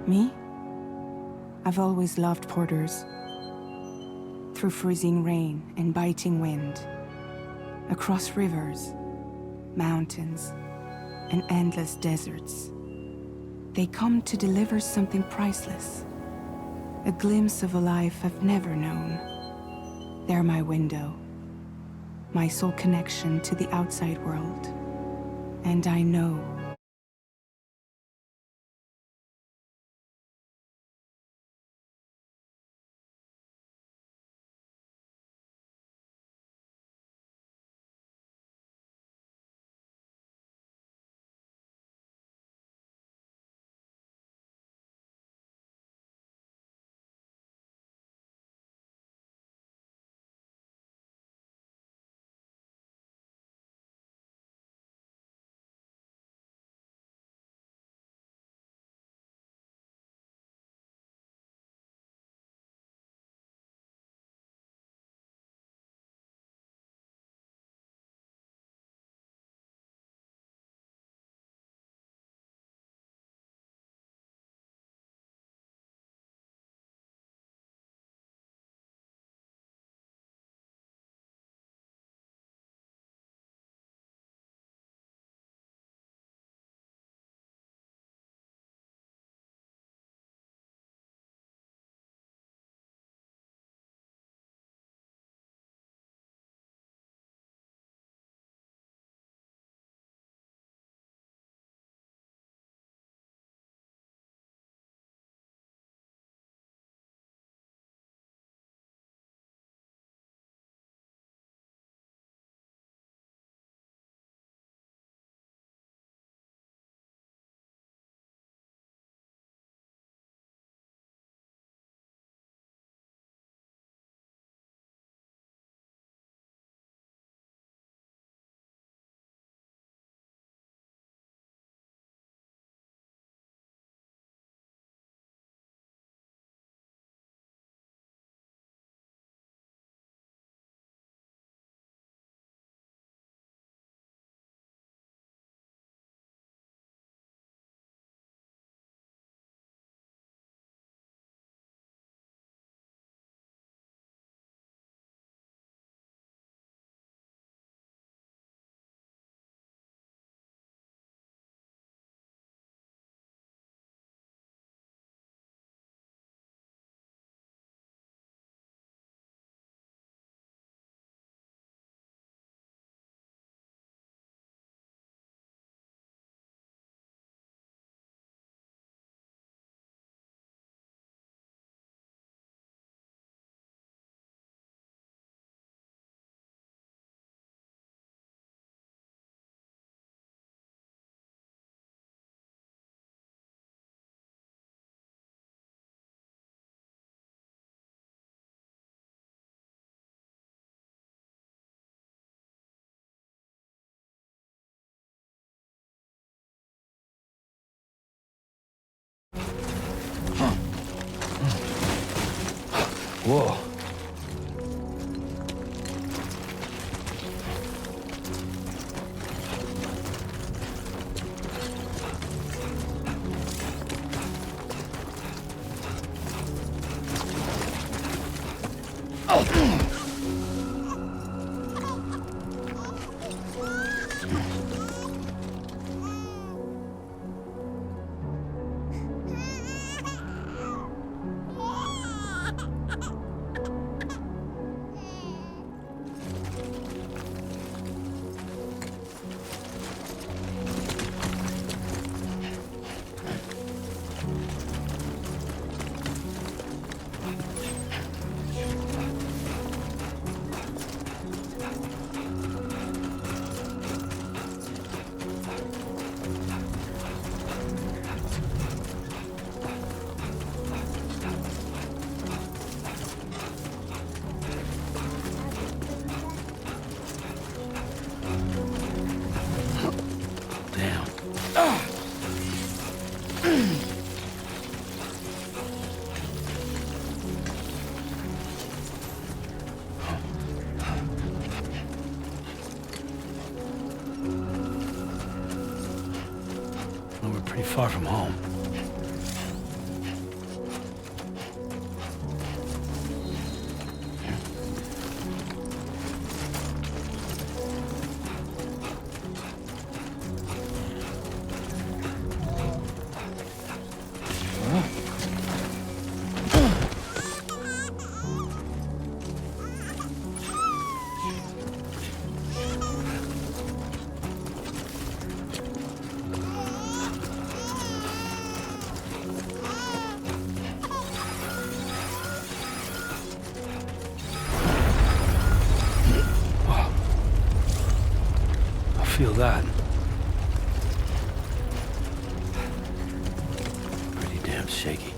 Me? I've always loved porters. Through freezing rain and biting wind, across rivers, mountains, and endless deserts, they come to deliver something priceless. A glimpse of a life I've never known. They're my window, my sole connection to the outside world. And I know Whoa. Far from home. feel that? Pretty damn shaky.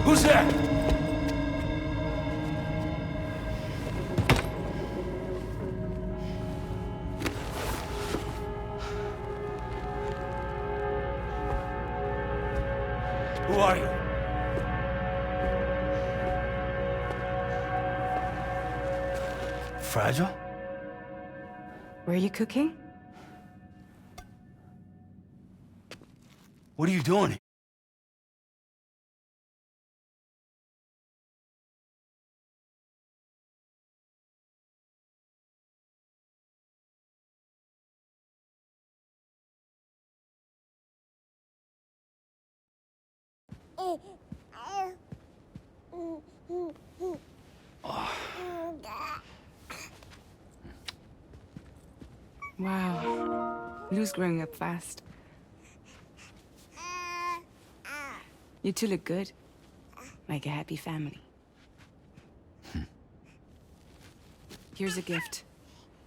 Who's there? Who are you? Fragile? Were you cooking? What are you doing? Wow. Lou's growing up fast. You two look good. Like a happy family. Here's a gift.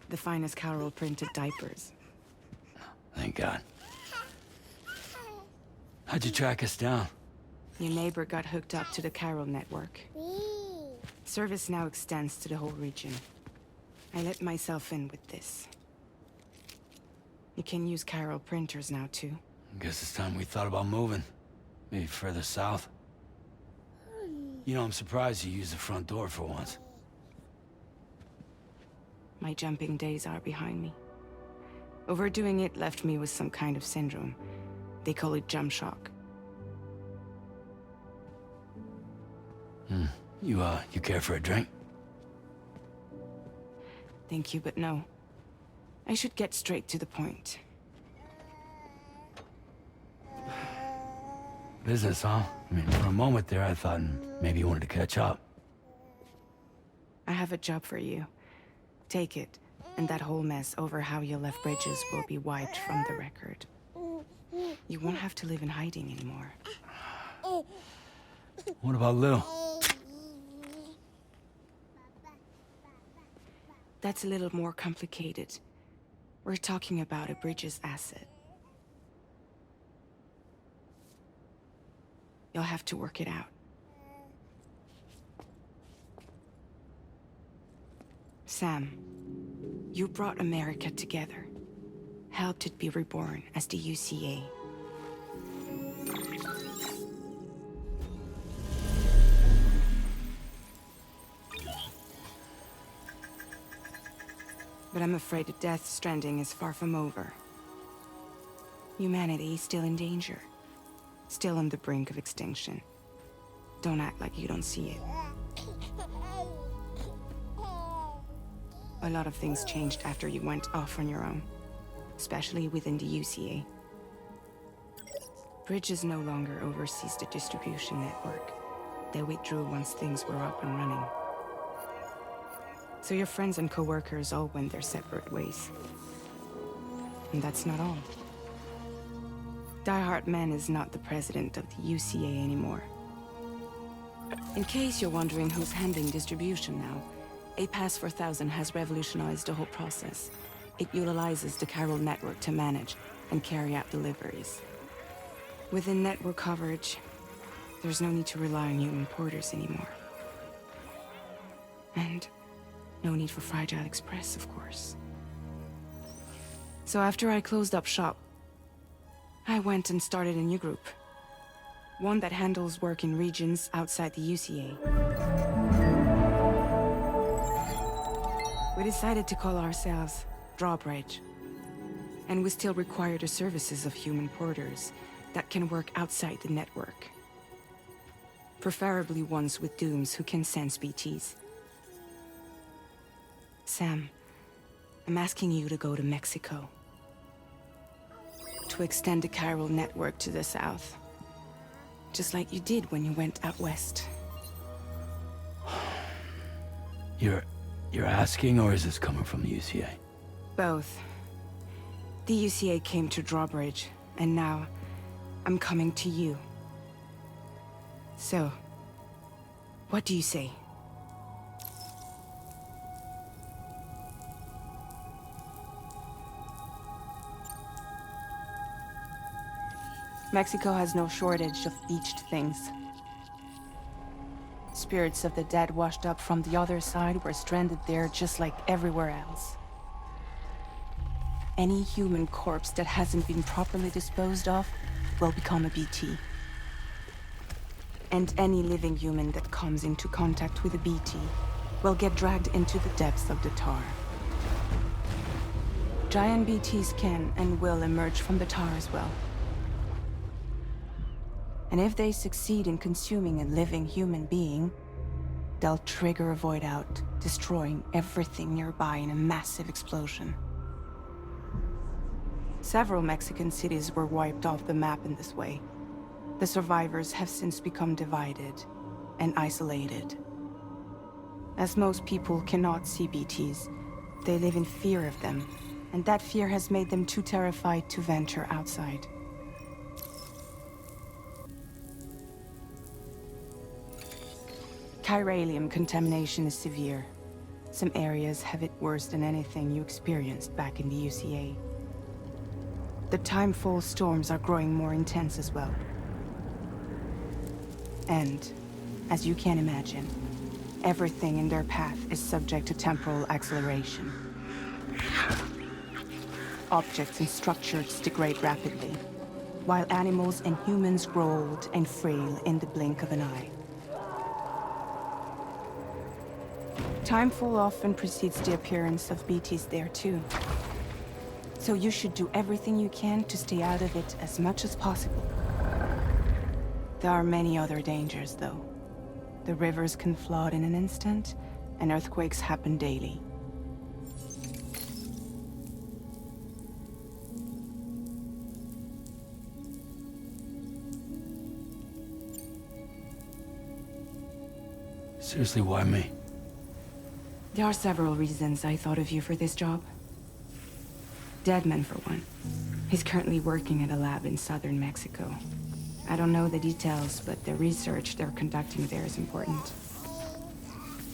The finest Carol printed diapers. Thank God. How'd you track us down? Your neighbor got hooked up to the Carol network. Service now extends to the whole region. I let myself in with this. You can use Carol printers now, too. Guess it's time we thought about moving. Maybe further south. You know, I'm surprised you used the front door for once. My jumping days are behind me. Overdoing it left me with some kind of syndrome. They call it jump shock. You care for a drink? Thank you, but no. I should get straight to the point. Business, huh? I mean, for a moment there, I thought maybe you wanted to catch up. I have a job for you. Take it, and that whole mess over how you left Bridges will be wiped from the record. You won't have to live in hiding anymore. What about Lou? That's a little more complicated. We're talking about a Bridges asset. You'll have to work it out. Sam, you brought America together. Helped it be reborn as the UCA. But I'm afraid the death stranding is far from over. Humanity is still in danger. Still on the brink of extinction. Don't act like you don't see it. A lot of things changed after you went off on your own. Especially within the UCA. Bridges no longer oversees the distribution network. They withdrew once things were up and running. So your friends and co-workers all went their separate ways. And that's not all. Die Hard Man is not the president of the UCA anymore. In case you're wondering who's handling distribution now, A Pass 4000 has revolutionized the whole process. It utilizes the Carol network to manage and carry out deliveries. Within network coverage, there's no need to rely on human porters anymore. And no need for Fragile Express, of course. So after I closed up shop, I went and started a new group. One that handles work in regions outside the UCA. We decided to call ourselves Drawbridge. And we still require the services of human porters that can work outside the network. Preferably ones with dooms who can sense BTs. Sam, I'm asking you to go to Mexico. To extend the Carol network to the south. Just like you did when you went out west. You're asking, or is this coming from the UCA? Both. The UCA came to Drawbridge, and now I'm coming to you. So, what do you say? Mexico has no shortage of beached things. spirits of the dead washed up from the other side were stranded there just like everywhere else. Any human corpse that hasn't been properly disposed of will become a BT. And any living human that comes into contact with a BT will get dragged into the depths of the tar. Giant BTs can and will emerge from the tar as well. And if they succeed in consuming a living human being, they'll trigger a void out, destroying everything nearby in a massive explosion. Several Mexican cities were wiped off the map in this way. The survivors have since become divided and isolated. As most people cannot see BTs, they live in fear of them, and that fear has made them too terrified to venture outside. Chiralium contamination is severe. Some areas have it worse than anything you experienced back in the UCA. The timefall storms are growing more intense as well. And, as you can imagine, everything in their path is subject to temporal acceleration. Objects and structures degrade rapidly, while animals and humans grow old and frail in the blink of an eye. Timefall often precedes the appearance of BTs there too. So you should do everything you can to stay out of it as much as possible. There are many other dangers, though. The rivers can flood in an instant, and earthquakes happen daily. Seriously, why me? There are several reasons I thought of you for this job. Deadman, for one. He's currently working at a lab in southern Mexico. I don't know the details, but the research they're conducting there is important.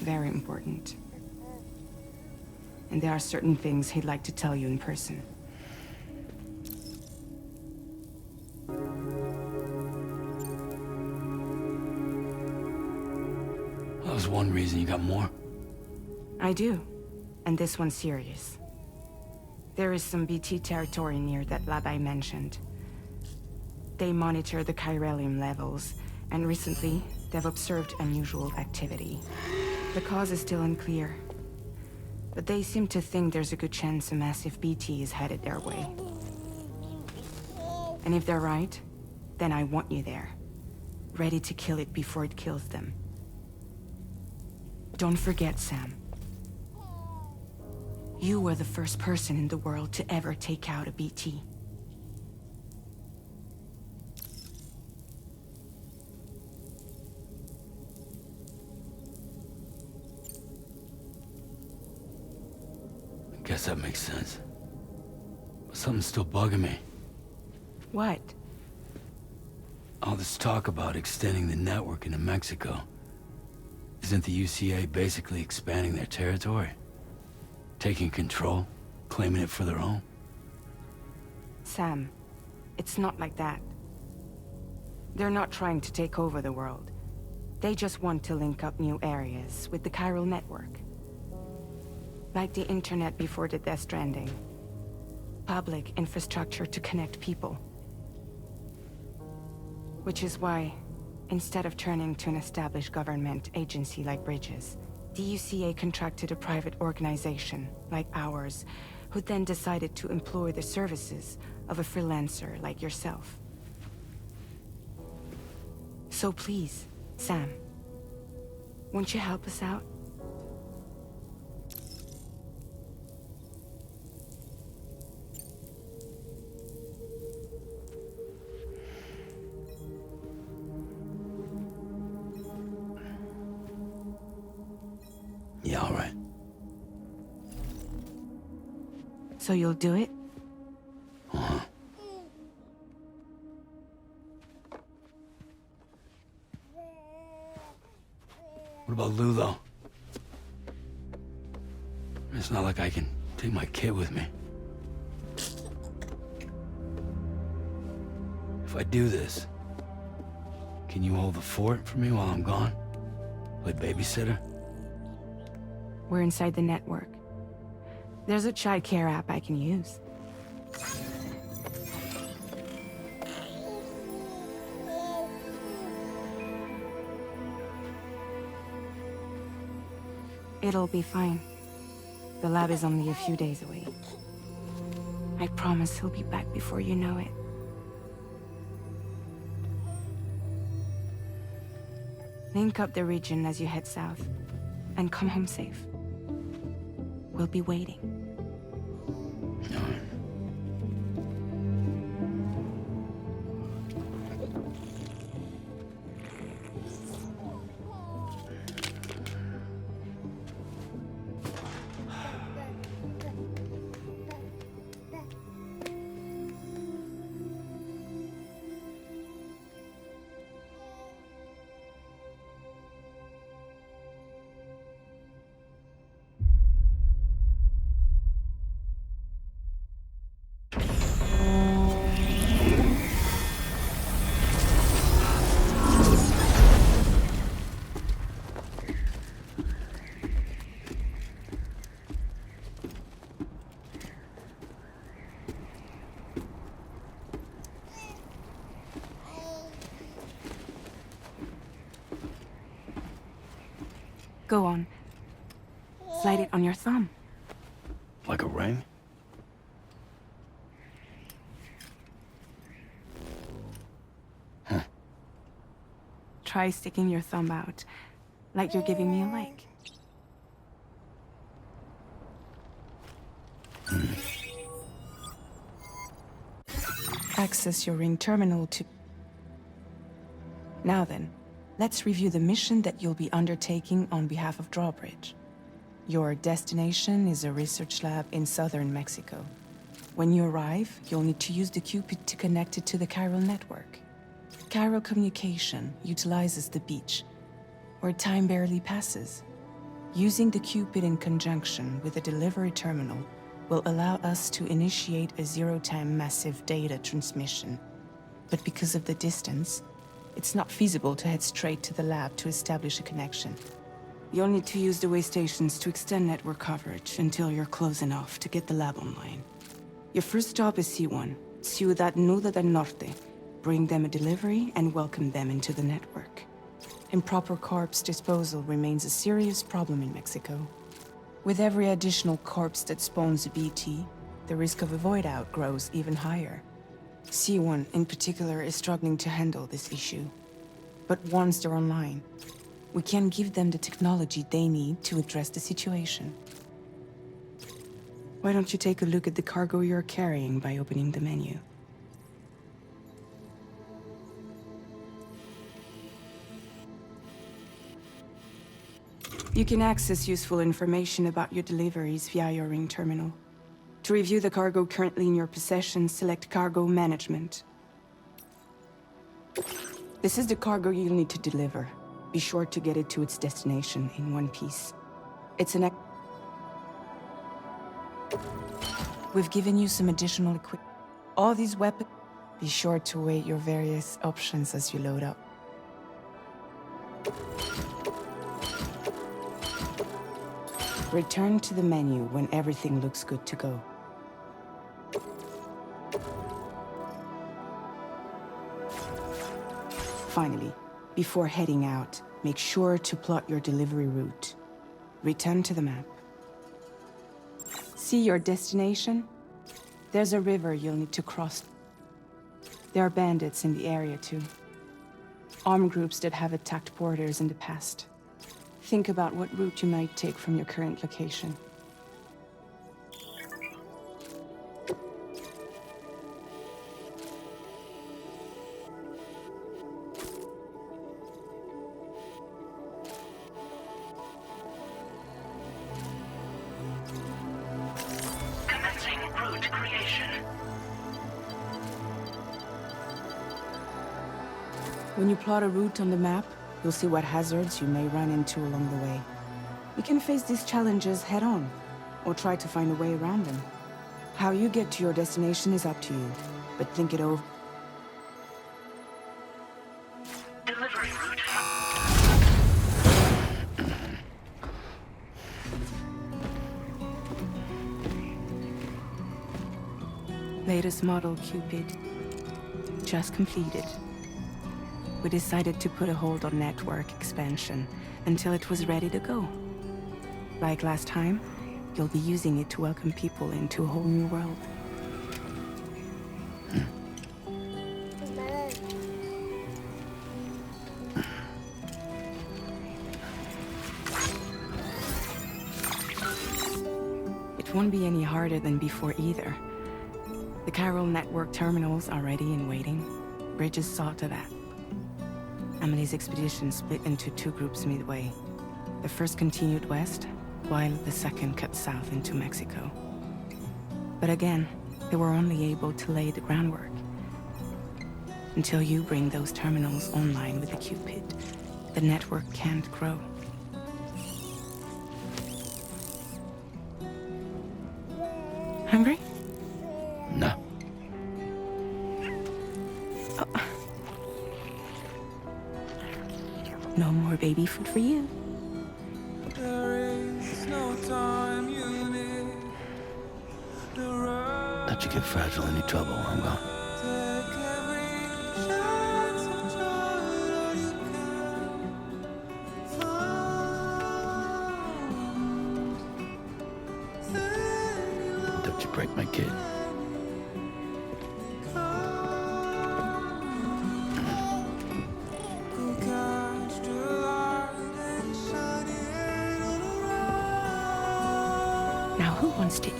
Very important. And there are certain things he'd like to tell you in person. That was one reason. You got more? I do. And this one's serious. There is some BT territory near that lab I mentioned. They monitor the chiralium levels, and recently, they've observed unusual activity. The cause is still unclear, but they seem to think there's a good chance a massive BT is headed their way. And if they're right, then I want you there, ready to kill it before it kills them. Don't forget, Sam. You were the first person in the world to ever take out a BT. I guess that makes sense. But something's still bugging me. What? All this talk about extending the network into Mexico. Isn't the UCA basically expanding their territory? Taking control, claiming it for their own? Sam, it's not like that. They're not trying to take over the world. They just want to link up new areas with the chiral network. Like the internet before the Death Stranding. Public infrastructure to connect people. Which is why, instead of turning to an established government agency like Bridges, the UCA contracted a private organization, like ours, who then decided to employ the services of a freelancer like yourself. So please, Sam, won't you help us out? Yeah, all right. So you'll do it? Uh-huh. What about Lou, though? It's not like I can take my kid with me. If I do this, can you hold the fort for me while I'm gone? With babysitter? We're inside the network. There's a child care app I can use. It'll be fine. The lab is only a few days away. I promise he'll be back before you know it. Link up the region as you head south, and come home safe. We'll be waiting. Go on. Slide it on your thumb. Like a ring? Huh. Try sticking your thumb out, like you're giving me a like. Access your ring terminal to... Now then, let's review the mission that you'll be undertaking on behalf of Drawbridge. Your destination is a research lab in southern Mexico. When you arrive, you'll need to use the Cupid to connect it to the chiral network. Chiral communication utilizes the beach, where time barely passes. Using the Cupid in conjunction with a delivery terminal will allow us to initiate a zero-time massive data transmission. But because of the distance, it's not feasible to head straight to the lab to establish a connection. You'll need to use the way stations to extend network coverage until you're close enough to get the lab online. Your first stop is C1, Ciudad Nuda del Norte. Bring them a delivery and welcome them into the network. Improper corpse disposal remains a serious problem in Mexico. With every additional corpse that spawns a BT, the risk of a void out grows even higher. C1 in particular is struggling to handle this issue. But once they're online, we can give them the technology they need to address the situation. Why don't you take a look at the cargo you're carrying by opening the menu? You can access useful information about your deliveries via your ring terminal. To review the cargo currently in your possession, select Cargo Management. This is the cargo you'll need to deliver. Be sure to get it to its destination in one piece. We've given you some additional equipment. All these weapons... Be sure to weigh your various options as you load up. Return to the menu when everything looks good to go. Finally, before heading out, make sure to plot your delivery route. Return to the map. See your destination? There's a river you'll need to cross. There are bandits in the area too. Armed groups that have attacked borders in the past. Think about what route you might take from your current location. Commencing route creation. When you plot a route on the map, you'll see what hazards you may run into along the way. You can face these challenges head-on, or try to find a way around them. How you get to your destination is up to you, but think it over. Delivery route. latest model, Cupid, just completed. We decided to put a hold on network expansion until it was ready to go. Like last time, you'll be using it to welcome people into a whole new world. It won't be any harder than before either. The Carol network terminals are ready and waiting. Bridges saw to that. Emily's expedition split into two groups midway. The first continued west, while the second cut south into Mexico. But again, they were only able to lay the groundwork. Until you bring those terminals online with the Cupid, the network can't grow. Hungry? No. Oh. No more baby food for you. Let you get fragile any trouble, I'm gone. Don't you break my kid. Now who wants to eat?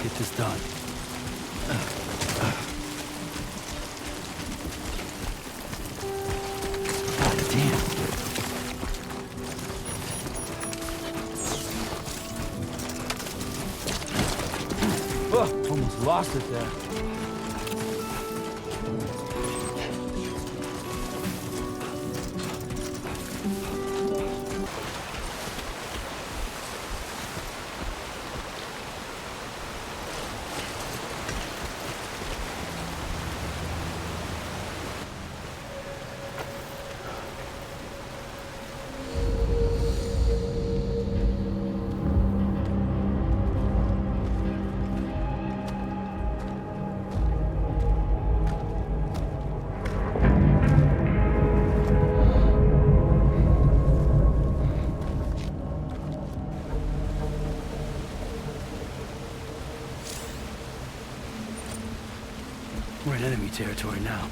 Get this done. God damn. Oh, almost lost it there. We're in enemy territory now.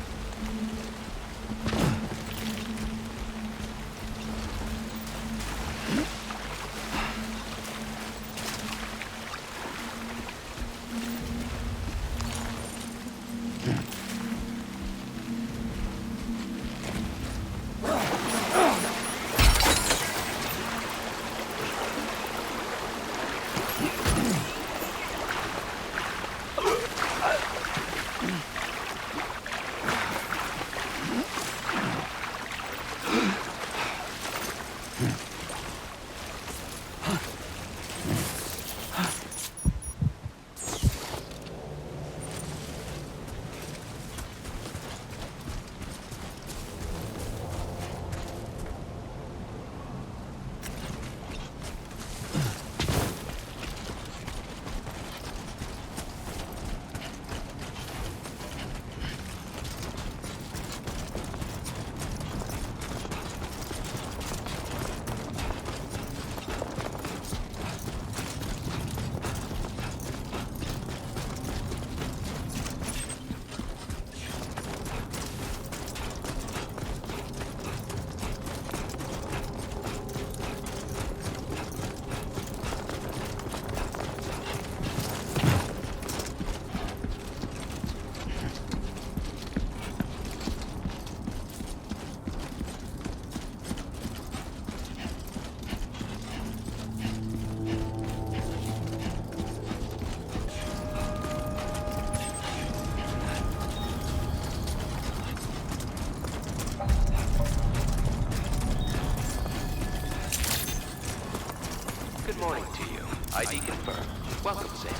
morning to you. ID confirmed. Welcome, Sam.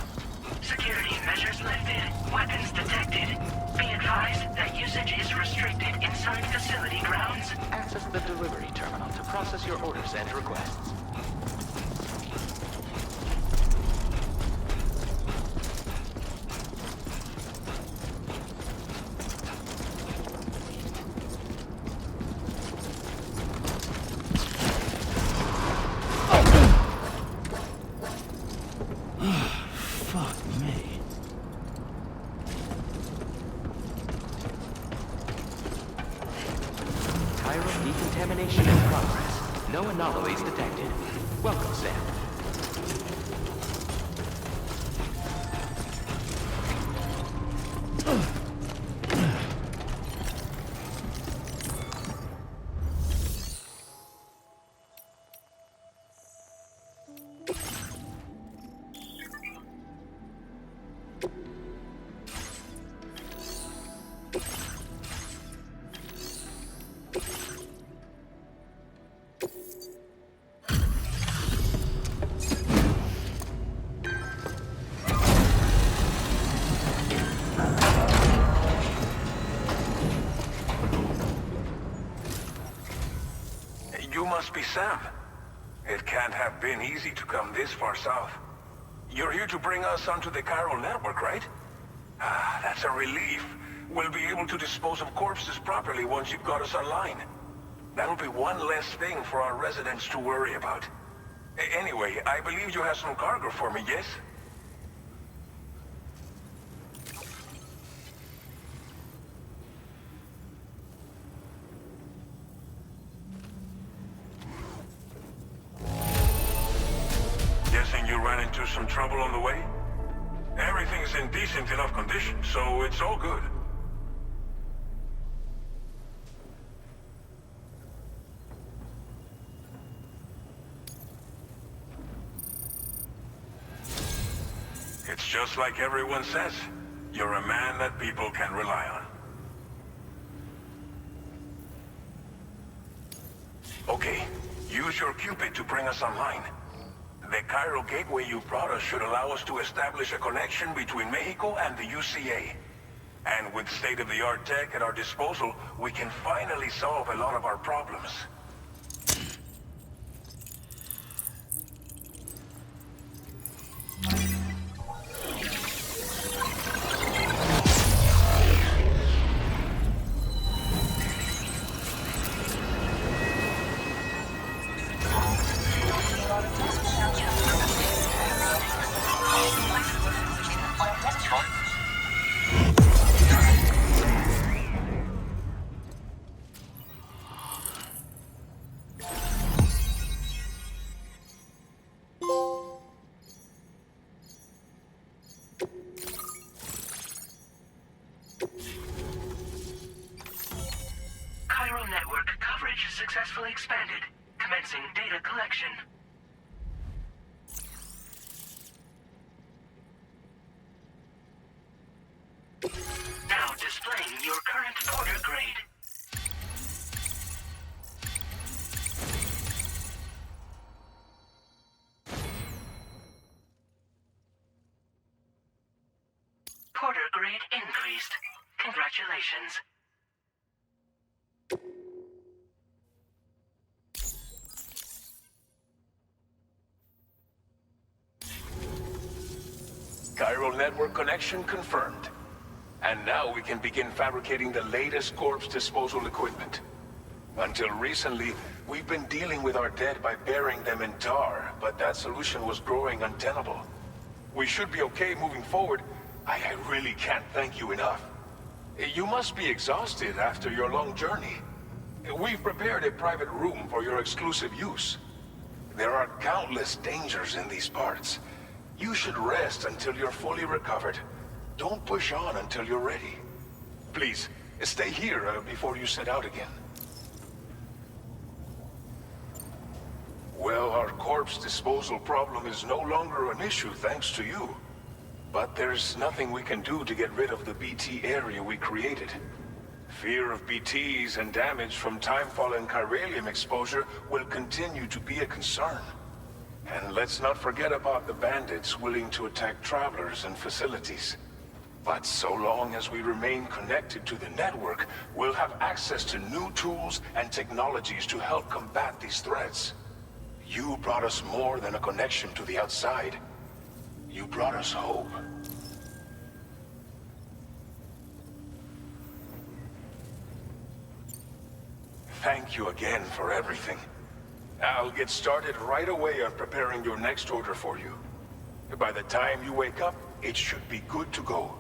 Security measures lifted. Weapons detected. Be advised that usage is restricted inside facility grounds. Access the delivery terminal to process your orders and requests. Decontamination in progress. No anomalies detected. Welcome, Sam. You must be Sam. It can't have been easy to come this far south. You're here to bring us onto the chiral network, right? Ah, that's a relief. We'll be able to dispose of corpses properly once you've got us online. That'll be one less thing for our residents to worry about. Anyway, I believe you have some cargo for me, yes? Guessing you ran into some trouble on the way? Everything's in decent enough condition, so it's all good. It's just like everyone says. You're a man that people can rely on. Okay, use your Cupid to bring us online. The chiral gateway you brought us should allow us to establish a connection between Mexico and the UCA. And with state-of-the-art tech at our disposal, we can finally solve a lot of our problems. Chiral network coverage successfully expanded. Commencing data collection. Now displaying your current order grade. Porter grade increased. Congratulations. Chiral network connection confirmed. And now we can begin fabricating the latest corpse disposal equipment. Until recently, we've been dealing with our dead by burying them in tar, but that solution was growing untenable. We should be okay moving forward. I really can't thank you enough. You must be exhausted after your long journey. We've prepared a private room for your exclusive use. There are countless dangers in these parts. You should rest until you're fully recovered. Don't push on until you're ready. Please, stay here before you set out again. Well, our corpse disposal problem is no longer an issue thanks to you. But there's nothing we can do to get rid of the BT area we created. Fear of BTs and damage from timefall and chiralium exposure will continue to be a concern. And let's not forget about the bandits willing to attack travelers and facilities. But so long as we remain connected to the network, we'll have access to new tools and technologies to help combat these threats. You brought us more than a connection to the outside. You brought us hope. Thank you again for everything. I'll get started right away on preparing your next order for you. By the time you wake up, it should be good to go.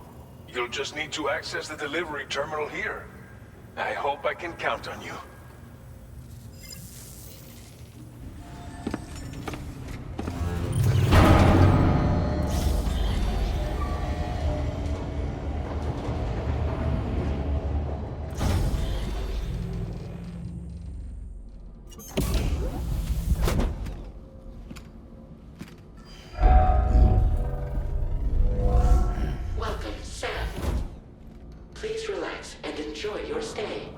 You'll just need to access the delivery terminal here. I hope I can count on you. Welcome, Sam. Please relax and enjoy your stay.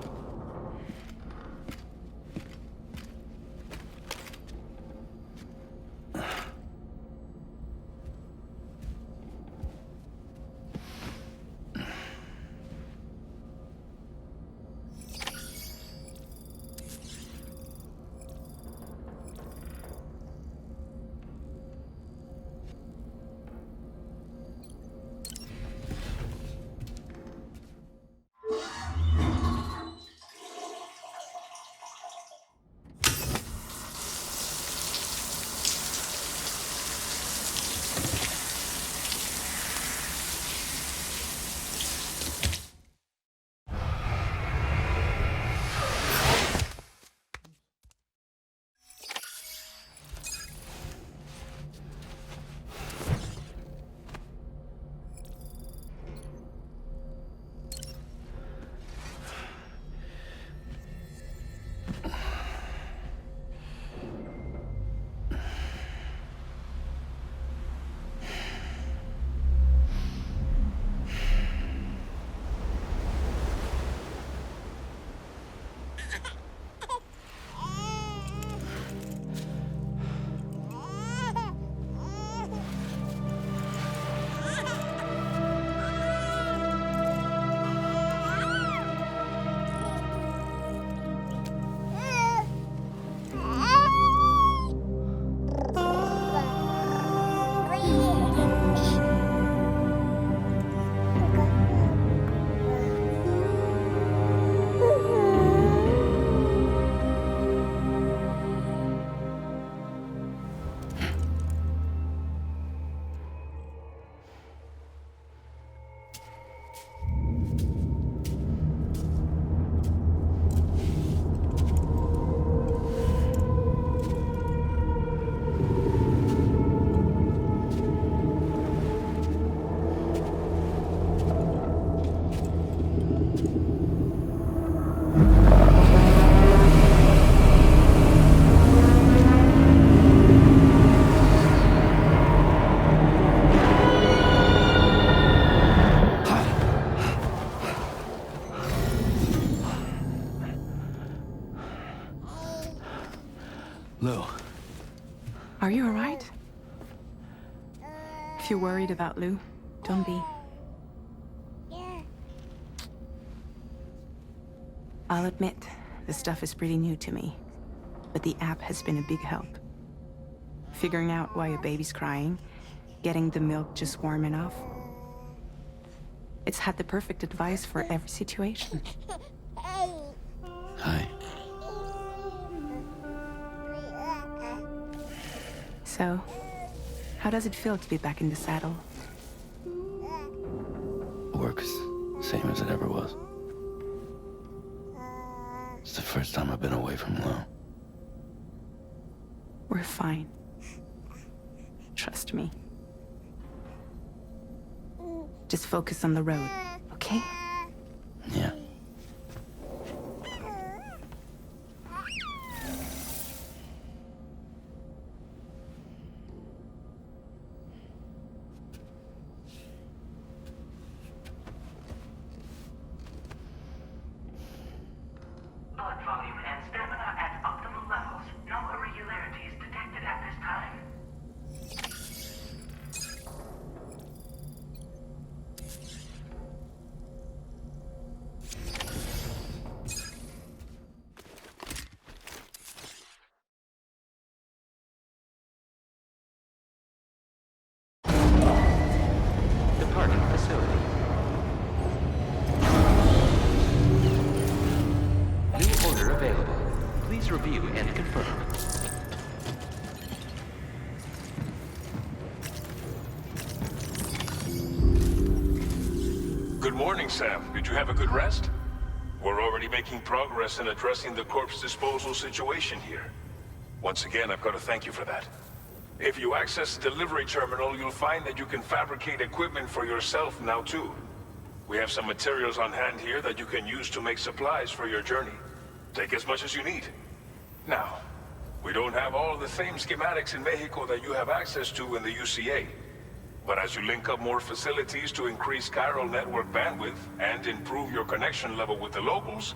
Lou, Are you alright? If you're worried about Lou, don't be. I'll admit, the stuff is pretty new to me, but the app has been a big help. Figuring out why a baby's crying, getting the milk just warm enough. It's had the perfect advice for every situation. hi. So, how does it feel to be back in the saddle? Works same as it ever was. It's the first time I've been away from Lou. We're fine. Trust me. Just focus on the road, okay? Yeah. Blood volume and stamina at optimal levels. No irregularities detected at this time. Please review and confirm. Good morning, Sam. Did you have a good rest? We're already making progress in addressing the corpse disposal situation here. Once again, I've got to thank you for that. If you access the delivery terminal, you'll find that you can fabricate equipment for yourself now too. We have some materials on hand here that you can use to make supplies for your journey. Take as much as you need. Now, we don't have all the same schematics in Mexico that you have access to in the UCA. But as you link up more facilities to increase chiral network bandwidth and improve your connection level with the locals,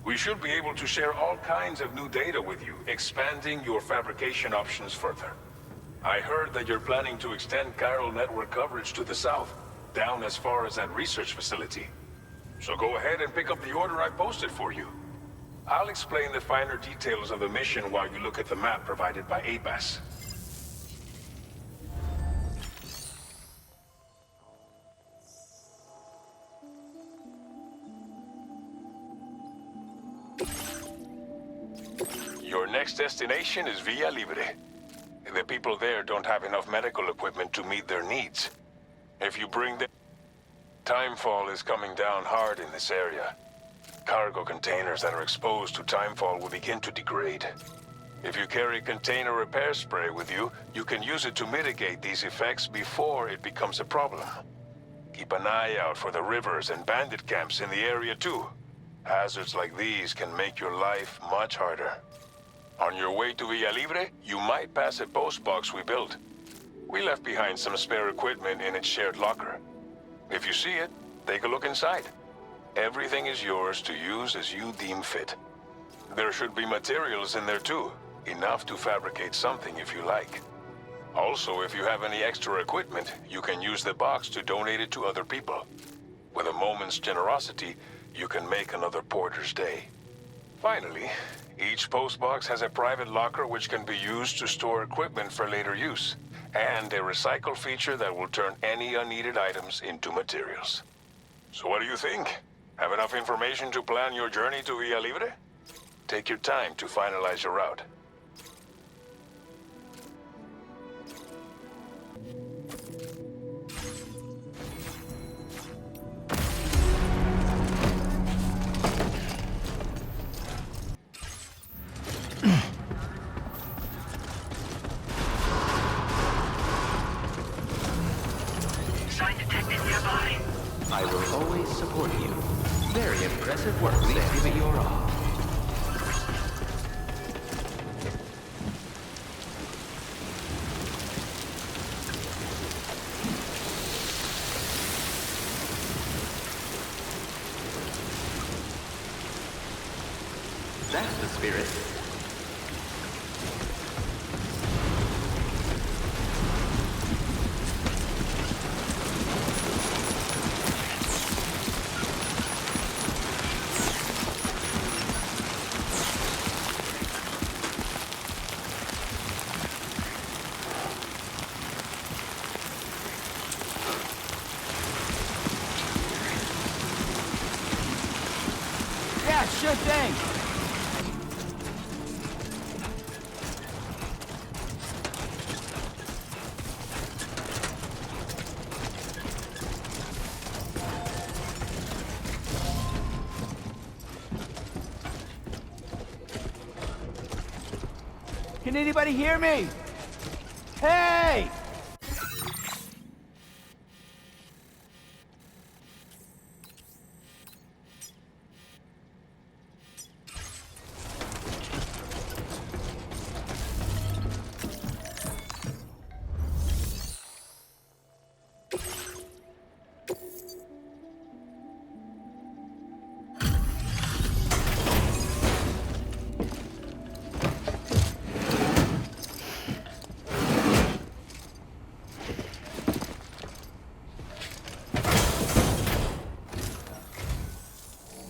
we should be able to share all kinds of new data with you, expanding your fabrication options further. I heard that you're planning to extend chiral network coverage to the south, down as far as that research facility. So go ahead and pick up the order I posted for you. I'll explain the finer details of the mission while you look at the map provided by ABAS. Your next destination is Via Libe. The people there don't have enough medical equipment to meet their needs. If you bring them... Timefall is coming down hard in this area. Cargo containers that are exposed to timefall will begin to degrade. If you carry container repair spray with you, you can use it to mitigate these effects before it becomes a problem. Keep an eye out for the rivers and bandit camps in the area too. Hazards like these can make your life much harder. On your way to Via Libre, you might pass a post box we built. We left behind some spare equipment in its shared locker. If you see it, take a look inside. Everything is yours to use as you deem fit. There should be materials in there too, enough to fabricate something if you like. Also, if you have any extra equipment, you can use the box to donate it to other people. With a moment's generosity, you can make another porter's day. Finally, each postbox has a private locker which can be used to store equipment for later use, and a recycle feature that will turn any unneeded items into materials. So what do you think? Have enough information to plan your journey to Via Libre? Take your time to finalize your route. Sign detected nearby. I will always support you. Very impressive work, Sam. Please give it your all. That's the spirit. Yeah, sure thing. Can anybody hear me? Hey!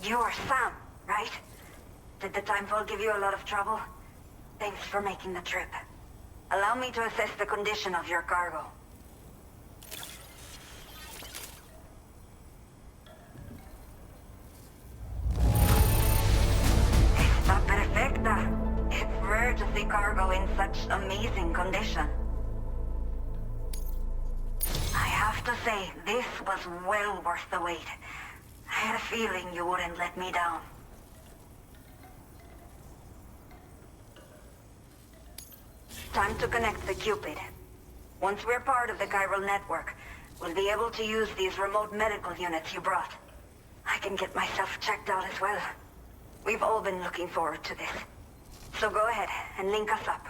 You're Sam, right? Did the timefall give you a lot of trouble? Thanks for making the trip. Allow me to assess the condition of your cargo. Está perfecta. see cargo in such amazing condition. I have to say, this was well worth the wait. I had a feeling you wouldn't let me down. Time to connect the Cupid. Once we're part of the chiral network, we'll be able to use these remote medical units you brought. I can get myself checked out as well. We've all been looking forward to this. So go ahead and link us up.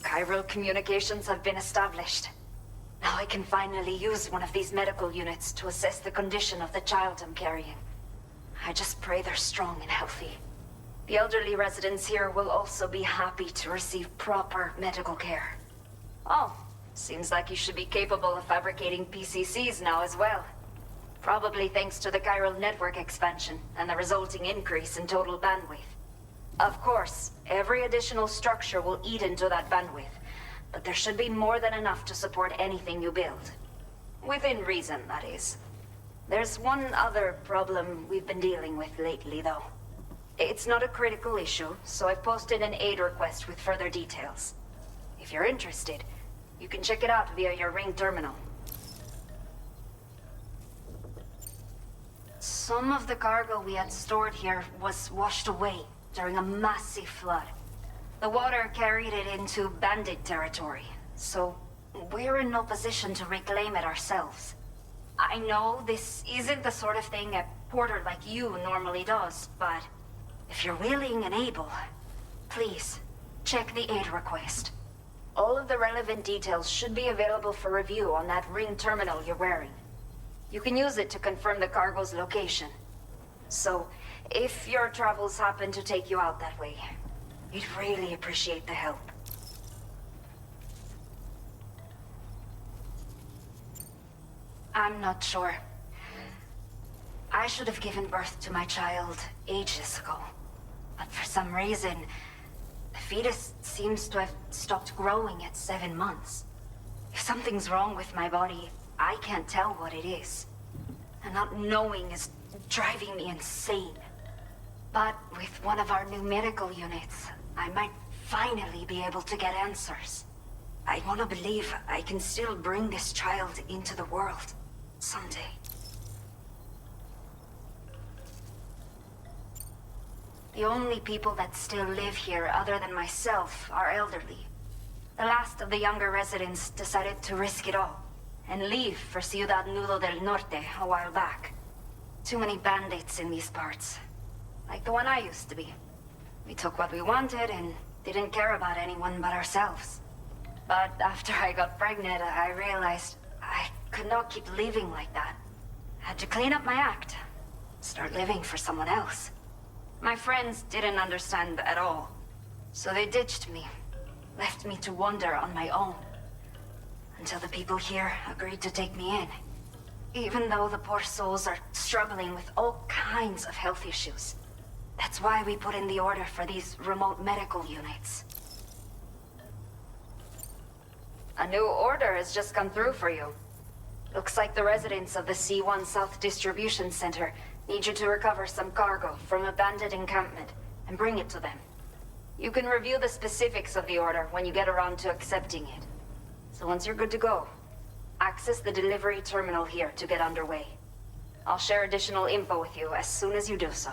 Chiral communications have been established. Now I can finally use one of these medical units to assess the condition of the child I'm carrying. I just pray they're strong and healthy. The elderly residents here will also be happy to receive proper medical care. Oh, seems like you should be capable of fabricating PCCs now as well. Probably thanks to the chiral network expansion and the resulting increase in total bandwidth. Of course, every additional structure will eat into that bandwidth, but there should be more than enough to support anything you build. Within reason, that is. There's one other problem we've been dealing with lately, though. It's not a critical issue, so I've posted an aid request with further details. If you're interested, you can check it out via your ring terminal. Some of the cargo we had stored here was washed away during a massive flood. The water carried it into bandit territory, so we're in no position to reclaim it ourselves. I know this isn't the sort of thing a porter like you normally does, but if you're willing and able, please, check the aid request. All of the relevant details should be available for review on that ring terminal you're wearing. You can use it to confirm the cargo's location. So, if your travels happen to take you out that way, we'd really appreciate the help. I'm not sure. I should have given birth to my child ages ago. But for some reason, the fetus seems to have stopped growing at 7 months. If something's wrong with my body, I can't tell what it is. And not knowing is driving me insane. But with one of our new medical units, I might finally be able to get answers. I want to believe I can still bring this child into the world someday. The only people that still live here other than myself are elderly. The last of the younger residents decided to risk it all and leave for Ciudad Nudo del Norte a while back. Too many bandits in these parts. Like the one I used to be. We took what we wanted and didn't care about anyone but ourselves. But after I got pregnant, I realized I could not keep living like that. Had to clean up my act. Start living for someone else. My friends didn't understand at all. So they ditched me. Left me to wander on my own. Until the people here agreed to take me in. Even though the poor souls are struggling with all kinds of health issues. That's why we put in the order for these remote medical units. A new order has just come through for you. Looks like the residents of the C1 South Distribution Center need you to recover some cargo from a bandit encampment and bring it to them. You can review the specifics of the order when you get around to accepting it. So once you're good to go, access the delivery terminal here to get underway. I'll share additional info with you as soon as you do so.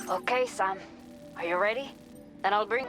Okay, Sam. Are you ready? Then I'll bring...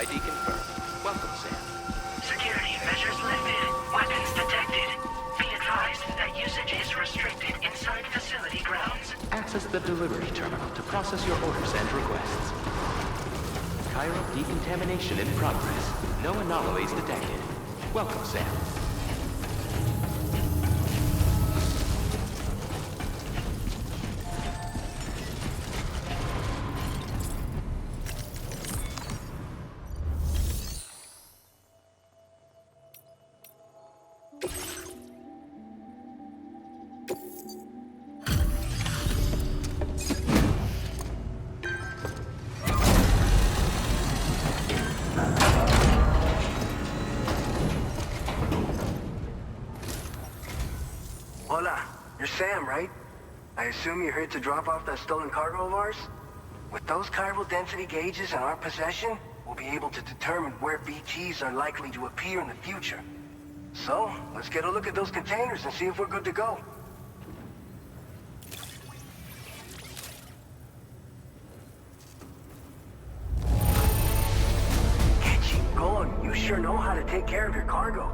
ID confirmed. Welcome, Sam. Security measures lifted. Weapons detected. Be advised that usage is restricted inside facility grounds. Access the delivery terminal to process your orders and requests. Chiral decontamination in progress. No anomalies detected. Welcome, Sam. Hola, you're Sam, right? I assume you're here to drop off that stolen cargo of ours? With those chiral density gauges in our possession, we'll be able to determine where BTs are likely to appear in the future. So, let's get a look at those containers and see if we're good to go. Keep going. You sure know how to take care of your cargo.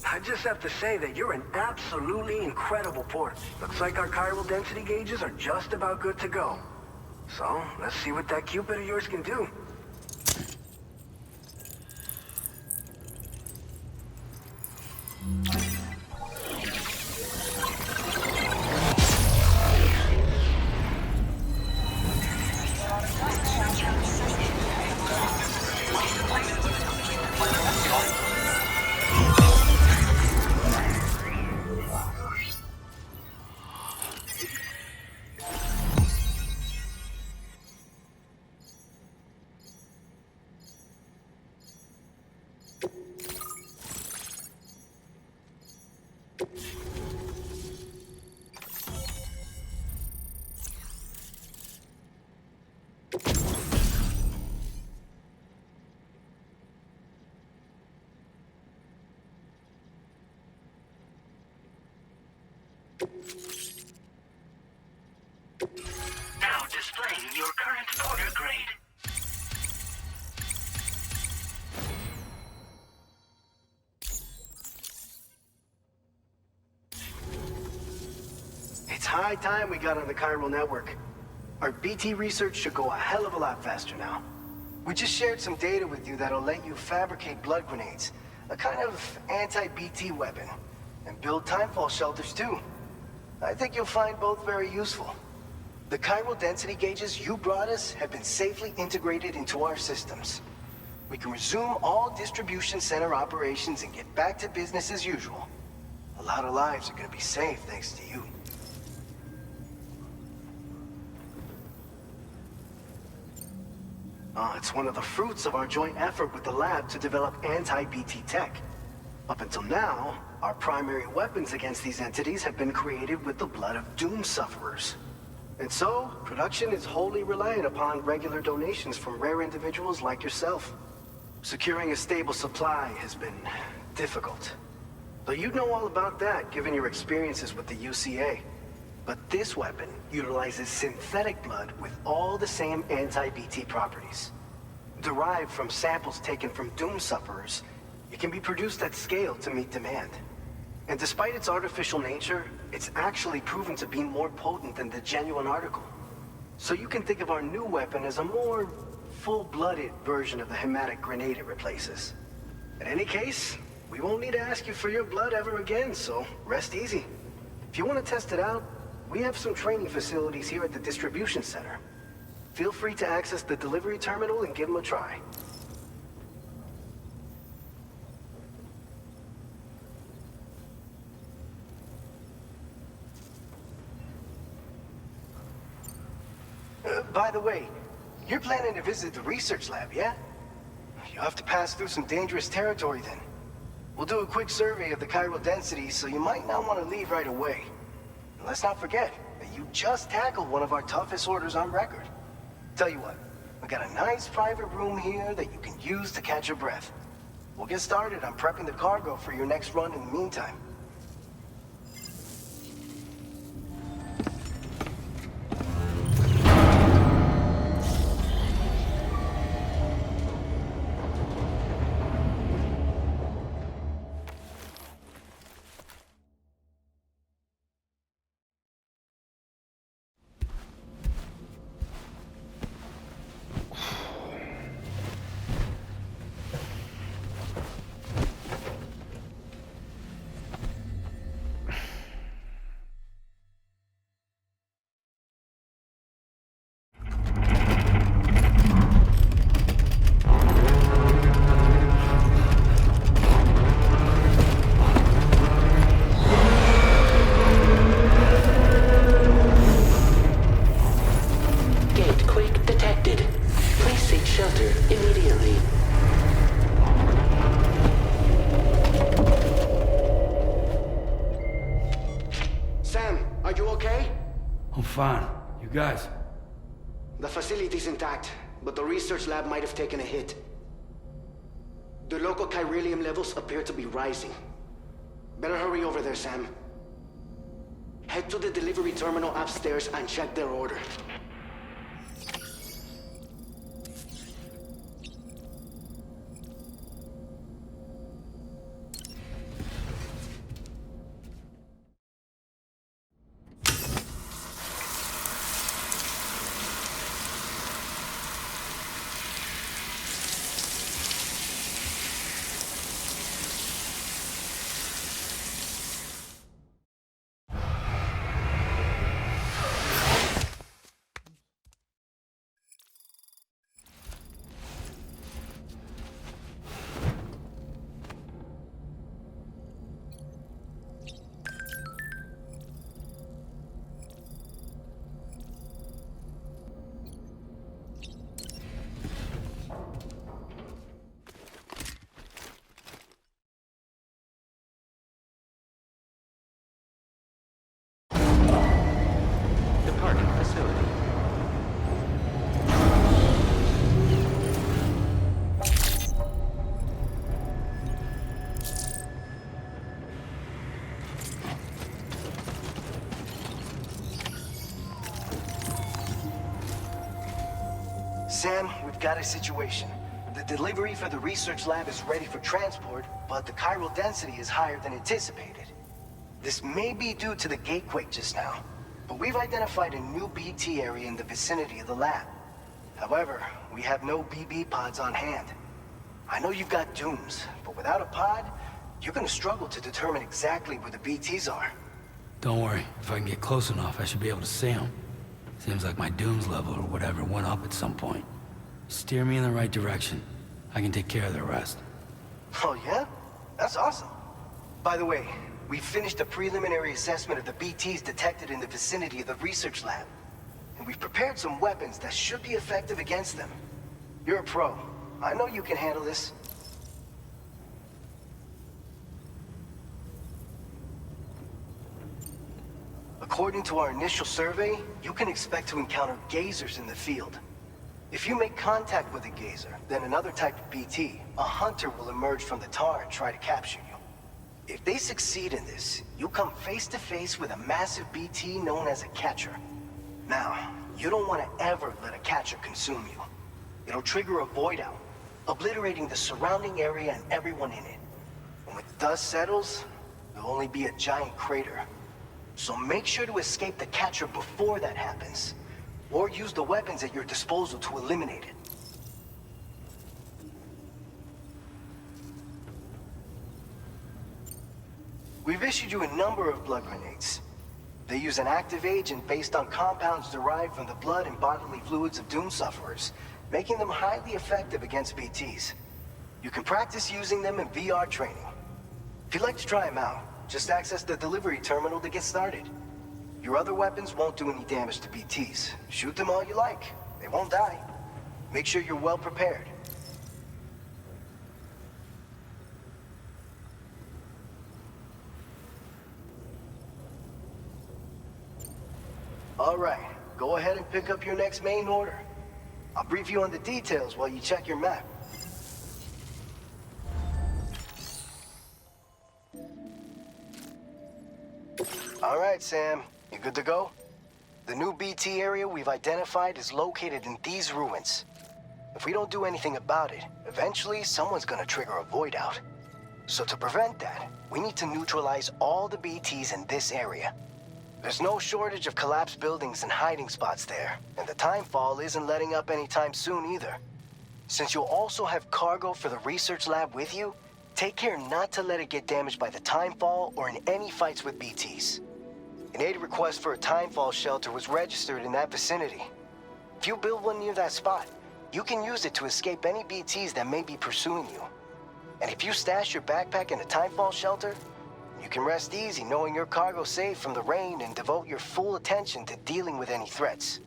I just have to say that you're an absolutely incredible port. Looks like our chiral density gauges are just about good to go. So, let's see what that Cupid of yours can do. Now displaying your current porter grade. It's high time we got on the chiral network. Our BT research should go a hell of a lot faster now. We just shared some data with you that'll let you fabricate blood grenades, a kind of anti-BT weapon, and build timefall shelters too. I think you'll find both very useful. The chiral density gauges you brought us have been safely integrated into our systems. We can resume all distribution center operations and get back to business as usual. A lot of lives are gonna be saved thanks to you. It's one of the fruits of our joint effort with the lab to develop anti-BT tech. Up until now, our primary weapons against these entities have been created with the blood of doom sufferers. And so, production is wholly reliant upon regular donations from rare individuals like yourself. Securing a stable supply has been difficult. Though you'd know all about that, given your experiences with the UCA. But this weapon utilizes synthetic blood with all the same anti-BT properties. Derived from samples taken from doom sufferers, it can be produced at scale to meet demand. And despite its artificial nature, it's actually proven to be more potent than the genuine article. So you can think of our new weapon as a more full-blooded version of the hematic grenade it replaces. In any case, we won't need to ask you for your blood ever again, so rest easy. If you want to test it out, we have some training facilities here at the distribution center. Feel free to access the delivery terminal and give them a try. By the way, you're planning to visit the research lab, yeah? You'll have to pass through some dangerous territory then. We'll do a quick survey of the chiral density, so you might not want to leave right away. And let's not forget that you just tackled one of our toughest orders on record. Tell you what, we got a nice private room here that you can use to catch your breath. We'll get started on prepping the cargo for your next run in the meantime. Are you okay? I'm fine. You guys? The facility's intact, but the research lab might have taken a hit. The local chiralium levels appear to be rising. Better hurry over there, Sam. Head to the delivery terminal upstairs and check their order. Departing facility. Sam, we've got a situation. The delivery for the research lab is ready for transport, but the chiral density is higher than anticipated. This may be due to the gatequake just now, but we've identified a new BT area in the vicinity of the lab. However, we have no BB pods on hand. I know you've got dooms, but without a pod, you're gonna struggle to determine exactly where the BTs are. Don't worry. If I can get close enough, I should be able to see them. Seems like my dooms level or whatever went up at some point. Steer me in the right direction. I can take care of the rest. Oh yeah? That's awesome. By the way, we finished a preliminary assessment of the BTs detected in the vicinity of the research lab. And we've prepared some weapons that should be effective against them. You're a pro. I know you can handle this. According to our initial survey, you can expect to encounter gazers in the field. If you make contact with a gazer, then another type of BT, a hunter will emerge from the tar and try to capture you. If they succeed in this, you'll come face to face with a massive BT known as a catcher. Now, you don't want to ever let a catcher consume you. It'll trigger a void out, obliterating the surrounding area and everyone in it. When the dust settles, there'll only be a giant crater. So make sure to escape the catcher before that happens, or use the weapons at your disposal to eliminate it. We've issued you a number of blood grenades. They use an active agent based on compounds derived from the blood and bodily fluids of doom sufferers, making them highly effective against BTs. You can practice using them in VR training. If you'd like to try them out, just access the delivery terminal to get started. Your other weapons won't do any damage to BTs. Shoot them all you like. They won't die. Make sure you're well prepared. All right, go ahead and pick up your next main order. I'll brief you on the details while you check your map. All right, Sam. You good to go? The new BT area we've identified is located in these ruins. If we don't do anything about it, eventually someone's gonna trigger a void out. So to prevent that, we need to neutralize all the BTs in this area. There's no shortage of collapsed buildings and hiding spots there, and the timefall isn't letting up anytime soon either. Since you'll also have cargo for the research lab with you, take care not to let it get damaged by the timefall or in any fights with BTs. An aid request for a timefall shelter was registered in that vicinity. If you build one near that spot, you can use it to escape any BTs that may be pursuing you. And if you stash your backpack in a timefall shelter, you can rest easy knowing your cargo's safe from the rain and devote your full attention to dealing with any threats.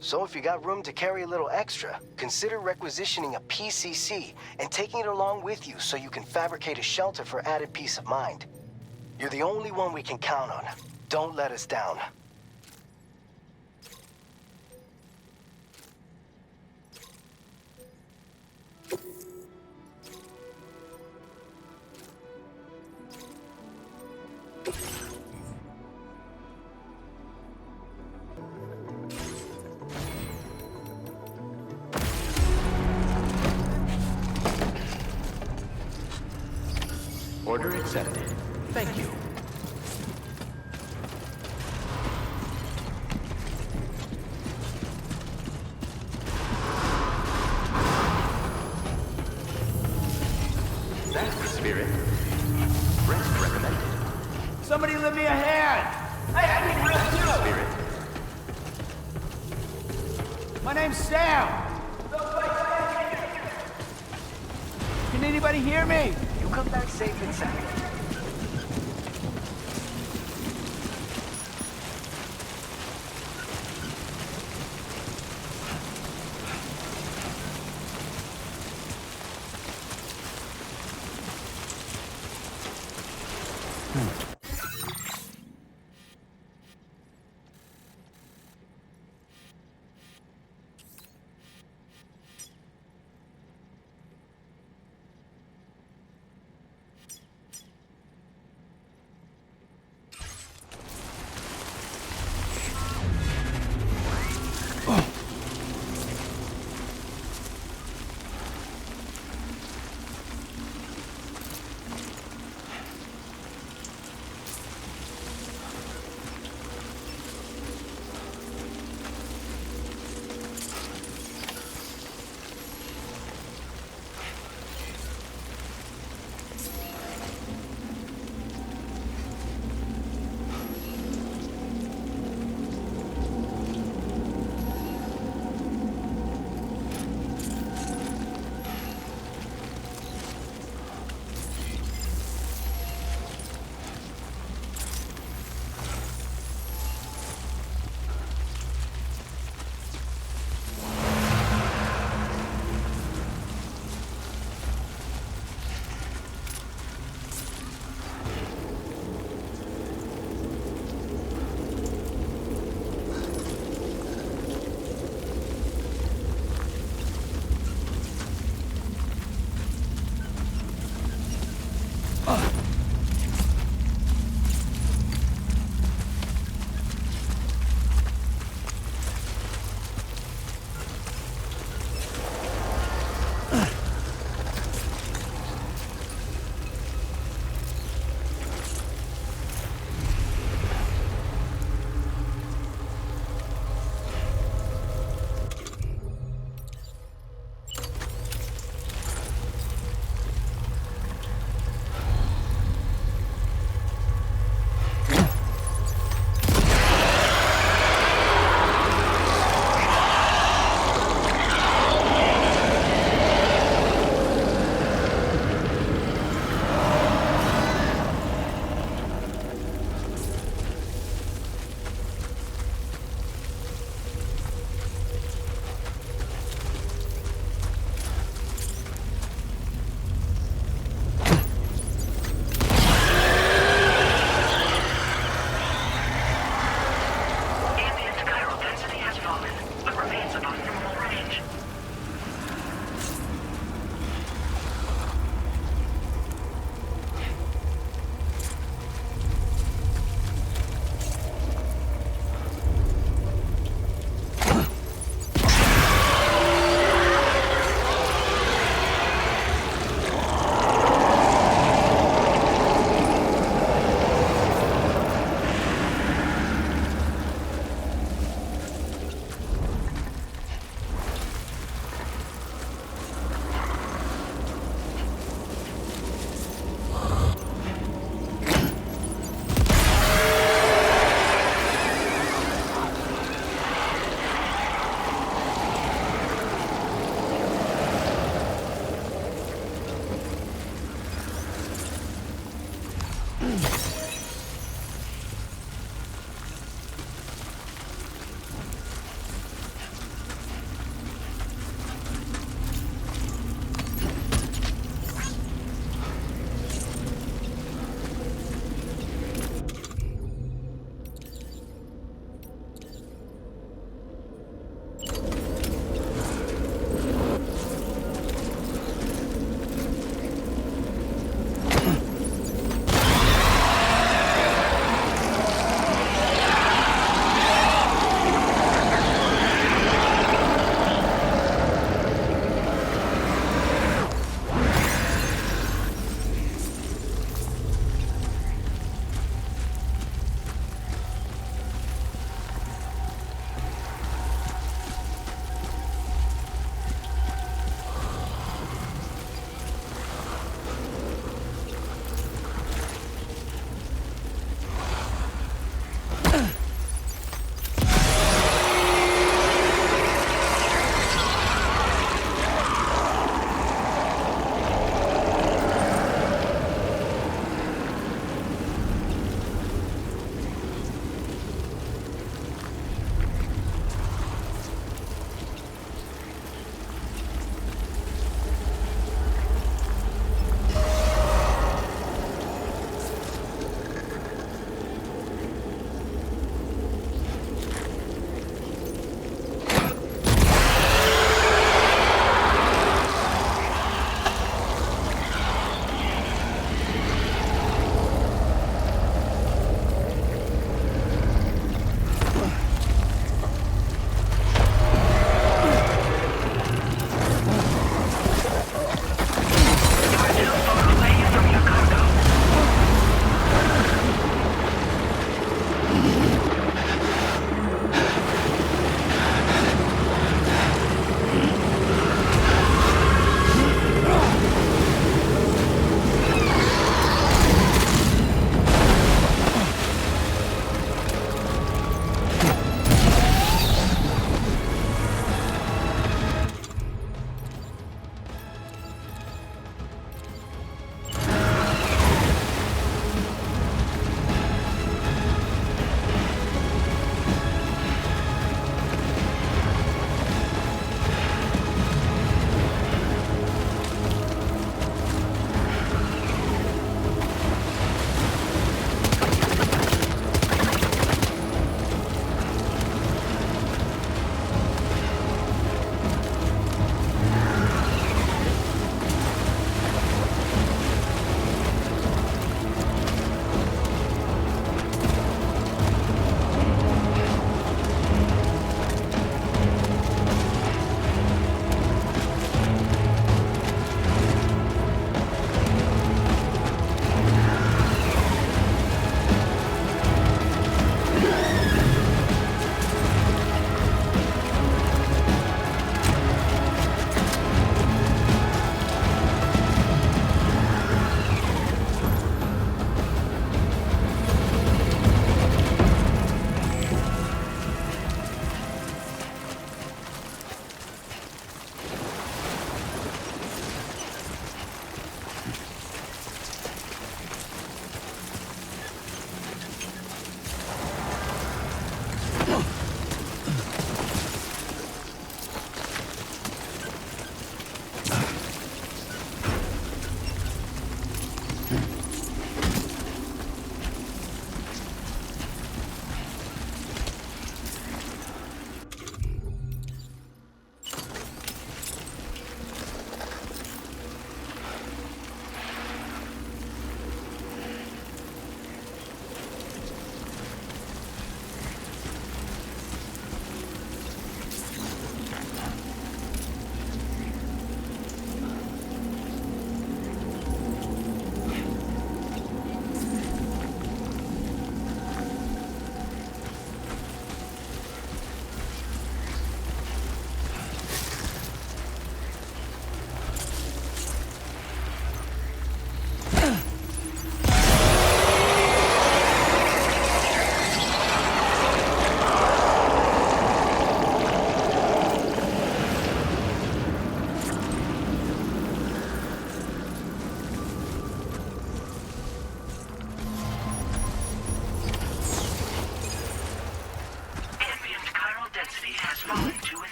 So if you got room to carry a little extra, consider requisitioning a PCC and taking it along with you so you can fabricate a shelter for added peace of mind. You're the only one we can count on. Don't let us down. Order accepted. Thank you. That's the spirit. Rest recommended. Somebody lend me a hand! I need rest Spirit. My name's Sam! Can anybody hear me? You come back safe and sound.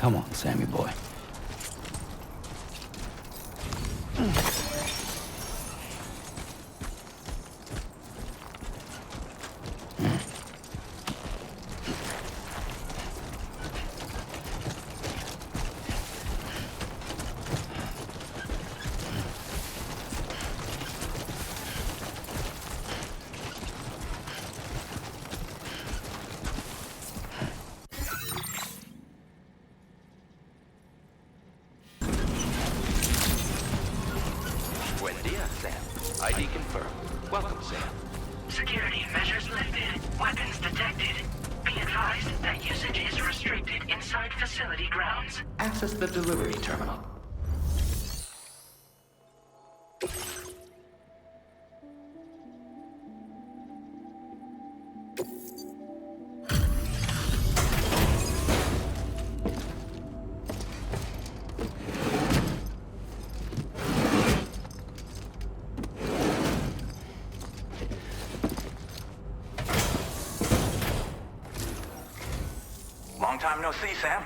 Come on, Sammy boy. Buen dia, Sam. ID confirmed. Welcome, Sam. Security measures lifted. Weapons detected. Be advised that usage is restricted inside facility grounds. Access the delivery terminal. Long time no see, Sam.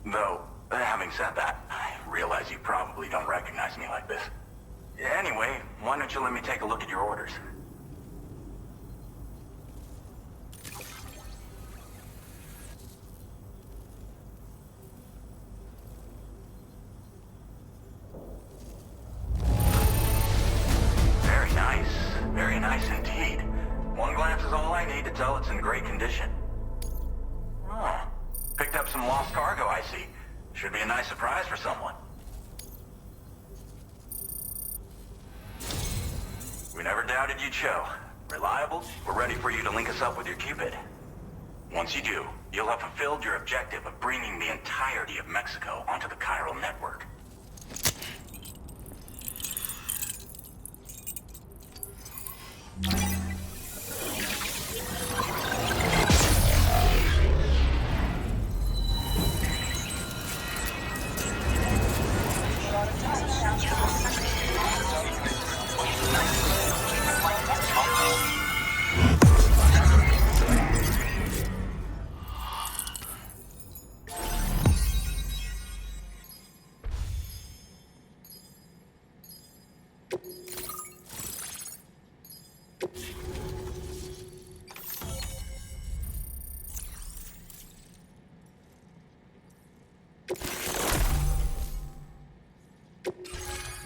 Though, having said that, I realize you probably don't recognize me like this. Anyway, why don't you let me take a look at your orders? Very nice. Very nice indeed. One glance is all I need to tell it's in great condition. Oh, picked up some lost cargo, I see. Should be a nice surprise for someone. We never doubted you'd show. Reliable, we're ready for you to link us up with your Cupid. Once you do, you'll have fulfilled your objective of bringing the entirety of Mexico onto the chiral network.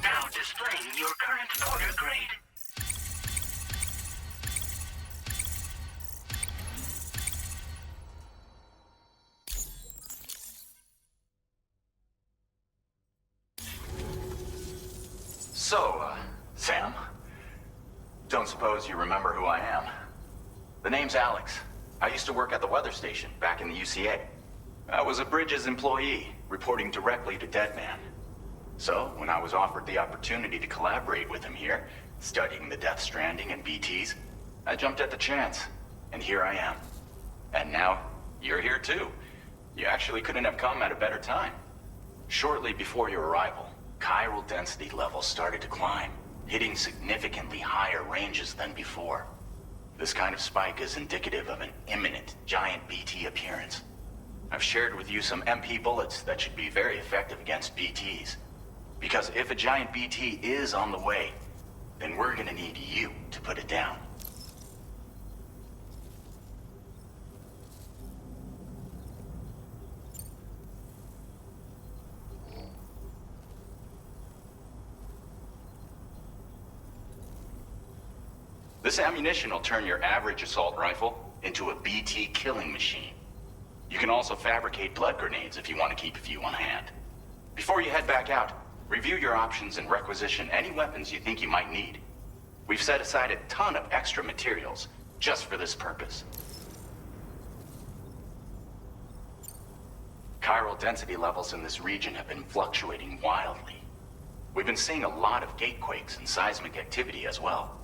Now displaying your current order grade. So, Sam, don't suppose you remember who I am? The name's Alex. I used to work at the weather station back in the UCA. I was a Bridges employee, reporting directly to Deadman. So, when I was offered the opportunity to collaborate with him here, studying the Death Stranding and BTs, I jumped at the chance, and here I am. And now, you're here too. You actually couldn't have come at a better time. Shortly before your arrival, chiral density levels started to climb, hitting significantly higher ranges than before. This kind of spike is indicative of an imminent giant BT appearance. I've shared with you some MP bullets that should be very effective against BTs. Because if a giant BT is on the way, then we're gonna need you to put it down. This ammunition will turn your average assault rifle into a BT killing machine. You can also fabricate blood grenades if you want to keep a few on hand. Before you head back out, review your options and requisition any weapons you think you might need. We've set aside a ton of extra materials just for this purpose. Chiral density levels in this region have been fluctuating wildly. We've been seeing a lot of gatequakes and seismic activity as well.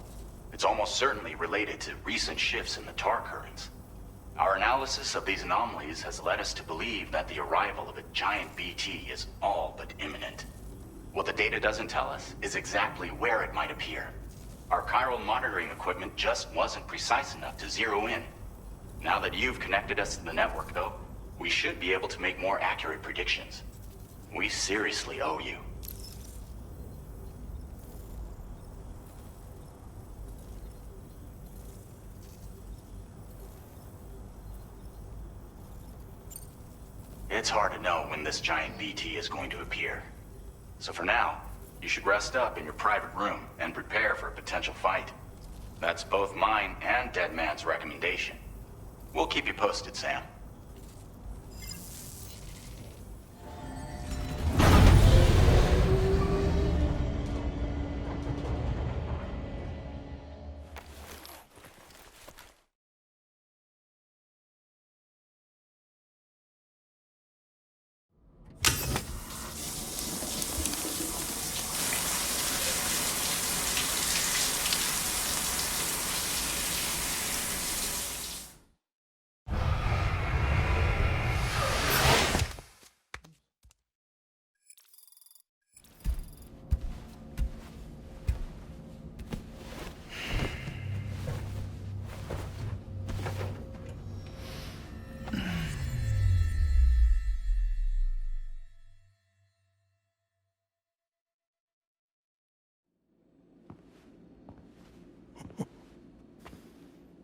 It's almost certainly related to recent shifts in the tar currents. Our analysis of these anomalies has led us to believe that the arrival of a giant BT is all but imminent. What the data doesn't tell us is exactly where it might appear. Our chiral monitoring equipment just wasn't precise enough to zero in. Now that you've connected us to the network, though, we should be able to make more accurate predictions. We seriously owe you. It's hard to know when this giant BT is going to appear. So for now, you should rest up in your private room and prepare for a potential fight. That's both mine and Deadman's recommendation. We'll keep you posted, Sam.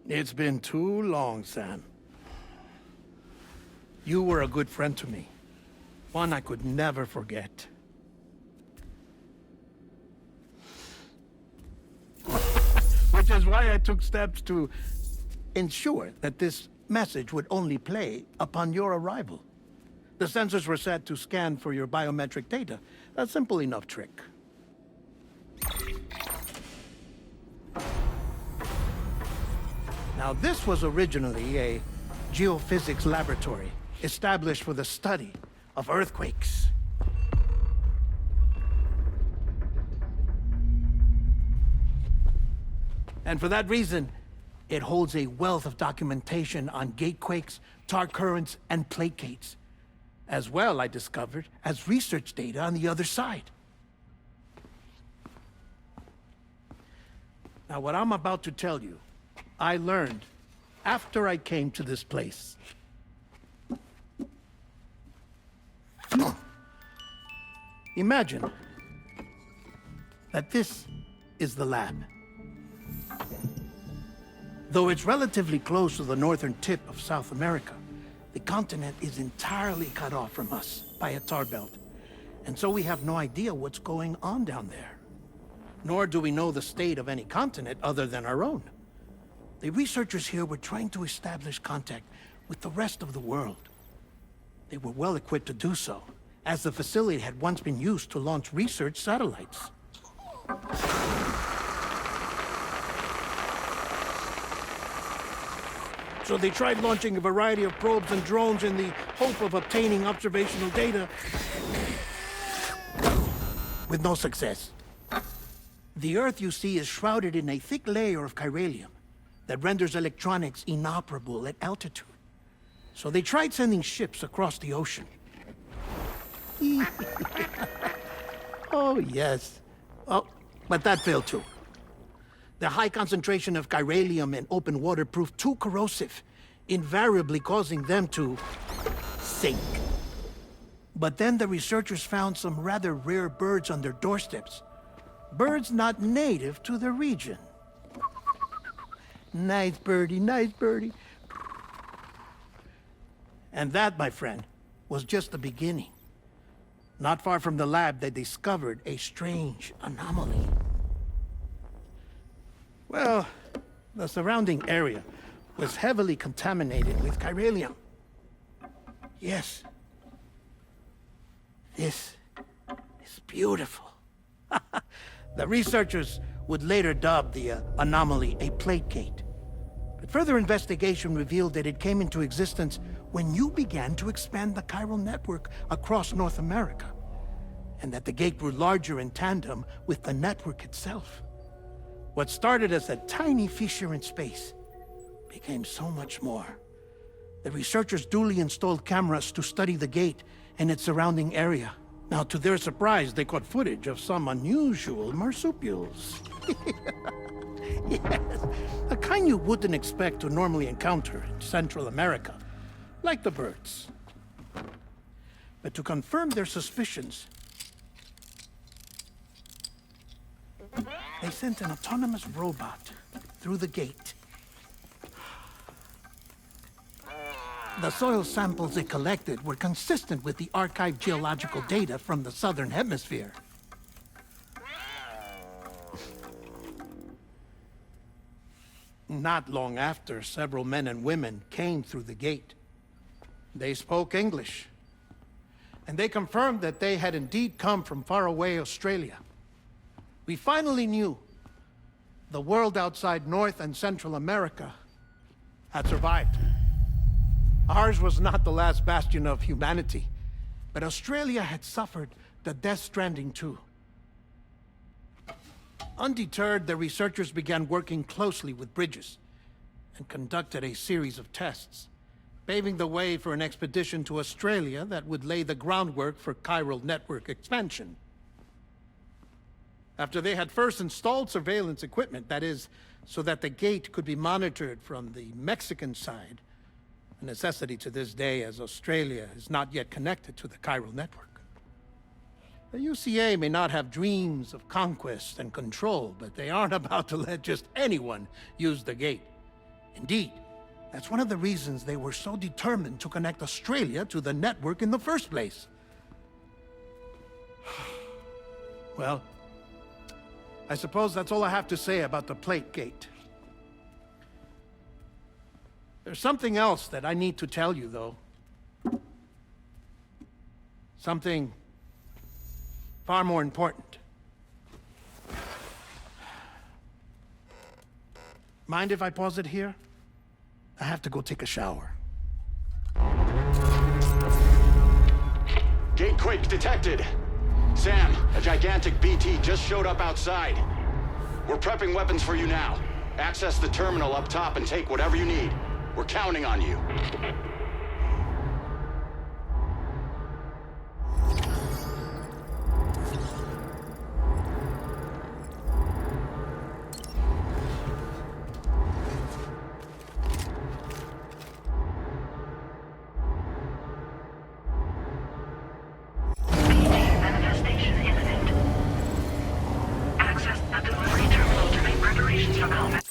It's been too long, Sam. You were a good friend to me. One I could never forget. Which is why I took steps to ensure that this message would only play upon your arrival. The sensors were set to scan for your biometric data. A simple enough trick. Now, this was originally a geophysics laboratory established for the study of earthquakes. And for that reason, it holds a wealth of documentation on gatequakes, tar currents, and placates. As well, I discovered, as research data on the other side. Now, what I'm about to tell you, I learned after I came to this place. Imagine that this is the lab. Though it's relatively close to the northern tip of South America, the continent is entirely cut off from us by a tar belt. And so we have no idea what's going on down there. Nor do we know the state of any continent other than our own. The researchers here were trying to establish contact with the rest of the world. They were well equipped to do so, as the facility had once been used to launch research satellites. So they tried launching a variety of probes and drones in the hope of obtaining observational data, with no success. The Earth, you see, is shrouded in a thick layer of chiralium that renders electronics inoperable at altitude. So they tried sending ships across the ocean. Oh, yes. Oh, but that failed too. The high concentration of chiralium in open water proved too corrosive, invariably causing them to sink. But then the researchers found some rather rare birds on their doorsteps. Birds not native to the region. Nice birdie, nice birdie. And that, my friend, was just the beginning. Not far from the lab, they discovered a strange anomaly. Well, the surrounding area was heavily contaminated with chiralium. Yes. This is beautiful. The researchers would later dub the anomaly a plate gate. But further investigation revealed that it came into existence when you began to expand the chiral network across North America, and that the gate grew larger in tandem with the network itself. What started as a tiny fissure in space became so much more. The researchers duly installed cameras to study the gate and its surrounding area. Now, to their surprise, they caught footage of some unusual marsupials. Yes, a kind you wouldn't expect to normally encounter in Central America, like the birds. But to confirm their suspicions, they sent an autonomous robot through the gate. The soil samples it collected were consistent with the archived geological data from the southern hemisphere. Not long after, several men and women came through the gate. They spoke English, and they confirmed that they had indeed come from faraway Australia. We finally knew the world outside North and Central America had survived. Ours was not the last bastion of humanity, but Australia had suffered the death stranding too. Undeterred, the researchers began working closely with Bridges and conducted a series of tests, paving the way for an expedition to Australia that would lay the groundwork for chiral network expansion. After they had first installed surveillance equipment, that is, so that the gate could be monitored from the Mexican side, a necessity to this day as Australia is not yet connected to the chiral network. The UCA may not have dreams of conquest and control, but they aren't about to let just anyone use the gate. Indeed, that's one of the reasons they were so determined to connect Australia to the network in the first place. Well, I suppose that's all I have to say about the plate gate. There's something else that I need to tell you, though. Something far more important. Mind if I pause it here? I have to go take a shower. Gate quake detected. Sam, a gigantic BT just showed up outside. We're prepping weapons for you now. Access the terminal up top and take whatever you need. We're counting on you. Manifestation imminent. Access the delivery terminal to make preparations for combat.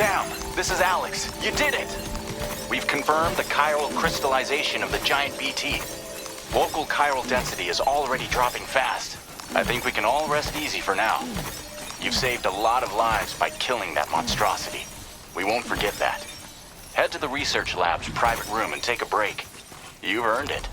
Sam, this is Alex. You did it! We've confirmed the chiral crystallization of the giant BT. Local chiral density is already dropping fast. I think we can all rest easy for now. You've saved a lot of lives by killing that monstrosity. We won't forget that. Head to the research lab's private room and take a break. You've earned it.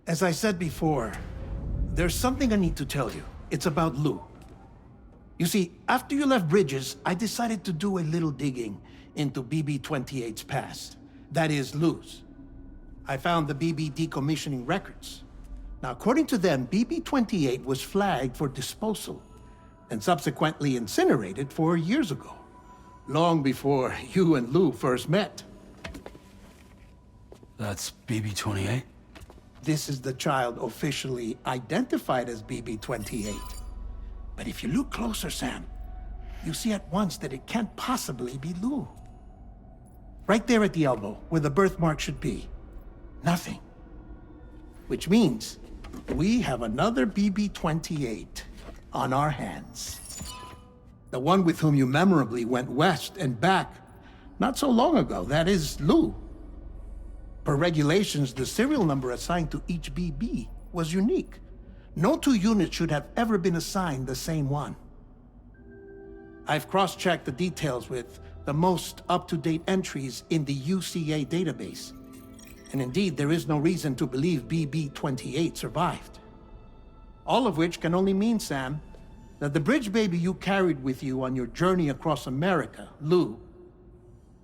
As I said before, there's something I need to tell you. It's about Lou. You see, after you left Bridges, I decided to do a little digging into BB-28's past. That is, Lou's. I found the BB decommissioning records. Now, according to them, BB-28 was flagged for disposal and subsequently incinerated 4 years ago, long before you and Lou first met. That's BB-28? This is the child officially identified as BB-28. But if you look closer, Sam, you see at once that it can't possibly be Lou. Right there at the elbow, where the birthmark should be. Nothing. Which means we have another BB-28 on our hands. The one with whom you memorably went west and back not so long ago, that is Lou. Per regulations, the serial number assigned to each BB was unique. No two units should have ever been assigned the same one. I've cross-checked the details with the most up-to-date entries in the UCA database. And indeed, there is no reason to believe BB-28 survived. All of which can only mean, Sam, that the bridge baby you carried with you on your journey across America, Lou,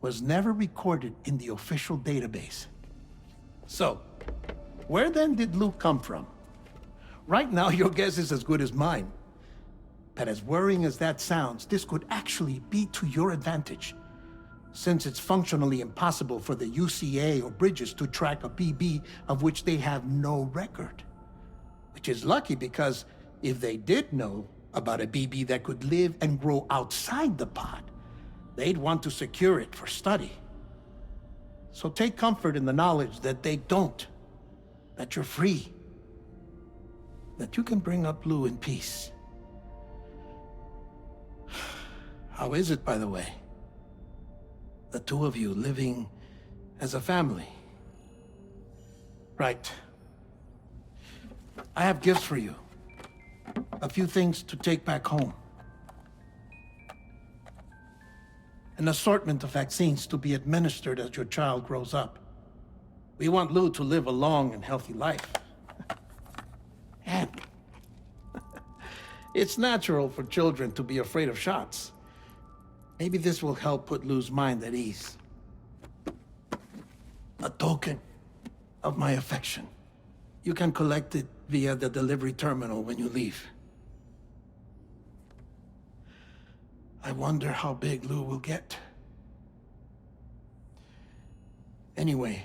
was never recorded in the official database. So, where then did Lou come from? Right now, your guess is as good as mine. But as worrying as that sounds, this could actually be to your advantage, since it's functionally impossible for the UCA or Bridges to track a BB of which they have no record. Which is lucky because if they did know about a BB that could live and grow outside the pod, they'd want to secure it for study. So take comfort in the knowledge that they don't, that you're free, that you can bring up Lou in peace. How is it, by the way? The two of you living as a family? Right. I have gifts for you. A few things to take back home. An assortment of vaccines to be administered as your child grows up. We want Lou to live a long and healthy life. And it's natural for children to be afraid of shots. Maybe this will help put Lou's mind at ease. A token of my affection. You can collect it via the delivery terminal when you leave. I wonder how big Lou will get. Anyway,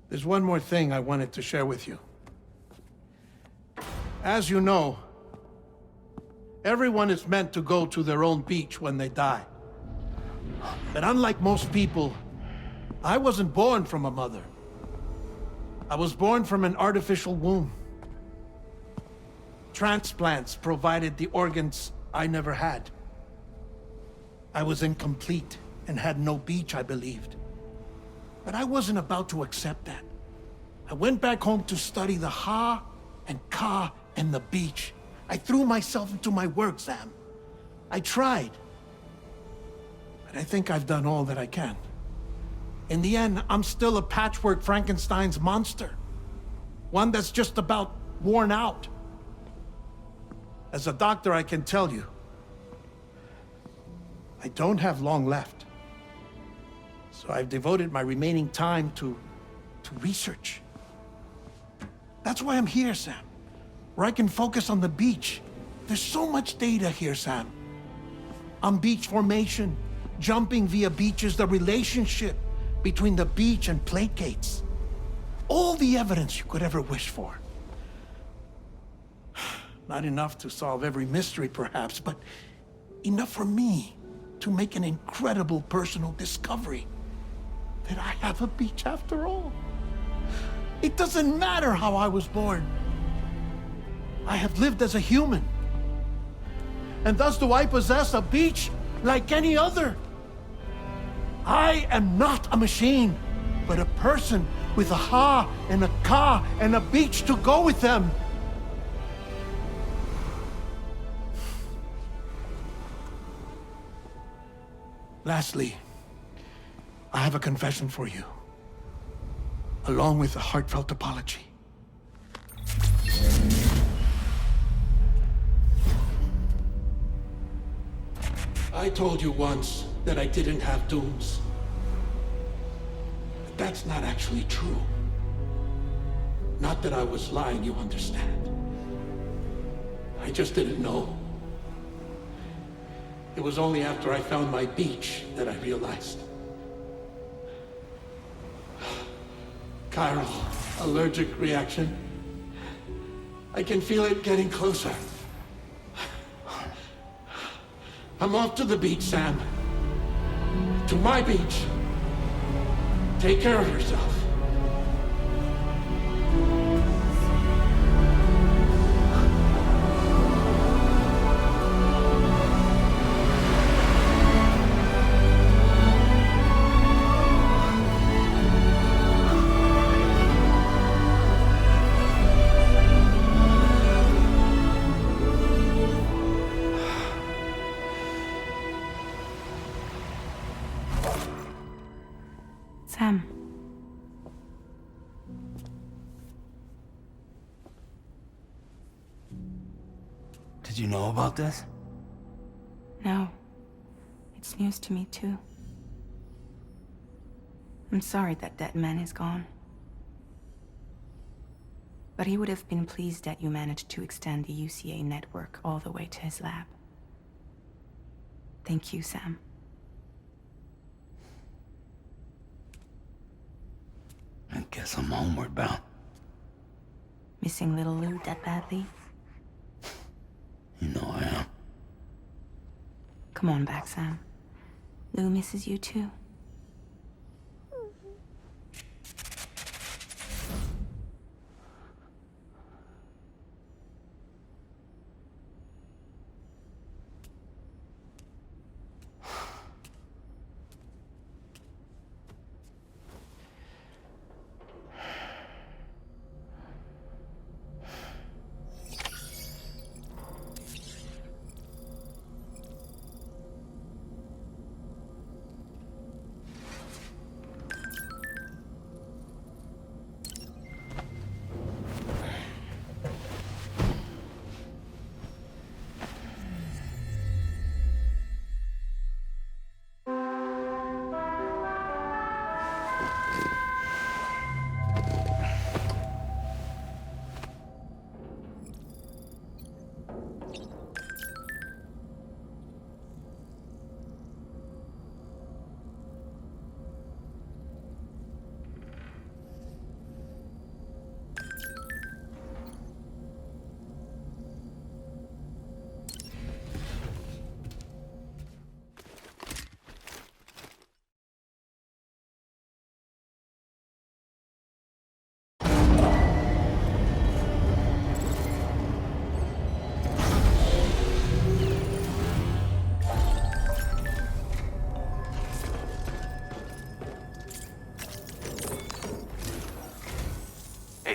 there's one more thing I wanted to share with you. As you know, everyone is meant to go to their own beach when they die. But unlike most people, I wasn't born from a mother. I was born from an artificial womb. Transplants provided the organs I never had. I was incomplete and had no beach, I believed. But I wasn't about to accept that. I went back home to study the Ha and Ka and the beach. I threw myself into my work, Sam. I tried. But I think I've done all that I can. In the end, I'm still a patchwork Frankenstein's monster. One that's just about worn out. As a doctor, I can tell you, I don't have long left. So I've devoted my remaining time to research. That's why I'm here, Sam. Where I can focus on the beach. There's so much data here, Sam. On beach formation, jumping via beaches, the relationship between the beach and plate gates. All the evidence you could ever wish for. Not enough to solve every mystery, perhaps, but enough for me to make an incredible personal discovery. That I have a beach after all. It doesn't matter how I was born. I have lived as a human. And thus do I possess a beach like any other. I am not a machine, but a person with a Ha and a Ka and a beach to go with them. Lastly, I have a confession for you, along with a heartfelt apology. I told you once that I didn't have dooms. But that's not actually true. Not that I was lying, you understand. I just didn't know. It was only after I found my beach that I realized. Chiral allergic reaction. I can feel it getting closer. I'm off to the beach, Sam. To my beach. Take care of yourself. Sam. Did you know about this? No. It's news to me, too. I'm sorry that Deadman is gone. But he would have been pleased that you managed to extend the UCA network all the way to his lab. Thank you, Sam. I guess I'm homeward bound. Missing little Lou that badly? You know I am. Come on back, Sam. Lou misses you too.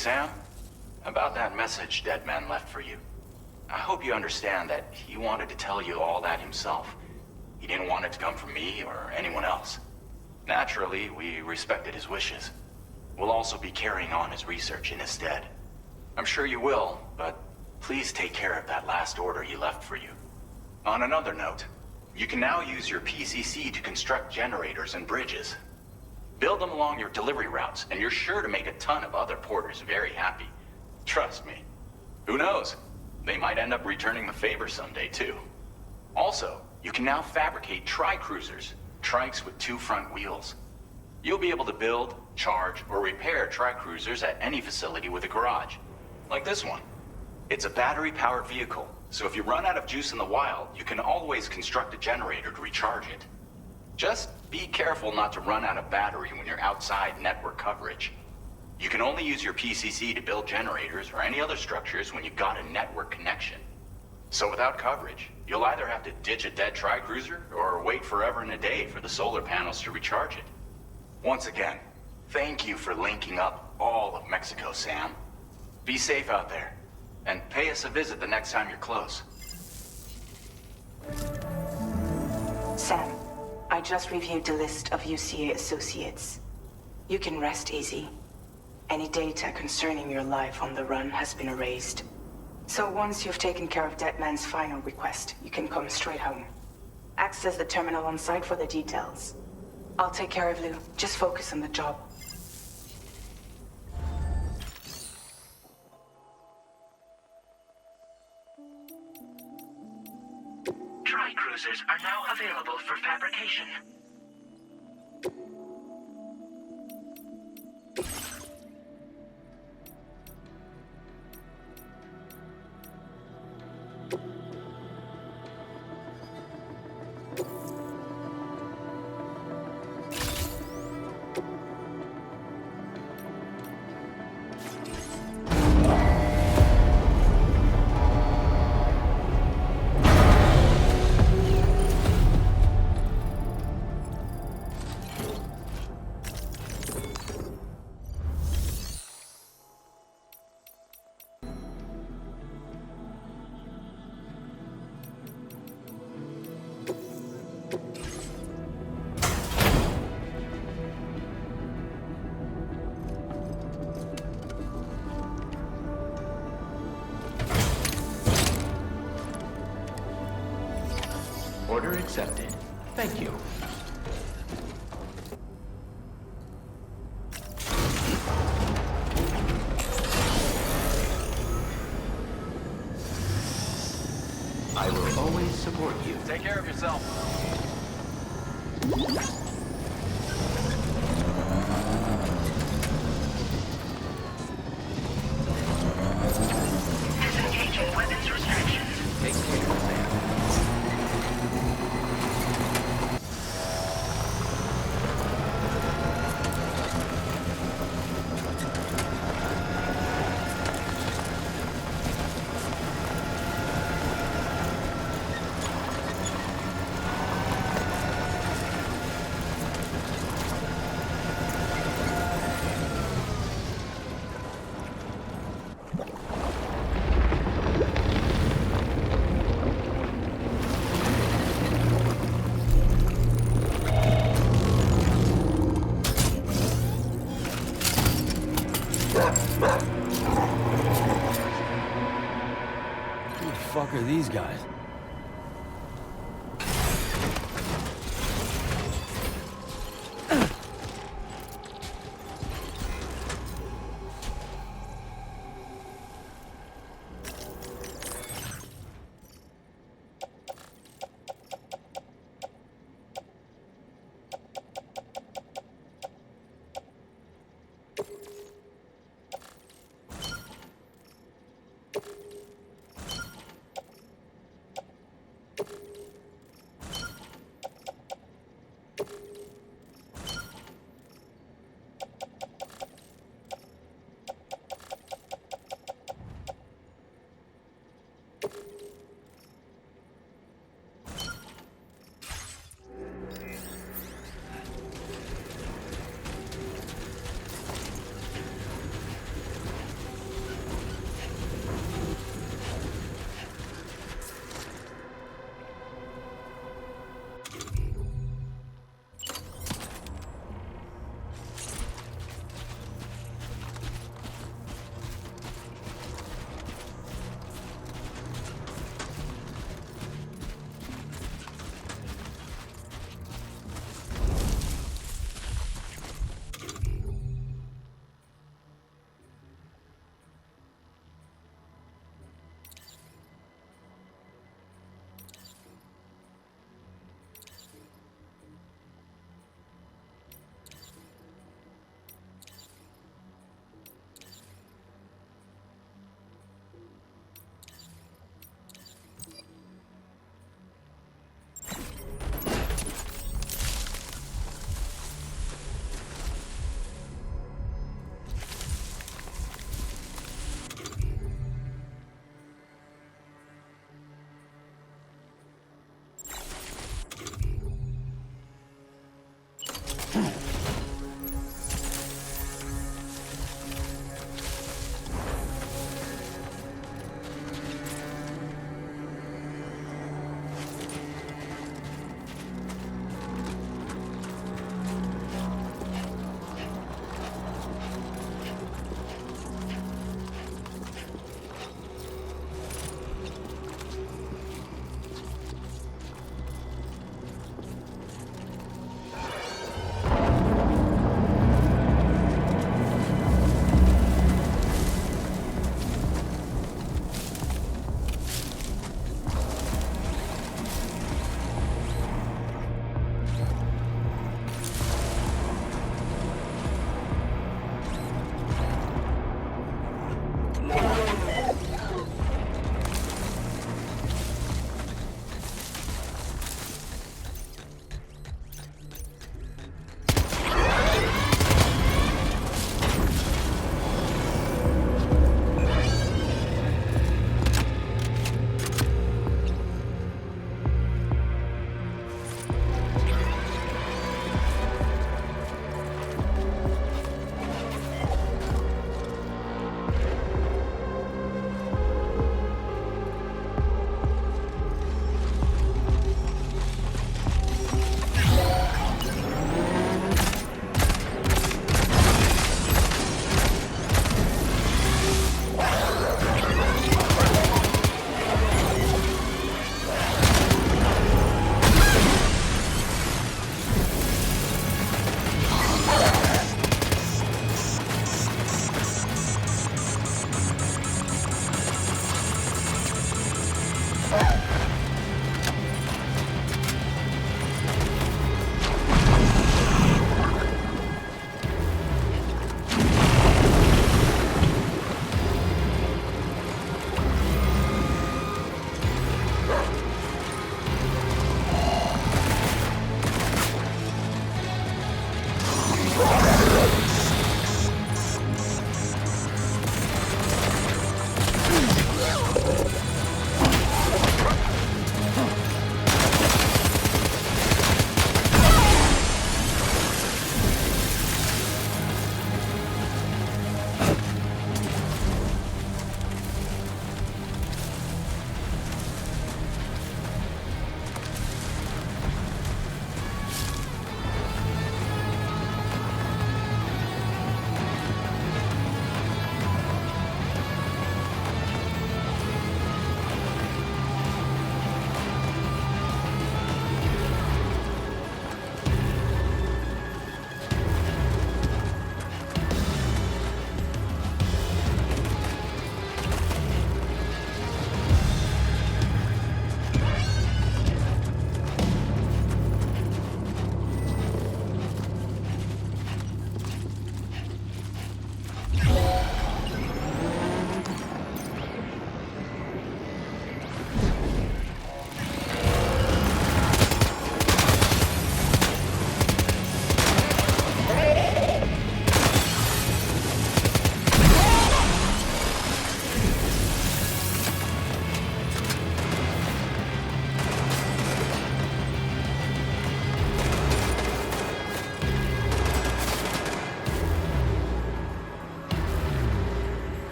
Sam. About that message Deadman left for you. I hope you understand that he wanted to tell you all that himself. He didn't want it to come from me or anyone else. Naturally, we respected his wishes. We'll also be carrying on his research in his stead. I'm sure you will, but please take care of that last order he left for you. On another note, you can now use your PCC to construct generators and bridges. Build them along your delivery routes, and you're sure to make a ton of other porters very happy. Trust me. Who knows? They might end up returning the favor someday, too. Also, you can now fabricate tri-cruisers, trikes with 2 front wheels. You'll be able to build, charge, or repair tri-cruisers at any facility with a garage. Like this one. It's a battery-powered vehicle, so if you run out of juice in the wild, you can always construct a generator to recharge it. Just be careful not to run out of battery when you're outside network coverage. You can only use your PCC to build generators or any other structures when you've got a network connection. So without coverage, you'll either have to ditch a dead tri-cruiser or wait forever and a day for the solar panels to recharge it. Once again, thank you for linking up all of Mexico, Sam. Be safe out there, and pay us a visit the next time you're close. Sam, I just reviewed the list of UCA associates. You can rest easy. Any data concerning your life on the run has been erased. So once you've taken care of Deadman's final request, you can come straight home. Access the terminal on site for the details. I'll take care of Lou. Just focus on the job. Tri-cruisers are now available for fabrication. Order accepted. Thank you. I will always support you. Take care of yourself. Disengaging weapons restrictions. Take care, Sam. Who the fuck are these guys?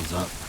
signals up.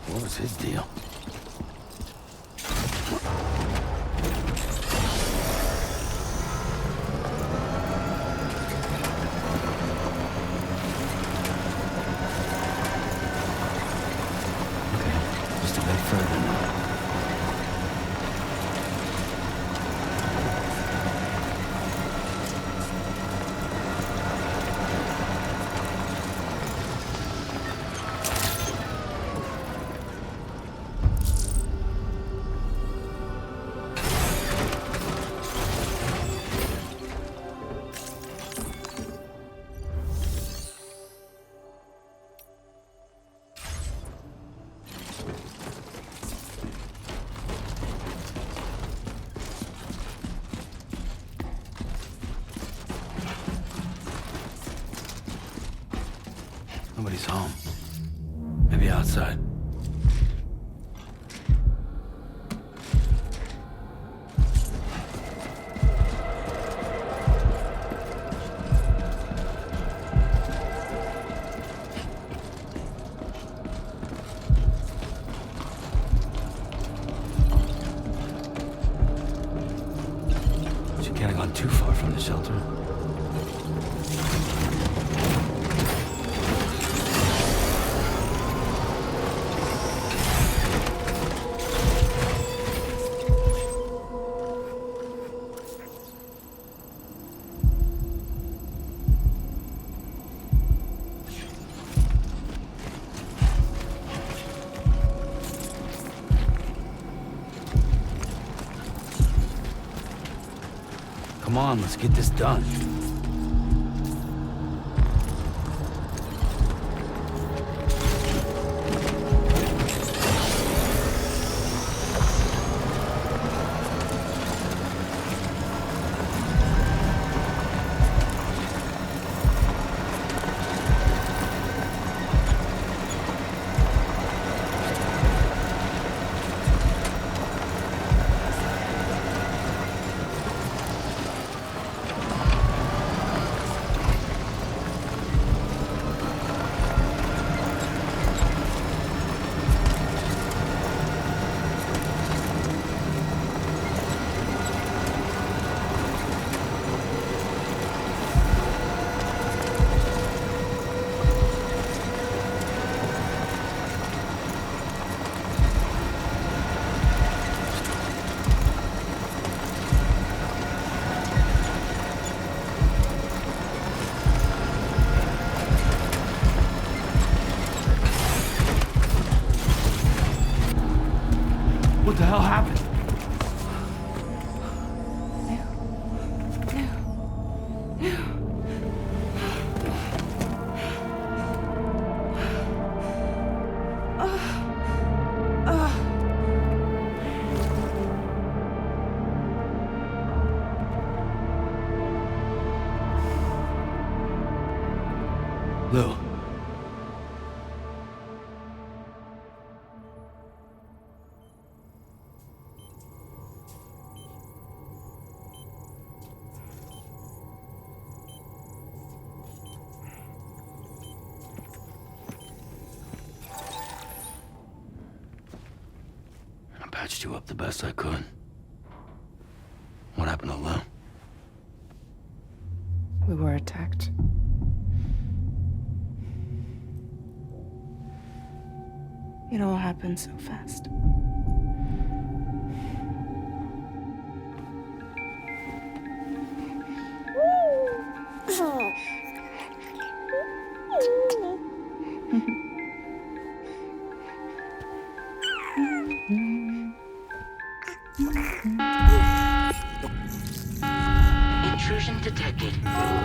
What was his deal? Okay, just a bit further now. Nobody's home. Maybe outside. She can't have gone too far from the shelter. Come on, let's get this done. What the hell happened? Lou. patched you up the best I could. What happened to Lou? We were attacked. It all happened so fast. Intrusion detected.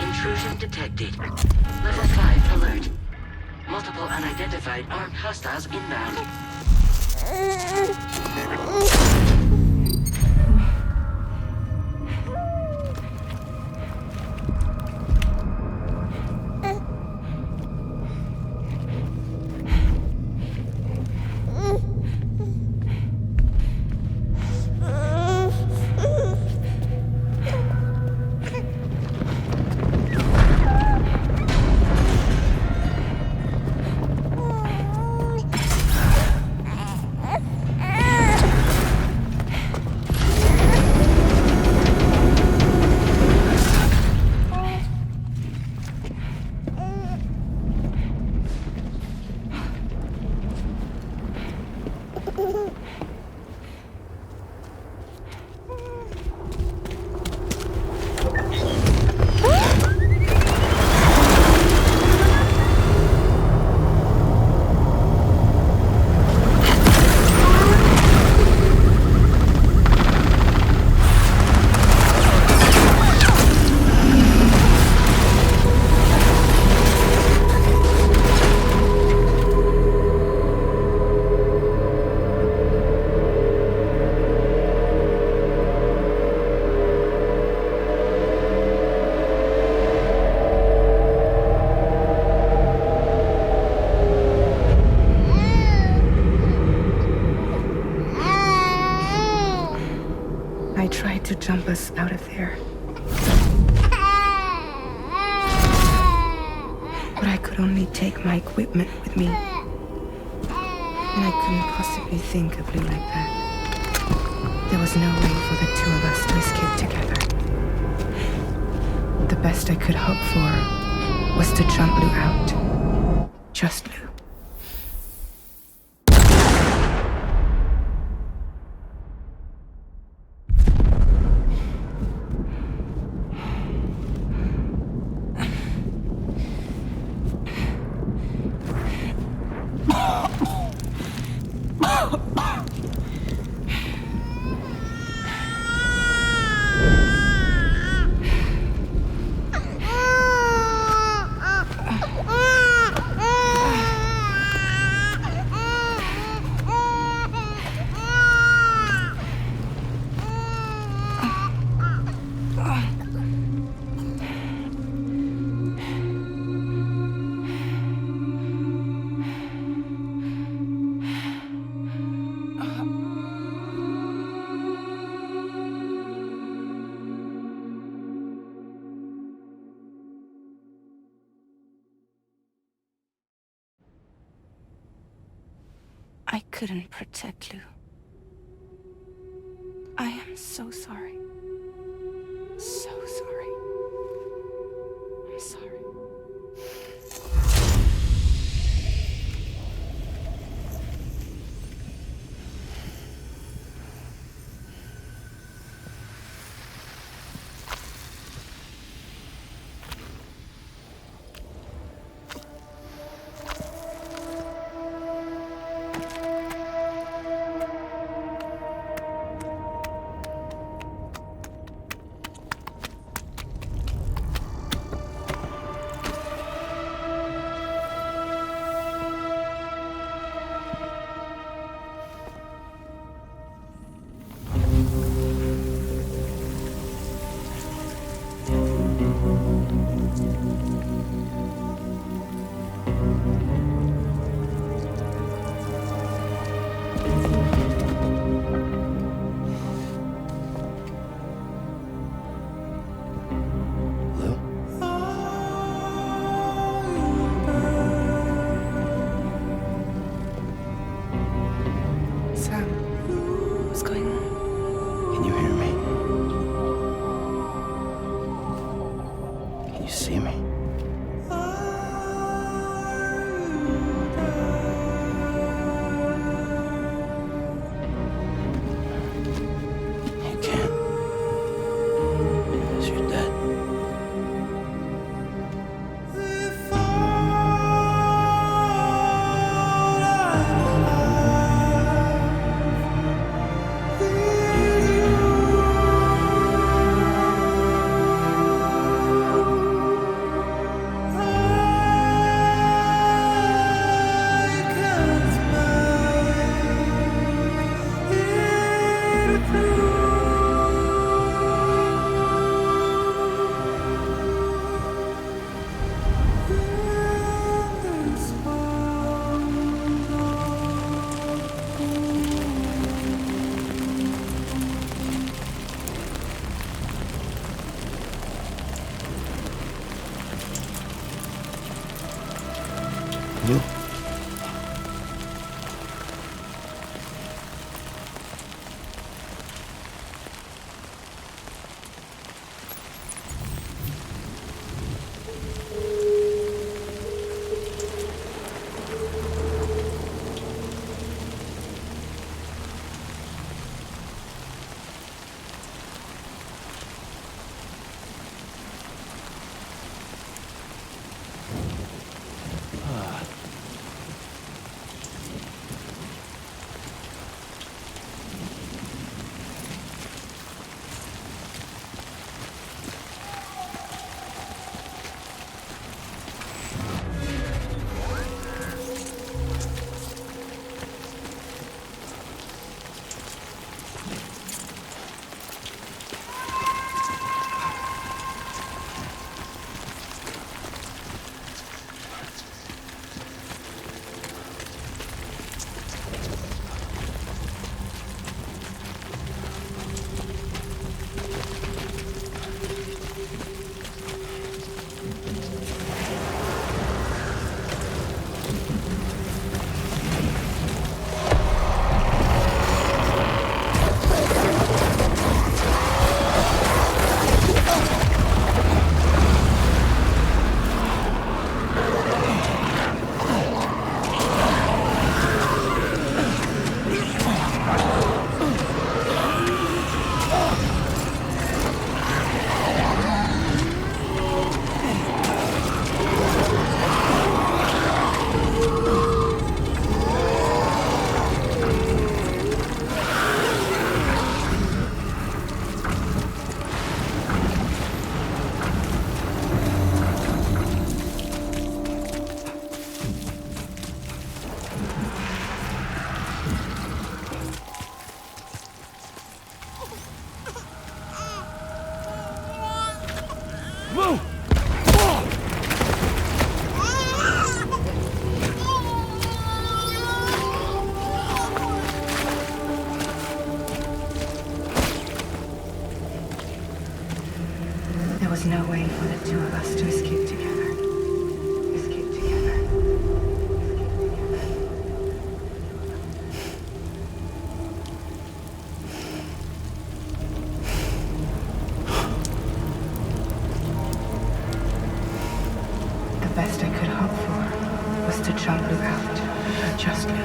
Intrusion detected. Level 5 alert. Multiple unidentified armed hostiles inbound. I tried to jump us out of there. But I could only take my equipment with me. And I couldn't possibly think of Lou like that. There was no way for the two of us to escape together. The best I could hope for was to jump Lou out. Just Lou. I couldn't protect Lou. I am so sorry. So sorry. I'm sorry. was no way for the two of us to escape together. Escape together. The best I could hope for was to jump you out, just leave.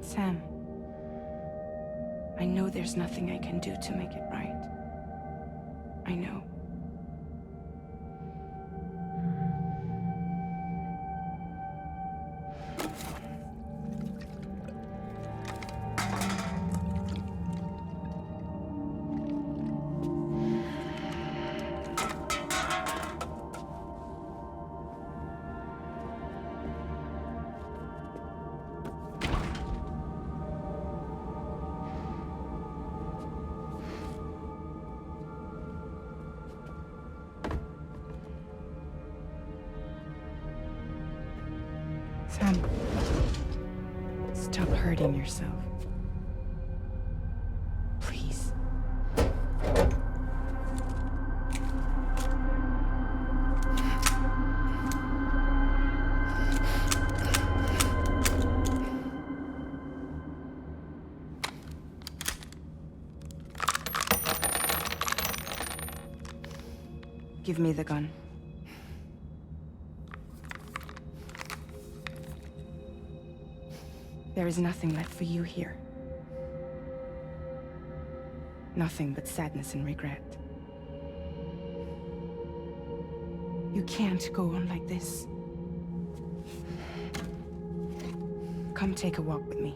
Sam, I know there's nothing I can do to make it right. I know. Sam, stop hurting yourself. Please. Give me the gun. There is nothing left for you here. Nothing but sadness and regret. You can't go on like this. Come take a walk with me.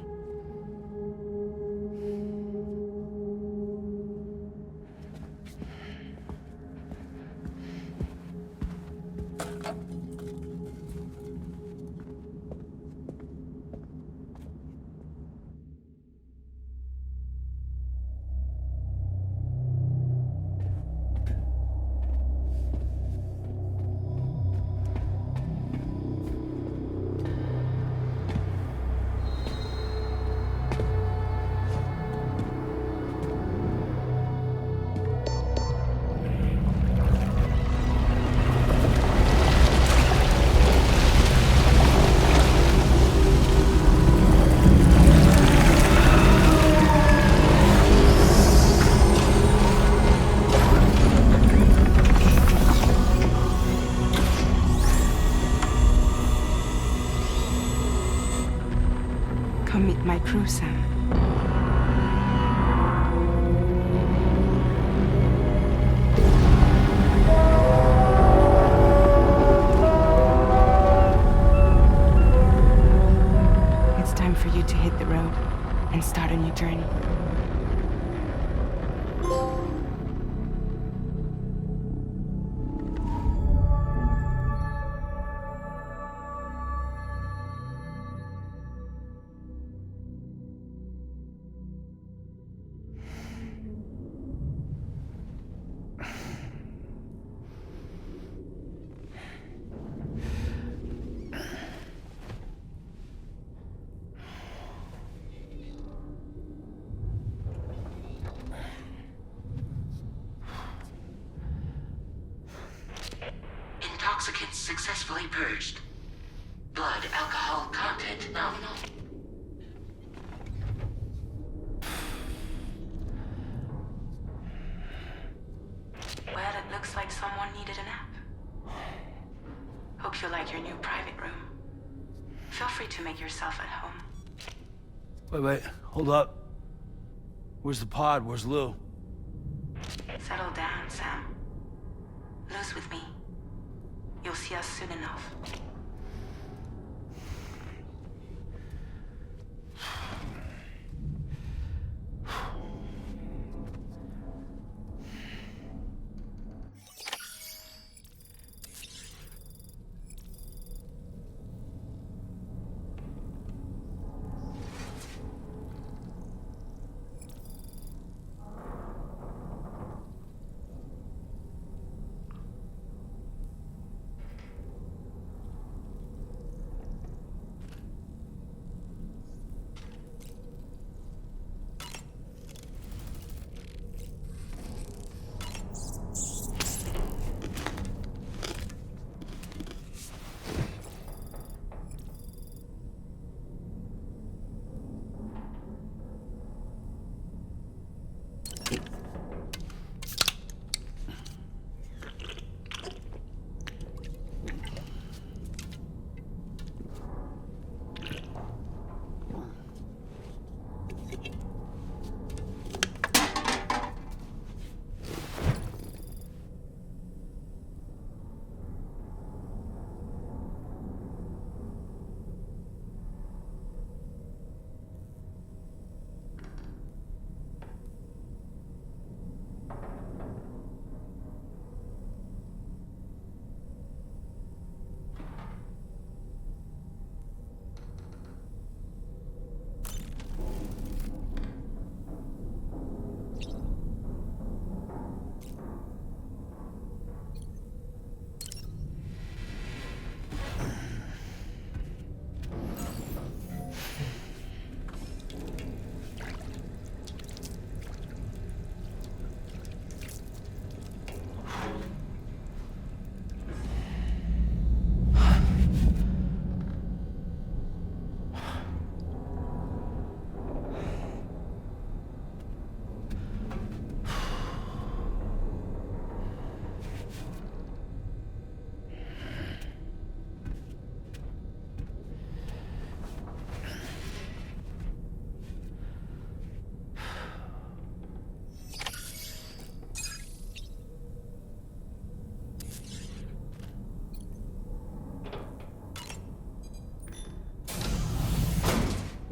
Come meet my crew, Sam. It's time for you to hit the road and start a new journey. intoxicants successfully purged. Blood alcohol content nominal. Well, it looks like someone needed a nap. Hope you like your new private room. Feel free to make yourself at home. Wait, hold up. Where's the pod? Where's Lou? Settle down, Sam. Lou's with me. You'll see us soon enough.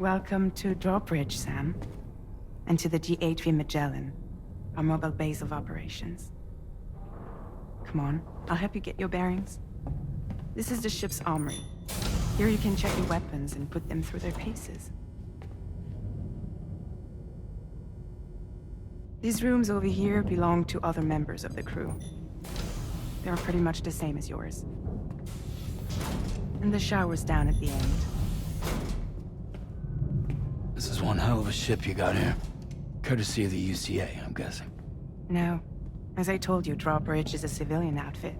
Welcome to Drawbridge, Sam. And to the GHV Magellan, our mobile base of operations. Come on, I'll help you get your bearings. This is the ship's armory. Here you can check your weapons and put them through their paces. These rooms over here belong to other members of the crew. They're pretty much the same as yours. And the shower's down at the end. This is one hell of a ship you got here. Courtesy of the UCA, I'm guessing. No. As I told you, Drawbridge is a civilian outfit.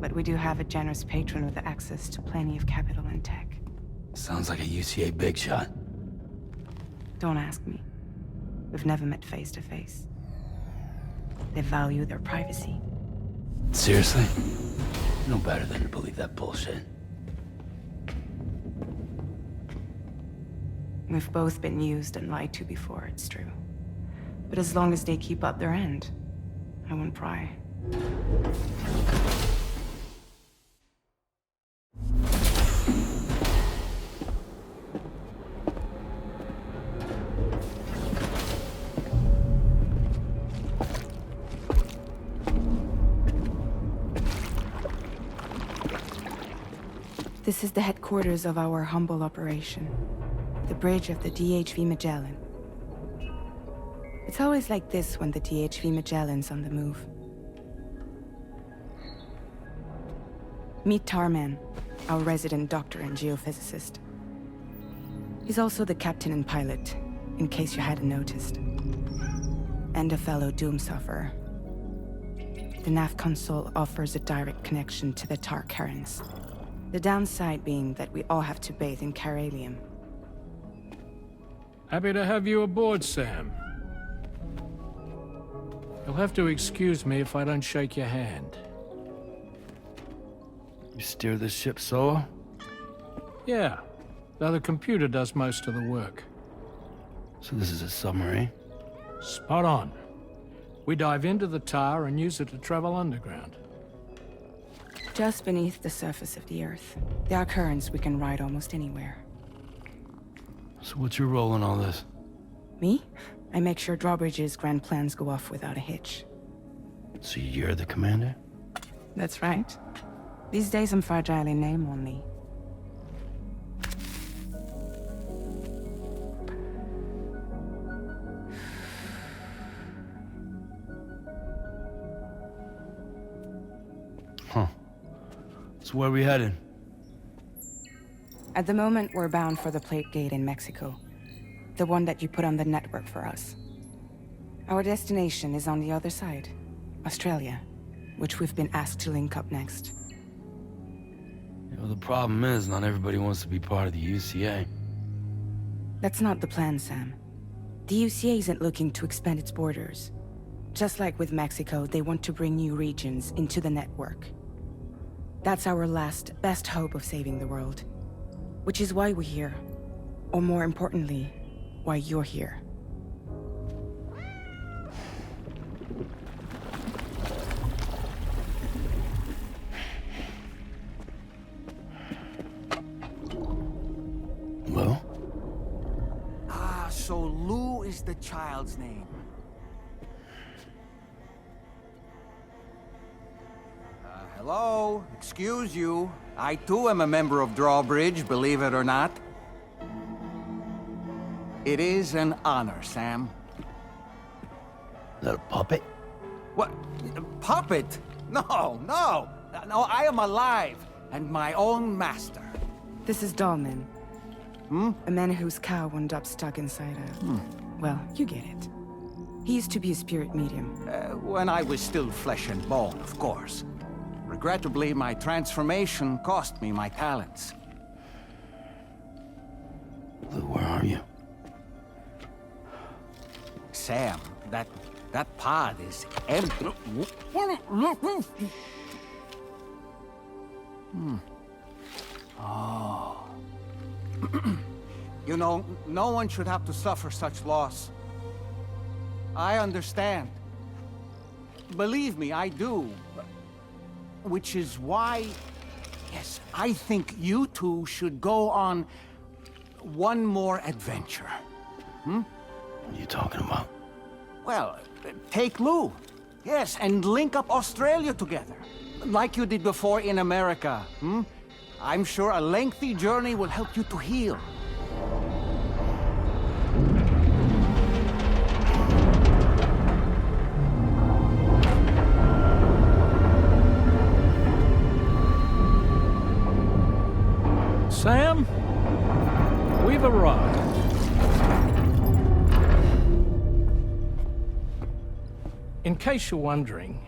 But we do have a generous patron with access to plenty of capital and tech. Sounds like a UCA big shot. Don't ask me. We've never met face to face. They value their privacy. Seriously? No better than to believe that bullshit. We've both been used and lied to before, it's true. But as long as they keep up their end, I won't pry. This is the headquarters of our humble operation. The bridge of the DHV Magellan. It's always like this when the DHV Magellan's on the move. Meet Tarman, our resident doctor and geophysicist. He's also the captain and pilot, in case you hadn't noticed. And a fellow doom sufferer. the nav console offers a direct connection to the tar currents. The downside being that we all have to bathe in chiralium. Happy to have you aboard, Sam. You'll have to excuse me if I don't shake your hand. You steer this ship solo? Yeah, though the computer does most of the work. So this is a submarine? Spot on. We dive into the tar and use it to travel underground. Just beneath the surface of the Earth, there are currents we can ride almost anywhere. So what's your role in all this? Me? I make sure Drawbridge's grand plans go off without a hitch. So you're the commander? That's right. These days I'm fragile in name only. Huh. So where are we headed? At the moment, we're bound for the Plate Gate in Mexico. The one that you put on the network for us. Our destination is on the other side, Australia, which we've been asked to link up next. You know, the problem is, not everybody wants to be part of the UCA. That's not the plan, Sam. The UCA isn't looking to expand its borders. Just like with Mexico, they want to bring new regions into the network. That's our last, best hope of saving the world. Which is why we're here. Or more importantly, why you're here. Well? Ah, so Lou is the child's name. Hello? Excuse you. I too am a member of Drawbridge, believe it or not. It is an honor, Sam. Is that a puppet? What? A puppet? No, no! No, I am alive, and my own master. This is Deadman. A man whose cow wound up stuck inside a... Well, you get it. He used to be a spirit medium. When I was still flesh and bone, of course. Regrettably, my transformation cost me my talents. Lou, where are you? Sam, that pod is empty. Oh. You know, no one should have to suffer such loss. I understand. Believe me, I do. Which is why, yes, I think you two should go on one more adventure. What are you talking about? Well, take Lou. Yes, and link up Australia together. Like you did before in America. I'm sure a lengthy journey will help you to heal. Sam, we've arrived. In case you're wondering,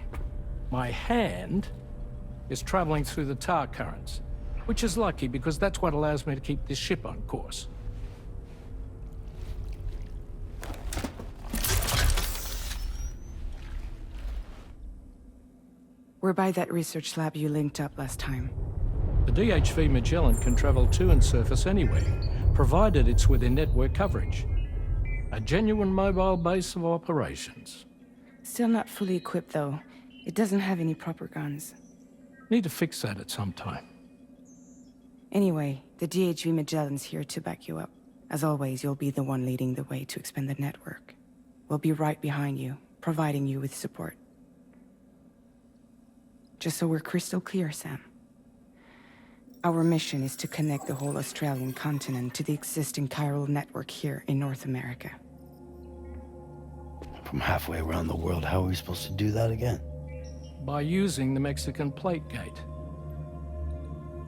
my hand is traveling through the tar currents, which is lucky because that's what allows me to keep this ship on course. We're by that research lab you linked up last time. The DHV Magellan can travel to and surface anywhere, provided it's within network coverage. A genuine mobile base of operations. Still not fully equipped, though. It doesn't have any proper guns. Need to fix that at some time. Anyway, the DHV Magellan's here to back you up. As always, you'll be the one leading the way to expand the network. We'll be right behind you, providing you with support. Just so we're crystal clear, Sam. Our mission is to connect the whole Australian continent to the existing chiral network here in North America. From halfway around the world, how are we supposed to do that again? By using the Mexican Plate Gate.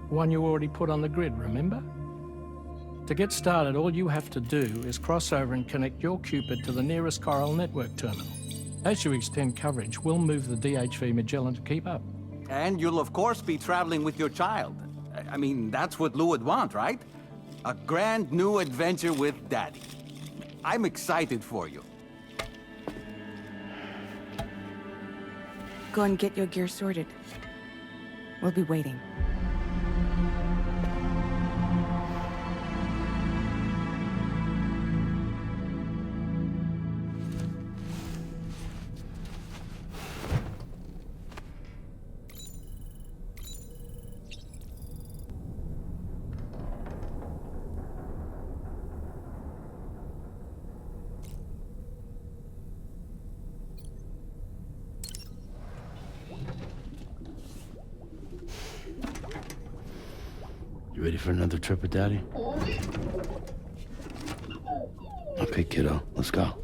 One you already put on the grid, remember? To get started, all you have to do is cross over and connect your Cupid to the nearest chiral network terminal. As you extend coverage, we'll move the DHV Magellan to keep up. And you'll of course be traveling with your child. I mean, that's what Lou would want, right? A grand new adventure with Daddy. I'm excited for you. Go and get your gear sorted. We'll be waiting. You ready for another trip with Daddy? Okay, kiddo, let's go.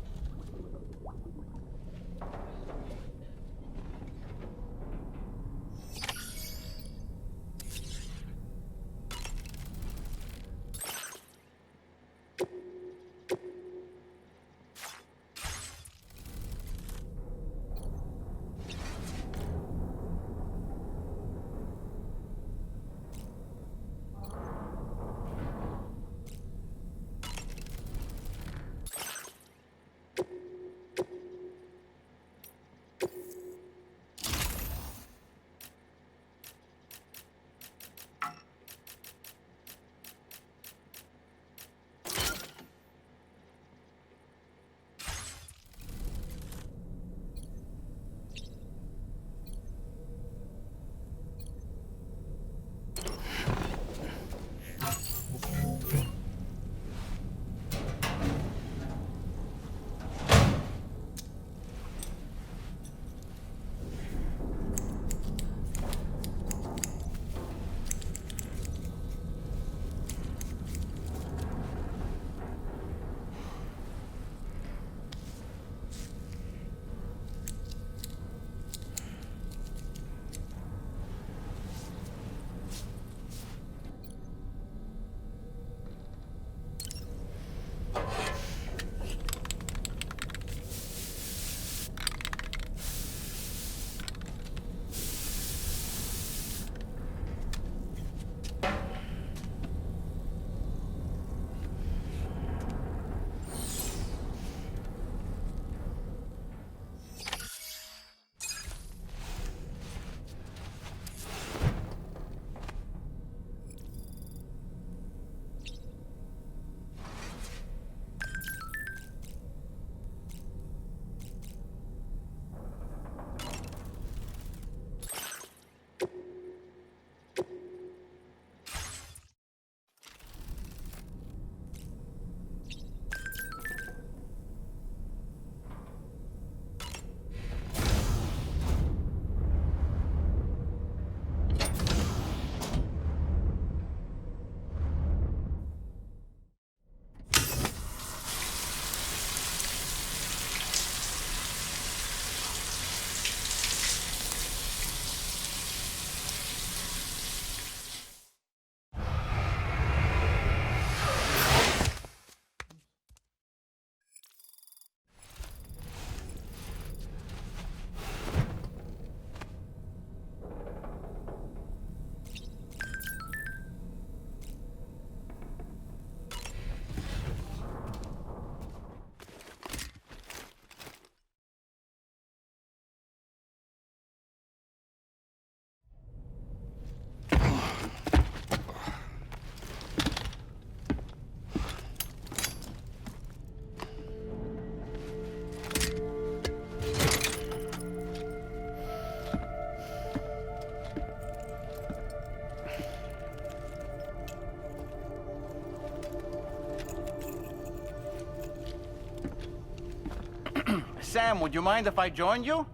Sam, would you mind if I joined you?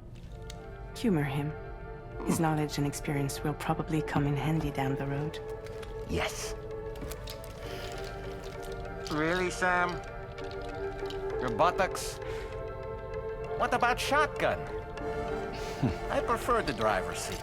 Humor him. His knowledge and experience will probably come in handy down the road. Yes. Really, Sam? Your buttocks? What about shotgun? I prefer the driver's seat.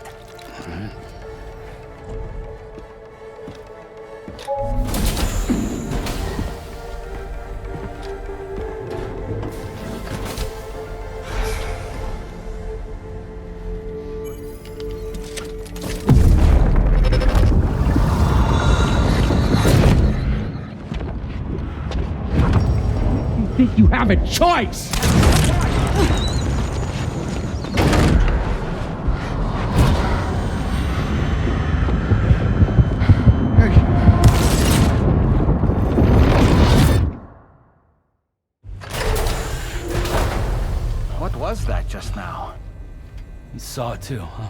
think you have a choice! What was that just now? You saw it too, huh?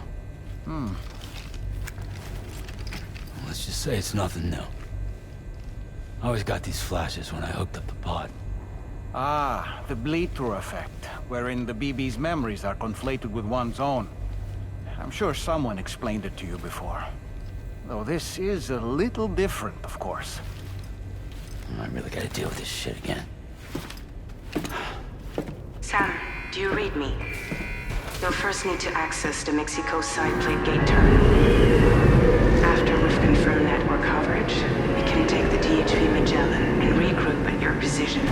Let's just say it's nothing new. I always got these flashes when I hooked up the pod. Ah, the bleed-through effect, wherein the BB's memories are conflated with one's own. I'm sure someone explained it to you before. Though this is a little different, of course. I really gotta deal with this shit again. Sam, do you read me? You'll first need to access the Mexico side plate gate terminal. After we've confirmed network coverage, we can take the DHV Magellan and regroup at your position.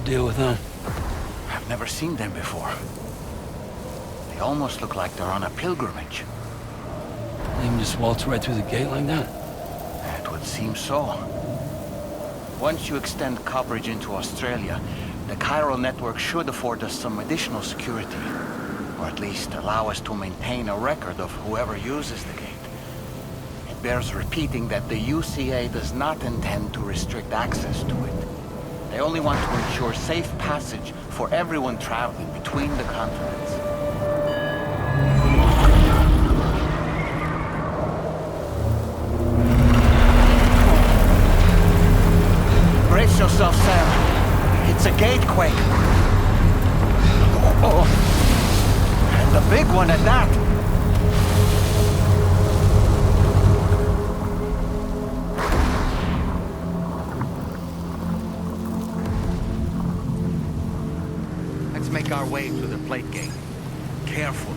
Deal with them. I've never seen them before. They almost look like they're on a pilgrimage. They can just waltz right through the gate like that? It would seem so. Once you extend coverage into Australia, the chiral network should afford us some additional security. Or at least allow us to maintain a record of whoever uses the gate. It bears repeating that the UCA does not intend to restrict access to it. They only want to ensure safe passage for everyone traveling between the continents. Brace yourself, Sam. It's a gatequake. Oh, and a big one at that. Make our way to the plate gate. Carefully.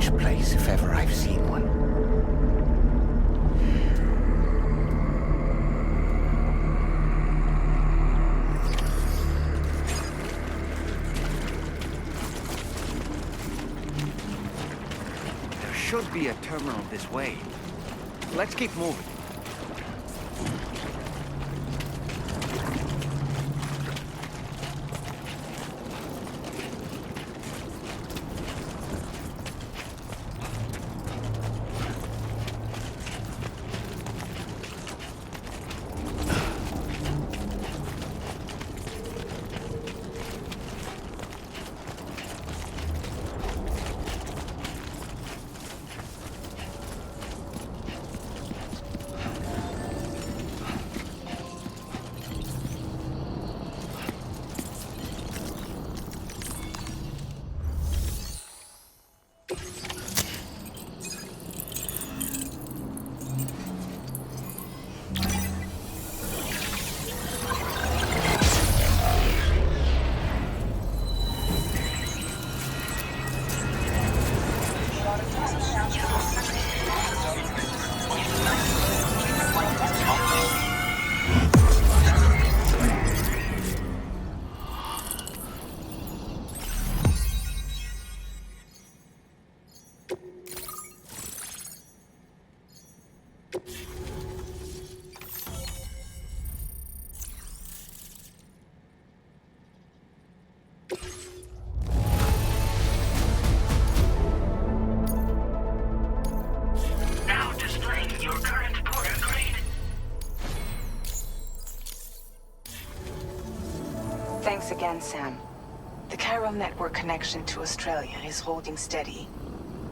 strange place if ever I've seen one. There should be a terminal this way. Let's keep moving. Thanks again, Sam. The chiral network connection to Australia is holding steady.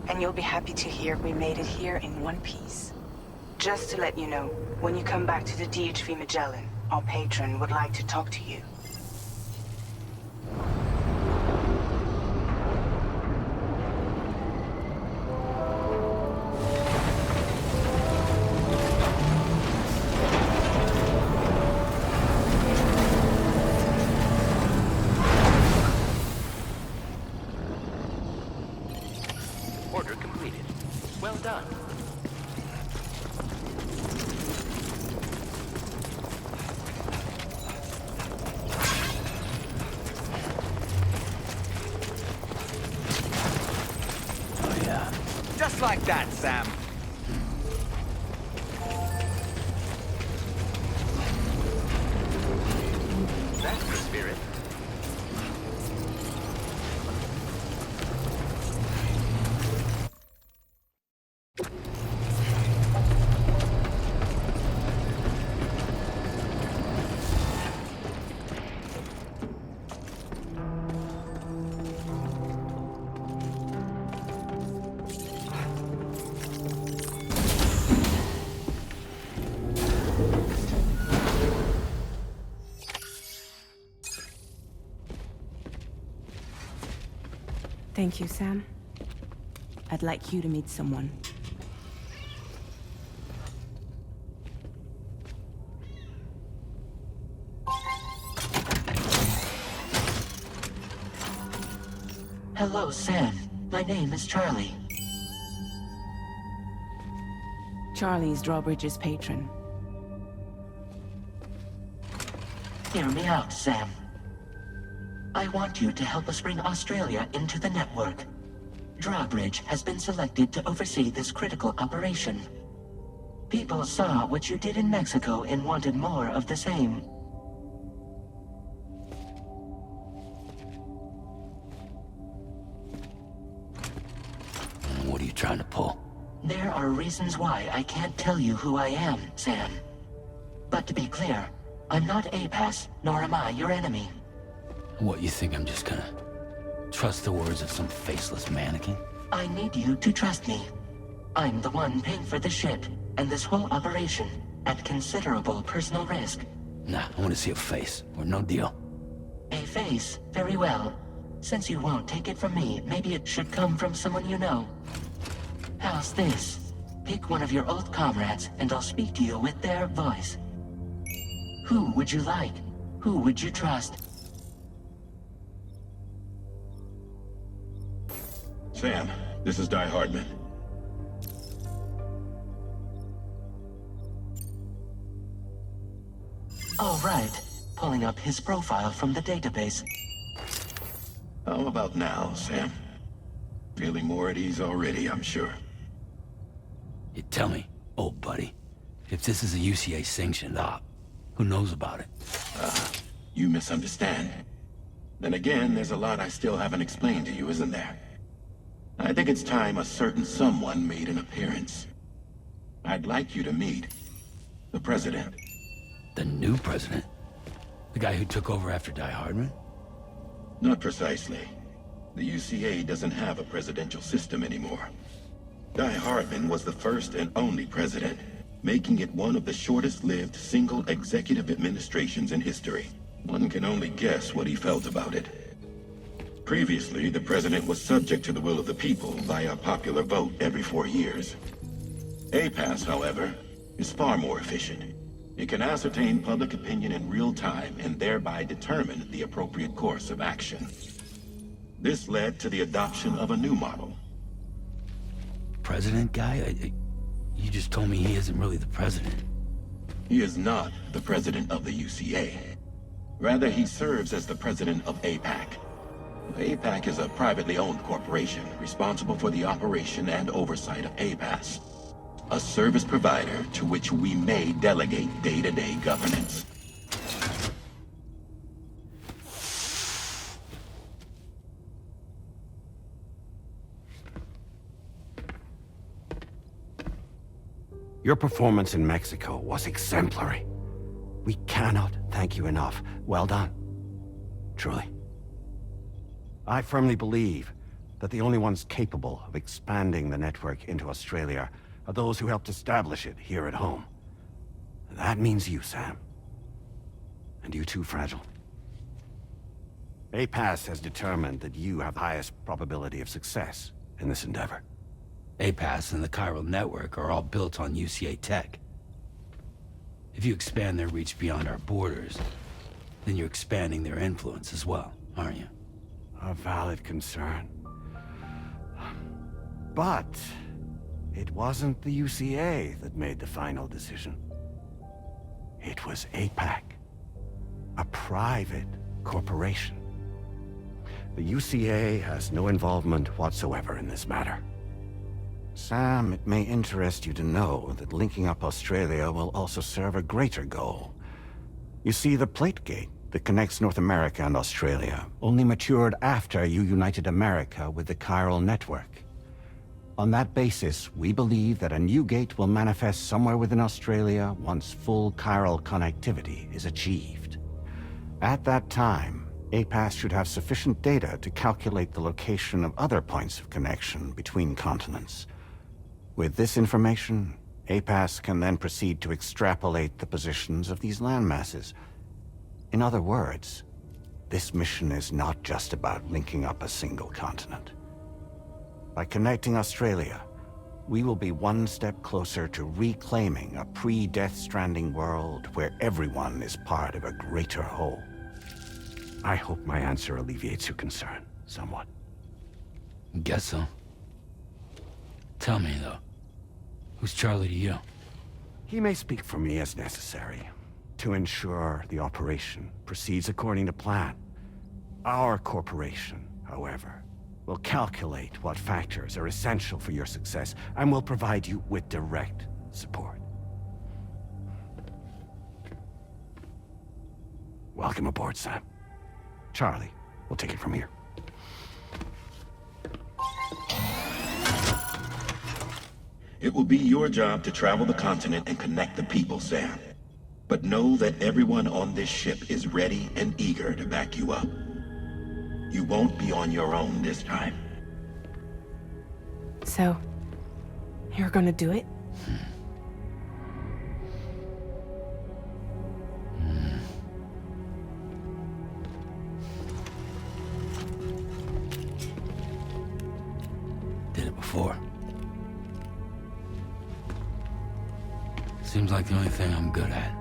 And you'll be happy to hear we made it here in one piece. Just to let you know, when you come back to the DHV Magellan, our patron would like to talk to you. Order completed. Well done. Oh, yeah. Just like that, Sam. That's the spirit. Thank you, Sam. I'd like you to meet someone. Hello, Sam. My name is Charlie. Charlie's Drawbridge's patron. Hear me out, Sam. I want you to help us bring Australia into the network. Drawbridge has been selected to oversee this critical operation. People saw what you did in Mexico and wanted more of the same. What are you trying to pull? There are reasons why I can't tell you who I am, Sam. But to be clear, I'm not APAS, nor am I your enemy. What, you think I'm just gonna trust the words of some faceless mannequin? I need you to trust me. I'm the one paying for the ship and this whole operation at considerable personal risk. Nah, I want to see a face, or no deal. A face? Very well. Since you won't take it from me, maybe it should come from someone you know. How's this? Pick one of your old comrades, and I'll speak to you with their voice. Who would you like? Who would you trust? Sam, This is Hardman. All right. Pulling up his profile from the database. How about now, Sam? Feeling more at ease already, I'm sure. You tell me, old buddy, if this is a UCA sanctioned op, who knows about it? You misunderstand. Then again, there's a lot I still haven't explained to you, isn't there? I think it's time a certain someone made an appearance. I'd like you to meet the President. The new president? The guy who took over after Hardman? Not precisely. The UCA doesn't have a presidential system anymore. Hardman was the first and only president, making it one of the shortest-lived single executive administrations in history. One can only guess what he felt about it. Previously, the president was subject to the will of the people via a popular vote every 4 years. APAS, however, is far more efficient. It can ascertain public opinion in real time and thereby determine the appropriate course of action. This led to the adoption of a new model. President guy? You just told me he isn't really the president. He is not the president of the UCA. Rather, he serves as the president of APAC. APAC is a privately owned corporation responsible for the operation and oversight of APAS, a service provider to which we may delegate day-to-day governance. Your performance in Mexico was exemplary. We cannot thank you enough. Well done. Truly. I firmly believe that the only ones capable of expanding the network into Australia are those who helped establish it here at home. That means you, Sam. And you too, Fragile. APAS has determined that you have the highest probability of success in this endeavor. APAS and the chiral network are all built on UCA tech. If you expand their reach beyond our borders, then you're expanding their influence as well, aren't you? A valid concern. But it wasn't the UCA that made the final decision. It was APAC, a private corporation. The UCA has no involvement whatsoever in this matter. Sam, it may interest you to know that linking up Australia will also serve a greater goal. You see, the plate gate that connects North America and Australia only matured after you united America with the chiral network. On that basis, we believe that a new gate will manifest somewhere within Australia once full chiral connectivity is achieved. At that time, APAS should have sufficient data to calculate the location of other points of connection between continents. With this information, APAS can then proceed to extrapolate the positions of these landmasses. In other words, this mission is not just about linking up a single continent. By connecting Australia, we will be one step closer to reclaiming a pre-Death Stranding world where everyone is part of a greater whole. I hope my answer alleviates your concern somewhat. Guess so. Tell me, though. Who's Charlie to you? He may speak for me as necessary, to ensure the operation proceeds according to plan. Our corporation, however, will calculate what factors are essential for your success, and will provide you with direct support. Welcome aboard, Sam. Charlie, we'll take it from here. It will be your job to travel the continent and connect the people, Sam. But know that everyone on this ship is ready and eager to back you up. You won't be on your own this time. So, you're gonna do it? Did it before. Seems like the only thing I'm good at.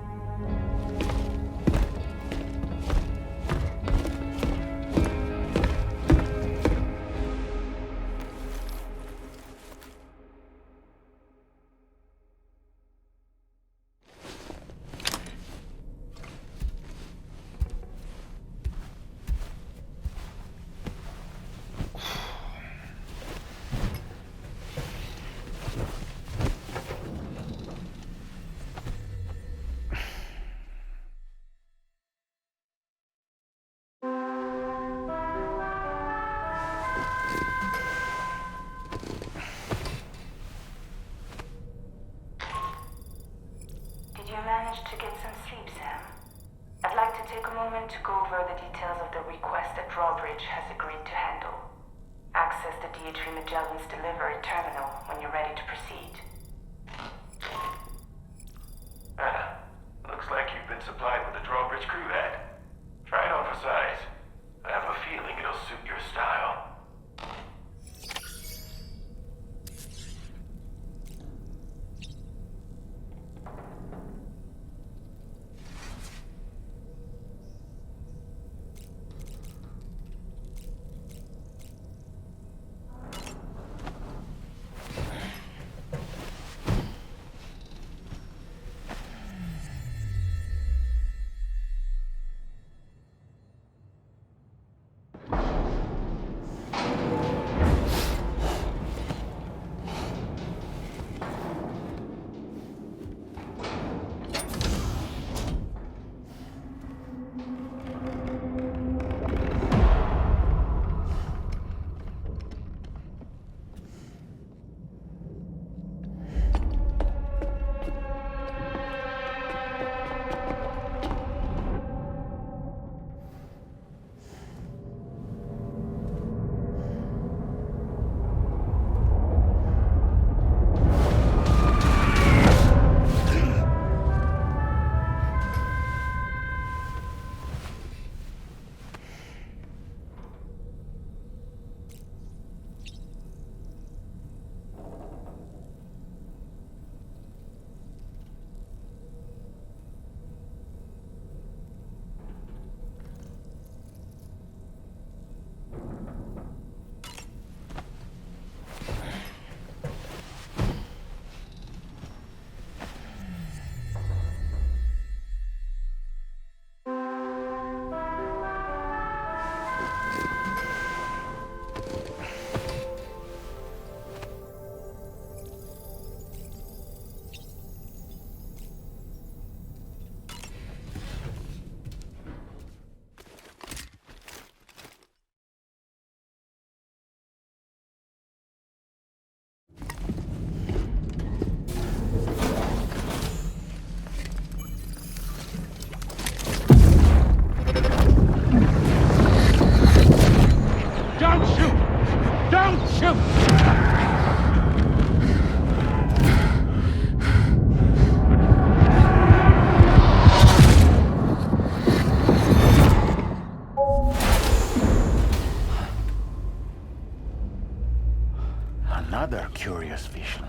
Please deliver in terminal when you're ready to proceed. Looks like you've been supplied with a drawbridge crew head. Try it on for size. I have a feeling it'll suit your style. Another curious vision.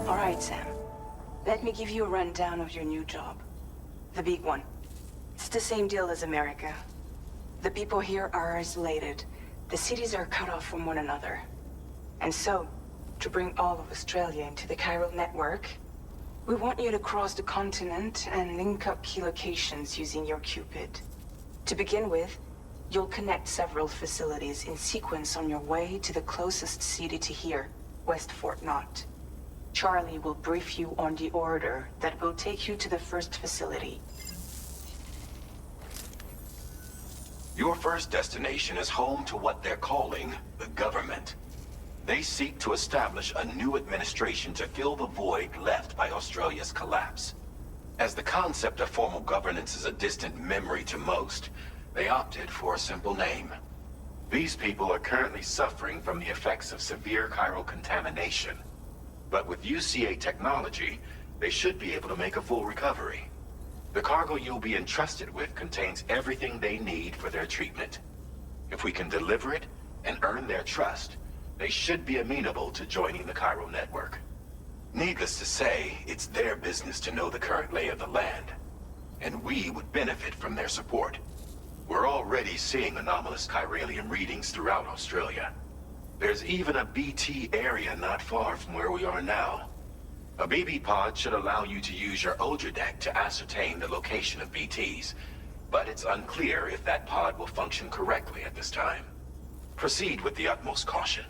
All right, Sam. Let me give you a rundown of your new job. The big one. It's the same deal as America. The people here are isolated. The cities are cut off from one another. And so, to bring all of Australia into the chiral network, we want you to cross the continent and link up key locations using your Cupid. To begin with, you'll connect several facilities in sequence on your way to the closest city to here, West Fort Knott. Charlie will brief you on the order that will take you to the first facility. Your first destination is home to what they're calling the government. They seek to establish a new administration to fill the void left by Australia's collapse. As the concept of formal governance is a distant memory to most, they opted for a simple name. These people are currently suffering from the effects of severe chiral contamination. But with UCA technology, they should be able to make a full recovery. The cargo you'll be entrusted with contains everything they need for their treatment. If we can deliver it and earn their trust, they should be amenable to joining the chiral network. Needless to say, it's their business to know the current lay of the land, and we would benefit from their support. We're already seeing anomalous chiralium readings throughout Australia. There's even a BT area not far from where we are now. A BB pod should allow you to use your Ultra deck to ascertain the location of BTs. but it's unclear if that pod will function correctly at this time. Proceed with the utmost caution.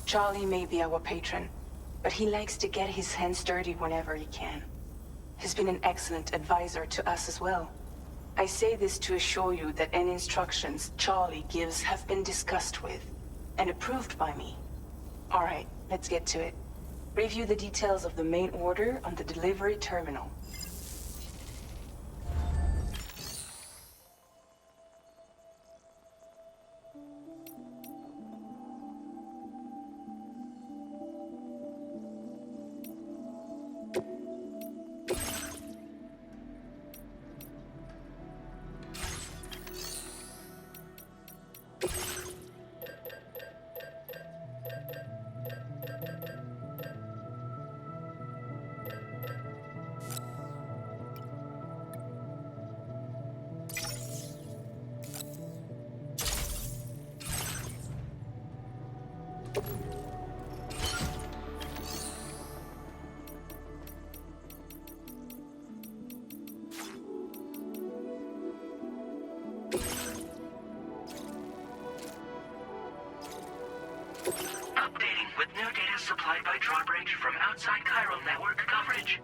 Charlie may be our patron, but he likes to get his hands dirty whenever he can. He's been an excellent advisor to us as well. I say this to assure you that any instructions Charlie gives have been discussed with and approved by me. All right, let's get to it. Review the details of the main order on the delivery terminal. Updating with new data supplied by Drawbridge from outside chiral network coverage.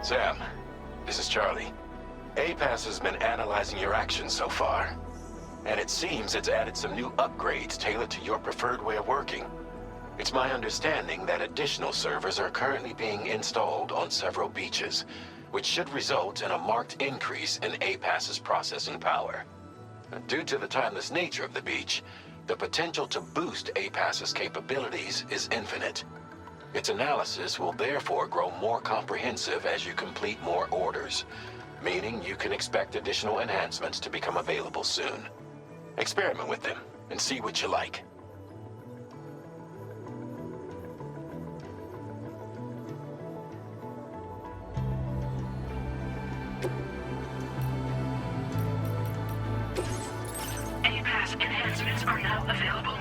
Sam, this is Charlie. APAS has been analyzing your actions so far, and it seems it's added some new upgrades tailored to your preferred way of working. It's my understanding that additional servers are currently being installed on several beaches, which should result in a marked increase in APAS's processing power. Due to the timeless nature of the beach, the potential to boost APAS's capabilities is infinite. Its analysis will therefore grow more comprehensive as you complete more orders, meaning you can expect additional enhancements to become available soon. Experiment with them and see what you like. APAS enhancements are now available.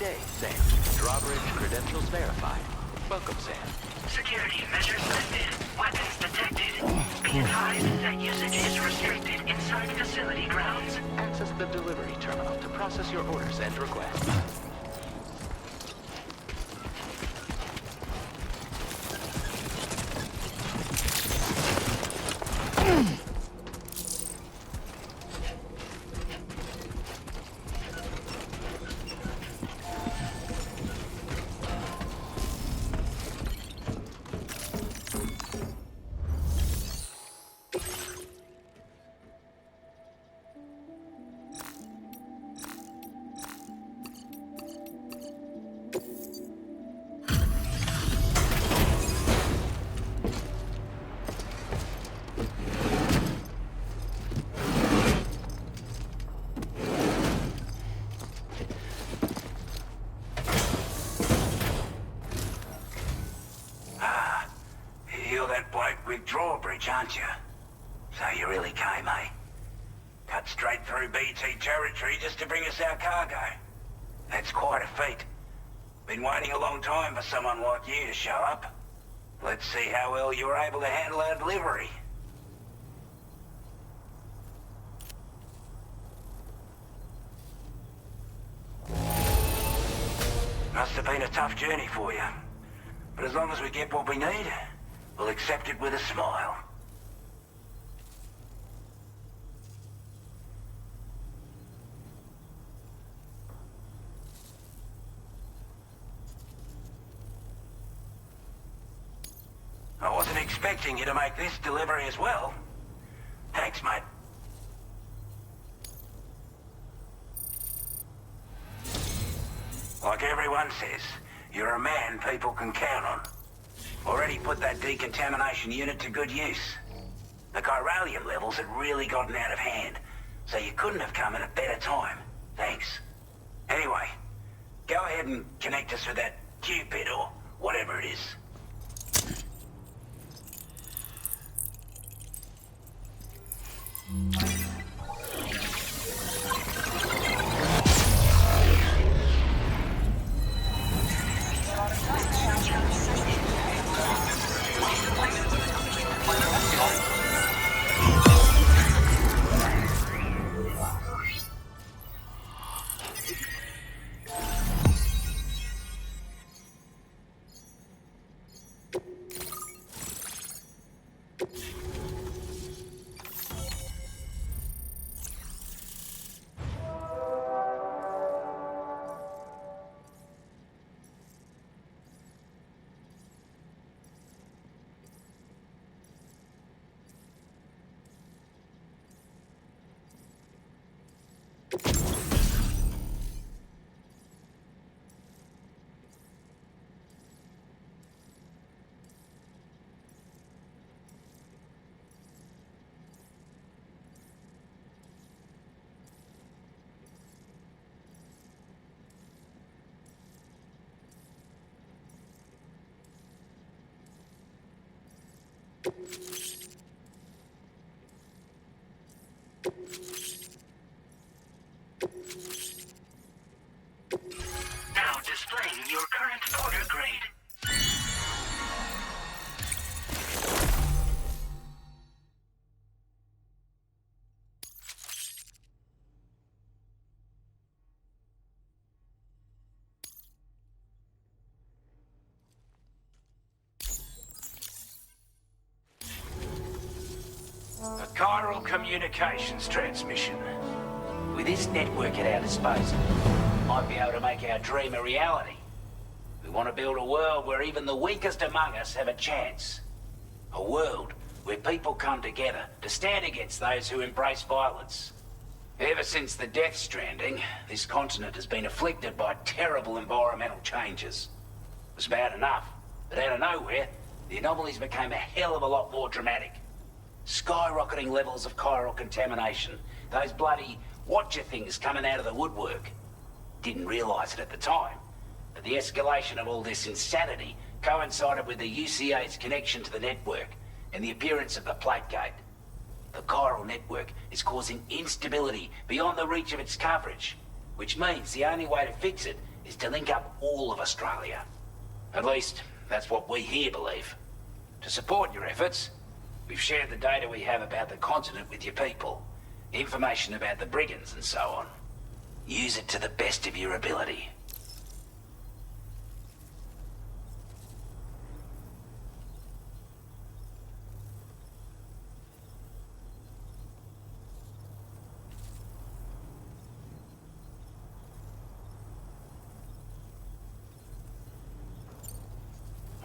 day, Sam. Drawbridge credentials verified. Welcome, Sam. Security measures lifted. Weapons detected. Be advised that usage is restricted inside facility grounds. Access the delivery terminal to process your orders and requests. Drawbridge, aren't you? So you really came, eh? Cut straight through BT territory just to bring us our cargo. That's quite a feat. Been waiting a long time for someone like you to show up. Let's see how well you were able to handle our delivery. Must have been a tough journey for you. But as long as we get what we need, we'll accept it with a smile. I wasn't expecting you to make this delivery as well. Thanks, mate. Like everyone says, you're a man people can count on. Already put that decontamination unit to good use. The chiralium levels had really gotten out of hand, so you couldn't have come at a better time. Thanks. Anyway, go ahead and connect us with that Cupid or whatever it is. Now displaying your current order grade. A chiral communications transmission. With this network at our disposal, might be able to make our dream a reality. We want to build a world where even the weakest among us have a chance. A world where people come together to stand against those who embrace violence. Ever since the Death Stranding, this continent has been afflicted by terrible environmental changes. It was bad enough, but out of nowhere, the anomalies became a hell of a lot more dramatic. Skyrocketing levels of chiral contamination. Those bloody watcher things coming out of the woodwork. Didn't realize it at the time, but the escalation of all this insanity coincided with the UCA's connection to the network and the appearance of the plate gate. The chiral network is causing instability beyond the reach of its coverage, which means the only way to fix it is to link up all of Australia. At least, that's what we here believe. To support your efforts, we've shared the data we have about the continent with your people, information about the brigands and so on. Use it to the best of your ability.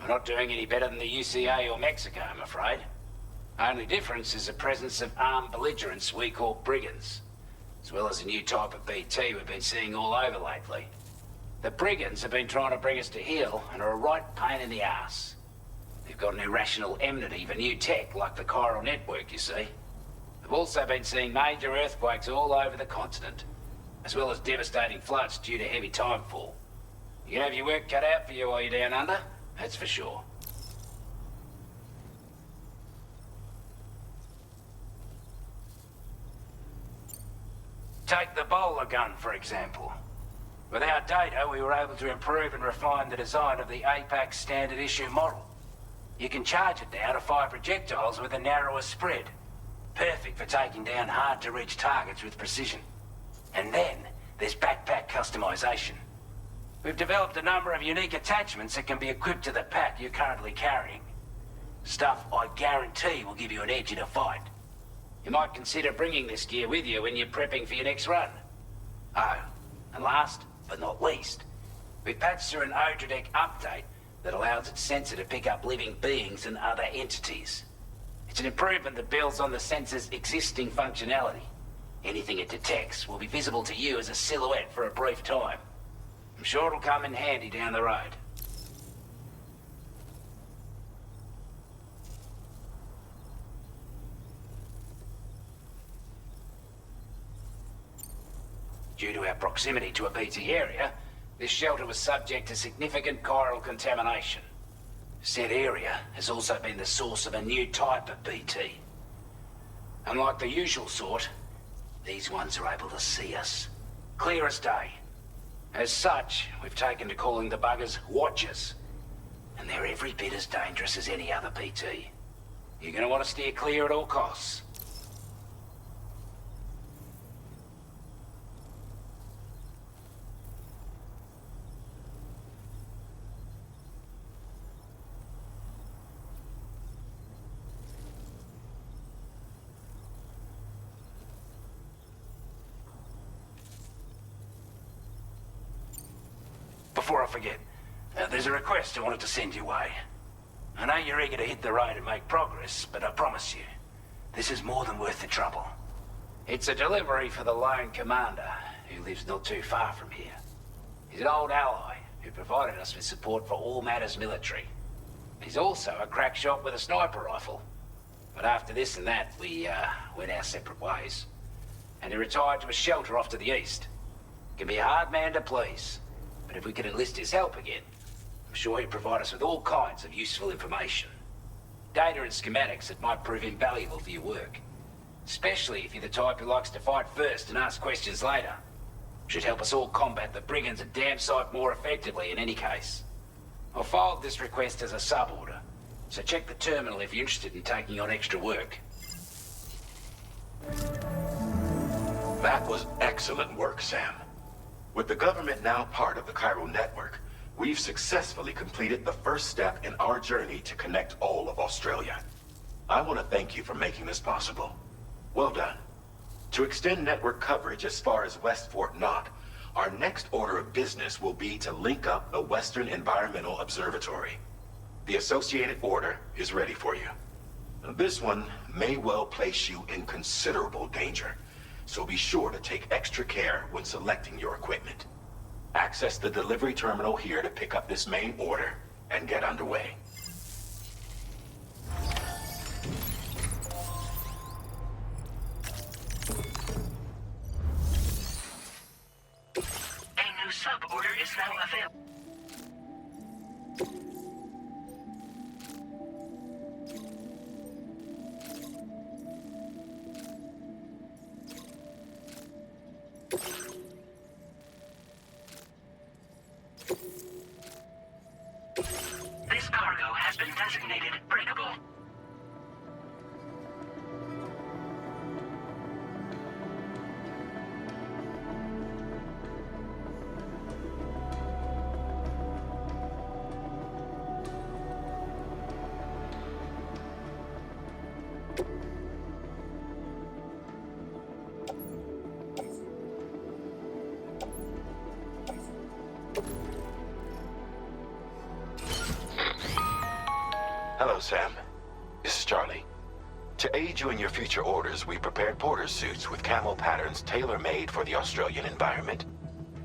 We're not doing any better than the UCA or Mexico, I'm afraid. Only difference is the presence of armed belligerents we call brigands, as well as a new type of BT we've been seeing all over lately. The brigands have been trying to bring us to heel and are a right pain in the ass. They've got an irrational enmity for new tech like the chiral network, you see. They've also been seeing major earthquakes all over the continent, as well as devastating floods due to heavy timefall. You can have your work cut out for you while you're down under, that's for sure. Take the bowler gun, for example. With our data, we were able to improve and refine the design of the APAC standard issue model. You can charge it now to fire projectiles with a narrower spread. Perfect for taking down hard-to-reach targets with precision. And then, there's backpack customization. We've developed a number of unique attachments that can be equipped to the pack you're currently carrying. Stuff I guarantee will give you an edge in a fight. You might consider bringing this gear with you when you're prepping for your next run. Oh, and last but not least, we've patched through an Odradek update that allows its sensor to pick up living beings and other entities. It's an improvement that builds on the sensor's existing functionality. Anything it detects will be visible to you as a silhouette for a brief time. I'm sure it'll come in handy down the road. Due to our proximity to a BT area, this shelter was subject to significant chiral contamination. Said area has also been the source of a new type of BT. Unlike the usual sort, these ones are able to see us. Clear as day. As such, we've taken to calling the buggers Watchers. And they're every bit as dangerous as any other BT. You're gonna want to steer clear at all costs. Before I forget, there's a request I wanted to send your way. I know you're eager to hit the road and make progress, but I promise you, this is more than worth the trouble. It's a delivery for the lone commander, who lives not too far from here. He's an old ally who provided us with support for all matters military. He's also a crack shot with a sniper rifle. But after this and that, we went our separate ways. And he retired to a shelter off to the east. Can be a hard man to please. But if we could enlist his help again, I'm sure he'd provide us with all kinds of useful information. Data and schematics that might prove invaluable for your work. Especially if you're the type who likes to fight first and ask questions later. Should help us all combat the brigands a damn sight more effectively in any case. I'll filed this request as a sub-order, so check the terminal if you're interested in taking on extra work. That was excellent work, Sam. With the government now part of the chiral network, we've successfully completed the first step in our journey to connect all of Australia. I want to thank you for making this possible. Well done. To extend network coverage as far as West Fort Knott, our next order of business will be to link up the Western Environmental Observatory. The associated order is ready for you. This one may well place you in considerable danger, so be sure to take extra care when selecting your equipment. Access the delivery terminal here to pick up this main order and get underway. A new sub-order is now available. designated breakable. Hello, Sam. This is Charlie. To aid you in your future orders, we prepared porter suits with camo patterns tailor-made for the Australian environment.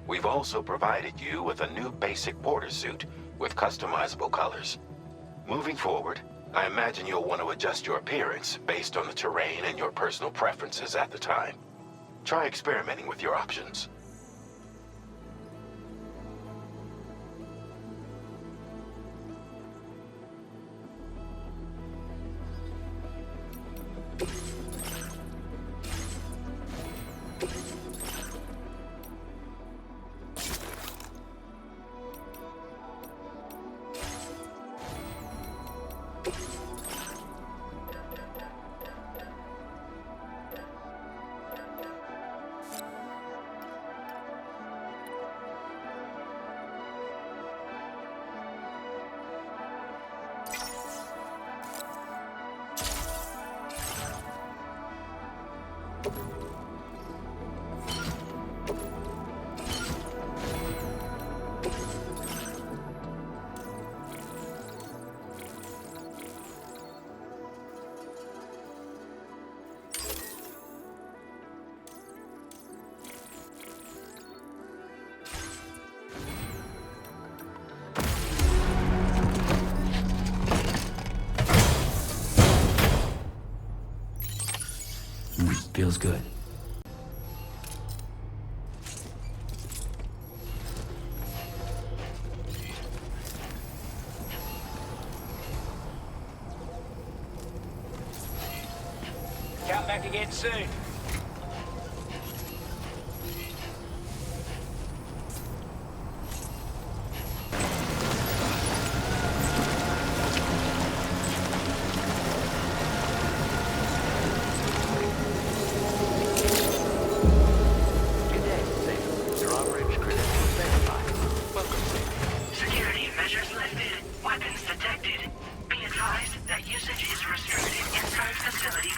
We've also provided you with a new basic porter suit with customizable colors. Moving forward, I imagine you'll want to adjust your appearance based on the terrain and your personal preferences at the time. Try experimenting with your options. Feels good. Come back again soon. Security measures lifted. Weapons detected. Be advised that usage is restricted inside facility.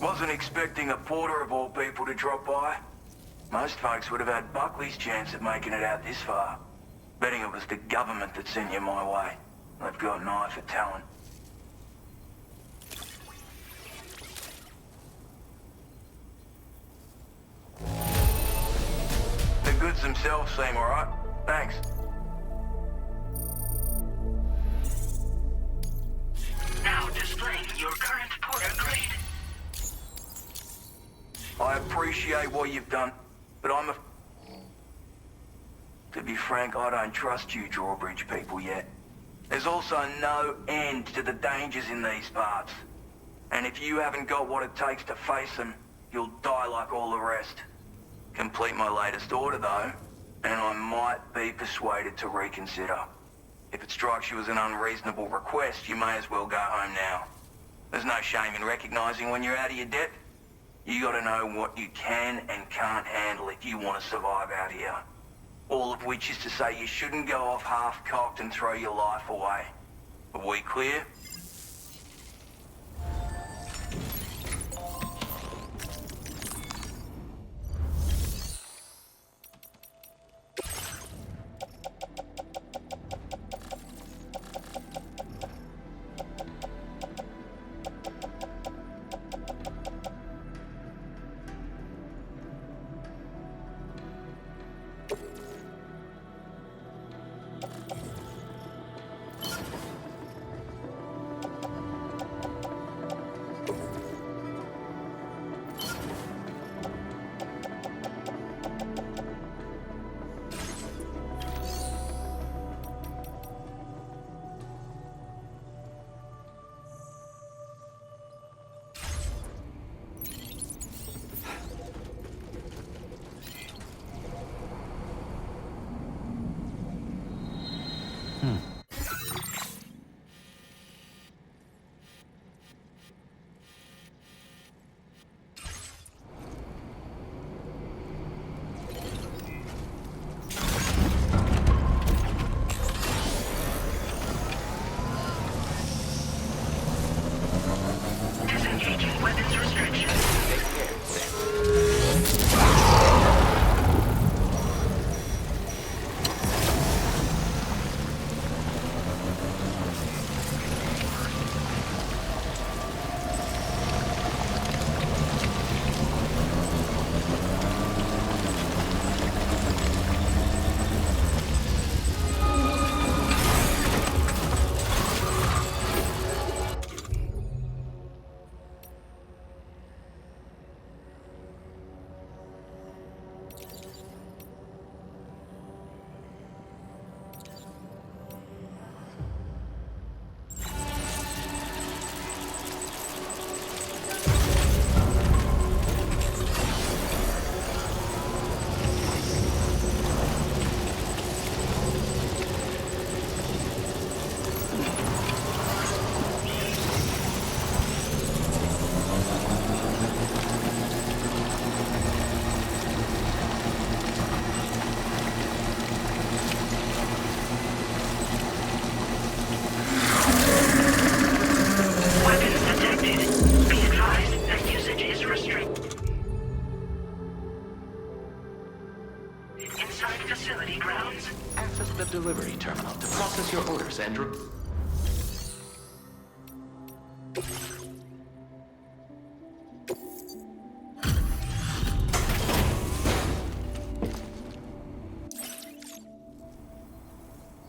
Wasn't expecting a porter of all people to drop by. Most folks would have had Buckley's chance of making it out this far. Betting it was the government that sent you my way. They've got an eye for talent. The goods themselves seem alright. Thanks. Now displaying your current porter grade. I appreciate what you've done, but to be frank, I don't trust you drawbridge people yet. There's also no end to the dangers in these parts. And if you haven't got what it takes to face them, you'll die like all the rest. Complete my latest order, though, and I might be persuaded to reconsider. If it strikes you as an unreasonable request, you may as well go home now. There's no shame in recognizing when you're out of your depth. You gotta know what you can and can't handle if you want to survive out here. All of which is to say you shouldn't go off half-cocked and throw your life away. Are we clear? inside facility grounds. Access the delivery terminal to process your orders and...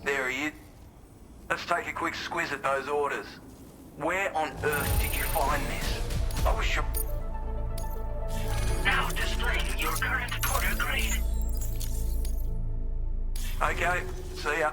There he is. Let's take a quick squiz at those orders. Where on earth did you find this? I was sure... Now displaying your current order grade. Okay, see ya.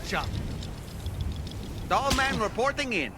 workshop. Dollman reporting in.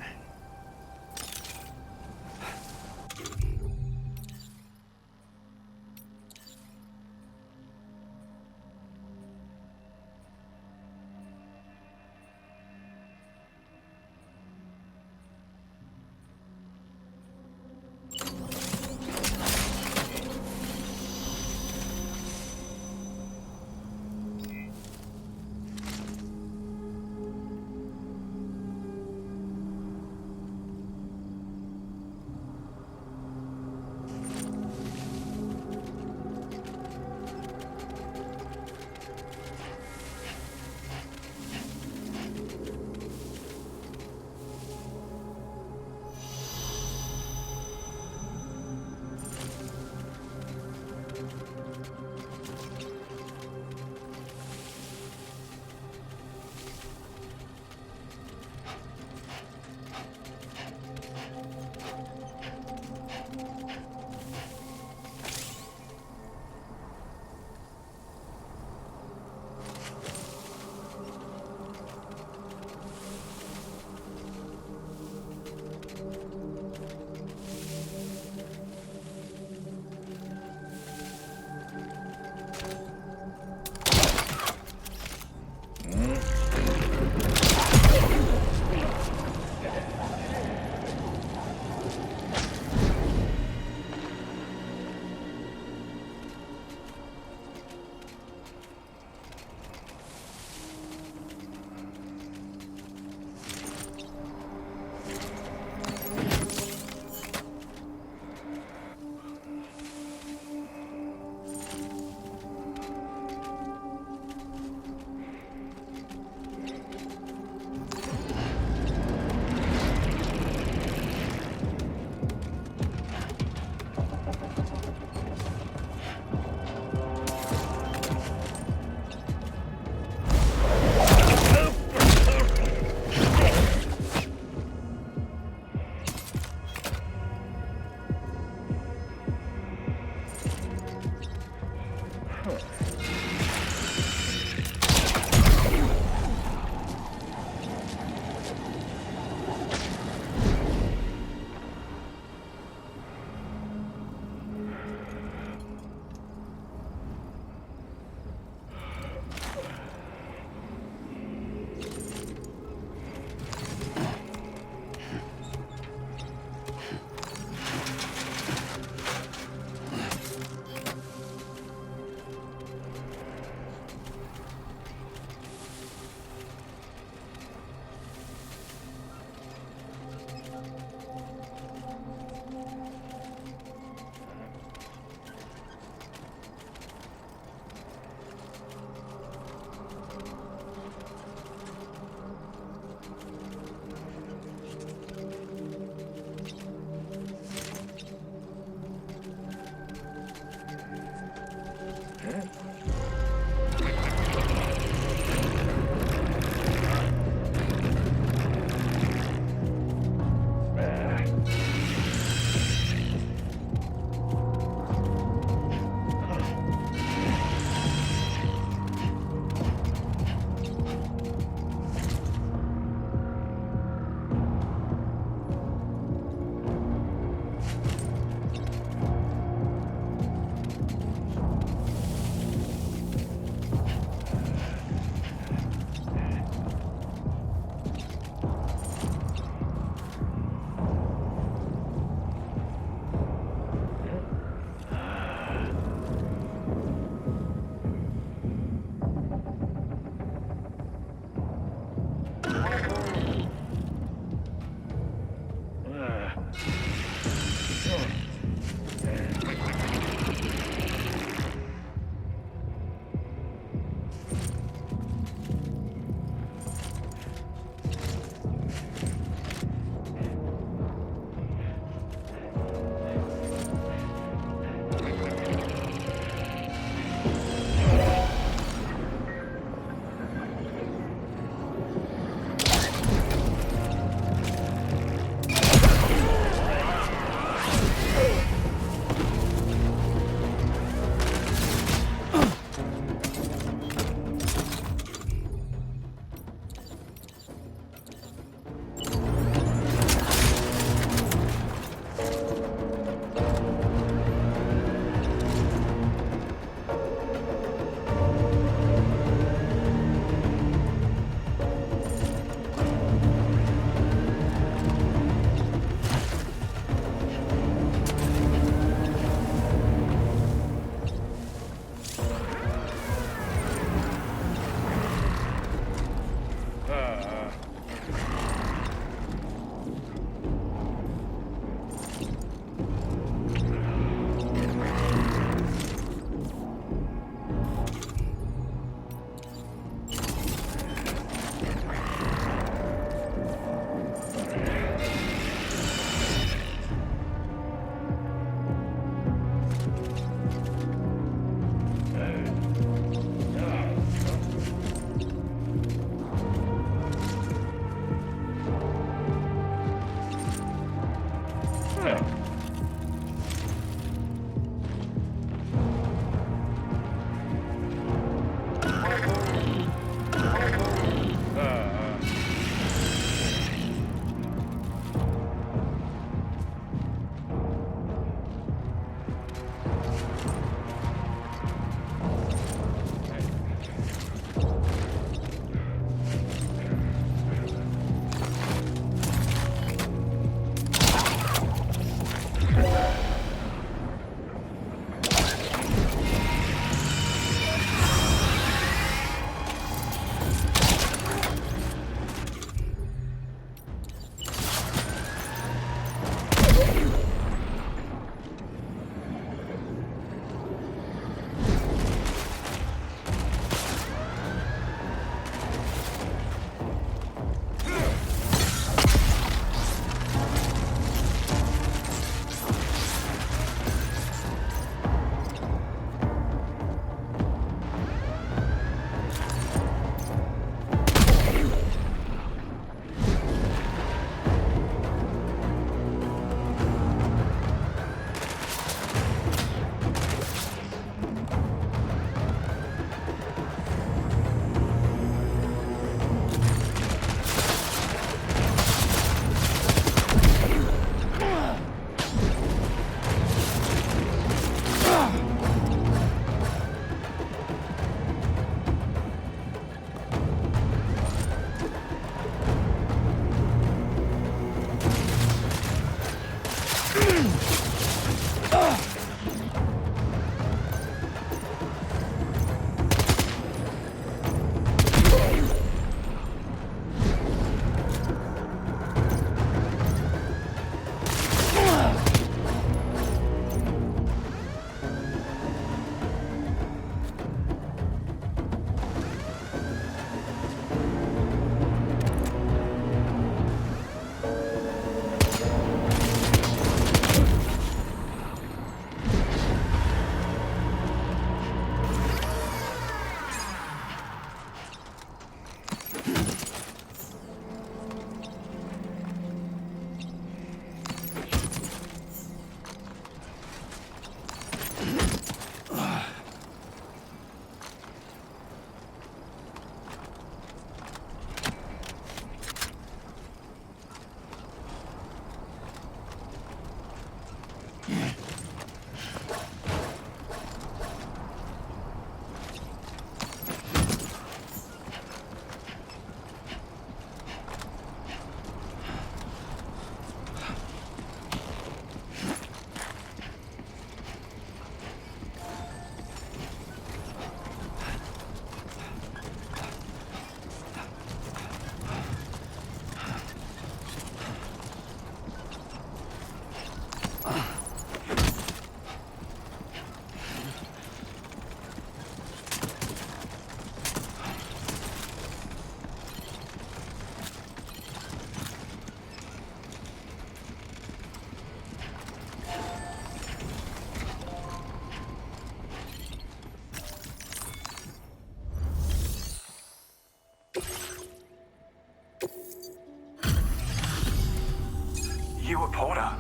You a Porter?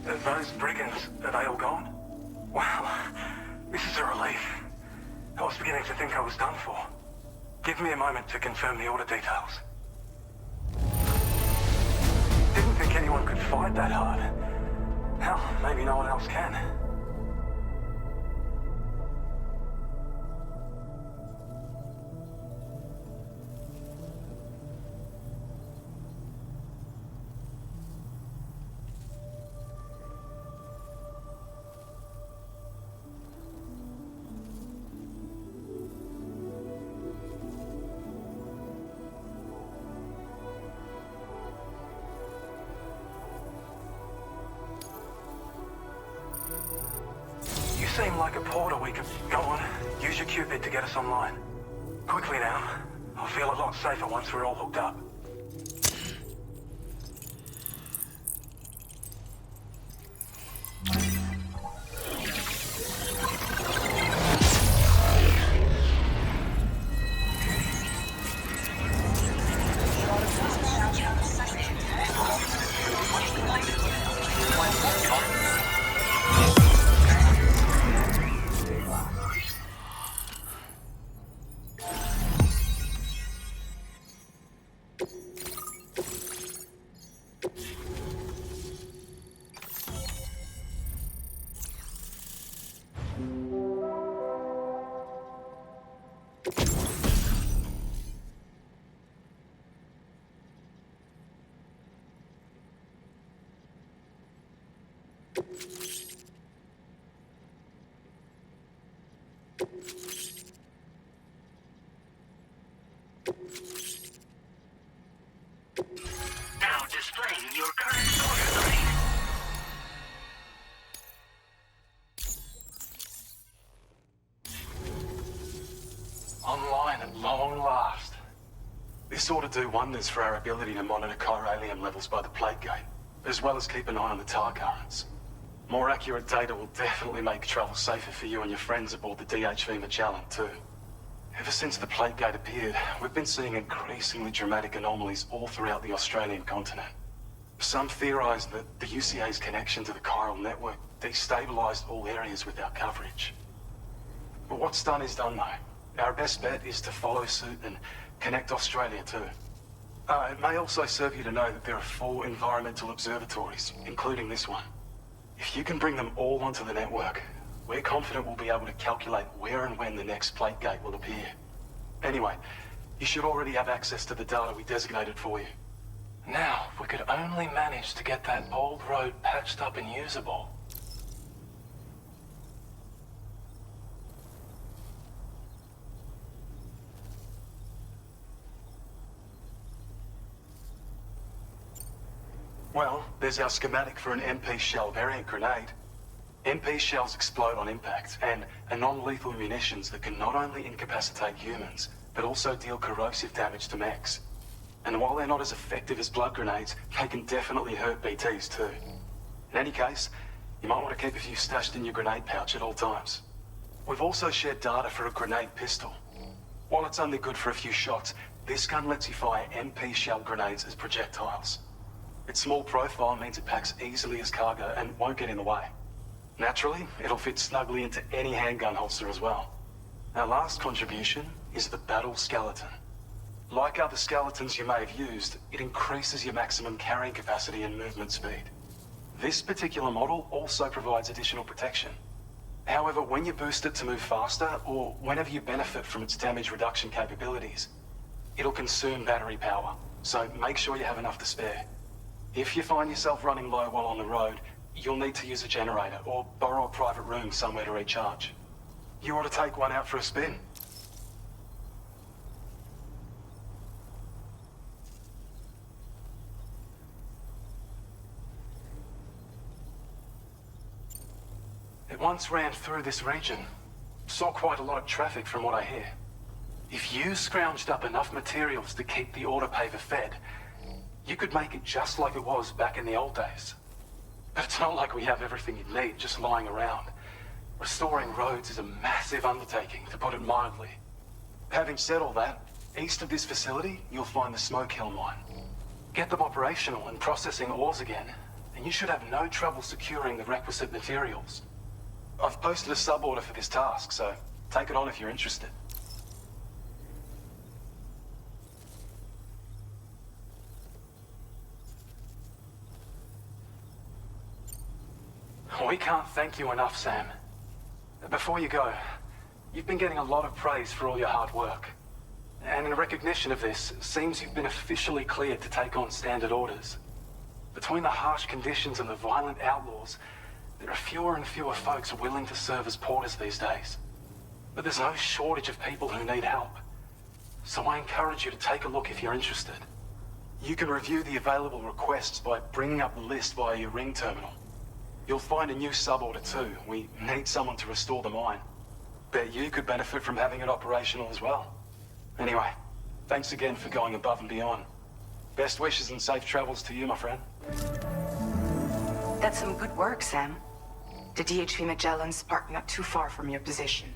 Those brigands, are they all gone? Wow, this is a relief. I was beginning to think I was done for. Give me a moment to confirm the order details. Didn't think anyone could fight that hard. Hell, maybe no one else can. Seem like a porter we could... Go on, use your Cupid to get us online. Quickly now. I'll feel a lot safer once we're all hooked up. Now displaying your current order line. Online at long last. This ought to do wonders for our ability to monitor chiralium levels by the plague gate, as well as keep an eye on the tar currents. More accurate data will definitely make travel safer for you and your friends aboard the DHV Magellan, too. Ever since the plague gate appeared, we've been seeing increasingly dramatic anomalies all throughout the Australian continent. Some theorize that the UCA's connection to the chiral network destabilized all areas with our coverage. But what's done is done, though. Our best bet is to follow suit and connect Australia too. It may also serve you to know that there are 4 environmental observatories, including this one. If you can bring them all onto the network, we're confident we'll be able to calculate where and when the next plague gate will appear. Anyway, you should already have access to the data we designated for you. Now, if we could only manage to get that old road patched up and usable. Well, there's our schematic for an MP shell variant grenade. MP shells explode on impact, and are non-lethal munitions that can not only incapacitate humans, but also deal corrosive damage to mechs. And while they're not as effective as blood grenades, they can definitely hurt BTs too. In any case, you might want to keep a few stashed in your grenade pouch at all times. We've also shared data for a grenade pistol. While it's only good for a few shots, this gun lets you fire MP shell grenades as projectiles. Its small profile means it packs easily as cargo and won't get in the way. Naturally, it'll fit snugly into any handgun holster as well. Our last contribution is the battle skeleton. Like other skeletons you may have used, it increases your maximum carrying capacity and movement speed. This particular model also provides additional protection. However, when you boost it to move faster, or whenever you benefit from its damage reduction capabilities, it'll consume battery power, so make sure you have enough to spare. If you find yourself running low while on the road, you'll need to use a generator or borrow a private room somewhere to recharge. You ought to take one out for a spin. It once ran through this region. Saw quite a lot of traffic from what I hear. If you scrounged up enough materials to keep the autopaver fed, you could make it just like it was back in the old days. But it's not like we have everything you'd need just lying around. Restoring roads is a massive undertaking, to put it mildly. Having said all that, east of this facility, you'll find the Smoke Hill mine. Get them operational and processing ores again, and you should have no trouble securing the requisite materials. I've posted a sub-order for this task, so take it on if you're interested. We can't thank you enough, Sam. Before you go, you've been getting a lot of praise for all your hard work. And in recognition of this, it seems you've been officially cleared to take on standard orders. Between the harsh conditions and the violent outlaws, there are fewer and fewer folks willing to serve as porters these days. But there's no shortage of people who need help. So I encourage you to take a look if you're interested. You can review the available requests by bringing up the list via your ring terminal. You'll find a new sub-order too. We need someone to restore the mine. Bet you could benefit from having it operational as well. Anyway, thanks again for going above and beyond. Best wishes and safe travels to you, my friend. That's some good work, Sam. The DHV Magellan's parked not too far from your position.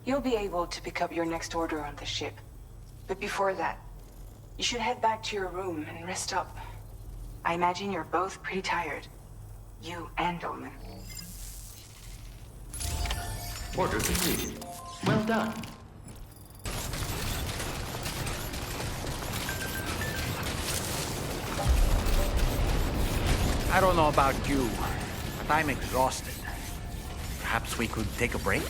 You'll be able to pick up your next order on the ship. But before that, you should head back to your room and rest up. I imagine you're both pretty tired. You and Dolman. Order completed. Well done. I don't know about you, but I'm exhausted. Perhaps we could take a break?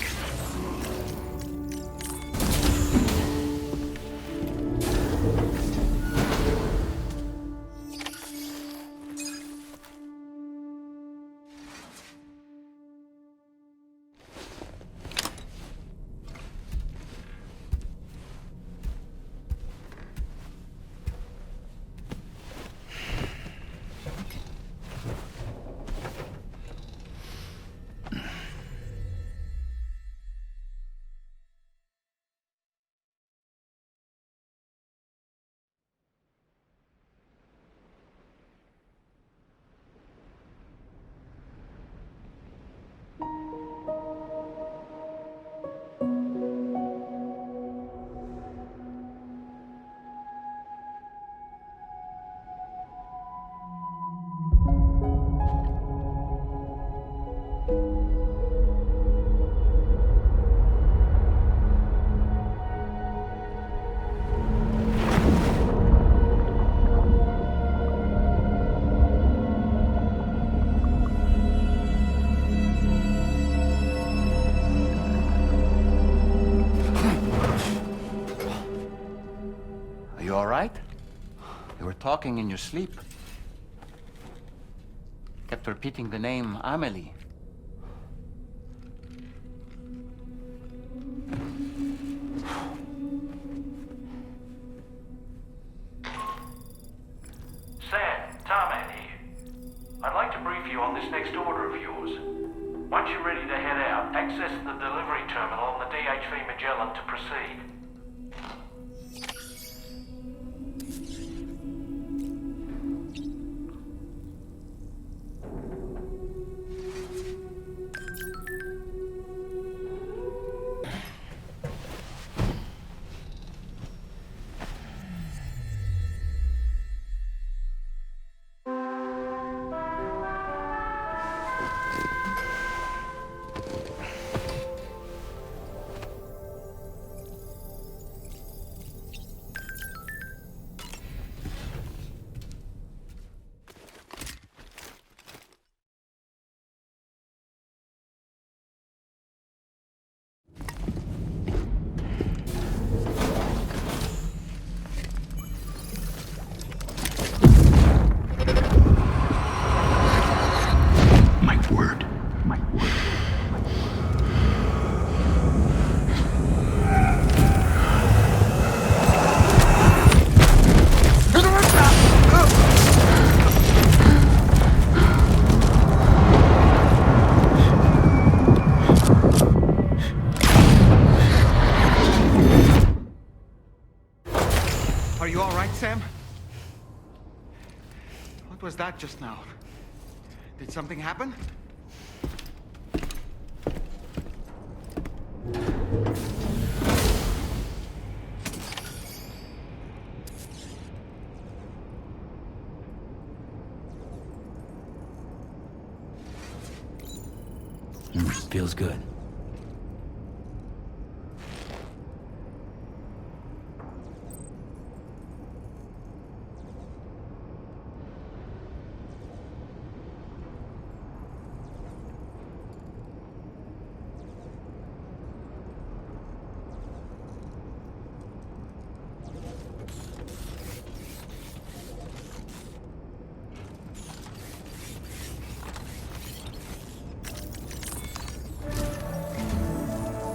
Are you all right? You were talking in your sleep. Kept repeating the name Amelie. Sam, Tarman here. I'd like to brief you on this next order of yours. Once you're ready to head out, access the delivery terminal on the DHV Magellan to proceed. Are you all right, Sam? What was that just now? Did something happen? Feels good.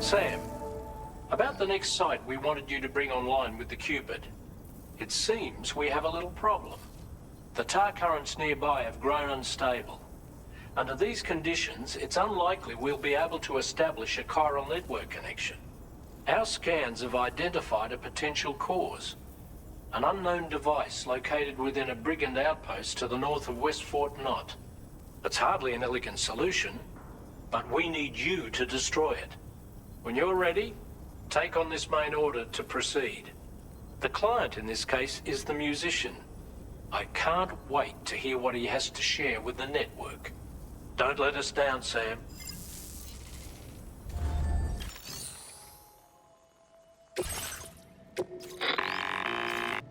Sam, about the next site we wanted you to bring online with the Cupid. It seems we have a little problem. The tar currents nearby have grown unstable. Under these conditions, it's unlikely we'll be able to establish a chiral network connection. Our scans have identified a potential cause. An unknown device located within a brigand outpost to the north of West Fort Knot. It's hardly an elegant solution, but we need you to destroy it. When you're ready, take on this main order to proceed. The client in this case is the musician. I can't wait to hear what he has to share with the network. Don't let us down, Sam.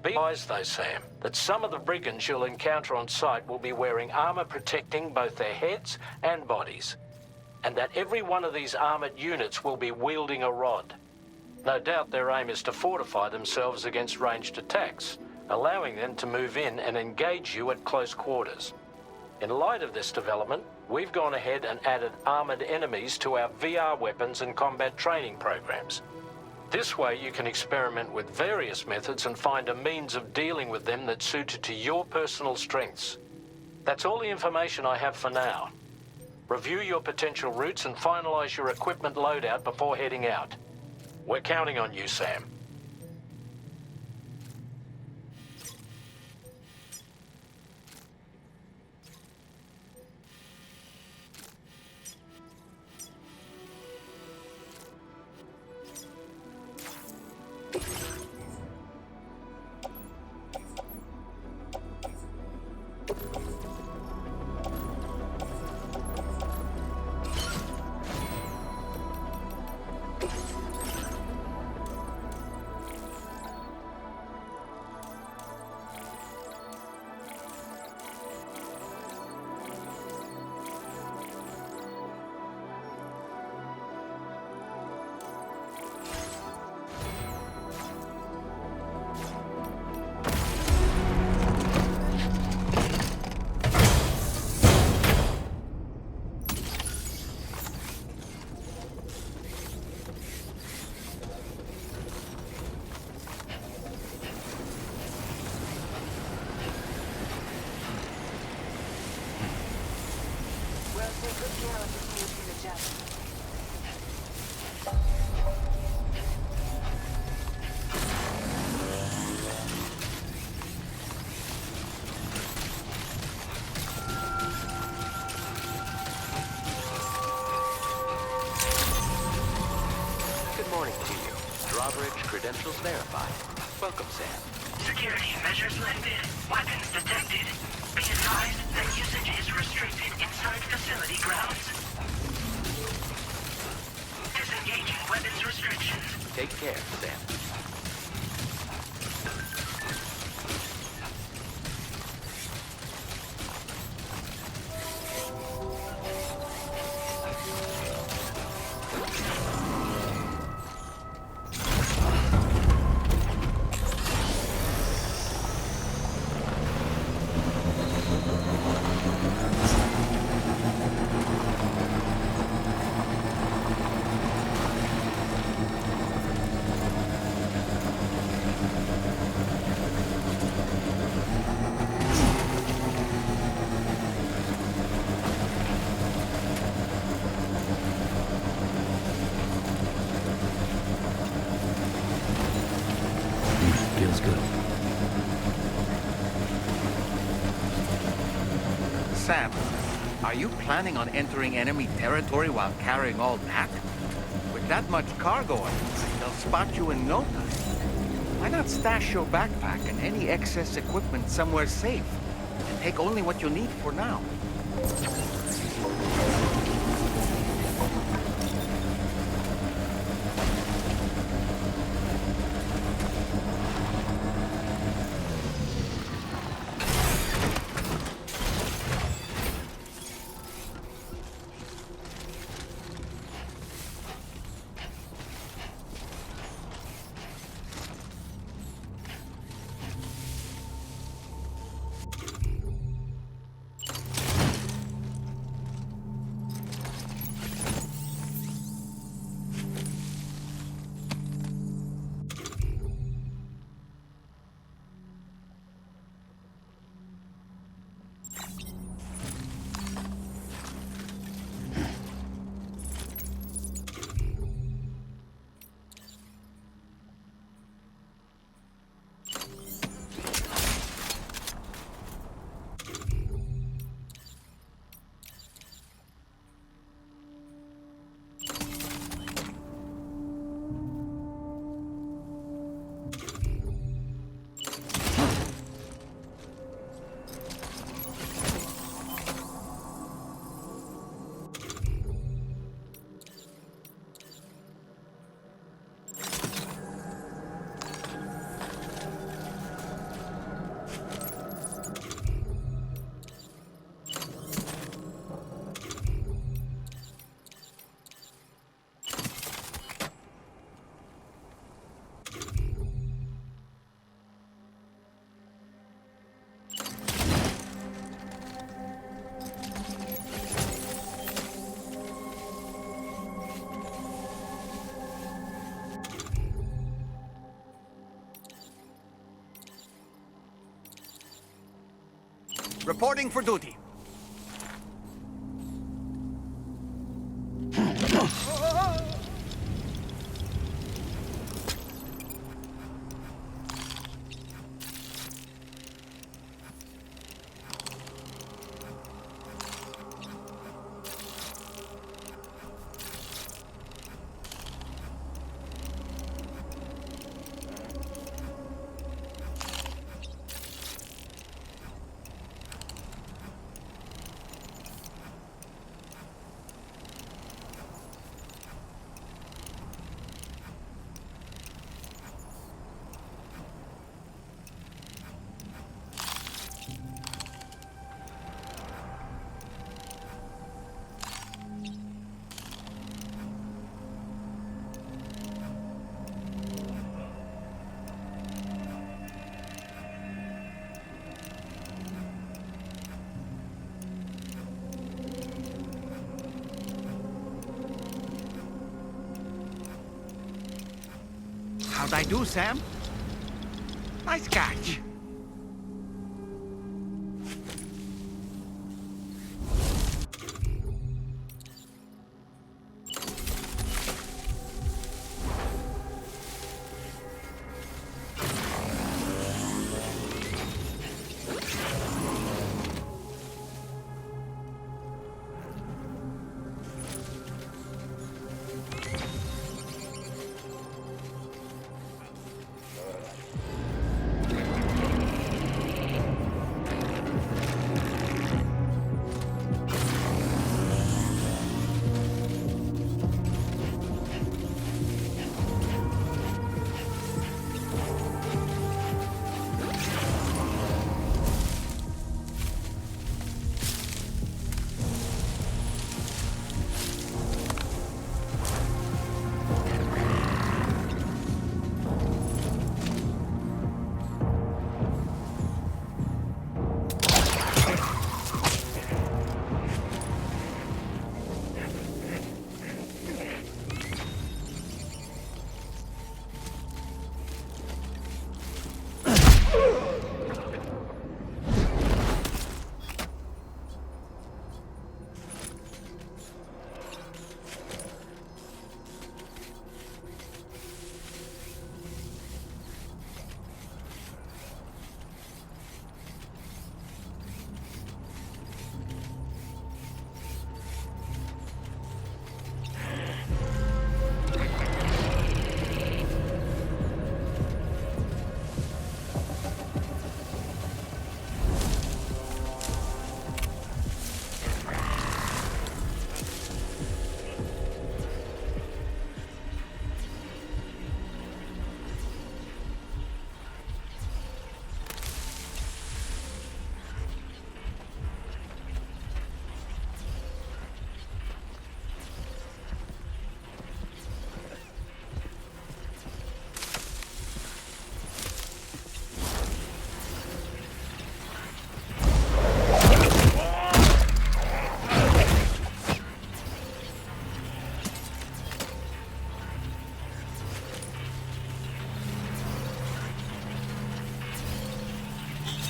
Be advised though, Sam, that some of the brigands you'll encounter on site will be wearing armor protecting both their heads and bodies. And that every one of these armored units will be wielding a rod. No doubt their aim is to fortify themselves against ranged attacks, allowing them to move in and engage you at close quarters. In light of this development, we've gone ahead and added armored enemies to our VR weapons and combat training programs. This way you can experiment with various methods and find a means of dealing with them that's suited to your personal strengths. That's all the information I have for now. Review your potential routes and finalize your equipment loadout before heading out. We're counting on you, Sam. Good morning to you. Drawbridge credentials verified. Welcome, Sam. Security measures lifted. Weapons detected. Be advised that usage is restricted inside facility grounds. Disengaging weapons restrictions. Take care, Sam. Feels good. Sam, are you planning on entering enemy territory while carrying all that? With that much cargo on it, they'll spot you in no time. Why not stash your backpack and any excess equipment somewhere safe, and take only what you need for now? Reporting for duty. How'd I do, Sam? Nice catch.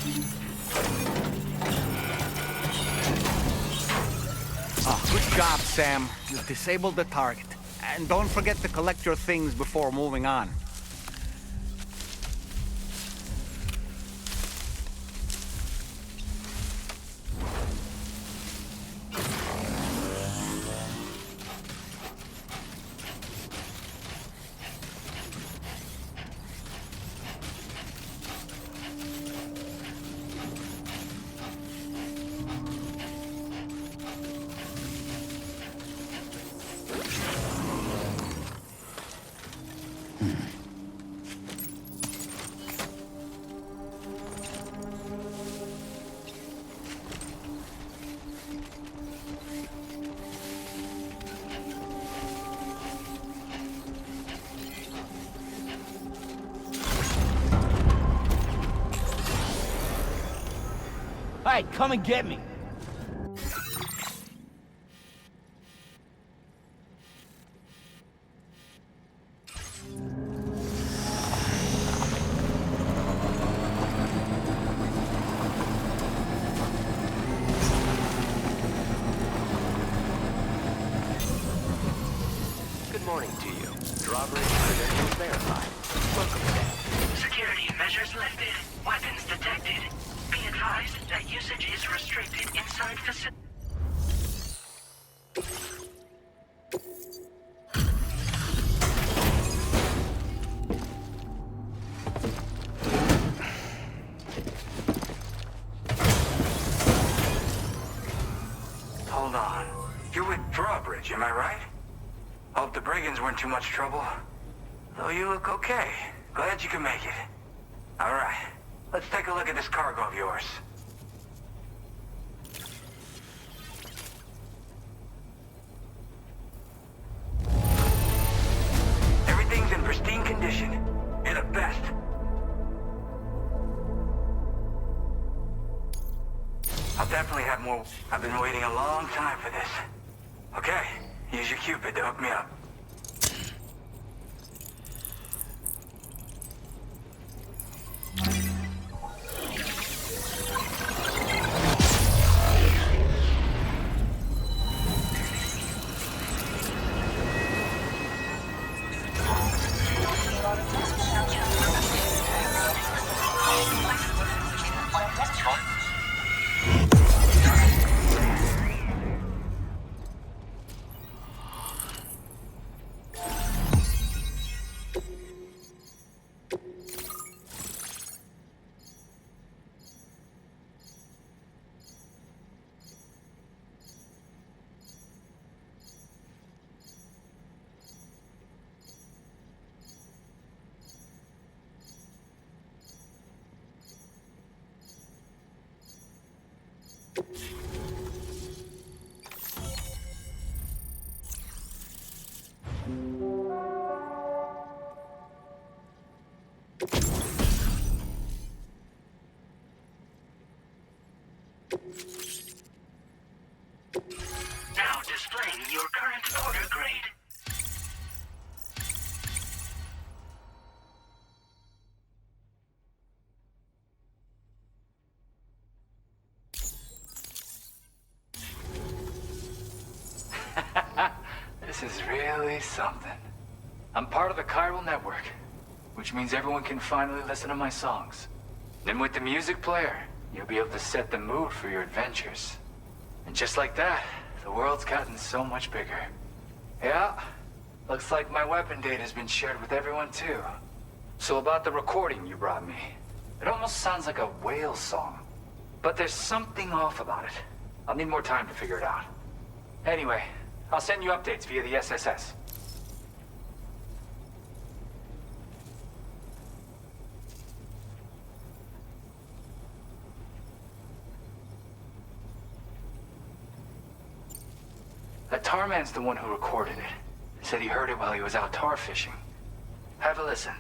Good job, Sam. You've disabled the target. And don't forget to collect your things before moving on. Hey, come and get me. Good morning to you. Drawbridge credentials verified. Welcome, Sam. Security measures lifted. Weapons detected. Be advised that usage is restricted inside facility. Hold on. You're with Drawbridge, am I right? Hope the brigands weren't too much trouble. Though you look okay. Glad you can make it. Alright. Let's take a look at this cargo of yours. Everything's in pristine condition. You're the best. I'll definitely have more. I've been waiting a long time for this. Okay, use your Cupid to hook me up. Now displaying your current order grade. This is really something. I'm part of the chiral network, which means everyone can finally listen to my songs. And with the music player, you'll be able to set the mood for your adventures. And just like that, the world's gotten so much bigger. Yeah, looks like my weapon data has been shared with everyone too. So about the recording you brought me, it almost sounds like a whale song. But there's something off about it. I'll need more time to figure it out. Anyway, I'll send you updates via the SSS. That tar man's the one who recorded it. Said he heard it while he was out tar fishing. Have a listen.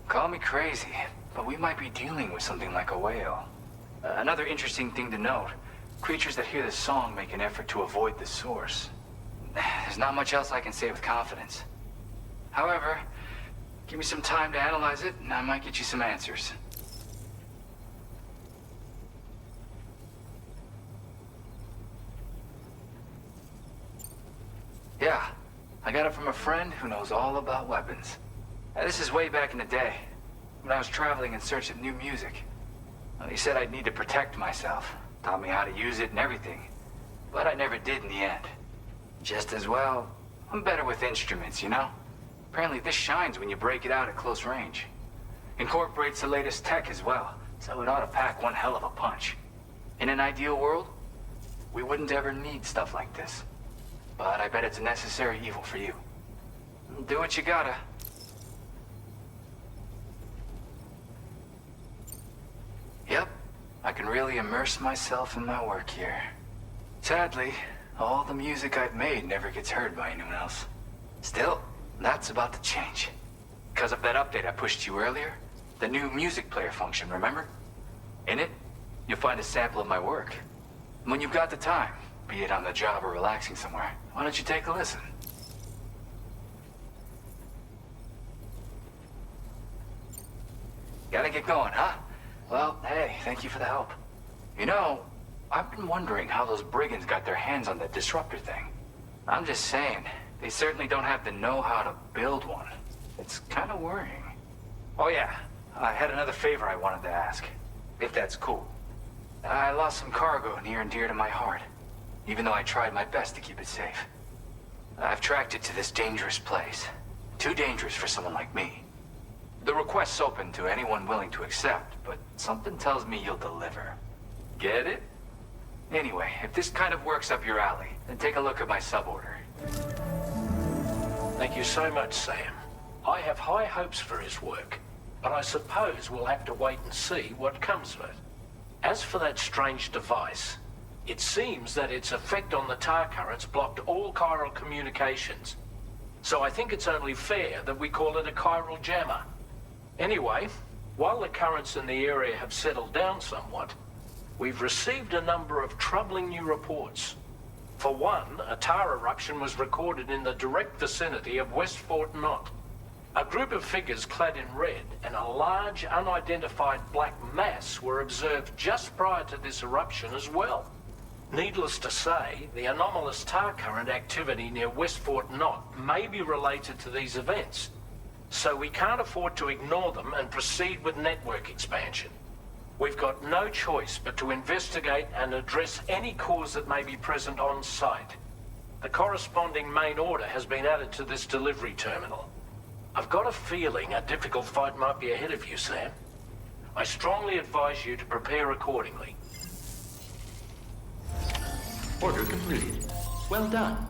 Call me crazy, but we might be dealing with something like a whale. Another interesting thing to note, creatures that hear the song make an effort to avoid the source. There's There's not much else I can say with confidence. However, give me some time to analyze it, and I might get you some answers. Yeah, I got it from a friend who knows all about weapons. This is way back in the day, when I was traveling in search of new music. Well, he said I'd need to protect myself, taught me how to use it and everything. But I never did in the end. Just as well, I'm better with instruments, you know? Apparently this shines when you break it out at close range. Incorporates the latest tech as well, so it ought to pack one hell of a punch. In an ideal world, we wouldn't ever need stuff like this. But I bet it's a necessary evil for you. Do what you gotta. Yep, I can really immerse myself in my work here. Sadly, all the music I've made never gets heard by anyone else. Still, that's about to change. Because of that update I pushed you earlier, the new music player function, remember? In it, you'll find a sample of my work. And when you've got the time, be it on the job or relaxing somewhere, why don't you take a listen? Gotta get going, huh? Well, hey, thank you for the help. You know, I've been wondering how those brigands got their hands on that disruptor thing. I'm just saying, they certainly don't have the know-how to build one. It's kind of worrying. Oh yeah, I had another favor I wanted to ask, if that's cool. I lost some cargo near and dear to my heart, even though I tried my best to keep it safe. I've tracked it to this dangerous place. Too dangerous for someone like me. The request's open to anyone willing to accept, but something tells me you'll deliver. Get it? Anyway, if this kind of works up your alley, then take a look at my suborder. Thank you so much, Sam. I have high hopes for his work, but I suppose we'll have to wait and see what comes of it. As for that strange device, it seems that its effect on the tar currents blocked all chiral communications. So I think it's only fair that we call it a chiral jammer. Anyway, while the currents in the area have settled down somewhat, we've received a number of troubling new reports. For one, a tar eruption was recorded in the direct vicinity of West Fort Knot. A group of figures clad in red and a large unidentified black mass were observed just prior to this eruption as well. Needless to say, the anomalous tar current activity near West Fort Knot may be related to these events, so we can't afford to ignore them and proceed with network expansion. We've got no choice but to investigate and address any cause that may be present on site. The corresponding main order has been added to this delivery terminal. I've got a feeling a difficult fight might be ahead of you, Sam. I strongly advise you to prepare accordingly. Order completed. Well done.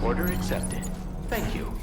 Order accepted. Thank you.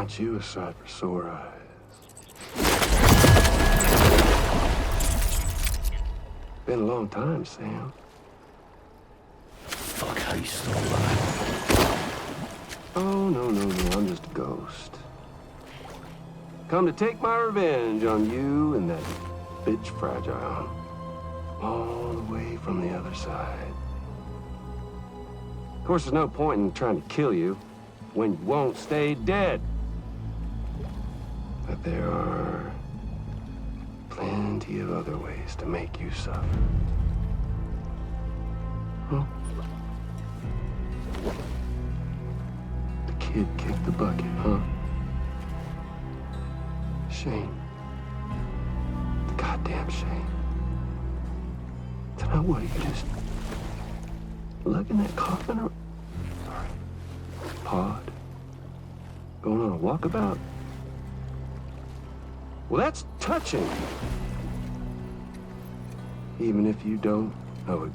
Aren't you a sight for sore eyes? Been a long time, Sam. Fuck, how you still alive? Oh, no, I'm just a ghost. Come to take my revenge on you and that bitch Fragile. All the way from the other side. Of course, there's no point in trying to kill you when you won't stay dead. But there are plenty of other ways to make you suffer. Huh? The kid kicked the bucket, huh? Shame. Goddamn shame. Then what, you just lugging that coffin or pod? Going on a walkabout? Well, that's touching. Even if you don't know a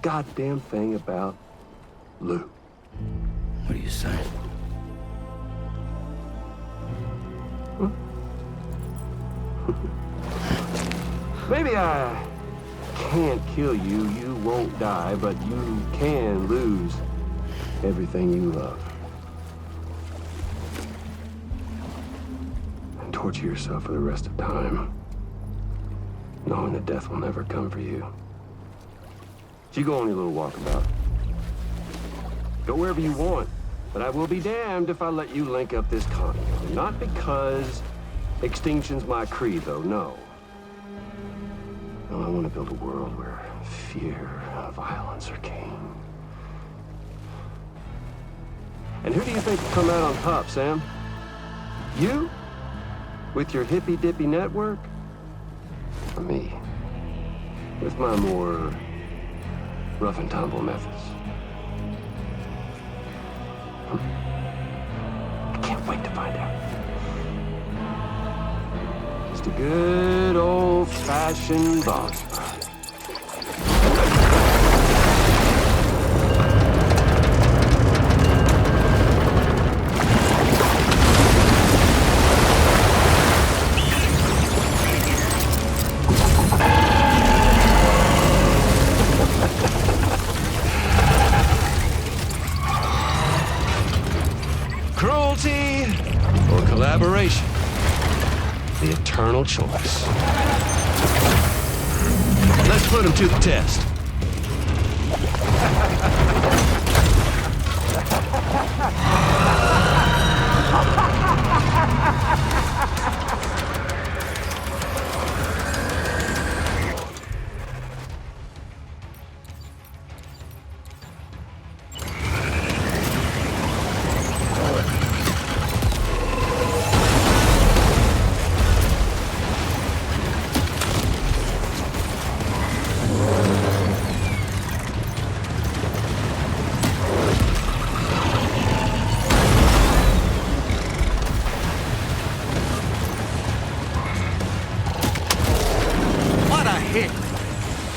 goddamn thing about Lou. What are you saying? Huh? Maybe I can't kill you, you won't die, but you can lose everything you love. And torture yourself for the rest of time, knowing that death will never come for you. So you go on your little walkabout. Go wherever you want, but I will be damned if I let you link up this continent. Not because extinction's my creed, though, no. No, I want to build a world where fear and violence are king. And who do you think will come out on top, Sam? You? With your hippy-dippy network? Or me? With my more rough and tumble methods? I can't wait to find out. Just a good old-fashioned boss fight. Cruelty or collaboration? The eternal choice. Let's put him to the test.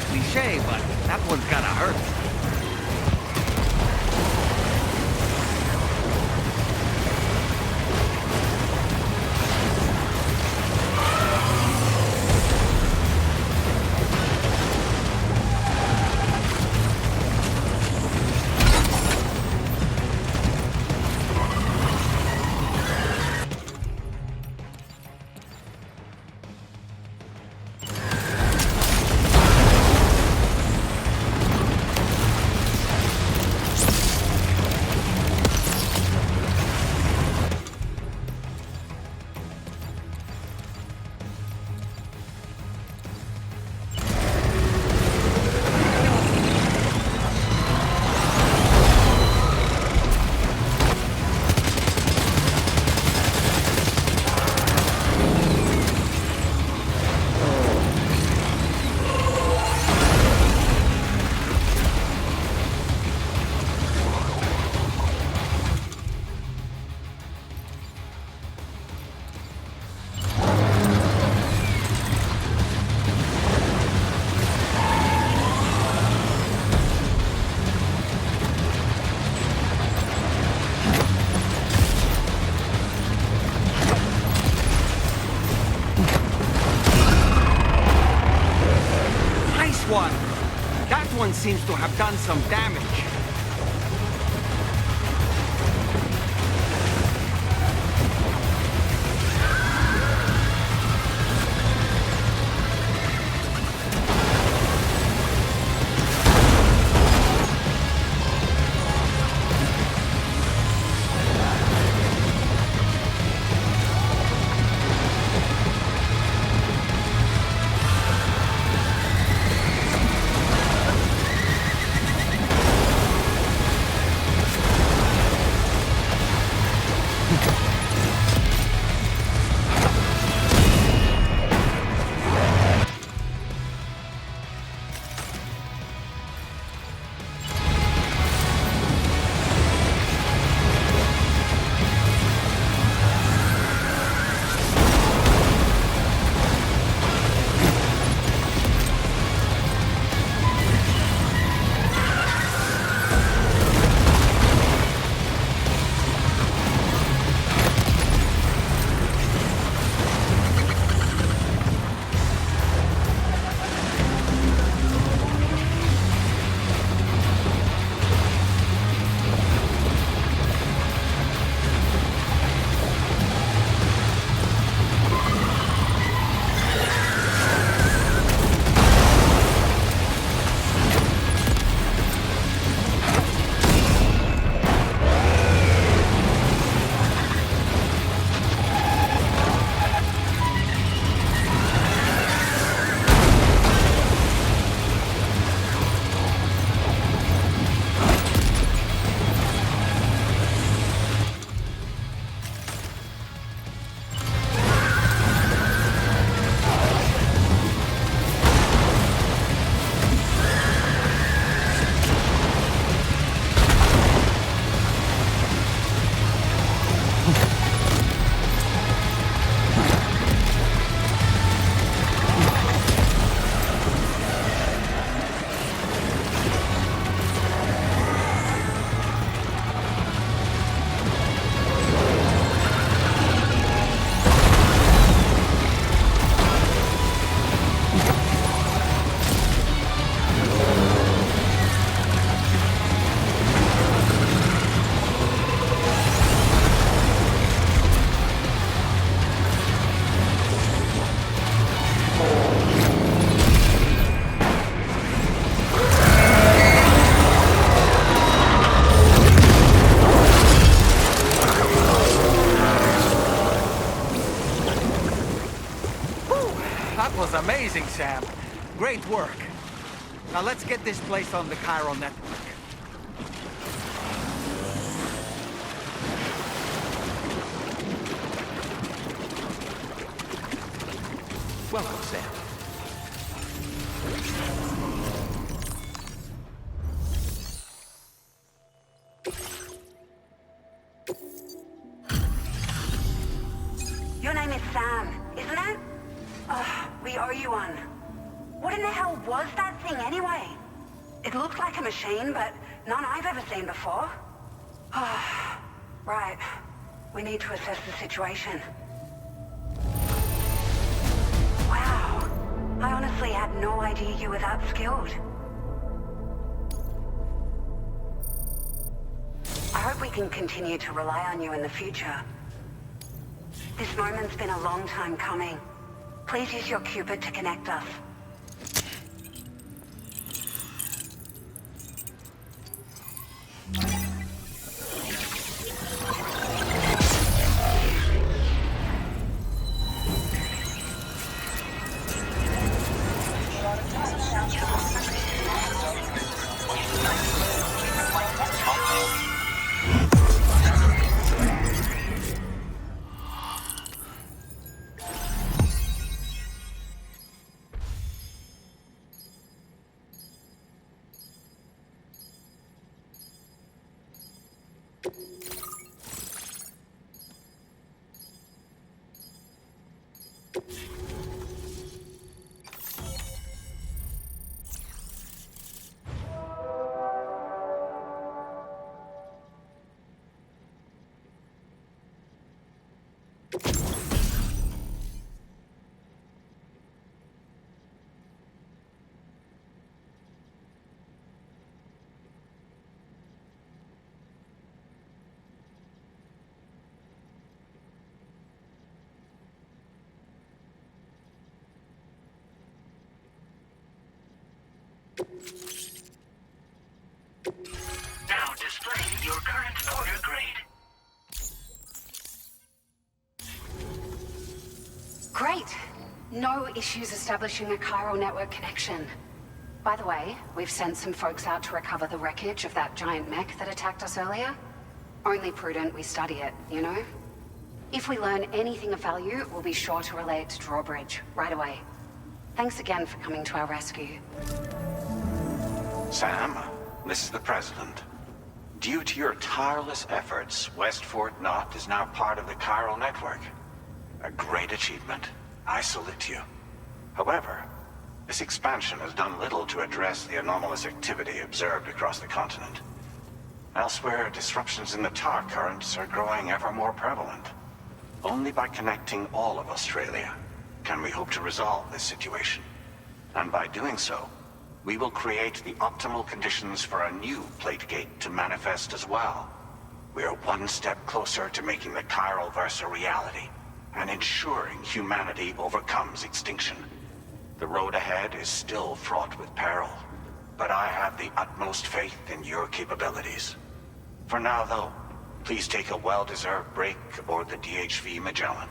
Cliche, but that one's gotta hurt. one! That one seems to have done some damage. Amazing, Sam. Great work. Now let's get this place on the chiral network. Welcome, Sam. Your name is Sam, isn't it? We owe you one. What in the hell was that thing anyway? It looks like a machine, but none I've ever seen before. Right. We need to assess the situation. Wow. I honestly had no idea you were that skilled. I hope we can continue to rely on you in the future. This moment's been a long time coming. Please use your Cupid to connect us. Now displaying your current order grade. Great. No issues establishing a chiral network connection. By the way, we've sent some folks out to recover the wreckage of that giant mech that attacked us earlier. Only prudent we study it, you know? If we learn anything of value, we'll be sure to relay it to Drawbridge right away. Thanks again for coming to our rescue. Sam, this is the President. Due to your tireless efforts, West Fort Knot is now part of the chiral network. A great achievement. I salute you. However, this expansion has done little to address the anomalous activity observed across the continent. Elsewhere, disruptions in the tar currents are growing ever more prevalent. Only by connecting all of Australia can we hope to resolve this situation. And by doing so, we will create the optimal conditions for a new plate gate to manifest as well. We are one step closer to making the chiral verse a reality, and ensuring humanity overcomes extinction. The road ahead is still fraught with peril, but I have the utmost faith in your capabilities. For now, though, please take a well-deserved break aboard the DHV Magellan.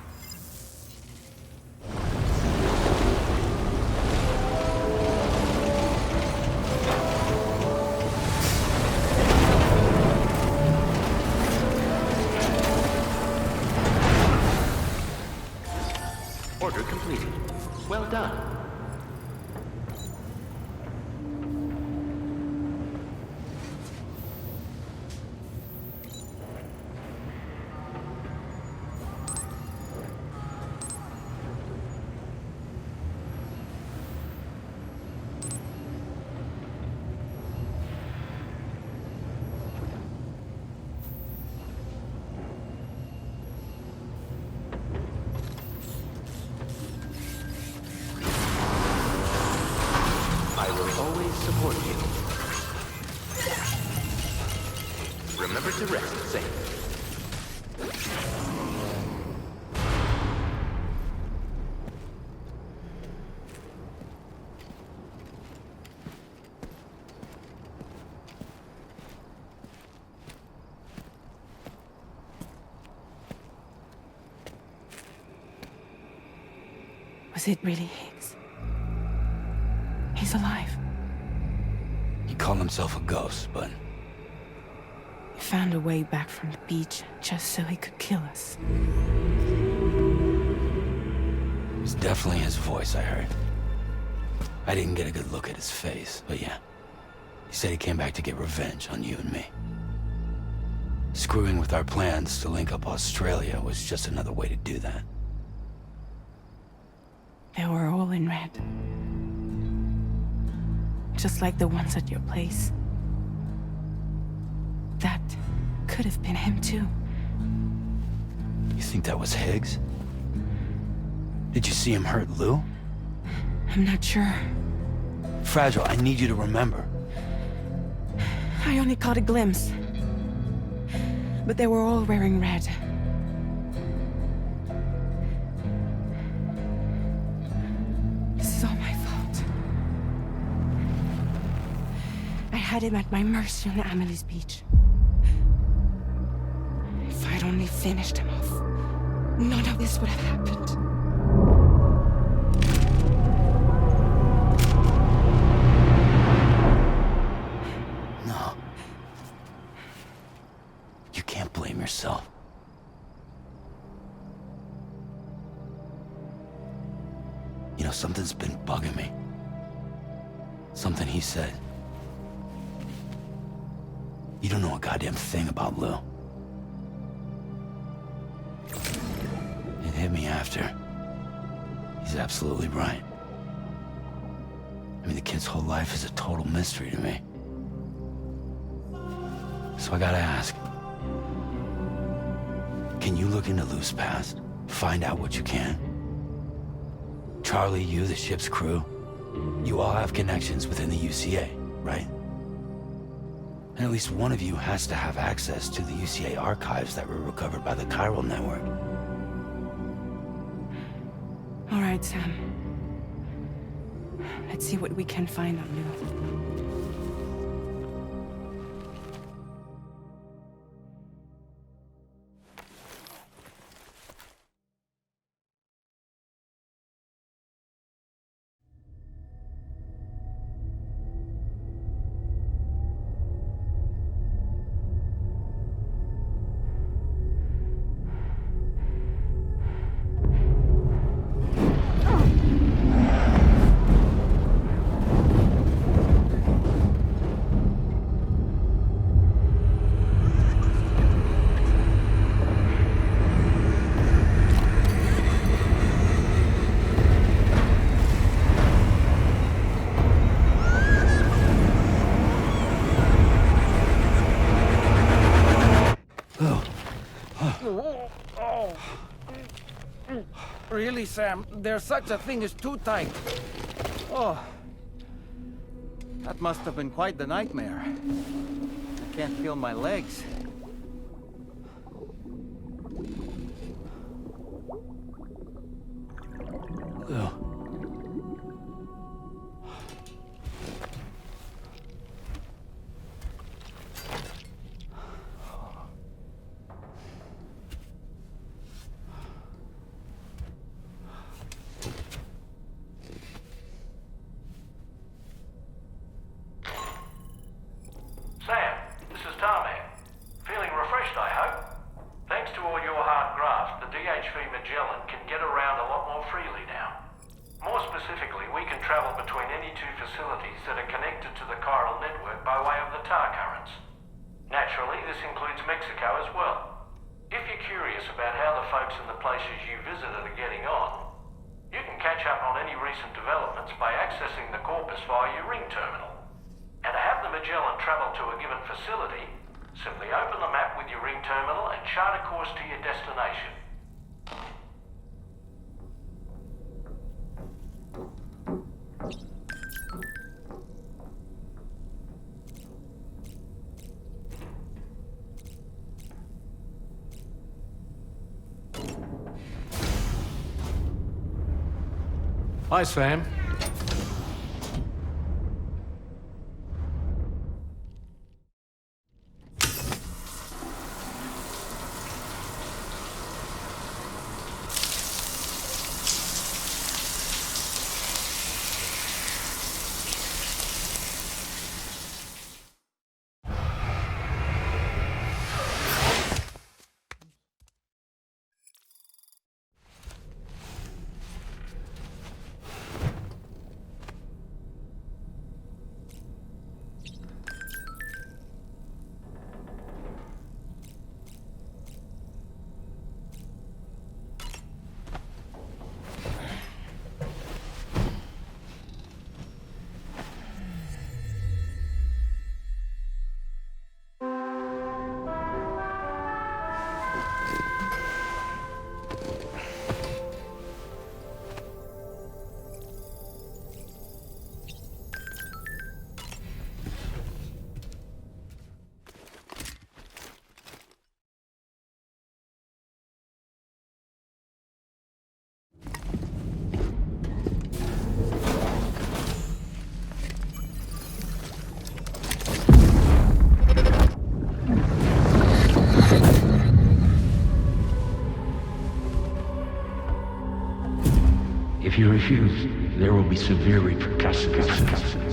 Order completed. Well done. Support you. Remember to rest safe. Was it really Higgs? He's alive. He called himself a ghost, but... He found a way back from the beach just so he could kill us. It was definitely his voice I heard. I didn't get a good look at his face, but yeah. He said he came back to get revenge on you and me. Screwing with our plans to link up Australia was just another way to do that. They were all in red. Just like the ones at your place. That could have been him too. You think that was Higgs? Did you see him hurt Lou? I'm not sure. Fragile, I need you to remember. I only caught a glimpse. But they were all wearing red. This is all my fault. I had him at my mercy on Amelie's beach. If I'd only finished him off, none of this would have happened. No. You can't blame yourself. You know, something's been bugging me. Something he said. You don't know a goddamn thing about Lou. It hit me after. He's absolutely right. I mean, the kid's whole life is a total mystery to me. So I gotta ask. Can you look into Lou's past? Find out what you can? Charlie, you, the ship's crew, you all have connections within the UCA, right? And at least one of you has to have access to the UCA archives that were recovered by the chiral network. All right, Sam. Let's see what we can find on Lu. Really, Sam? There's such a thing as too tight. Oh. That must have been quite the nightmare. I can't feel my legs. Ugh. Sam, this is Deadman. Feeling refreshed, I hope? Thanks to all your hard graft, the DHV Magellan can get around a lot more freely now. More specifically, we can travel between any two facilities that are connected to the chiral network by way of the tar currents. Naturally, this includes Mexico as well. If you're curious about how the folks in the places you visited are getting on, you can catch up on any recent developments by accessing the corpus via your ring terminal. And to have the Magellan travel to a given facility, simply open the map with your ring terminal and chart a course to your destination. Hi, Sam. If you refuse, there will be severe repercussions.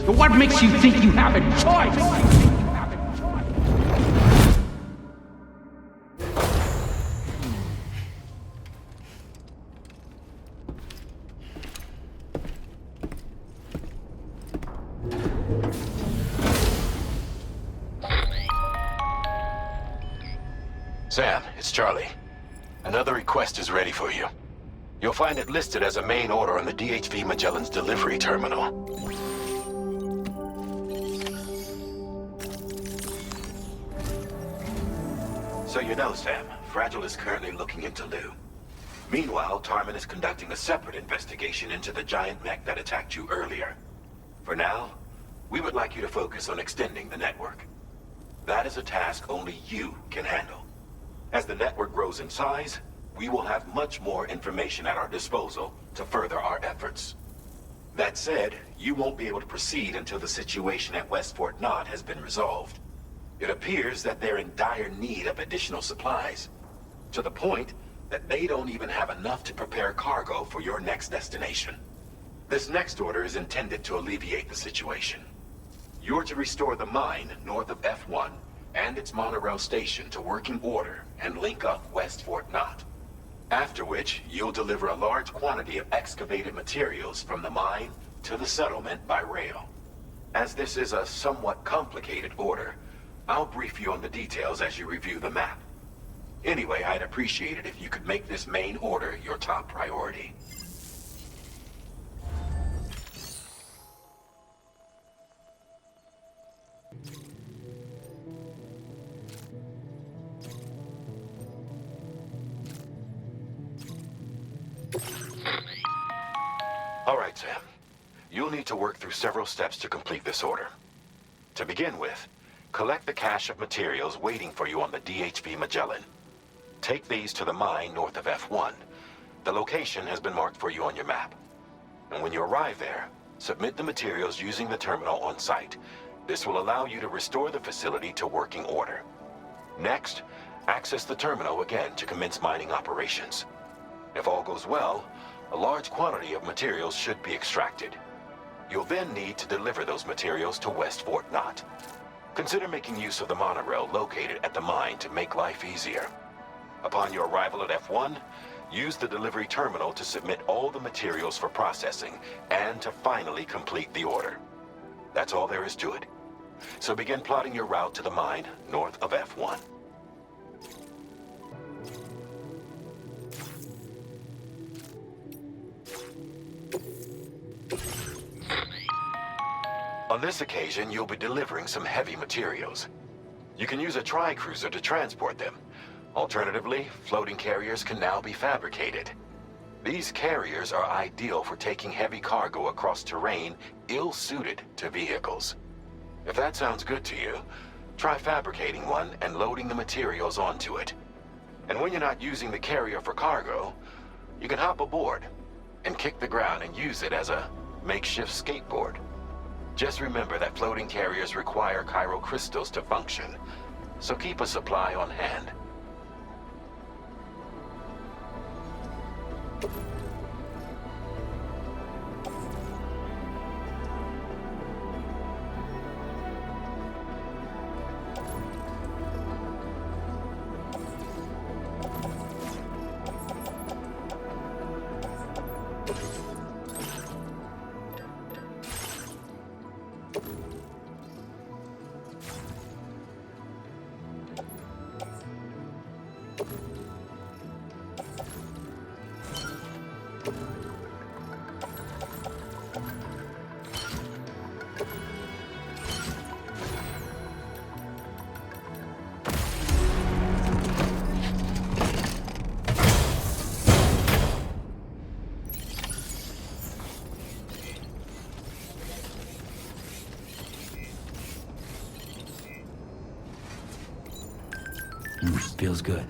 But what makes you think you have a choice? Sam, it's Charlie. Another request is ready for you. You'll find it listed as a main order on the DHV Magellan's delivery terminal. So you know, Sam, Fragile is currently looking into Lu. Meanwhile, Tarman is conducting a separate investigation into the giant mech that attacked you earlier. For now, we would like you to focus on extending the network. That is a task only you can handle. As the network grows in size, we will have much more information at our disposal to further our efforts. That said, you won't be able to proceed until the situation at West Fort Knott has been resolved. It appears that they're in dire need of additional supplies, to the point that they don't even have enough to prepare cargo for your next destination. This next order is intended to alleviate the situation. You're to restore the mine north of F1 and its monorail station to working order and link up West Fort Knott. After which, you'll deliver a large quantity of excavated materials from the mine to the settlement by rail. As this is a somewhat complicated order, I'll brief you on the details as you review the map. Anyway, I'd appreciate it if you could make this main order your top priority. All right, Sam. You'll need to work through several steps to complete this order. To begin with, collect the cache of materials waiting for you on the DHV Magellan. Take these to the mine north of F1. The location has been marked for you on your map. And when you arrive there, submit the materials using the terminal on site. This will allow you to restore the facility to working order. Next, access the terminal again to commence mining operations. If all goes well, a large quantity of materials should be extracted. You'll then need to deliver those materials to West Fort Knott. Consider making use of the monorail located at the mine to make life easier. Upon your arrival at F1, use the delivery terminal to submit all the materials for processing and to finally complete the order. That's all there is to it. So begin plotting your route to the mine north of F1. On this occasion, you'll be delivering some heavy materials. You can use a tri-cruiser to transport them. Alternatively, floating carriers can now be fabricated. These carriers are ideal for taking heavy cargo across terrain ill-suited to vehicles. If that sounds good to you, try fabricating one and loading the materials onto it. And when you're not using the carrier for cargo, you can hop aboard and kick the ground and use it as a makeshift skateboard. Just remember that floating carriers require chiral crystals to function, so keep a supply on hand. Feels good.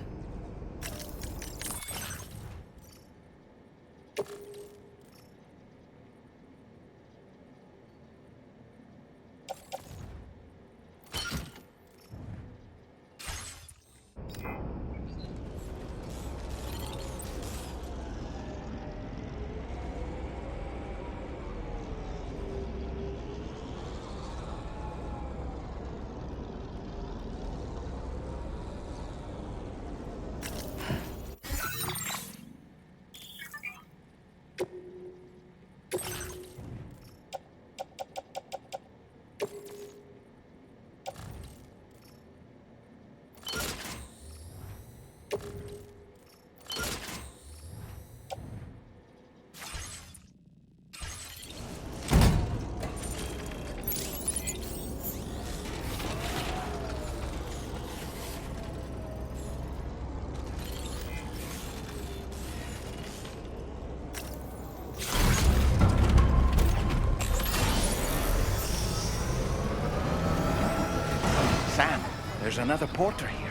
Sam, there's another porter here.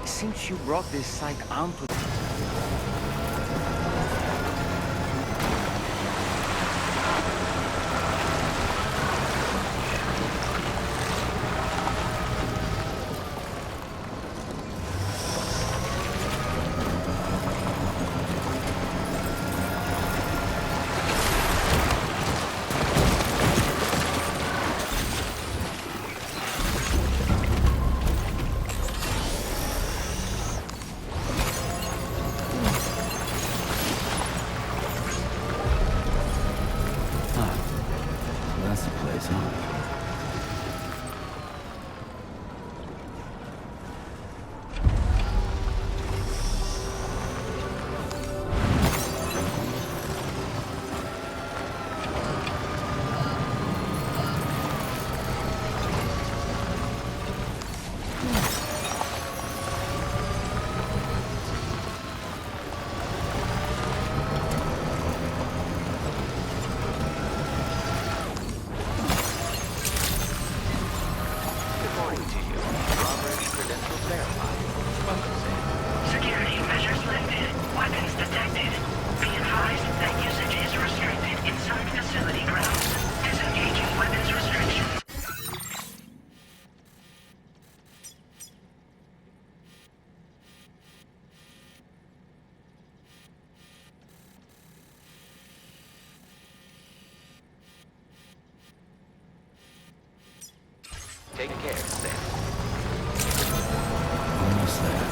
Since you brought this site onto... the place, huh? Security measures lifted. Weapons detected. Be advised that usage is restricted inside facility grounds. Disengaging weapons restrictions. Take care, Sam. Almost there.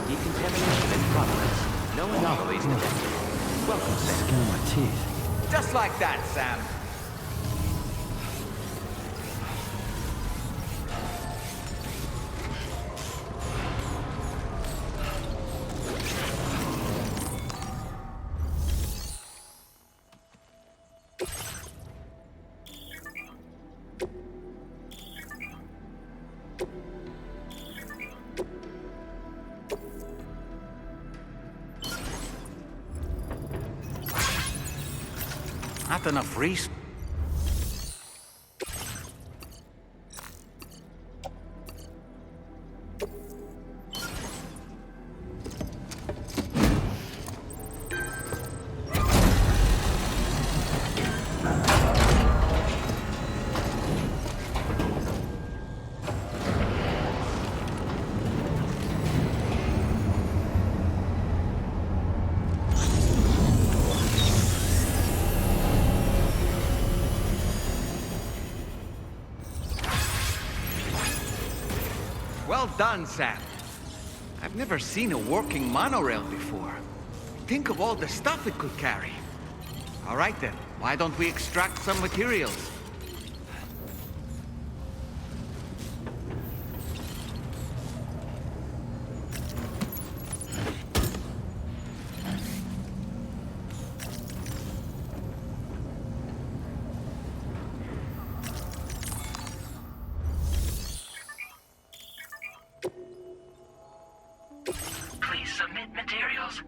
Decontamination in progress. No anomalies detected. Welcome, Sam. Skin on my teeth. Just like that, Sam. Not enough reason. Well done, Sam. I've never seen a working monorail before. Think of all the stuff it could carry. All right then, why don't we extract some materials? Please submit materials.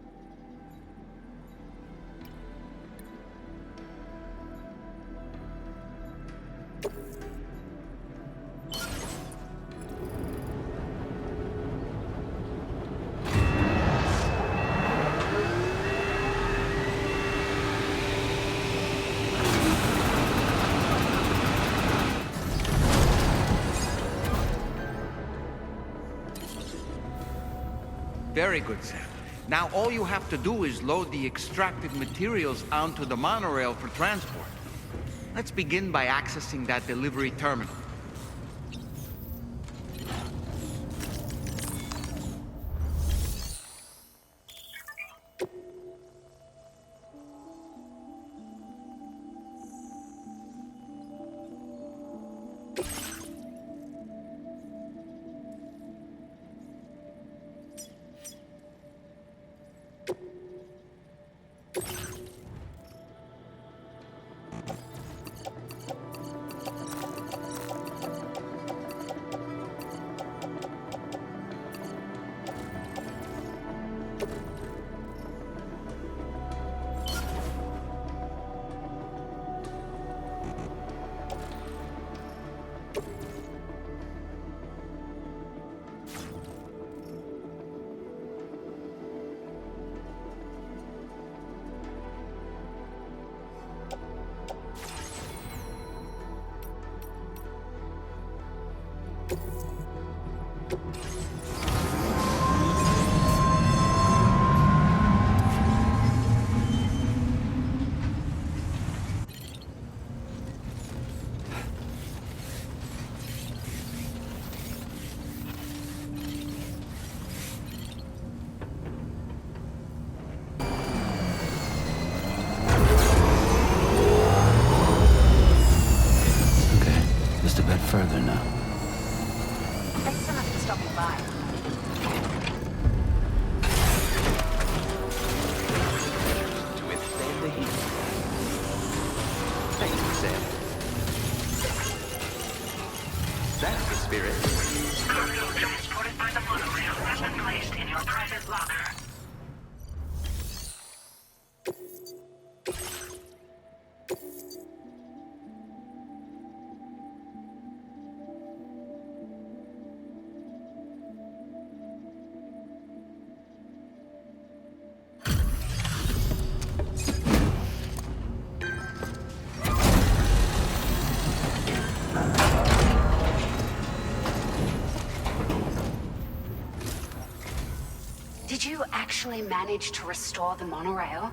Very good, Sam. Now all you have to do is load the extracted materials onto the monorail for transport. Let's begin by accessing that delivery terminal. Just a bit further now. Thanks so much for stopping by. To withstand the heat. Thank you, Sam. That's the spirit. Cargo transported by the monorail has been placed in your private locker. Did you actually manage to restore the monorail?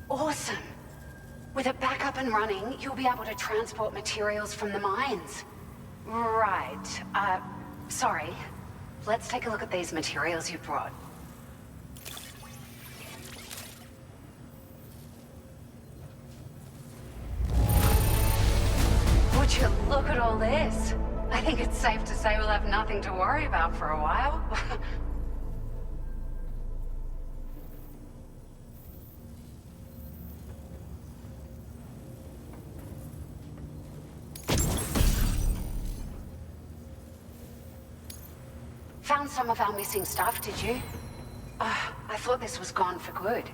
Awesome! With it back up and running, you'll be able to transport materials from the mines. Right. Sorry. Let's take a look at these materials you brought. Would you look at all this? I think it's safe to say we'll have nothing to worry about for a while. Found some of our missing stuff, did you? I thought this was gone for good.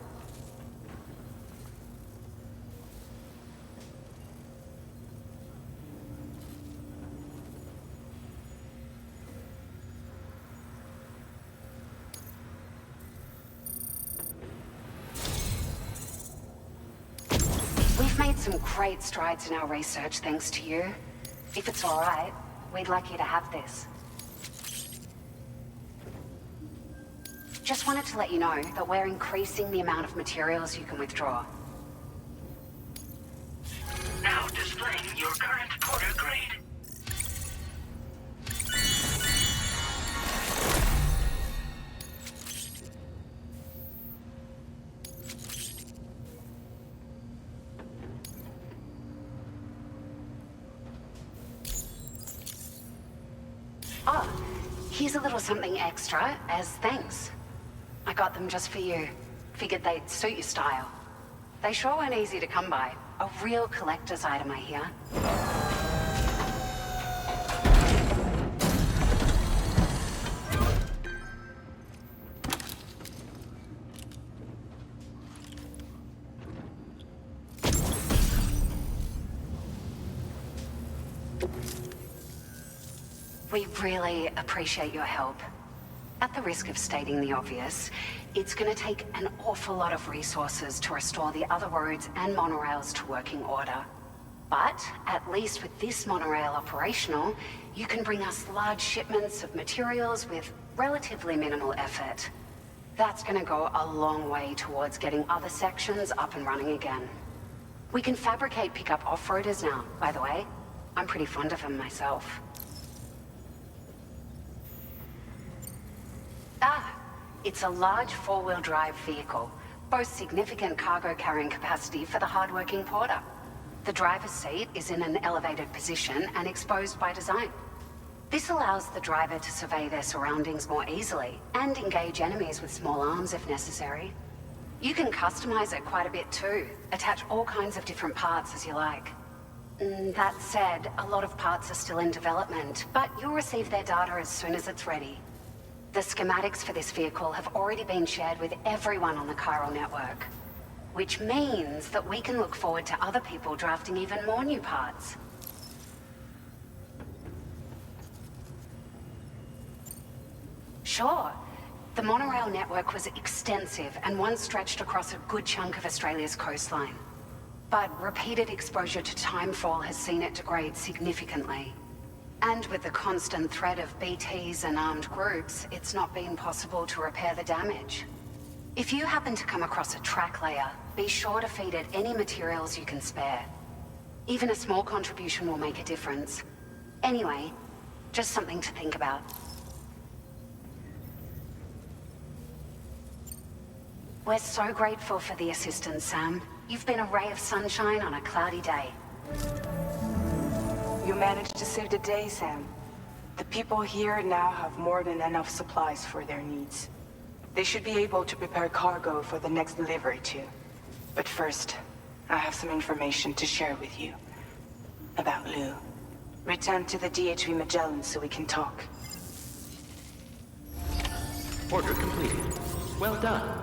We've made some great strides in our research thanks to you. If it's all right, we'd like you to have this. Just wanted to let you know that we're increasing the amount of materials you can withdraw. Now displaying your current porter grade. Oh, here's a little something extra as thanks. I got them just for you. Figured they'd suit your style. They sure weren't easy to come by. A real collector's item, I hear. We really appreciate your help. At the risk of stating the obvious, it's going to take an awful lot of resources to restore the other roads and monorails to working order. But at least with this monorail operational, you can bring us large shipments of materials with relatively minimal effort. That's going to go a long way towards getting other sections up and running again. We can fabricate pickup off-roaders now, by the way. I'm pretty fond of them myself. It's a large four-wheel drive vehicle, boasts significant cargo carrying capacity for the hard-working porter. The driver's seat is in an elevated position and exposed by design. This allows the driver to survey their surroundings more easily and engage enemies with small arms if necessary. You can customize it quite a bit too, attach all kinds of different parts as you like. That said, a lot of parts are still in development, but you'll receive their data as soon as it's ready. The schematics for this vehicle have already been shared with everyone on the chiral network. which means that we can look forward to other people drafting even more new parts. Sure. The monorail network was extensive and once stretched across a good chunk of Australia's coastline. But repeated exposure to timefall has seen it degrade significantly. And with the constant threat of BTs and armed groups, it's not been possible to repair the damage. If you happen to come across a track layer, be sure to feed it any materials you can spare. Even a small contribution will make a difference. Anyway, just something to think about. We're so grateful for the assistance, Sam. You've been a ray of sunshine on a cloudy day. You managed to save the day, Sam. The people here now have more than enough supplies for their needs. They should be able to prepare cargo for the next delivery too. But first, I have some information to share with you. About Lou. Return to the DHV Magellan so we can talk. Order completed. Well done.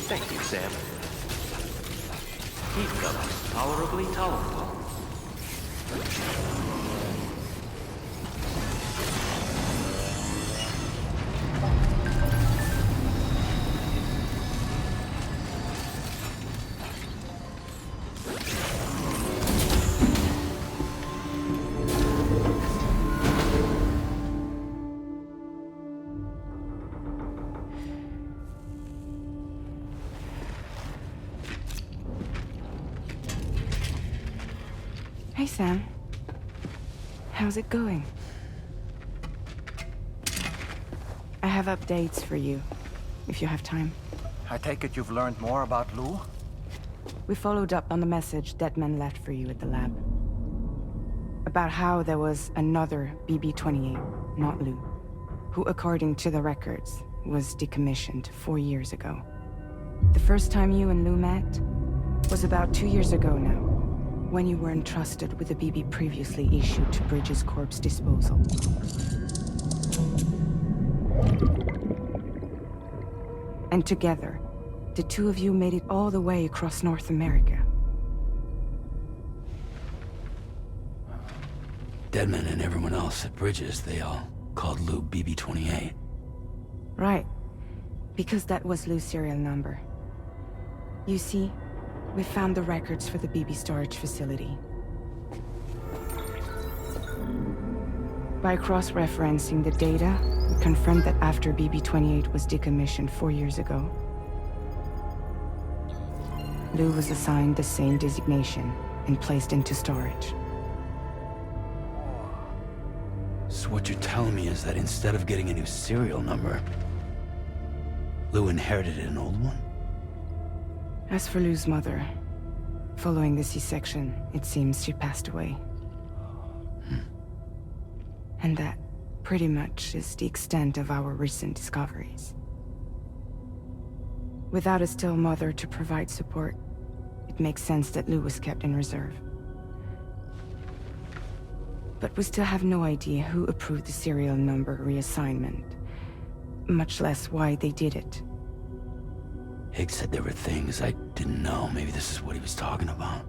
Thank you, Sam. Keep them tolerably tolerable. Hey, Sam. How's it going? I have updates for you, if you have time. I take it you've learned more about Lou? We followed up on the message Deadman left for you at the lab. About how there was another BB-28, not Lou, who, according to the records, was decommissioned 4 years ago. The first time you and Lou met was about 2 years ago now, when you were entrusted with a BB previously issued to Bridges Corp's disposal. And together, the two of you made it all the way across North America. Deadman and everyone else at Bridges, they all called Lou BB-28. Right. Because that was Lou's serial number. You see, we found the records for the BB storage facility. By cross-referencing the data, we confirmed that after BB-28 was decommissioned 4 years ago, Lou was assigned the same designation and placed into storage. So what you're telling me is that instead of getting a new serial number, Lou inherited an old one? As for Lou's mother, following the C-section, it seems she passed away. And that, pretty much, is the extent of our recent discoveries. Without a still mother to provide support, it makes sense that Lou was kept in reserve. But we still have no idea who approved the serial number reassignment, much less why they did it. Higgs said there were things I didn't know. Maybe this is what he was talking about.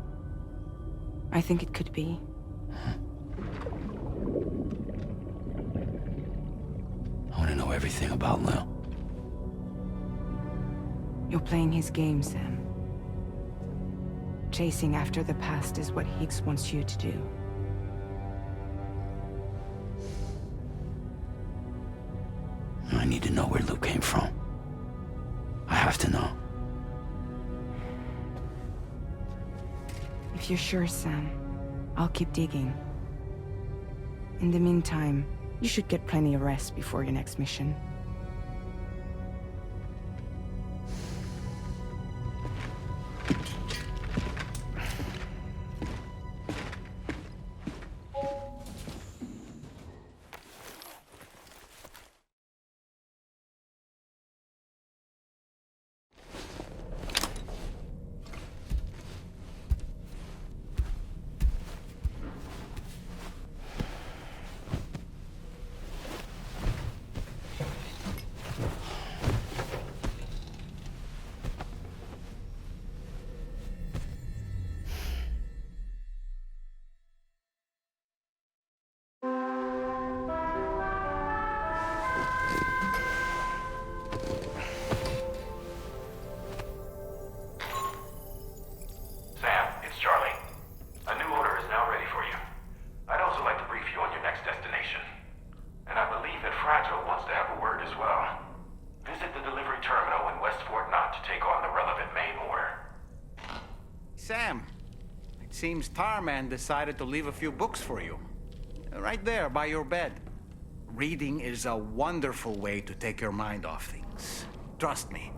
I think it could be. I want to know everything about Lou. You're playing his game, Sam. Chasing after the past is what Higgs wants you to do. I need to know where Lou came from. I have to know. If you're sure, Sam, I'll keep digging. In the meantime, you should get plenty of rest before your next mission. seems Tarman decided to leave a few books for you. Right there, by your bed. Reading is a wonderful way to take your mind off things. Trust me.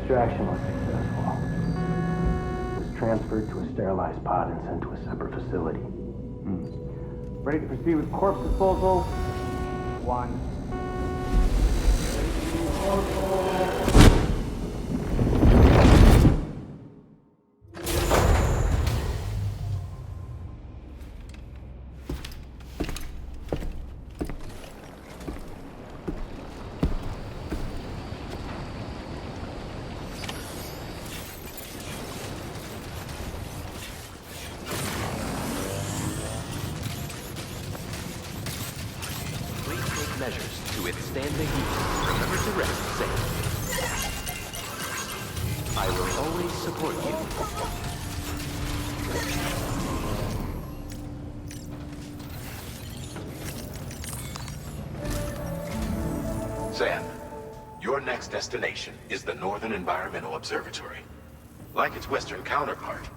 Extraction was successful. It was transferred to a sterilized pod and sent to a separate facility. Ready to proceed with corpse disposal? 1. Measures to withstand the heat. Remember to rest safe. I will always support you. Sam, your next destination is the Northern Environmental Observatory. Like its Western counterpart,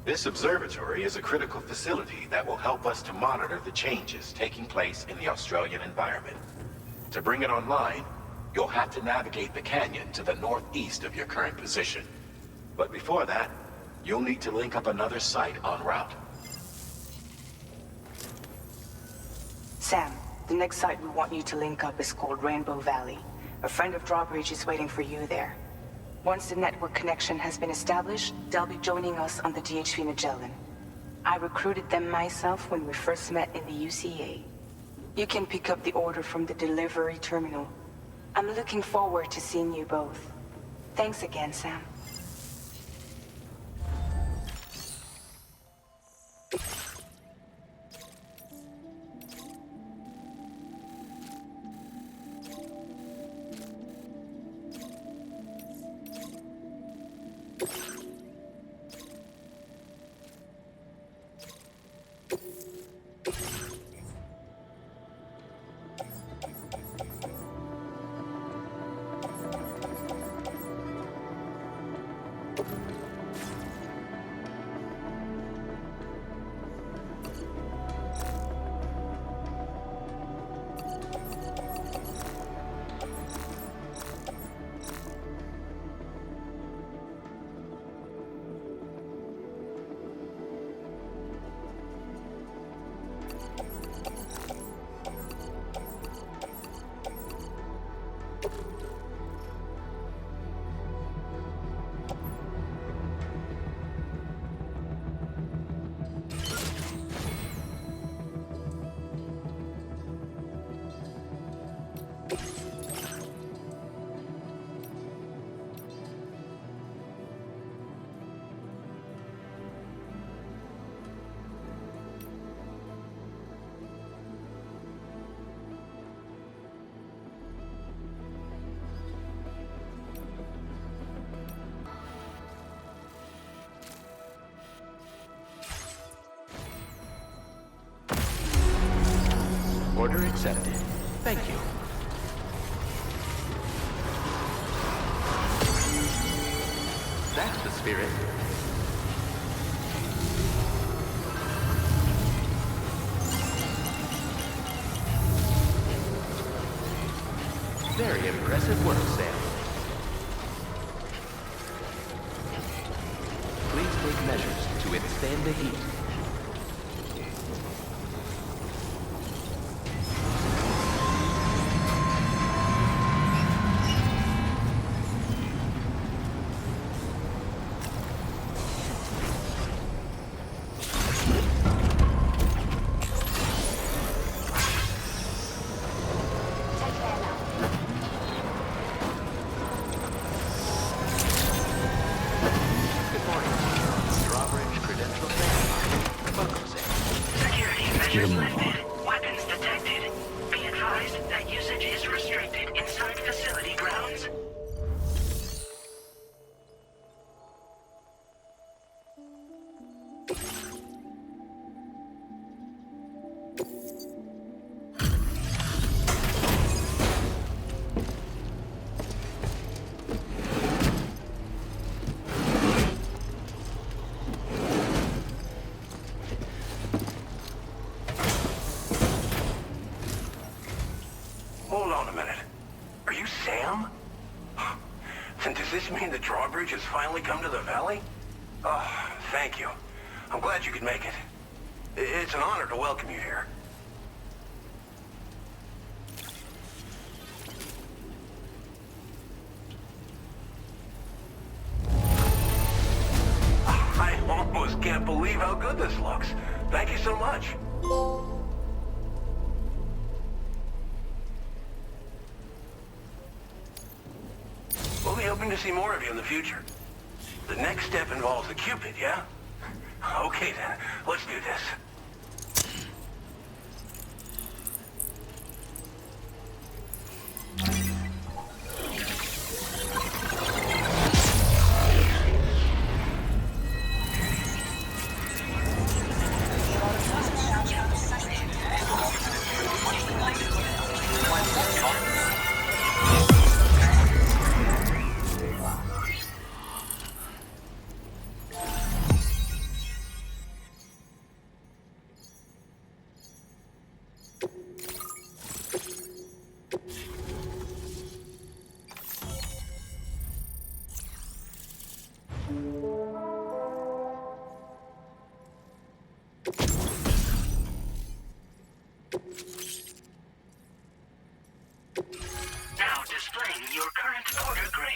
this observatory is a critical facility that will help us to monitor the changes taking place in the Australian environment. To bring it online, you'll have to navigate the canyon to the northeast of your current position. But before that, you'll need to link up another site en route. Sam, the next site we want you to link up is called Rainbow Valley. A friend of Drawbridge is waiting for you there. Once the network connection has been established, they'll be joining us on the DHV Magellan. I recruited them myself when we first met in the UCA. You can pick up the order from the delivery terminal. I'm looking forward to seeing you both. Thanks again, Sam. Order accepted. Thank you. That's the Spirit. Very impressive work, Sam. Please take measures to withstand the heat. Weapons detected. Be advised that usage is restricted inside facility grounds. Hold on a minute. Are you Sam? Then does this mean the drawbridge has finally come to the valley? Oh, thank you. I'm glad you could make it. It's an honor to welcome you here. I almost can't believe how good this looks. Thank you so much. We'll be hoping to see more of you in the future. The next step involves the Cupid, yeah? Okay then, let's do this. Now displaying your current order grade.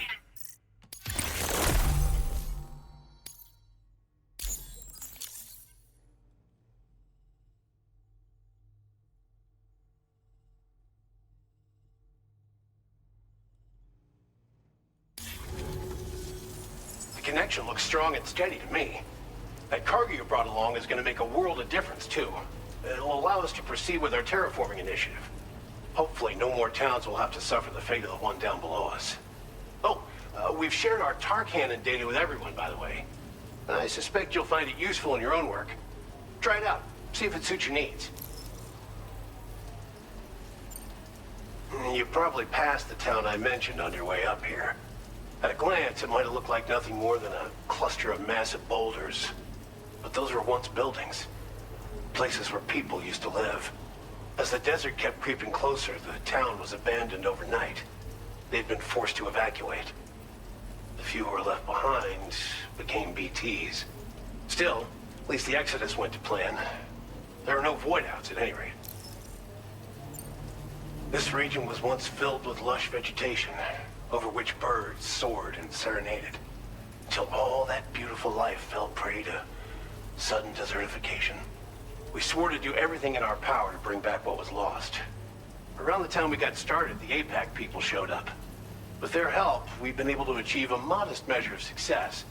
The connection looks strong and steady to me. That cargo you brought along is going to make a world of difference, too. It'll allow us to proceed with our terraforming initiative. Hopefully, no more towns will have to suffer the fate of the one down below us. Oh, we've shared our tar cannon data with everyone, by the way. I suspect you'll find it useful in your own work. Try it out. See if it suits your needs. You probably passed the town I mentioned on your way up here. At a glance, it might have looked like nothing more than a cluster of massive boulders. But those were once buildings. Places where people used to live. As the desert kept creeping closer, the town was abandoned overnight. They'd been forced to evacuate. The few who were left behind became BTs. Still, at least the exodus went to plan. There are no void-outs at any rate. This region was once filled with lush vegetation, over which birds soared and serenaded, until all that beautiful life fell prey to sudden desertification. We swore to do everything in our power to bring back what was lost. Around the time we got started, the APAC people showed up. With their help, we've been able to achieve a modest measure of success.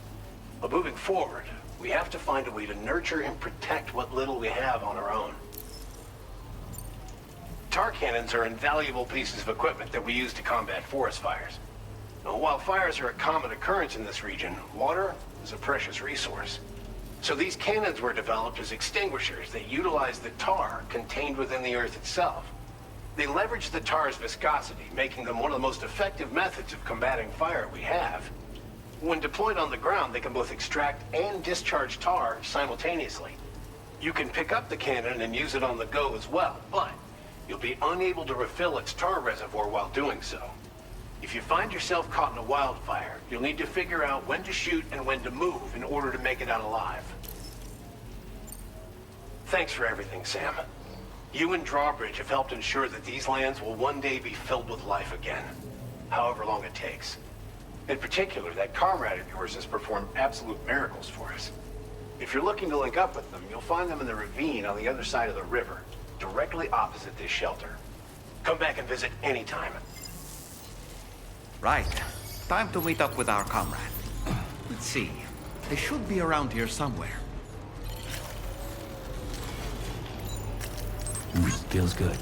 But moving forward, we have to find a way to nurture and protect what little we have on our own. Tar cannons are invaluable pieces of equipment that we use to combat forest fires. Now, while fires are a common occurrence in this region, water is a precious resource. So these cannons were developed as extinguishers that utilize the tar contained within the earth itself. They leverage the tar's viscosity, making them one of the most effective methods of combating fire we have. When deployed on the ground, they can both extract and discharge tar simultaneously. You can pick up the cannon and use it on the go as well, but you'll be unable to refill its tar reservoir while doing so. If you find yourself caught in a wildfire, you'll need to figure out when to shoot and when to move in order to make it out alive. Thanks for everything, Sam. You and Drawbridge have helped ensure that these lands will one day be filled with life again, however long it takes. In particular, that comrade of yours has performed absolute miracles for us. If you're looking to link up with them, you'll find them in the ravine on the other side of the river, directly opposite this shelter. Come back and visit anytime. Right. Time to meet up with our comrade. Let's see. They should be around here somewhere. Feels good.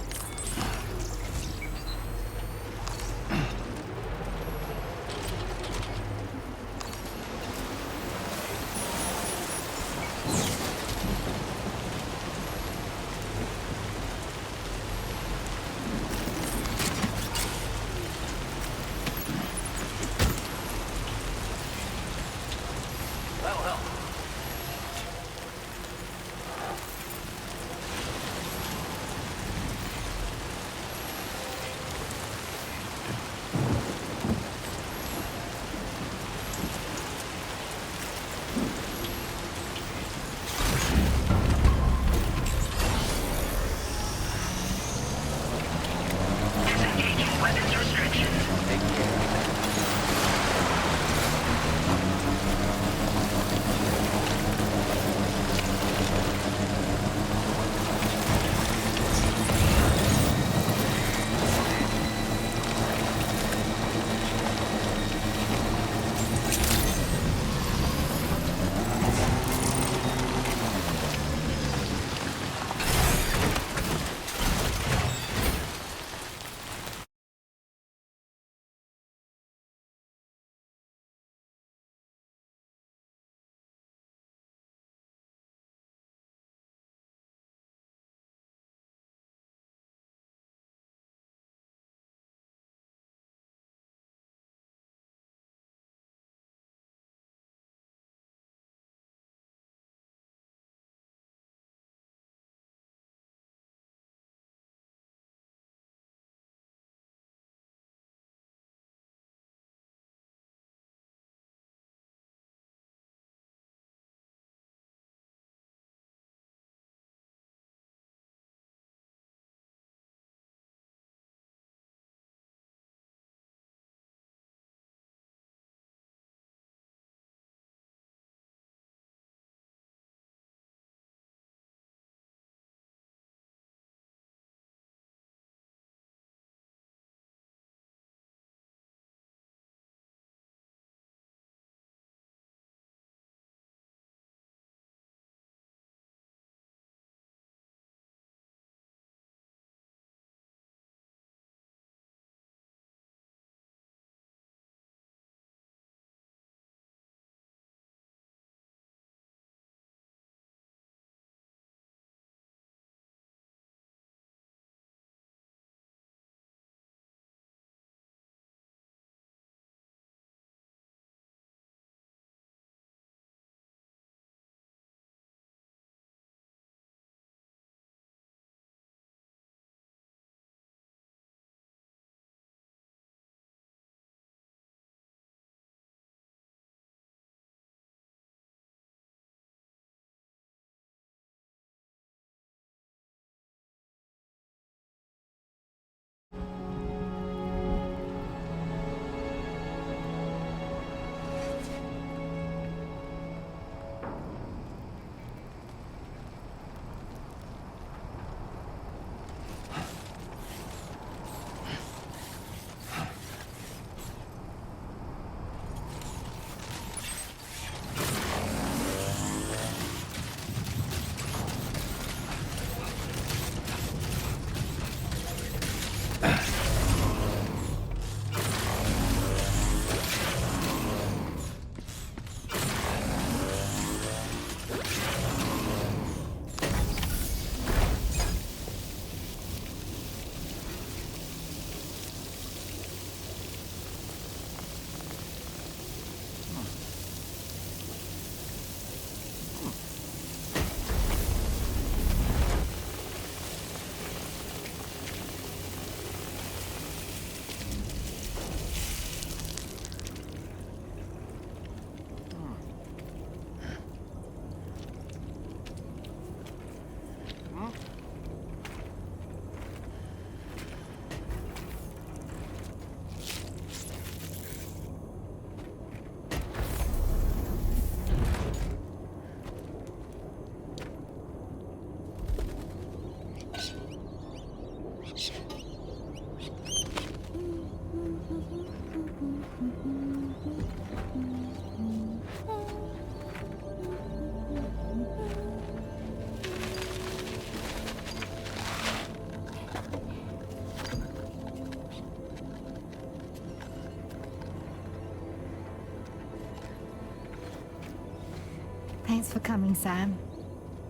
Thanks for coming, Sam.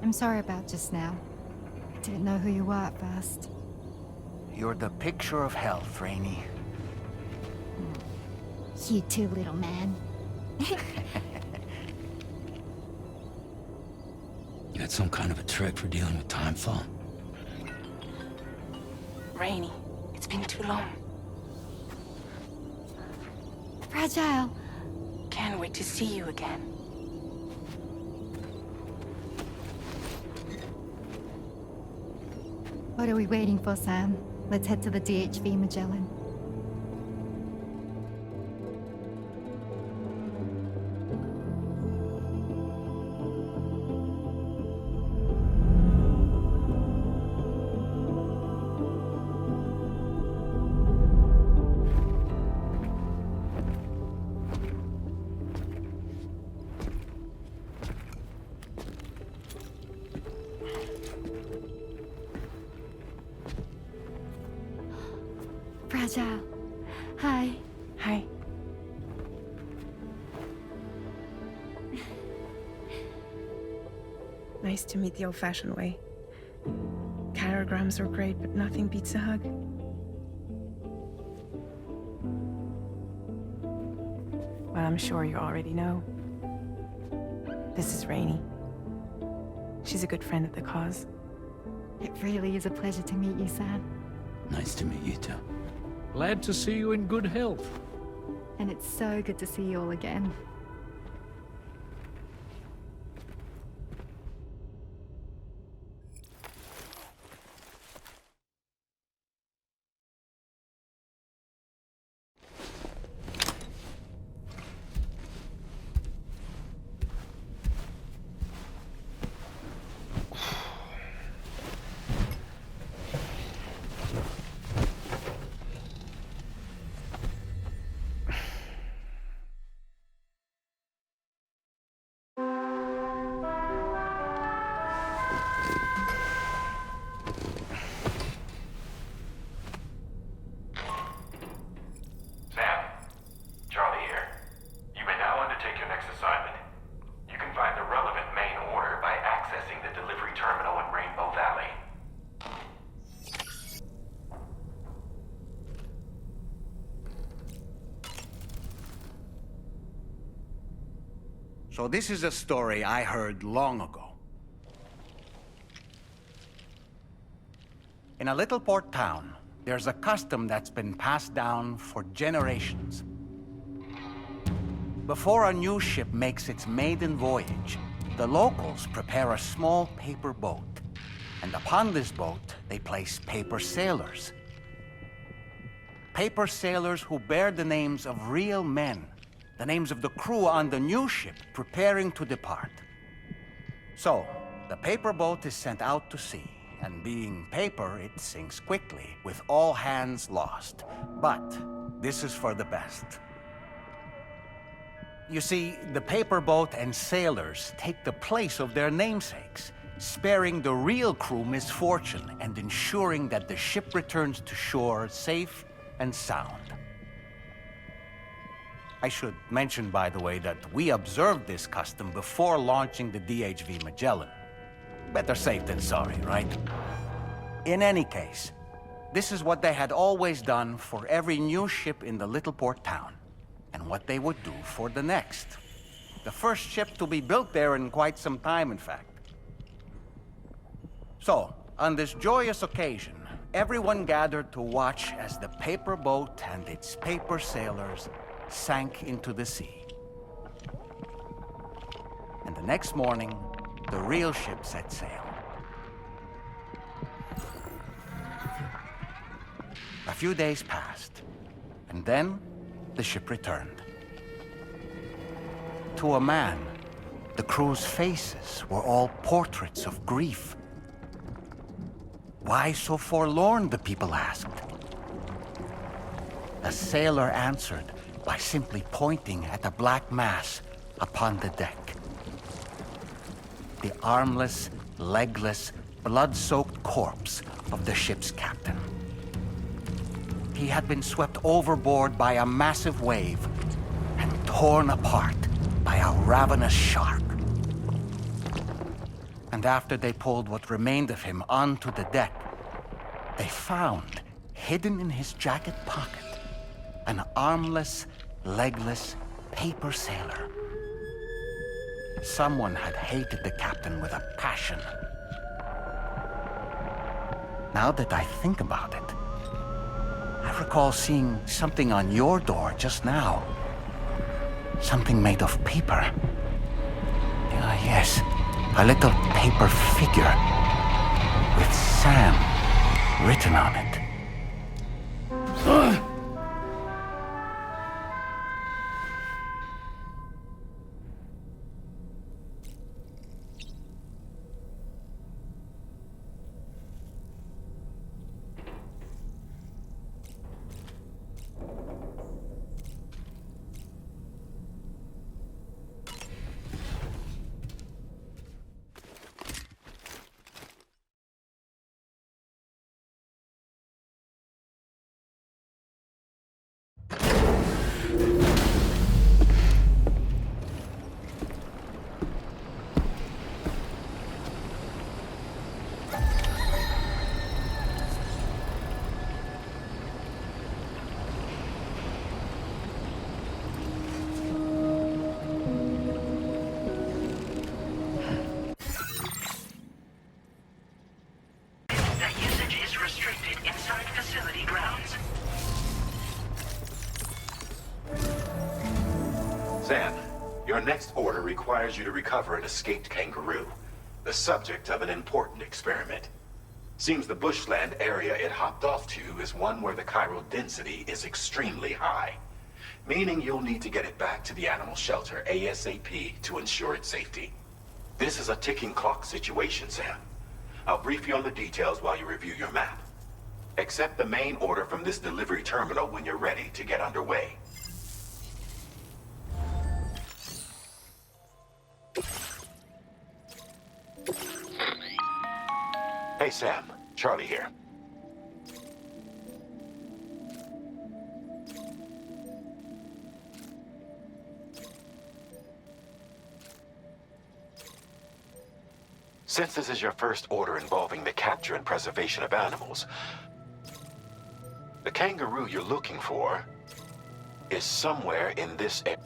I'm sorry about just now. I didn't know who you were at first. You're the picture of health, Rainey. You too, little man. You got some kind of a trick for dealing with timefall? Rainey, it's been too long. Fragile. Can't wait to see you again. What are we waiting for, Sam? Let's head to the DHV Magellan. Fragile. Hi. Hi. Nice to meet the old-fashioned way. Chirograms are great, but nothing beats a hug. Well, I'm sure you already know. This is Rainey. She's a good friend of the cause. It really is a pleasure to meet you, Sam. Nice to meet you too. Glad to see you in good health. And it's so good to see you all again. So this is a story I heard long ago. In a little port town, there's a custom that's been passed down for generations. Before a new ship makes its maiden voyage, the locals prepare a small paper boat. And upon this boat, they place paper sailors. Paper sailors who bear the names of real men. The names of the crew on the new ship preparing to depart. So, the paper boat is sent out to sea, and being paper, it sinks quickly, with all hands lost. But this is for the best. You see, the paper boat and sailors take the place of their namesakes, sparing the real crew misfortune and ensuring that the ship returns to shore safe and sound. I should mention, by the way, that we observed this custom before launching the DHV Magellan. Better safe than sorry, right? In any case, this is what they had always done for every new ship in the little port town, and what they would do for the next. The first ship to be built there in quite some time, in fact. So, on this joyous occasion, everyone gathered to watch as the paper boat and its paper sailors sank into the sea. And the next morning, the real ship set sail. A few days passed, and then the ship returned. To a man, the crew's faces were all portraits of grief. Why so forlorn, the people asked. A sailor answered by simply pointing at a black mass upon the deck. The armless, legless, blood-soaked corpse of the ship's captain. He had been swept overboard by a massive wave and torn apart by a ravenous shark. And after they pulled what remained of him onto the deck, they found, hidden in his jacket pocket, an armless, legless paper sailor. Someone had hated the captain with a passion. Now that I think about it, I recall seeing something on your door just now. Something made of paper. Yes, a little paper figure with Sam written on it. Sam, your next order requires you to recover an escaped kangaroo, the subject of an important experiment. Seems the bushland area it hopped off to is one where the chiral density is extremely high, meaning you'll need to get it back to the animal shelter ASAP to ensure its safety. This is a ticking clock situation, Sam. I'll brief you on the details while you review your map. Accept the main order from this delivery terminal when you're ready to get underway. Hey Sam, Charlie here. Since this is your first order involving the capture and preservation of animals, the kangaroo you're looking for is somewhere in this area.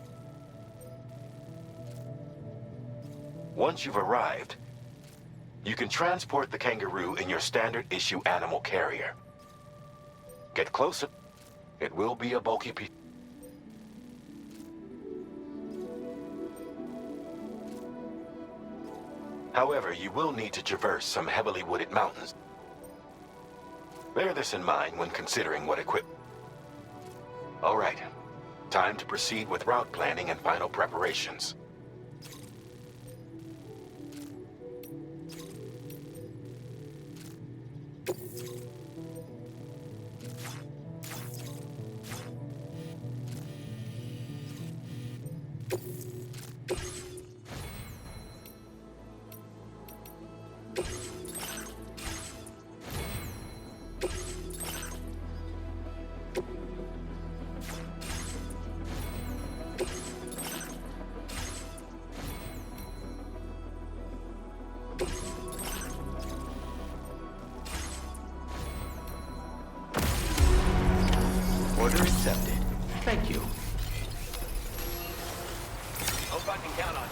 Once you've arrived, you can transport the kangaroo in your standard issue animal carrier. Get closer. It will be a bulky piece. However, you will need to traverse some heavily wooded mountains. Bear this in mind when considering what equipment. All right, time to proceed with route planning and final preparations. Order accepted. Thank you. Hope I can count on you.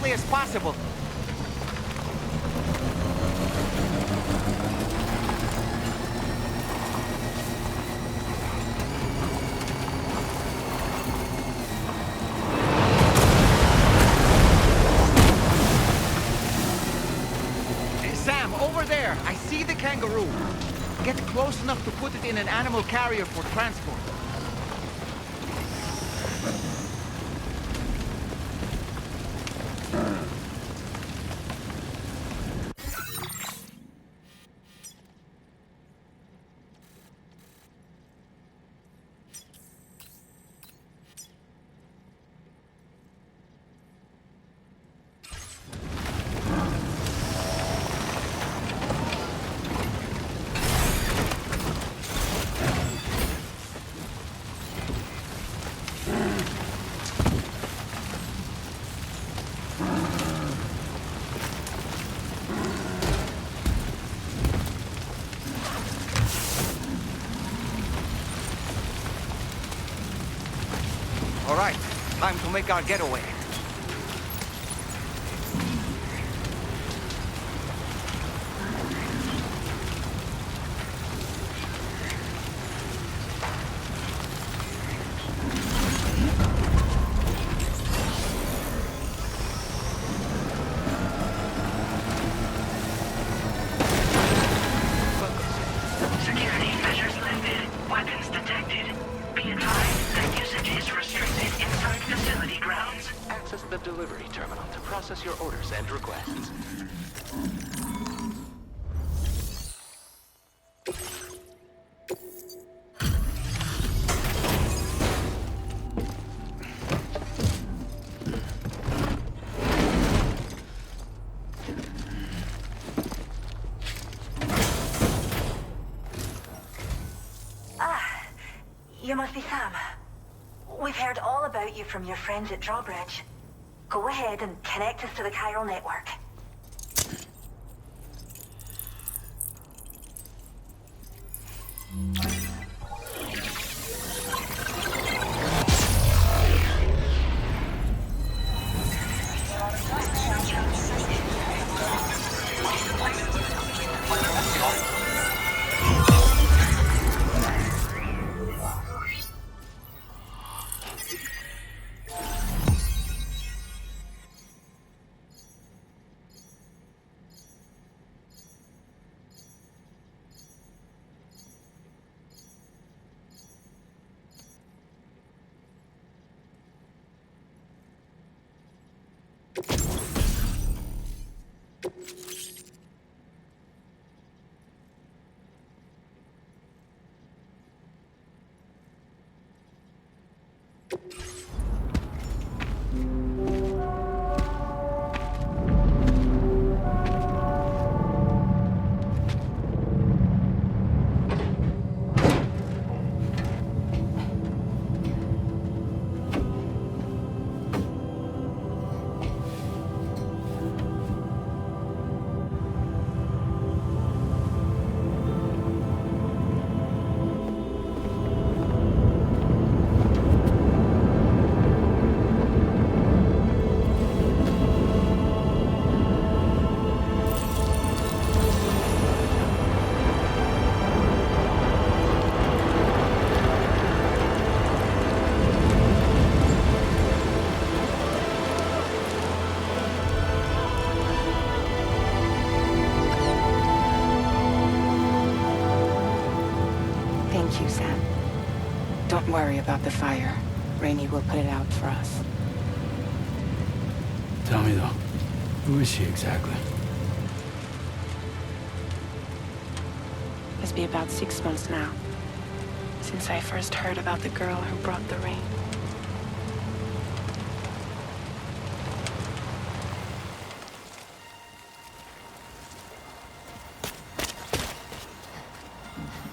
quickly as possible. Sam, over there! I see the kangaroo. Get close enough to put it in an animal carrier for transport. All right, time to make our getaway. Security measures lifted. Weapons detected. Be advised that usage is restricted inside facility grounds. Access the delivery terminal to process your orders and requests. You must be Sam. We've heard all about you from your friends at Drawbridge. Go ahead and connect us to the chiral network. Thank you, Sam. Don't worry about the fire. Rainey will put it out for us. Tell me though, who is she exactly? It's been about 6 months now, since I first heard about the girl who brought the rain.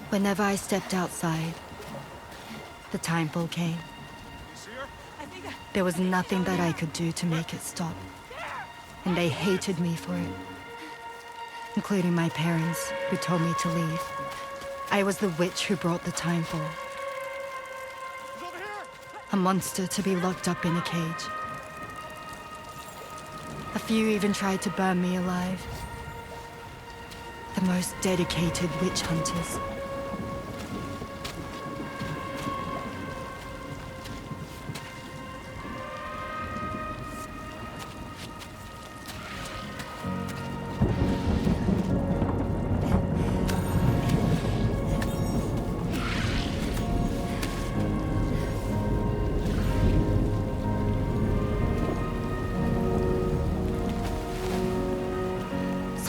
Whenever I stepped outside, the time pull came. There was nothing that I could do to make it stop. And they hated me for it. Including my parents, who told me to leave. I was the witch who brought the time fall. A monster to be locked up in a cage. few even tried to burn me alive. The most dedicated witch hunters.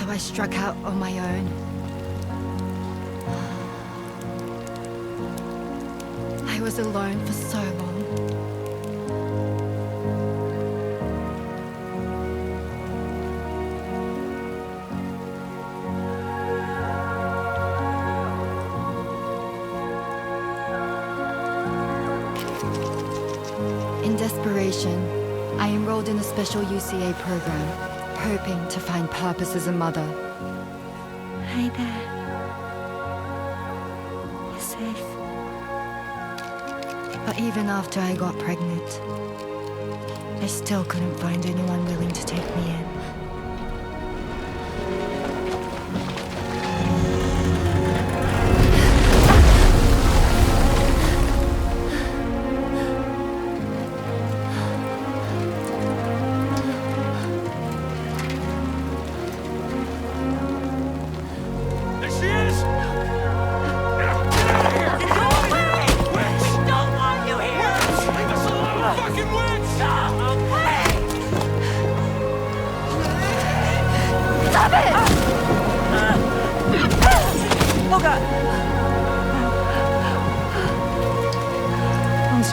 I struck out on my own. I was alone for so long. In desperation, I enrolled in a special UCA program, hoping to find purpose as a mother. Hi there. You're safe. But even after I got pregnant, I still couldn't find anyone willing to take me in.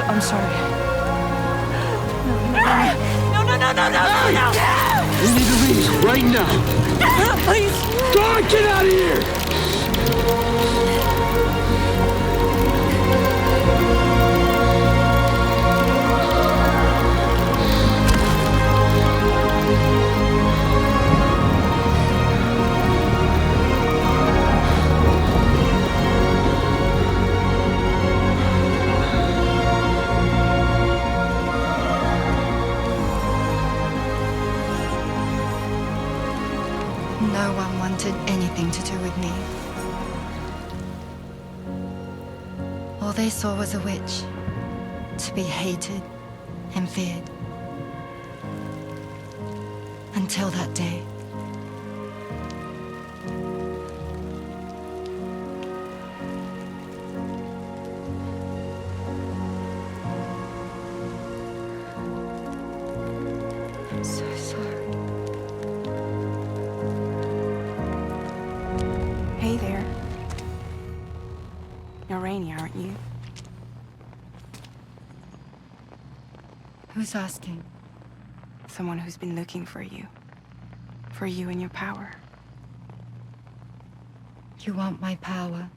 I'm sorry. No! We need to leave right now. Please! God, get out of here! No one wanted anything to do with me. All they saw was a witch, to be hated and feared. Until that day. I'm so sorry. Hey there. You're Rainy, aren't you? Who's asking? Someone who's been looking for you. For you and your power. You want my power?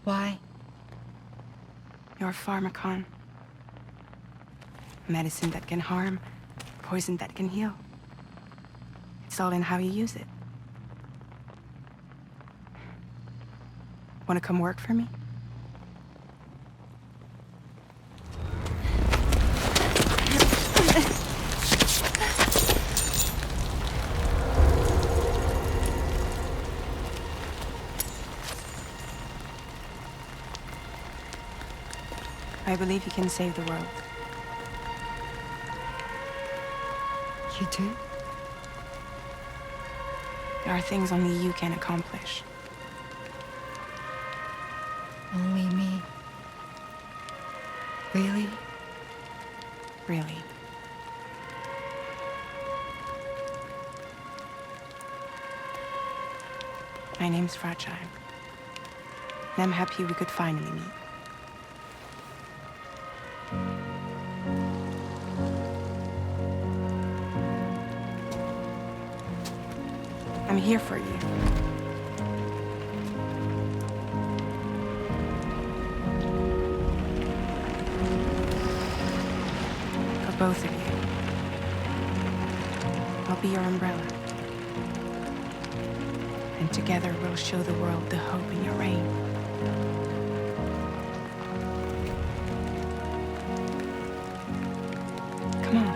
Why? You're a pharmacon. Medicine that can harm, poison that can heal. It's all in how you use it. Want to come work for me? I believe you can save the world. You do? There are things only you can accomplish. Only me. Really? Really. My name's Fragile. And I'm happy we could finally meet. I'm here for you. For both of you. I'll be your umbrella. And together we'll show the world the hope in your reign. Come on.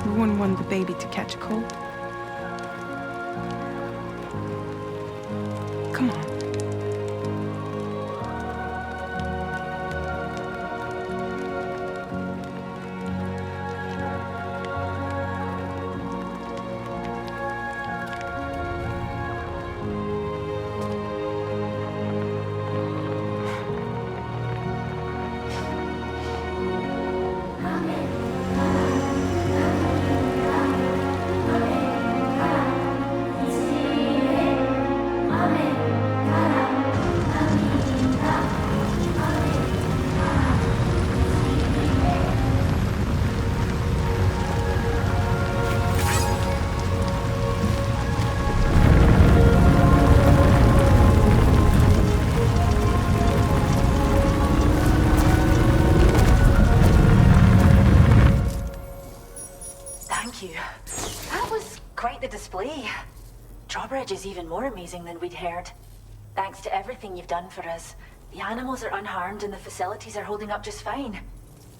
We wouldn't want the baby to catch a cold. Come on. Display. Drawbridge is even more amazing than we'd heard. Thanks to everything you've done for us, the animals are unharmed and the facilities are holding up just fine.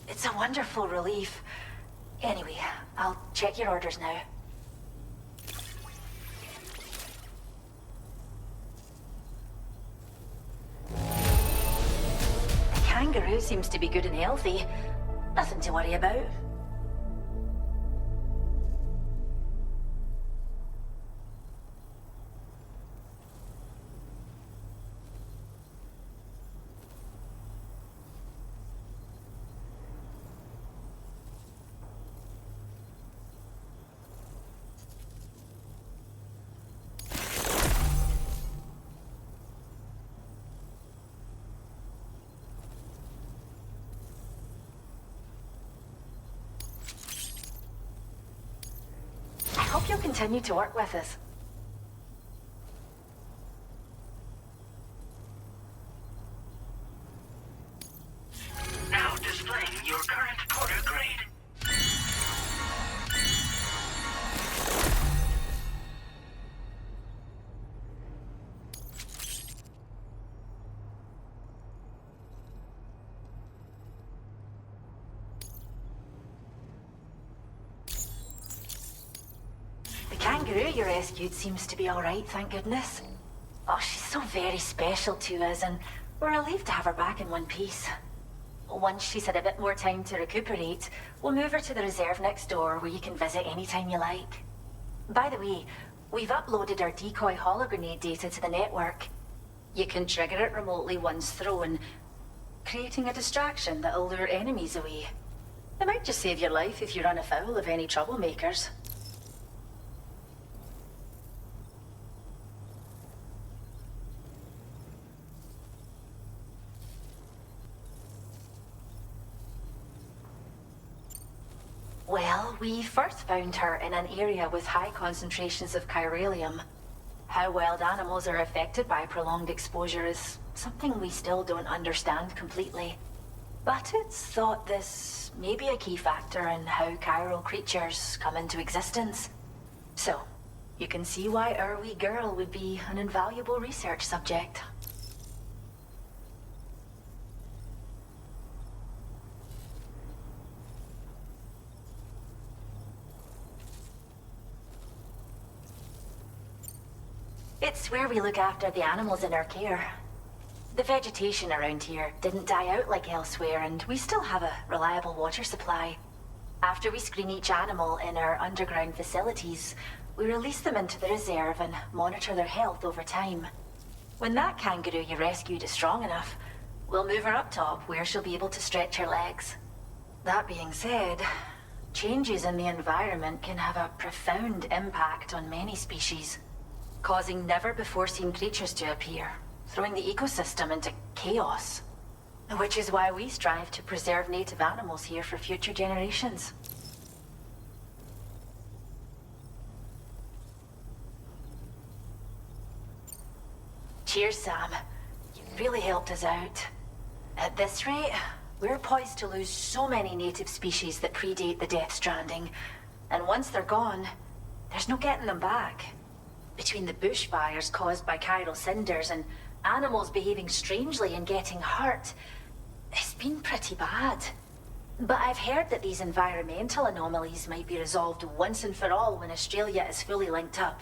It's a wonderful relief. Anyway, I'll check your orders now. The kangaroo seems to be good and healthy. Nothing to worry about. I hope you'll continue to work with us. Now displaying your current porter grade. The kangaroo you rescued seems to be alright, thank goodness. Oh, she's so very special to us, and we're relieved to have her back in one piece. Once she's had a bit more time to recuperate, we'll move her to the reserve next door where you can visit anytime you like. By the way, we've uploaded our decoy hologrenade data to the network. You can trigger it remotely once thrown, creating a distraction that'll lure enemies away. It might just save your life if you run afoul of any troublemakers. Well, we first found her in an area with high concentrations of chiralium. How wild animals are affected by prolonged exposure is something we still don't understand completely. But it's thought this may be a key factor in how chiral creatures come into existence. So, you can see why our wee girl would be an invaluable research subject. It's where we look after the animals in our care. The vegetation around here didn't die out like elsewhere, and we still have a reliable water supply. After we screen each animal in our underground facilities, we release them into the reserve and monitor their health over time. When that kangaroo you rescued is strong enough, we'll move her up top where she'll be able to stretch her legs. That being said, changes in the environment can have a profound impact on many species, causing never-before-seen creatures to appear, throwing the ecosystem into chaos. Which is why we strive to preserve native animals here for future generations. Cheers, Sam. You've really helped us out. At this rate, we're poised to lose so many native species that predate the Death Stranding, and once they're gone, there's no getting them back. Between the bushfires caused by chiral cinders and animals behaving strangely and getting hurt, it's been pretty bad. But I've heard that these environmental anomalies might be resolved once and for all when Australia is fully linked up.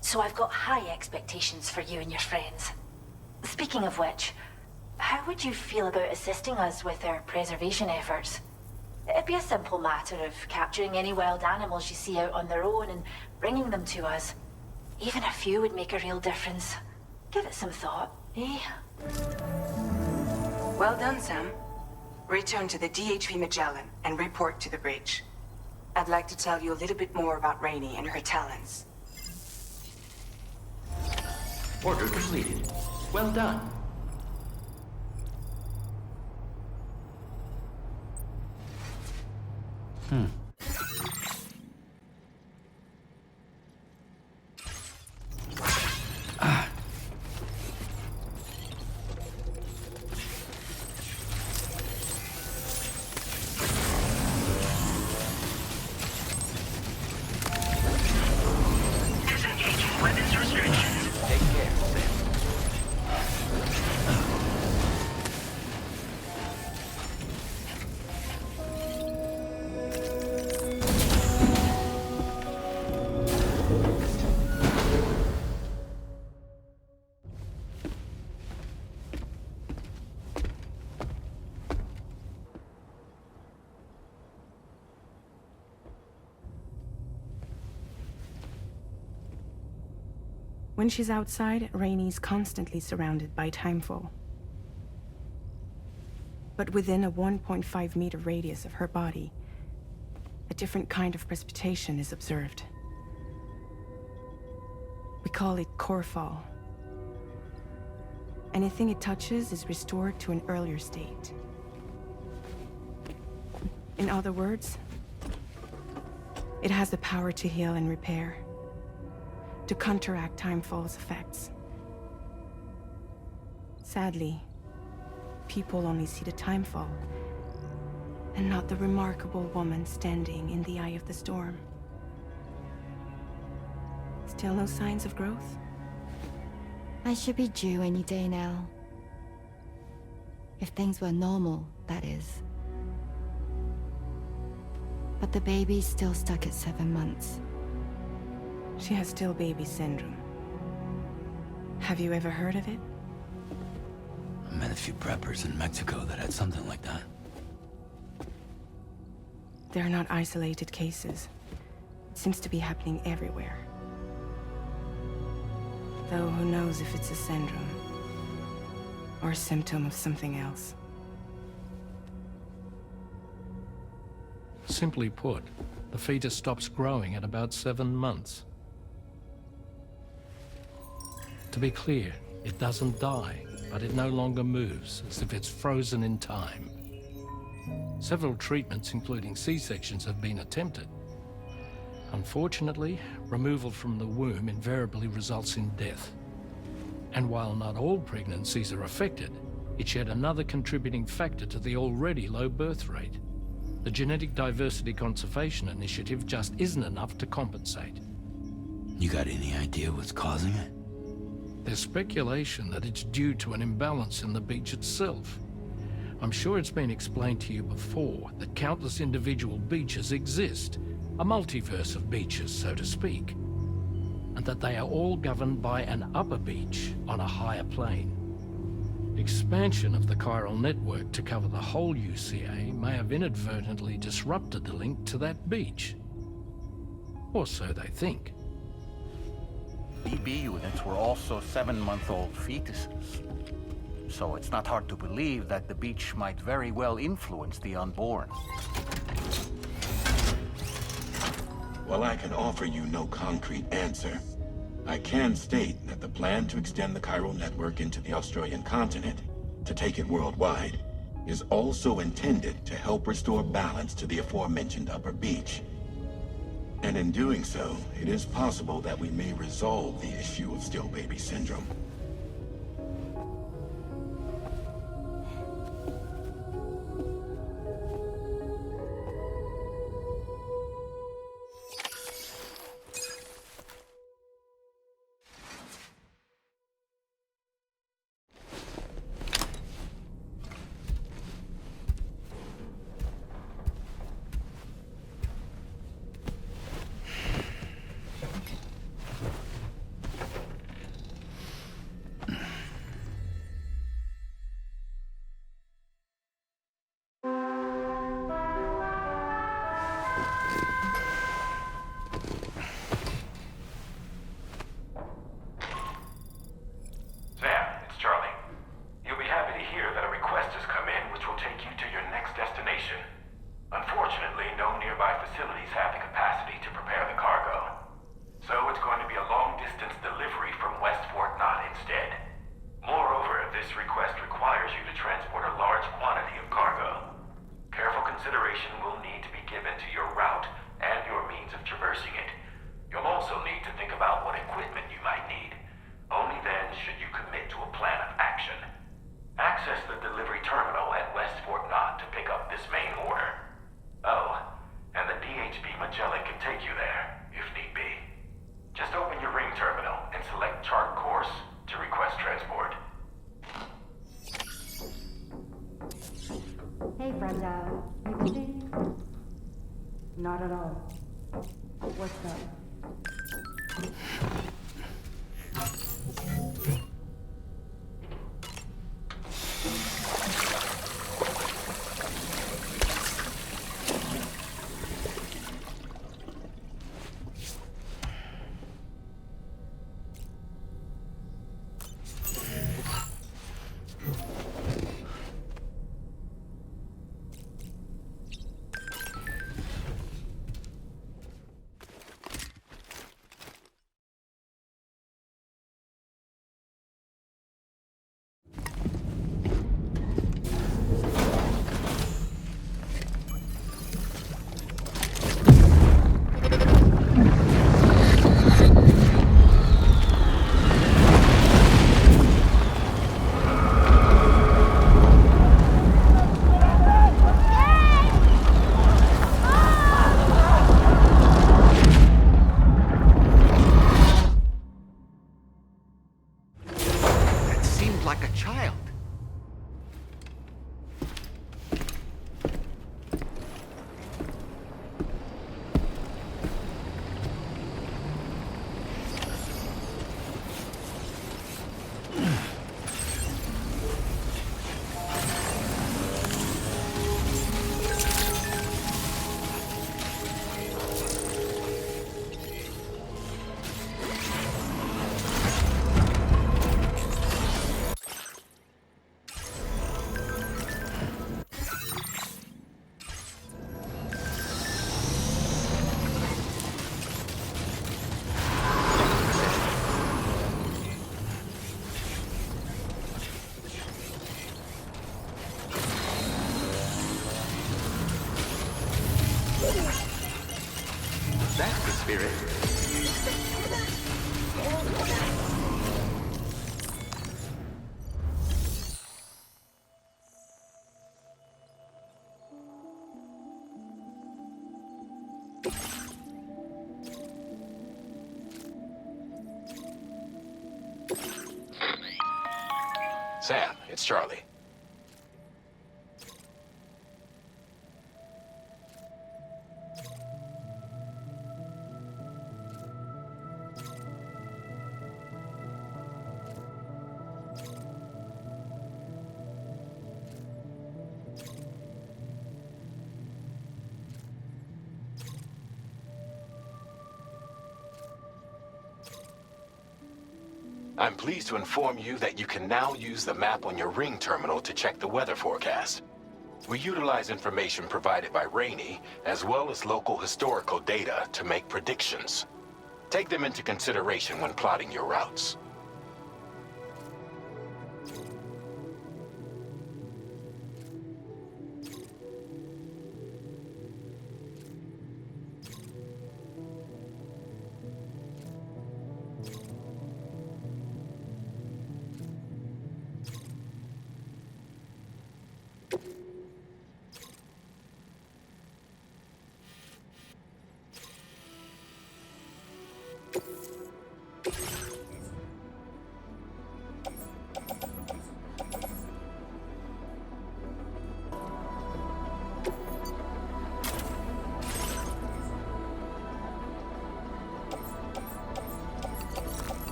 So I've got high expectations for you and your friends. Speaking of which, how would you feel about assisting us with our preservation efforts? It'd be a simple matter of capturing any wild animals you see out on their own and bringing them to us. Even a few would make a real difference. Give it some thought, eh? Well done, Sam. Return to the DHV Magellan and report to the bridge. I'd like to tell you a little bit more about Rainey and her talents. Order completed. Well done. Disengaging weapons restrictions. Take care, Sam. When she's outside, Rainey's constantly surrounded by timefall. But within a 1.5-meter radius of her body, a different kind of precipitation is observed. We call it core fall. Anything it touches is restored to an earlier state. In other words, it has the power to heal and repair, to counteract timefall's effects. Sadly, people only see the timefall, and not the remarkable woman standing in the eye of the storm. Still no signs of growth? I should be due any day now. If things were normal, that is. But the baby's still stuck at 7 months. She has still baby syndrome. Have you ever heard of it? I met a few preppers in Mexico that had something like that. They're not isolated cases. It seems to be happening everywhere. Though who knows if it's a syndrome or a symptom of something else. Simply put, the fetus stops growing at about 7 months. To be clear, it doesn't die, but it no longer moves, as if it's frozen in time. Several treatments, including C-sections, have been attempted. Unfortunately, removal from the womb invariably results in death. And while not all pregnancies are affected, it's yet another contributing factor to the already low birth rate. The Genetic Diversity Conservation Initiative just isn't enough to compensate. You got any idea what's causing it? There's speculation that it's due to an imbalance in the beach itself. I'm sure it's been explained to you before that countless individual beaches exist, a multiverse of beaches, so to speak, and that they are all governed by an upper beach on a higher plane. Expansion of the chiral network to cover the whole UCA may have inadvertently disrupted the link to that beach. Or so they think. BB units were also 7-month-old fetuses. So it's not hard to believe that the beach might very well influence the unborn. While I can offer you no concrete answer, I can state that the plan to extend the chiral network into the Australian continent, to take it worldwide, is also intended to help restore balance to the aforementioned upper beach. And in doing so, it is possible that we may resolve the issue of still baby syndrome. what's up? That's the spirit. Sam, it's Charlie. I'm pleased to inform you that you can now use the map on your Ring terminal to check the weather forecast. We utilize information provided by Rainey, as well as local historical data to make predictions. Take them into consideration when plotting your routes.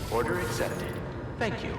Order accepted. Thank you.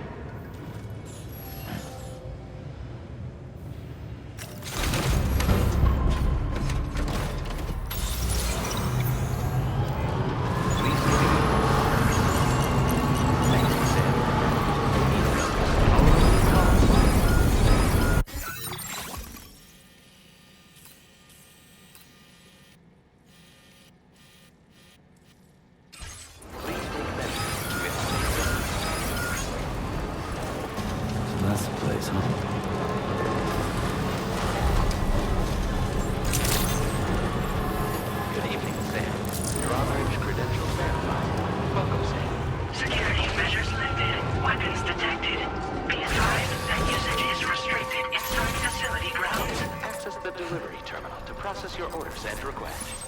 process your orders and requests.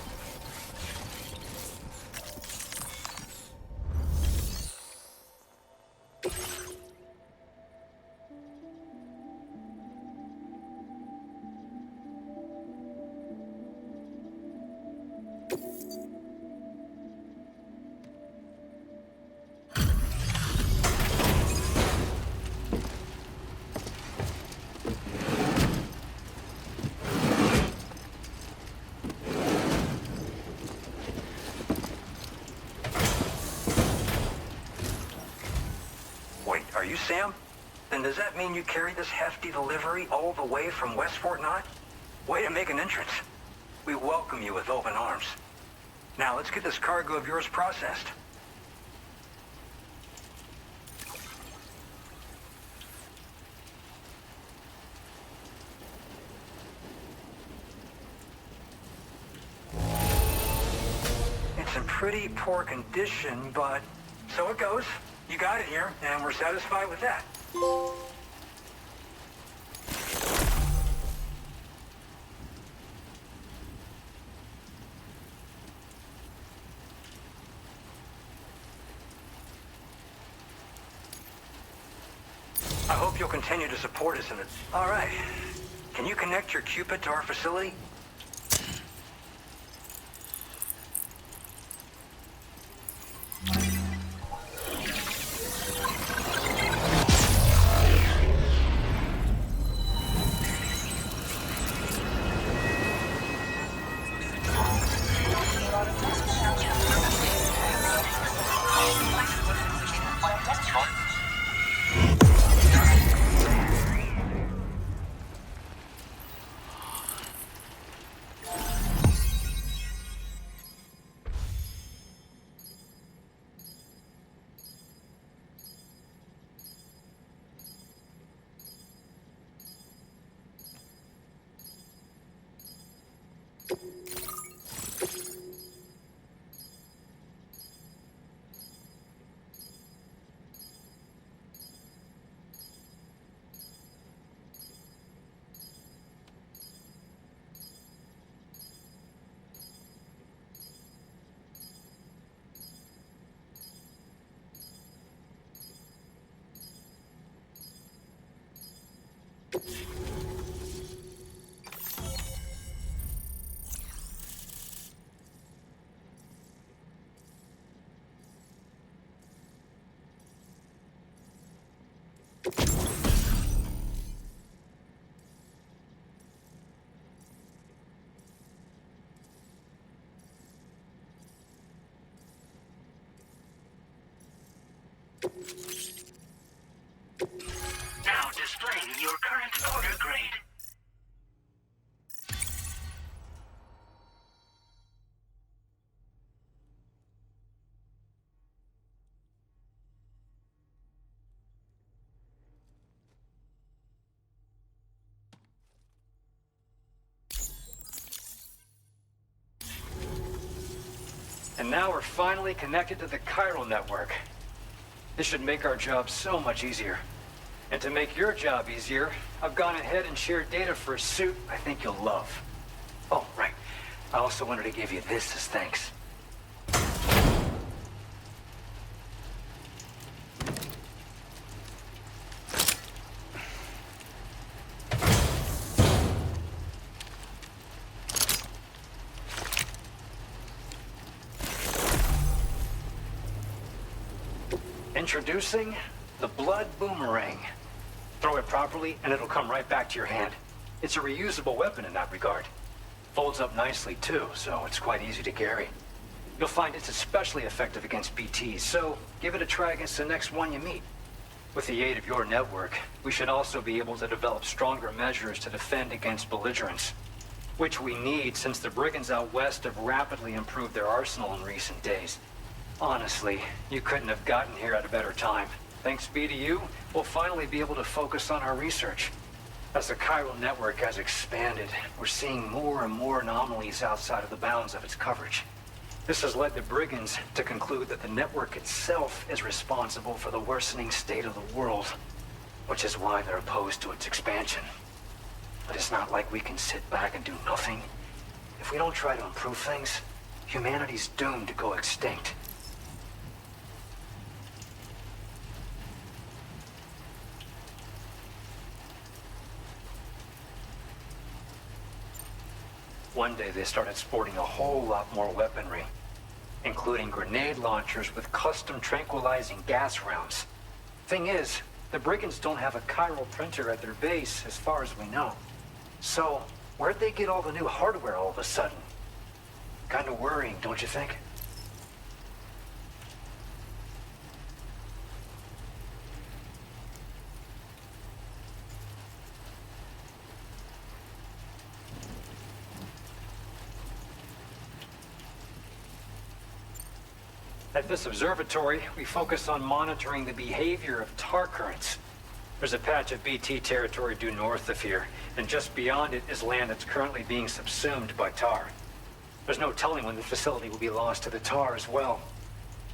Are you Sam? Then does that mean you carry this hefty delivery all the way from West Fort Knott? Way to make an entrance. We welcome you with open arms. Now let's get this cargo of yours processed. It's in pretty poor condition, but so it goes. You got it here, and we're satisfied with that. I hope you'll continue to support us in it. All right. Can you connect your Cupid to our facility? Now displaying your current order grade. And now we're finally connected to the chiral network. This should make our job so much easier. And to make your job easier, I've gone ahead and shared data for a suit I think you'll love. Oh, right. I also wanted to give you this as thanks. Introducing the Blood Boomerang. Throw it properly and it'll come right back to your hand. It's a reusable weapon in that regard. Folds up nicely too, so it's quite easy to carry. You'll find it's especially effective against BTs, so give it a try against the next one you meet. With the aid of your network, we should also be able to develop stronger measures to defend against belligerents, which we need since the brigands out west have rapidly improved their arsenal in recent days. Honestly, you couldn't have gotten here at a better time. Thanks be to you, we'll finally be able to focus on our research. As the chiral network has expanded, we're seeing more and more anomalies outside of the bounds of its coverage. This has led the brigands to conclude that the network itself is responsible for the worsening state of the world, which is why they're opposed to its expansion. But it's not like we can sit back and do nothing. if we don't try to improve things, humanity's doomed to go extinct. One day they started sporting a whole lot more weaponry, including grenade launchers with custom tranquilizing gas rounds. Thing is, the brigands don't have a chiral printer at their base as far as we know. So, where'd they get all the new hardware all of a sudden? Kind of worrying, don't you think? At this observatory, we focus on monitoring the behavior of tar currents. There's a patch of BT territory due north of here, and just beyond it is land that's currently being subsumed by tar. There's no telling when the facility will be lost to the tar as well.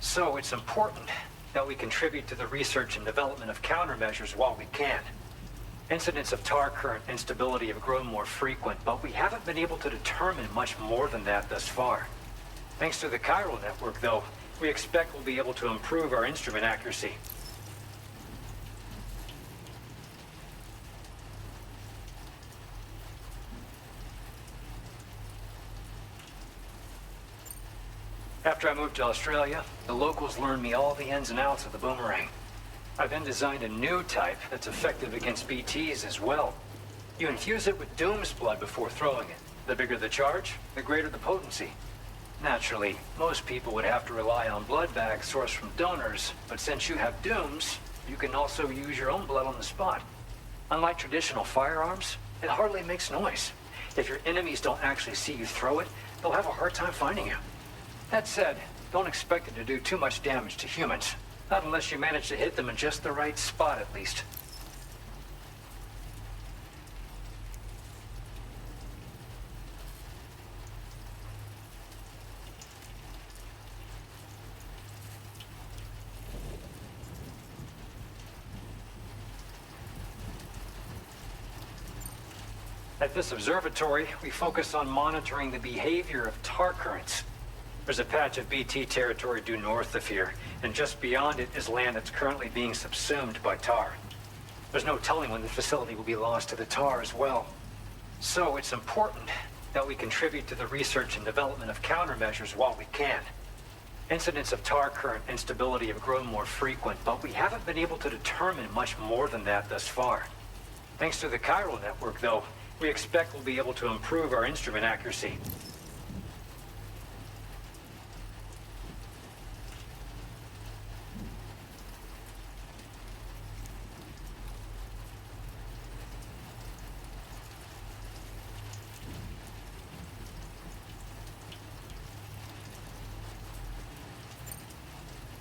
So it's important that we contribute to the research and development of countermeasures while we can. Incidents of tar current instability have grown more frequent, but we haven't been able to determine much more than that thus far. Thanks to the chiral network, though, we expect we'll be able to improve our instrument accuracy. After I moved to Australia, the locals learned me all the ins and outs of the boomerang. I then designed a new type that's effective against BTs as well. You infuse it with Doom's blood before throwing it. The bigger the charge, the greater the potency. Naturally, most people would have to rely on blood bags sourced from donors, but since you have Dooms, you can also use your own blood on the spot. Unlike traditional firearms, it hardly makes noise. If your enemies don't actually see you throw it, they'll have a hard time finding you. That said, don't expect it to do too much damage to humans. Not unless you manage to hit them in just the right spot, at least. At this observatory, we focus on monitoring the behavior of tar currents. There's a patch of BT territory due north of here, and just beyond it is land that's currently being subsumed by tar. There's no telling when the facility will be lost to the tar as well. So it's important that we contribute to the research and development of countermeasures while we can. Incidents of tar current instability have grown more frequent, but we haven't been able to determine much more than that thus far. Thanks to the chiral network, though, we expect we'll be able to improve our instrument accuracy.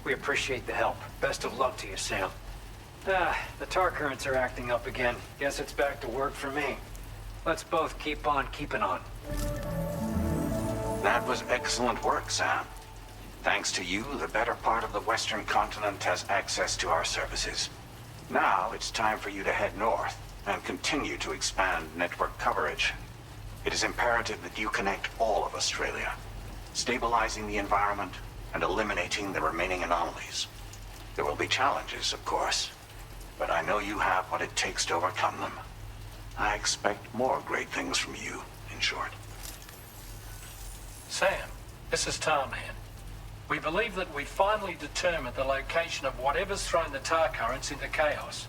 We appreciate the help. Best of luck to you, Sam. The tar currents are acting up again. Guess it's back to work for me. Let's both keep on keeping on. That was excellent work, Sam. Thanks to you, the better part of the Western continent has access to our services. Now it's time for you to head north and continue to expand network coverage. It is imperative that you connect all of Australia, stabilizing the environment and eliminating the remaining anomalies. There will be challenges, of course, but I know you have what it takes to overcome them. I expect more great things from you, in short. Sam, this is Tarman. We believe that we finally determined the location of whatever's thrown the tar currents into chaos.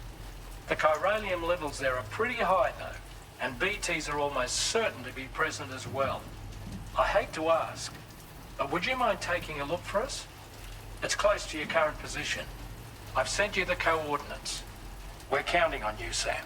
The chiralium levels there are pretty high, though, and BTs are almost certain to be present as well. I hate to ask, but would you mind taking a look for us? It's close to your current position. I've sent you the coordinates. We're counting on you, Sam.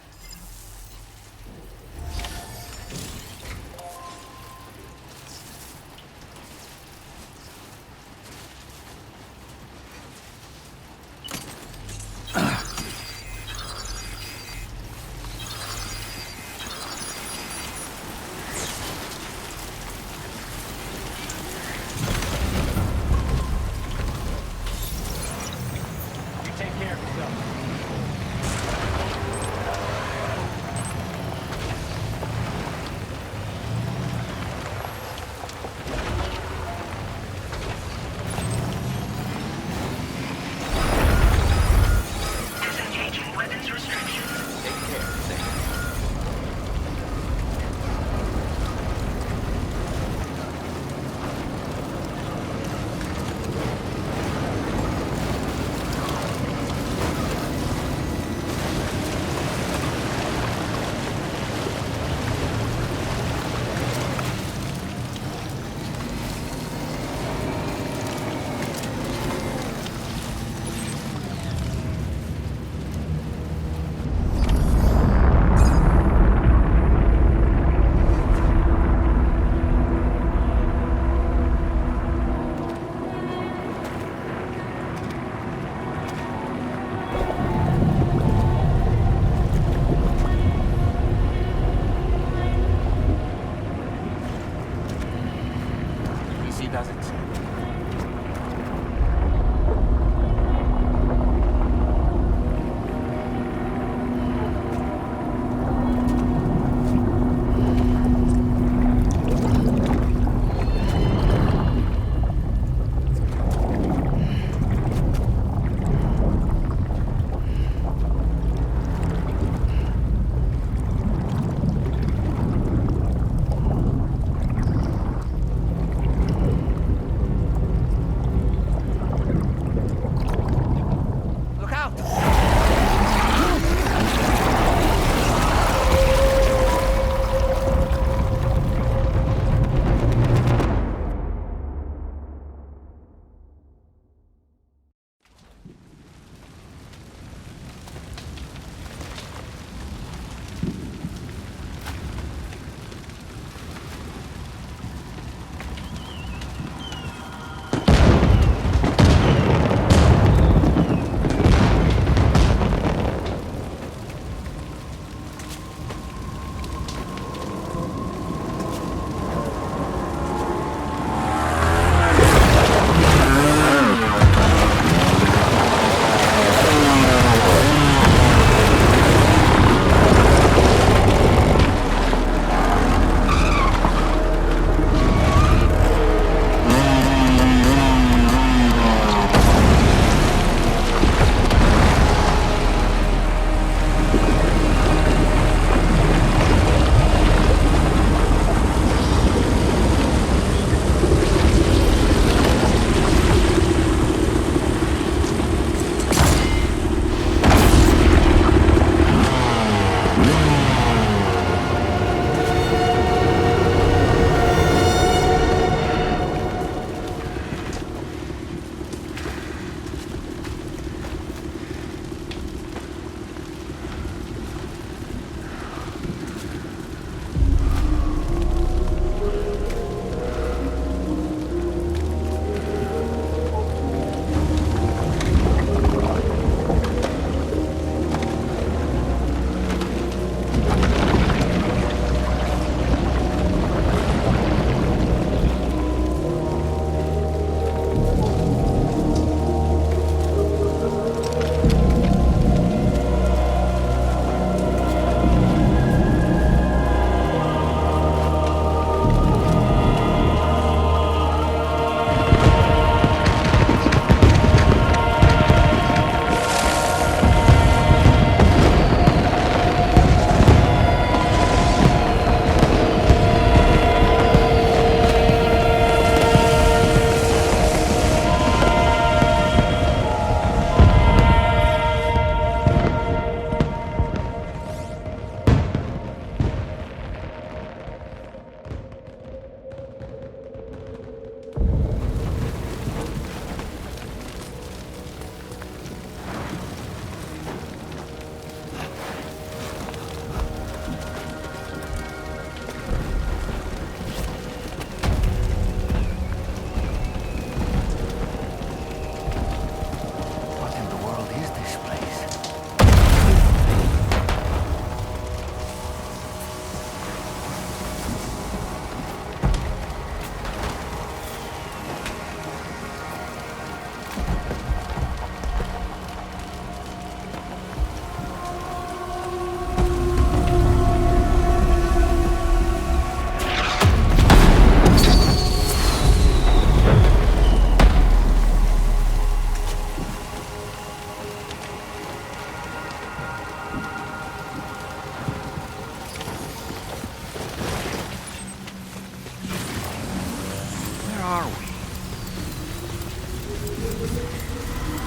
doesn't.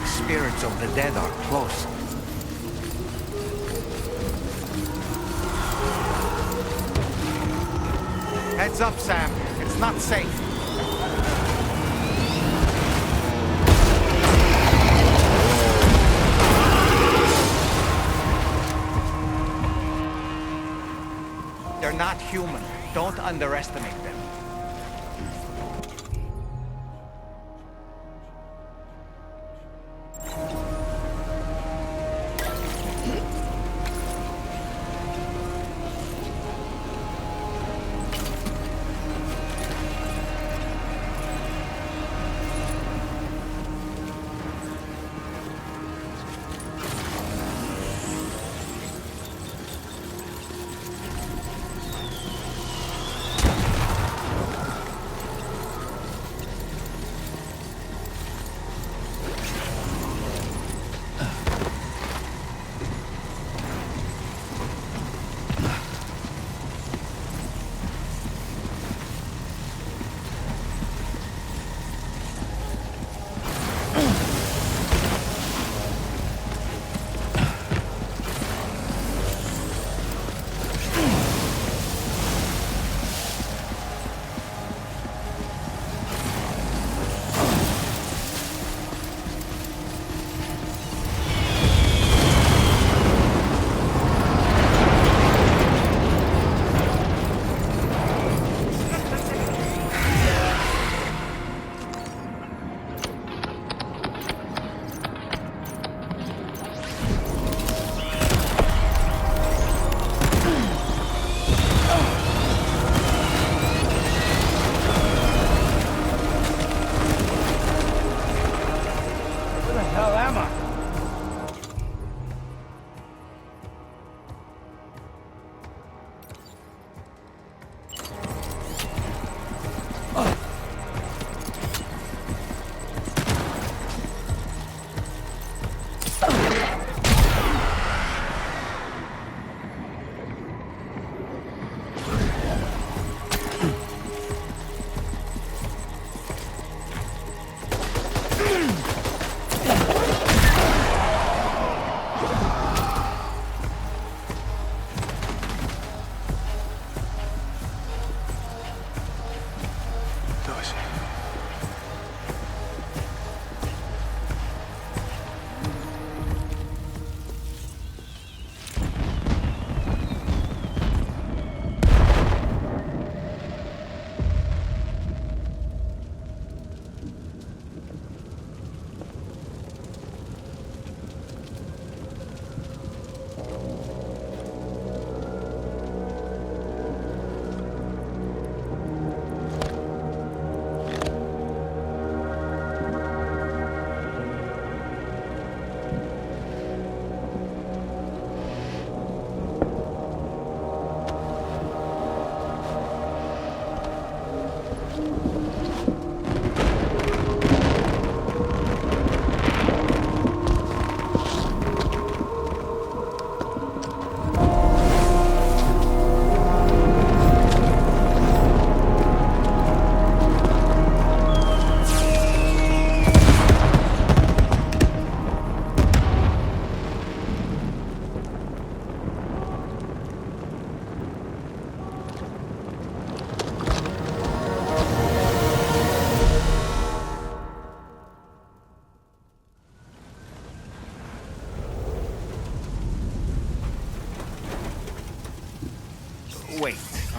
Spirits of the dead are close. Heads up, Sam. It's not safe. They're not human. Don't underestimate them.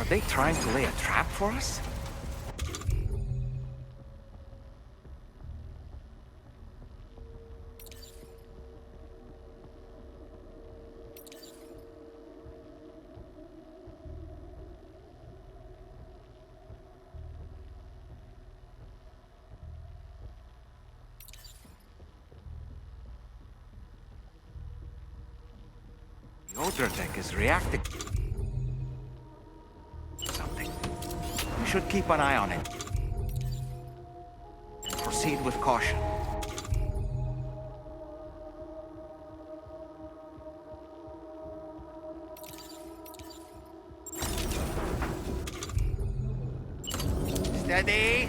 Are they trying to lay a trap for us? The Odra tech is reacting. Something. We should keep an eye on it. Proceed with caution. Steady!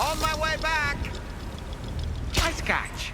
On my way back! Nice catch!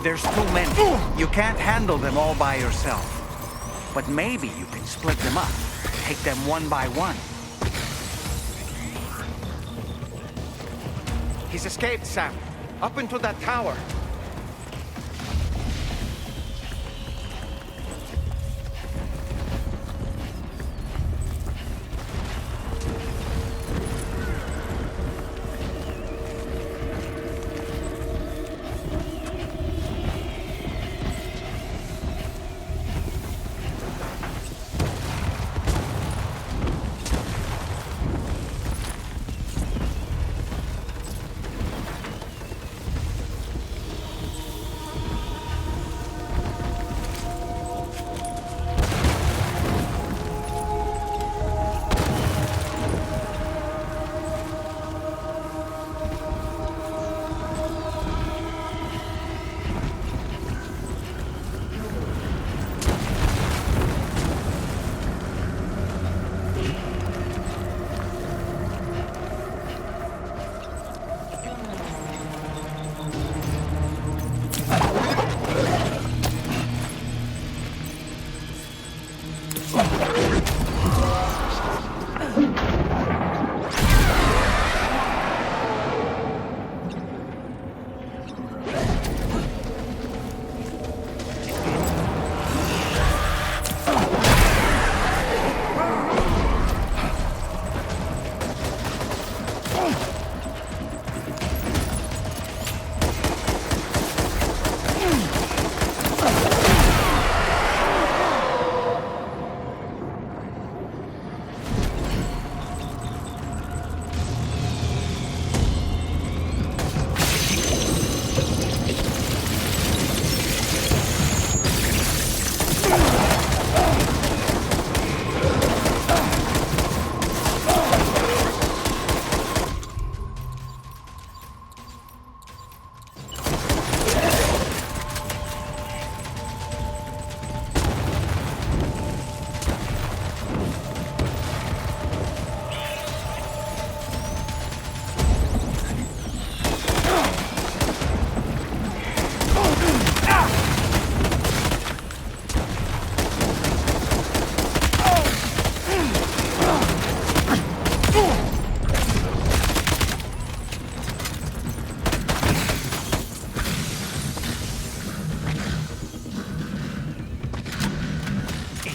There's too many. You can't handle them all by yourself. But maybe you can split them up. Take them one by one. He's escaped, Sam. Up into that tower.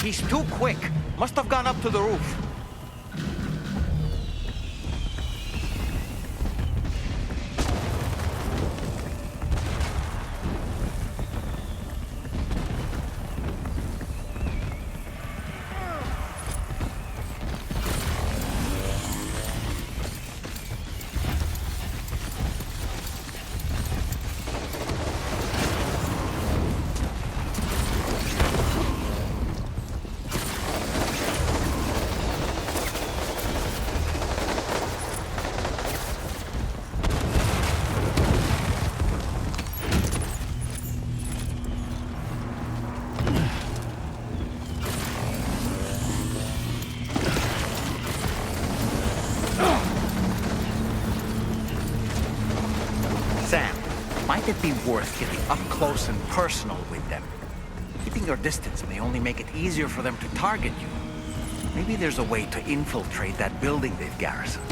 He's too quick. Must have gone up to the roof. Might it be worth getting up close and personal with them? Keeping your distance may only make it easier for them to target you. Maybe there's a way to infiltrate that building they've garrisoned.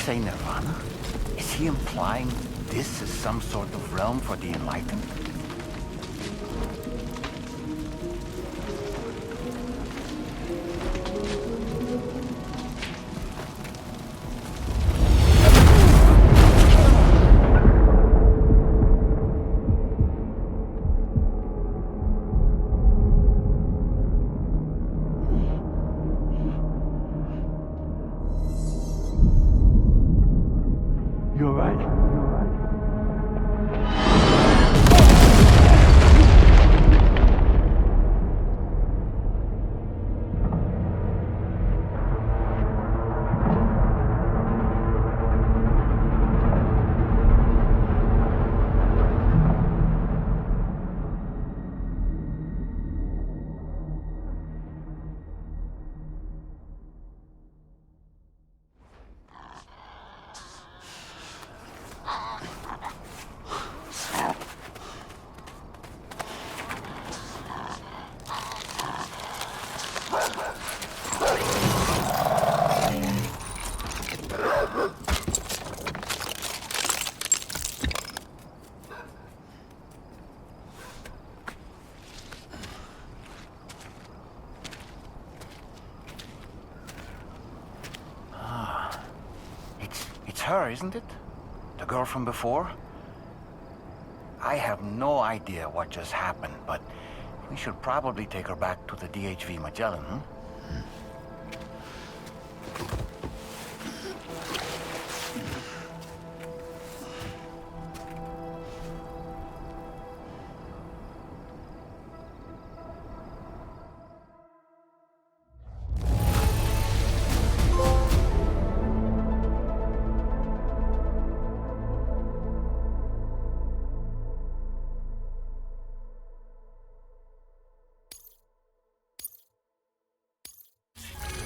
say Nirvana? Is he implying this is some sort of realm for the enlightened? You're right. It's her, isn't it? The girl from before? I have no idea what just happened, but we should probably take her back to the DHV Magellan, hmm?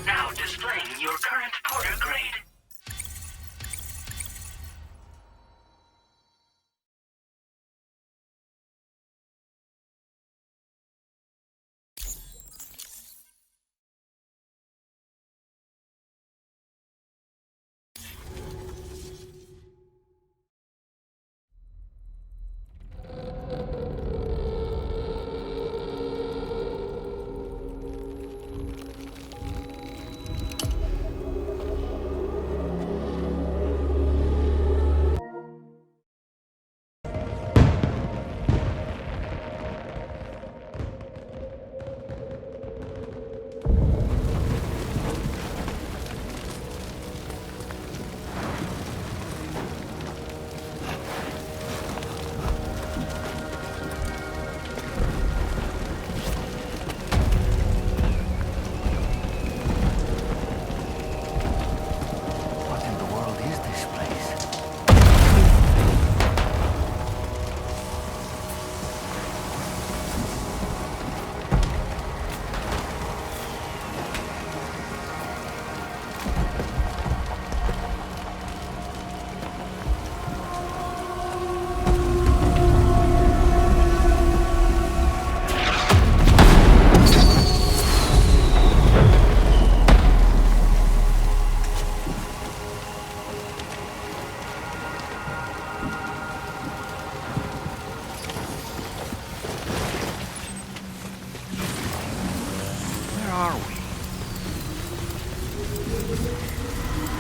Now displaying your current porter grade.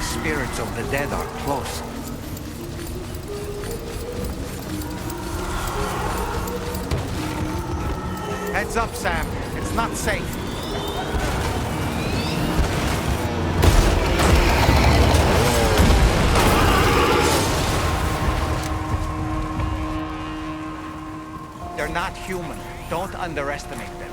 Spirits of the dead are close. Heads up, Sam. It's not safe. They're not human. Don't underestimate them.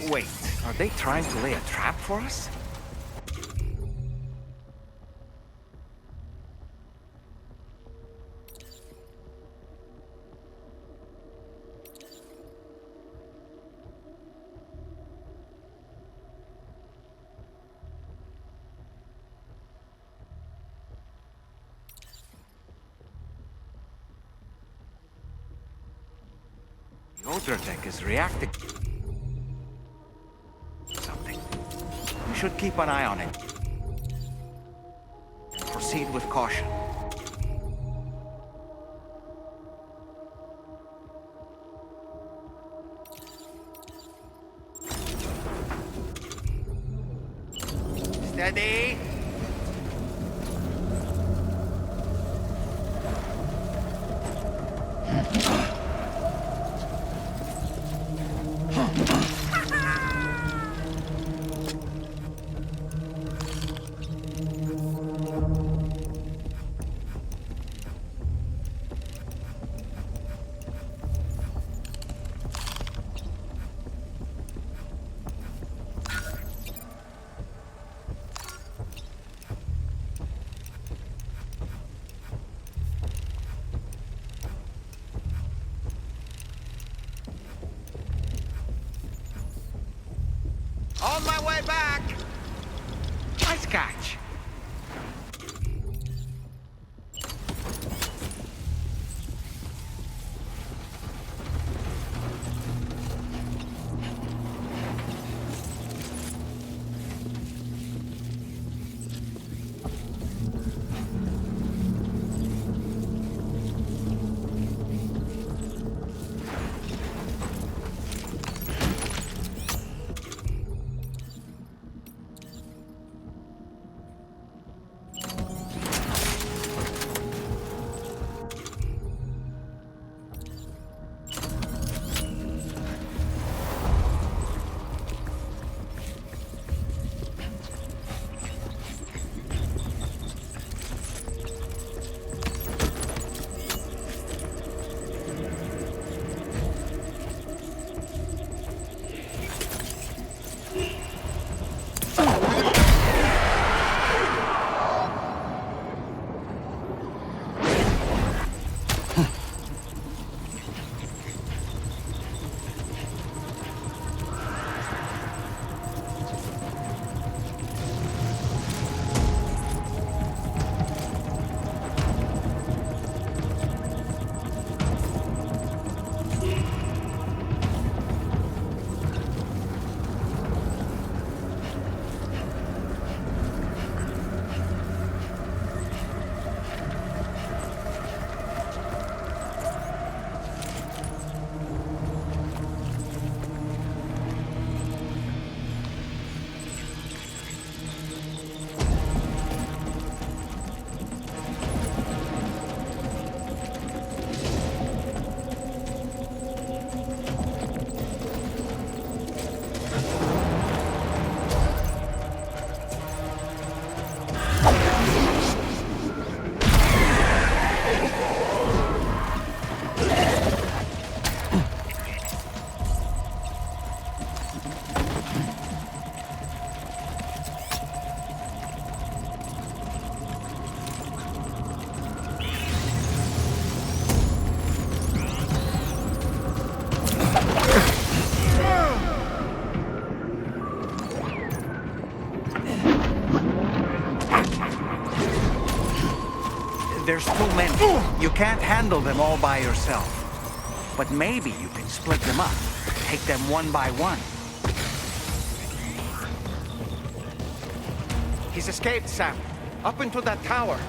Wait, are they trying to lay a trap for us? The Odra tech is reacting. Something. We should keep an eye on it. Proceed with caution. Steady! On my way back! Nice catch! There's too many. You can't handle them all by yourself. But maybe you can split them up. Take them one by one. He's escaped, Sam. Up into that tower.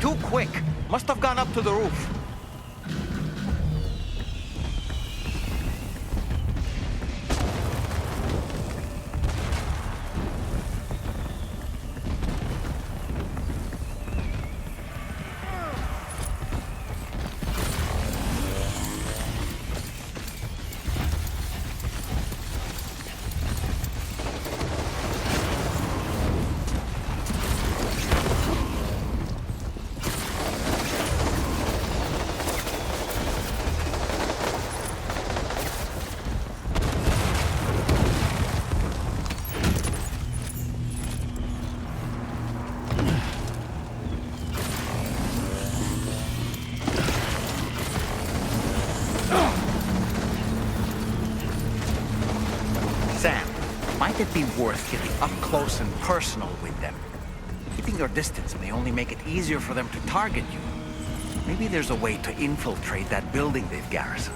Too quick. Must have gone up to the roof. Might it be worth getting up close and personal with them? Keeping your distance may only make it easier for them to target you. Maybe there's a way to infiltrate that building they've garrisoned.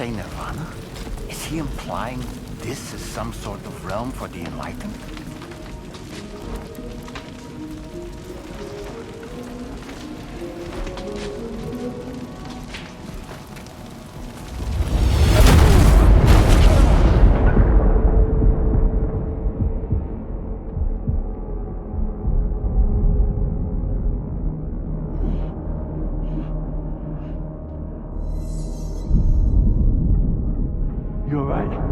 say Nirvana? Is he implying this is some sort of realm for the enlightened? You're right.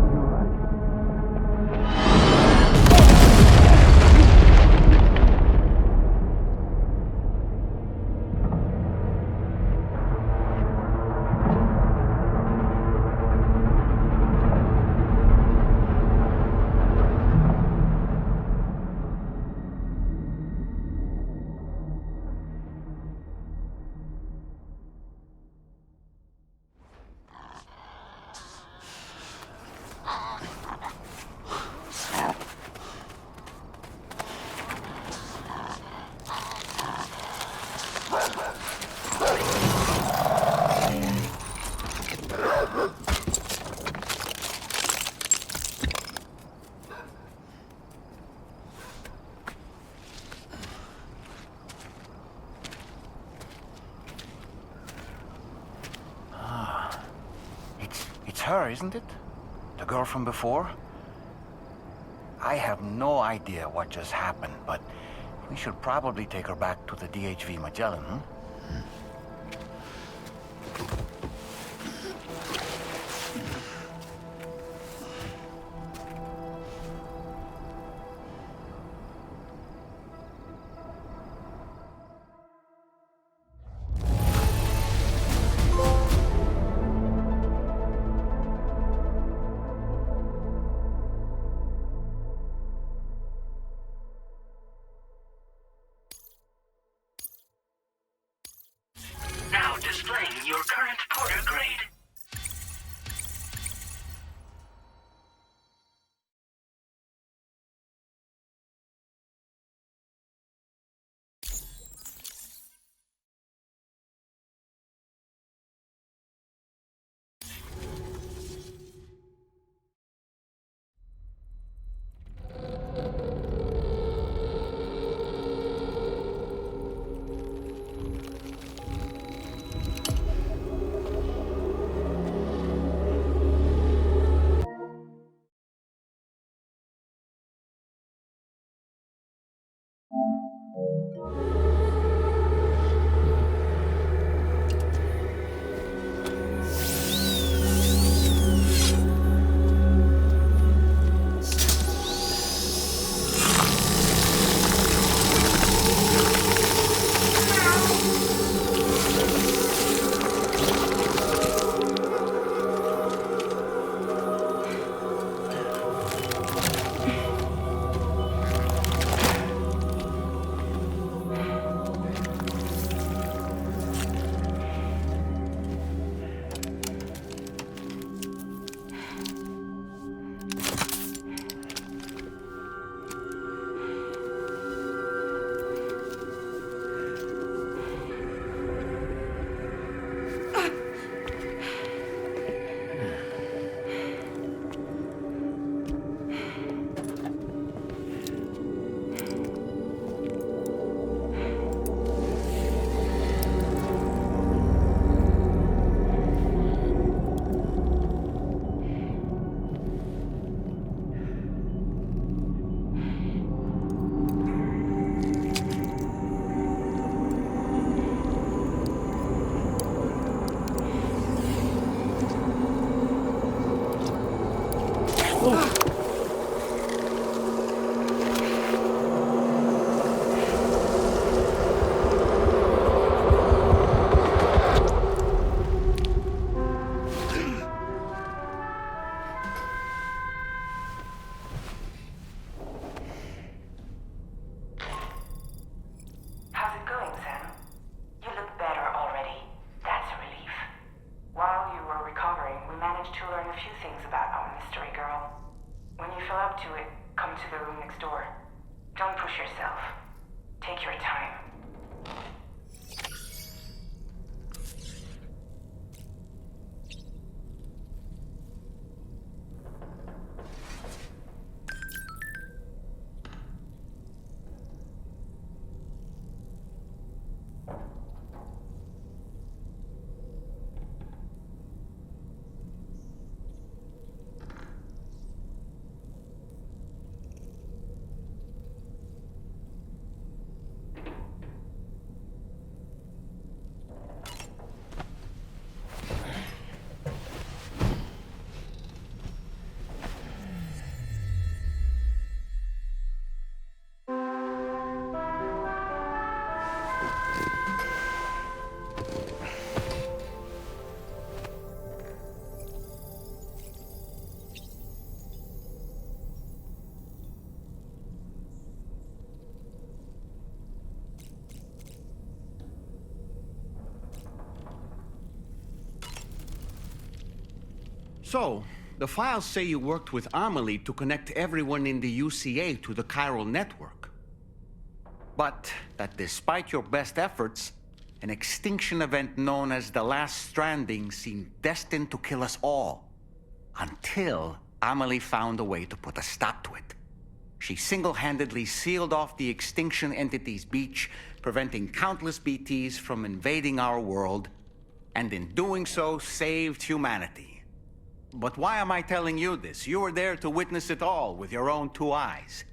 It's her, isn't it? The girl from before? I have no idea what just happened, but we should probably take her back to the DHV Magellan, hmm? Now displaying your current porter grade. So, the files say you worked with Amelie to connect everyone in the UCA to the chiral network. But that despite your best efforts, an extinction event known as the Last Stranding seemed destined to kill us all. Until Amelie found a way to put a stop to it. She single-handedly sealed off the extinction entity's beach, preventing countless BTs from invading our world, and in doing so, saved humanity. But why am I telling you this? You were there to witness it all with your own 2 eyes.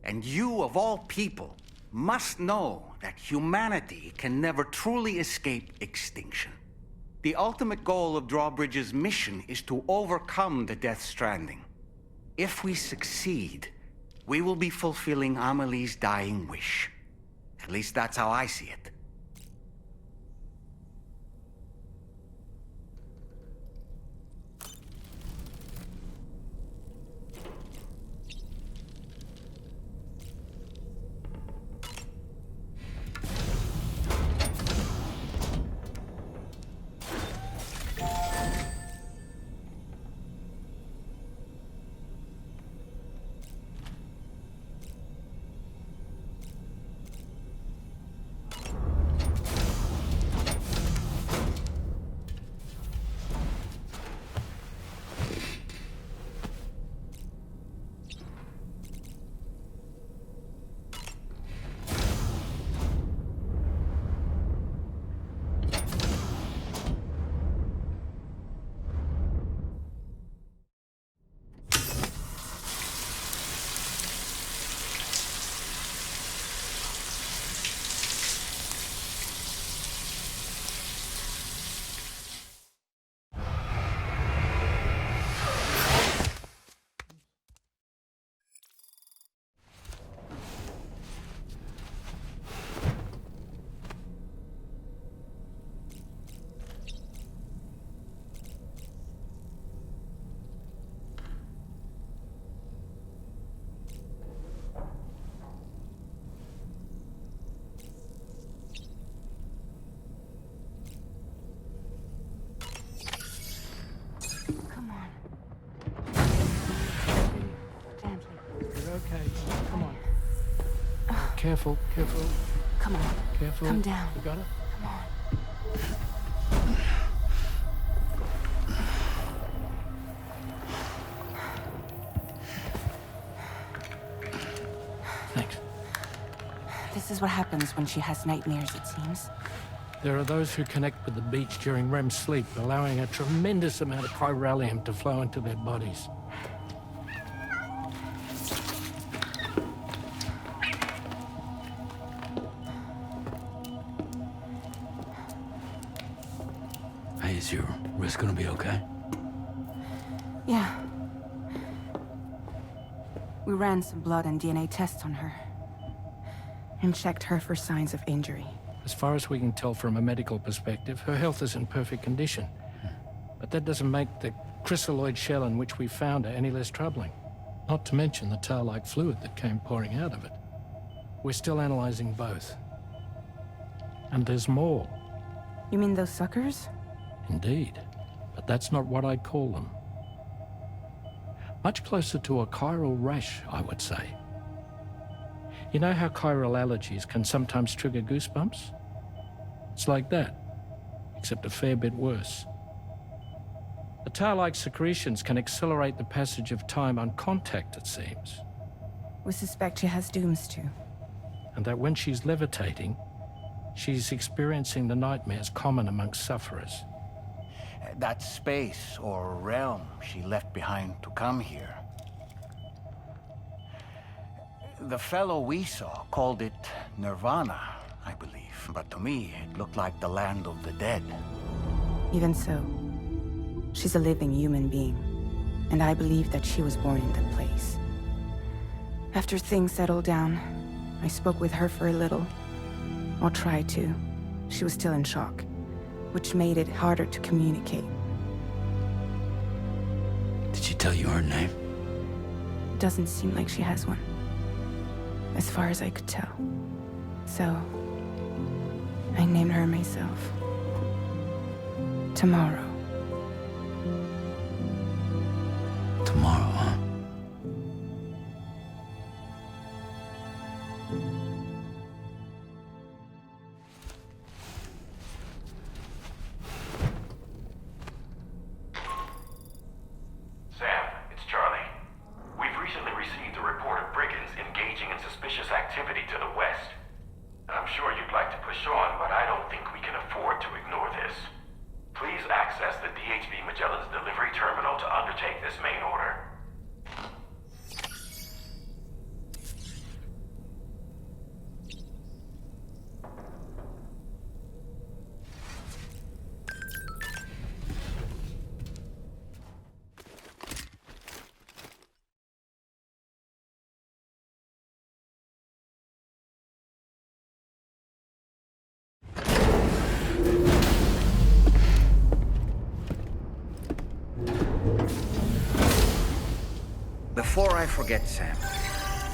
And you, of all people, must know that humanity can never truly escape extinction. The ultimate goal of Drawbridge's mission is to overcome the Death Stranding. If we succeed, we will be fulfilling Amelie's dying wish. At least that's how I see it. Careful, careful. Come on. Careful. Come down. You got it? Come on. Thanks. This is what happens when she has nightmares, it seems. There are those who connect with the beach during REM sleep, allowing a tremendous amount of chiralium to flow into their bodies. Is your wrist gonna be okay? Yeah. We ran some blood and DNA tests on her. And checked her for signs of injury. As far as we can tell from a medical perspective, her health is in perfect condition. But that doesn't make the crystalloid shell in which we found her any less troubling. Not to mention the tar-like fluid that came pouring out of it. We're still analyzing both. And there's more. You mean those suckers? Indeed, but that's not what I'd call them. Much closer to a chiral rash, I would say. You know how chiral allergies can sometimes trigger goosebumps? It's like that, except a fair bit worse. The tar-like secretions can accelerate the passage of time on contact, it seems. We suspect she has dooms too. And that when she's levitating, she's experiencing the nightmares common amongst sufferers. That space or realm she left behind to come here. The fellow we saw called it Nirvana, I believe. But to me, it looked like the land of the dead. Even so, she's a living human being. And I believe that she was born in that place. After things settled down, I spoke with her for a little. Or tried to. She was still in shock, which made it harder to communicate. Did she tell you her name? It doesn't seem like she has one. As far as I could tell. So, I named her myself. Tomorrow. undertake this main order. Before I forget, Sam,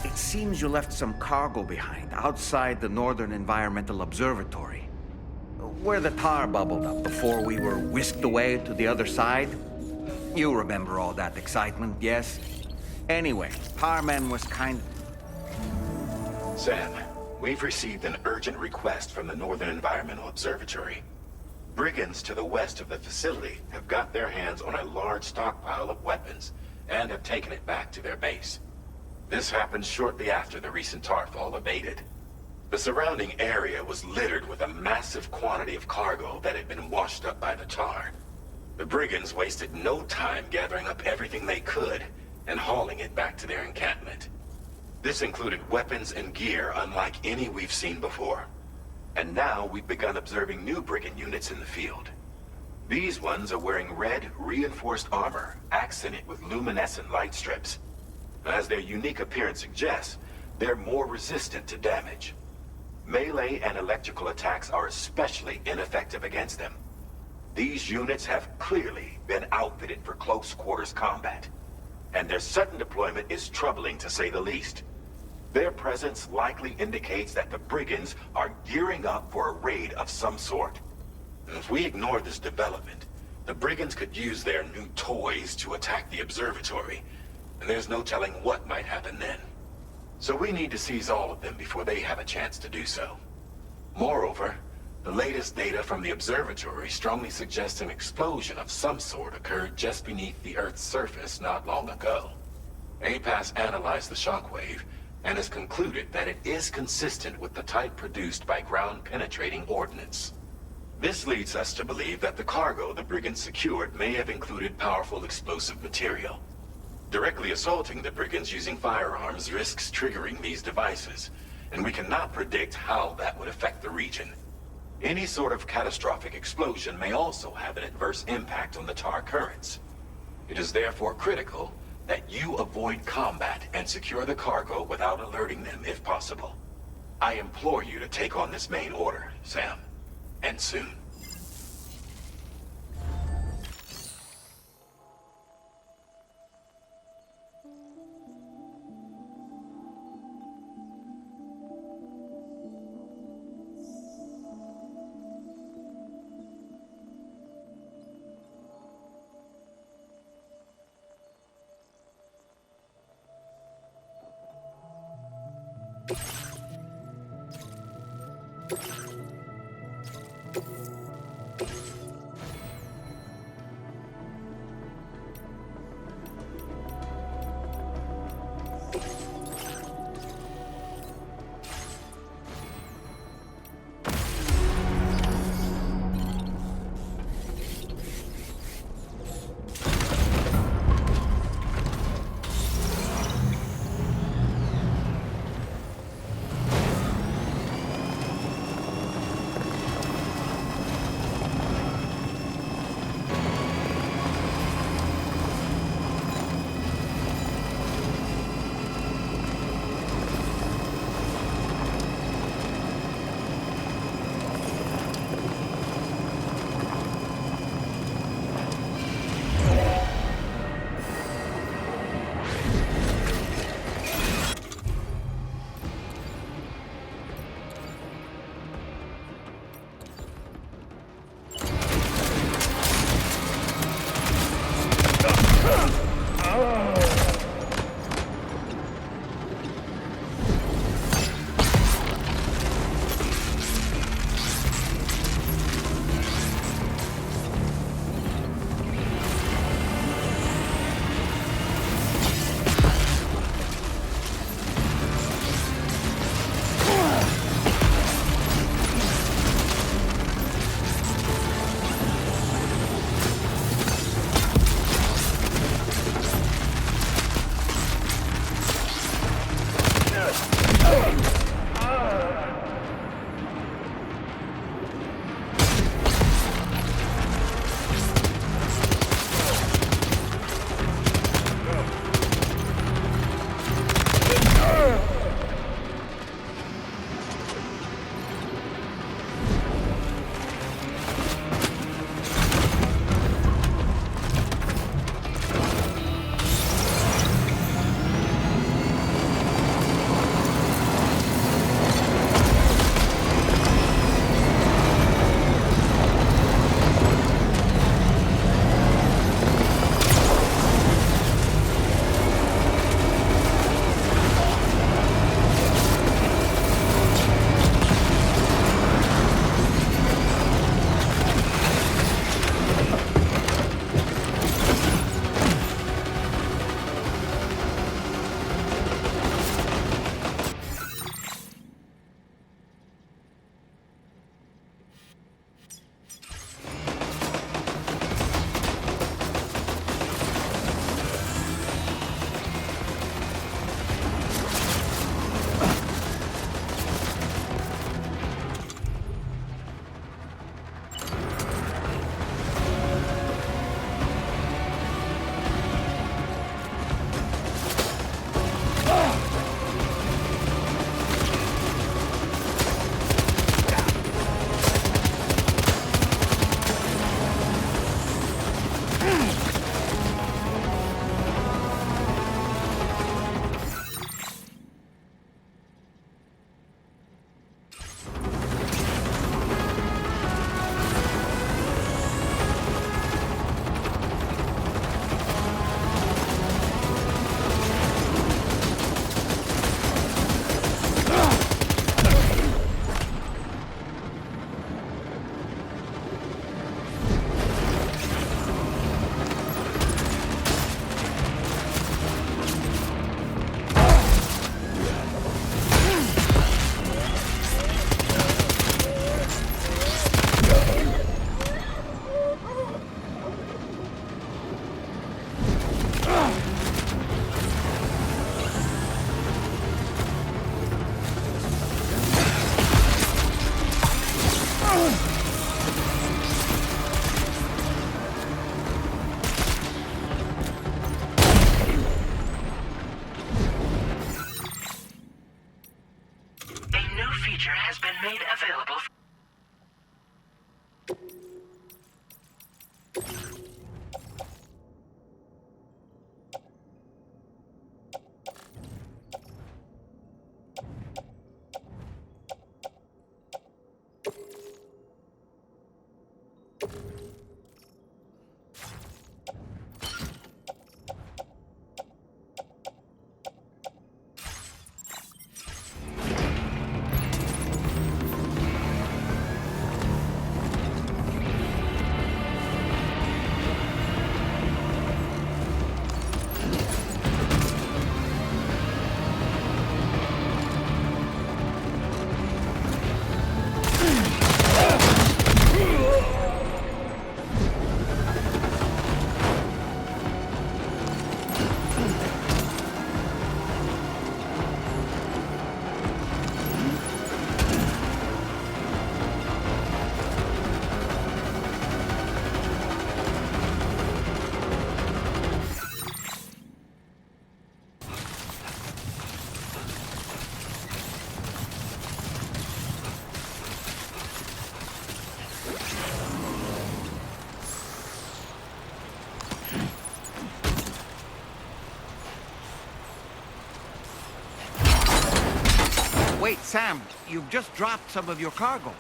it seems you left some cargo behind outside the Northern Environmental Observatory, where the tar bubbled up before we were whisked away to the other side. You remember all that excitement, yes? Anyway, Tarman was Sam, we've received an urgent request from the Northern Environmental Observatory. Brigands to the west of the facility have got their hands on a large stockpile of weapons and have taken it back to their base. This happened shortly after the recent tarfall abated. The surrounding area was littered with a massive quantity of cargo that had been washed up by the tar. The brigands wasted no time gathering up everything they could and hauling it back to their encampment. This included weapons and gear unlike any we've seen before. And now we've begun observing new brigand units in the field. These ones are wearing red, reinforced armor, accented with luminescent light strips. As their unique appearance suggests, they're more resistant to damage. Melee and electrical attacks are especially ineffective against them. These units have clearly been outfitted for close quarters combat, and their sudden deployment is troubling to say the least. Their presence likely indicates that the brigands are gearing up for a raid of some sort. If we ignore this development, the brigands could use their new toys to attack the observatory, and there's no telling what might happen then. So we need to seize all of them before they have a chance to do so. Moreover, the latest data from the observatory strongly suggests an explosion of some sort occurred just beneath the Earth's surface not long ago. APAS analyzed the shockwave and has concluded that it is consistent with the type produced by ground-penetrating ordnance. This leads us to believe that the cargo the brigands secured may have included powerful explosive material. Directly assaulting the brigands using firearms risks triggering these devices, and we cannot predict how that would affect the region. Any sort of catastrophic explosion may also have an adverse impact on the tar currents. It is therefore critical that you avoid combat and secure the cargo without alerting them if possible. I implore you to take on this main order, Sam. And soon. Wait, Sam, you've just dropped some of your cargo.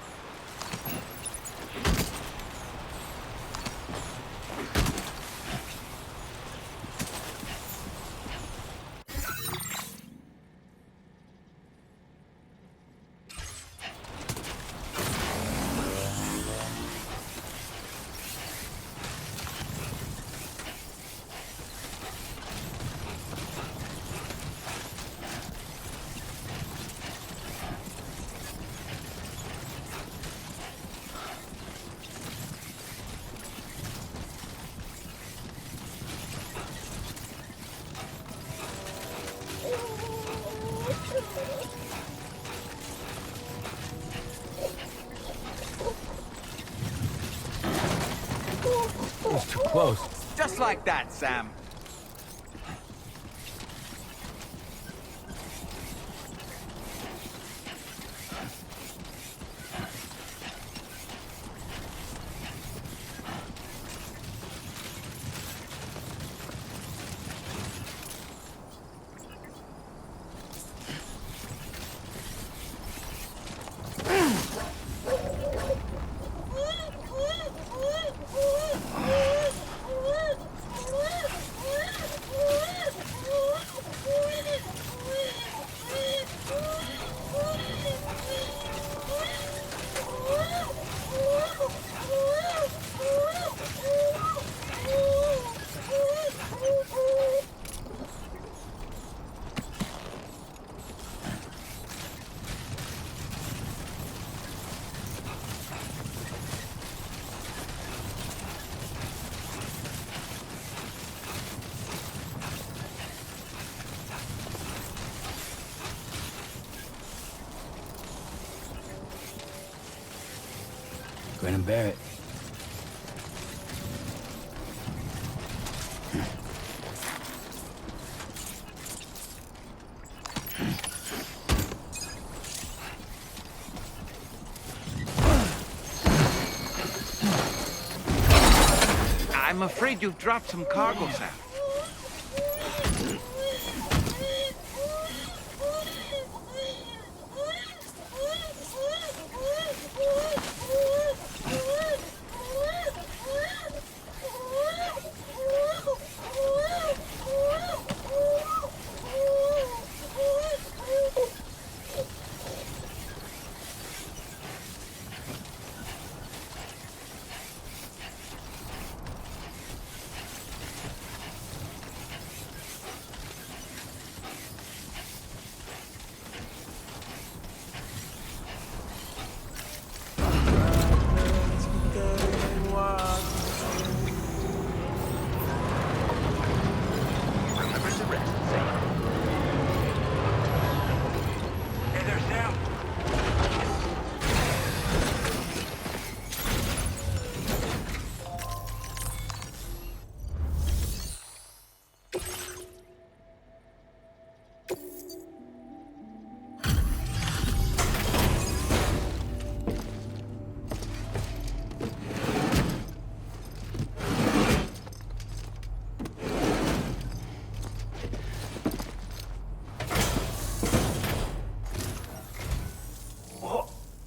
Too close. Just like that, Sam. Grin and bear it. I'm afraid you've dropped some cargo, Sam.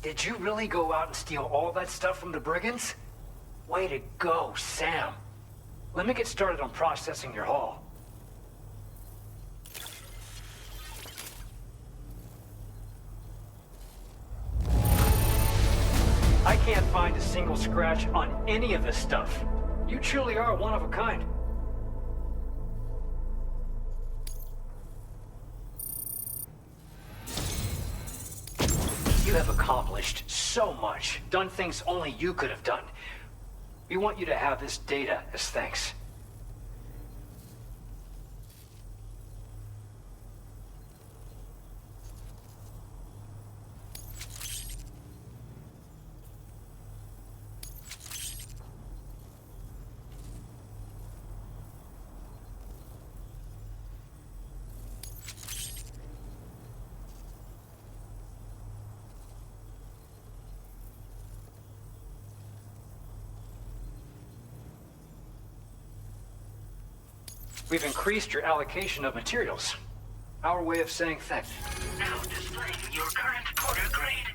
Did you really go out and steal all that stuff from the brigands? Way to go, Sam. Let me get started on processing your haul. I can't find a single scratch on any of this stuff. You truly are one of a kind. You have accomplished so much, done things only you could have done. We want you to have this data as thanks. We've increased your allocation of materials. Our way of saying thanks. Now displaying your current porter grade.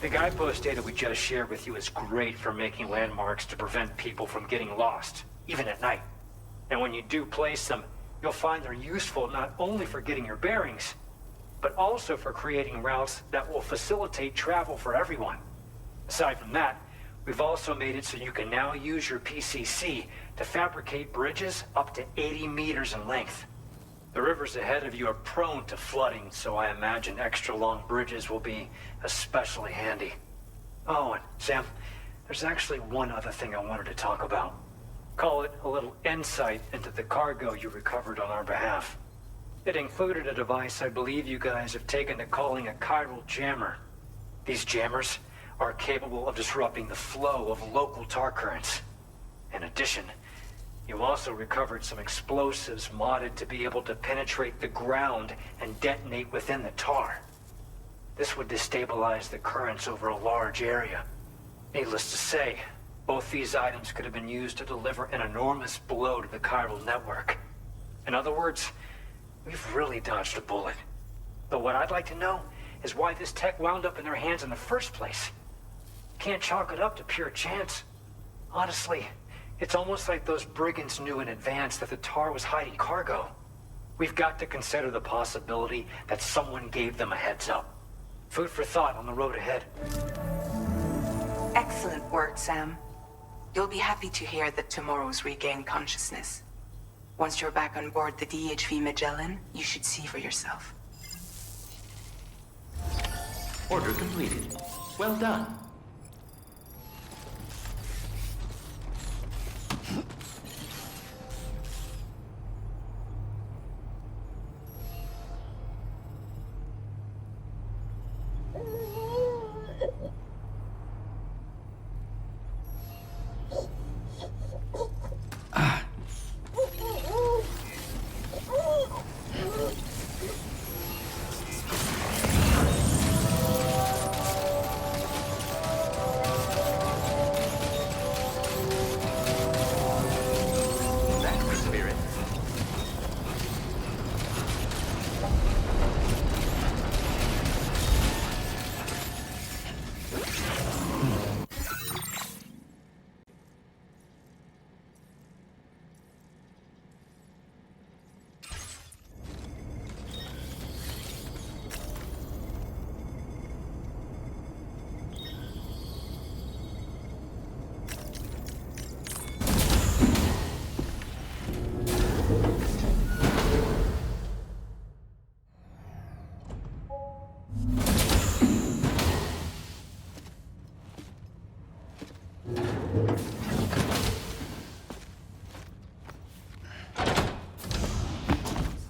The guidepost data we just shared with you is great for making landmarks to prevent people from getting lost, even at night. And when you do place them, you'll find they're useful not only for getting your bearings, but also for creating routes that will facilitate travel for everyone. Aside from that, we've also made it so you can now use your PCC to fabricate bridges up to 80 meters in length. The rivers ahead of you are prone to flooding, so I imagine extra long bridges will be especially handy. Oh, and Sam, there's actually one other thing I wanted to talk about. Call it a little insight into the cargo you recovered on our behalf. It included a device I believe you guys have taken to calling a chiral jammer. These jammers are capable of disrupting the flow of local tar currents. In addition, you also recovered some explosives modded to be able to penetrate the ground and detonate within the tar. This would destabilize the currents over a large area. Needless to say, both these items could have been used to deliver an enormous blow to the chiral network. In other words, we've really dodged a bullet. But what I'd like to know is why this tech wound up in their hands in the first place. Can't chalk it up to pure chance. Honestly, it's almost like those brigands knew in advance that the tar was hiding cargo. We've got to consider the possibility that someone gave them a heads up. Food for thought on the road ahead. Excellent work, Sam. You'll be happy to hear that tomorrow's regained consciousness. Once you're back on board the DHV Magellan, you should see for yourself. Order completed. Well done.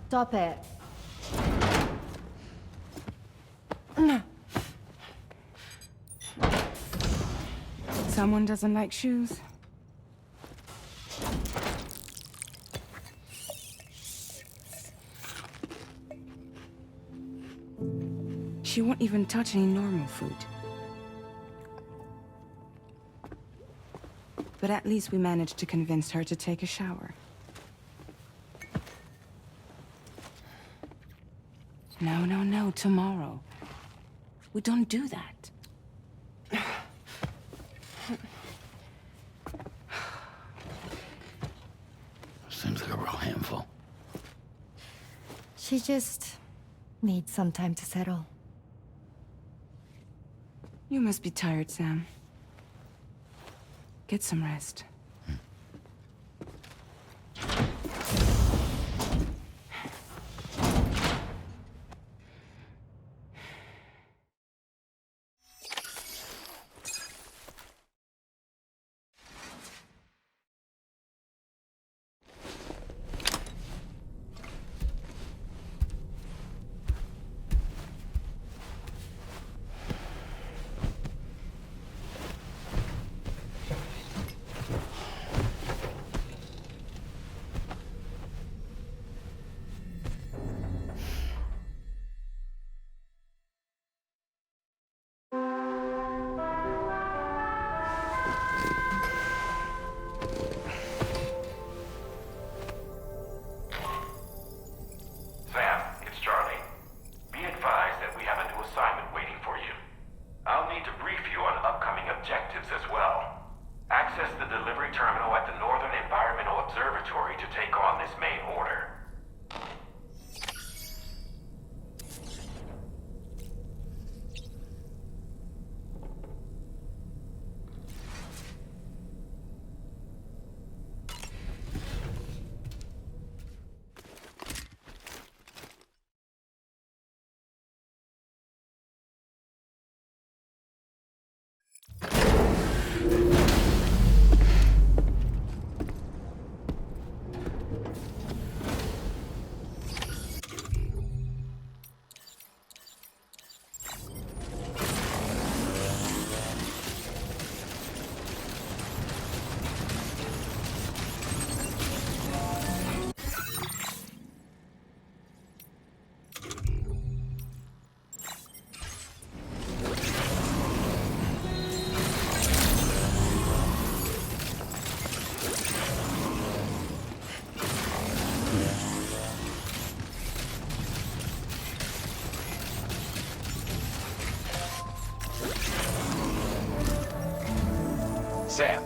Stop it. Someone doesn't like shoes? She won't even touch any normal food. But at least we managed to convince her to take a shower. No, tomorrow. We don't do that. Seems like a real handful. She just needs some time to settle. You must be tired, Sam. Get some rest. the delivery terminal at the Northern Environmental Observatory to take on this main order. Sam,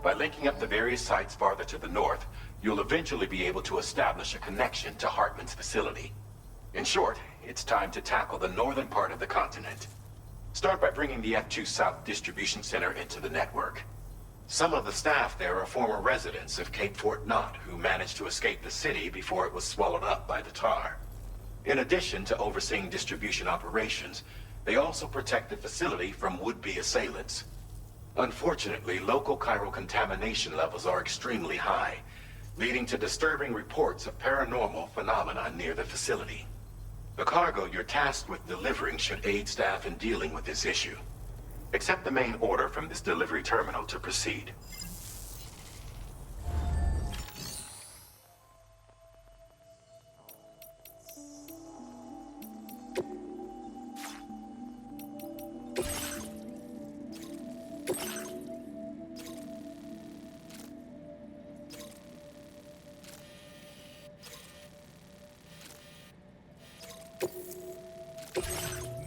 by linking up the various sites farther to the north, you'll eventually be able to establish a connection to Hartman's facility. In short, it's time to tackle the northern part of the continent. Start by bringing the F2 South Distribution Center into the network. Some of the staff there are former residents of Cape Fort Knott who managed to escape the city before it was swallowed up by the tar. In addition to overseeing distribution operations, they also protect the facility from would-be assailants. Unfortunately, local chiral contamination levels are extremely high, leading to disturbing reports of paranormal phenomena near the facility. The cargo you're tasked with delivering should aid staff in dealing with this issue. Accept the main order from this delivery terminal to proceed.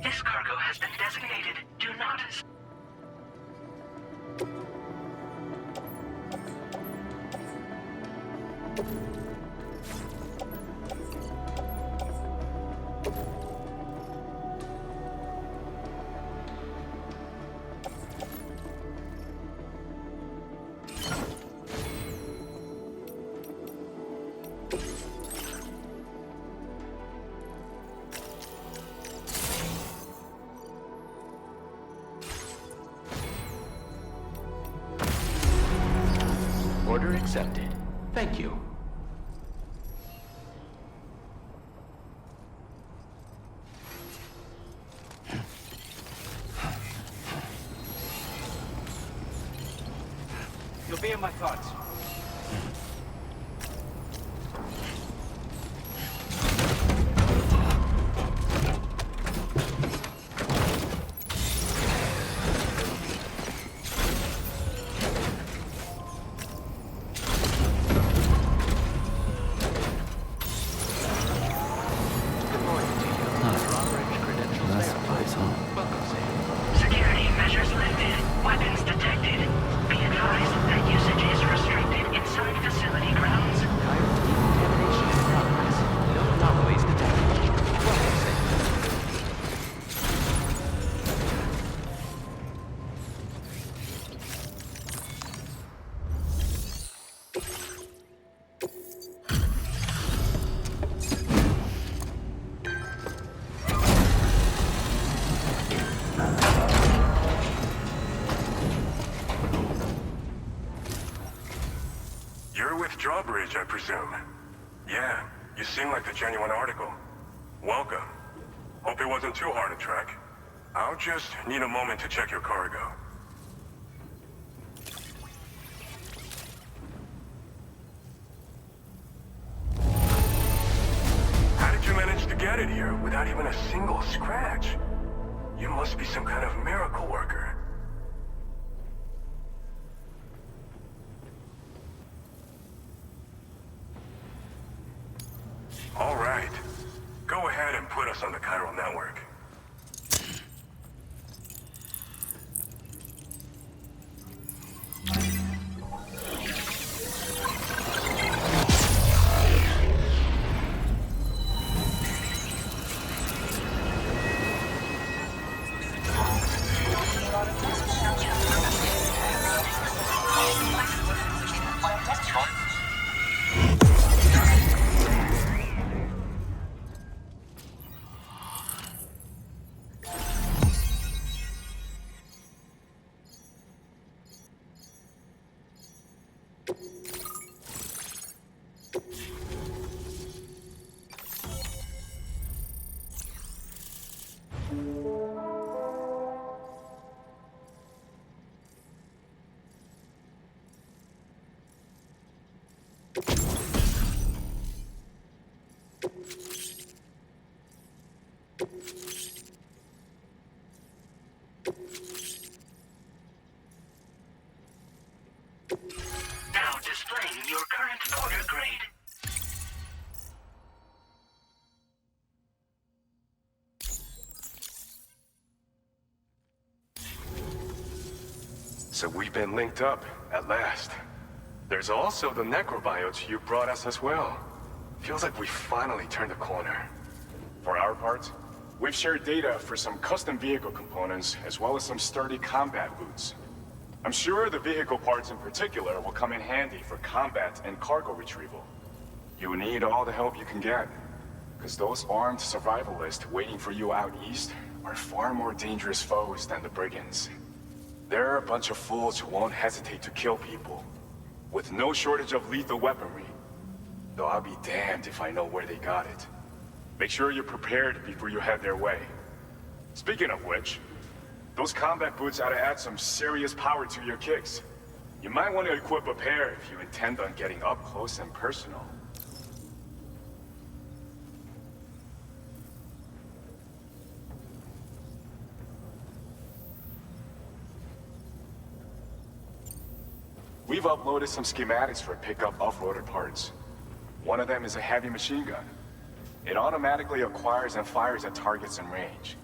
This cargo has been designated Do Not... Order accepted. Thank you. You'll be in my thoughts. Security measures lifted. Weapons detected. Be advised that usage is restricted inside facility grounds. Decontamination in progress. No anomalies detected. Welcome, Sam. You're with Drawbridge, I presume. Yeah, you seem like the genuine article. Welcome. Hope it wasn't too hard to track. I'll just need a moment to check your cargo. How did you manage to get it here without even a single scratch? You must be some kind of miracle worker. All right. Go ahead and put us on the chiral network. Now displaying your current order grade. So we've been linked up, at last. There's also the necrobiotes you brought us as well. Feels like we finally turned a corner. For our part, we've shared data for some custom vehicle components, as well as some sturdy combat boots. I'm sure the vehicle parts in particular will come in handy for combat and cargo retrieval. You need all the help you can get, because those armed survivalists waiting for you out east are far more dangerous foes than the brigands. They're a bunch of fools who won't hesitate to kill people, with no shortage of lethal weaponry. Though I'll be damned if I know where they got it. Make sure you're prepared before you head their way. Speaking of which, those combat boots ought to add some serious power to your kicks. You might want to equip a pair if you intend on getting up close and personal. We've uploaded some schematics for pickup off-roader parts. One of them is a heavy machine gun. It automatically acquires and fires at targets in range.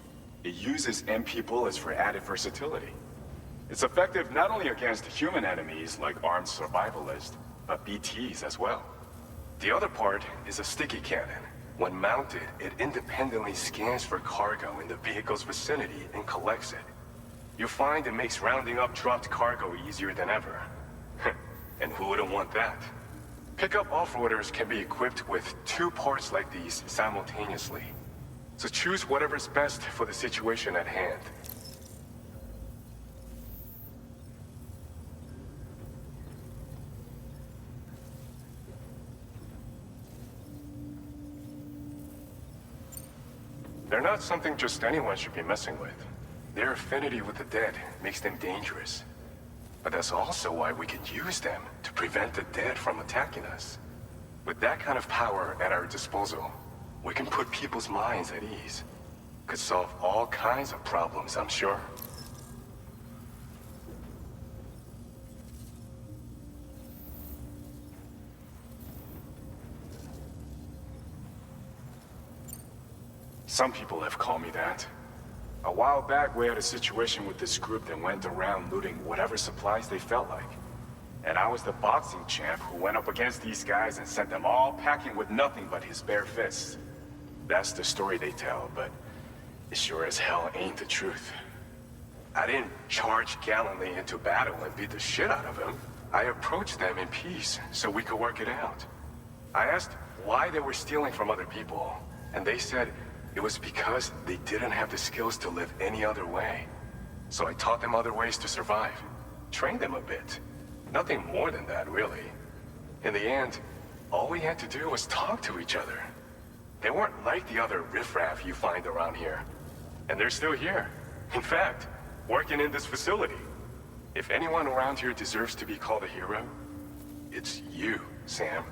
It uses MP bullets for added versatility. It's effective not only against human enemies like armed survivalists, but BTs as well. The other part is a sticky cannon. When mounted, it independently scans for cargo in the vehicle's vicinity and collects it. You'll find it makes rounding up dropped cargo easier than ever. And who wouldn't want that? Pickup off-roaders can be equipped with 2 parts like these simultaneously. So choose whatever's best for the situation at hand. They're not something just anyone should be messing with. Their affinity with the dead makes them dangerous. But that's also why we can use them to prevent the dead from attacking us. With that kind of power at our disposal, we can put people's minds at ease. Could solve all kinds of problems, I'm sure. Some people have called me that. A while back, we had a situation with this group that went around looting whatever supplies they felt like. And I was the boxing champ who went up against these guys and sent them all packing with nothing but his bare fists. That's the story they tell, but it sure as hell ain't the truth. I didn't charge gallantly into battle and beat the shit out of them. I approached them in peace so we could work it out. I asked why they were stealing from other people, and they said it was because they didn't have the skills to live any other way. So I taught them other ways to survive. Trained them a bit. Nothing more than that, really. In the end, all we had to do was talk to each other. They weren't like the other riffraff you find around here. And they're still here. In fact, working in this facility. If anyone around here deserves to be called a hero, it's you, Sam.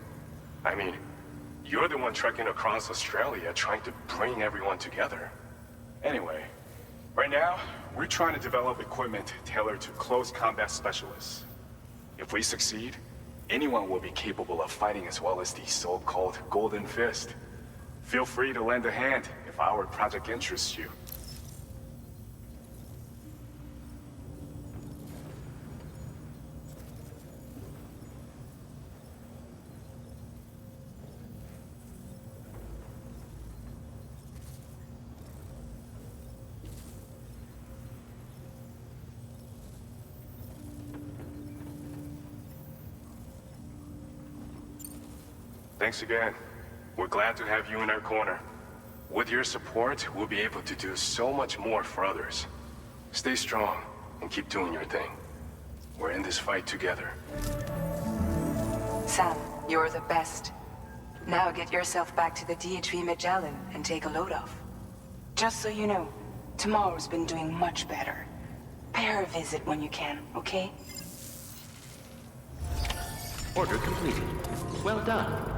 I mean, you're the one trekking across Australia trying to bring everyone together. Anyway, right now, we're trying to develop equipment tailored to close combat specialists. If we succeed, anyone will be capable of fighting as well as the so-called Golden Fist. Feel free to lend a hand if our project interests you. Thanks again. We're glad to have you in our corner. With your support, we'll be able to do so much more for others. Stay strong and keep doing your thing. We're in this fight together. Sam, you're the best. Now get yourself back to the DHV Magellan and take a load off. Just so you know, tomorrow's been doing much better. Pay her a visit when you can, okay? Order completed. Well done.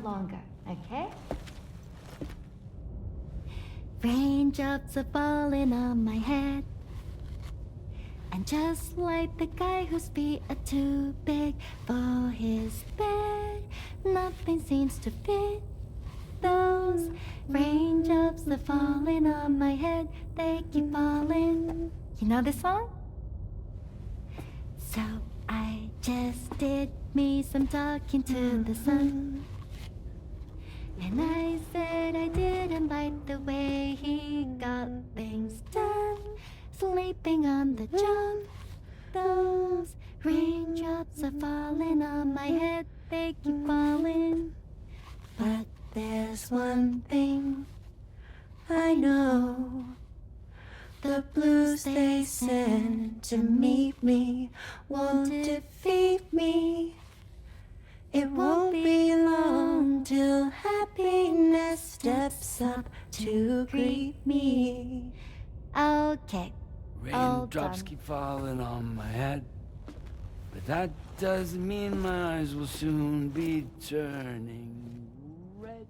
Longer, okay? Raindrops are falling on my head, and just like the guy whose feet are too big for his bed, nothing seems to fit. Those raindrops are falling on my head, they keep falling. You know this song? So I just did me some talking to the sun. And I said I didn't like the way he got things done, sleeping on the job. Those raindrops are falling on my head, they keep falling. But there's one thing I know. The blues they send to meet me won't defeat me. It won't be long till happiness steps up to greet me. Okay. Raindrops keep falling on my head. But that doesn't mean my eyes will soon be turning red.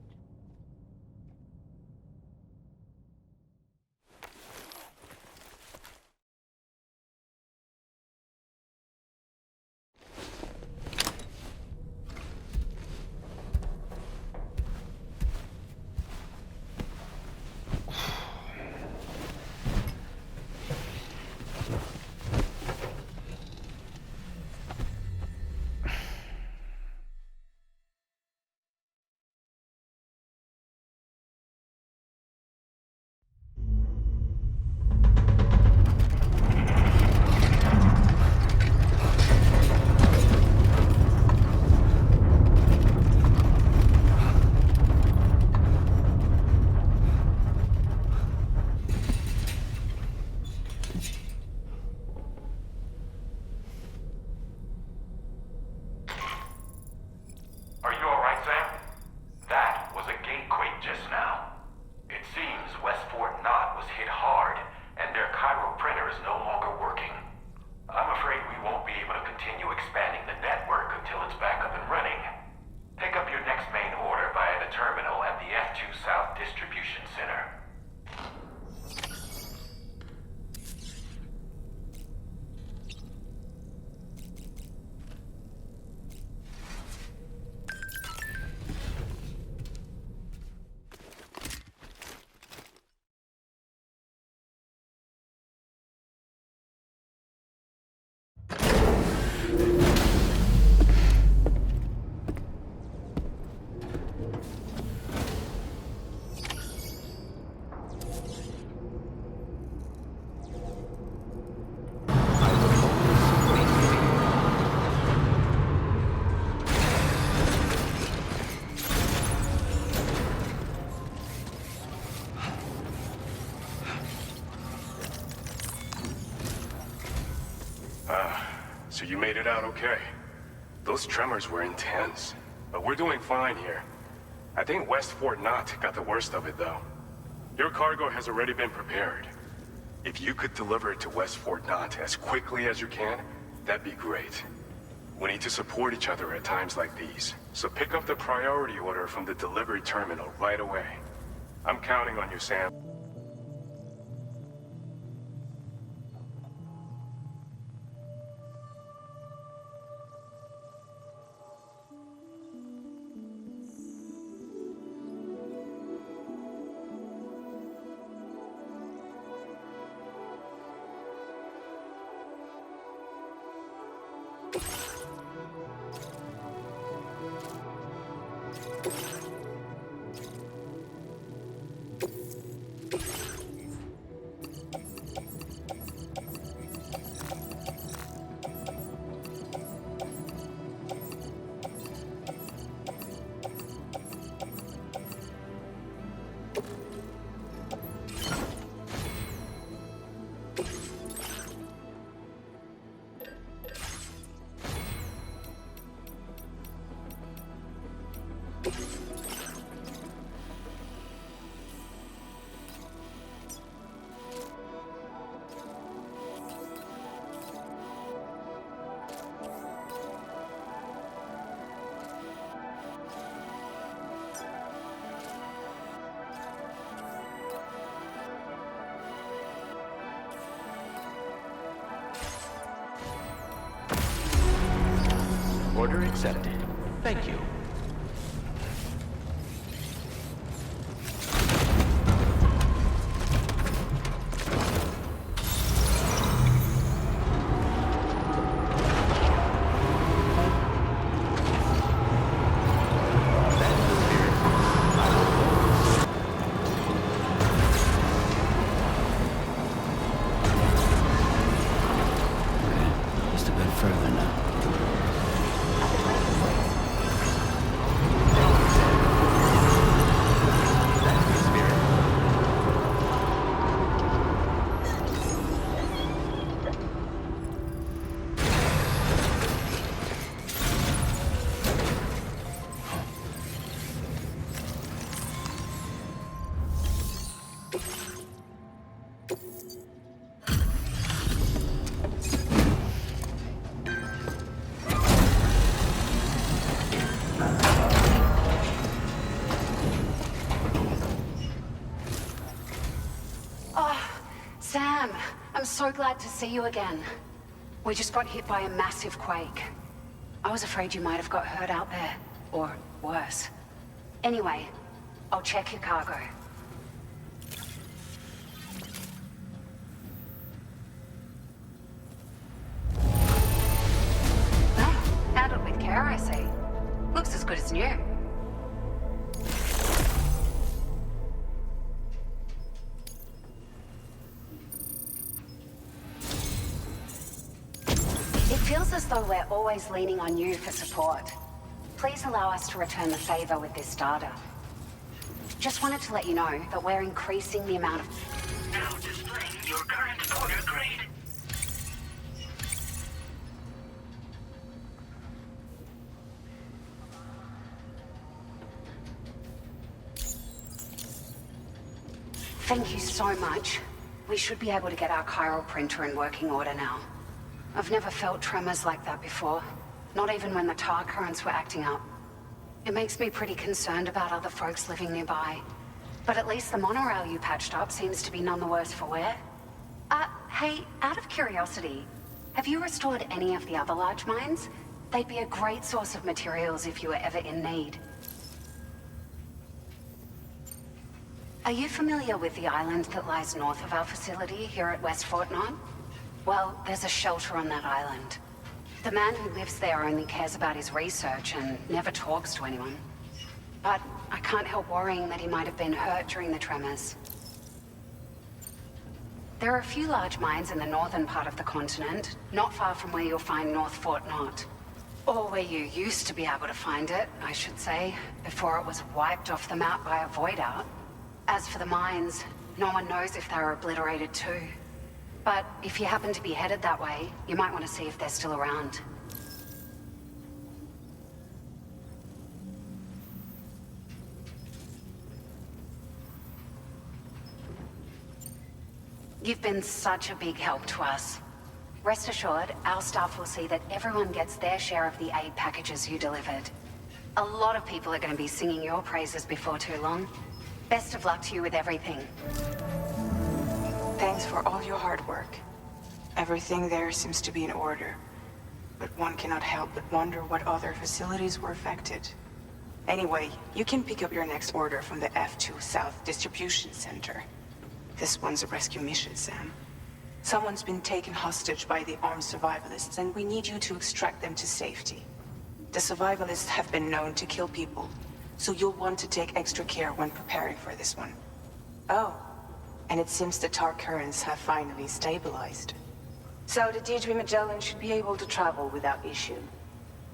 Are you alright, Sam? That was a gatequake just now. It seems West Fort Knot was hit hard, and their Cairo printer is no longer working. I'm afraid we won't be able to continue expanding the network until it's back up and running. Pick up your next main order via the terminal at the F2 South Distribution Center. So you made it out okay. Those tremors were intense, but we're doing fine here. I think West Fort Knot got the worst of it, though. Your cargo has already been prepared. If you could deliver it to West Fort Knot as quickly as you can, that'd be great. We need to support each other at times like these, so pick up the priority order from the delivery terminal right away. I'm counting on you, Sam. Order accepted. Thank you. Just a bit further now. So glad to see you again. We just got hit by a massive quake. I was afraid you might have got hurt out there. Or worse. Anyway, I'll check your cargo. Handled with care, I see. Looks as good as new. It feels as though we're always leaning on you for support. Please allow us to return the favor with this data. Just wanted to let you know that we're increasing the amount of... Now displaying your current order grade. Thank you so much. We should be able to get our chiral printer in working order now. I've never felt tremors like that before. Not even when the tar currents were acting up. It makes me pretty concerned about other folks living nearby. But at least the monorail you patched up seems to be none the worse for wear. Hey, out of curiosity, have you restored any of the other large mines? They'd be a great source of materials if you were ever in need. Are you familiar with the island that lies north of our facility here at West Fort Knox? Well, there's a shelter on that island. The man who lives there only cares about his research and never talks to anyone. But I can't help worrying that he might have been hurt during the tremors. There are a few large mines in the northern part of the continent, not far from where you'll find North Fort Knox. Or where you used to be able to find it, I should say, before it was wiped off the map by a void out. As for the mines, no one knows if they were obliterated too. But if you happen to be headed that way, you might want to see if they're still around. You've been such a big help to us. Rest assured, our staff will see that everyone gets their share of the aid packages you delivered. A lot of people are going to be singing your praises before too long. Best of luck to you with everything. Thanks for all your hard work. Everything there seems to be in order. But one cannot help but wonder what other facilities were affected. Anyway, you can pick up your next order from the F2 South Distribution Center. This one's a rescue mission, Sam. Someone's been taken hostage by the armed survivalists, and we need you to extract them to safety. The survivalists have been known to kill people, so you'll want to take extra care when preparing for this one. Oh, and it seems the tar currents have finally stabilized. So the DHB Magellan should be able to travel without issue.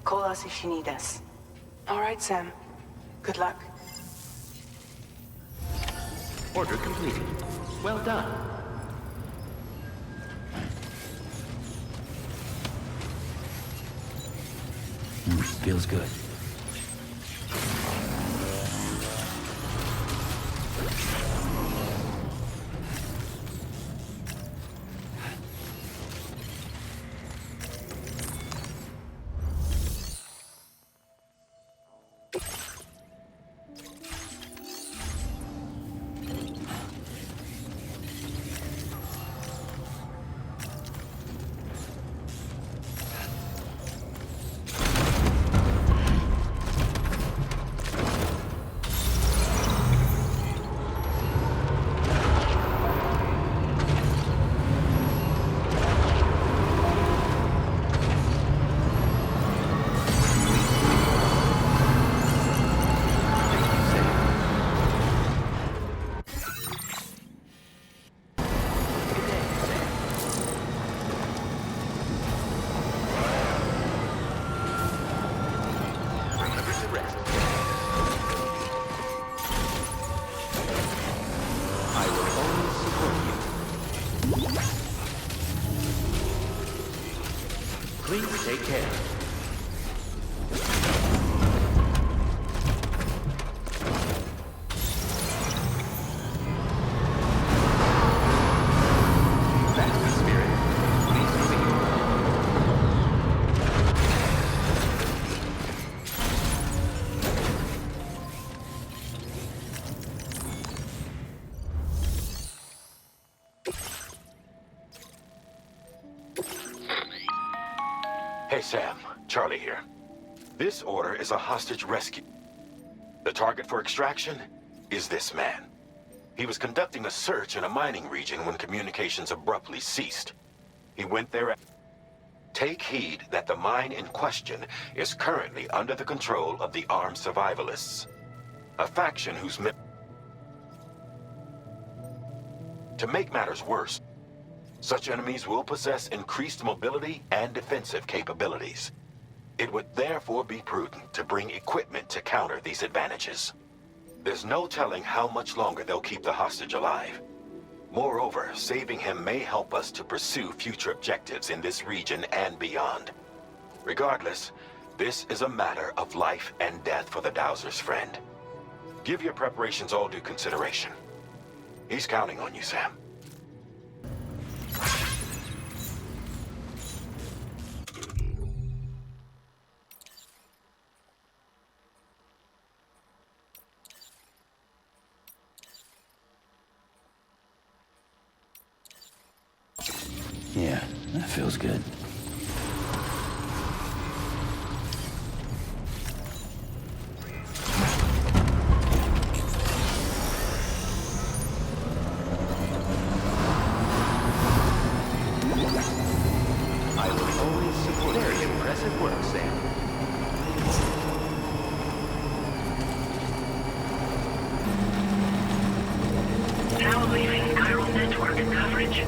Call us if you need us. All right, Sam. Good luck. Order completed. Well done. Feels good. Please take care. That's the spirit. Please continue. Hey, Sam. Charlie here. This order is a hostage rescue. The target for extraction is this man. He was conducting a search in a mining region when communications abruptly ceased. He went there. Take heed that the mine in question is currently under the control of the armed survivalists, a faction whose To make matters worse, such enemies will possess increased mobility and defensive capabilities. It would therefore be prudent to bring equipment to counter these advantages. There's no telling how much longer they'll keep the hostage alive. Moreover, saving him may help us to pursue future objectives in this region and beyond. Regardless, this is a matter of life and death for the Dowser's friend. Give your preparations all due consideration. He's counting on you, Sam. Yeah, that feels good. I will always support very impressive work, Sam. Now leaving chiral network coverage.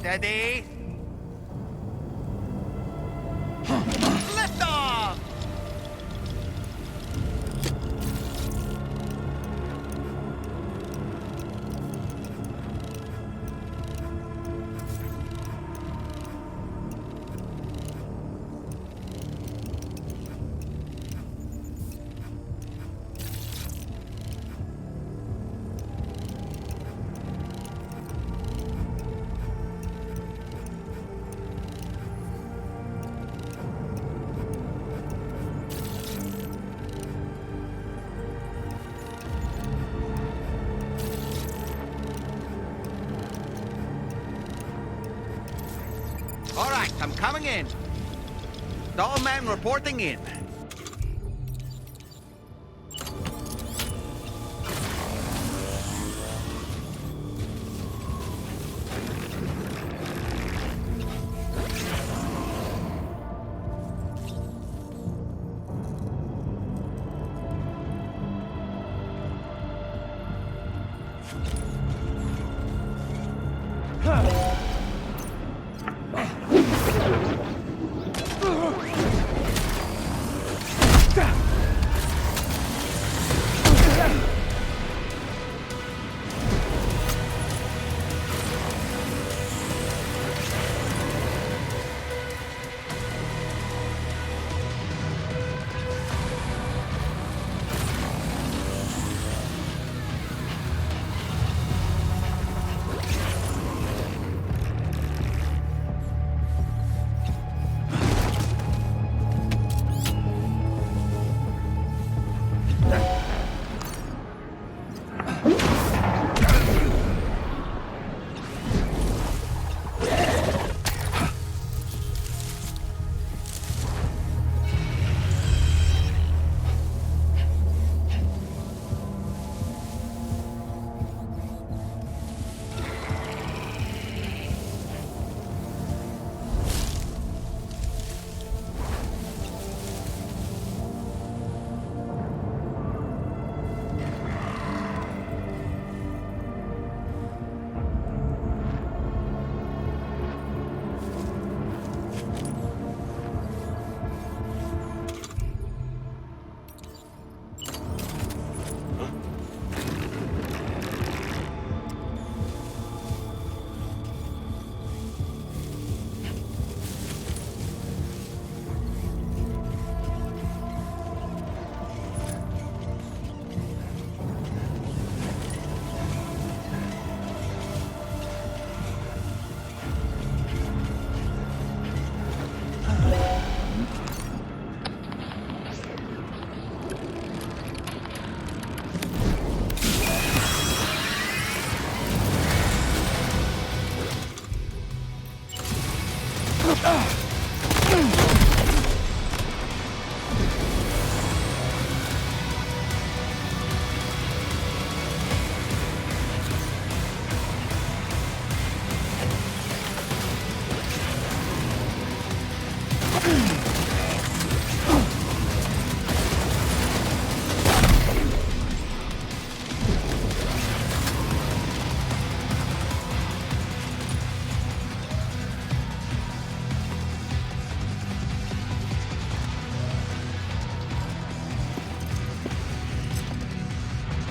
Steady. Lift off! All right, I'm coming in. Dollman reporting in.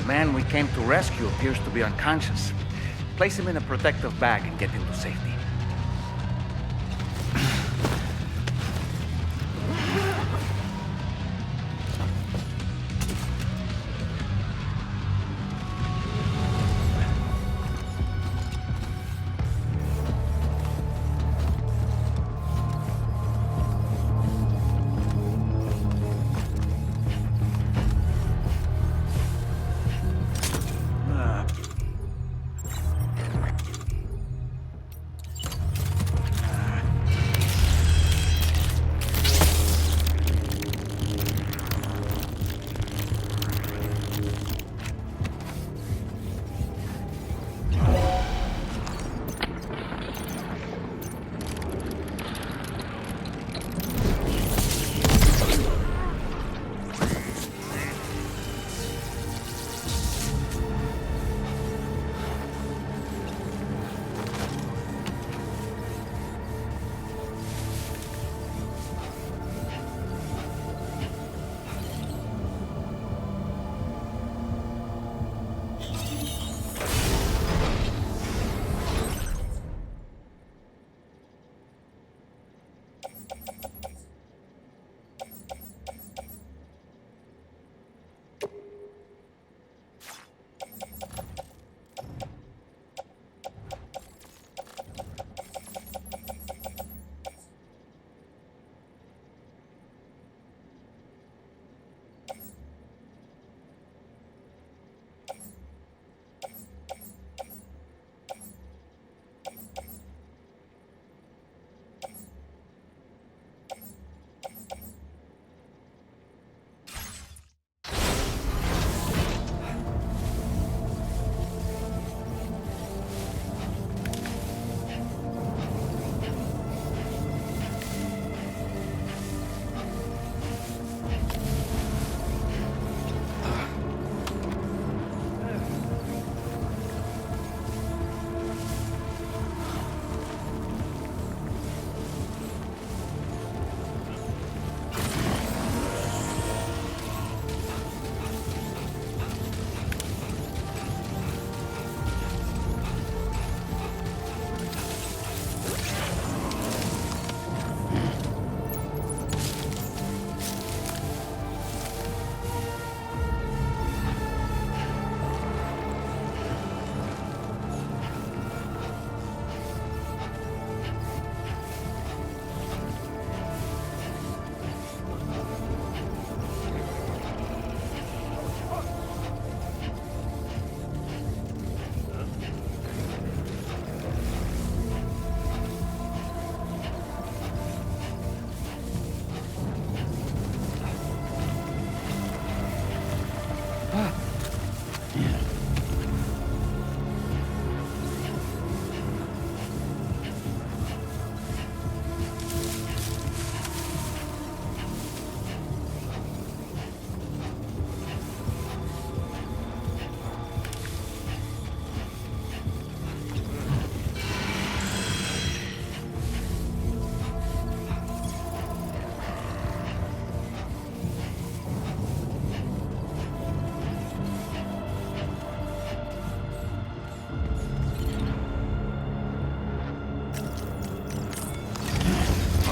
The man we came to rescue appears to be unconscious. Place him in a protective bag and get him to safety.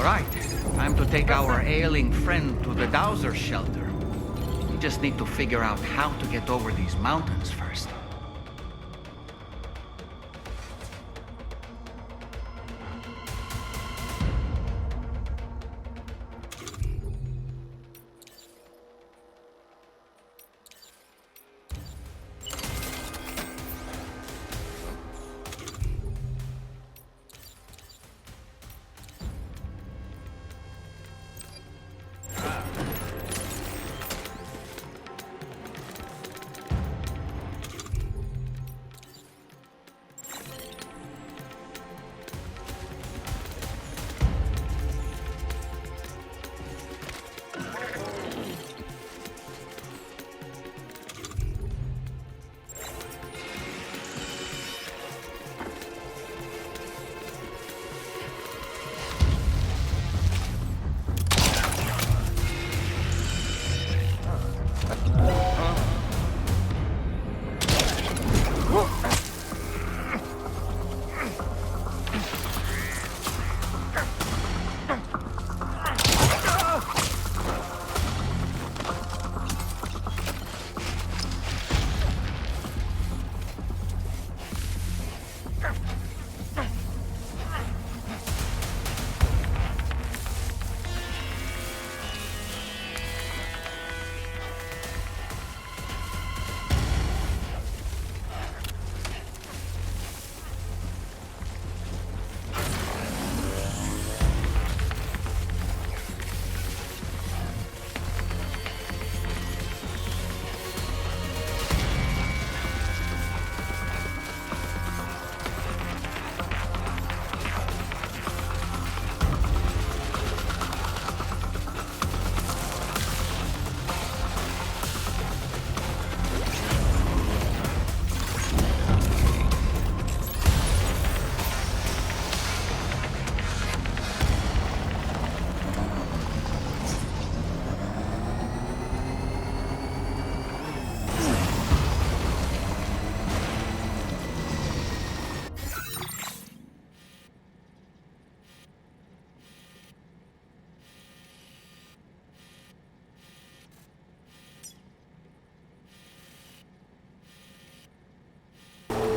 All right, time to take our ailing friend to the Dowser shelter. We just need to figure out how to get over these mountains first.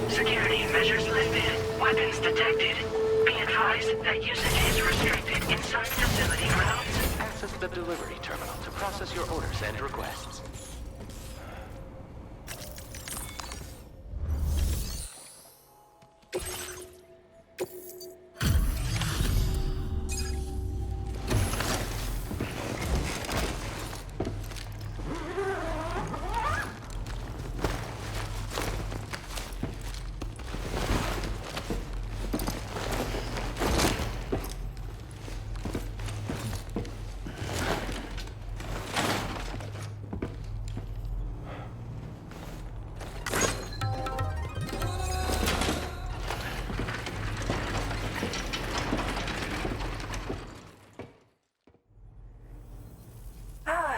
Security measures lifted. Weapons detected. Be advised that usage is restricted inside facility grounds. Access the delivery terminal to process your orders and requests.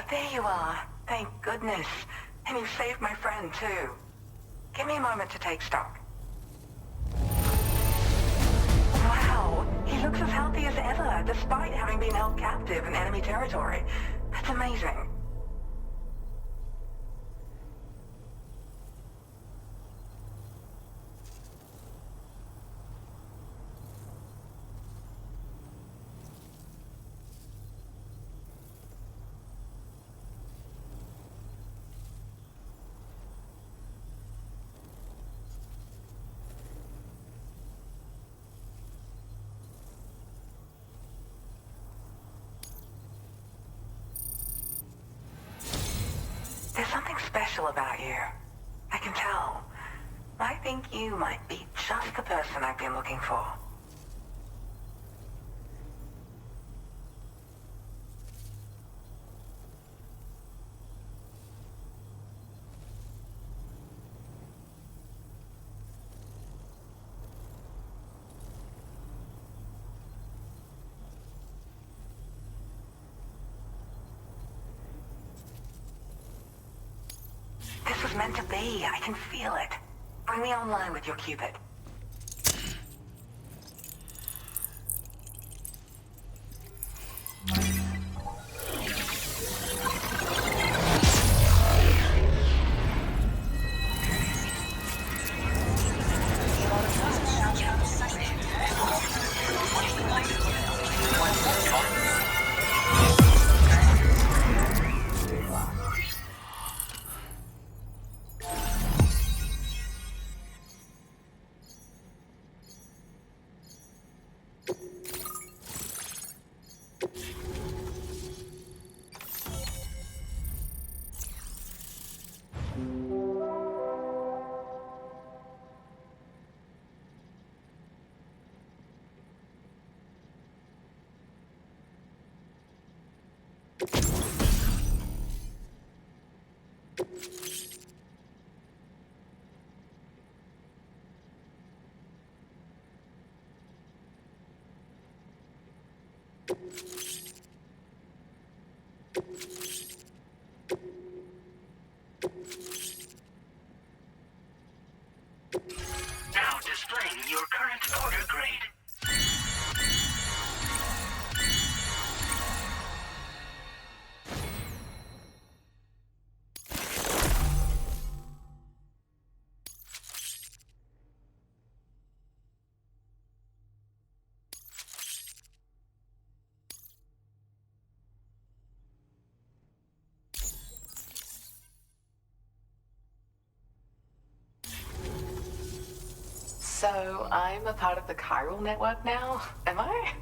There you are. Thank goodness. And you saved my friend, too. Give me a moment to take stock. Wow, he looks as healthy as ever, despite having been held captive in enemy territory. That's amazing. There's something special about you. I can tell. I think you might be just the person I've been looking for. This was meant to be. I can feel it. Bring me online with your Cupid. Now displaying your current order grade. So, I'm a part of the chiral network now, am I?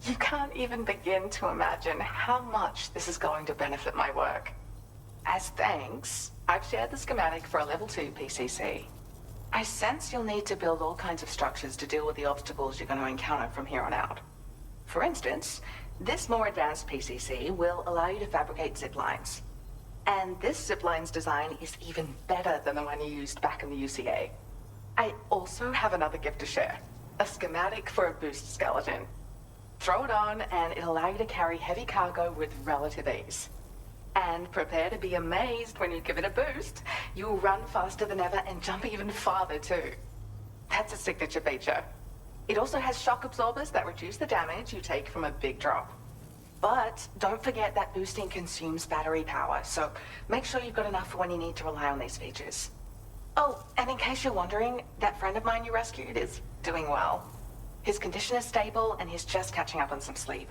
You can't even begin to imagine how much this is going to benefit my work. As thanks, I've shared the schematic for a level 2 PCC. I sense you'll need to build all kinds of structures to deal with the obstacles you're going to encounter from here on out. For instance, this more advanced PCC will allow you to fabricate zip lines. And this zip line's design is even better than the one you used back in the UCA. I also have another gift to share. A schematic for a boost skeleton. Throw it on and it'll allow you to carry heavy cargo with relative ease. And prepare to be amazed when you give it a boost. You'll run faster than ever and jump even farther too. That's a signature feature. It also has shock absorbers that reduce the damage you take from a big drop. But don't forget that boosting consumes battery power, so make sure you've got enough for when you need to rely on these features. Oh, and in case you're wondering, that friend of mine you rescued is doing well. His condition is stable and he's just catching up on some sleep.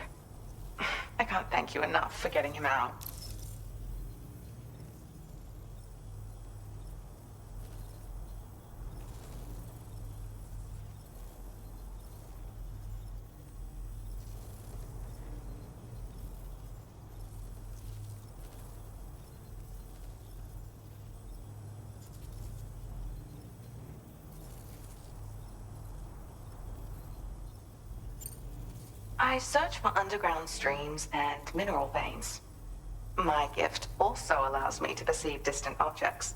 I can't thank you enough for getting him out. I search for underground streams and mineral veins. My gift also allows me to perceive distant objects.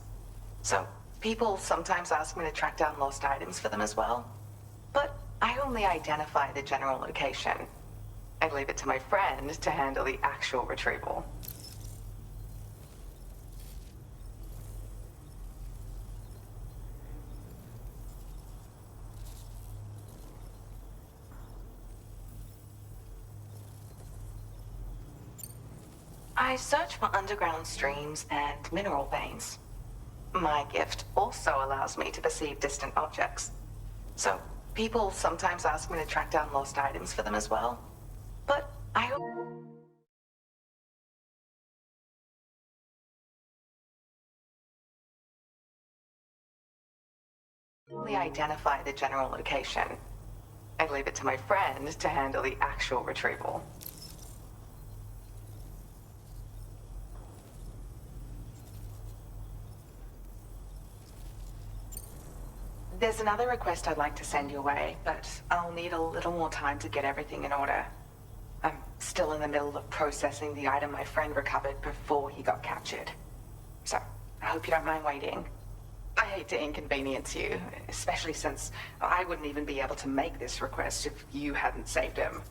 So, people sometimes ask me to track down lost items for them as well. But I only identify the general location. I leave it to my friend to handle the actual retrieval. I search for underground streams and mineral veins. My gift also allows me to perceive distant objects. So, people sometimes ask me to track down lost items for them as well. But I only identify the general location. I leave it to my friend to handle the actual retrieval. There's another request I'd like to send your way, but I'll need a little more time to get everything in order. I'm still in the middle of processing the item my friend recovered before he got captured. So, I hope you don't mind waiting. I hate to inconvenience you, especially since I wouldn't even be able to make this request if you hadn't saved him.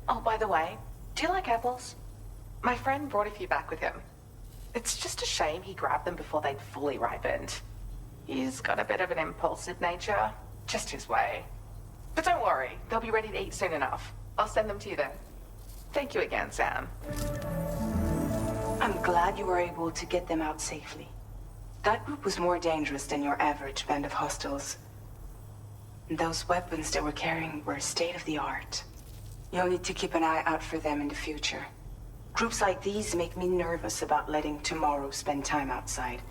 Oh, by the way, do you like apples? My friend brought a few back with him. It's just a shame he grabbed them before they'd fully ripened. He's got a bit of an impulsive nature, just his way. But don't worry, they'll be ready to eat soon enough. I'll send them to you then. Thank you again, Sam. I'm glad you were able to get them out safely. That group was more dangerous than your average band of hostiles. Those weapons they were carrying were state-of-the-art. You'll need to keep an eye out for them in the future. Groups like these make me nervous about letting Tomorrow spend time outside.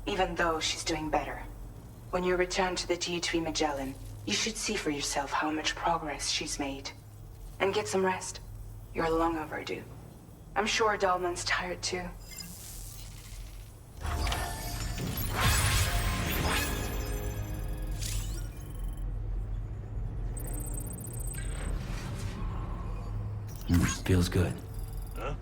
Even though she's doing better. When you return to the GHV Magellan, you should see for yourself how much progress she's made. And get some rest. You're long overdue. I'm sure Dahlman's tired too. Feels good. Huh?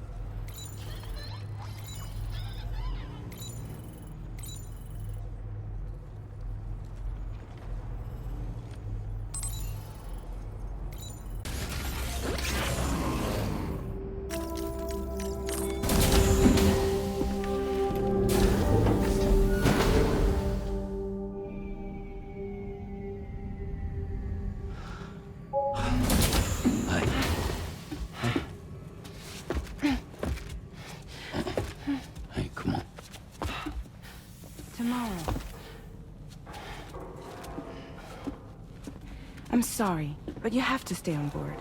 I'm sorry, but you have to stay on board.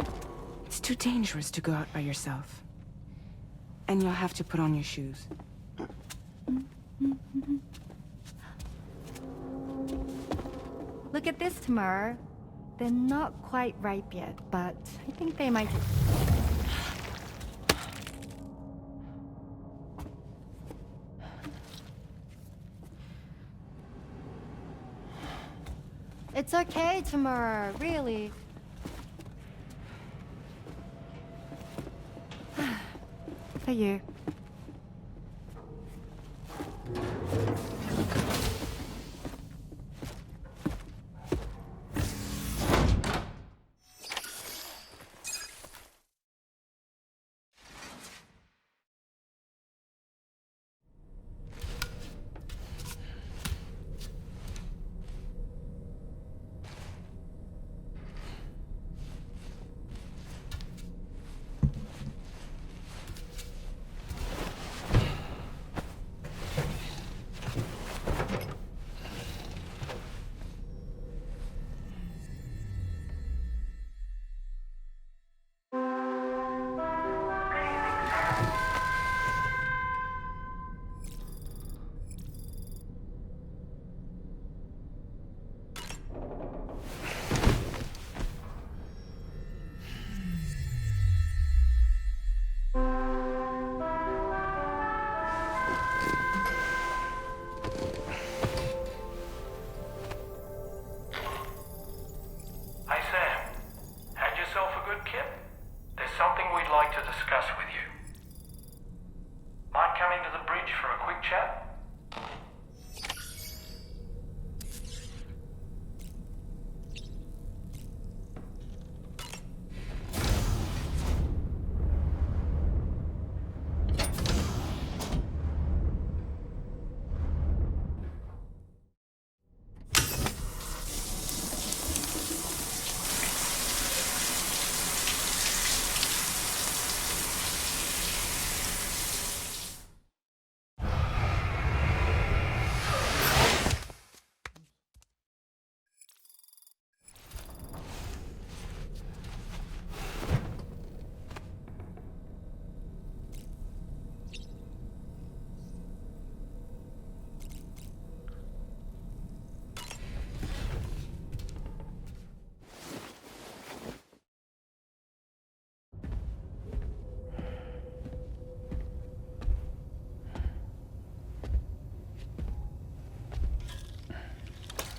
It's too dangerous to go out by yourself. And you'll have to put on your shoes. Look at this, Tamara. They're not quite ripe yet, but I think they might... It's okay, Tamara, really. For you.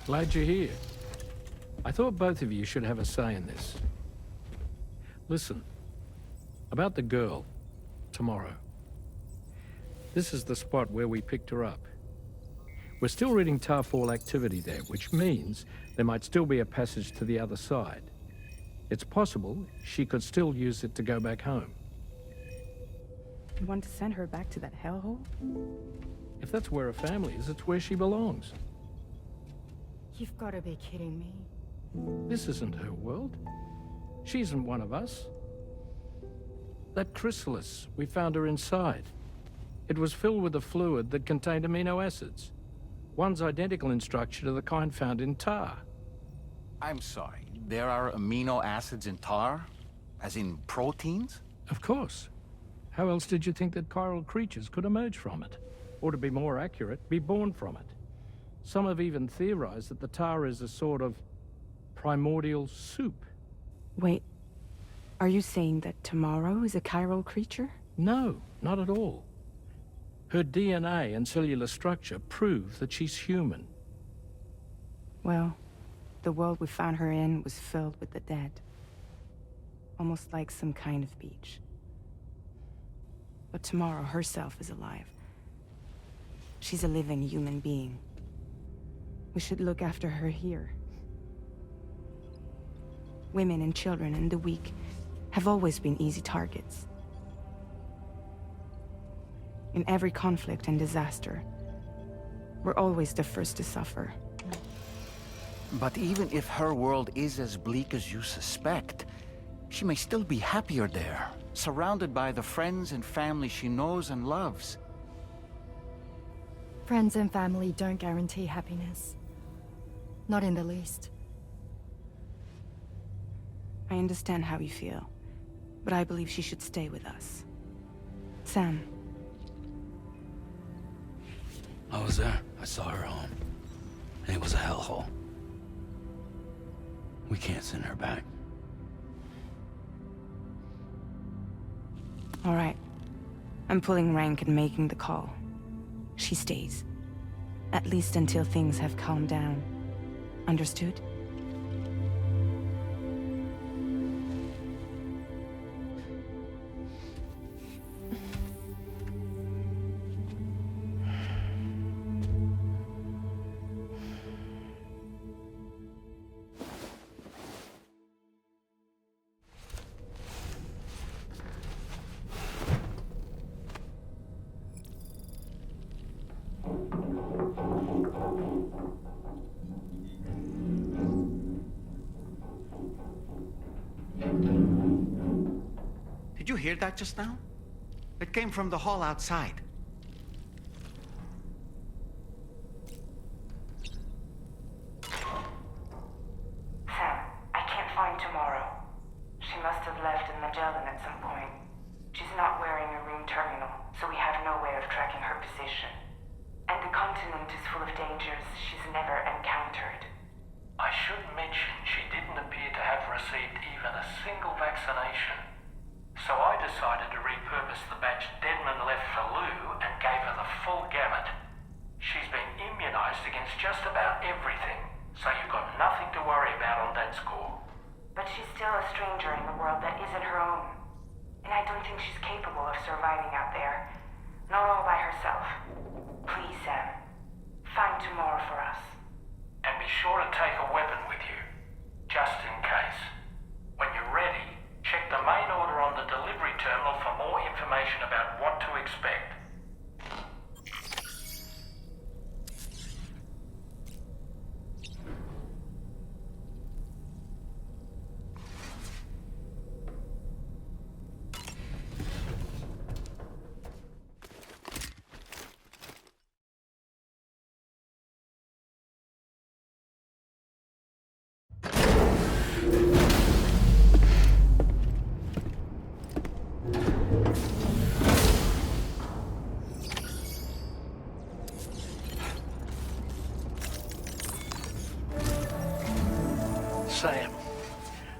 Glad you're here. I thought both of you should have a say in this. Listen, about the girl, tomorrow. This is the spot where we picked her up. We're still reading Tarfall activity there, which means there might still be a passage to the other side. It's possible she could still use it to go back home. You want to send her back to that hellhole? If that's where her family is, it's where she belongs. You've got to be kidding me. This isn't her world. She isn't one of us. That chrysalis, we found her inside. It was filled with a fluid that contained amino acids. One's identical in structure to the kind found in tar. I'm sorry, there are amino acids in tar? As in proteins? Of course. How else did you think that chiral creatures could emerge from it? Or to be more accurate, be born from it? Some have even theorized that the tar is a sort of primordial soup. Wait, are you saying that tomorrow is a chiral creature? No, not at all. Her DNA and cellular structure prove that she's human. Well, the world we found her in was filled with the dead. Almost like some kind of beach. But tomorrow herself is alive. She's a living human being. We should look after her here. Women and children and the weak have always been easy targets. In every conflict and disaster, we're always the first to suffer. But even if her world is as bleak as you suspect, she may still be happier there, surrounded by the friends and family she knows and loves. Friends and family don't guarantee happiness. Not in the least. I understand how you feel, but I believe she should stay with us. Sam. I was there. I saw her home. And it was a hellhole. We can't send her back. All right. I'm pulling rank and making the call. She stays. At least until things have calmed down. Understood? Did you hear that just now? It came from the hall outside. Sam, I can't find Tomorrow. She must have left in Magellan at some point. She's not wearing a room terminal, so we have no way of tracking her position. And the continent is full of dangers she's never encountered. I should mention she didn't appear to have received even a single vaccination. So I decided to repurpose the batch Deadman left for Lou and gave her the full gamut. She's been immunized against just about everything, so you've got nothing to worry about on that score. But she's still a stranger in the world that isn't her own. And I don't think she's capable of surviving out there. Not all by herself. Please, Sam. Find Tomorrow for us. And be sure to take a weapon with you, just in case. When you're ready, check the main order on the delivery terminal for more information about what to expect. Sam,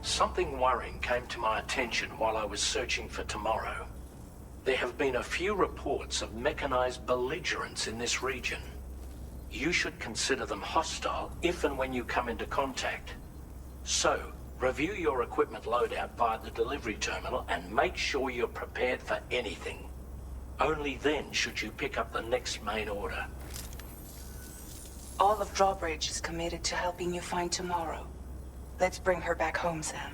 something worrying came to my attention while I was searching for Tomorrow. There have been a few reports of mechanized belligerents in this region. You should consider them hostile if and when you come into contact. So, review your equipment loadout via the delivery terminal and make sure you're prepared for anything. Only then should you pick up the next main order. All of Drawbridge is committed to helping you find Tomorrow. Let's bring her back home, Sam.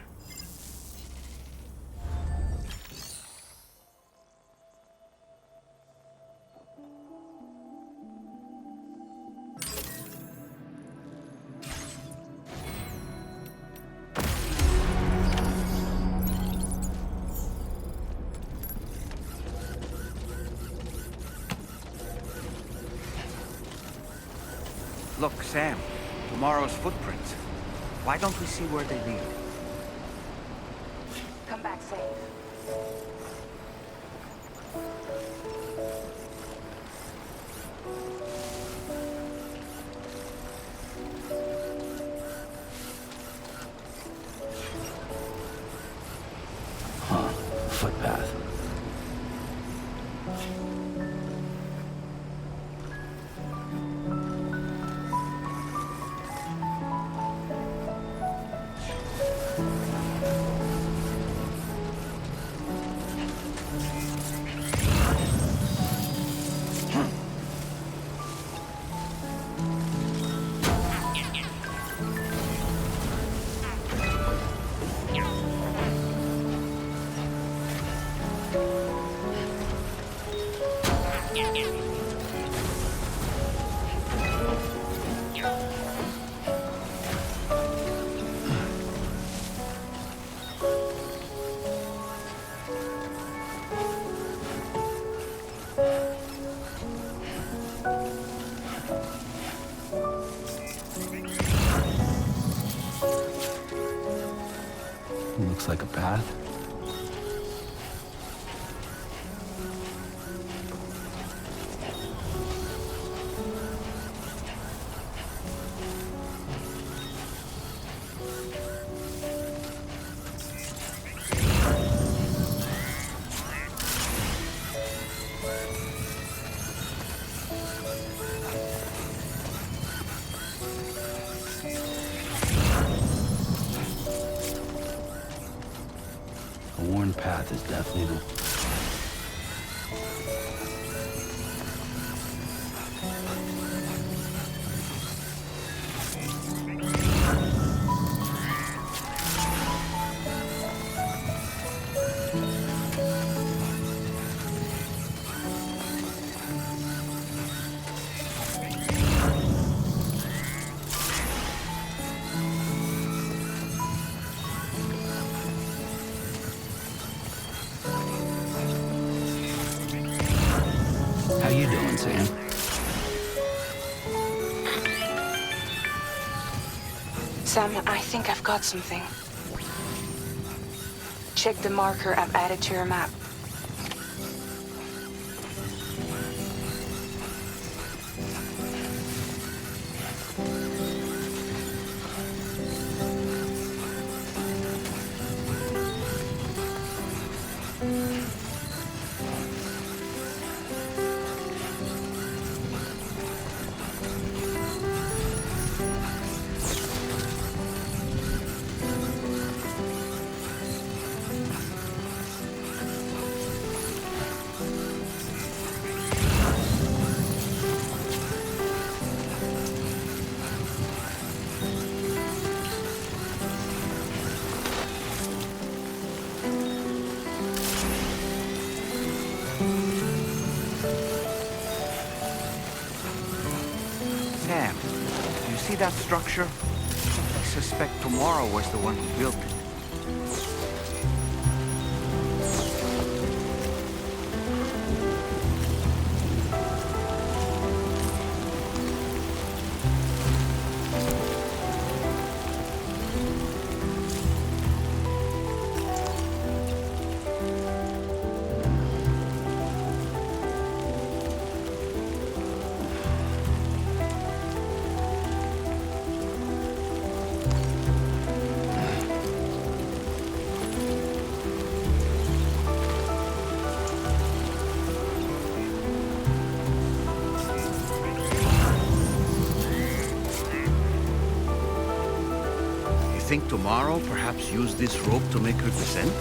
Look, Sam. Tomorrow's footprints. Why don't we see where they lead? Come back safe. Huh. Footpath. Looks like a path. A worn path is definitely the... How you doing, Sam? Sam, I think I've got something. Check the marker I've added to your map. Sam, do you see that structure? I suspect Tomorrow was the one who built it. Think Tomorrow perhaps use this rope to make her descent?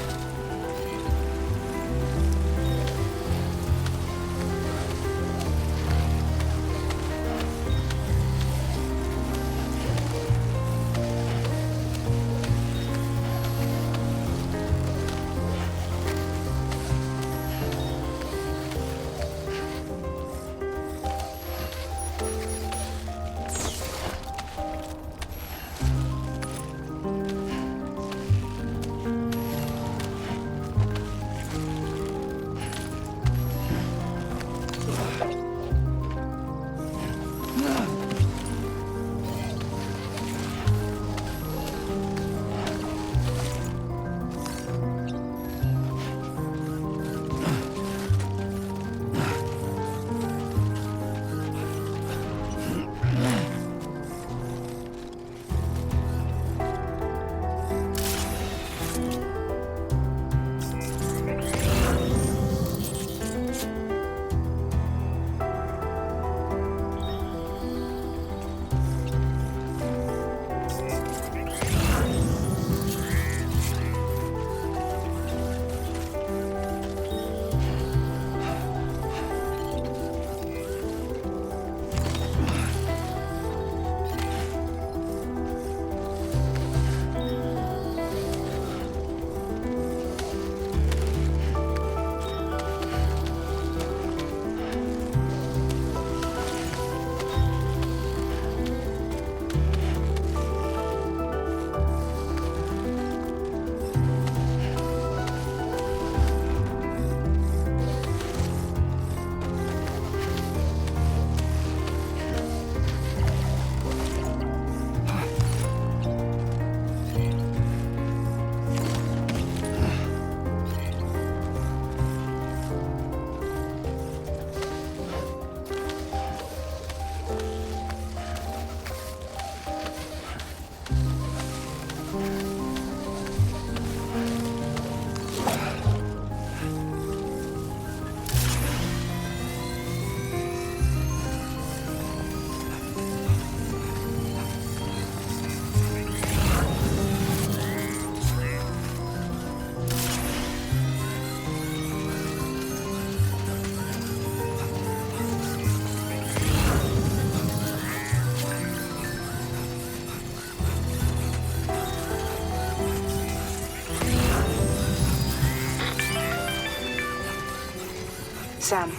Sam,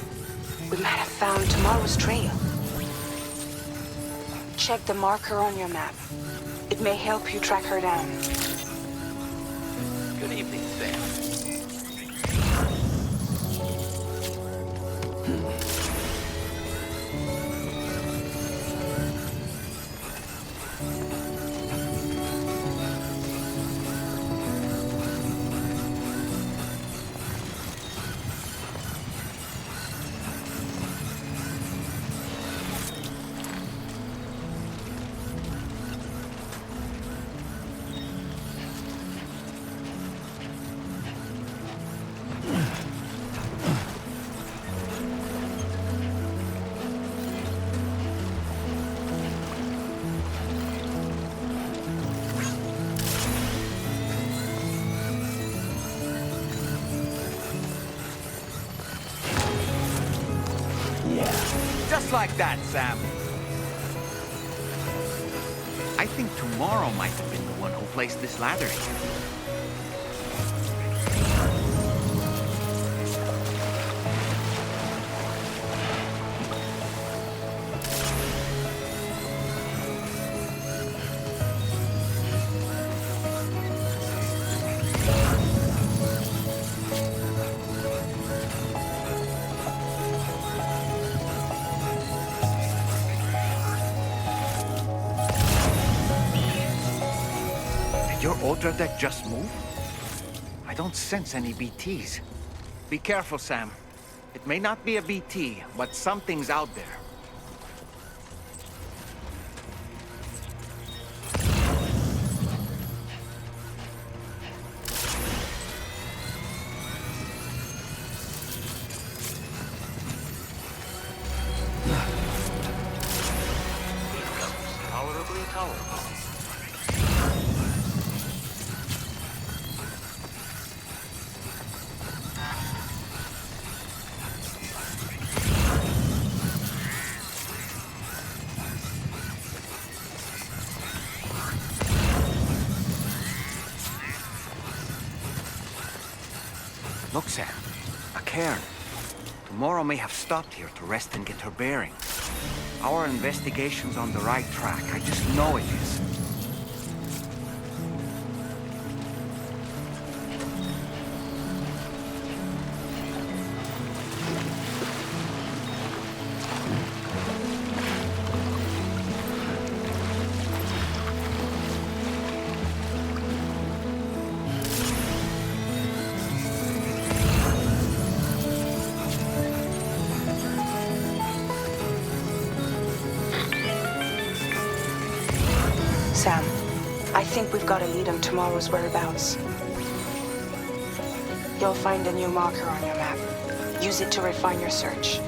we might have found tomorrow's trail. Check the marker on your map. It may help you track her down. Good evening, Sam. Just like that, Sam. I think tomorrow might have been the one who placed this ladder here. Your Ultra deck just moved? I don't sense any BTs. Be careful, Sam. It may not be a BT, but something's out there. Tolerably tolerable. Look, Sam. A cairn. Tomorrow may have stopped here to rest and get her bearings. Our investigation's on the right track. I just know it is. Sam, I think we've got a lead on tomorrow's whereabouts. You'll find a new marker on your map. Use it to refine your search.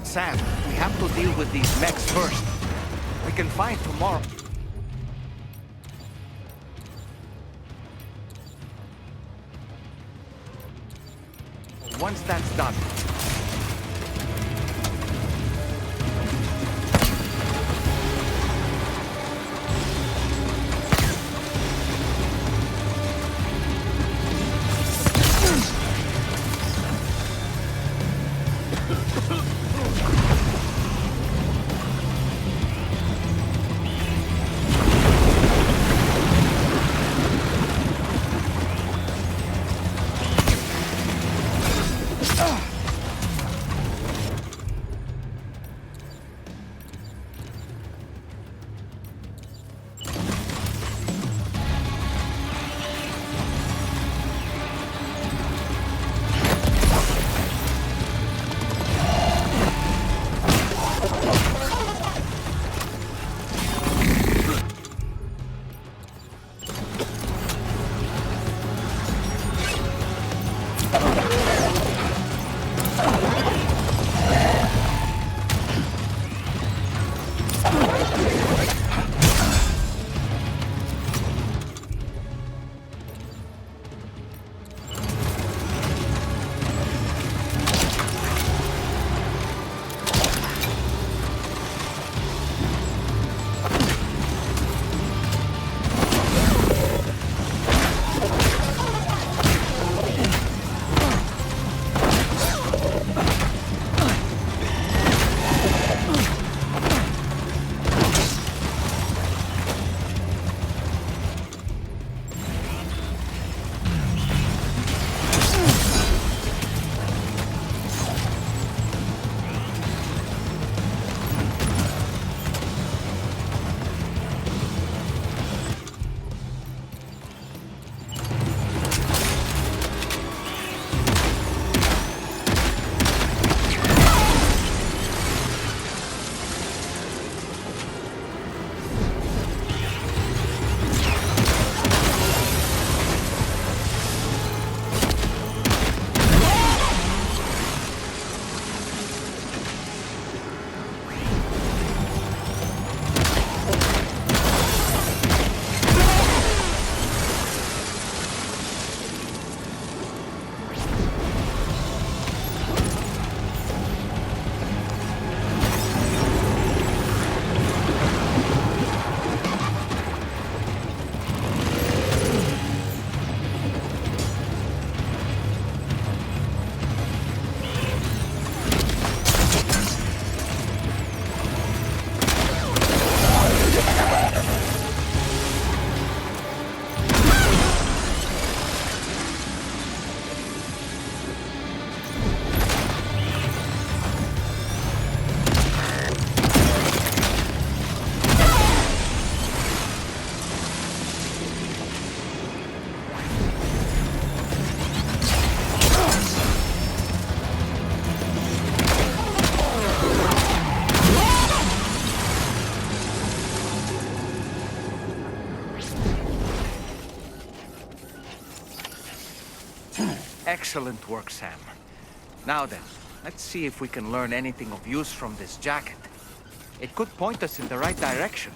Sam, we have to deal with these mechs first. We can find tomorrow. Once that's done, Excellent work, Sam. Now then, let's see if we can learn anything of use from this jacket. It could point us in the right direction.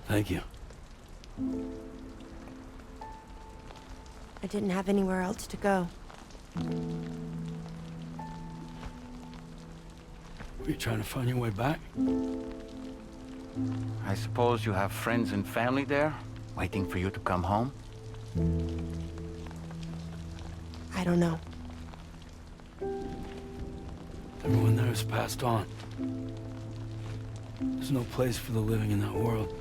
Thank you. I didn't have anywhere else to go. Were you trying to find your way back? I suppose you have friends and family there, waiting for you to come home? I don't know. Everyone there has passed on. There's no place for the living in that world.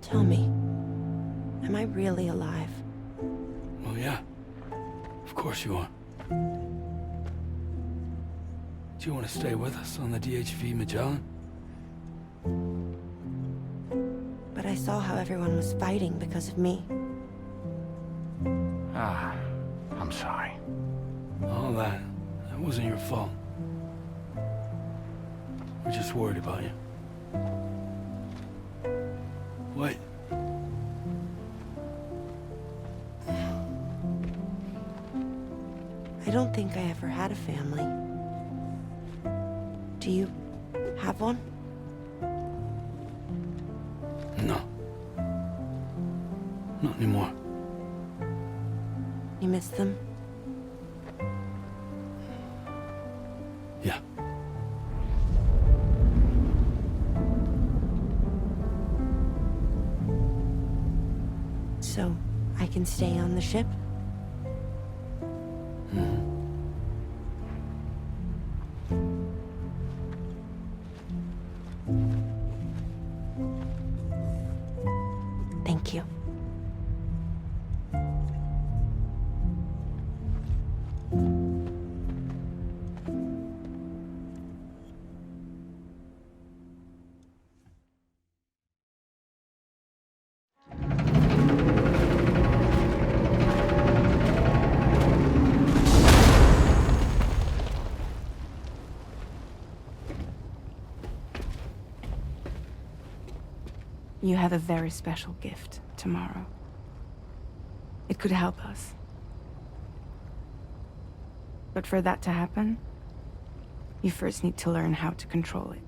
Tell me, am I really alive? Well, yeah. Of course you are. Do you want to stay with us on the DHV Magellan? But I saw how everyone was fighting because of me. I'm sorry. All that wasn't your fault. We're just worried about you. Wait. I don't think I ever had a family. Do you have one? No. Not anymore. You miss them? Yeah. So, I can stay on the ship? Thank you. You have a very special gift tomorrow. It could help us. But for that to happen, you first need to learn how to control it.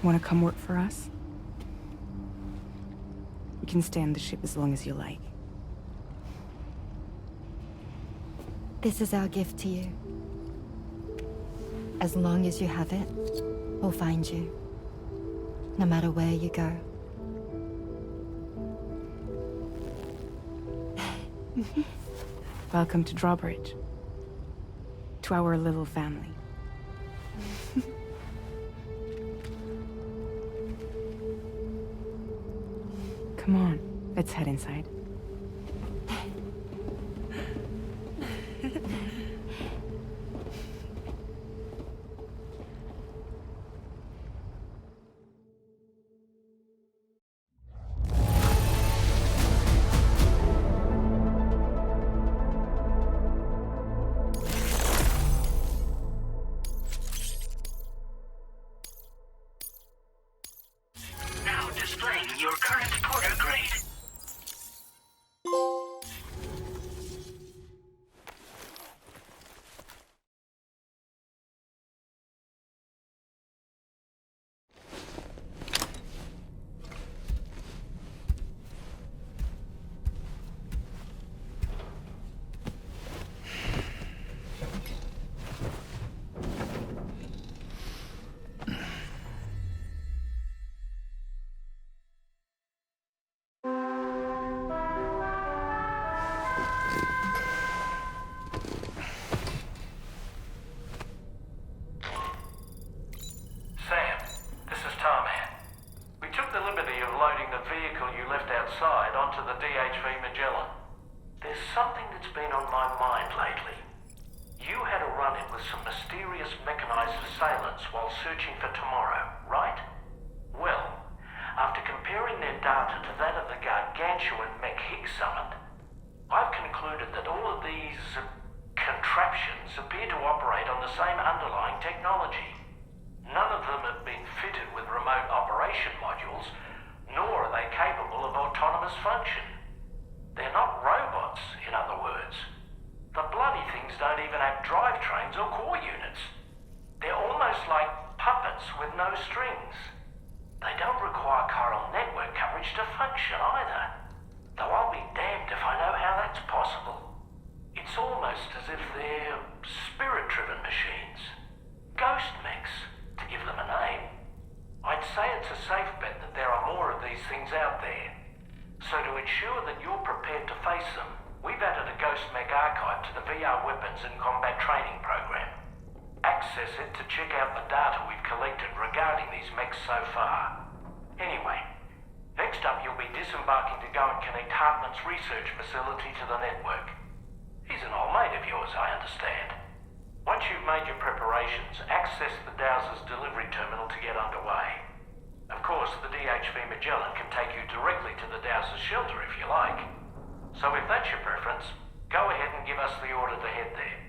Want to come work for us? You can stay on the ship as long as you like. This is our gift to you. As long as you have it, we'll find you. No matter where you go. Welcome to Drawbridge. To our little family. Come on, let's head inside. Now displaying your current porter grade. Sam, this is Tarman. We took the liberty of loading the vehicle you left outside onto the DHV Magellan. There's something that's been on my mind lately. You had a run-in with some mysterious mechanized assailants while searching for tomorrow, right? Well, after comparing their data to that of the gargantuan mech Higgs summoned, I've concluded that all of these contraptions appear to operate on the same underlying technology. None of them have been fitted with remote operation modules, nor are they capable of autonomous function. They're not robots, in other words. The bloody things don't even have drivetrains or core units. They're almost like puppets with no strings. They don't require chiral network coverage to function either. Though I'll be damned if I know how that's possible. It's almost as if they're spirit-driven machines. Ghost mechs, to give them a name. I'd say it's a safe bet that there are more of these things out there. So to ensure that you're prepared to face them, we've added a Ghost Mech archive to the VR Weapons and Combat Training program. Access it to check out the data we've collected regarding these mechs so far. Anyway, next up you'll be disembarking to go and connect Hartman's research facility to the network. He's an old mate of yours, I understand. Once you've made your preparations, access the Dowser's delivery terminal to get underway. Of course, the DHV Magellan can take you directly to the Dowser's shelter if you like. So if that's your preference, go ahead and give us the order to head there.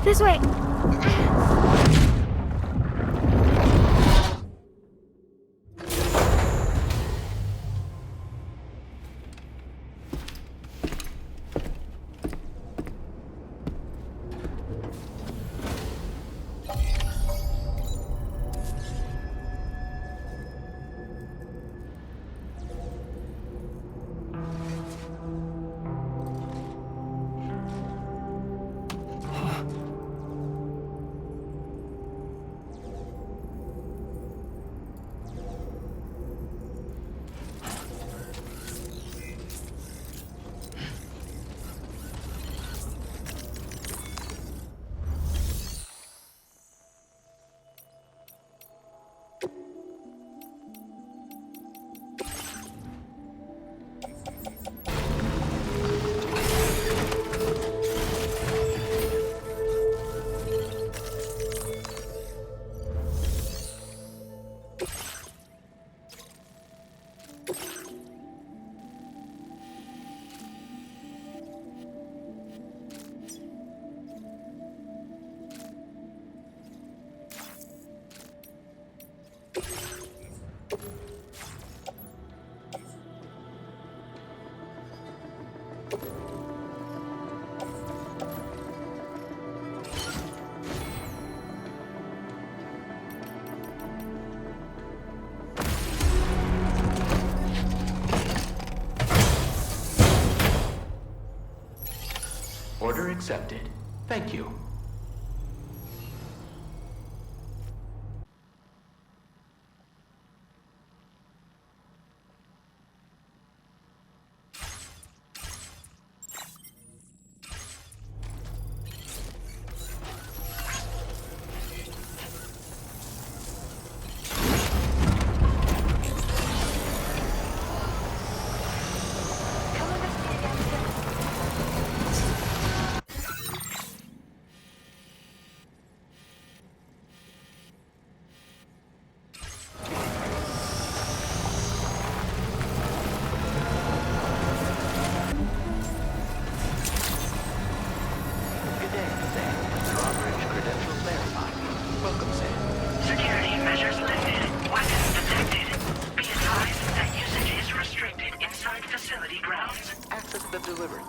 This way. Order accepted. Thank you. Security measures lifted. Weapons detected. Be advised that usage is restricted inside facility grounds. Access been delivered.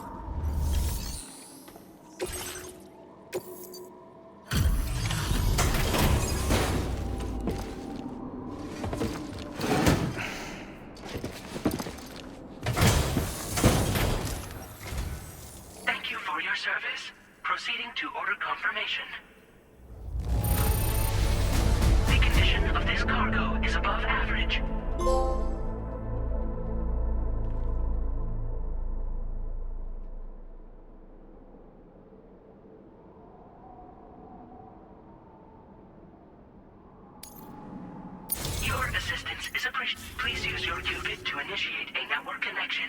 Thank you for your service. Proceeding to order confirmation. The condition of this cargo is above average. Your assistance is appreciated. Please use your qubit to initiate a network connection.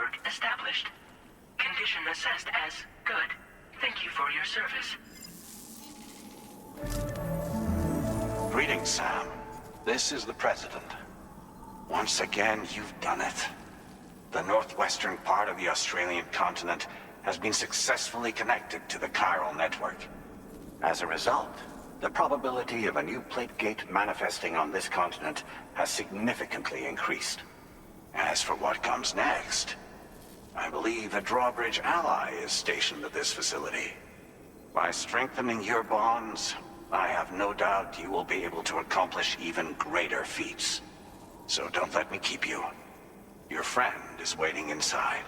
network established. Condition assessed as good. Thank you for your service. Greetings, Sam. This is the President. Once again, you've done it. The northwestern part of the Australian continent has been successfully connected to the chiral network. As a result, the probability of a new plate gate manifesting on this continent has significantly increased. As for what comes next, I believe a drawbridge ally is stationed at this facility. By strengthening your bonds, I have no doubt you will be able to accomplish even greater feats. So don't let me keep you. Your friend is waiting inside.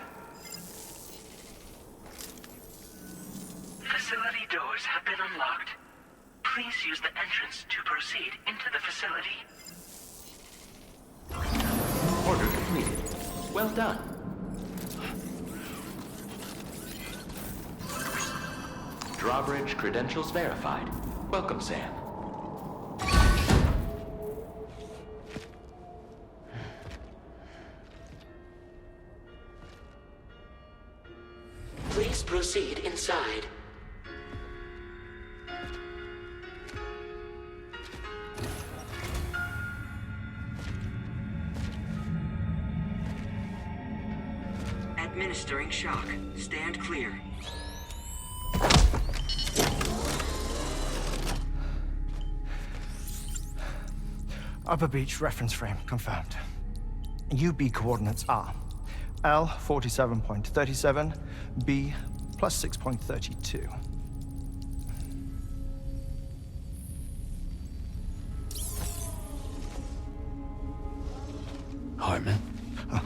Facility doors have been unlocked. Please use the entrance to proceed into the facility. Order completed. Well done. Drawbridge credentials verified. Welcome, Sam. Please proceed inside. Administering shock. Stand clear. Upper beach reference frame confirmed. UB coordinates are L 47.37, B plus 6.32. Hartman? Huh.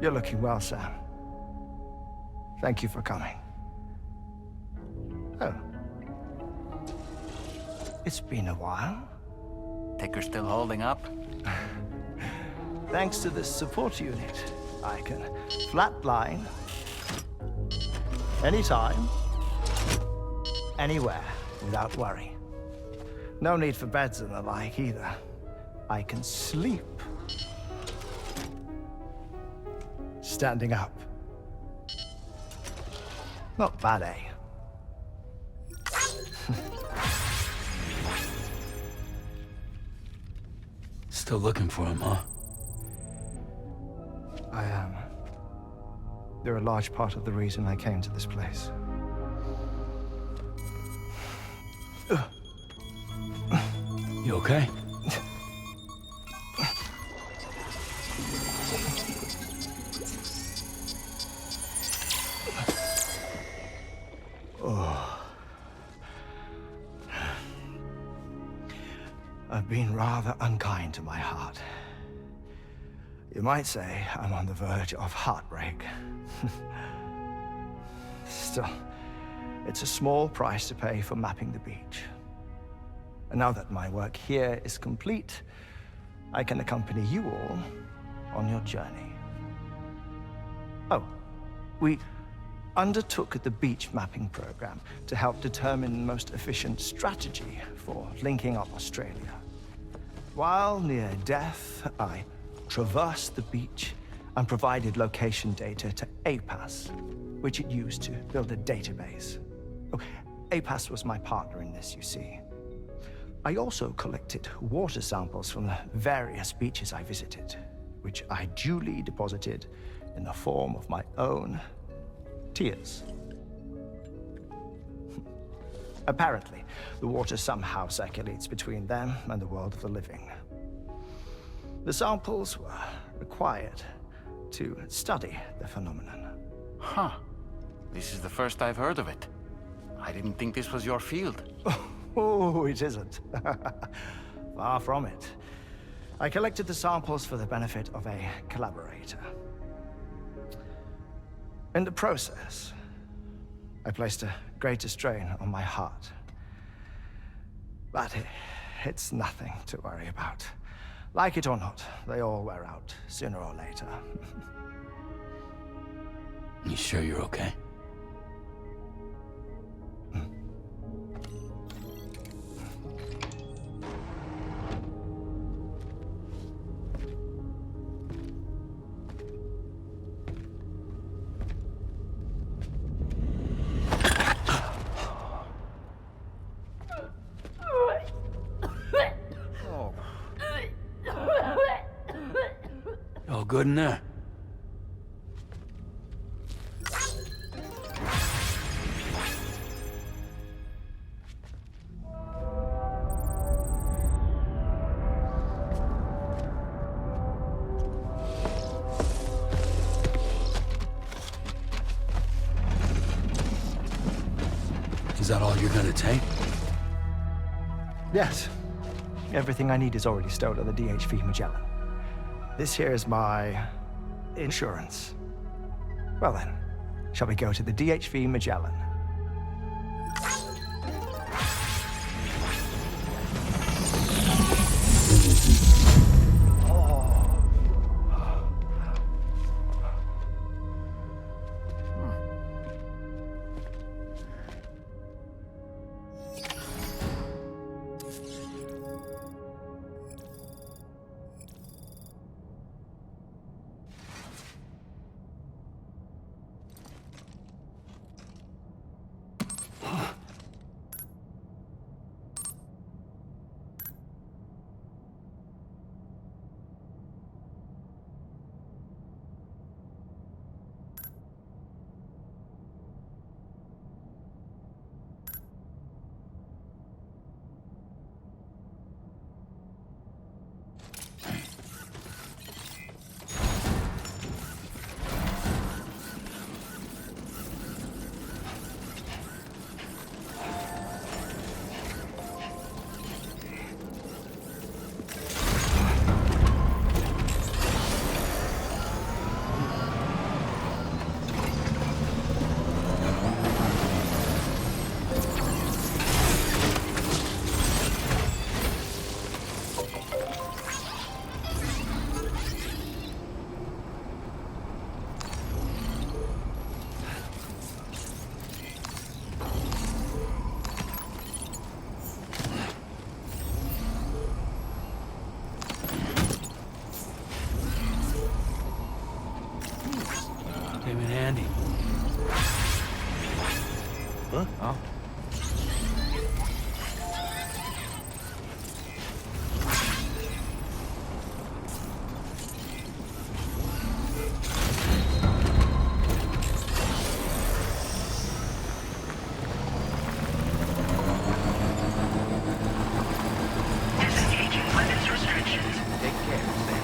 You're looking well, Sam. Thank you for coming. Oh. It's been a while. Ticker still holding up? Thanks to this support unit, I can flatline anytime, anywhere, without worry. No need for beds and the like either. I can sleep standing up. Not bad, eh? Still looking for him, huh? I am. They're a large part of the reason I came to this place. You okay? I've been rather unkind to my heart. You might say I'm on the verge of heartbreak. Still, it's a small price to pay for mapping the beach. And now that my work here is complete, I can accompany you all on your journey. Oh, we undertook the beach mapping program to help determine the most efficient strategy for linking up Australia. While near death, I traversed the beach and provided location data to APAS, which it used to build a database. Oh, APAS was my partner in this, you see. I also collected water samples from the various beaches I visited, which I duly deposited in the form of my own tears. Apparently, the water somehow circulates between them and the world of the living. The samples were required to study the phenomenon. Huh. This is the first I've heard of it. I didn't think this was your field. Oh, it isn't. Far from it. I collected the samples for the benefit of a collaborator. In the process, I placed a greater strain on my heart. But it's nothing to worry about. Like it or not, they all wear out, sooner or later. You sure you're okay? All good in there? Is that all you're gonna take? Yes. Everything I need is already stowed on the DHV Magellan. This here is my insurance. Well then, shall we go to the DHV Magellan? Came in handy. Huh? Oh. Disengaging weapons restrictions. Take care, Sam.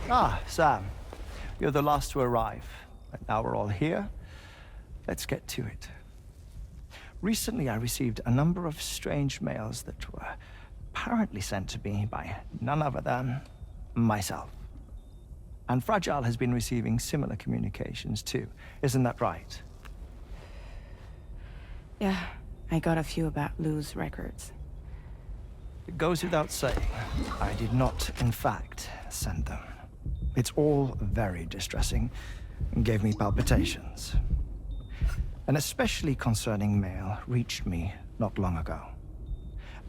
Ah, Sam. You're the last to arrive. And now we're all here. Let's get to it. Recently, I received a number of strange mails that were apparently sent to me by none other than myself. And Fragile has been receiving similar communications too. Isn't that right? Yeah, I got a few about Lou's records. It goes without saying, I did not, in fact, send them. It's all very distressing and gave me palpitations. An especially concerning mail reached me not long ago.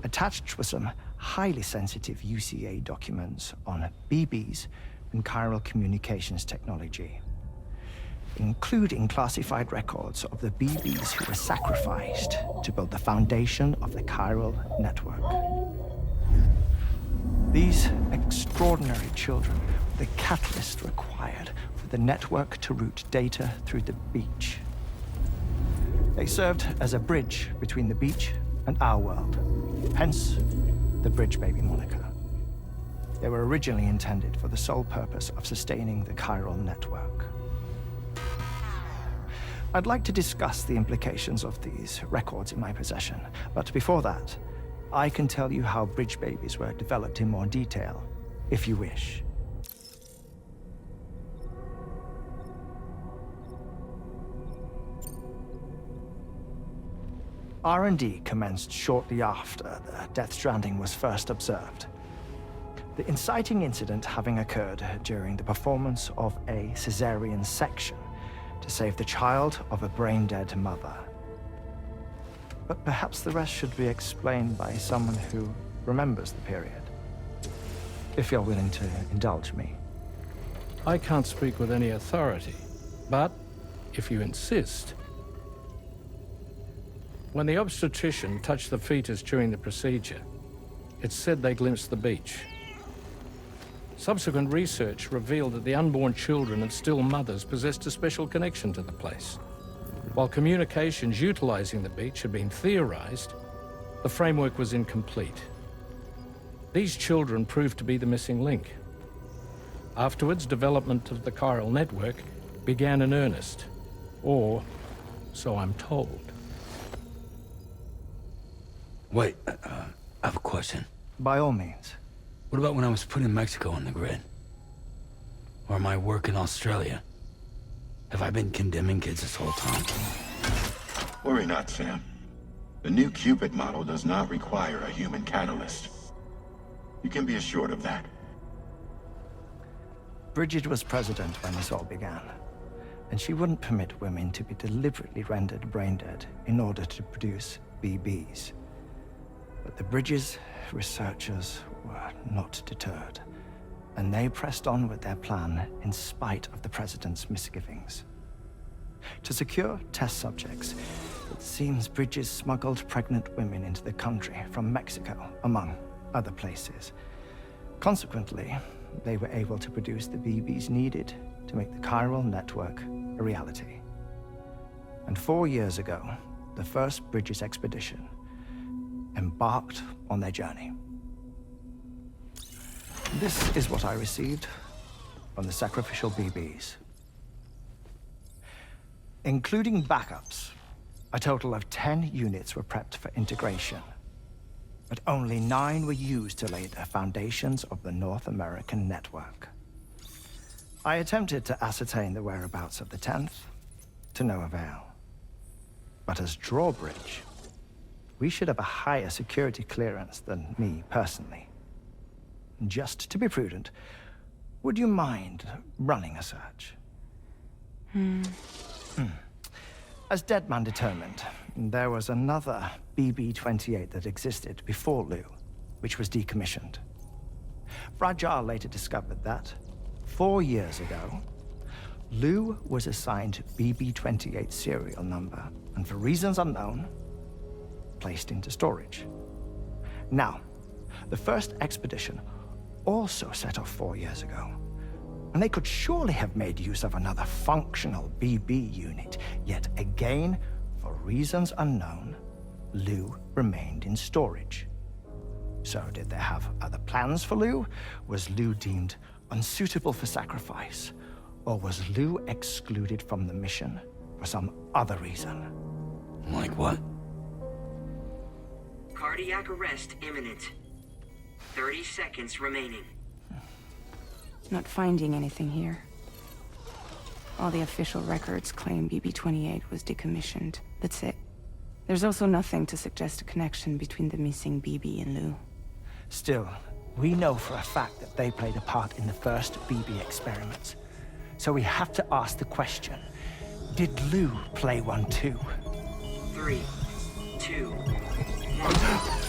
Attached were some highly sensitive UCA documents on BBs and chiral communications technology, including classified records of the BBs who were sacrificed to build the foundation of the chiral network. These extraordinary children were the catalyst required for the network to route data through the beach. They served as a bridge between the beach and our world. Hence, the Bridge Baby moniker. They were originally intended for the sole purpose of sustaining the chiral network. I'd like to discuss the implications of these records in my possession, but before that, I can tell you how Bridge Babies were developed in more detail, if you wish. R&D commenced shortly after the Death Stranding was first observed. The inciting incident having occurred during the performance of a cesarean section to save the child of a brain-dead mother. But perhaps the rest should be explained by someone who remembers the period. If you're willing to indulge me. I can't speak with any authority, but if you insist. When the obstetrician touched the fetus during the procedure, it's said they glimpsed the beach. Subsequent research revealed that the unborn children and still mothers possessed a special connection to the place. While communications utilizing the beach had been theorized, the framework was incomplete. These children proved to be the missing link. Afterwards, development of the chiral network began in earnest, or so I'm told. Wait, I have a question. By all means. What about when I was putting Mexico on the grid? Or my work in Australia? Have I been condemning kids this whole time? Worry not, Sam. The new Cupid model does not require a human catalyst. You can be assured of that. Bridget was president when this all began, and she wouldn't permit women to be deliberately rendered brain-dead in order to produce BBs. But the Bridges researchers were not deterred, and they pressed on with their plan in spite of the president's misgivings. To secure test subjects, it seems Bridges smuggled pregnant women into the country from Mexico, among other places. Consequently, they were able to produce the BBs needed to make the chiral network a reality. And 4 years ago, the first Bridges expedition embarked on their journey. This is what I received from the sacrificial BBs. Including backups, a total of 10 units were prepped for integration, but only 9 were used to lay the foundations of the North American network. I attempted to ascertain the whereabouts of the 10th, to no avail. But as drawbridge, we should have a higher security clearance than me personally. Just to be prudent, would you mind running a search? As Deadman determined, there was another BB-28 that existed before Lou, which was decommissioned. Fragile later discovered that, 4 years ago, Lou was assigned BB-28 serial number, and for reasons unknown, placed into storage. Now, the first expedition also set off 4 years ago, and they could surely have made use of another functional BB unit, yet again, for reasons unknown, Lou remained in storage. So did they have other plans for Lou? Was Lou deemed unsuitable for sacrifice? Or was Lou excluded from the mission for some other reason? Like what? Cardiac arrest imminent. 30 seconds remaining. Not finding anything here. All the official records claim BB-28 was decommissioned. That's it. There's also nothing to suggest a connection between the missing BB and Lou. Still, we know for a fact that they played a part in the first BB experiments. So we have to ask the question, did Lou play one too? 3, 2, 1.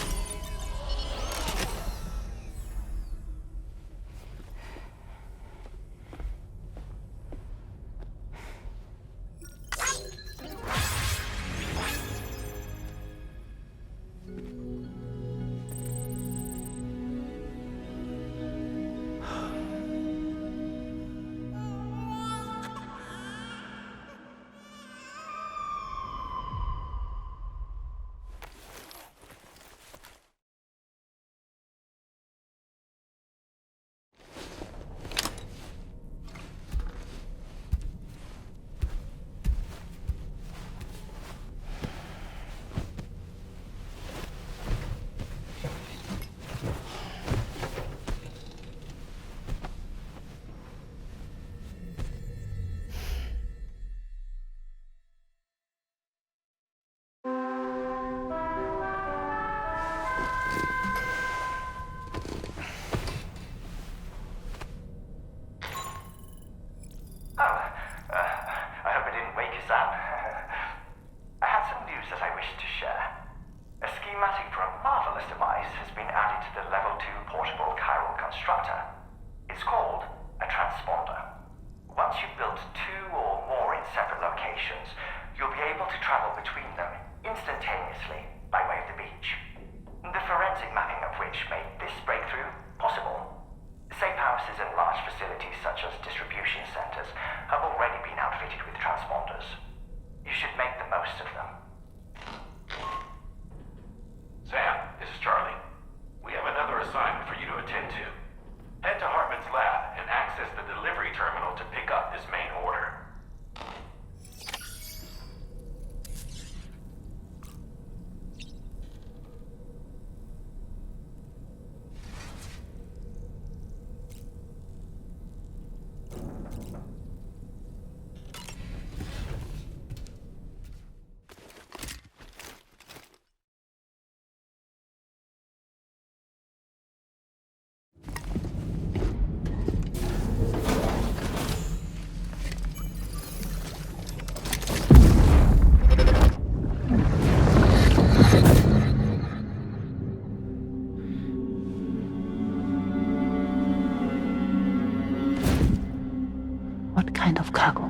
shipment of cargo.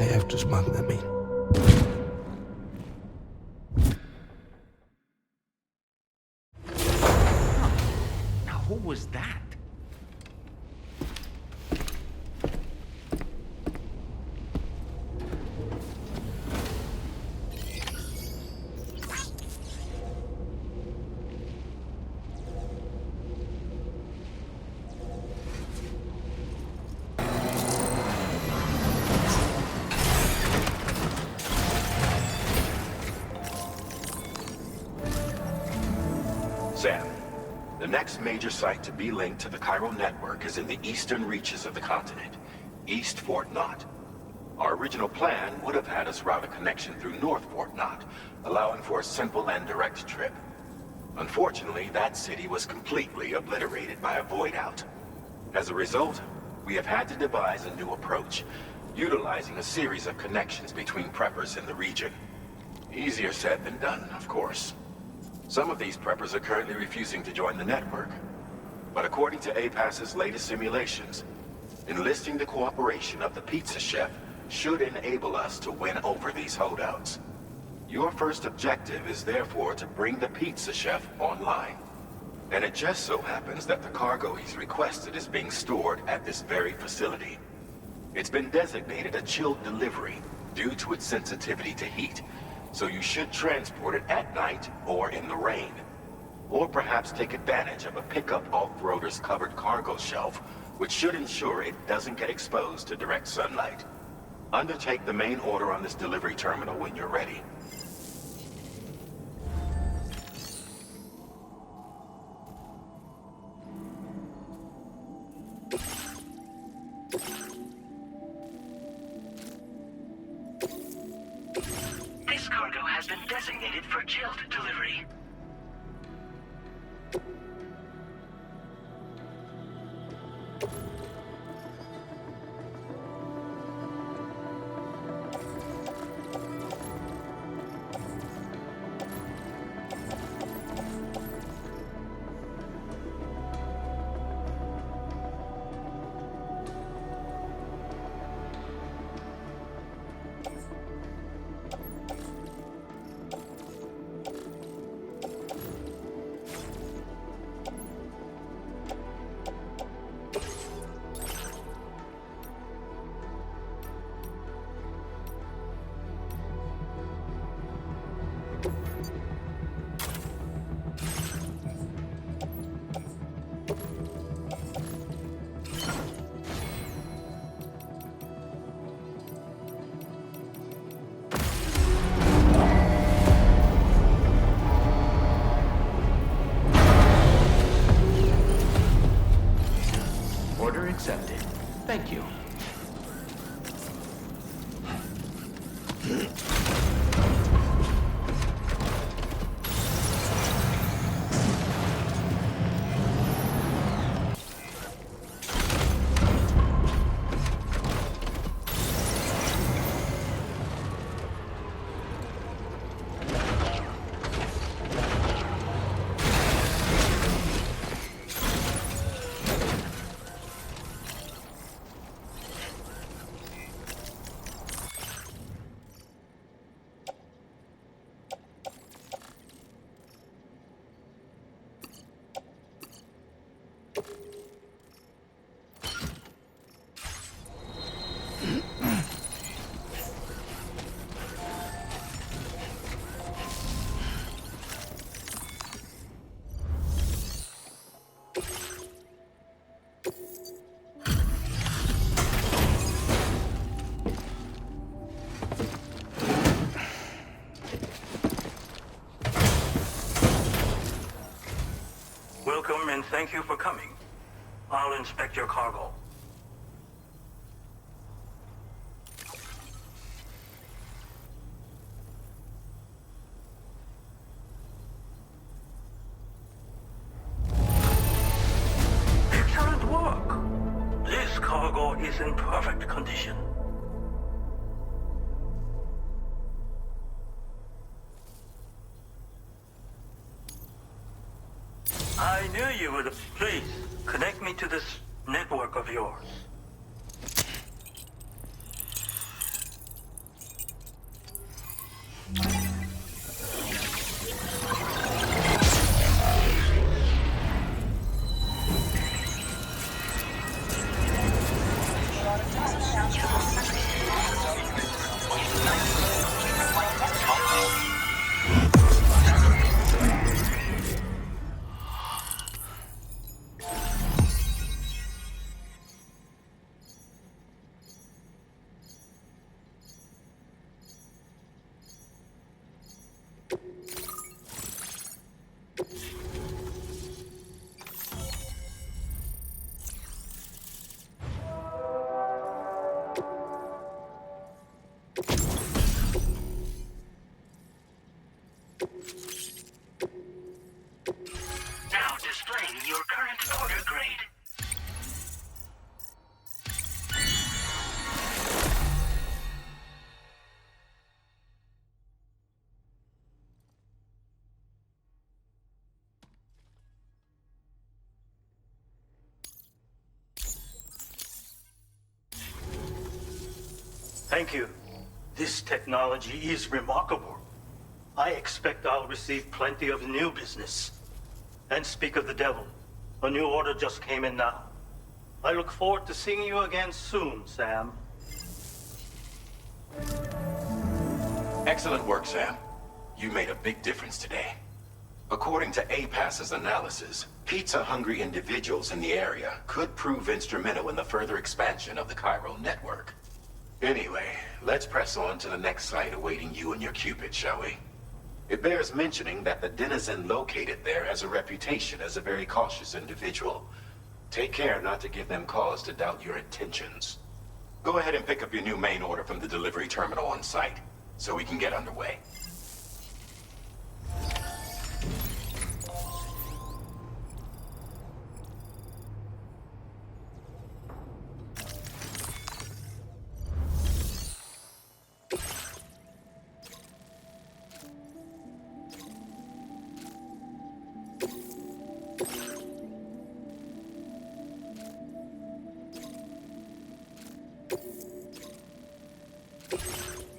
I have to smuggle them in. Now, who was that? Sam, the next major site to be linked to the Cairo network is in the eastern reaches of the continent, East Fort Knott. Our original plan would have had us route a connection through North Fort Knott, allowing for a simple and direct trip. Unfortunately, that city was completely obliterated by a void out. As a result, we have had to devise a new approach, utilizing a series of connections between preppers in the region. Easier said than done, of course. Some of these preppers are currently refusing to join the network. But according to APAS's latest simulations, enlisting the cooperation of the pizza chef should enable us to win over these holdouts. Your first objective is therefore to bring the pizza chef online. And it just so happens that the cargo he's requested is being stored at this very facility. It's been designated a chilled delivery due to its sensitivity to heat, so you should transport it at night or in the rain. Or perhaps take advantage of a pickup off-roader's covered cargo shelf, which should ensure it doesn't get exposed to direct sunlight. Undertake the main order on this delivery terminal when you're ready. This cargo has been designated for chilled delivery. Order accepted. Thank you. Welcome and thank you for coming. I'll inspect your cargo. Excellent work. This cargo is in perfect condition. I knew you would. Please, connect me to this network of yours. Now displaying your current order grade. Thank you. This technology is remarkable. I expect I'll receive plenty of new business. And speak of the devil, a new order just came in now. I look forward to seeing you again soon, Sam. Excellent work, Sam. You made a big difference today. According to APAS's analysis, pizza-hungry individuals in the area could prove instrumental in the further expansion of the Cairo network. Anyway, let's press on to the next site awaiting you and your Cupid, shall we? It bears mentioning that the denizen located there has a reputation as a very cautious individual. Take care not to give them cause to doubt your intentions. Go ahead and pick up your new main order from the delivery terminal on site, so we can get underway.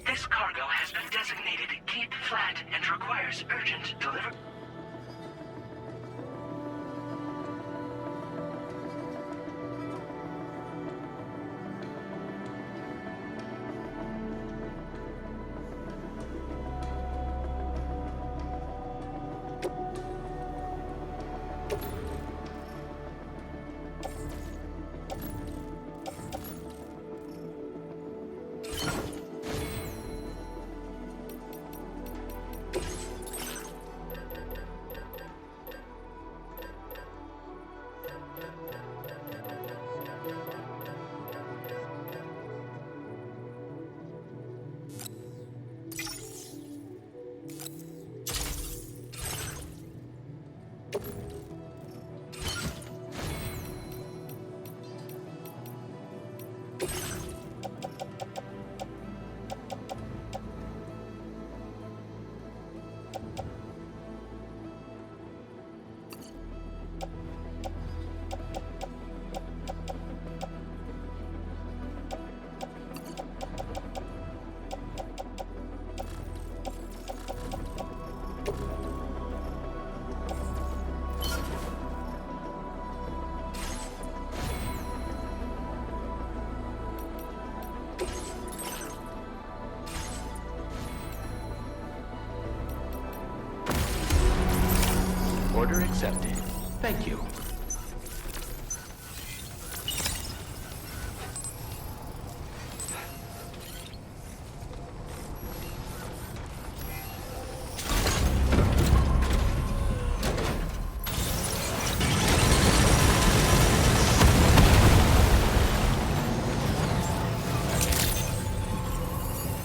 This cargo has been designated Keep Flat and requires urgent delivery. Order accepted. Thank you.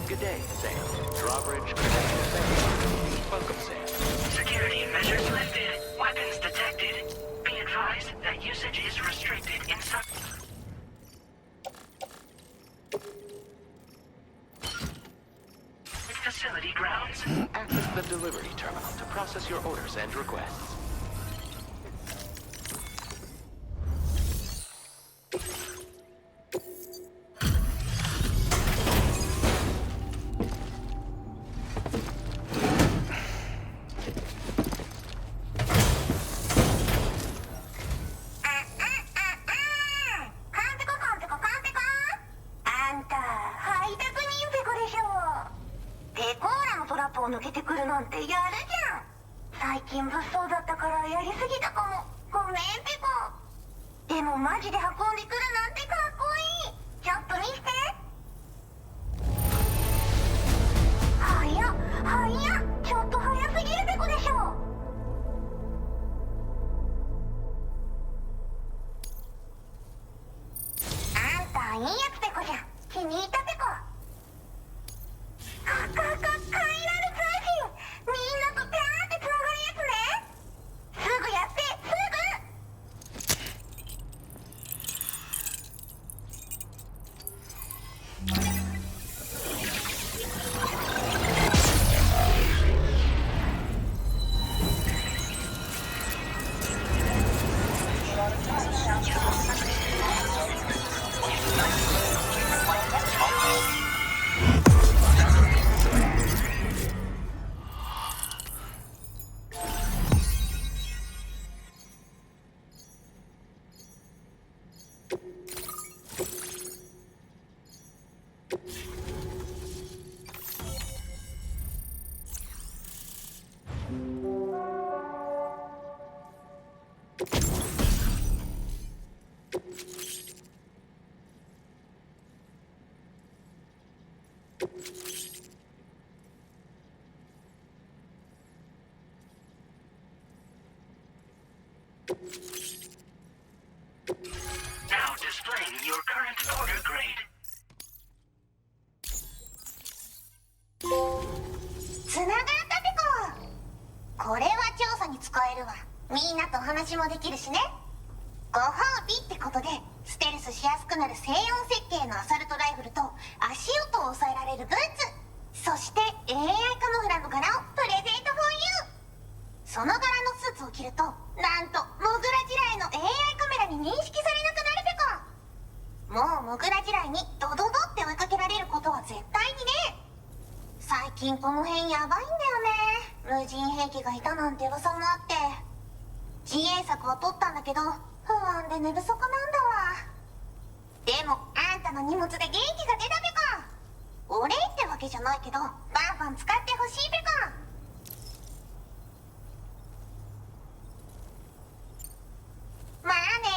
Good day, Sam. Drawbridge connection failed. Welcome, Sam. Security measures lifted. Weapons detected. Be advised that usage is restricted inside. Facility grounds. Access the delivery terminal to process your orders and requests. ってやるじゃん。最近物騒だったからやりすぎたかも。ごめんペコ。でもマジで運んでくるなんてかっこいい。ちょっと見せて。早っちょっと早すぎるペコでしょ。あんたいいやつペコじゃん。気に入ったペコ。カイラル通信。みんなとピャーってつながるやつね。すぐやってすぐ。Now displaying your current order grade. つながったペコ。これは調査に使えるわ。みんなと話もできるしね。ご褒美ってことでステルスしやすくなる静音設計のアサルトライフルと足音を抑えられるブーツ、そして AI カモフラの柄をプレゼント for you。 その柄のスーツを着るとなんとモグラ地雷の AI カメラに認識されなくなるペコ。もうモグラ地雷にドドドって追いかけられることは絶対にね。最近この辺やばいんだよね。無人兵器がいたなんて噂もあって自衛策は取ったんだけど不安で寝不足なんだわ。でもあんたの荷物で元気が出たペコ。お礼ってわけじゃないけどバンバン使ってほしいペコ。まあね。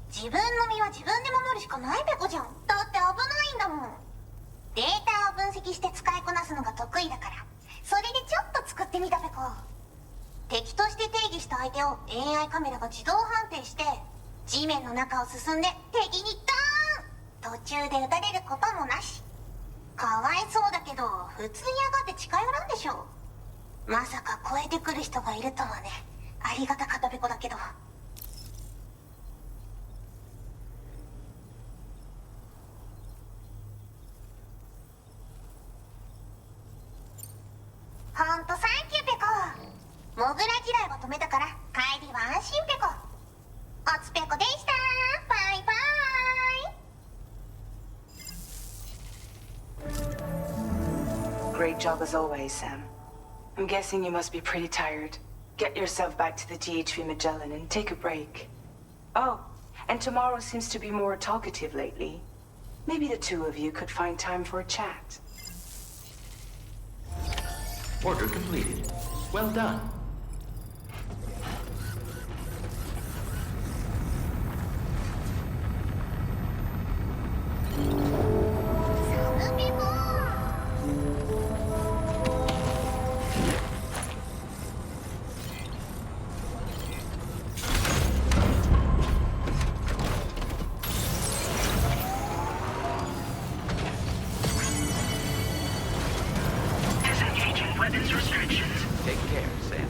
自分の身は自分で守るしかないペコじゃん。だって危ないんだもん。データを分析して使いこなすのが得意だからそれでちょっと作ってみたペコ。敵として定義した相手を AI カメラが自動判定して地面の中を進んで敵にドーン。途中で撃たれることもなし。かわいそうだけど普通に上がって近寄らんでしょ。まさか超えてくる人がいるとはね。ありがたかったペコだけど。ほんとサンキューペコ。モグラ地雷を止めたから帰りは安心ペコ。おつペコでした。バイバイ。 Great job as always, Sam. I'm guessing you must be pretty tired. Get yourself back to the DHV Magellan and take a break. Oh, and tomorrow seems to be more talkative lately. Maybe the two of you could find time for a chat. Order completed. Well done. Disengaging weapons restrictions. Take care, Sam.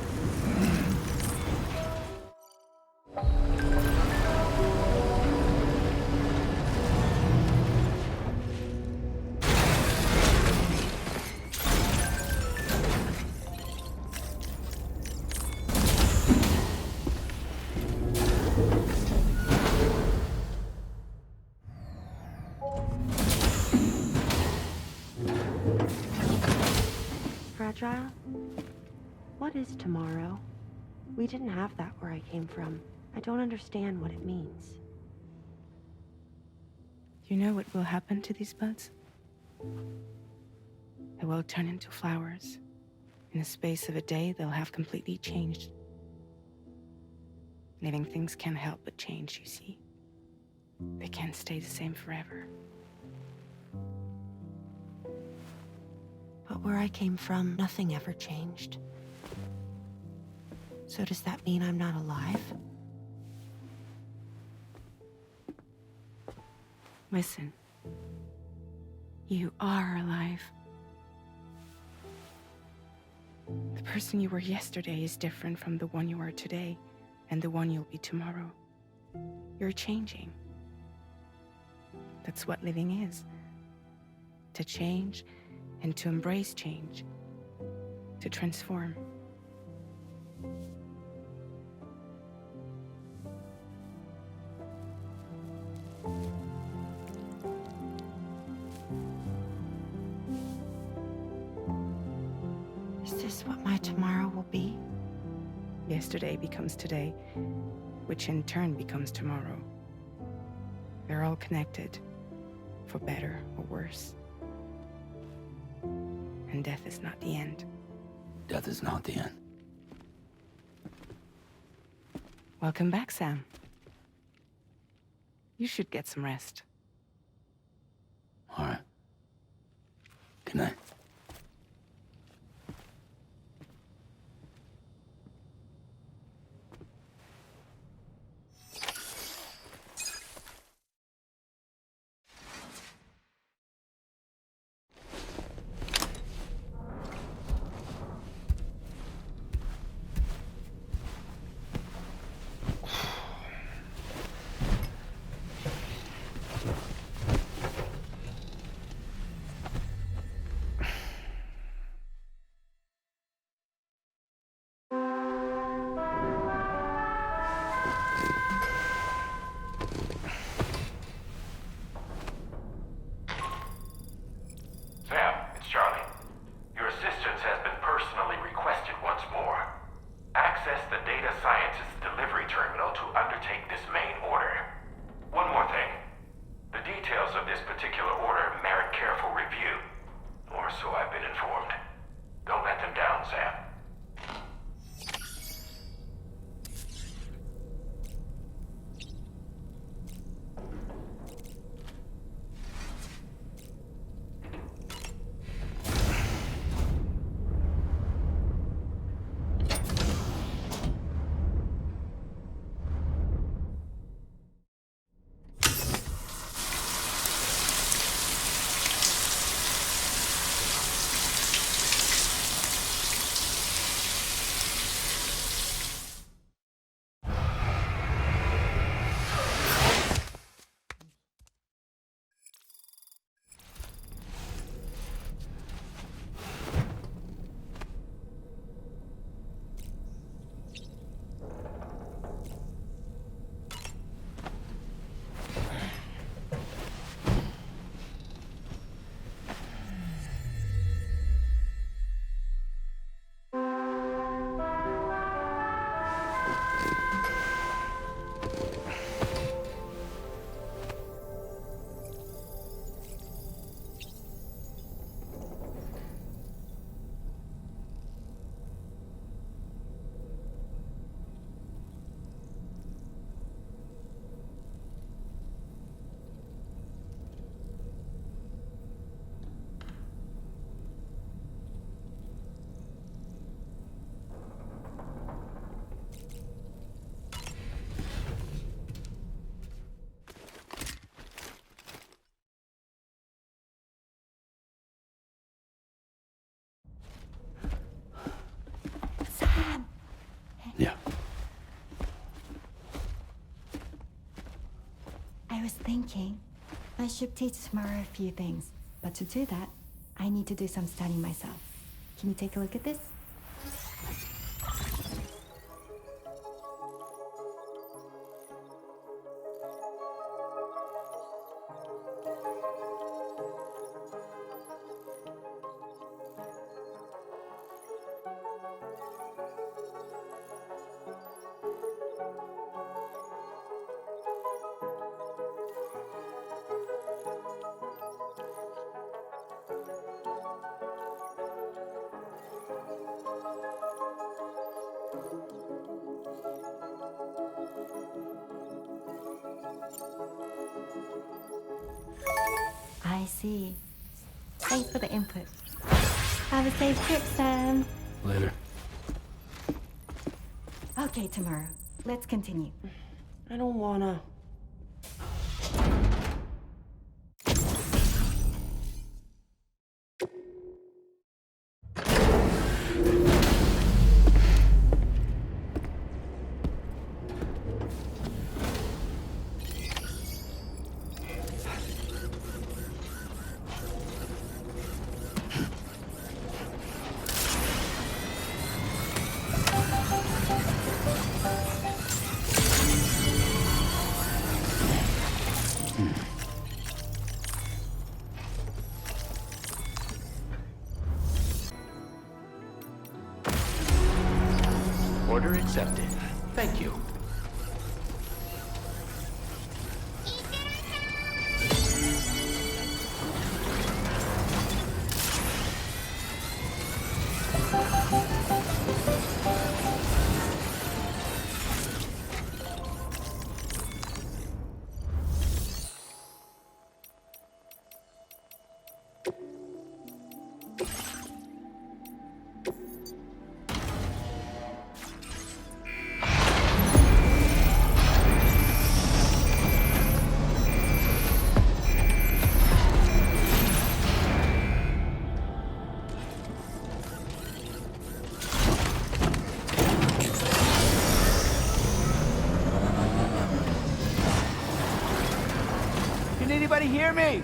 Fragile? What is tomorrow? We didn't have that where I came from. I don't understand what it means. You know what will happen to these buds? They will turn into flowers, In the space of a day, they'll have completely changed. Living things can't help but change, you see. They can't stay the same forever. But where I came from, nothing ever changed. So does that mean I'm not alive? Listen. You are alive. The person you were yesterday is different from the one you are today, and the one you'll be tomorrow. You're changing. That's what living is. To change, and to embrace change. To transform. Is this what my tomorrow will be? Yesterday becomes today, which in turn becomes tomorrow. They're all connected, for better or worse. And death is not the end. Death is not the end. Welcome back, Sam. You should get some rest. All right. Good night. Sam, it's Charlie. Your assistance has been personally requested once more. Access the data scientist's delivery terminal to undertake this main order. One more thing. The details of this particular order merit careful review. Or so I've been informed. Don't let them down, Sam. Yeah. I was thinking, I should teach Samara a few things, but to do that, I need to do some studying myself. Can you take a look at this? see. Thanks for the input. Have a safe trip, Sam. Later. Okay, tomorrow. Let's continue. I don't wanna. Order accepted. Thank you. Can anybody hear me?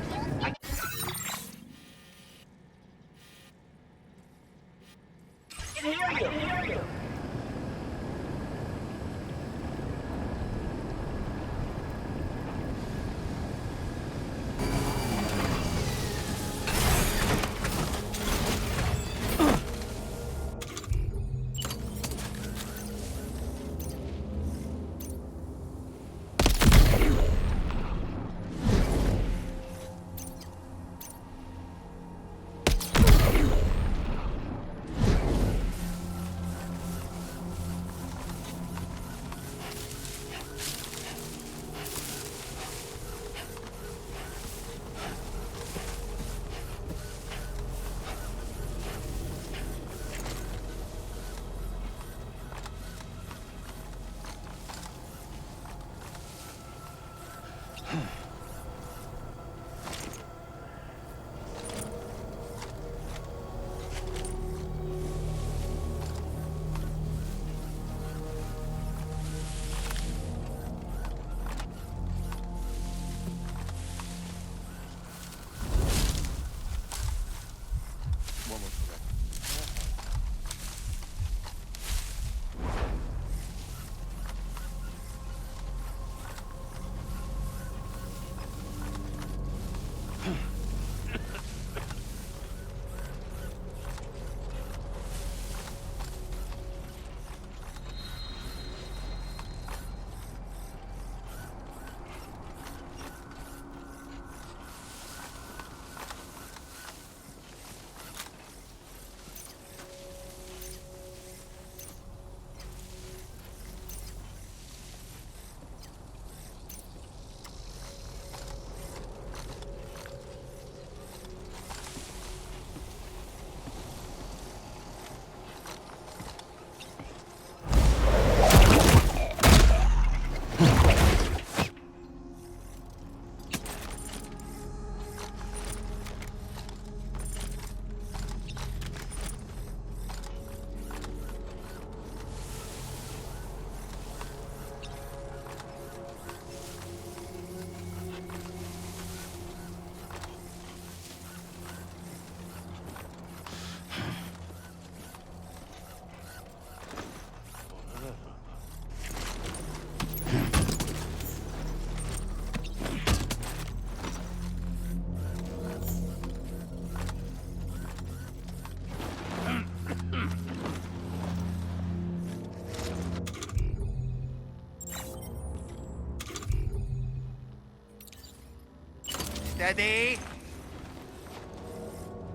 Steady.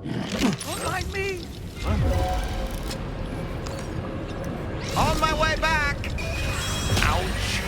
Behind me. On my way back. Ouch.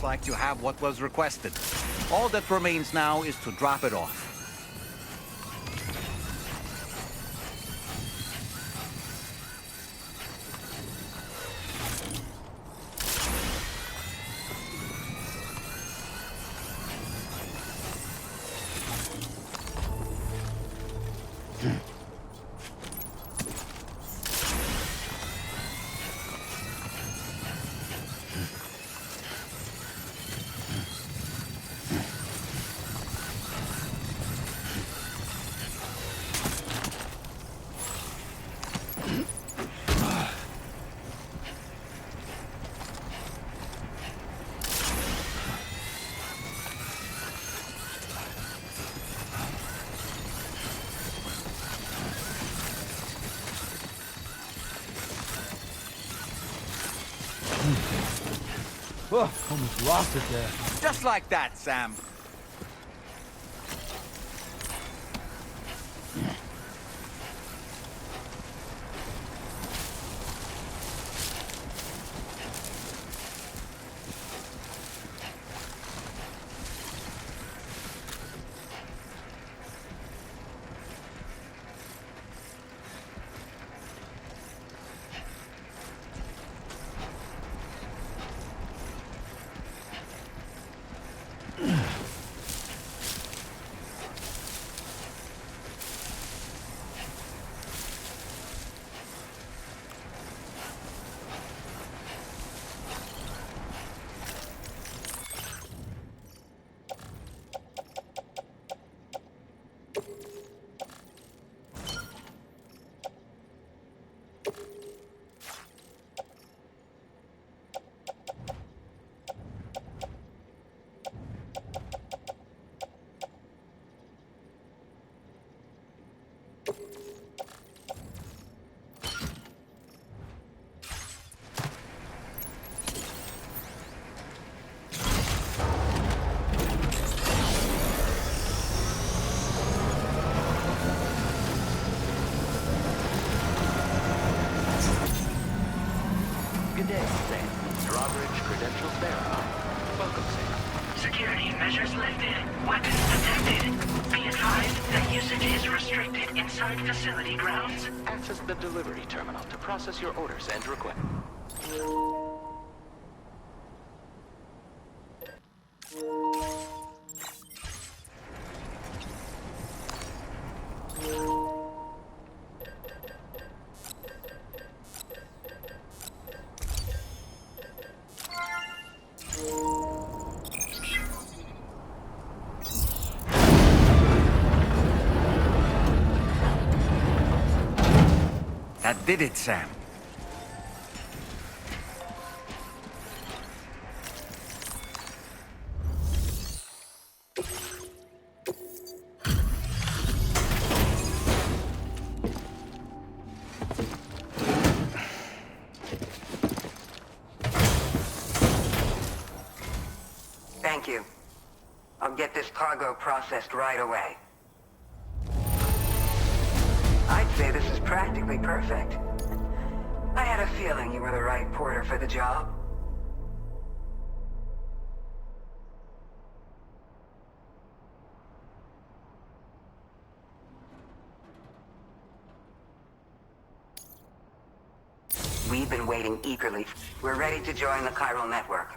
like you have what was requested. All that remains now is to drop it off. Oh, almost lost it there. Just like that, Sam. Good day, Sam. Drawbridge credentials verified. Welcome, Sam. Security measures lifted. Weapons detected. Be advised that usage is restricted inside facility grounds. Access the delivery terminal to process your orders and requests. That did it, Sam. Thank you. I'll get this cargo processed right away. I'd say this is practically perfect. I had a feeling you were the right porter for the job. We've been waiting eagerly. We're ready to join the chiral network.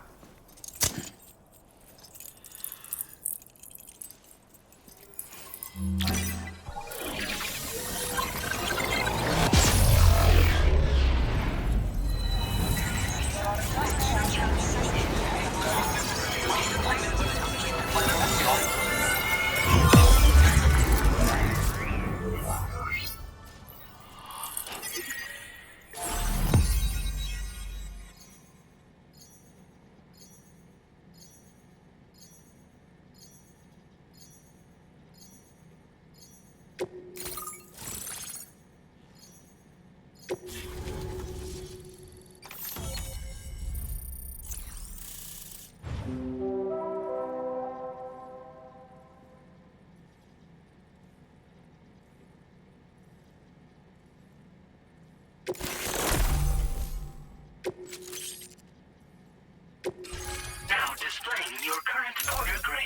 displaying your current order grade.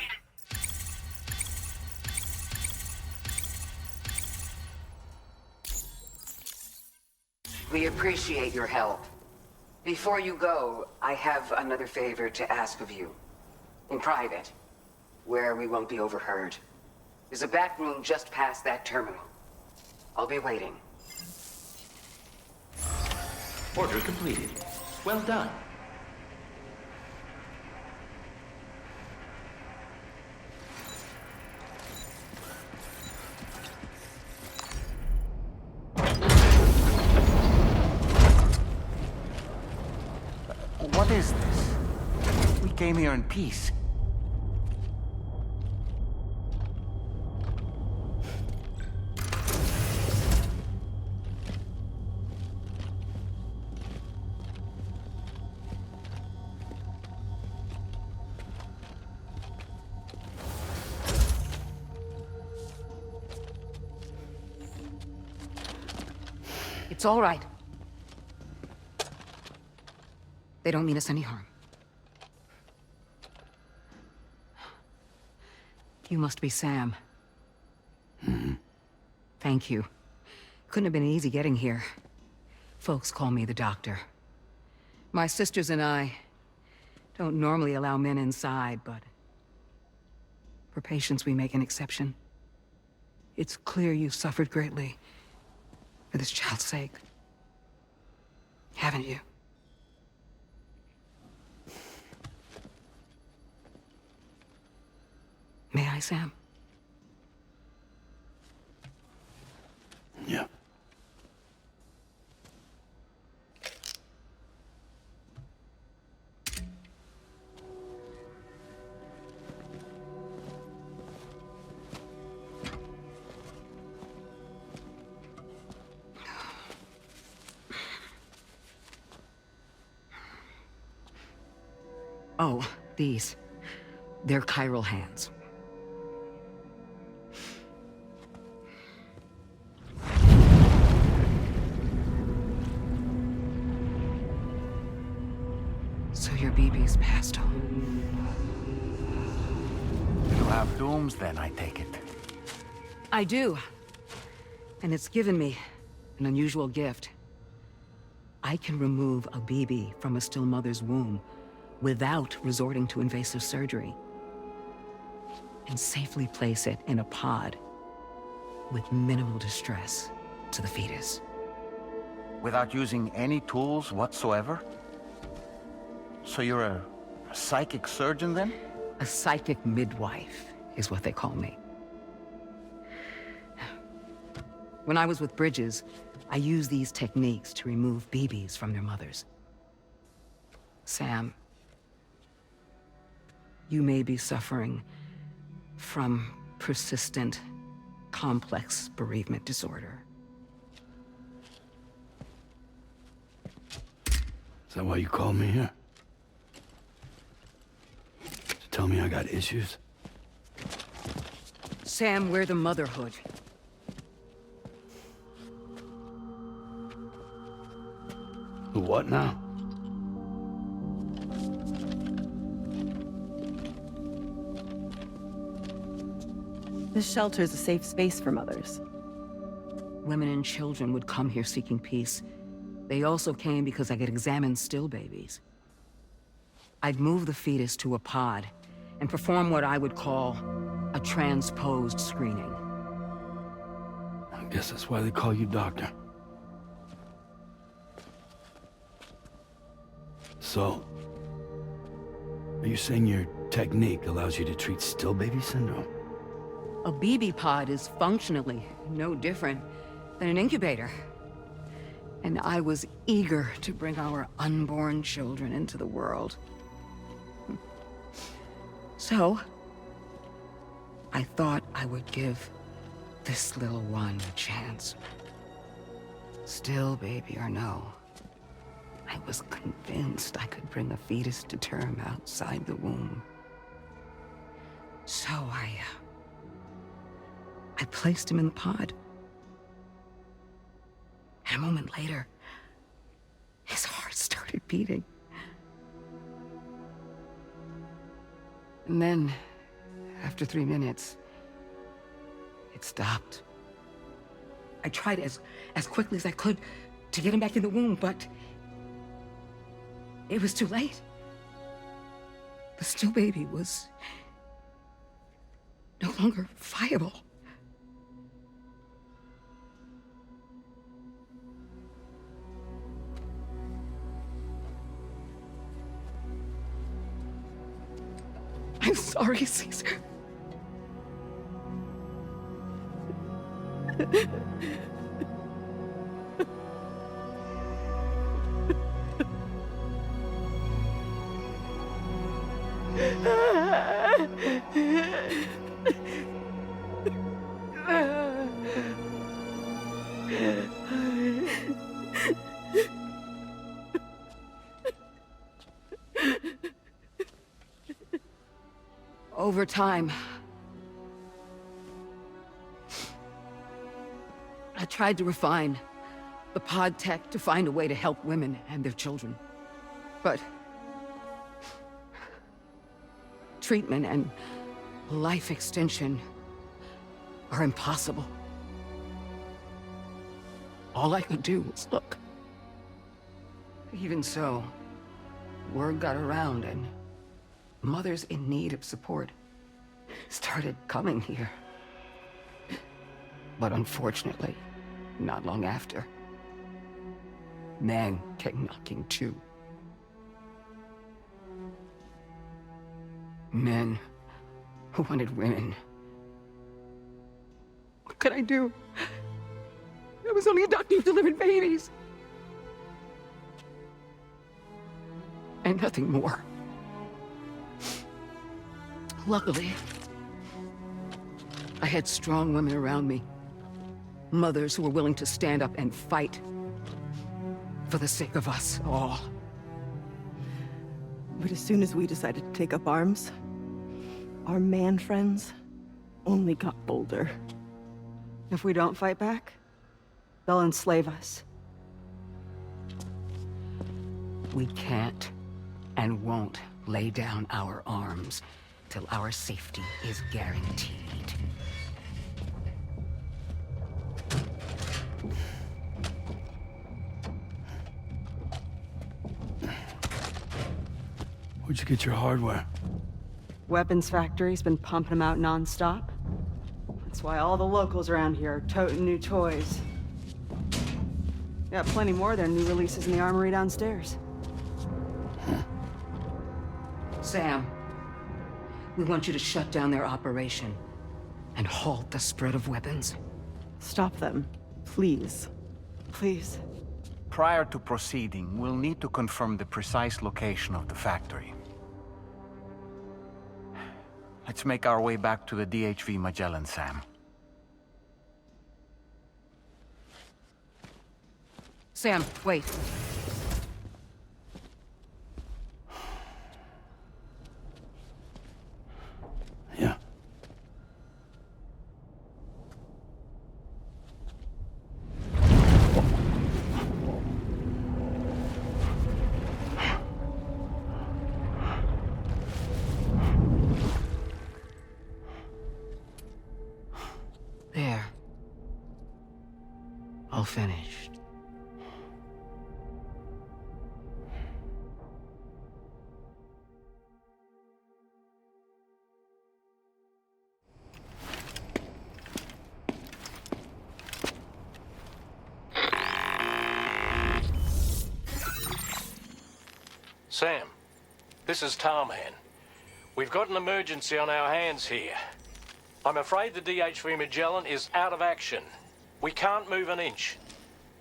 We appreciate your help. Before you go, I have another favor to ask of you. In private, where we won't be overheard. There's a back room just past that terminal. I'll be waiting. Order completed. Well done. What is this? We came here in peace. It's all right. They don't mean us any harm. You must be Sam. Thank you. Couldn't have been easy getting here. Folks call me the doctor. My sisters and I don't normally allow men inside, but for patients we make an exception. It's clear you suffered greatly for this child's sake. Haven't you? May I, Sam? Yeah. Oh, these. They're chiral hands. So your BB's passed on. You have dooms then, I take it. I do. And it's given me an unusual gift. I can remove a BB from a still mother's womb without resorting to invasive surgery, and safely place it in a pod with minimal distress to the fetus. Without using any tools whatsoever? So you're a psychic surgeon then? A psychic midwife is what they call me. When I was with Bridges, I used these techniques to remove BBs from their mothers. Sam, you may be suffering from persistent, complex bereavement disorder. Is that why you called me here? To tell me I got issues? Sam, we're the motherhood. The what now? This shelter is a safe space for mothers. Women and children would come here seeking peace. They also came because I could examine still babies. I'd move the fetus to a pod and perform what I would call a transposed screening. I guess that's why they call you doctor. So, are you saying your technique allows you to treat still baby syndrome? A BB pod is functionally no different than an incubator. And I was eager to bring our unborn children into the world. So, I thought I would give this little one a chance. Still baby or no, I was convinced I could bring a fetus to term outside the womb. So I placed him in the pod. And a moment later, his heart started beating. And then, after 3 minutes, it stopped. I tried as quickly as I could to get him back in the womb, but it was too late. The still baby was no longer viable. I'm sorry, Caesar. Over time, I tried to refine the pod tech to find a way to help women and their children. But treatment and life extension are impossible. All I could do was look. Even so, word got around and mothers in need of support started coming here. But unfortunately, not long after, men came knocking too. Men who wanted women. What could I do? I was only a doctor who delivered babies. And nothing more. Luckily, I had strong women around me. Mothers who were willing to stand up and fight for the sake of us all. But as soon as we decided to take up arms, our man friends only got bolder. If we don't fight back, they'll enslave us. We can't and won't lay down our arms till our safety is guaranteed. Where'd you get your hardware? Weapons factory's been pumping them out non-stop. That's why all the locals around here are toting new toys. Got plenty more of their new releases in the armory downstairs. Sam, we want you to shut down their operation and halt the spread of weapons. Stop them, please. Please. Prior to proceeding, we'll need to confirm the precise location of the factory. Let's make our way back to the DHV Magellan, Sam. Sam, wait. Yeah. There. All finished. Sam, this is Tarman. We've got an emergency on our hands here. I'm afraid the DHV Magellan is out of action. We can't move an inch.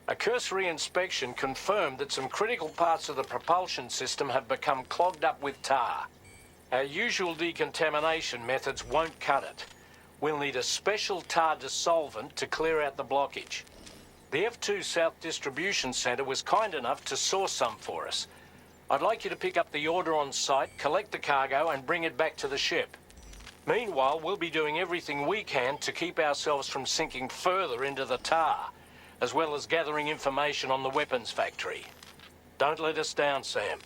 A cursory inspection confirmed that some critical parts of the propulsion system have become clogged up with tar. Our usual decontamination methods won't cut it. We'll need a special tar dissolvent to clear out the blockage. The F2 South Distribution Center was kind enough to source some for us. I'd like you to pick up the order on site, collect the cargo, and bring it back to the ship. Meanwhile, we'll be doing everything we can to keep ourselves from sinking further into the tar, as well as gathering information on the weapons factory. Don't let us down, Sam.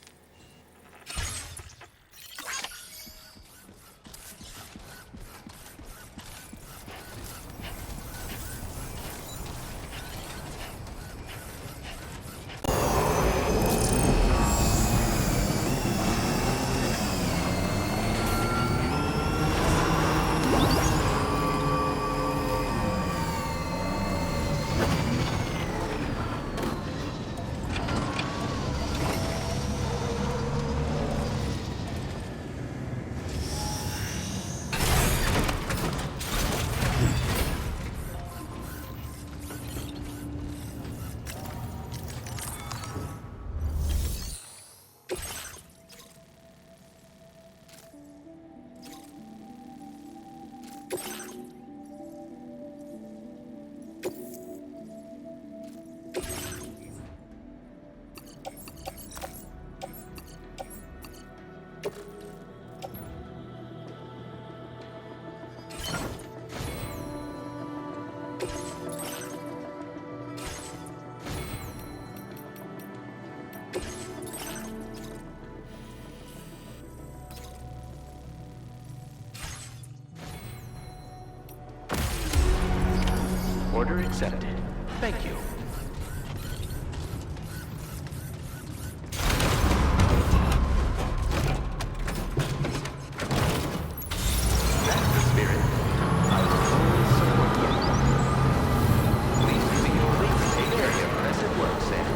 Order accepted. Thank you. That's the spirit. I will always support you. Please reveal your link to the area for us at work, Sam.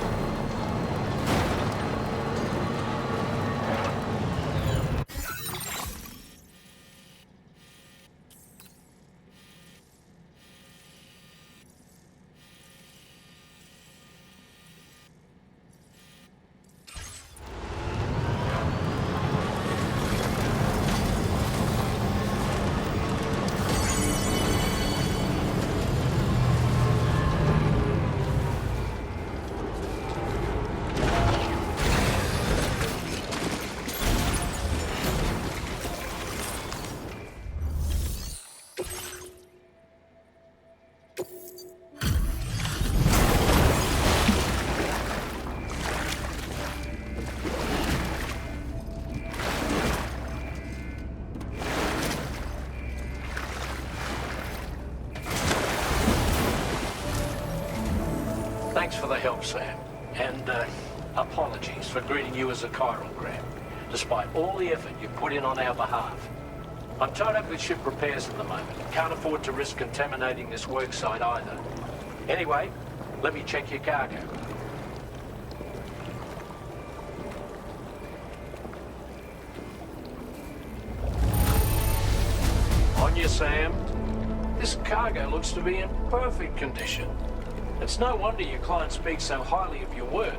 Thanks for the help, Sam. And, apologies for greeting you as a chiral grab, despite all the effort you put in on our behalf. I'm tied up with ship repairs at the moment. Can't afford to risk contaminating this work site either. Anyway, let me check your cargo. On you, Sam. This cargo looks to be in perfect condition. It's no wonder your client speaks so highly of your work.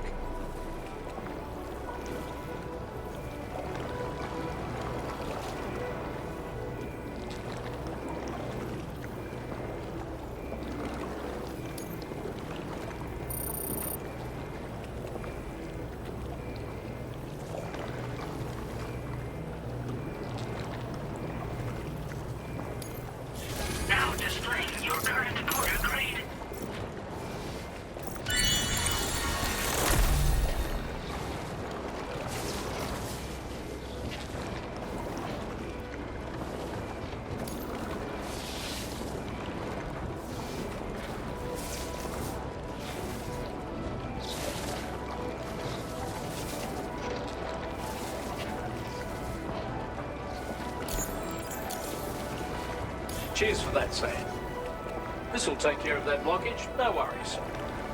Now displaying your current order grade. Cheers for that, Sam. This'll take care of that blockage, no worries.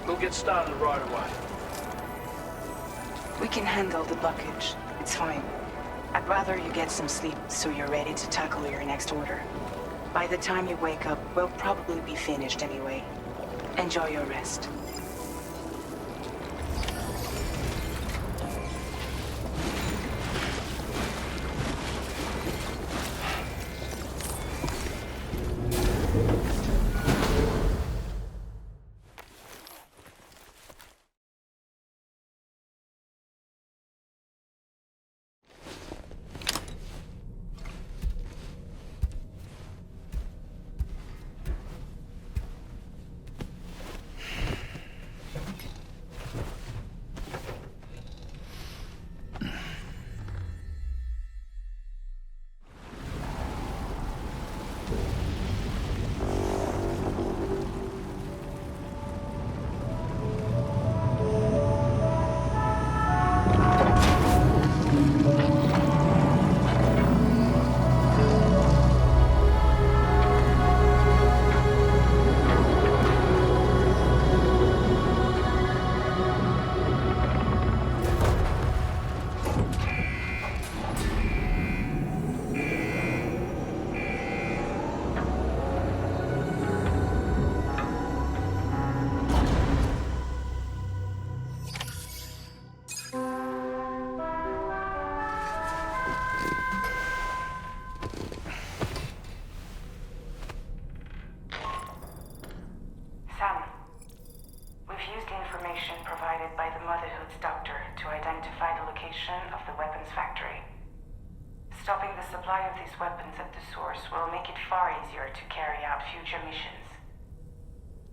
We'll get started right away. We can handle the blockage. It's fine. I'd rather you get some sleep so you're ready to tackle your next order. By the time you wake up, we'll probably be finished anyway. Enjoy your rest. Sam, we've used the information provided by the Motherhood's doctor to identify the location of the weapons factory. Stopping the supply of these weapons at the source will make it far easier to carry out future missions.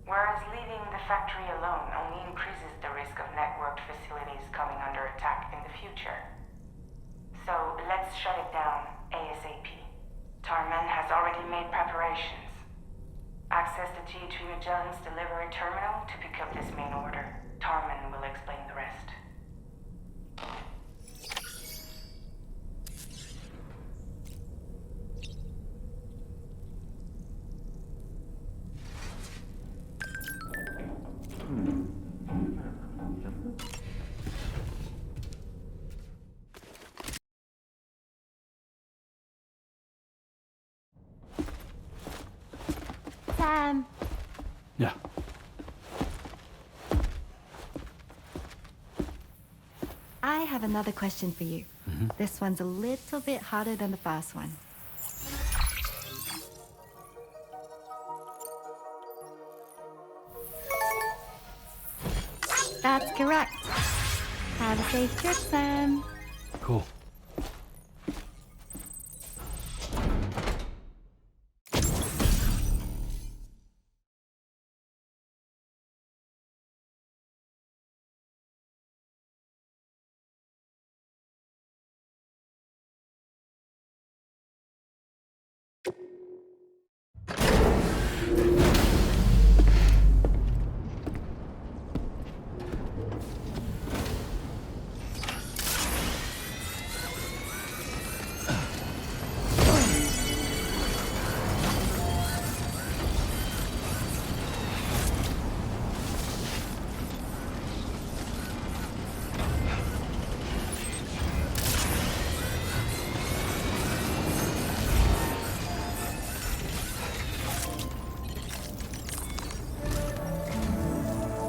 Whereas leaving the factory alone only increases the risk of networked facilities coming under attack in the future. So let's shut it down ASAP. Tarman has already made preparations. Access the THV John's delivery terminal to pick up this main order. Tarman will explain the rest. Sam. Yeah. I have another question for you. This one's a little bit harder than the first one. That's correct. Have a safe trip, Sam. Cool.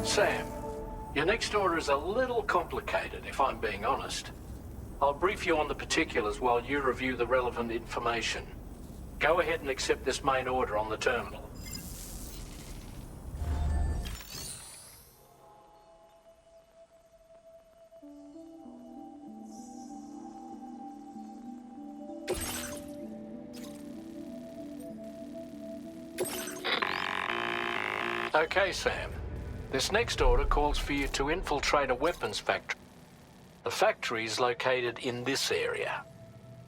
Sam, your next order is a little complicated, if I'm being honest. I'll brief you on the particulars while you review the relevant information. Go ahead and accept this main order on the terminal. Okay, Sam. This next order calls for you to infiltrate a weapons factory. The factory is located in this area.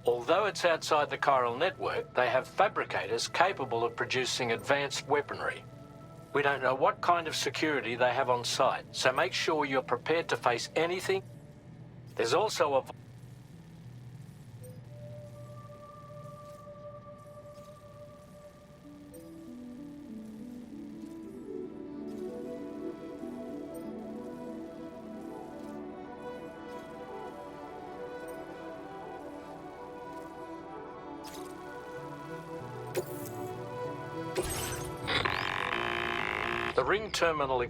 Although it's outside the chiral network, they have fabricators capable of producing advanced weaponry. We don't know what kind of security they have on site, so make sure you're prepared to face anything. There's also a... The ring terminal...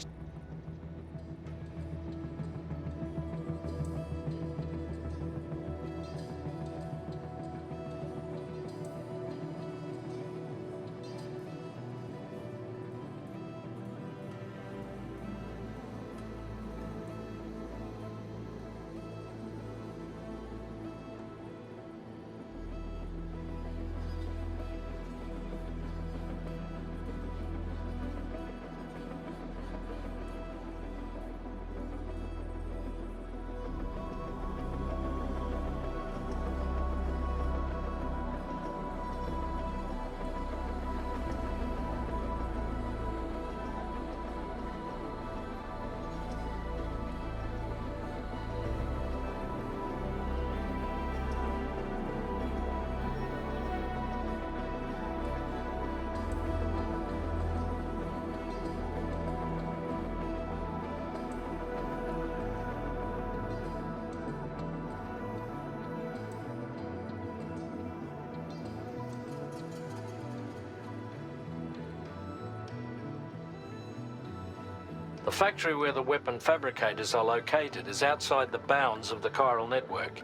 The factory where the weapon fabricators are located is outside the bounds of the chiral network,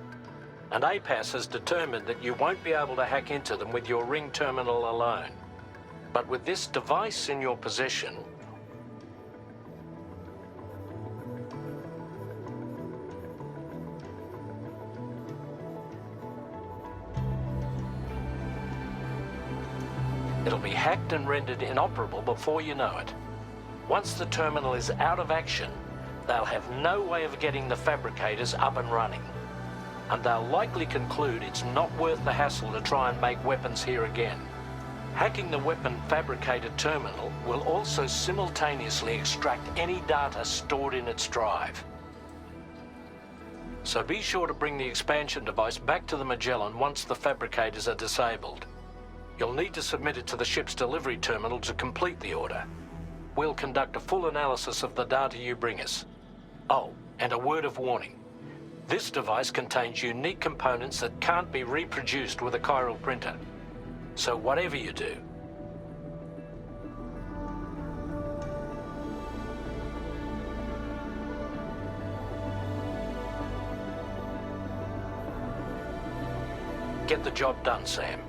and APAS has determined that you won't be able to hack into them with your ring terminal alone. But with this device in your possession, it'll be hacked and rendered inoperable before you know it. Once the terminal is out of action, they'll have no way of getting the fabricators up and running. And they'll likely conclude it's not worth the hassle to try and make weapons here again. Hacking the weapon fabricator terminal will also simultaneously extract any data stored in its drive. So be sure to bring the expansion device back to the Magellan once the fabricators are disabled. You'll need to submit it to the ship's delivery terminal to complete the order. We'll conduct a full analysis of the data you bring us. Oh, and a word of warning. This device contains unique components that can't be reproduced with a chiral printer. So whatever you do, get the job done, Sam.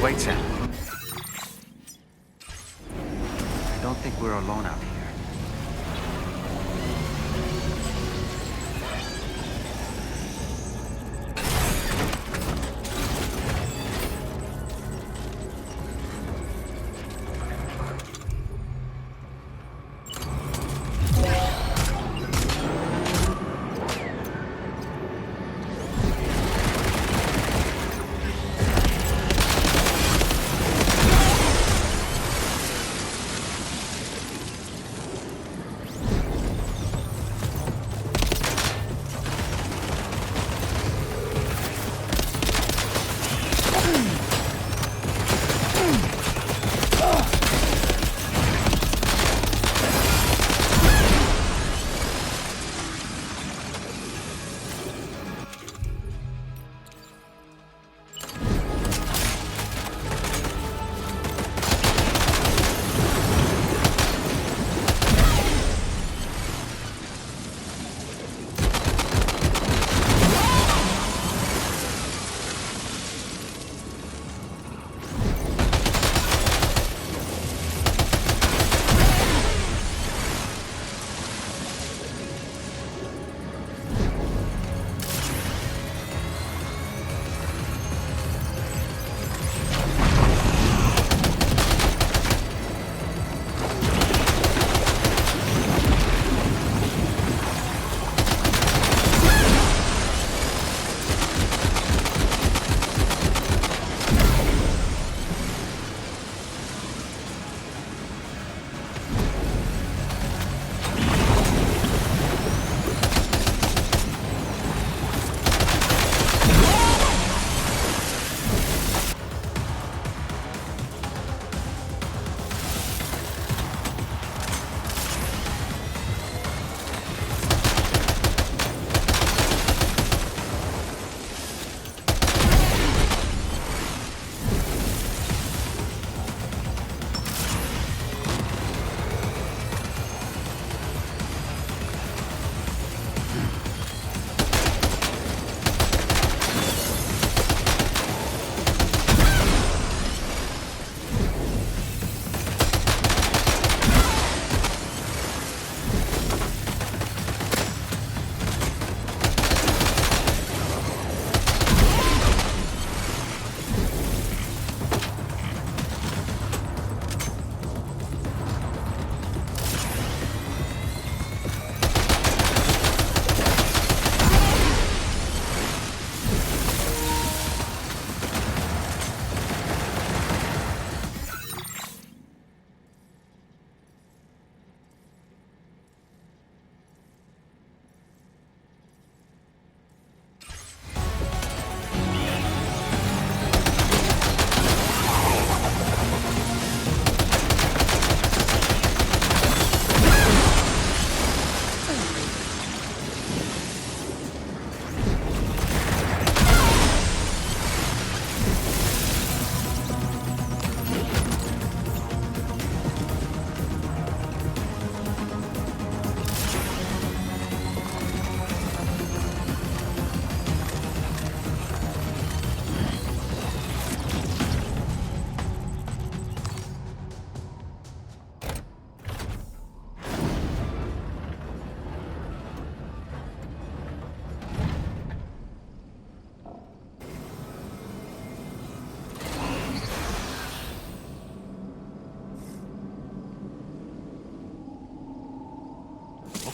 Wait, Sam. I don't think we're alone out here.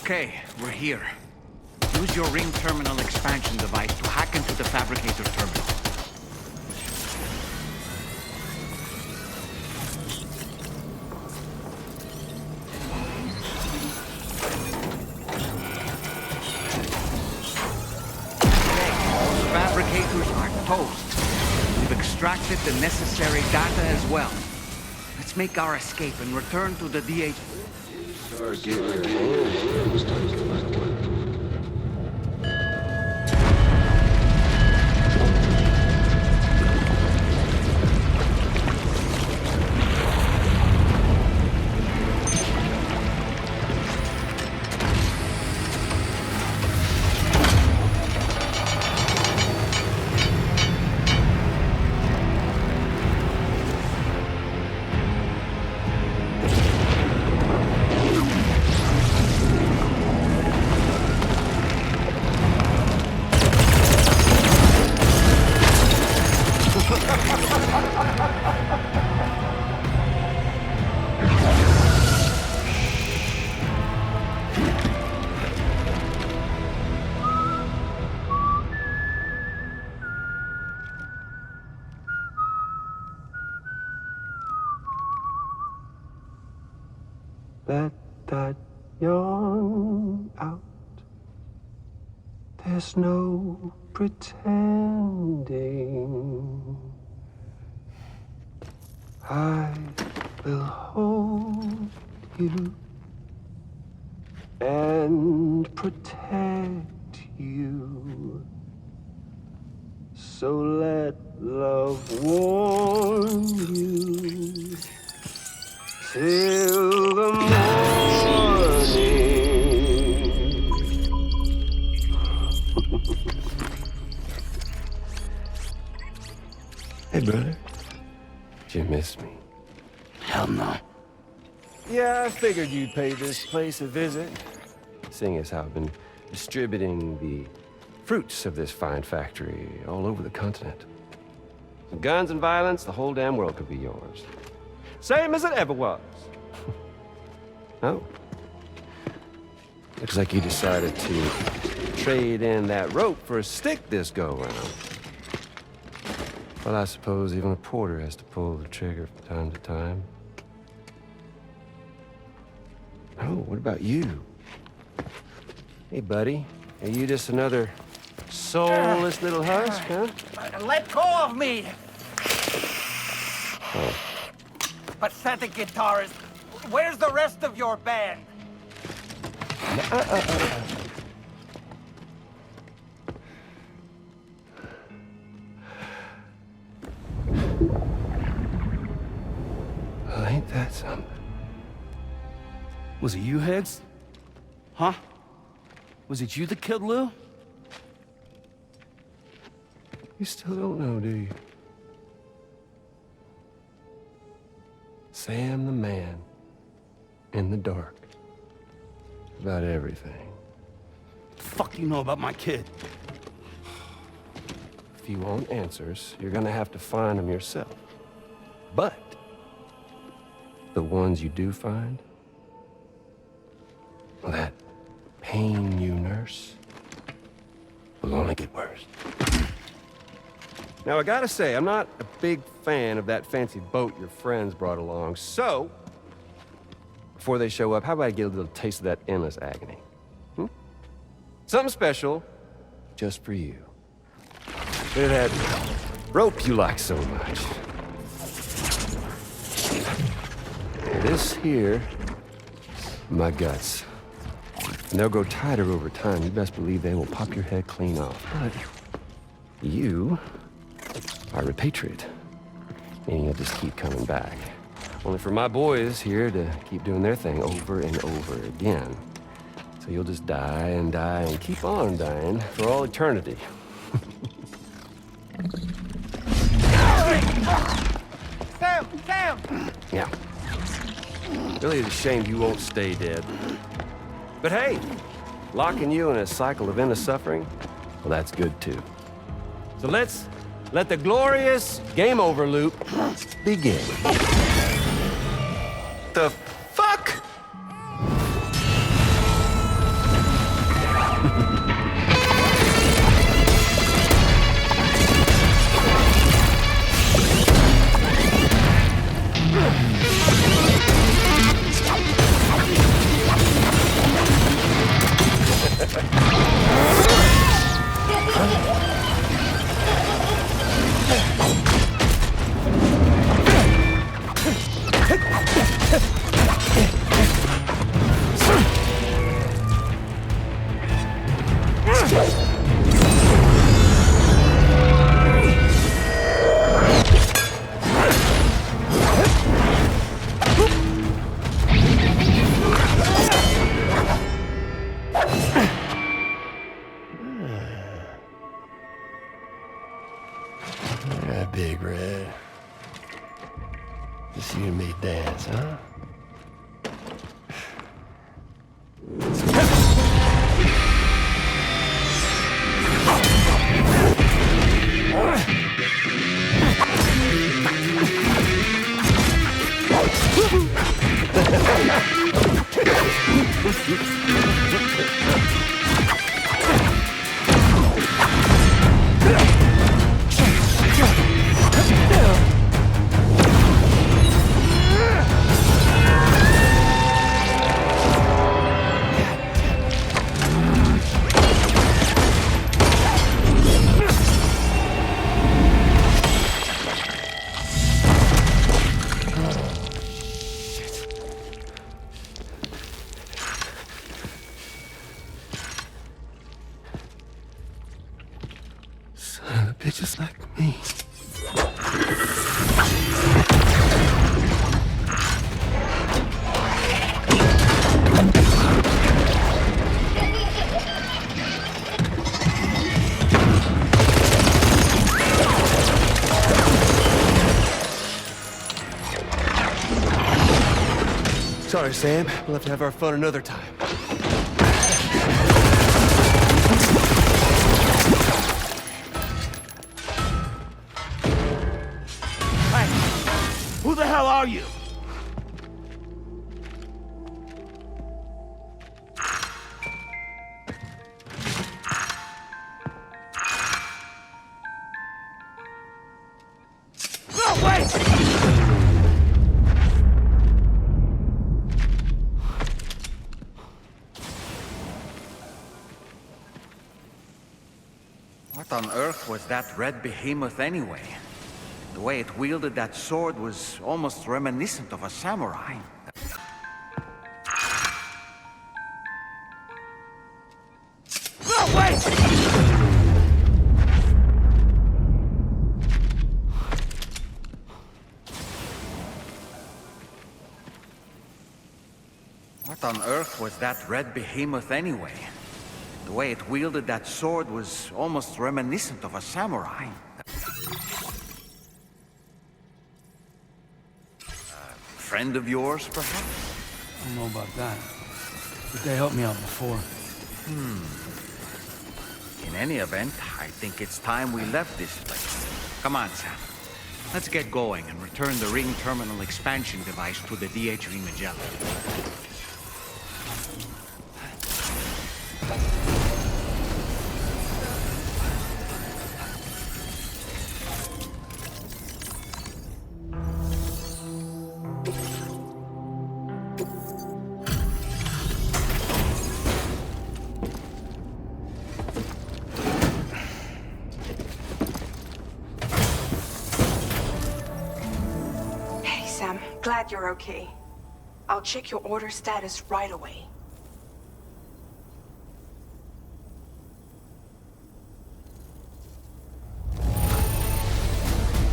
Okay, we're here. Use your ring terminal expansion device to hack into the fabricator terminal. Those fabricators are toast. We've extracted the necessary data as well. Let's make our escape and return to the DH. Let that yawn out. There's no pretending. I will hold you and protect you. So let love warm you till the morning. Hey, brother. Did you miss me? Hell no. Yeah, I figured you'd pay this place a visit, seeing as how I've been distributing the fruits of this fine factory all over the continent. With guns and violence, the whole damn world could be yours. Same as it ever was. Oh. Looks like you decided to trade in that rope for a stick this go-around. Well, I suppose even a porter has to pull the trigger from time to time. Oh, what about you? Hey, buddy. Are you just another soulless little husk, huh? Let go of me! Oh. Pathetic guitarist. Where's the rest of your band? Well, ain't that something? Was it you, Higgs? Huh? Was it you that killed Lou? You still don't know, do you? Sam the man in the dark about everything. The fuck you know about my kid? If you want answers, you're gonna have to find them yourself. But the ones you do find, well, that pain you nurse will only get worse. Now, I gotta say, I'm not a big fan of that fancy boat your friends brought along, so before they show up, how about I get a little taste of that endless agony? Something special just for you. Look at that rope you like so much. This here, my guts. And they'll grow tighter over time. You best believe they will pop your head clean off. But you are repatriate, meaning you'll just keep coming back. Only for my boys here to keep doing their thing over and over again. So you'll just die and die and keep on dying for all eternity. Sam! Sam! Yeah. Really is a shame you won't stay dead. But hey, locking you in a cycle of endless suffering, well, that's good too. So let's let the glorious game over loop begin. The fuck? To see her made dance, huh? Son of bitches like me. Sorry, Sam. We'll have to have our fun another time. Hey! Who the hell are you? No, wait! What on earth was that red behemoth anyway? The way it wielded that sword was almost reminiscent of a samurai. No, wait! What on earth was that red behemoth anyway? The way it wielded that sword was almost reminiscent of a samurai. A friend of yours, perhaps? I don't know about that, but they helped me out before. In any event, I think it's time we left this place. Come on, Sam. Let's get going and return the ring terminal expansion device to the DHV Magellan. Glad you're okay. I'll check your order status right away.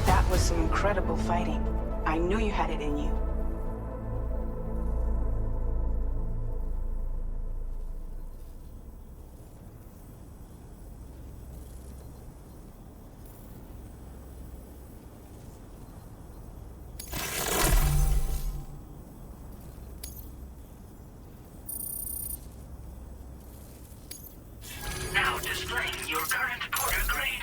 That was some incredible fighting. I knew you had it in you. Now displaying your current porter grade.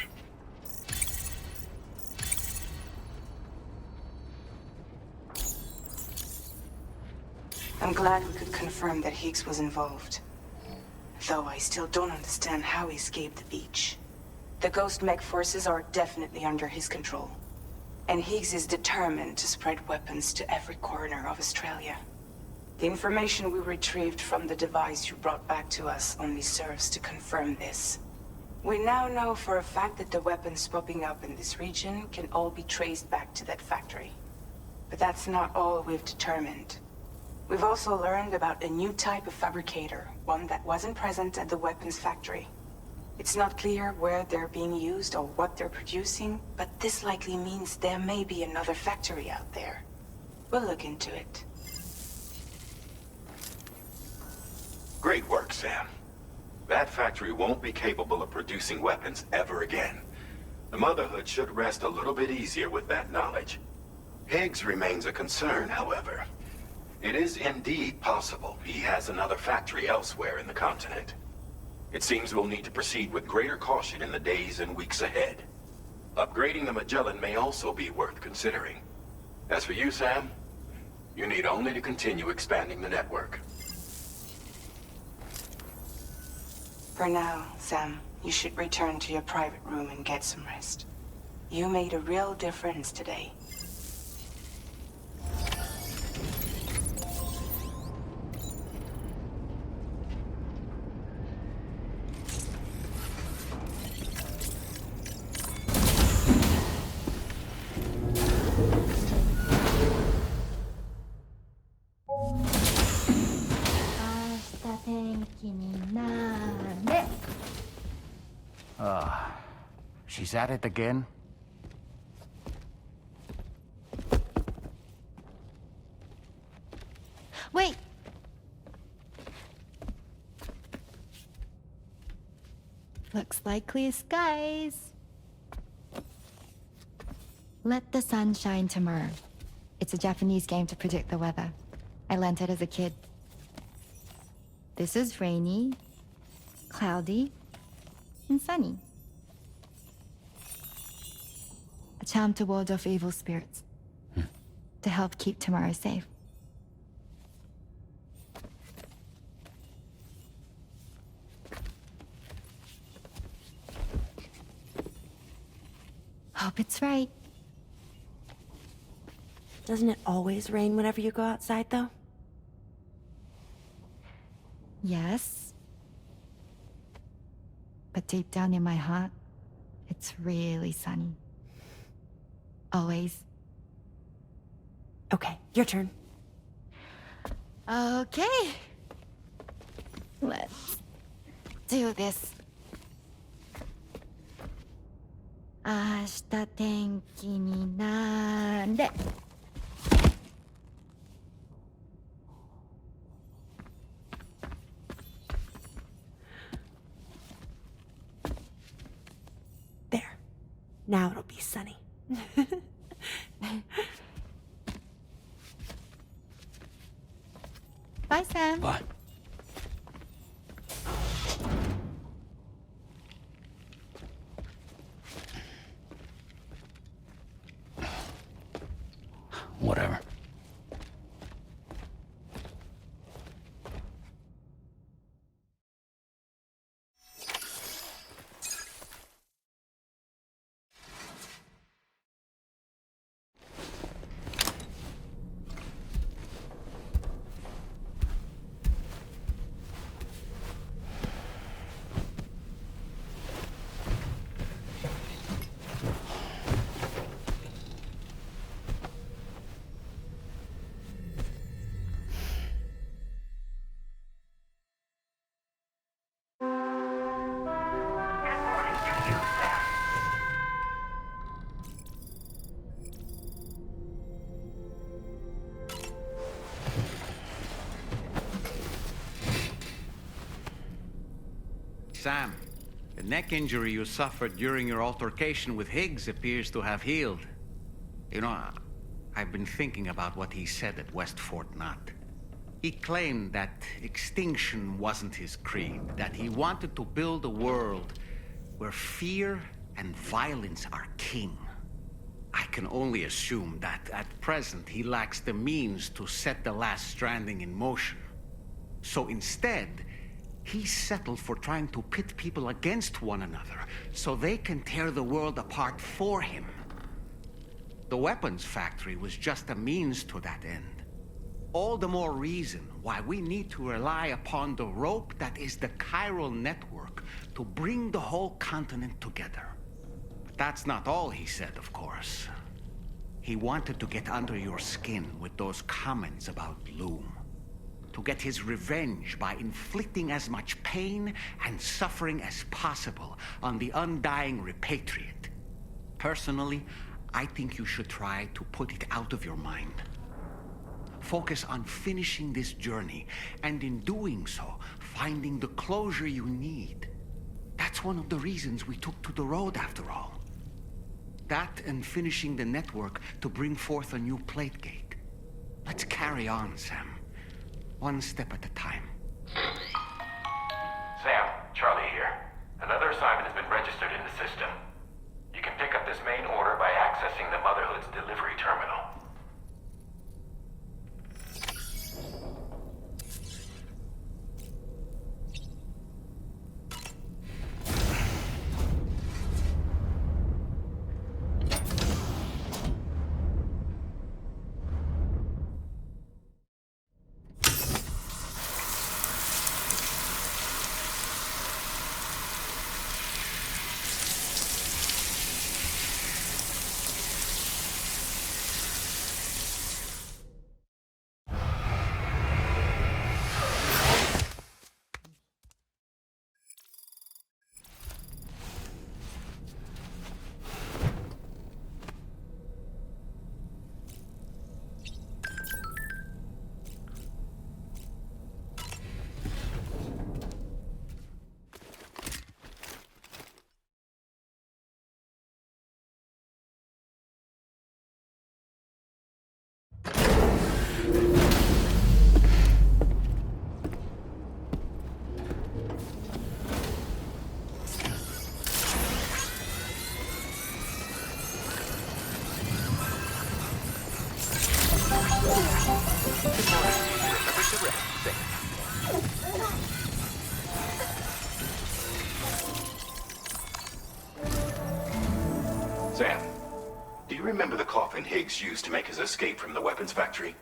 I'm glad we could confirm that Higgs was involved. Though I still don't understand how he escaped the beach. The Ghost mech forces are definitely under his control. And Higgs is determined to spread weapons to every corner of Australia. The information we retrieved from the device you brought back to us only serves to confirm this. We now know for a fact that the weapons popping up in this region can all be traced back to that factory. But that's not all we've determined. We've also learned about a new type of fabricator, one that wasn't present at the weapons factory. It's not clear where they're being used or what they're producing, but this likely means there may be another factory out there. We'll look into it. Great work, Sam. That factory won't be capable of producing weapons ever again. The Motherhood should rest a little bit easier with that knowledge. Higgs remains a concern, however. It is indeed possible he has another factory elsewhere in the continent. It seems we'll need to proceed with greater caution in the days and weeks ahead. Upgrading the Magellan may also be worth considering. As for you, Sam, you need only to continue expanding the network. For now, Sam, you should return to your private room and get some rest. You made a real difference today. She's at it again? Wait! Looks like clear skies. Let the sun shine tomorrow. It's a Japanese game to predict the weather. I learned it as a kid. This is rainy, cloudy, and sunny. A charm to ward off evil spirits. To help keep tomorrow safe. Hope it's right. Doesn't it always rain whenever you go outside, though? Yes. But deep down in my heart, it's really sunny. Always. Okay, your turn. Okay. Let's do this. 明日天気になれ。There. Now it'll be sunny. Bye, Sam. Bye. Whatever. Sam, the neck injury you suffered during your altercation with Higgs appears to have healed. You know, I've been thinking about what he said at West Fort Knot. He claimed that extinction wasn't his creed, that he wanted to build a world where fear and violence are king. I can only assume that at present he lacks the means to set the last Stranding in motion. So instead, he settled for trying to pit people against one another so they can tear the world apart for him. The weapons factory was just a means to that end. All the more reason why we need to rely upon the rope that is the chiral network to bring the whole continent together. But that's not all he said, of course. He wanted to get under your skin with those comments about Loom. To get his revenge by inflicting as much pain and suffering as possible on the undying repatriate. Personally, I think you should try to put it out of your mind. Focus on finishing this journey, and in doing so, finding the closure you need. That's one of the reasons we took to the road, after all. That and finishing the network to bring forth a new plate gate. Let's carry on, Sam. One step at a time. Sam, Charlie here. Another assignment has been registered in the system. You can pick up this main order by accessing the Motherhood's delivery terminal. Sam, do you remember the coffin Higgs used to make his escape from the weapons factory?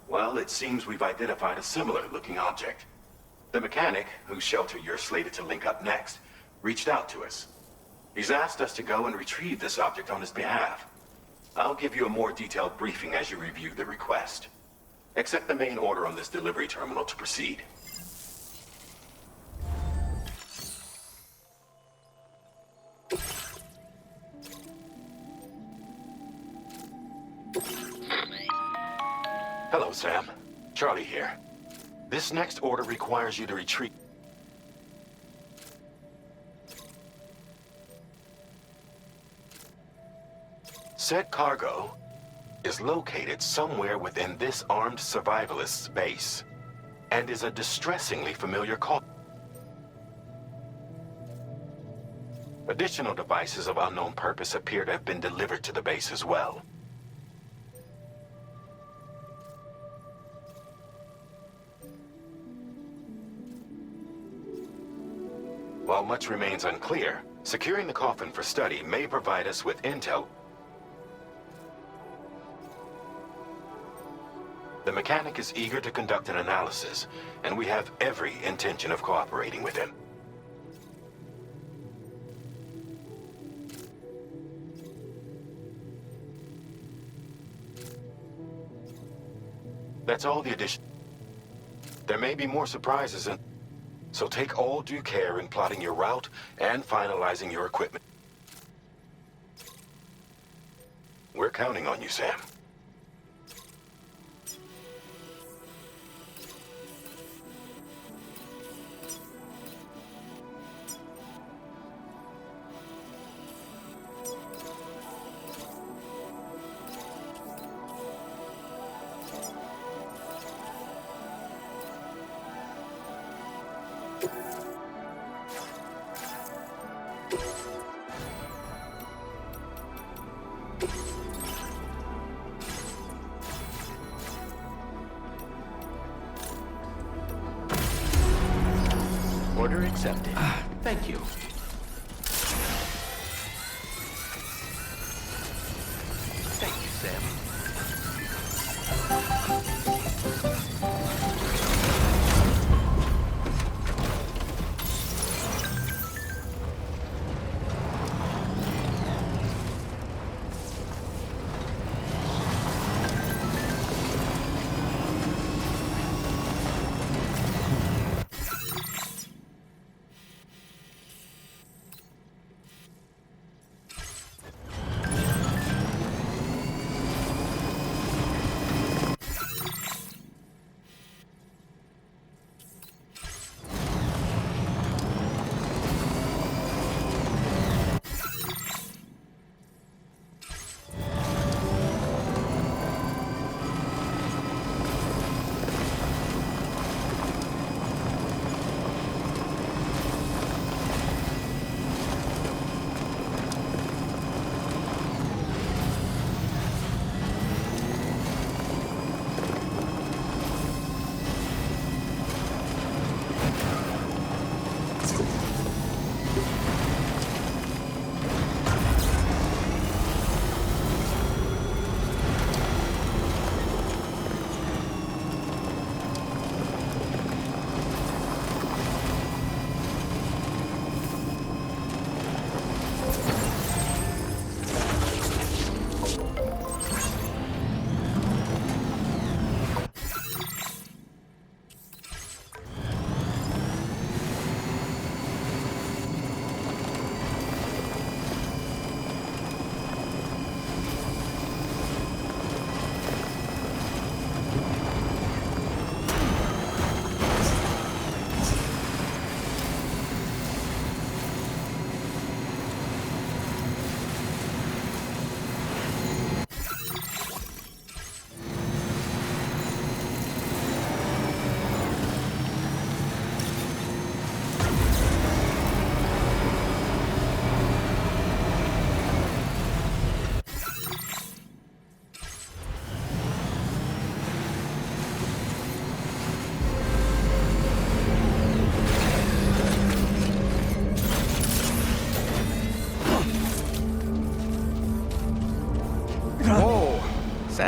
Well, it seems we've identified a similar-looking object. The mechanic, whose shelter you're slated to link up next, reached out to us. He's asked us to go and retrieve this object on his behalf. I'll give you a more detailed briefing as you review the request. Accept the main order on this delivery terminal to proceed. Hello, Sam. Charlie here. This next order requires you to retrieve... Said cargo is located somewhere within this armed survivalist's base, and is a distressingly familiar call. Additional devices of unknown purpose appear to have been delivered to the base as well. While much remains unclear, securing the coffin for study may provide us with intel. The mechanic is eager to conduct an analysis, and we have every intention of cooperating with him. That's all the addition. There may be more surprises, so take all due care in plotting your route and finalizing your equipment. We're counting on you, Sam. Order accepted. Thank you. Thank you, Sam.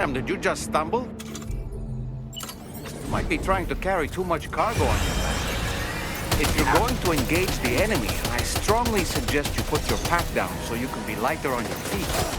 Sam, did you just stumble? You might be trying to carry too much cargo on your back. If you're going to engage the enemy, I strongly suggest you put your pack down so you can be lighter on your feet.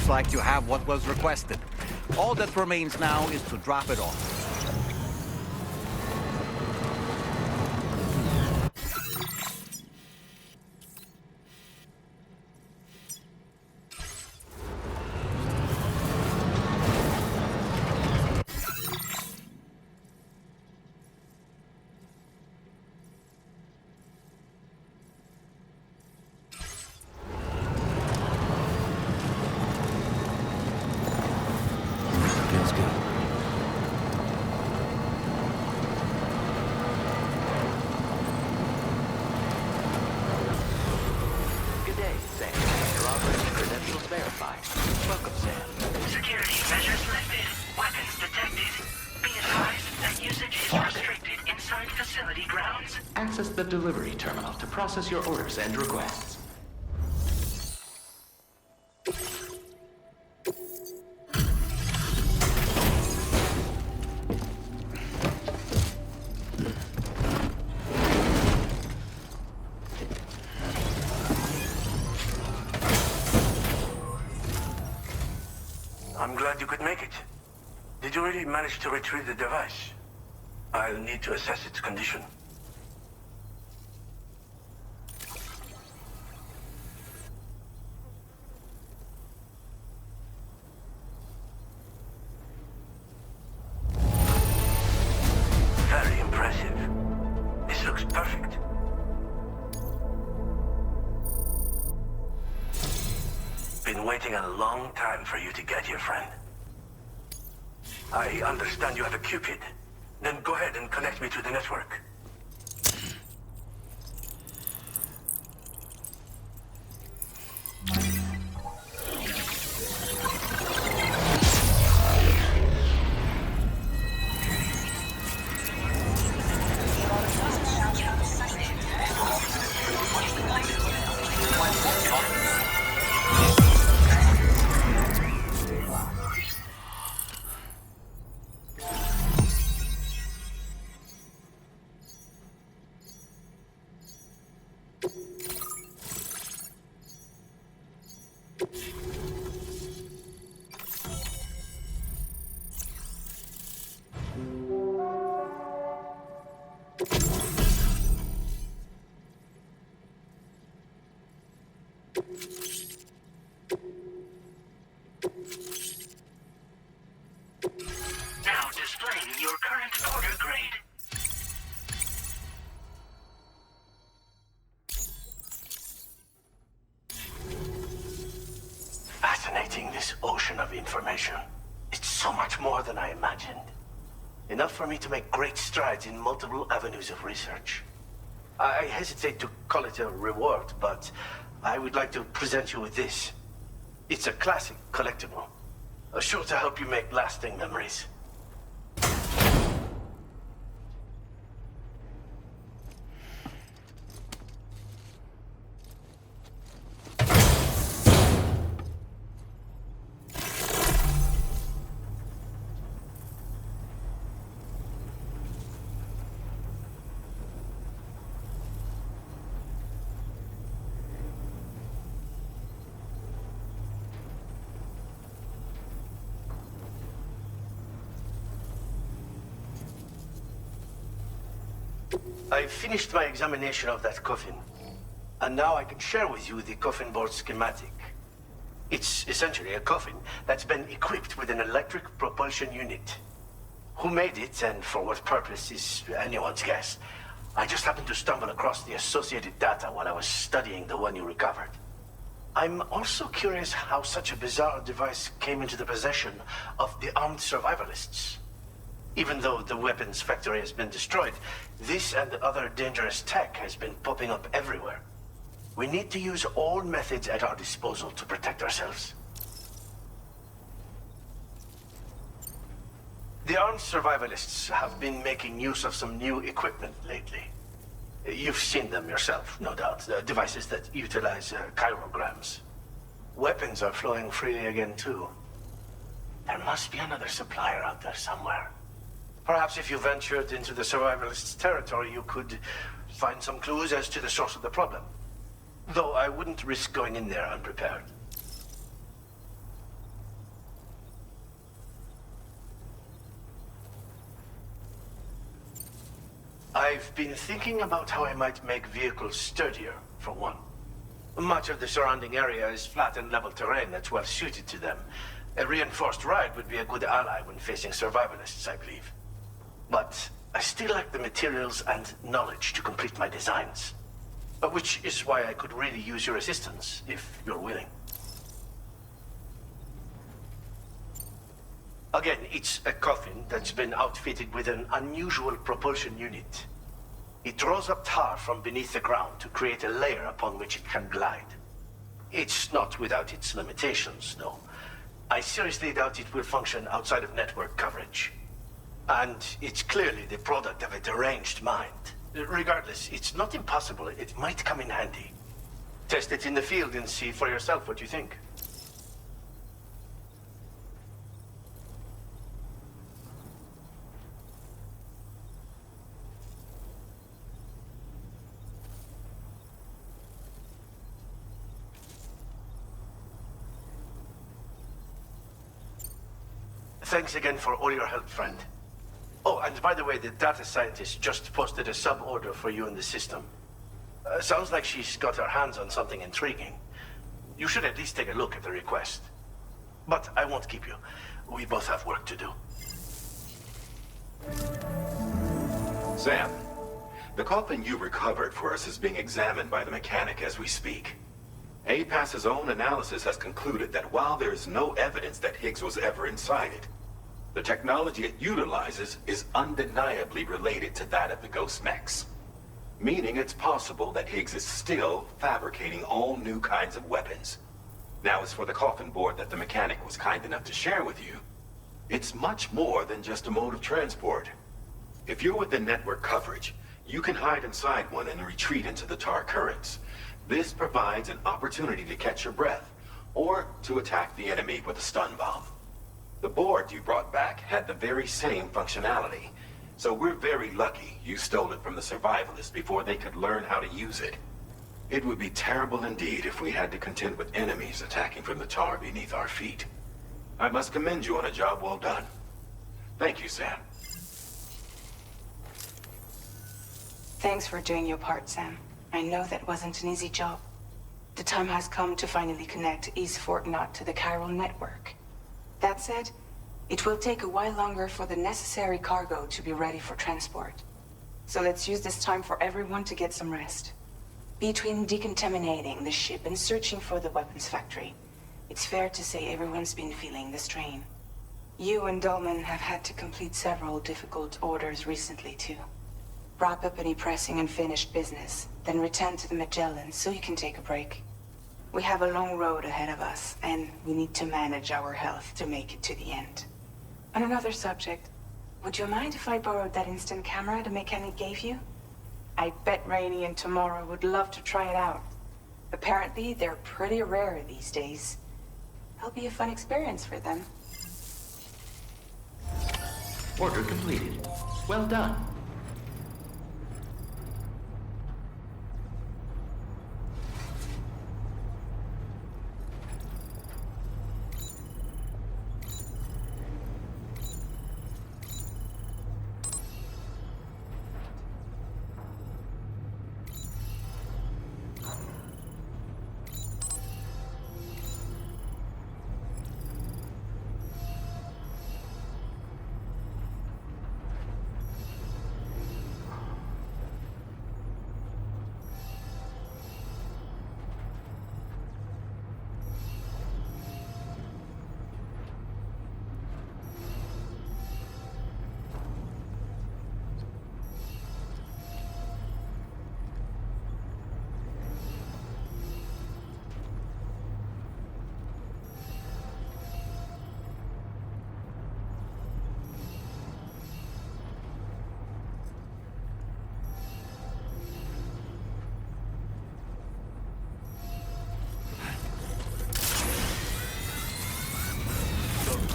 Looks like you have what was requested. All that remains now is to drop it off. Welcome, Sam. Access the delivery terminal to process your orders and requests. I'm glad you could make it. Did you really manage to retrieve the device? I'll need to assess its condition. Very impressive. This looks perfect. Been waiting a long time for you to get here, friend. I understand you have a Cupid. Then go ahead and connect me to the network. Now displaying your current order grade. Fascinating, this ocean of information. It's so much more than I imagined. Enough for me to make great strides in multiple avenues of research. I hesitate to call it a reward, but I would like to present you with this. It's a classic collectible, sure to help you make lasting memories. I've finished my examination of that coffin, and now I can share with you the coffin board schematic. It's essentially a coffin that's been equipped with an electric propulsion unit. Who made it and for what purpose is anyone's guess. I just happened to stumble across the associated data while I was studying the one you recovered. I'm also curious how such a bizarre device came into the possession of the armed survivalists. Even though the weapons factory has been destroyed, this and other dangerous tech has been popping up everywhere. We need to use all methods at our disposal to protect ourselves. The armed survivalists have been making use of some new equipment lately. You've seen them yourself, no doubt. Devices that utilize chirograms. Weapons are flowing freely again, too. There must be another supplier out there somewhere. Perhaps if you ventured into the survivalists' territory, you could find some clues as to the source of the problem. Though I wouldn't risk going in there unprepared. I've been thinking about how I might make vehicles sturdier, for one. Much of the surrounding area is flat and level terrain that's well suited to them. A reinforced ride would be a good ally when facing survivalists, I believe. But I still lack the materials and knowledge to complete my designs. Which is why I could really use your assistance, if you're willing. Again, it's a coffin that's been outfitted with an unusual propulsion unit. It draws up tar from beneath the ground to create a layer upon which it can glide. It's not without its limitations, though. I seriously doubt it will function outside of network coverage. And it's clearly the product of a deranged mind. Regardless, it's not impossible. It might come in handy. Test it in the field and see for yourself what you think. Thanks again for all your help, friend. Oh, and by the way, the data scientist just posted a sub-order for you in the system. Sounds like she's got her hands on something intriguing. You should at least take a look at the request. But I won't keep you. We both have work to do. Sam, the coffin you recovered for us is being examined by the mechanic as we speak. APAS's own analysis has concluded that while there is no evidence that Higgs was ever inside it, the technology it utilizes is undeniably related to that of the Ghost mechs. Meaning it's possible that Higgs is still fabricating all new kinds of weapons. Now, as for the coffin board that the mechanic was kind enough to share with you, it's much more than just a mode of transport. If you're within network coverage, you can hide inside one and retreat into the tar currents. This provides an opportunity to catch your breath, or to attack the enemy with a stun bomb. The board you brought back had the very same functionality, so we're very lucky you stole it from the survivalists before they could learn how to use it. It would be terrible indeed if we had to contend with enemies attacking from the tar beneath our feet. I must commend you on a job well done. Thank you, Sam. Thanks for doing your part, Sam. I know that wasn't an easy job. The time has come to finally connect East Fort Knot to the chiral network. That said, it will take a while longer for the necessary cargo to be ready for transport. So let's use this time for everyone to get some rest. Between decontaminating the ship and searching for the weapons factory, it's fair to say everyone's been feeling the strain. You and Dolman have had to complete several difficult orders recently, too. Wrap up any pressing and finished business, then return to the Magellan so you can take a break. We have a long road ahead of us, and we need to manage our health to make it to the end. On another subject, would you mind if I borrowed that instant camera the mechanic gave you? I bet Rainey and Tomorrow would love to try it out. Apparently, they're pretty rare these days. It'll be a fun experience for them. Order completed. Well done.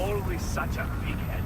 Always such a big head.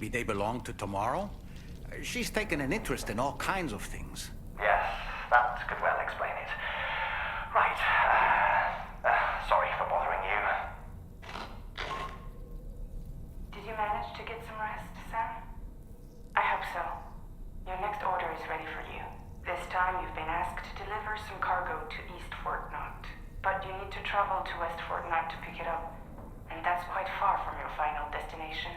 Maybe they belong to Tomorrow? She's taken an interest in all kinds of things. Yes, that could well explain it. Right. Sorry for bothering you. Did you manage to get some rest, Sam? I hope so. Your next order is ready for you. This time you've been asked to deliver some cargo to East Fort Knot. But you need to travel to West Fort Knot to pick it up. And that's quite far from your final destination.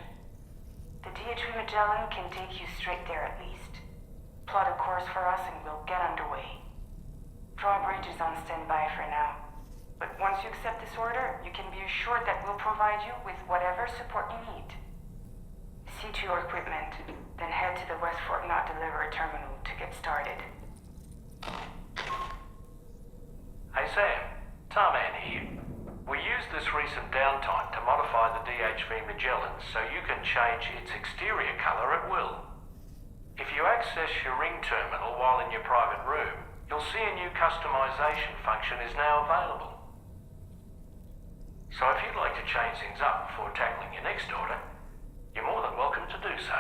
The DHV Magellan can take you straight there at least. Plot a course for us and we'll get underway. Drawbridge is on standby for now. But once you accept this order, you can be assured that we'll provide you with whatever support you need. See to your equipment, then head to the West Fort Knot delivery terminal to get started. Hey Sam, Tarman here. We used this recent downtime to modify the DHV Magellan so you can change its exterior color at will. If you access your ring terminal while in your private room, you'll see a new customization function is now available. So if you'd like to change things up before tackling your next order, you're more than welcome to do so.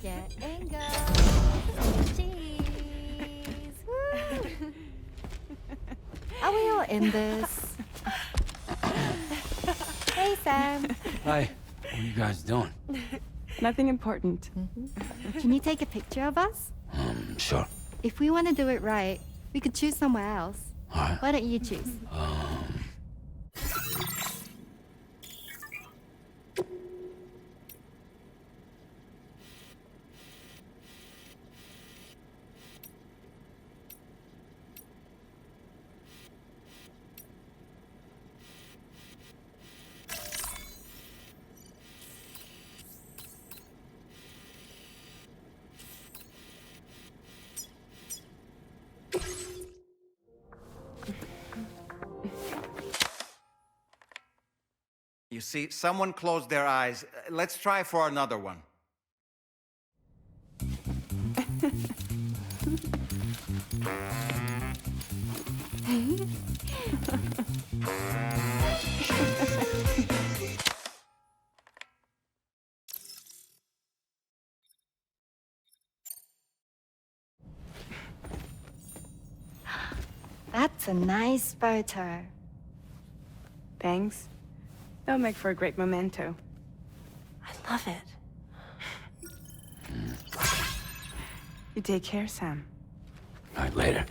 Getting go. Cheese. Woo. Are we all in this? Hey, Sam. Hi. What are you guys doing? Nothing important. Can you take a picture of us? Sure. If we want to do it right, we could choose somewhere else. All right. Why don't you choose? You see, someone closed their eyes. Let's try for another one. That's a nice photo. Thanks. They'll make for a great memento. I love it. You take care, Sam. All right, later.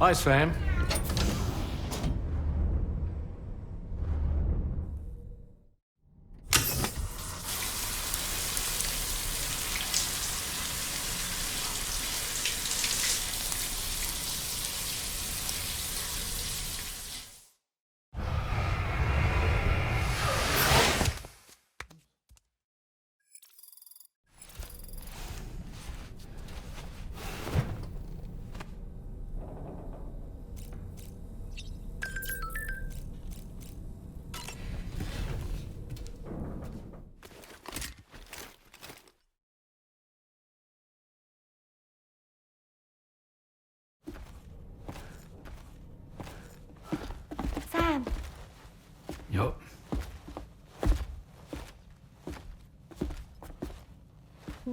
Hi, Sam.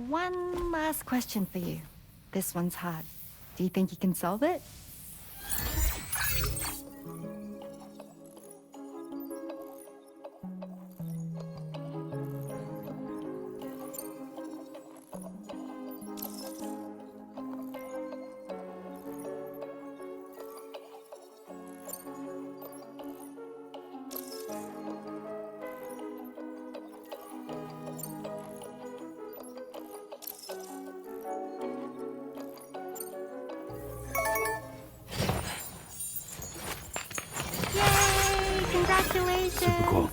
One last question for you. This one's hard. Do you think you can solve it? Congratulations! Super cool.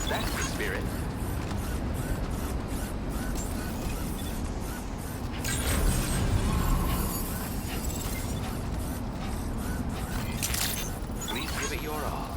That's the spirit. Please give it your all.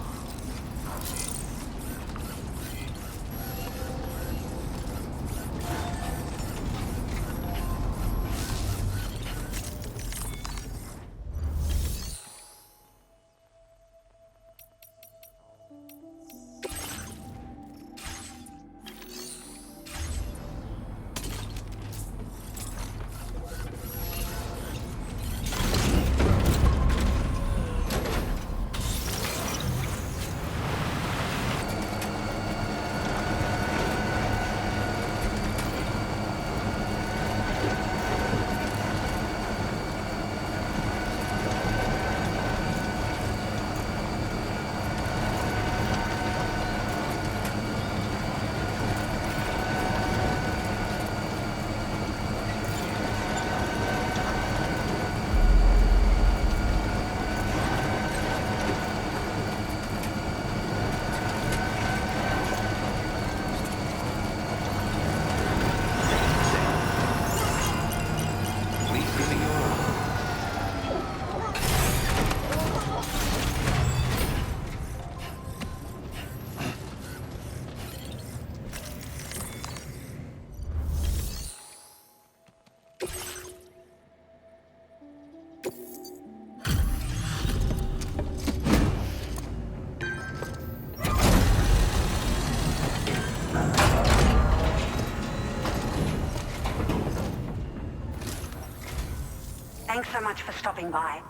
Thanks so much for stopping by.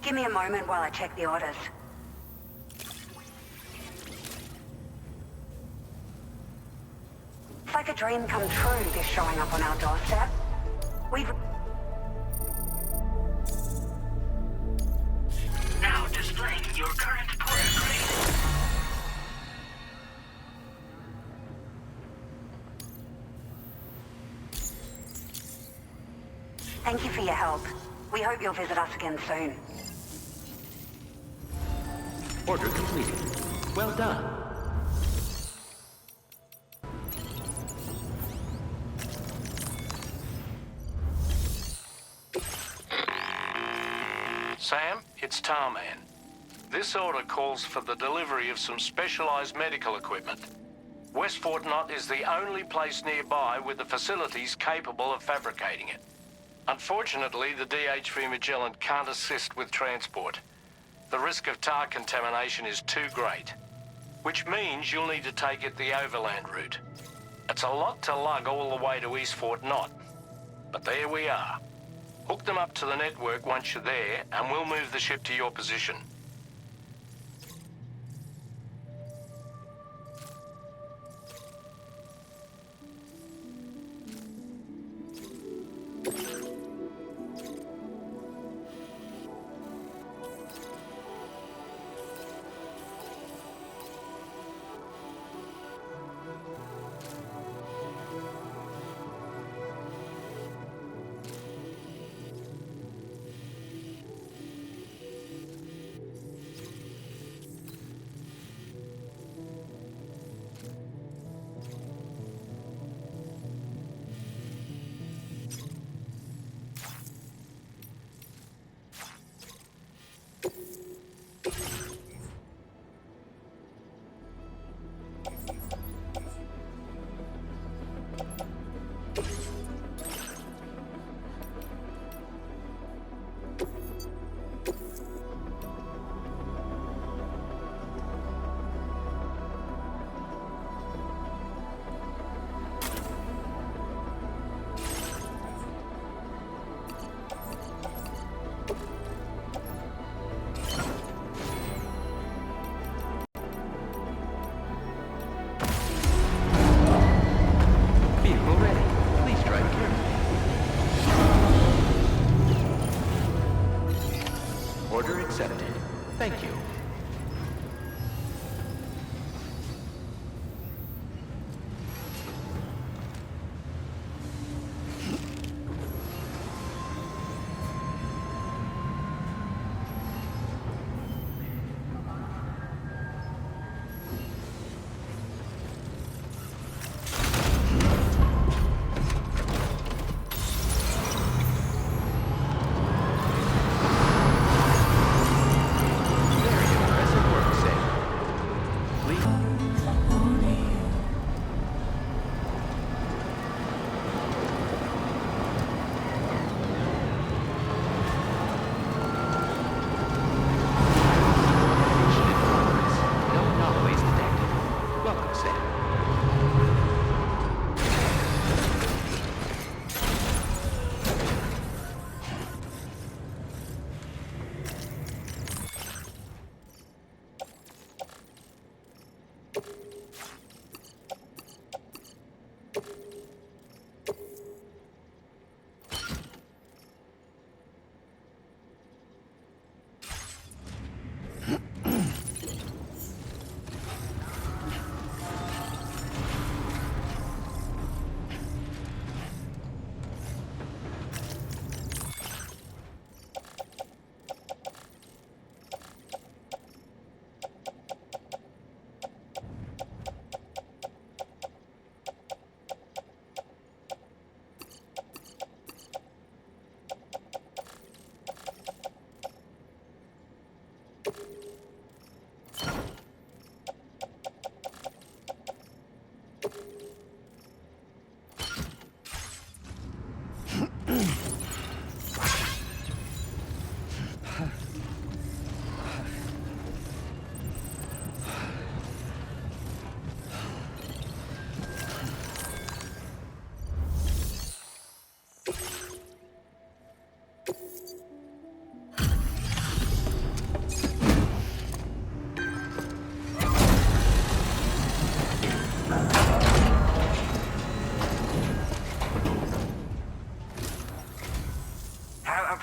Give me a moment while I check the orders. It's like a dream come true, this showing up on our doorstep. We've... Now displaying your current porter grade. Thank you for your help. We hope you'll visit us again soon. Order completed. Well done. Sam, it's Tarman. This order calls for the delivery of some specialized medical equipment. West Fort Knott is the only place nearby with the facilities capable of fabricating it. Unfortunately, the DHV Magellan can't assist with transport. The risk of tar contamination is too great, which means you'll need to take it the overland route. It's a lot to lug all the way to East Fort Knott, but there we are. Hook them up to the network once you're there, and we'll move the ship to your position. Order accepted. Thank you.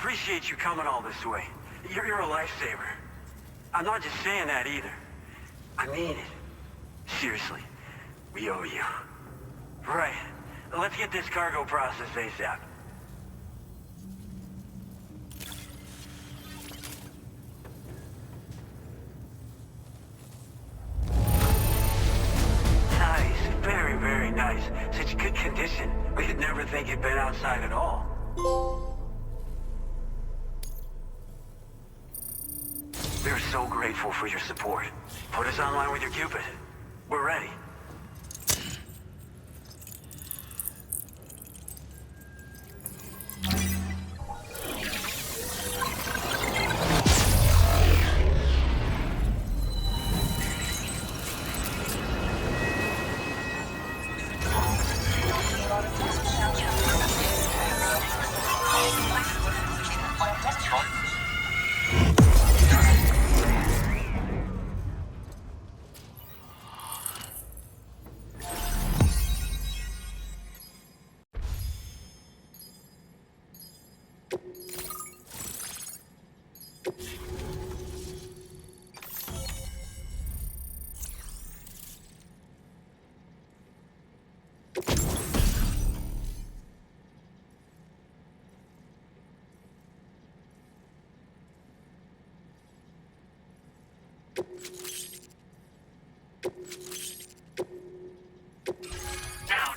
Appreciate you coming all this way. You're a lifesaver. I'm not just saying that either. I mean it. Seriously. We owe you. Right. Let's get this cargo processed ASAP. Nice. Very, very nice. Such good condition. We'd never think it'd been outside at all. We're so grateful for your support. Put us online with your Cupid. We're ready. Now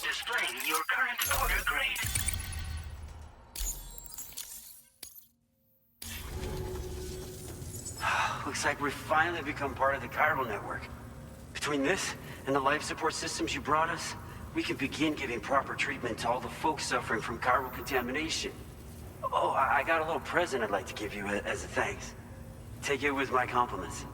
displaying your current order grade. Looks like we've finally become part of the chiral network. Between this and the life support systems you brought us, we can begin giving proper treatment to all the folks suffering from chiral contamination. Oh, I got a little present I'd like to give you as a thanks. Take it with my compliments.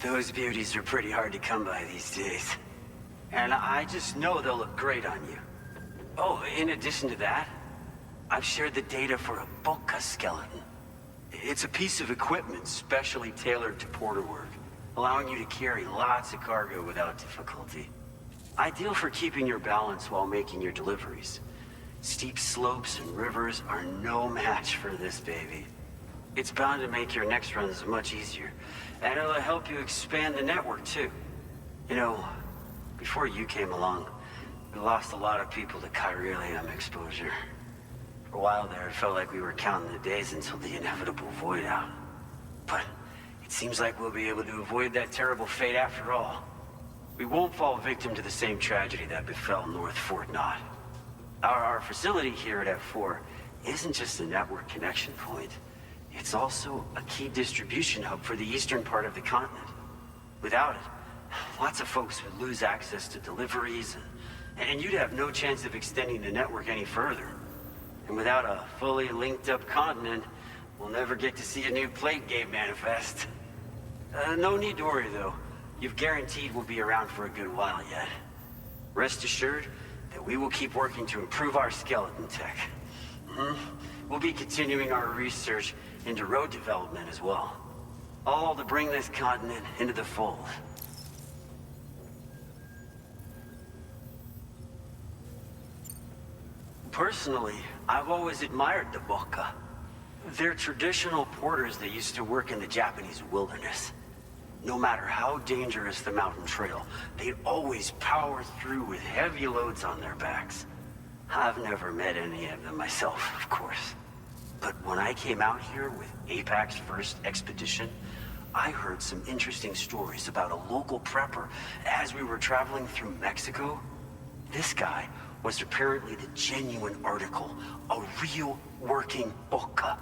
Those beauties are pretty hard to come by these days. And I just know they'll look great on you. Oh, in addition to that, I've shared the data for a Boca skeleton. It's a piece of equipment specially tailored to porter work, allowing you to carry lots of cargo without difficulty. Ideal for keeping your balance while making your deliveries. Steep slopes and rivers are no match for this baby. It's bound to make your next runs much easier, and it'll help you expand the network too. You know, before you came along, we lost a lot of people to chiralium exposure. For a while there, it felt like we were counting the days until the inevitable void out. But it seems like we'll be able to avoid that terrible fate after all. We won't fall victim to the same tragedy that befell North Fort Knott. Our facility here at F4 isn't just a network connection point. It's also a key distribution hub for the eastern part of the continent. Without it, lots of folks would lose access to deliveries, and you'd have no chance of extending the network any further. And without a fully linked up continent, we'll never get to see a new plate game manifest. No need to worry though. You've guaranteed we'll be around for a good while yet. Rest assured that we will keep working to improve our skeleton tech. We'll be continuing our research into road development as well. All to bring this continent into the fold. Personally, I've always admired the Boca. They're traditional porters that used to work in the Japanese wilderness. No matter how dangerous the mountain trail, they'd always power through with heavy loads on their backs. I've never met any of them myself, of course. But when I came out here with APAC's first expedition, I heard some interesting stories about a local prepper as we were traveling through Mexico. This guy was apparently the genuine article, a real working Boca.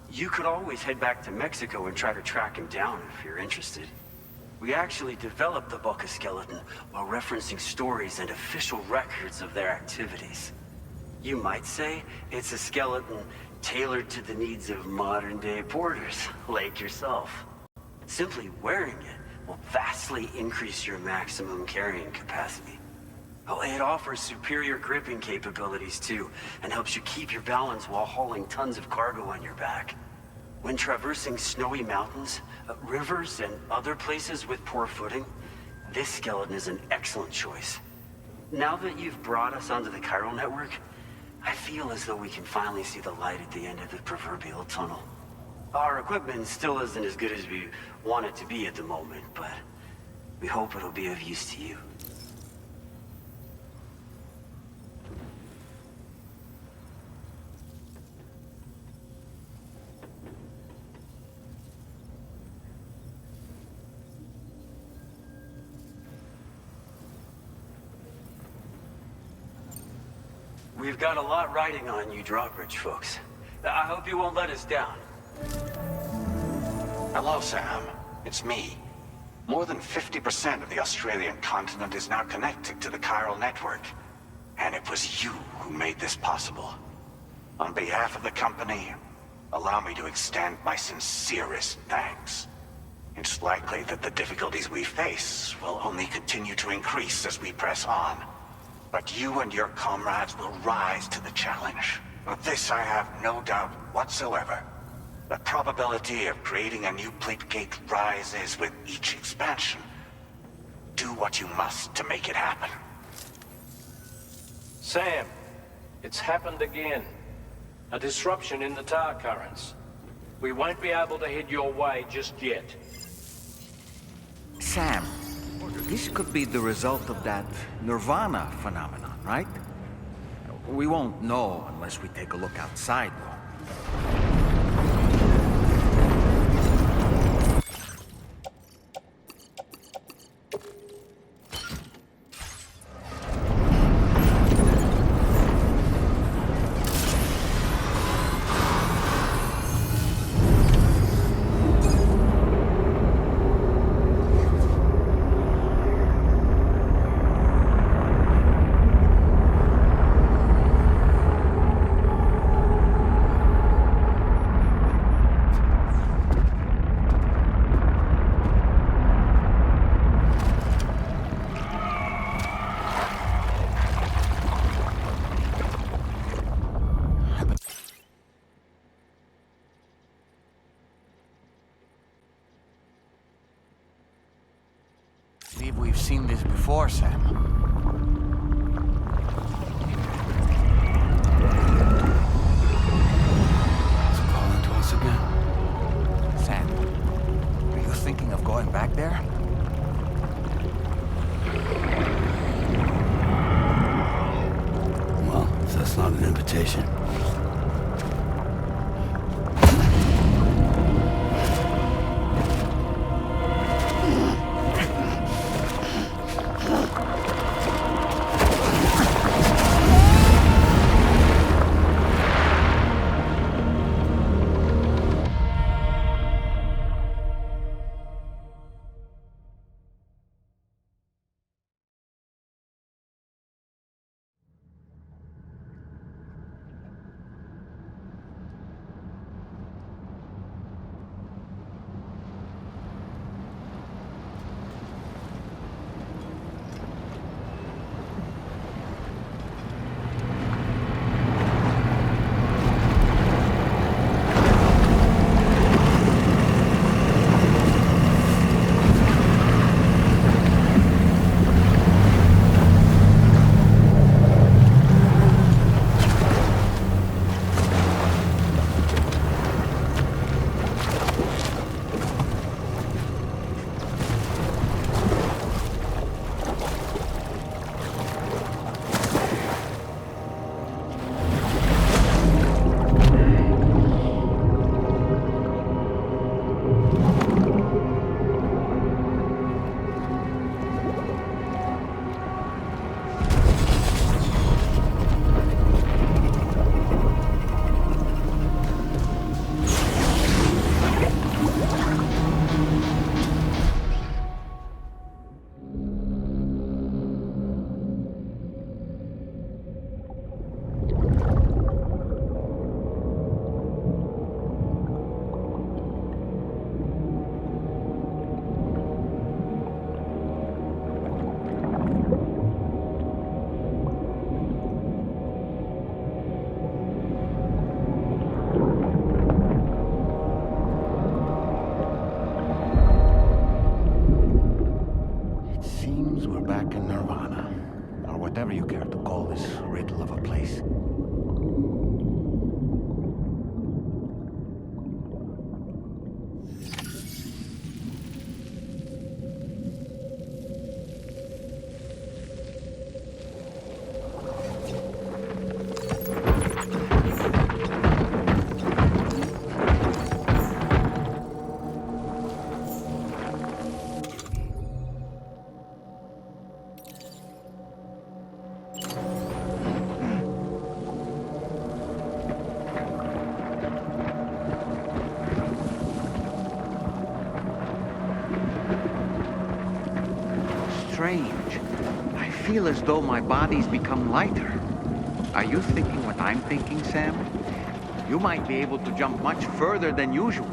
You could always head back to Mexico and try to track him down if you're interested. We actually developed the Boca skeleton while referencing stories and official records of their activities. You might say it's a skeleton tailored to the needs of modern-day porters, like yourself. Simply wearing it will vastly increase your maximum carrying capacity. Oh, it offers superior gripping capabilities too, and helps you keep your balance while hauling tons of cargo on your back. When traversing snowy mountains, rivers, and other places with poor footing, this skeleton is an excellent choice. Now that you've brought us onto the chiral network, I feel as though we can finally see the light at the end of the proverbial tunnel. Our equipment still isn't as good as we want it to be at the moment, but we hope it'll be of use to you. We've got a lot riding on you drawbridge folks. I hope you won't let us down. Hello, Sam. It's me. More than 50% of the Australian continent is now connected to the chiral network. And it was you who made this possible. On behalf of the company, allow me to extend my sincerest thanks. It's likely that the difficulties we face will only continue to increase as we press on. But you and your comrades will rise to the challenge. Of this I have no doubt whatsoever. The probability of creating a new plate gate rises with each expansion. Do what you must to make it happen. Sam, it's happened again. A disruption in the tar currents. We won't be able to head your way just yet. Sam, this could be the result of that Nirvana phenomenon, right? We won't know unless we take a look outside, though. We've seen this before, Sam. It's calling to us again. Sam, are you thinking of going back there? Well, if that's not an invitation. Whatever you care to call this riddle of a place. Strange. I feel as though my body's become lighter. Are you thinking what I'm thinking, Sam? You might be able to jump much further than usual.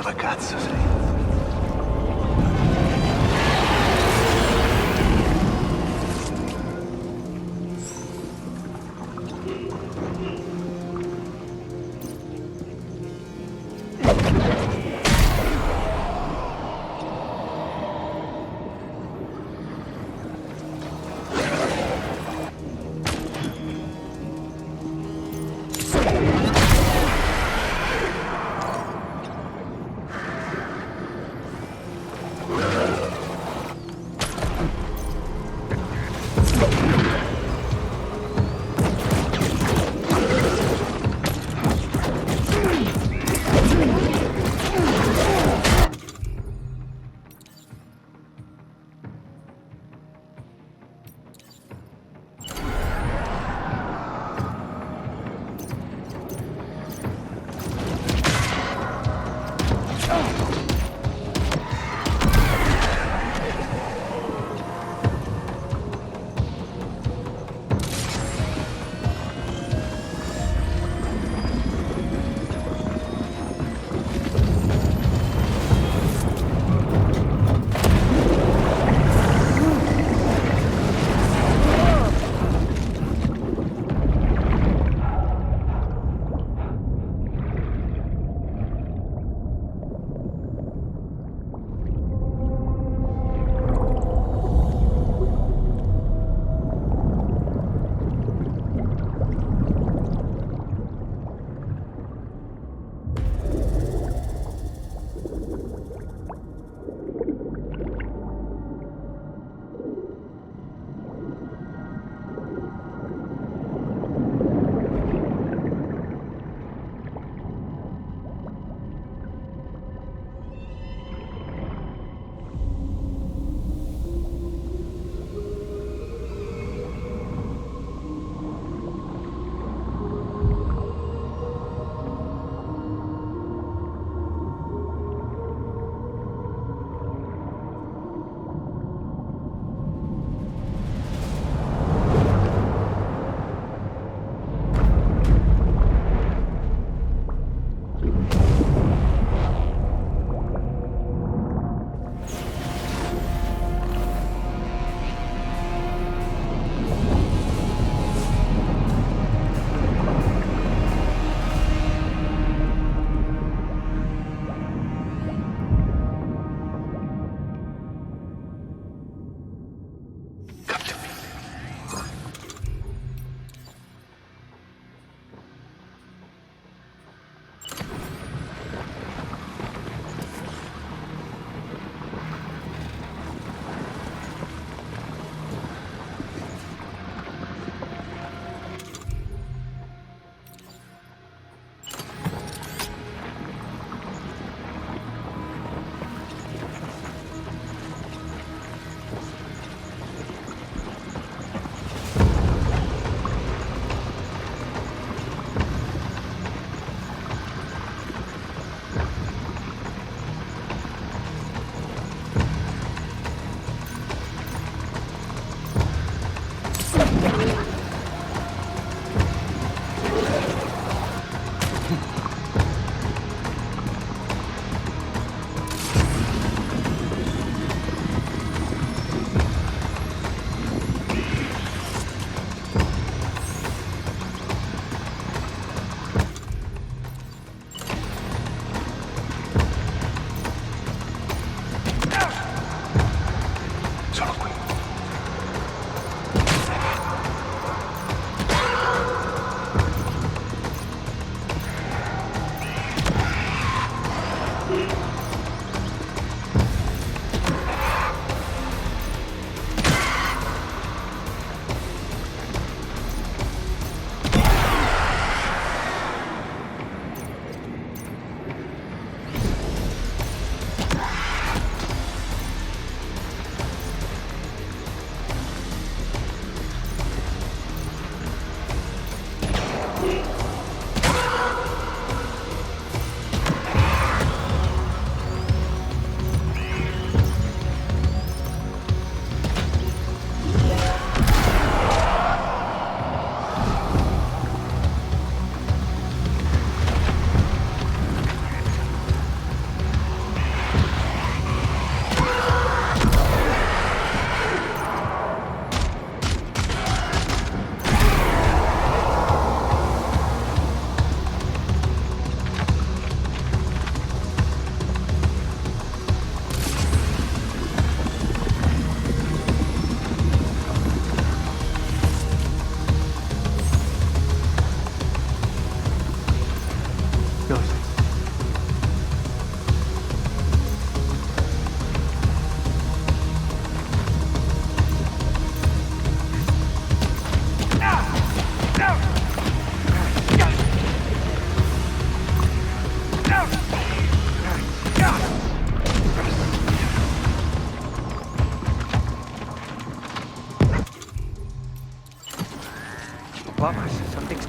Dove cazzo sei?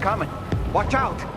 coming. Watch out!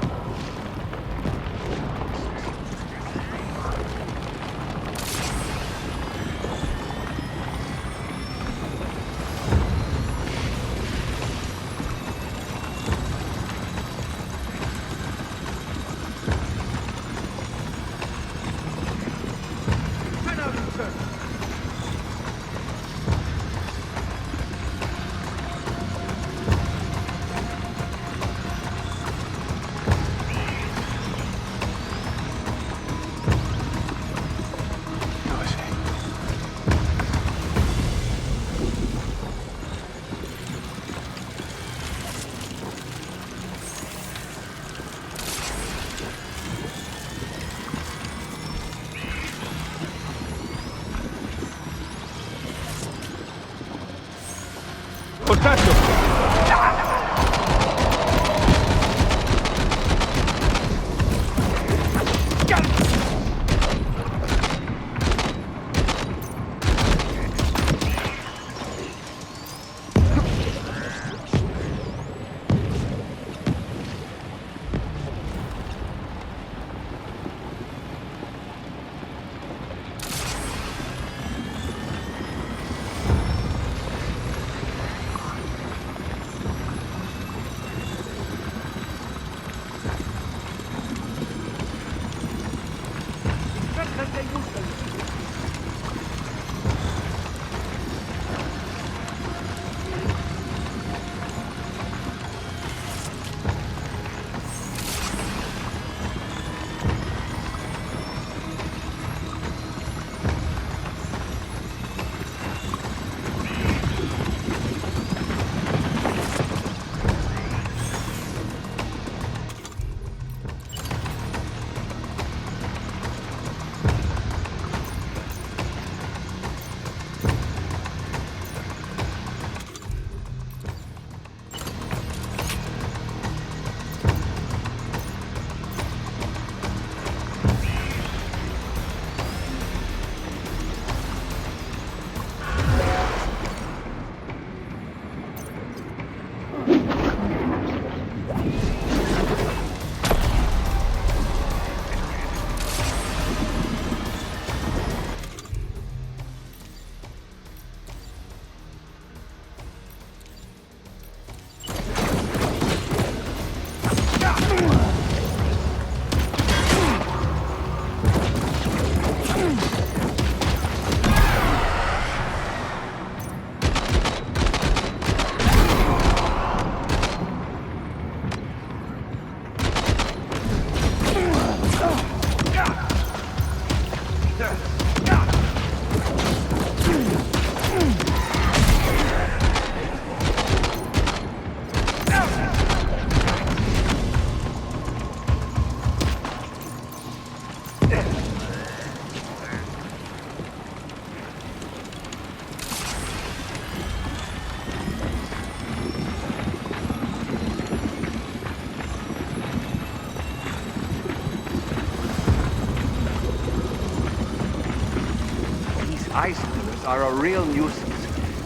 Islanders are a real nuisance.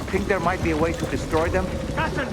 Think there might be a way to destroy them? Captain!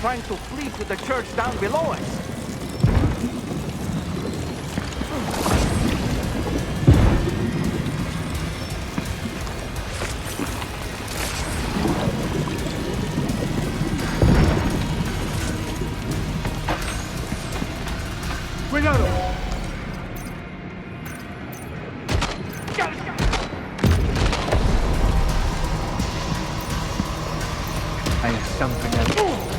trying to flee to the church down below us. Hay something else.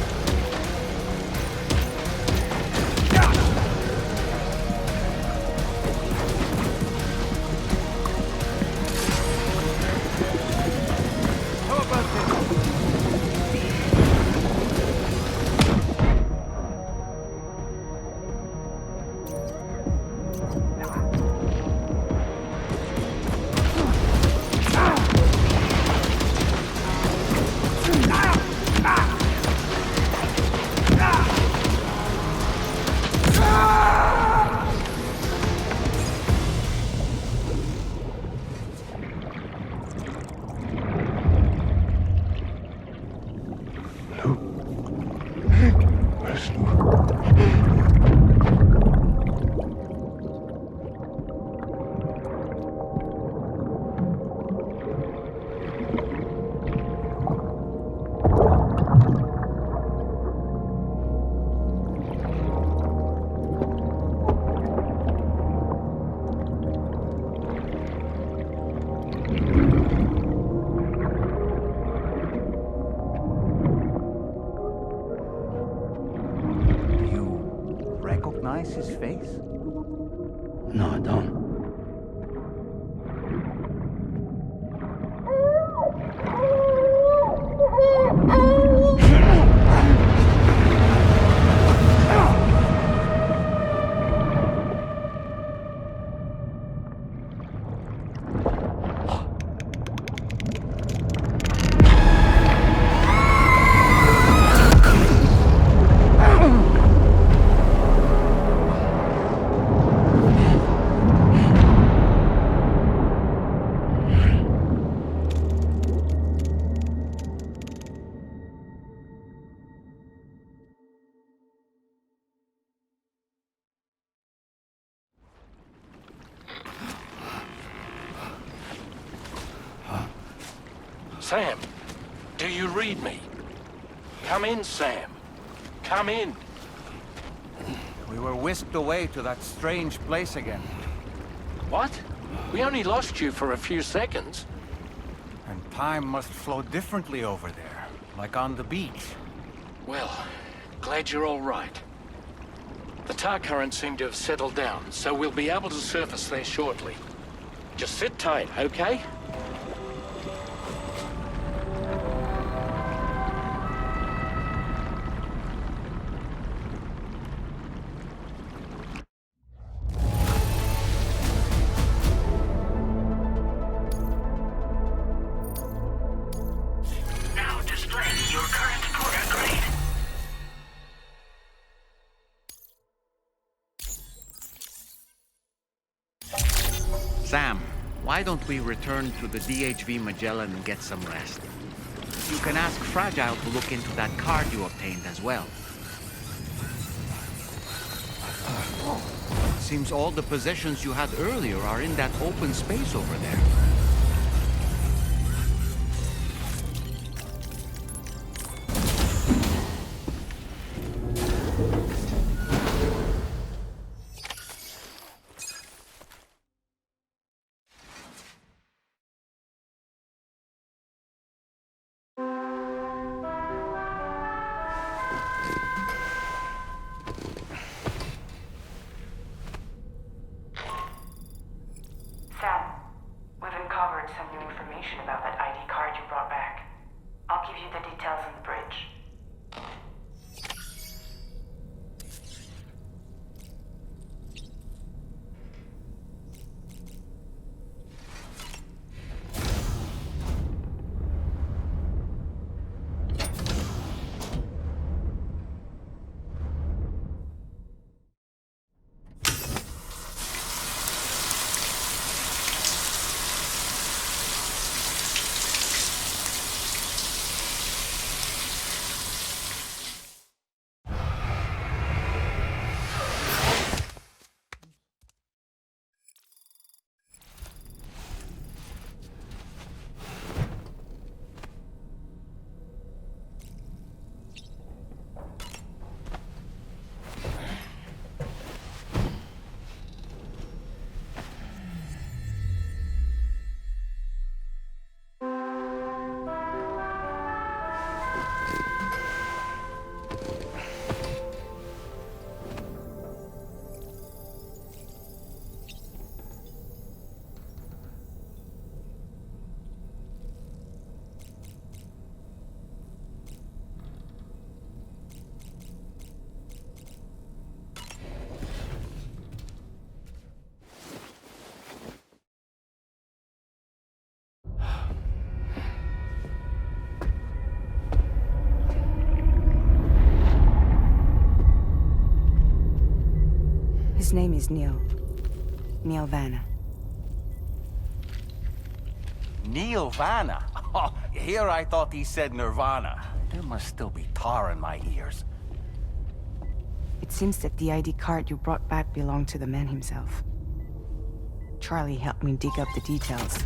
His face? No, I don't. Sam, do you read me? Come in, Sam. Come in. We were whisked away to that strange place again. What? We only lost you for a few seconds. And time must flow differently over there, like on the beach. Well, glad you're all right. The tar currents seem to have settled down, so we'll be able to surface there shortly. Just sit tight, okay? Sam, why don't we return to the DHV Magellan and get some rest? You can ask Fragile to look into that card you obtained as well. Seems all the possessions you had earlier are in that open space over there. Sam, we've His name is Neil. Neil Vanna. Neil Vanna? Oh, here I thought he said Nirvana. There must still be tar in my ears. It seems that the ID card you brought back belonged to the man himself. Charlie helped me dig up the details.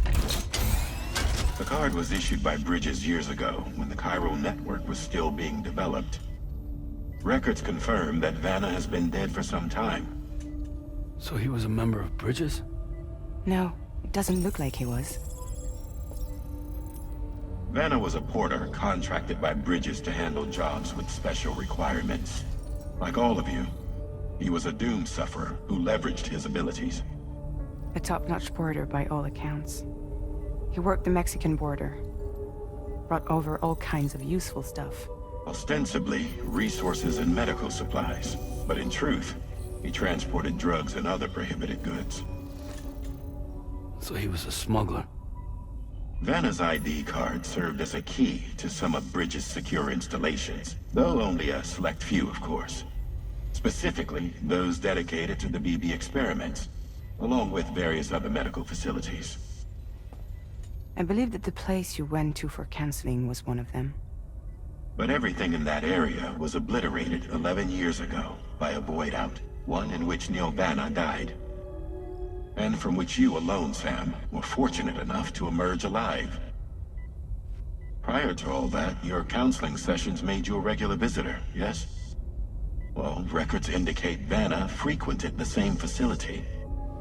The card was issued by Bridges years ago, when the chiral network was still being developed. Records confirm that Vanna has been dead for some time. So he was a member of Bridges? No, it doesn't look like he was. Vanna was a porter contracted by Bridges to handle jobs with special requirements. Like all of you, he was a doom sufferer who leveraged his abilities. A top-notch porter by all accounts. He worked the Mexican border. Brought over all kinds of useful stuff. Ostensibly, resources and medical supplies. But in truth, he transported drugs and other prohibited goods. So he was a smuggler. Vanna's ID card served as a key to some of Bridges' secure installations, though only a select few, of course. Specifically, those dedicated to the BB experiments, along with various other medical facilities. I believe that the place you went to for counseling was one of them. But everything in that area was obliterated 11 years ago by a void out, one in which Neil Vanna died. And from which you alone, Sam, were fortunate enough to emerge alive. Prior to all that, your counseling sessions made you a regular visitor, yes? Well, records indicate Vanna frequented the same facility.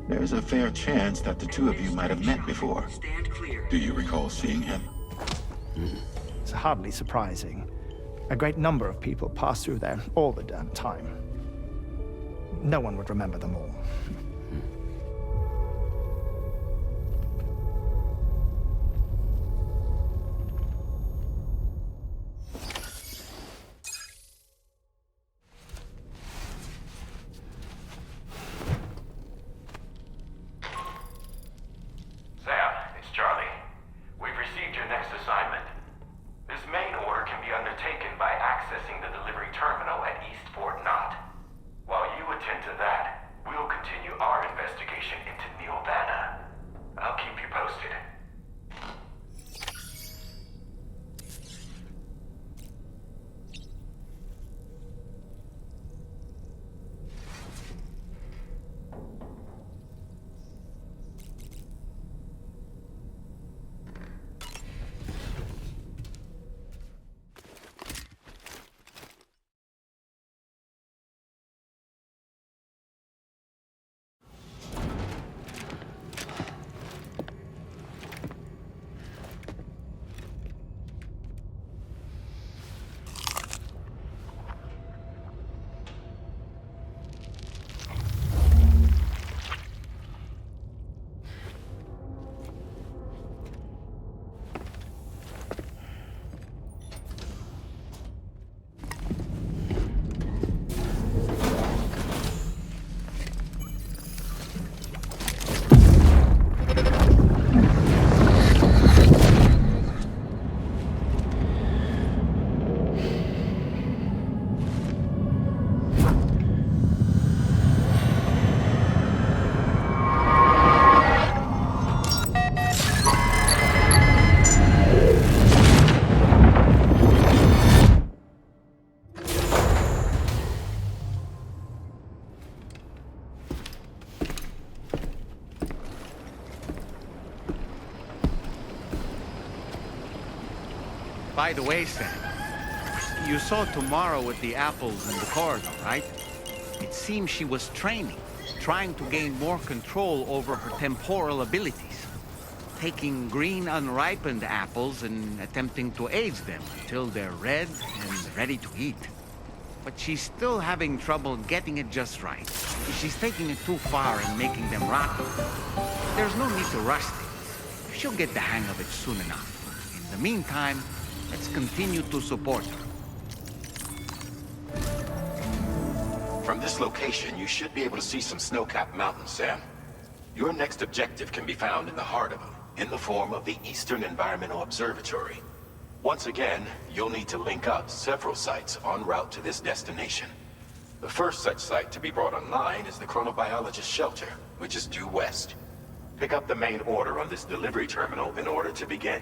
There's a fair chance that the two of you might have met before. Do you recall seeing him? It's hardly surprising. A great number of people pass through there all the damn time. No one would remember them all. By the way, Sam, you saw Tomorrow with the apples in the corridor, right? It seems she was training, trying to gain more control over her temporal abilities. Taking green unripened apples and attempting to age them until they're red and ready to eat. But she's still having trouble getting it just right. She's taking it too far and making them rotten. There's no need to rush things. She'll get the hang of it soon enough. In the meantime, let's continue to support her. From this location, you should be able to see some snow-capped mountains, Sam. Your next objective can be found in the heart of them, in the form of the Eastern Environmental Observatory. Once again, you'll need to link up several sites en route to this destination. The first such site to be brought online is the chronobiologist shelter, which is due west. Pick up the main order on this delivery terminal in order to begin.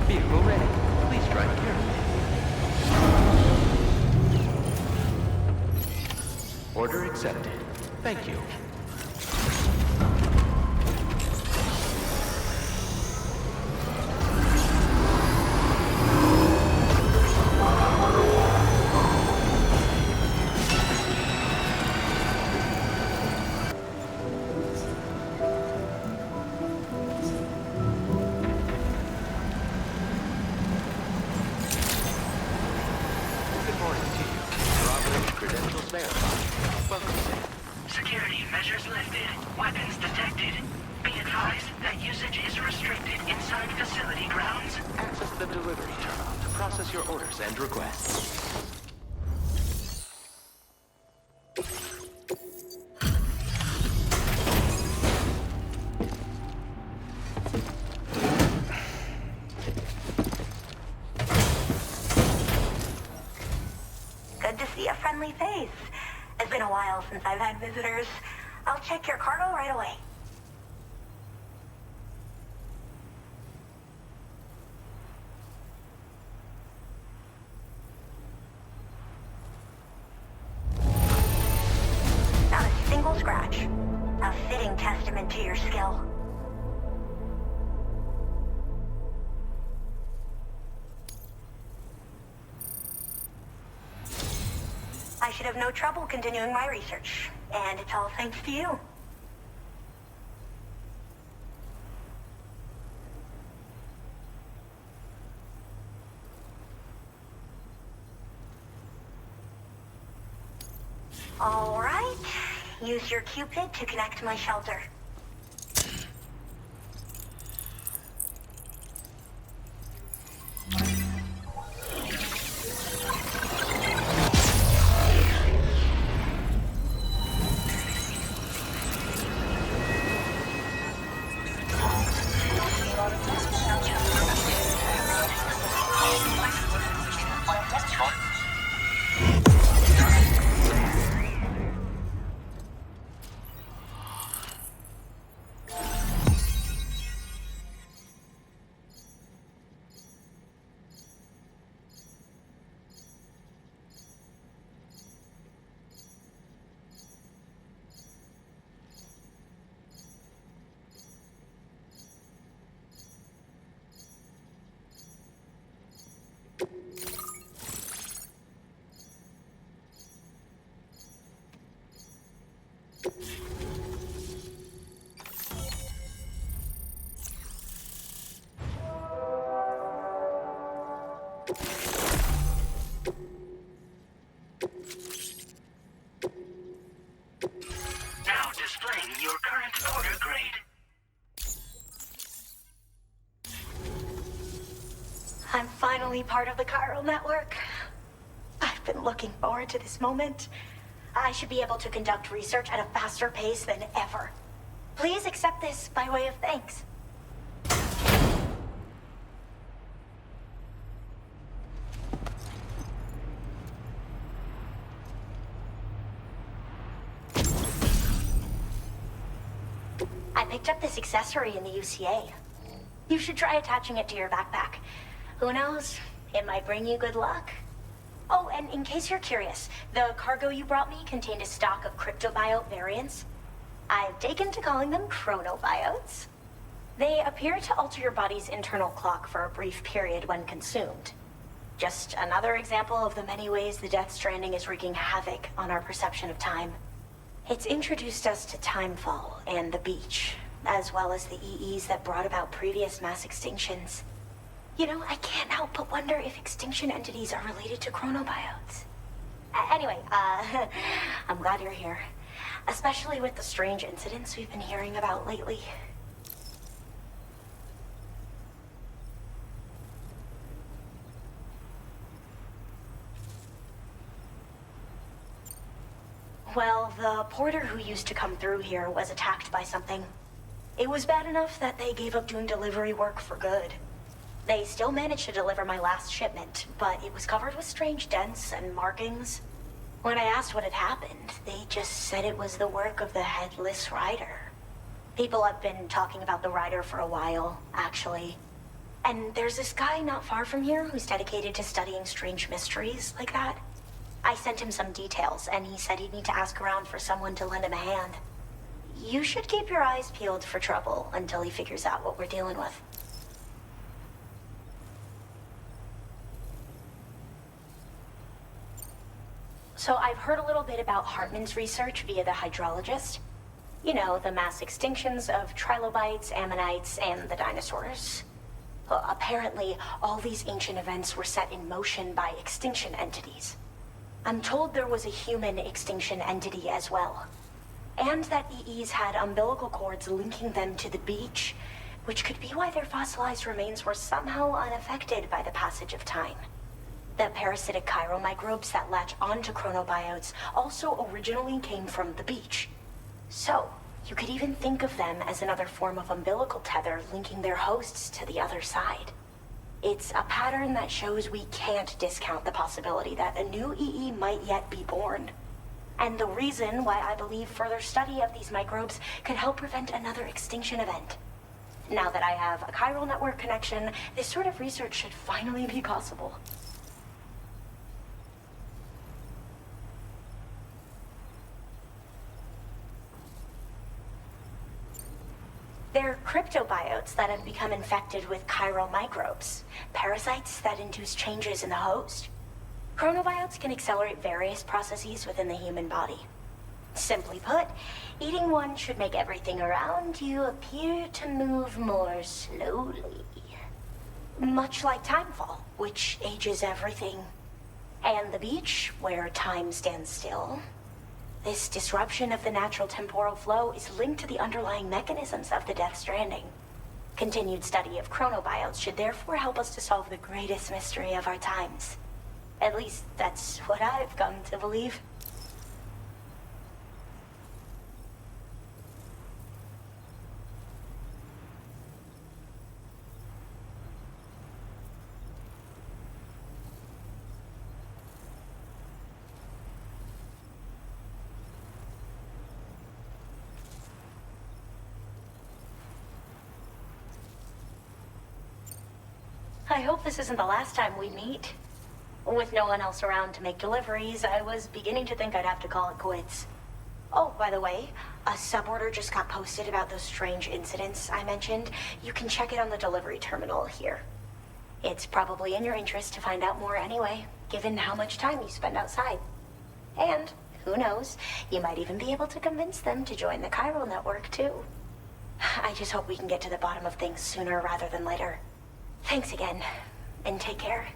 Vehicle ready. Please drive carefully. Order accepted. Thank you. Security measures lifted. Weapons detected. Be advised that usage is restricted inside facility grounds. Access the delivery terminal to process your orders and requests. Good to see a friendly face. It's been a while since I've had visitors. I'll check your cargo right away. Not a single scratch. A fitting testament to your skill. I should have no trouble continuing my research, and it's all thanks to you. All right, use your Cupid to connect to my shelter. Now displaying your current order grade. I'm finally part of the chiral network. I've been looking forward to this moment. I should be able to conduct research at a faster pace than ever. Please accept this by way of thanks. I picked up this accessory in the UCA. You should try attaching it to your backpack. Who knows? It might bring you good luck. Oh, and in case you're curious, the cargo you brought me contained a stock of cryptobiote variants. I've taken to calling them chronobiotes. They appear to alter your body's internal clock for a brief period when consumed. Just another example of the many ways the Death Stranding is wreaking havoc on our perception of time. It's introduced us to Timefall and the beach, as well as the EEs that brought about previous mass extinctions. You know, I can't help but wonder if extinction entities are related to chronobiotes. Anyway, I'm glad you're here. Especially with the strange incidents we've been hearing about lately. Well, the porter who used to come through here was attacked by something. It was bad enough that they gave up doing delivery work for good. They still managed to deliver my last shipment, but it was covered with strange dents and markings. When I asked what had happened, they just said it was the work of the Headless Rider. People have been talking about the Rider for a while, actually. And there's this guy not far from here who's dedicated to studying strange mysteries like that. I sent him some details, and he said he'd need to ask around for someone to lend him a hand. You should keep your eyes peeled for trouble until he figures out what we're dealing with. So I've heard a little bit about Hartman's research via the hydrologist. You know, the mass extinctions of trilobites, ammonites, and the dinosaurs. Well, apparently, all these ancient events were set in motion by extinction entities. I'm told there was a human extinction entity as well. And that EEs had umbilical cords linking them to the beach, which could be why their fossilized remains were somehow unaffected by the passage of time. The parasitic chiromicrobes that latch onto chronobiotes also originally came from the beach. So, you could even think of them as another form of umbilical tether linking their hosts to the other side. It's a pattern that shows we can't discount the possibility that a new EE might yet be born. And the reason why I believe further study of these microbes could help prevent another extinction event. Now that I have a chiral network connection, this sort of research should finally be possible. They're cryptobiotes that have become infected with chiral microbes, parasites that induce changes in the host. Chronobiotes can accelerate various processes within the human body. Simply put, eating one should make everything around you appear to move more slowly. Much like Timefall, which ages everything. And the beach, where time stands still. This disruption of the natural temporal flow is linked to the underlying mechanisms of the Death Stranding. Continued study of chronobiotes should therefore help us to solve the greatest mystery of our times. At least, that's what I've come to believe. I hope this isn't the last time we meet. With no one else around to make deliveries, I was beginning to think I'd have to call it quits. Oh, by the way, a suborder just got posted about those strange incidents I mentioned. You can check it on the delivery terminal here. It's probably in your interest to find out more anyway, given how much time you spend outside. And, who knows, you might even be able to convince them to join the chiral network, too. I just hope we can get to the bottom of things sooner rather than later. Thanks again, and take care.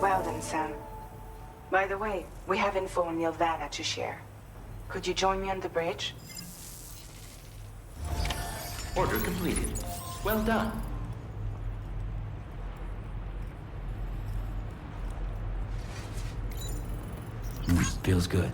Well then, Sam. By the way, we have info on Nilvana to share. Could you join me on the bridge? Order completed. Well done. Feels good.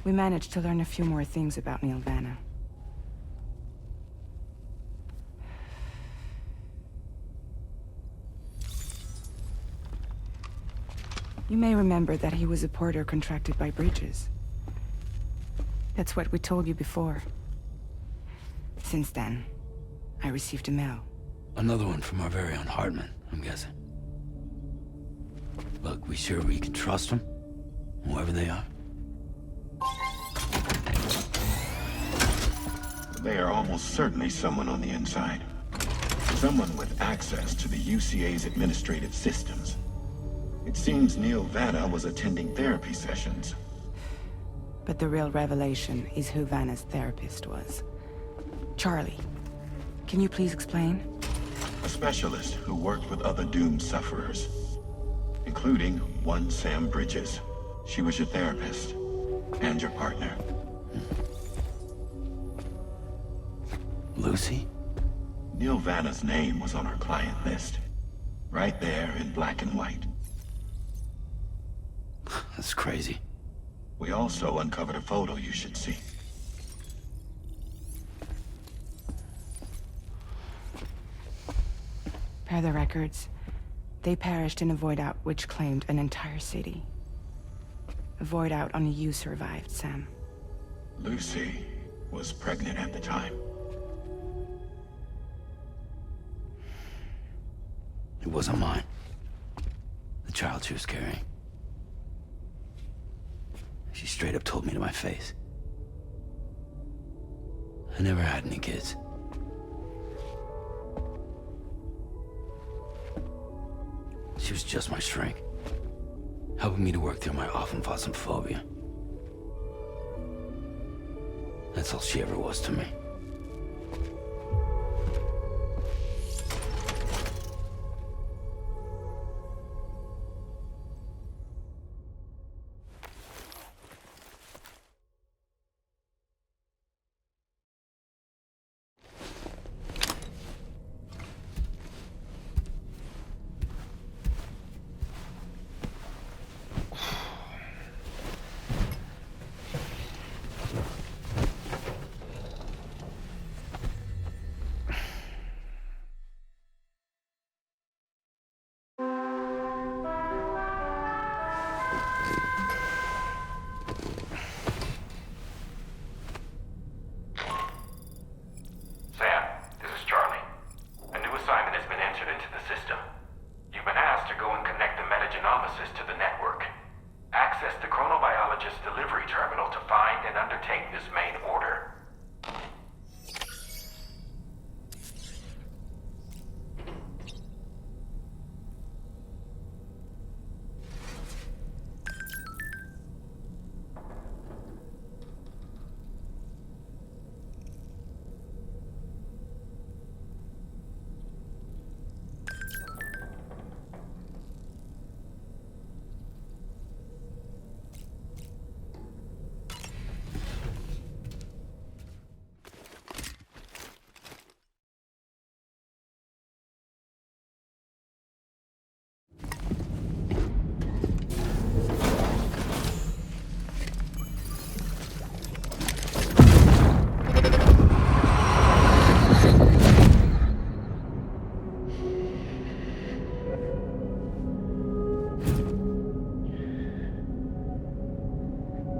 We managed to learn a few more things about Neil Vanna. You may remember that he was a porter contracted by Bridges. That's what we told you before. Since then, I received a mail. Another one from our very own Hardman, I'm guessing. Look, we sure we can trust them? Whoever they are? They are almost certainly someone on the inside. Someone with access to the UCA's administrative systems. It seems Neil Vanna was attending therapy sessions. But the real revelation is who Vanna's therapist was. Charlie, can you please explain? A specialist who worked with other doomed sufferers, including one Sam Bridges. She was your therapist and your partner. Lucy? Neil Vanna's name was on our client list. Right there in black and white. That's crazy. We also uncovered a photo you should see. Per the records, they perished in a void out which claimed an entire city. A void out only you survived, Sam. Lucy was pregnant at the time. It wasn't mine. The child she was carrying. She straight up told me to my face. I never had any kids. She was just my shrink, helping me to work through my often phobia. That's all she ever was to me.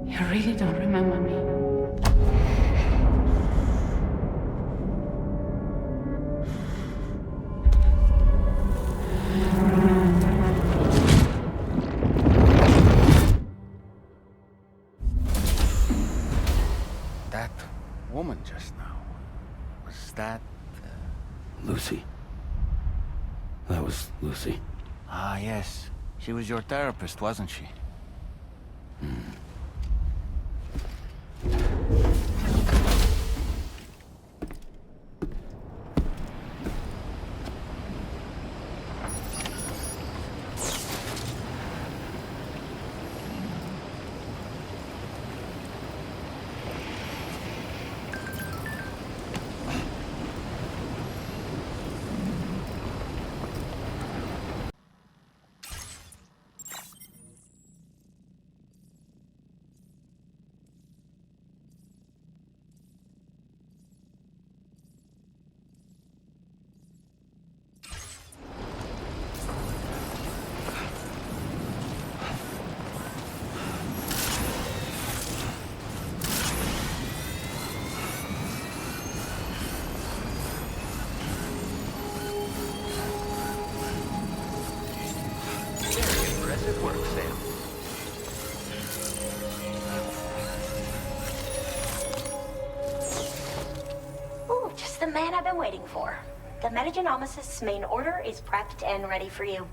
You really don't remember me. That woman just now, was that... Lucy. That was Lucy. Ah, yes. She was your therapist, wasn't she? Good work, Sam. Ooh, just the man I've been waiting for. The Metagenomicist's main order is prepped and ready for you.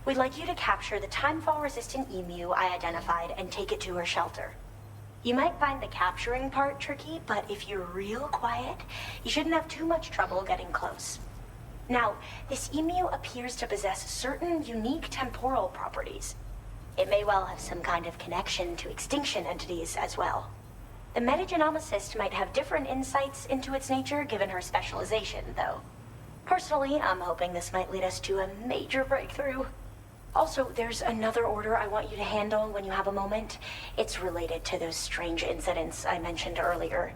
We'd like you to capture the timefall-resistant emu I identified and take it to her shelter. You might find the capturing part tricky, but if you're real quiet, you shouldn't have too much trouble getting close. Now, this emu appears to possess certain unique temporal properties. It may well have some kind of connection to extinction entities as well. The metagenomicist might have different insights into its nature given her specialization, though. Personally, I'm hoping this might lead us to a major breakthrough. Also, there's another order I want you to handle when you have a moment. It's related to those strange incidents I mentioned earlier.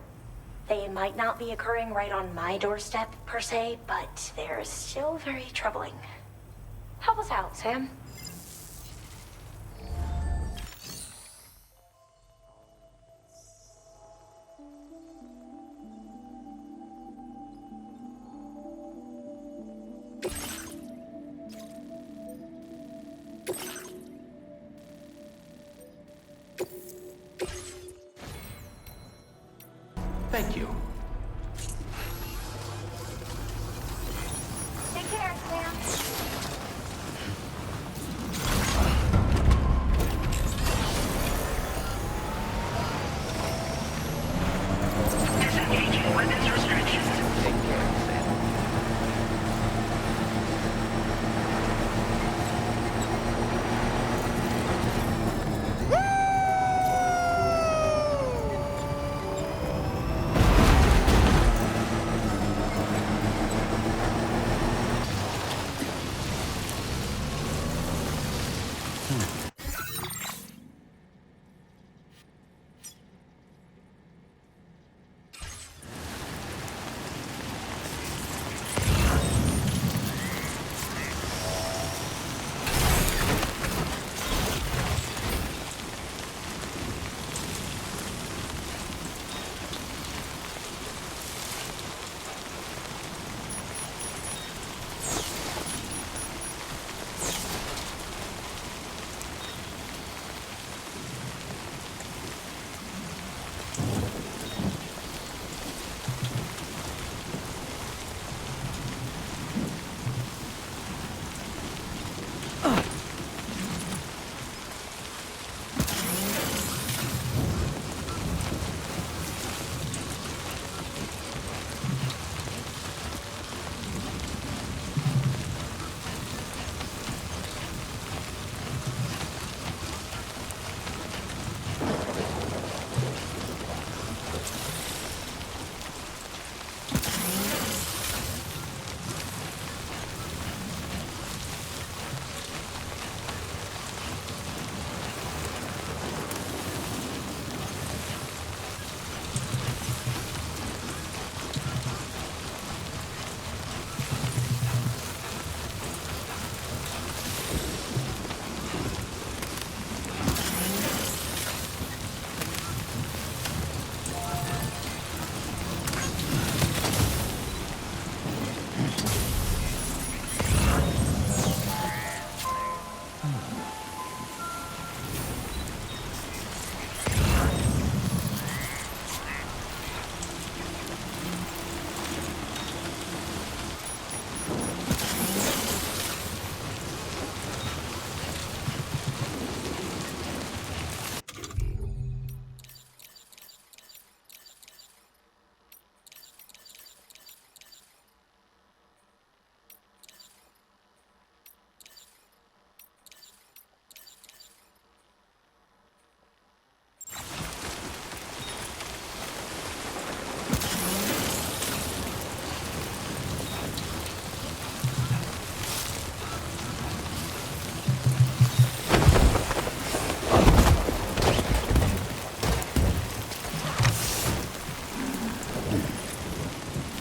They might not be occurring right on my doorstep, per se, but they're still very troubling. Help us out, Sam. Thank you. Take care, Sam. Disengaging weapons restrictions. Take care, Sam.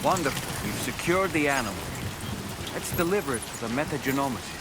Wonderful. We've secured the animal. Let's deliver it to the metagenomicist.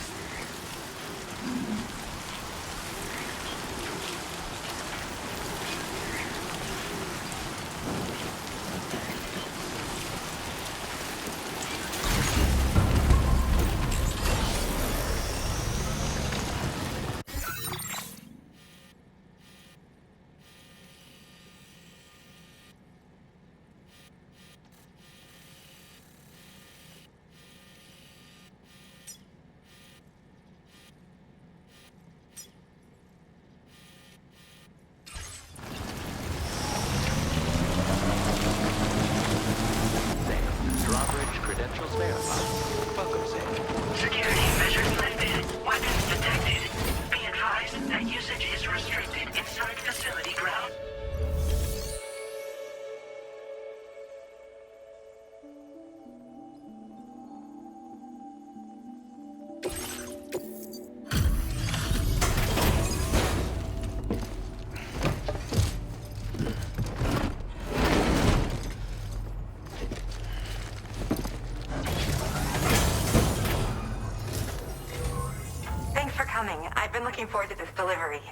coming. I've been looking forward to this delivery.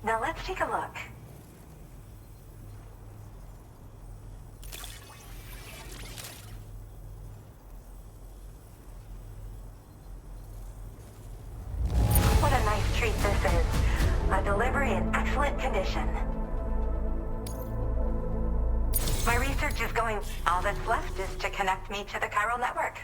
Now let's take a look. What a nice treat this is. A delivery in excellent condition. My research is going... All that's left is to connect me to the chiral network.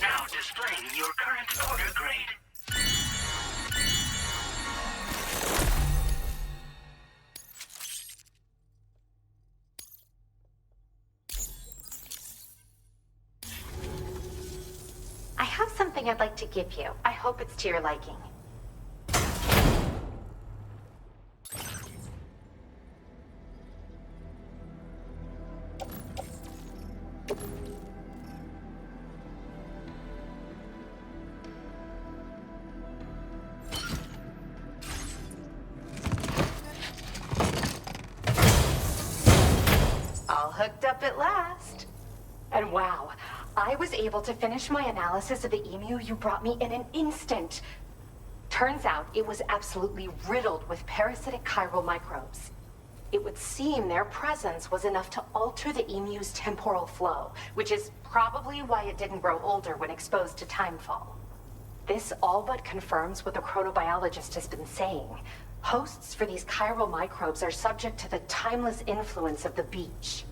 Now displaying your current order grade. I have something I'd like to give you. I hope it's to your liking. All hooked up at last. And wow, I was able to finish my analysis of the emu you brought me in an instant. Turns out it was absolutely riddled with parasitic chiral microbes. It would seem their presence was enough to alter the emu's temporal flow, which is probably why it didn't grow older when exposed to timefall. This all but confirms what the chronobiologist has been saying. Hosts for these chiral microbes are subject to the timeless influence of the beach.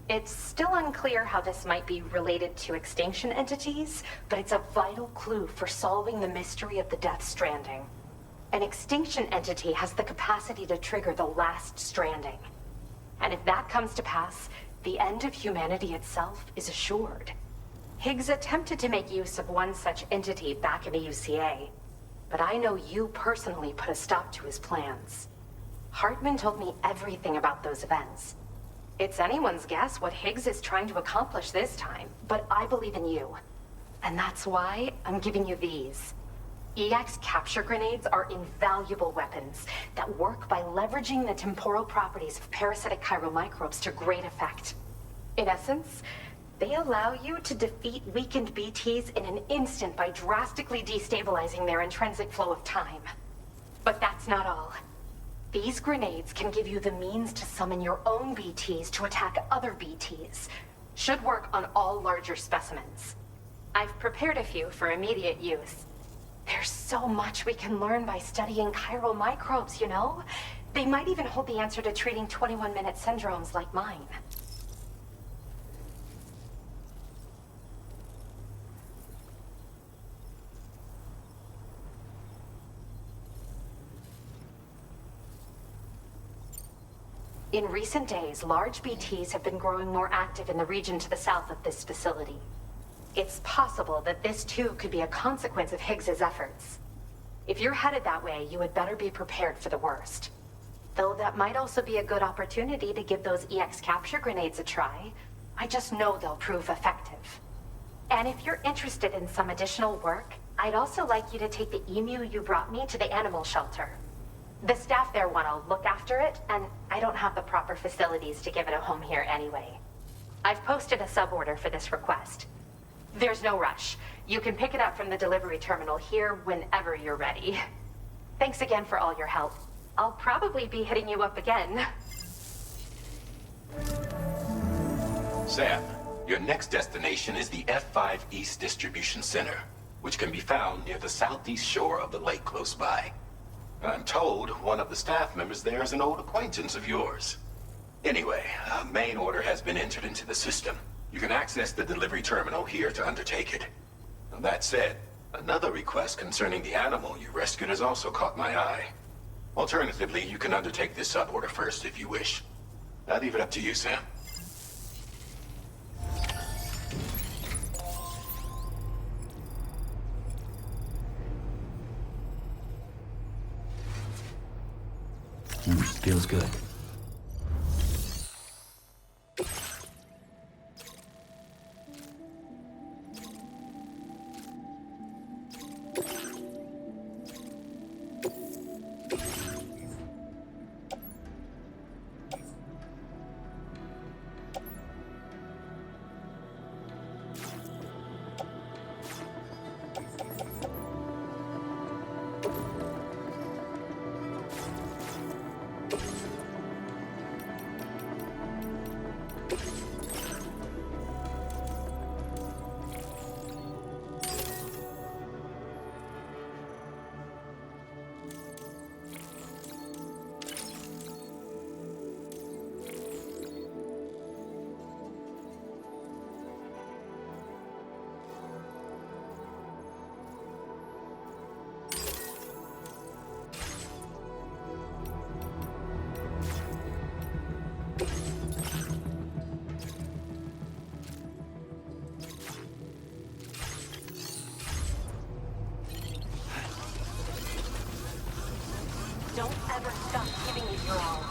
It's still unclear how this might be related to extinction entities, but it's a vital clue for solving the mystery of the Death Stranding. An extinction entity has the capacity to trigger the last stranding. And if that comes to pass, the end of humanity itself is assured. Higgs attempted to make use of one such entity back in the UCA, but I know you personally put a stop to his plans. Hartman told me everything about those events. It's anyone's guess what Higgs is trying to accomplish this time, but I believe in you. And that's why I'm giving you these. EX capture grenades are invaluable weapons that work by leveraging the temporal properties of parasitic chiral microbes to great effect. In essence, they allow you to defeat weakened BTs in an instant by drastically destabilizing their intrinsic flow of time. But that's not all. These grenades can give you the means to summon your own BTs to attack other BTs. Should work on all larger specimens. I've prepared a few for immediate use. There's so much we can learn by studying chiral microbes, you know? They might even hold the answer to treating 21-minute syndromes like mine. In recent days, large BTs have been growing more active in the region to the south of this facility. It's possible that this too could be a consequence of Higgs's efforts. If you're headed that way, you had better be prepared for the worst. Though that might also be a good opportunity to give those EX capture grenades a try. I just know they'll prove effective. And if you're interested in some additional work, I'd also like you to take the emu you brought me to the animal shelter. The staff there want to look after it, and I don't have the proper facilities to give it a home here anyway. I've posted a suborder for this request. There's no rush. You can pick it up from the delivery terminal here whenever you're ready. Thanks again for all your help. I'll probably be hitting you up again. Sam, your next destination is the F5 East Distribution Center. which can be found near the southeast shore of the lake close by. I'm told one of the staff members there is an old acquaintance of yours. Anyway, a main order has been entered into the system. You can access the delivery terminal here to undertake it. That said, another request concerning the animal you rescued has also caught my eye. Alternatively, you can undertake this sub-order first if you wish. I'll leave it up to you, Sam. Feels good. Don't ever stop giving it your all.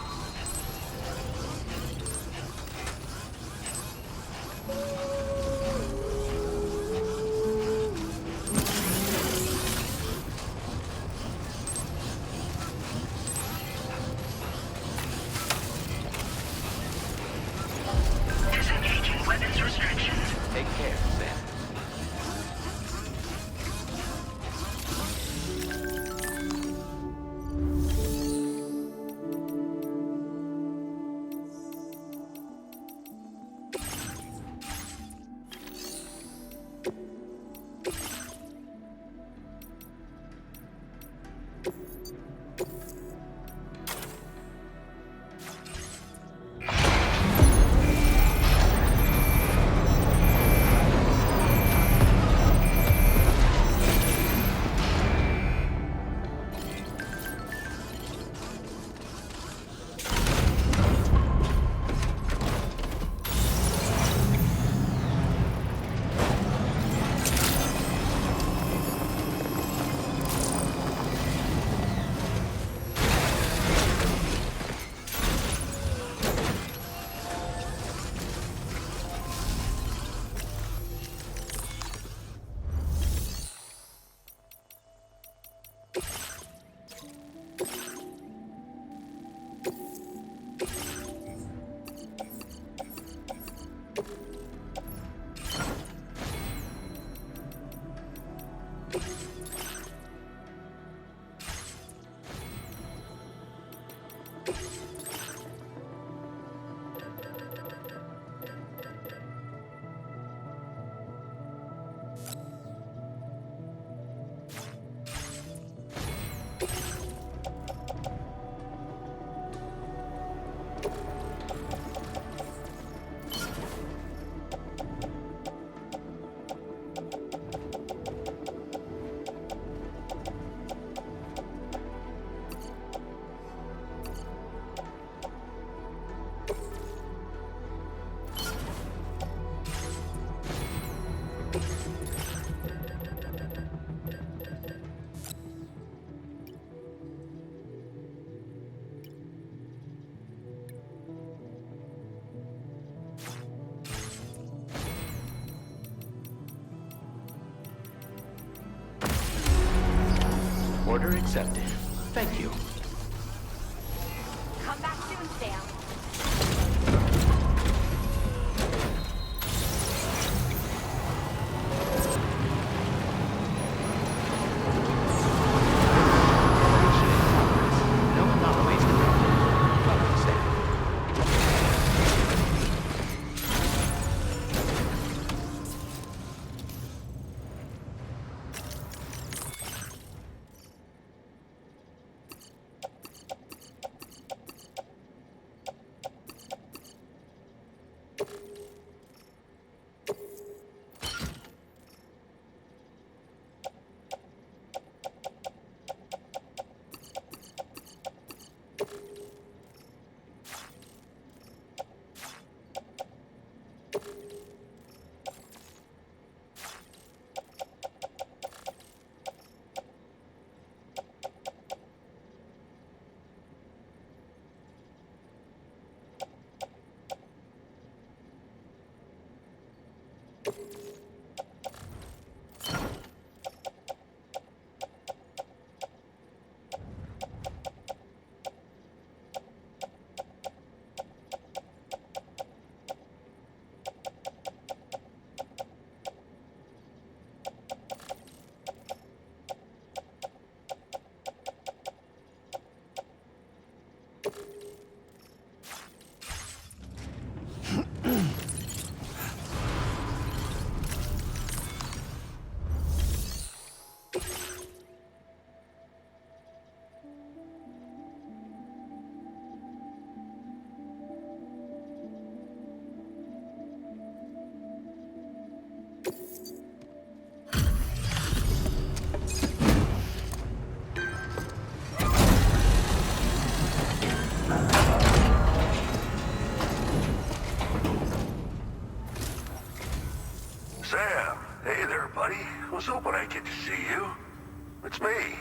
Disengaging weapons restrictions. Take care, Sam. Order accepted. Thank you. Come back soon, Sam. No anomalies detected. Welcome, Sam. Sam, hey there, buddy. Was hoping I'd get to see you. It's me.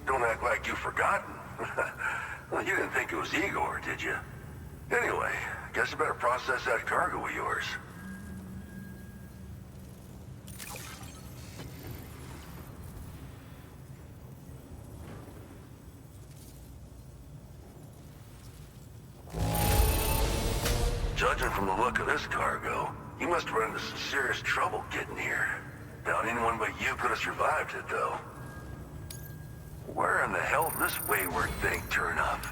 Don't act like you've forgotten. Well, you didn't think it was Igor, did you? Anyway, guess I better process that cargo of yours. Judging from the look of this cargo, you must have run into some serious trouble getting here. Doubt anyone but you could have survived it, though. Where in the hell did this wayward thing turn up?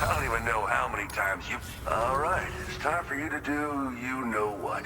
I don't even know how many times you... All right, it's time for you to do you-know-what.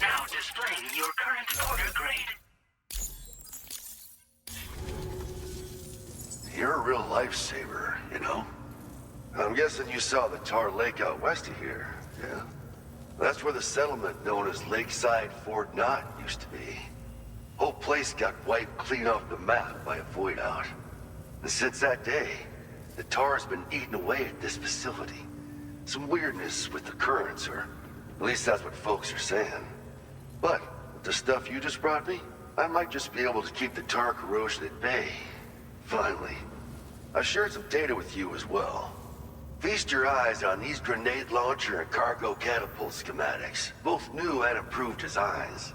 Now displaying your current order grade. You're a real lifesaver, you know? I'm guessing you saw the Tar Lake out west of here, yeah? That's where the settlement known as Lakeside Fort Knott used to be. Whole place got wiped clean off the map by a void out. And since that day, the Tar's been eating away at this facility. Some weirdness with the currents, or at least that's what folks are saying. But with the stuff you just brought me, I might just be able to keep the Tar corrosion at bay. Finally. I've shared some data with you as well. Feast your eyes on these grenade launcher and cargo catapult schematics, both new and improved designs.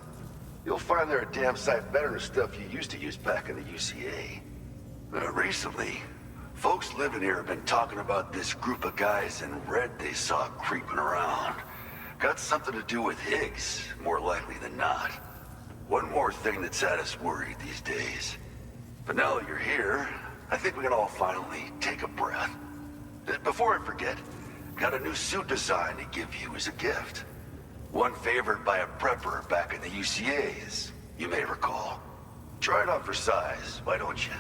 You'll find they're a damn sight better than stuff you used to use back in the UCA. Recently, folks living here have been talking about this group of guys in red they saw creeping around. Got something to do with Higgs, more likely than not. One more thing that's had us worried these days. But now that you're here, I think we can all finally take a breath. Before I forget, got a new suit design to give you as a gift. One favored by a prepper back in the UCAs, you may recall. Try it on for size, why don't you?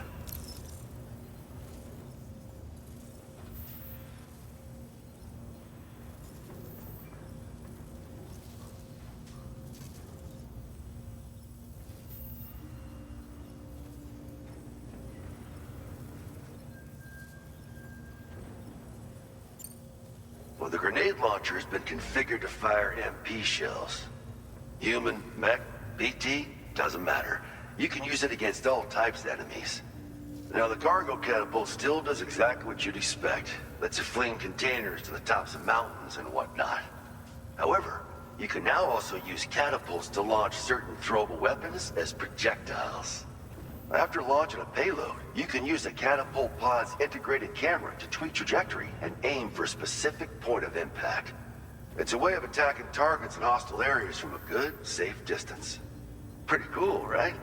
Well, the grenade launcher has been configured to fire MP shells. Human, mech, BT, doesn't matter. You can use it against all types of enemies. Now, the cargo catapult still does exactly what you'd expect. Lets it fling containers to the tops of mountains and whatnot. However, you can now also use catapults to launch certain throwable weapons as projectiles. After launching a payload, you can use a catapult pod's integrated camera to tweak trajectory and aim for a specific point of impact. It's a way of attacking targets in hostile areas from a good, safe distance. Pretty cool, right?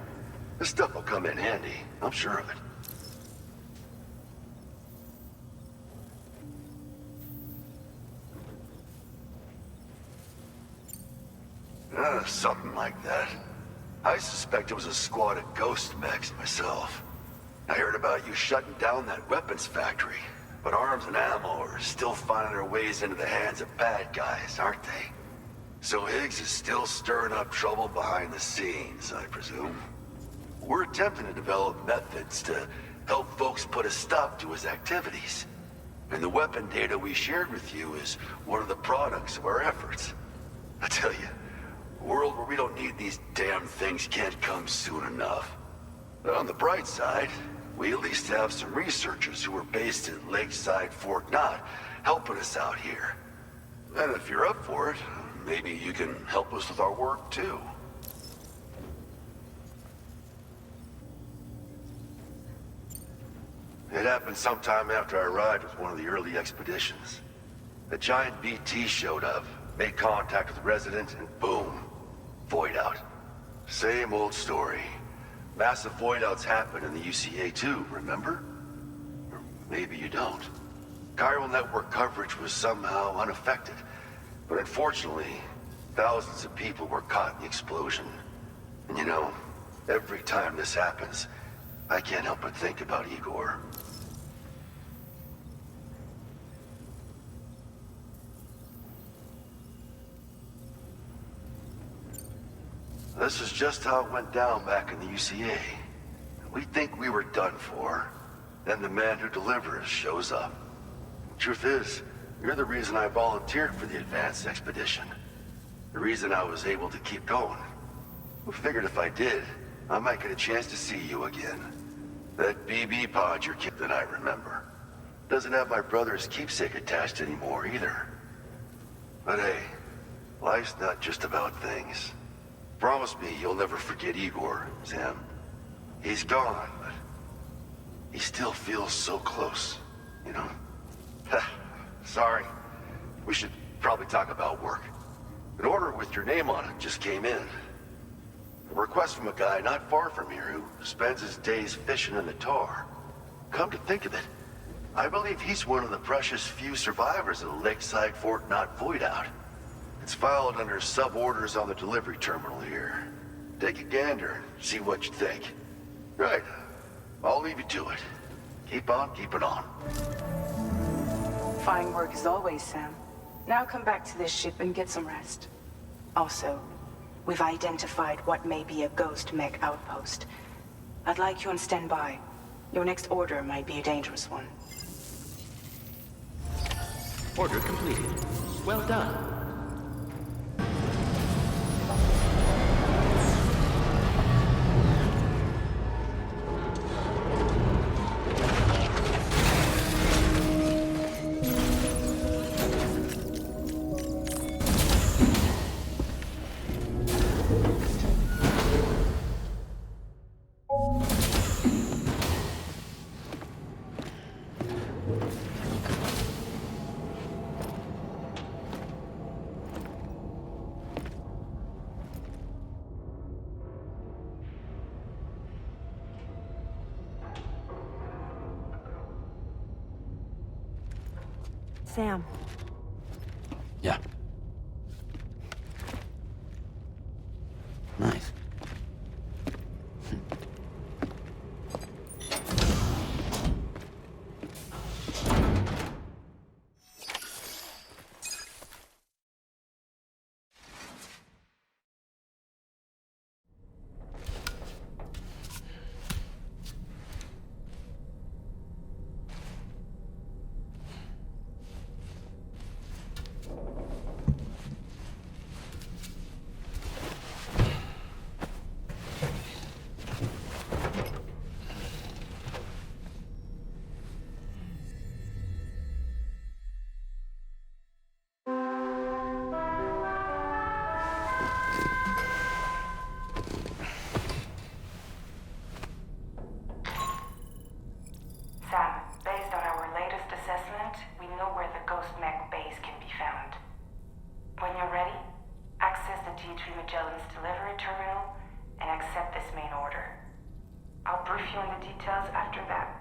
This stuff will come in handy, I'm sure of it. Something like that. I suspect it was a squad of ghost mechs myself. I heard about you shutting down that weapons factory, but arms and ammo are still finding their ways into the hands of bad guys, aren't they? So Higgs is still stirring up trouble behind the scenes, I presume. We're attempting to develop methods to help folks put a stop to his activities. And the weapon data we shared with you is one of the products of our efforts. I tell you, a world where we don't need these damn things can't come soon enough. But on the bright side, we at least have some researchers who are based at Lakeside Fort Knott helping us out here. And if you're up for it, maybe you can help us with our work too. It happened sometime after I arrived with one of the early expeditions. A giant BT showed up, made contact with the resident, and boom. Void out. Same old story. Massive void outs happen in the UCA too, remember? Or maybe you don't. Chiral network coverage was somehow unaffected. But unfortunately, thousands of people were caught in the explosion. And you know, every time this happens, I can't help but think about Igor. This is just how it went down back in the UCA. We think we were done for. Then the man who delivers shows up. Truth is, you're the reason I volunteered for the advanced expedition. The reason I was able to keep going. We figured if I did, I might get a chance to see you again. That BB pod you're keeping that I remember. Doesn't have my brother's keepsake attached anymore either. But hey, life's not just about things. Promise me you'll never forget Igor, Sam. He's gone, but he still feels so close, you know? Sorry. We should probably talk about work. An order with your name on it just came in. A request from a guy not far from here who spends his days fishing in the tar. Come to think of it, I believe he's one of the precious few survivors of the Lakeside Fort Knott void out. It's filed under sub-orders on the delivery terminal here. Take a gander, see what you think. Right. I'll leave you to it. Keep on keeping on. Fine work as always, Sam. Now come back to this ship and get some rest. Also, we've identified what may be a ghost mech outpost. I'd like you on standby. Your next order might be a dangerous one. Order completed. Well done. Sam. Yeah. Nice. Magellan's delivery terminal and accept this main order. I'll brief you on the details after that.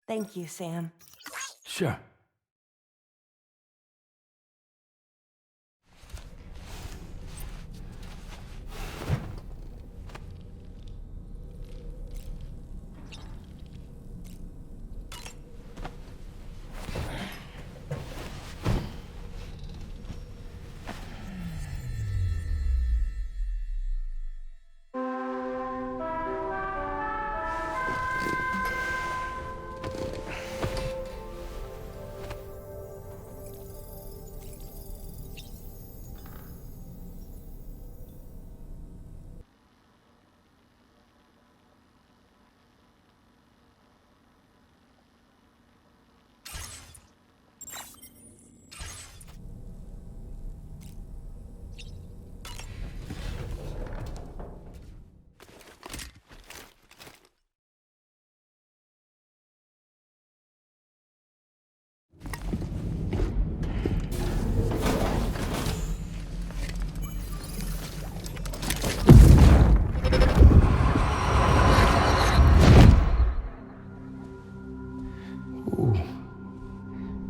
Thank you, Sam. Sure.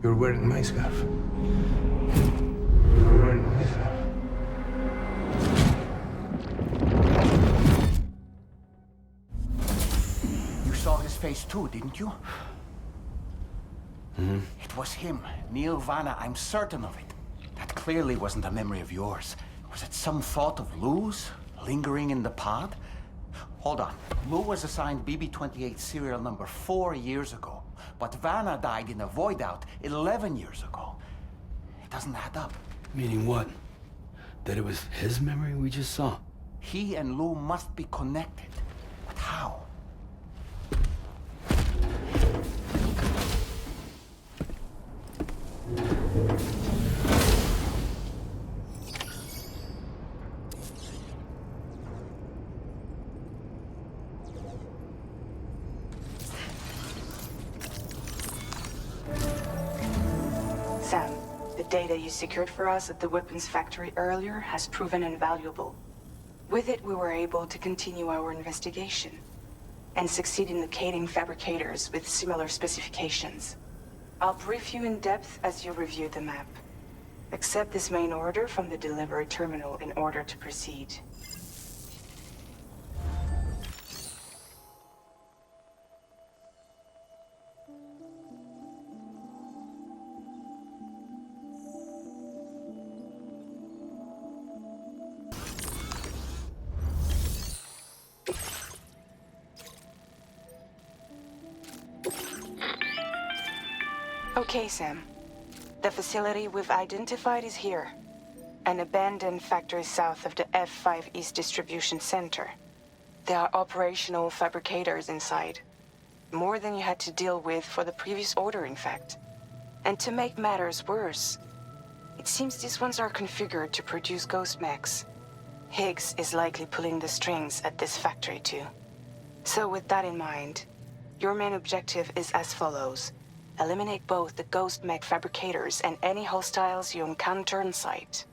You're wearing my scarf. You're wearing my scarf. You saw his face too, didn't you? Mm-hmm. It was him, Neil Vanna, I'm certain of it. That clearly wasn't a memory of yours. Was it some thought of Lou's, lingering in the pod? Hold on. Lou was assigned BB-28 serial number 4 years ago, but Vanna died in a void out 11 years ago. It doesn't add up. Meaning what? That it was his memory we just saw? He and Lou must be connected. But how? Sam, the data you secured for us at the weapons factory earlier has proven invaluable. With it, we were able to continue our investigation and succeed in locating fabricators with similar specifications. I'll brief you in depth as you review the map. Accept this main order from the delivery terminal in order to proceed. Okay, Sam. The facility we've identified is here. An abandoned factory south of the F5 East Distribution Center. There are operational fabricators inside. More than you had to deal with for the previous order, in fact. And to make matters worse, it seems these ones are configured to produce ghost mechs. Higgs is likely pulling the strings at this factory too. So with that in mind, your main objective is as follows. Eliminate both the ghost mech fabricators and any hostiles you encounter on site.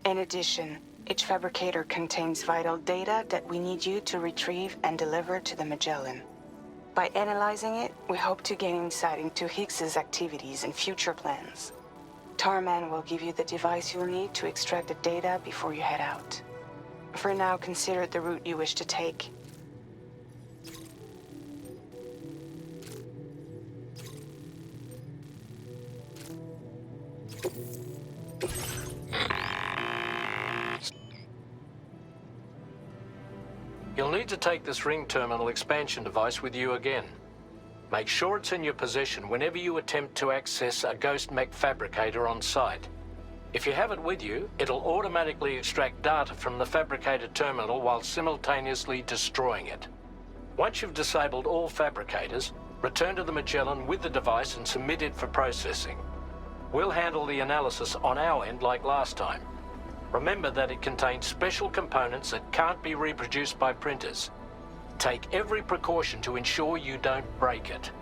In addition, each fabricator contains vital data that we need you to retrieve and deliver to the Magellan. By analyzing it, we hope to gain insight into Higgs's activities and future plans. Tarman will give you the device you'll need to extract the data before you head out. For now, consider the route you wish to take. You'll need to take this ring terminal expansion device with you again. Make sure it's in your possession whenever you attempt to access a ghost mech fabricator on site. If you have it with you, it'll automatically extract data from the fabricated terminal while simultaneously destroying it. Once you've disabled all fabricators, return to the Magellan with the device and submit it for processing. We'll handle the analysis on our end like last time. Remember that it contains special components that can't be reproduced by printers. Take every precaution to ensure you don't break it.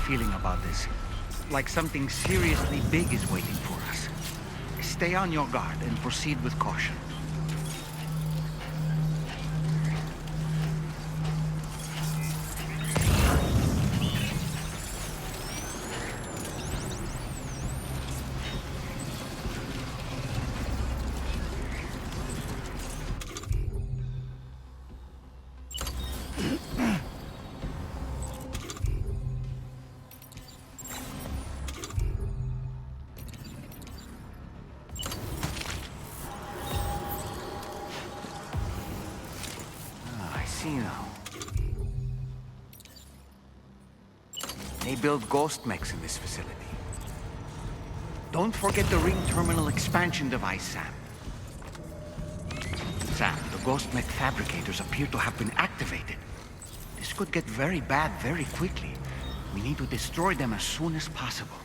Feeling about this. Like something seriously big is waiting for us. Stay on your guard and proceed with caution. They build ghost mechs in this facility. Don't forget the ring terminal expansion device, Sam. Sam, the ghost mech fabricators appear to have been activated. This could get very bad very quickly. We need to destroy them as soon as possible.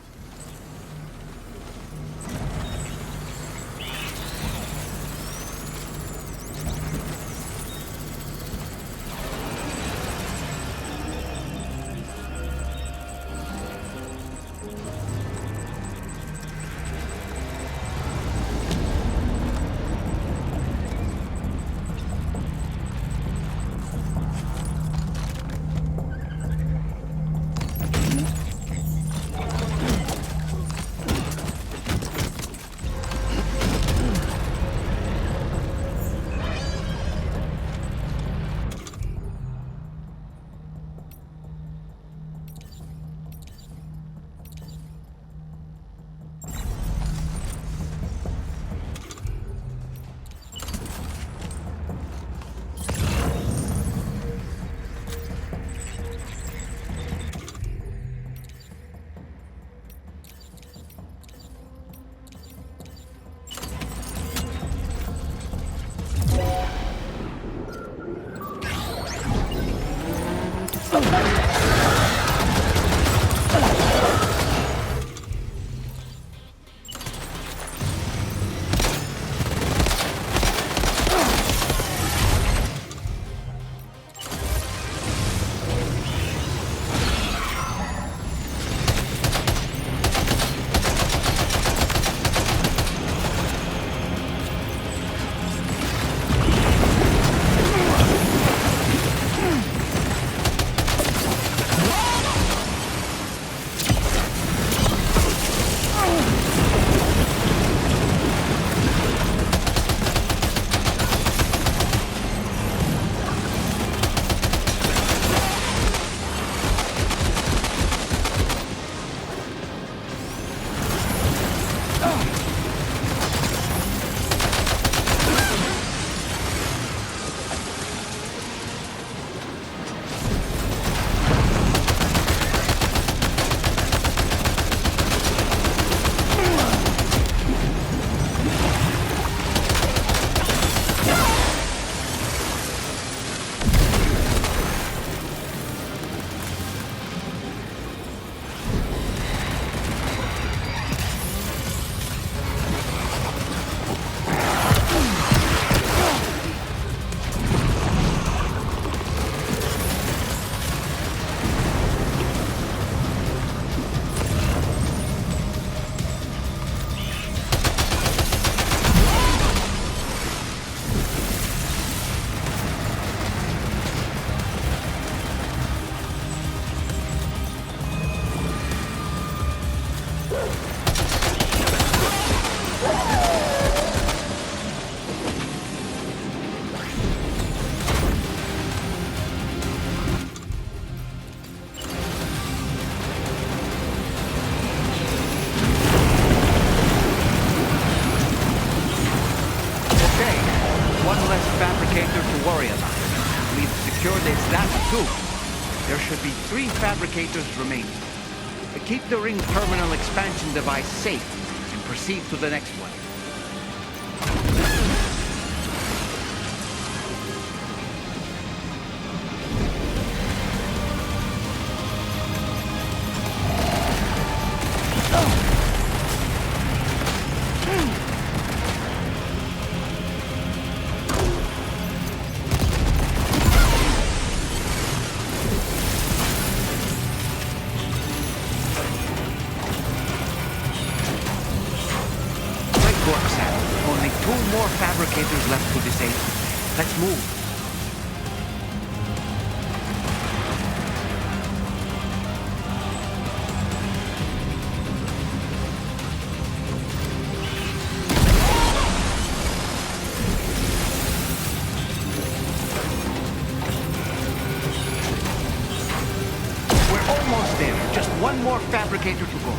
There should be 3 fabricators remaining. Keep the ring terminal expansion device safe and proceed to the next one. Fabricators left to disable. Let's move. We're almost there. Just one more fabricator to go.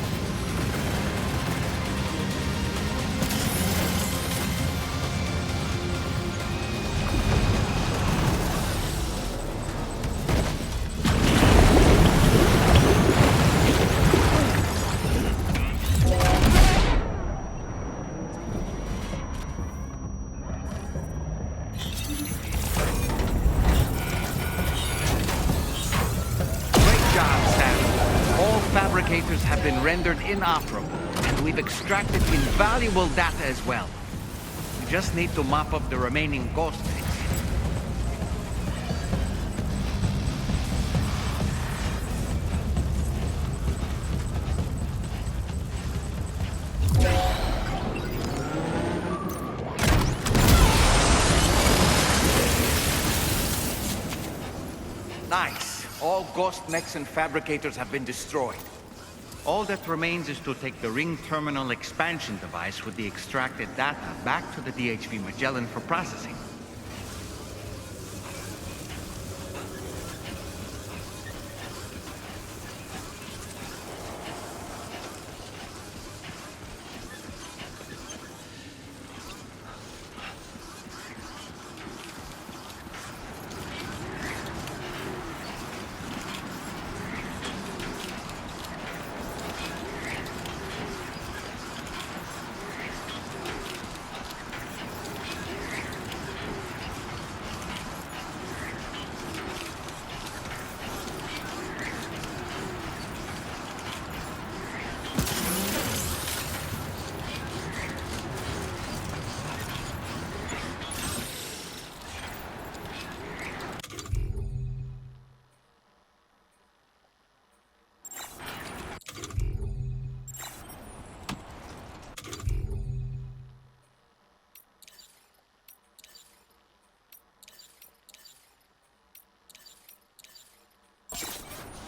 Have been rendered inoperable, and we've extracted invaluable data as well. We just need to mop up the remaining ghost mechs. Nice. All ghost mechs and fabricators have been destroyed. All that remains is to take the ring terminal expansion device with the extracted data back to the DHV Magellan for processing.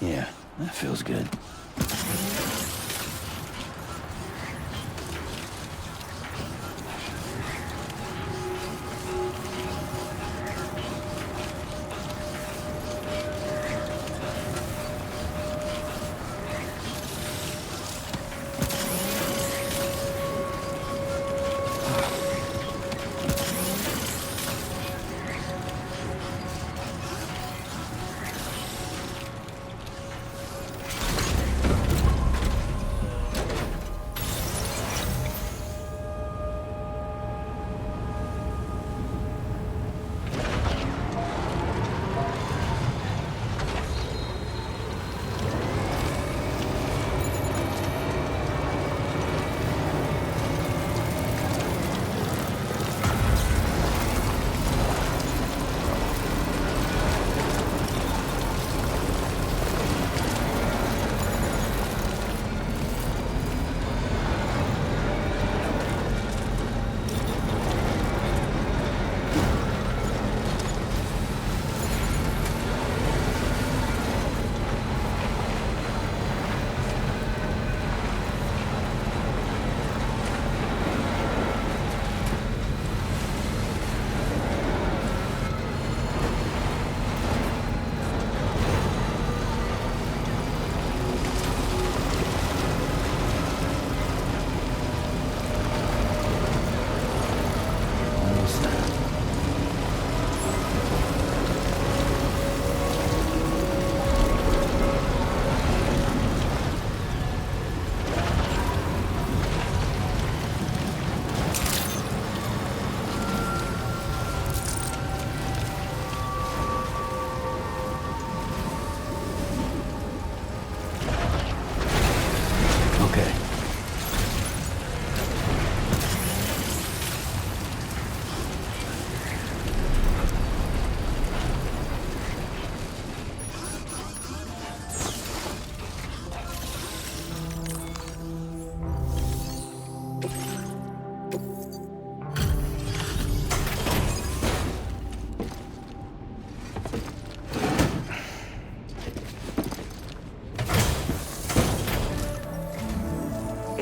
Yeah, that feels good.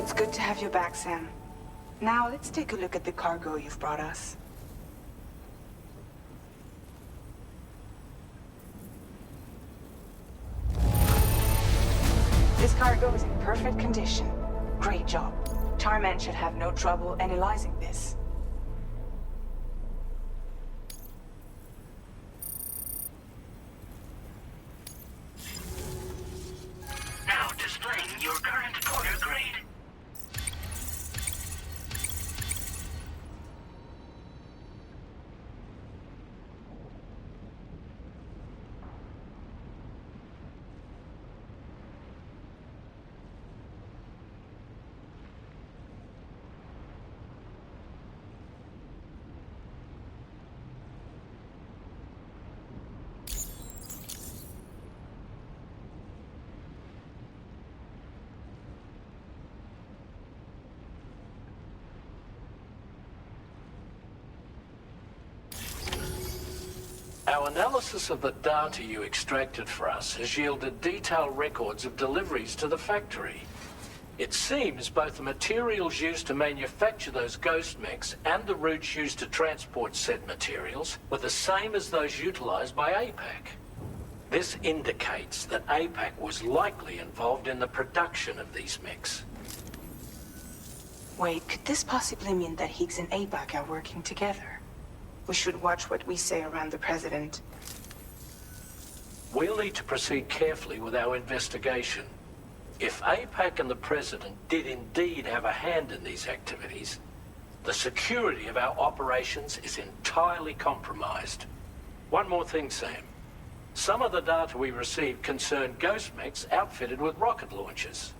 It's good to have you back, Sam. Now, let's take a look at the cargo you've brought us. This cargo is in perfect condition. Great job. Tarman should have no trouble analyzing this. Now displaying your current porter grade. Our analysis of the data you extracted for us has yielded detailed records of deliveries to the factory. It seems both the materials used to manufacture those ghost mechs and the routes used to transport said materials were the same as those utilized by APAC. This indicates that APAC was likely involved in the production of these mechs. Wait, could this possibly mean that Higgs and APAC are working together? We should watch what we say around the President. We'll need to proceed carefully with our investigation. If APAC and the President did indeed have a hand in these activities, the security of our operations is entirely compromised. One more thing, Sam. Some of the data we received concerned ghost mechs outfitted with rocket launchers.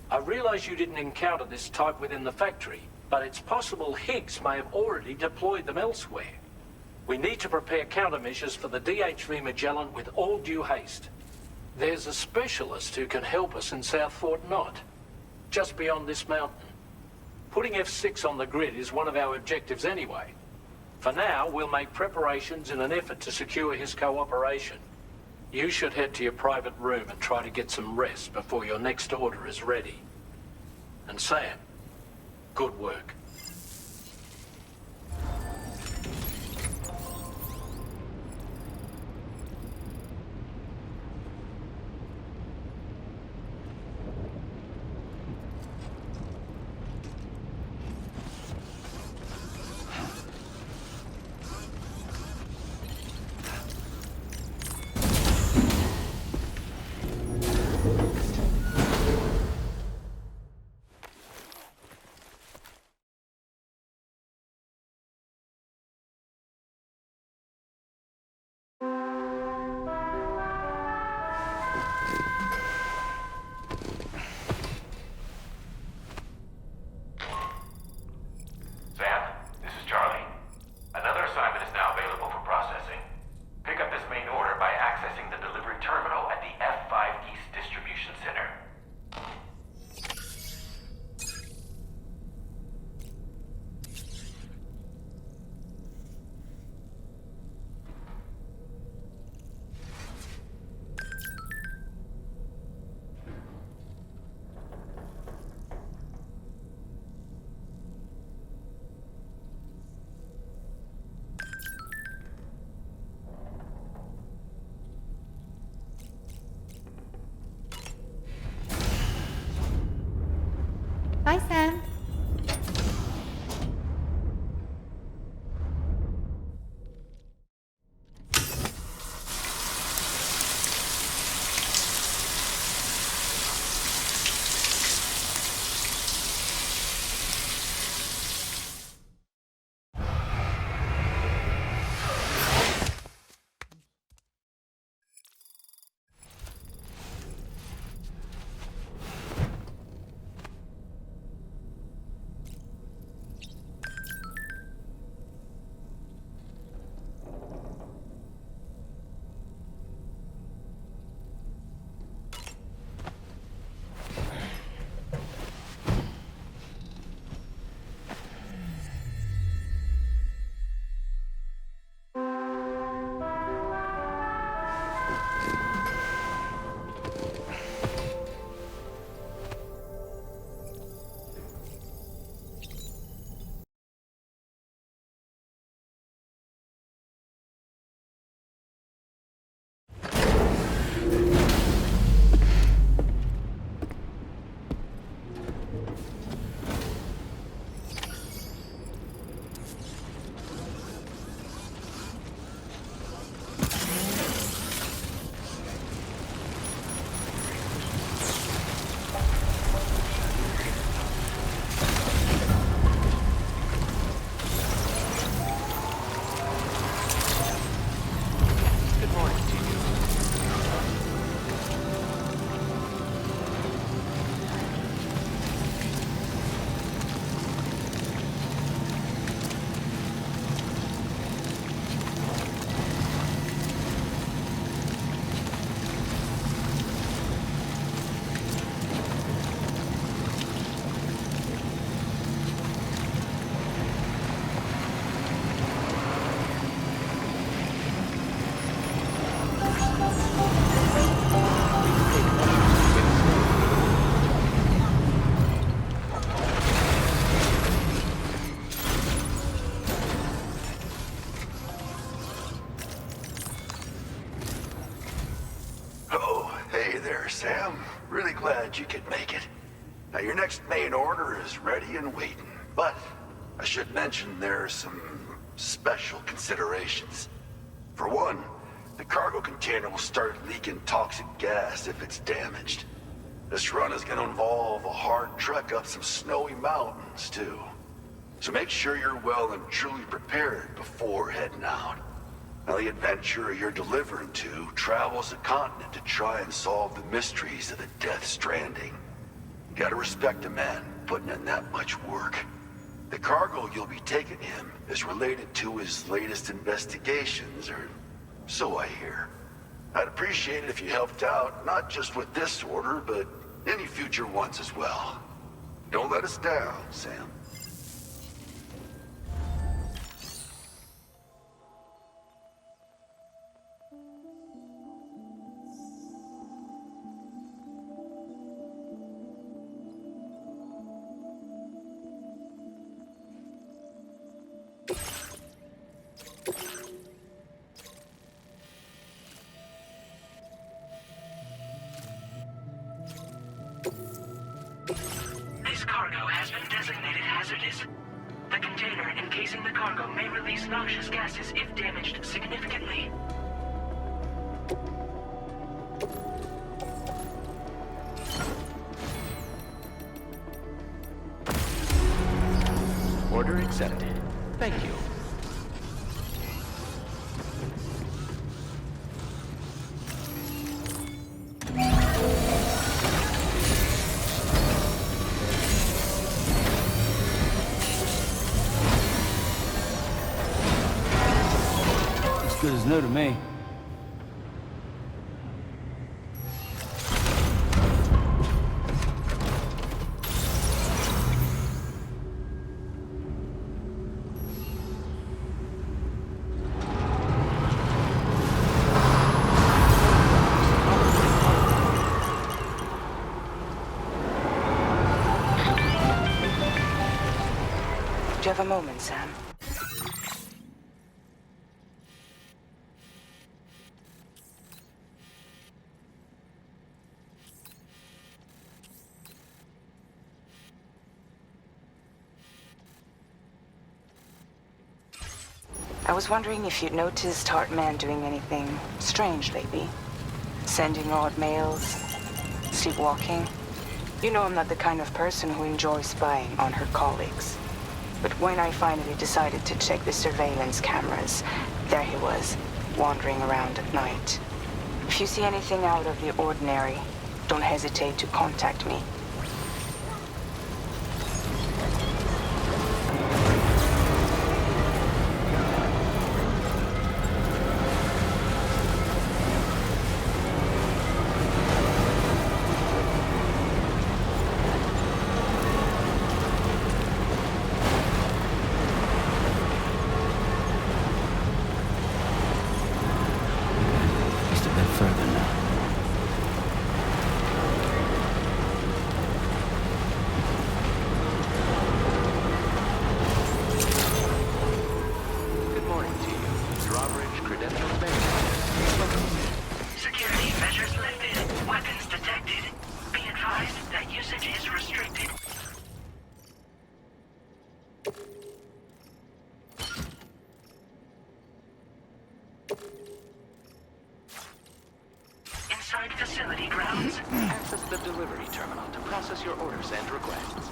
I realize you didn't encounter this type within the factory, but it's possible Higgs may have already deployed them elsewhere. We need to prepare countermeasures for the DHV Magellan with all due haste. There's a specialist who can help us in South Fort Knott, just beyond this mountain. Putting F6 on the grid is one of our objectives anyway. For now, we'll make preparations in an effort to secure his cooperation. You should head to your private room and try to get some rest before your next order is ready. And Sam, good work. Bye, Sam. there, Sam. Really glad you could make it. Now, your next main order is ready and waiting. But I should mention there are some special considerations. For one, the cargo container will start leaking toxic gas if it's damaged. This run is going to involve a hard trek up some snowy mountains, too. So make sure you're well and truly prepared before heading out. Now, the adventurer you're delivering to travels the continent to try and solve the mysteries of the Death Stranding. You gotta respect a man putting in that much work. The cargo you'll be taking him is related to his latest investigations, or so I hear. I'd appreciate it if you helped out, not just with this order, but any future ones as well. Don't let us down, Sam. This cargo has been designated hazardous. The container encasing the cargo may release noxious gases if damaged significantly. Order accepted. Thank you. Good as new to me. Do you have a moment, Sam? I was wondering if you'd noticed Hartman doing anything strange lately. Sending odd mails, sleepwalking. You know I'm not the kind of person who enjoys spying on her colleagues. But when I finally decided to check the surveillance cameras, there he was, wandering around at night. If you see anything out of the ordinary, don't hesitate to contact me. Inside facility grounds. Access the delivery terminal to process your orders and requests.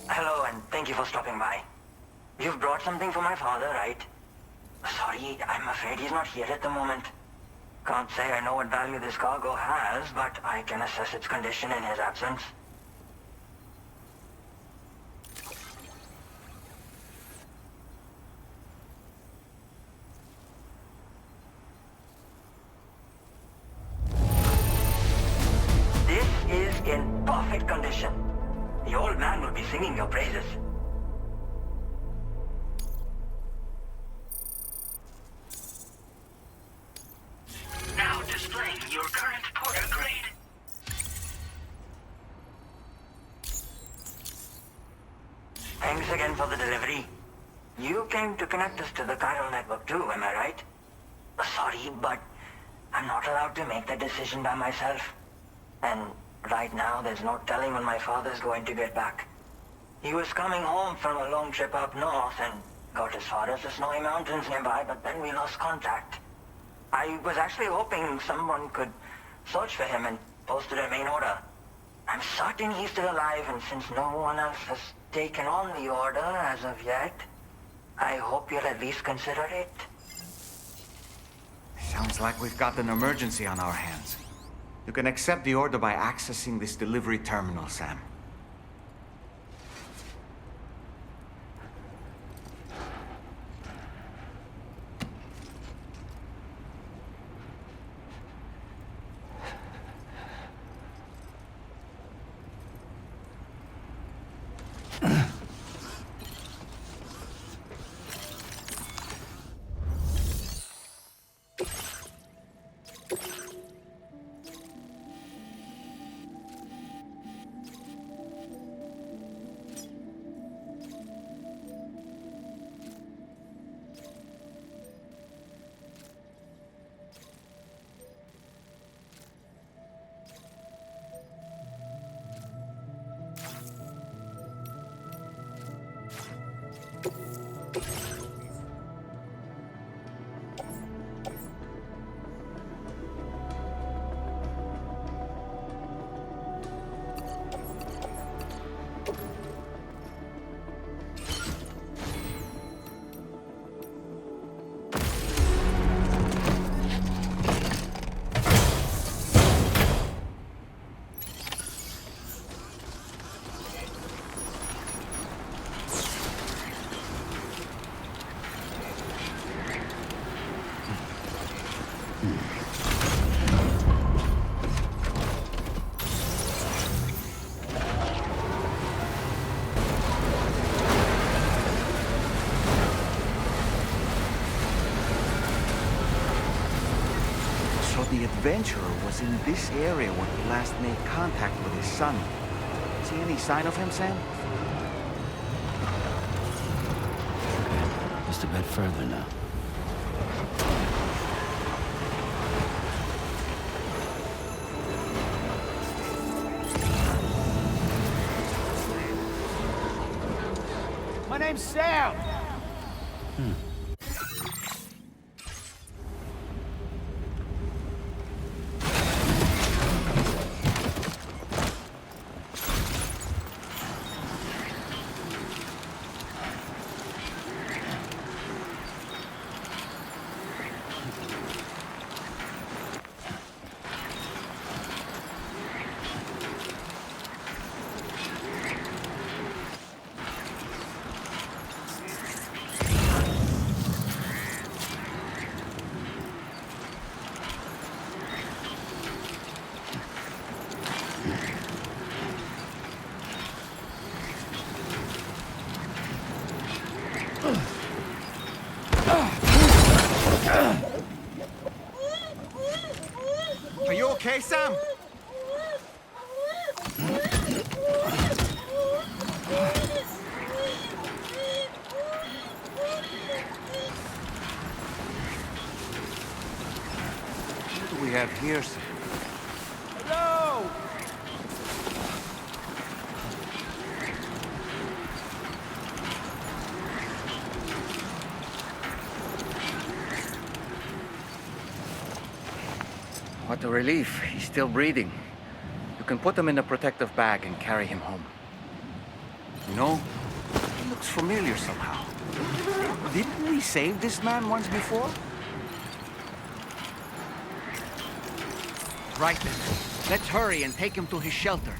Hello, and thank you for stopping by. You've brought something for my father, right? Sorry, I'm afraid he's not here at the moment. Can't say I know what value this cargo has, but I can assess its condition in his absence. This is in perfect condition. The old man will be singing your praises. saying to connect us to the chiral network too, am I right? Sorry, but I'm not allowed to make that decision by myself. And right now, there's no telling when my father's going to get back. He was coming home from a long trip up north and got as far as the snowy mountains nearby, but then we lost contact. I was actually hoping someone could search for him and post a main order. I'm certain he's still alive, and since no one else has taken on the order as of yet, I hope you'll at least consider it. Sounds like we've got an emergency on our hands. You can accept the order by accessing this delivery terminal, Sam. The adventurer was in this area when he last made contact with his son. See any sign of him, Sam? Just a bit further now. My name's Sam! Are you okay, Sam? What do we have here, Sam? Hello! What a relief. He's still breathing. You can put him in a protective bag and carry him home. You know, he looks familiar somehow. Didn't we save this man once before? Right then. Let's hurry and take him to his shelter.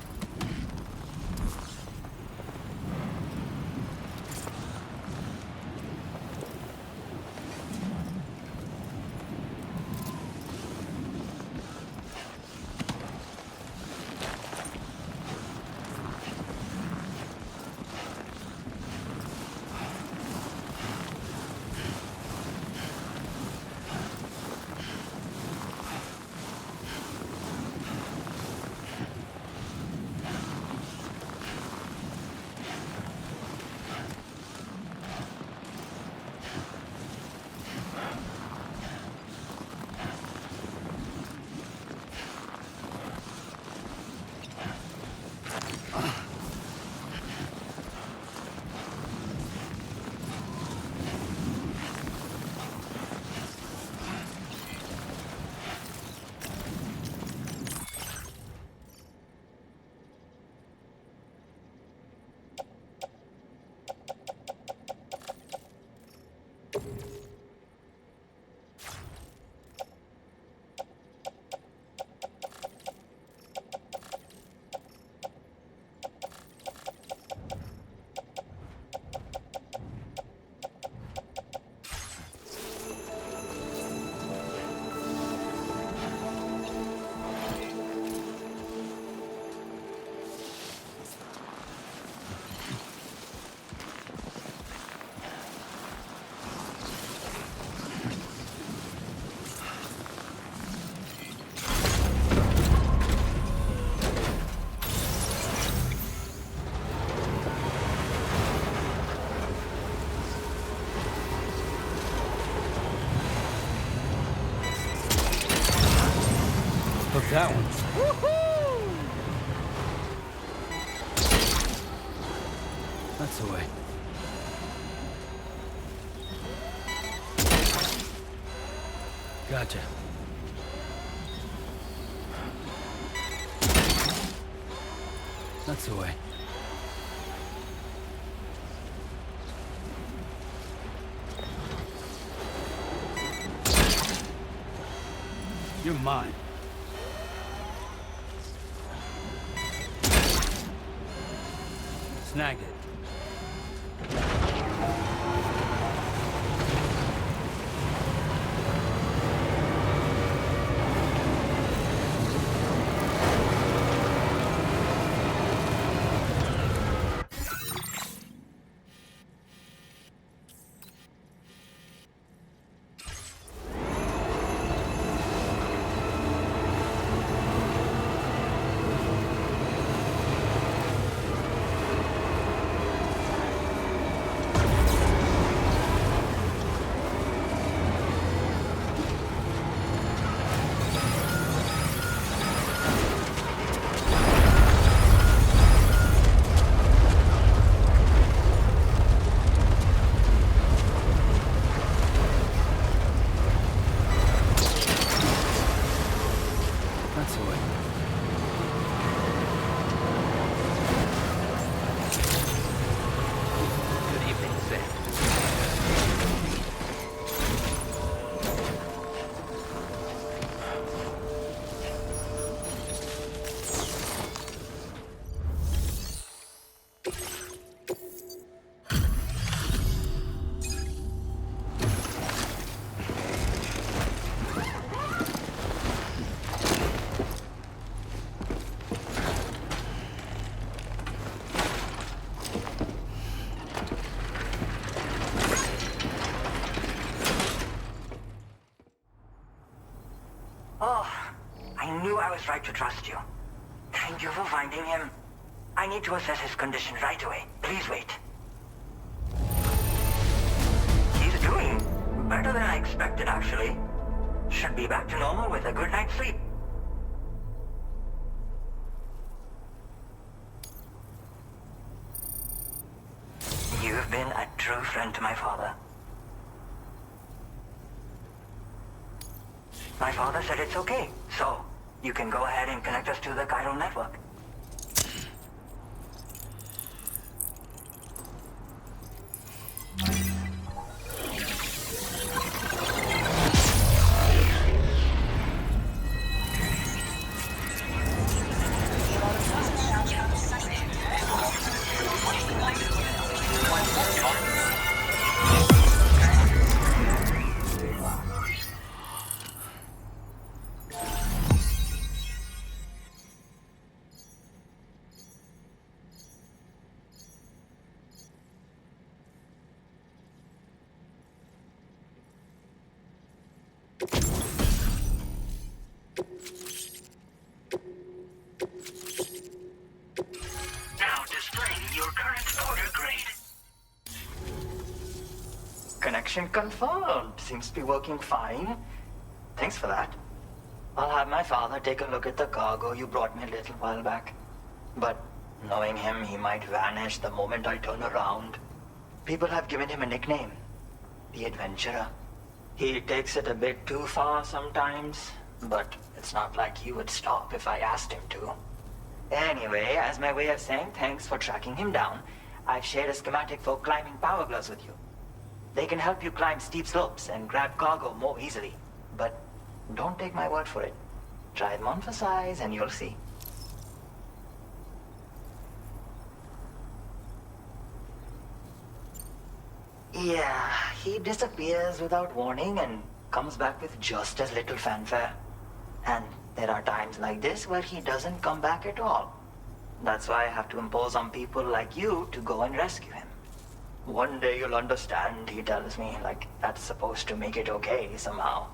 that one. That's the way. Gotcha. That's the way. You're mine. Snagged it. I was right to trust you. Thank you for finding him. I need to assess his condition right away. Please wait. He's doing better than I expected, actually. Should be back to normal with a good night's sleep. You've been a true friend to my father. My father said it's okay, so you can go ahead and connect us to the chiral network. Now displaying your current order grade. Connection confirmed. Seems to be working fine. Thanks for that. I'll have my father take a look at the cargo you brought me a little while back. But knowing him, he might vanish the moment I turn around. People have given him a nickname. The Adventurer. He takes it a bit too far sometimes, but it's not like he would stop if I asked him to. Anyway, as my way of saying thanks for tracking him down, I've shared a schematic for climbing power gloves with you. They can help you climb steep slopes and grab cargo more easily. But don't take my word for it. Try them on for size and you'll see. Yeah, he disappears without warning and comes back with just as little fanfare. And there are times like this where he doesn't come back at all. That's why I have to impose on people like you to go and rescue him. One day you'll understand, he tells me, like that's supposed to make it okay somehow.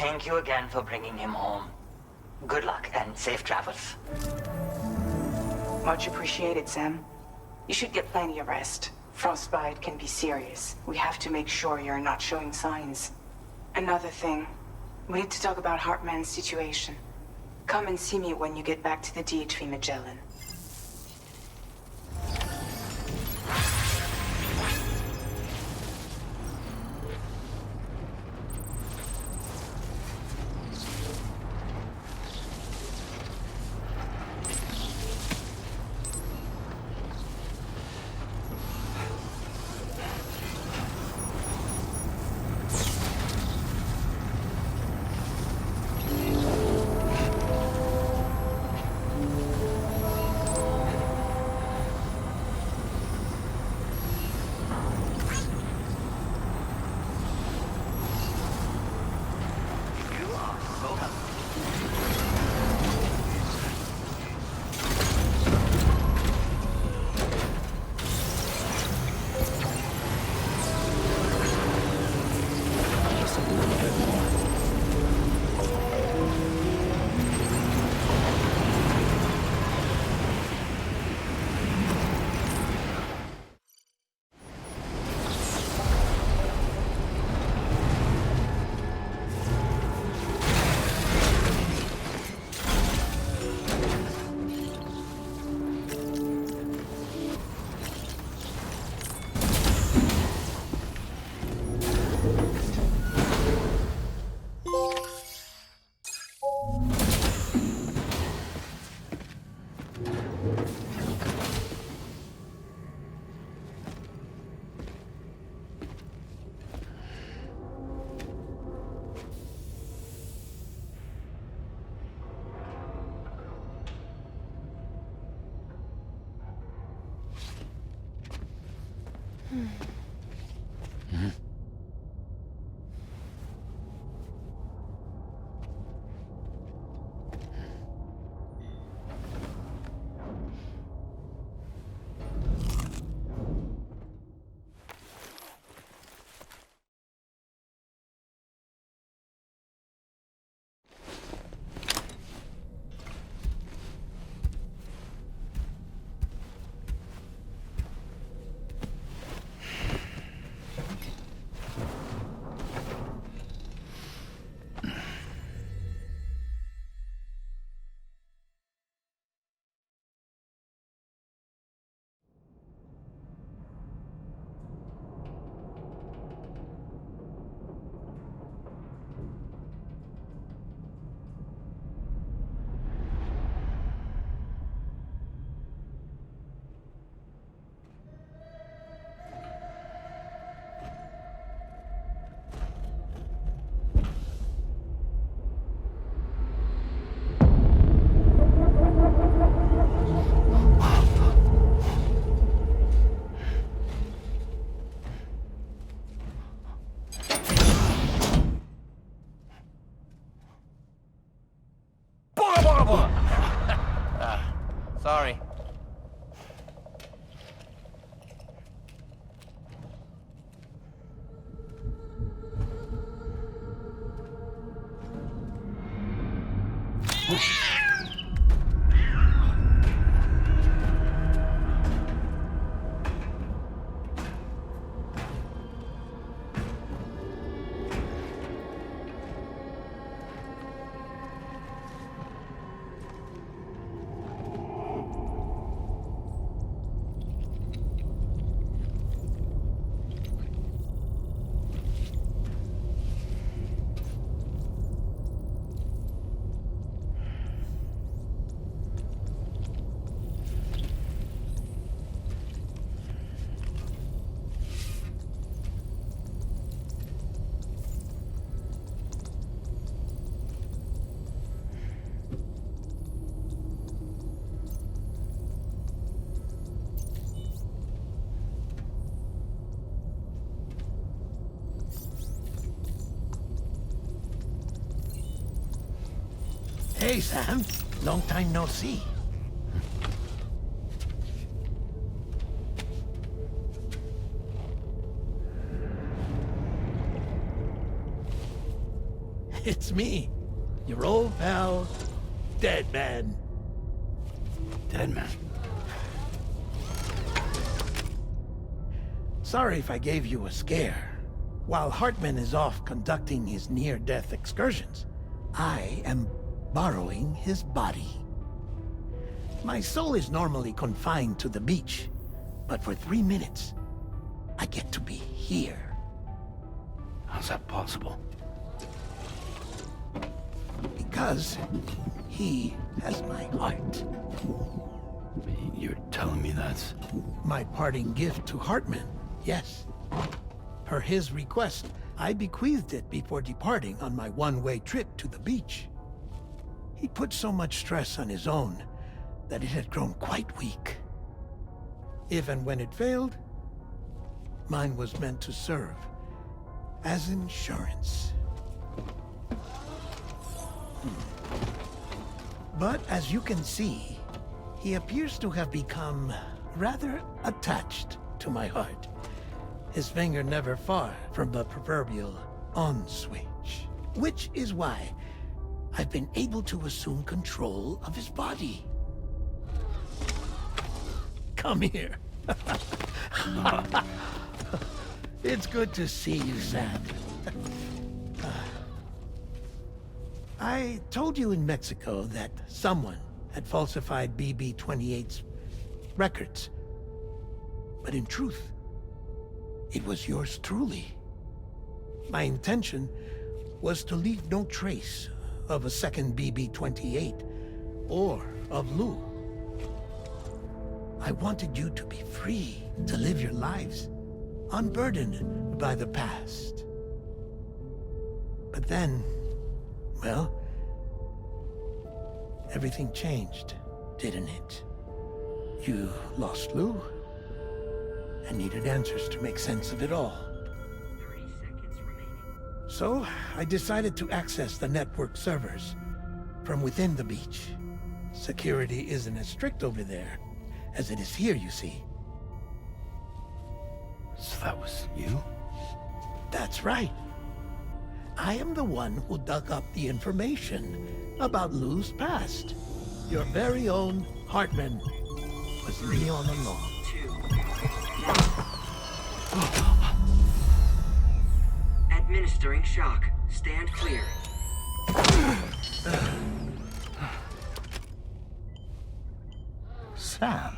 thank you again for bringing him home. Good luck and safe travels. Much appreciated, Sam. You should get plenty of rest. Frostbite can be serious. We have to make sure you're not showing signs. Another thing, we need to talk about Hartman's situation. Come and see me when you get back to the DHV Magellan. Sorry. Hey, Sam. Long time no see. It's me, your old pal, Deadman. Deadman? Sorry if I gave you a scare. While Hartman is off conducting his near-death excursions, I am borrowing his body. My soul is normally confined to the beach, but for 3 minutes, I get to be here. How's that possible? Because he has my heart. You're telling me that's... My parting gift to Hartman, yes. Per his request, I bequeathed it before departing on my one-way trip to the beach. He put so much stress on his own that it had grown quite weak. If and when it failed, mine was meant to serve as insurance. But as you can see, he appears to have become rather attached to my heart. His finger never far from the proverbial on switch. Which is why I've been able to assume control of his body. Come here. It's good to see you, Sam. I told you in Mexico that someone had falsified BB-28's records. But in truth, it was yours truly. My intention was to leave no trace of a second BB-28 or of Lou. I wanted you to be free to live your lives, unburdened by the past. But then, well, everything changed, didn't it? You lost Lou, and needed answers to make sense of it all. 30 seconds remaining. So, I decided to access the network servers from within the beach. Security isn't as strict over there as it is here, you see. So that was you? That's right. I am the one who dug up the information about Lou's past. Your very own Hartman was me all along. Administering shock. Stand clear. Sam?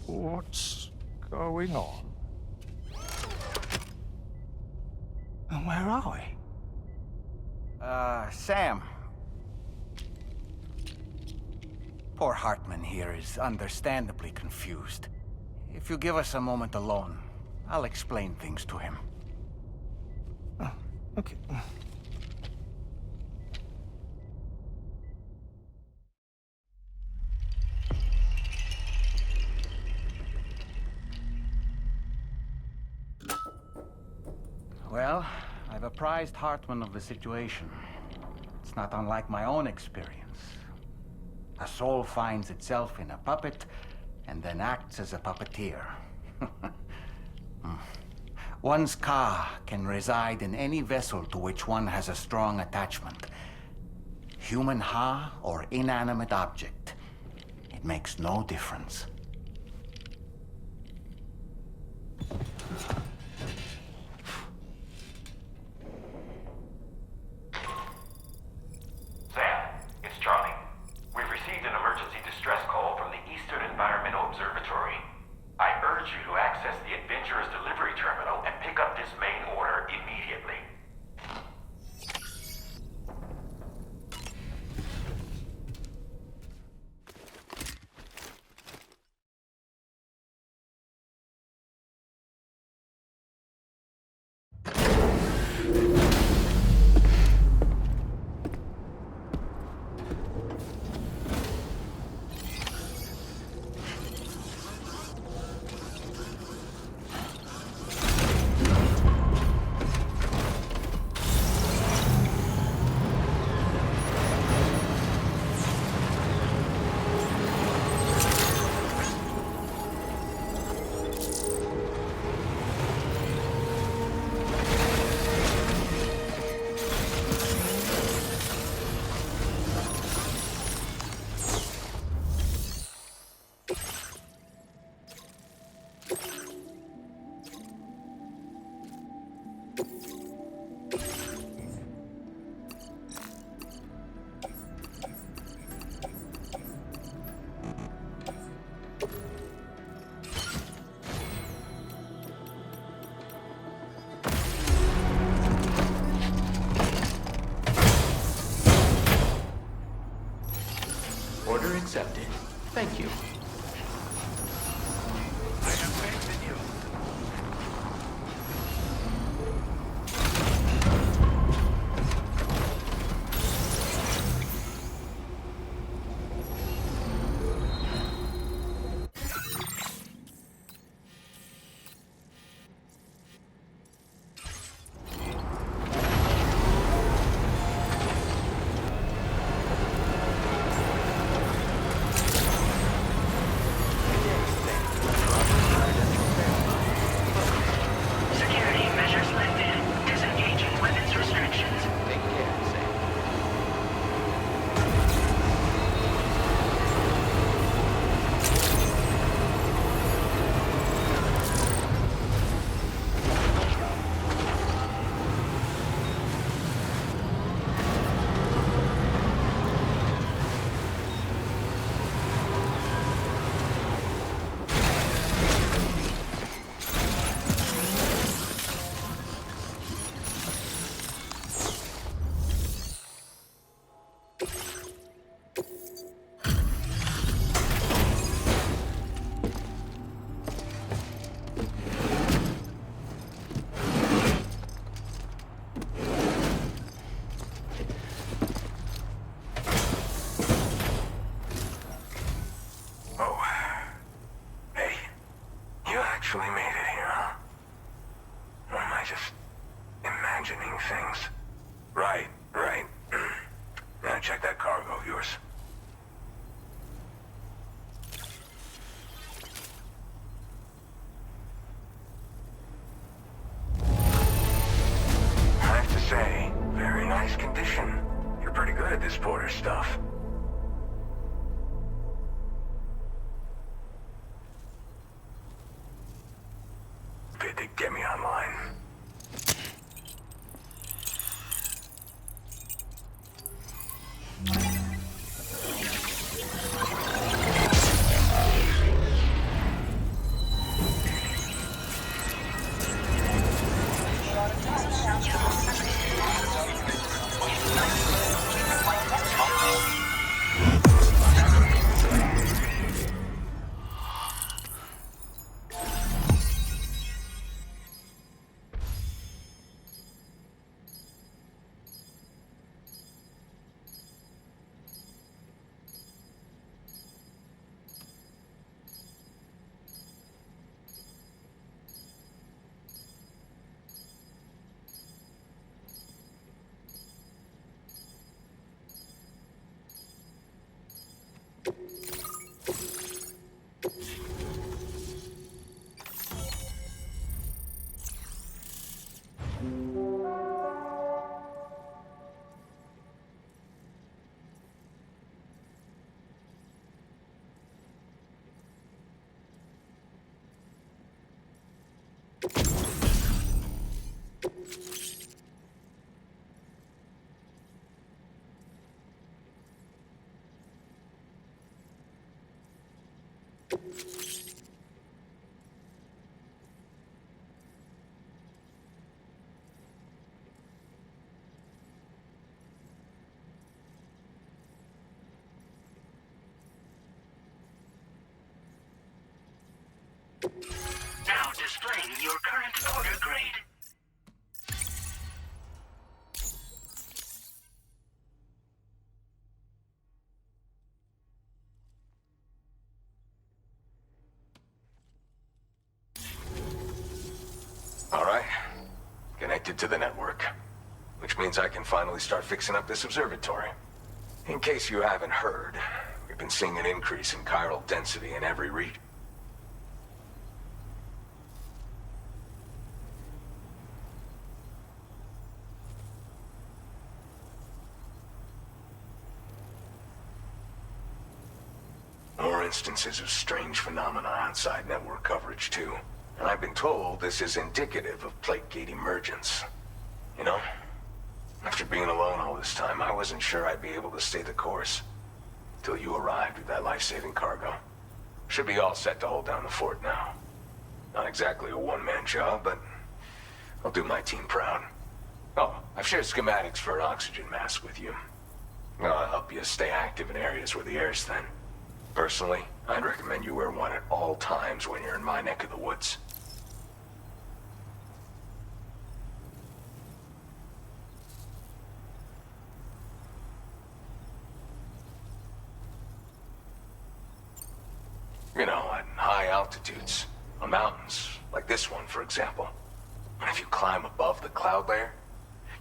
What's going on? And where are we? Sam. Poor Hartman here is understandably confused. If you give us a moment alone, I'll explain things to him. Oh, okay. Well, I've apprised Hartman of the situation. It's not unlike my own experience. A soul finds itself in a puppet and then acts as a puppeteer. One's ka can reside in any vessel to which one has a strong attachment. Human ha or inanimate object. It makes no difference. Sam, it's Charlie. We've received an emergency distress call from the Eastern Environmental Observatory. I urge you to access the Adventurer's delivery terminal and pick up this main order immediately. accepted. Thank you. I have faith in you. Security measures lifted. Disengaging weapons restrictions. Take care, Sam. Oh. Hey. You actually made it here, huh? Or am I just imagining things? Right. Now check that cargo of yours. I have to say, very nice condition. You're pretty good at this porter stuff. Good to get me online. Now displaying your current order grade. All right. Connected to the network. Which means I can finally start fixing up this observatory. In case you haven't heard, we've been seeing an increase in chiral density in every region. More instances of strange phenomena outside network coverage, too. And I've been told this is indicative of plate gate emergence. You know, after being alone all this time, I wasn't sure I'd be able to stay the course. Till you arrived with that life-saving cargo. Should be all set to hold down the fort now. Not exactly a one-man job, but I'll do my team proud. Oh, I've shared schematics for an oxygen mask with you. I'll help you stay active in areas where the air's thin. Personally, I'd recommend you wear one at all times when you're in my neck of the woods. You know, at high altitudes, on mountains, like this one, for example. And if you climb above the cloud layer,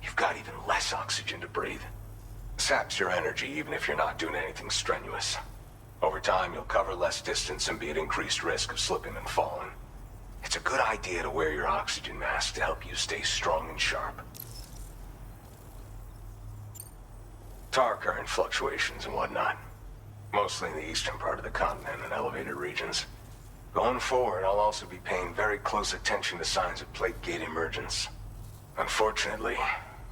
you've got even less oxygen to breathe. Saps your energy even if you're not doing anything strenuous. Over time, you'll cover less distance and be at increased risk of slipping and falling. It's a good idea to wear your oxygen mask to help you stay strong and sharp. Tar current fluctuations and whatnot. Mostly in the eastern part of the continent and elevated regions. Going forward, I'll also be paying very close attention to signs of plate gate emergence. Unfortunately,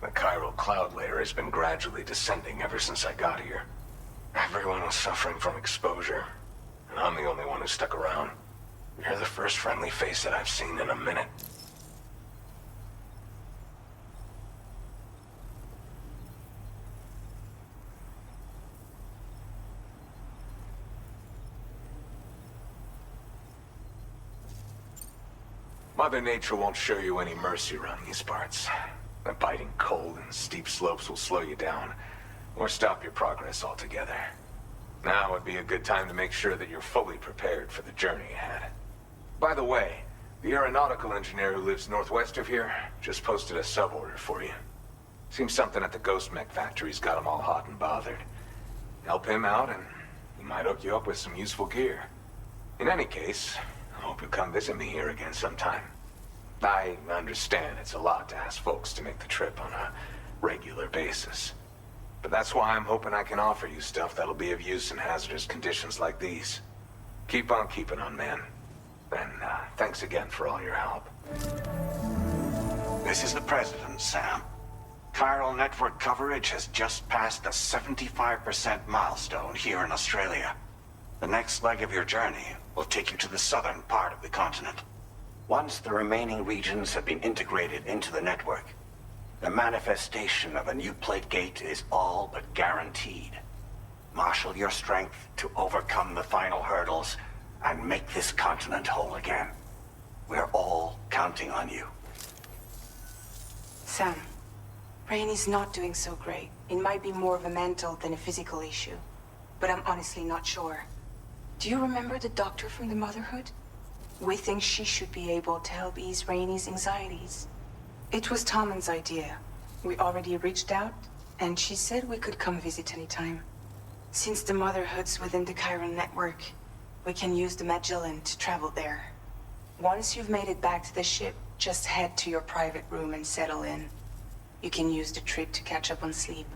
the chiral cloud layer has been gradually descending ever since I got here. Everyone was suffering from exposure, and I'm the only one who stuck around. You're the first friendly face that I've seen in a minute. Mother Nature won't show you any mercy around these parts. The biting cold and steep slopes will slow you down, or stop your progress altogether. Now would be a good time to make sure that you're fully prepared for the journey ahead. By the way, the aeronautical engineer who lives northwest of here just posted a sub-order for you. Seems something at the ghost mech factory's got him all hot and bothered. Help him out and he might hook you up with some useful gear. In any case, I hope you'll come visit me here again sometime. I understand it's a lot to ask folks to make the trip on a regular basis. But that's why I'm hoping I can offer you stuff that'll be of use in hazardous conditions like these. Keep on keeping on, man. And thanks again for all your help. This is the President, Sam. Chiral network coverage has just passed the 75% milestone here in Australia. The next leg of your journey will take you to the southern part of the continent. Once the remaining regions have been integrated into the network, the manifestation of a new plate gate is all but guaranteed. Marshal your strength to overcome the final hurdles and make this continent whole again. We're all counting on you. Sam, Rainey's not doing so great. It might be more of a mental than a physical issue, but I'm honestly not sure. Do you remember the doctor from the Motherhood? We think she should be able to help ease Rainey's anxieties. It was Tommen's idea. We already reached out, and she said we could come visit anytime. Since the Motherhood's within the Chiron network, we can use the Magellan to travel there. Once you've made it back to the ship, just head to your private room and settle in. You can use the trip to catch up on sleep.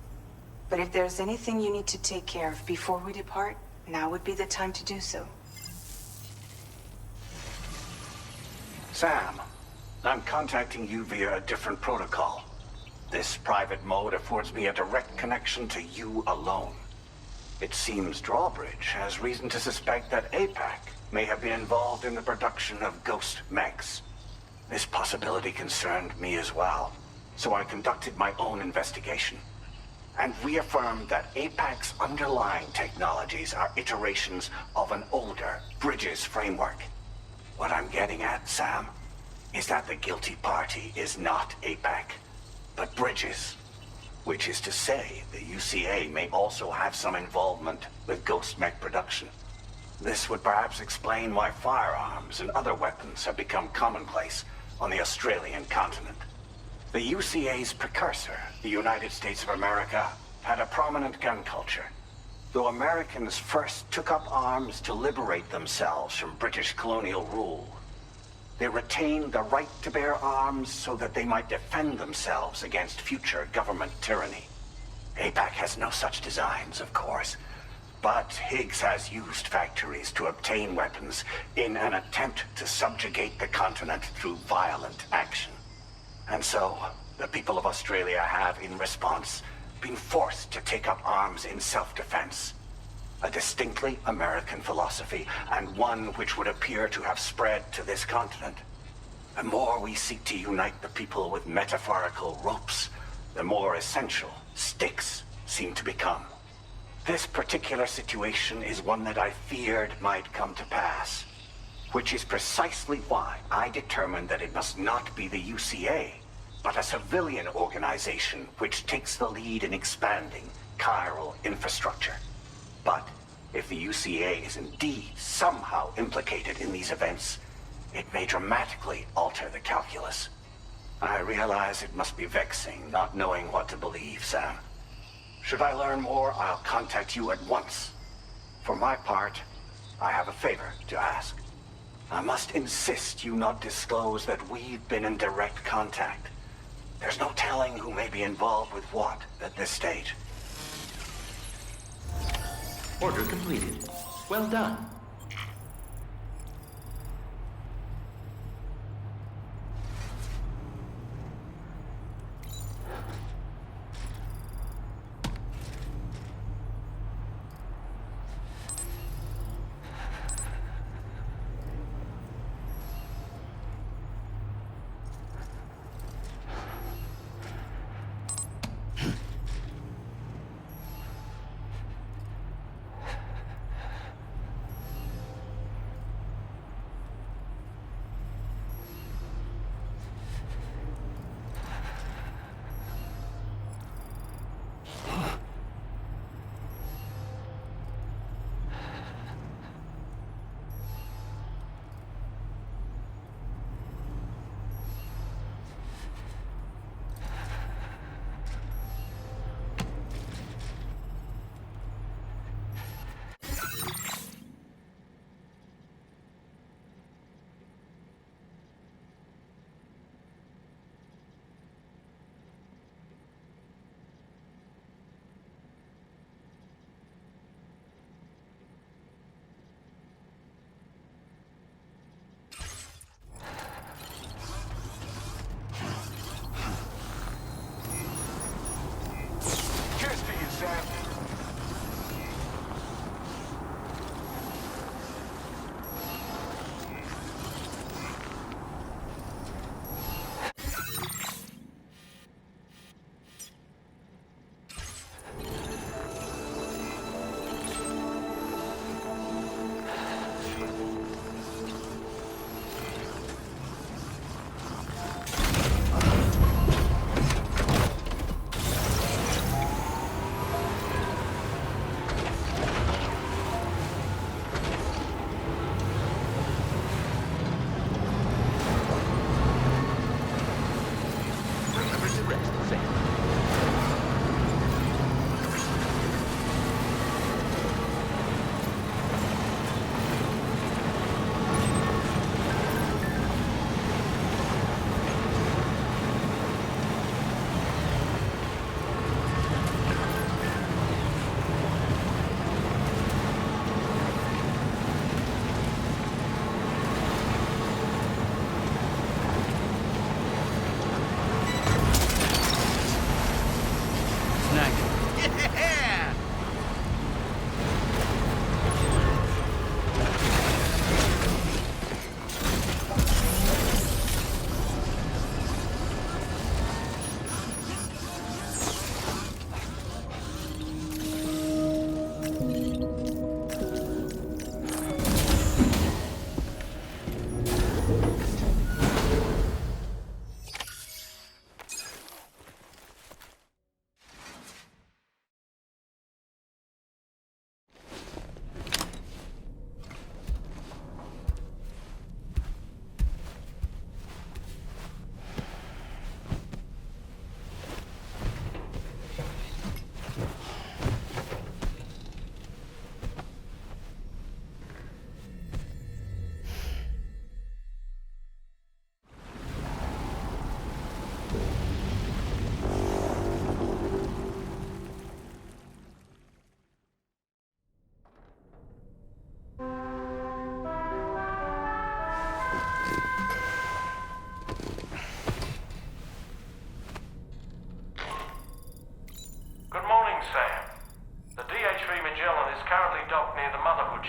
But if there's anything you need to take care of before we depart, now would be the time to do so. Sam, I'm contacting you via a different protocol. This private mode affords me a direct connection to you alone. It seems Drawbridge has reason to suspect that APAC may have been involved in the production of ghost mechs. This possibility concerned me as well, so I conducted my own investigation and reaffirmed that APAC's underlying technologies are iterations of an older Bridges framework. What I'm getting at, Sam, is that the guilty party is not APAC, but Bridges. Which is to say, the UCA may also have some involvement with ghost mech production. This would perhaps explain why firearms and other weapons have become commonplace on the Australian continent. The UCA's precursor, the United States of America, had a prominent gun culture. Though Americans first took up arms to liberate themselves from British colonial rule, they retained the right to bear arms so that they might defend themselves against future government tyranny. APAC has no such designs, of course, but Higgs has used factories to obtain weapons in an attempt to subjugate the continent through violent action. And so, the people of Australia have, in response, been forced to take up arms in self-defense. A distinctly American philosophy, and one which would appear to have spread to this continent. The more we seek to unite the people with metaphorical ropes, the more essential sticks seem to become. This particular situation is one that I feared might come to pass, which is precisely why I determined that it must not be the UCA, but a civilian organization which takes the lead in expanding chiral infrastructure. But if the UCA is indeed somehow implicated in these events, it may dramatically alter the calculus. I realize it must be vexing not knowing what to believe, Sam. Should I learn more, I'll contact you at once. For my part, I have a favor to ask. I must insist you not disclose that we've been in direct contact. There's no telling who may be involved with what at this stage. Order completed. Well done.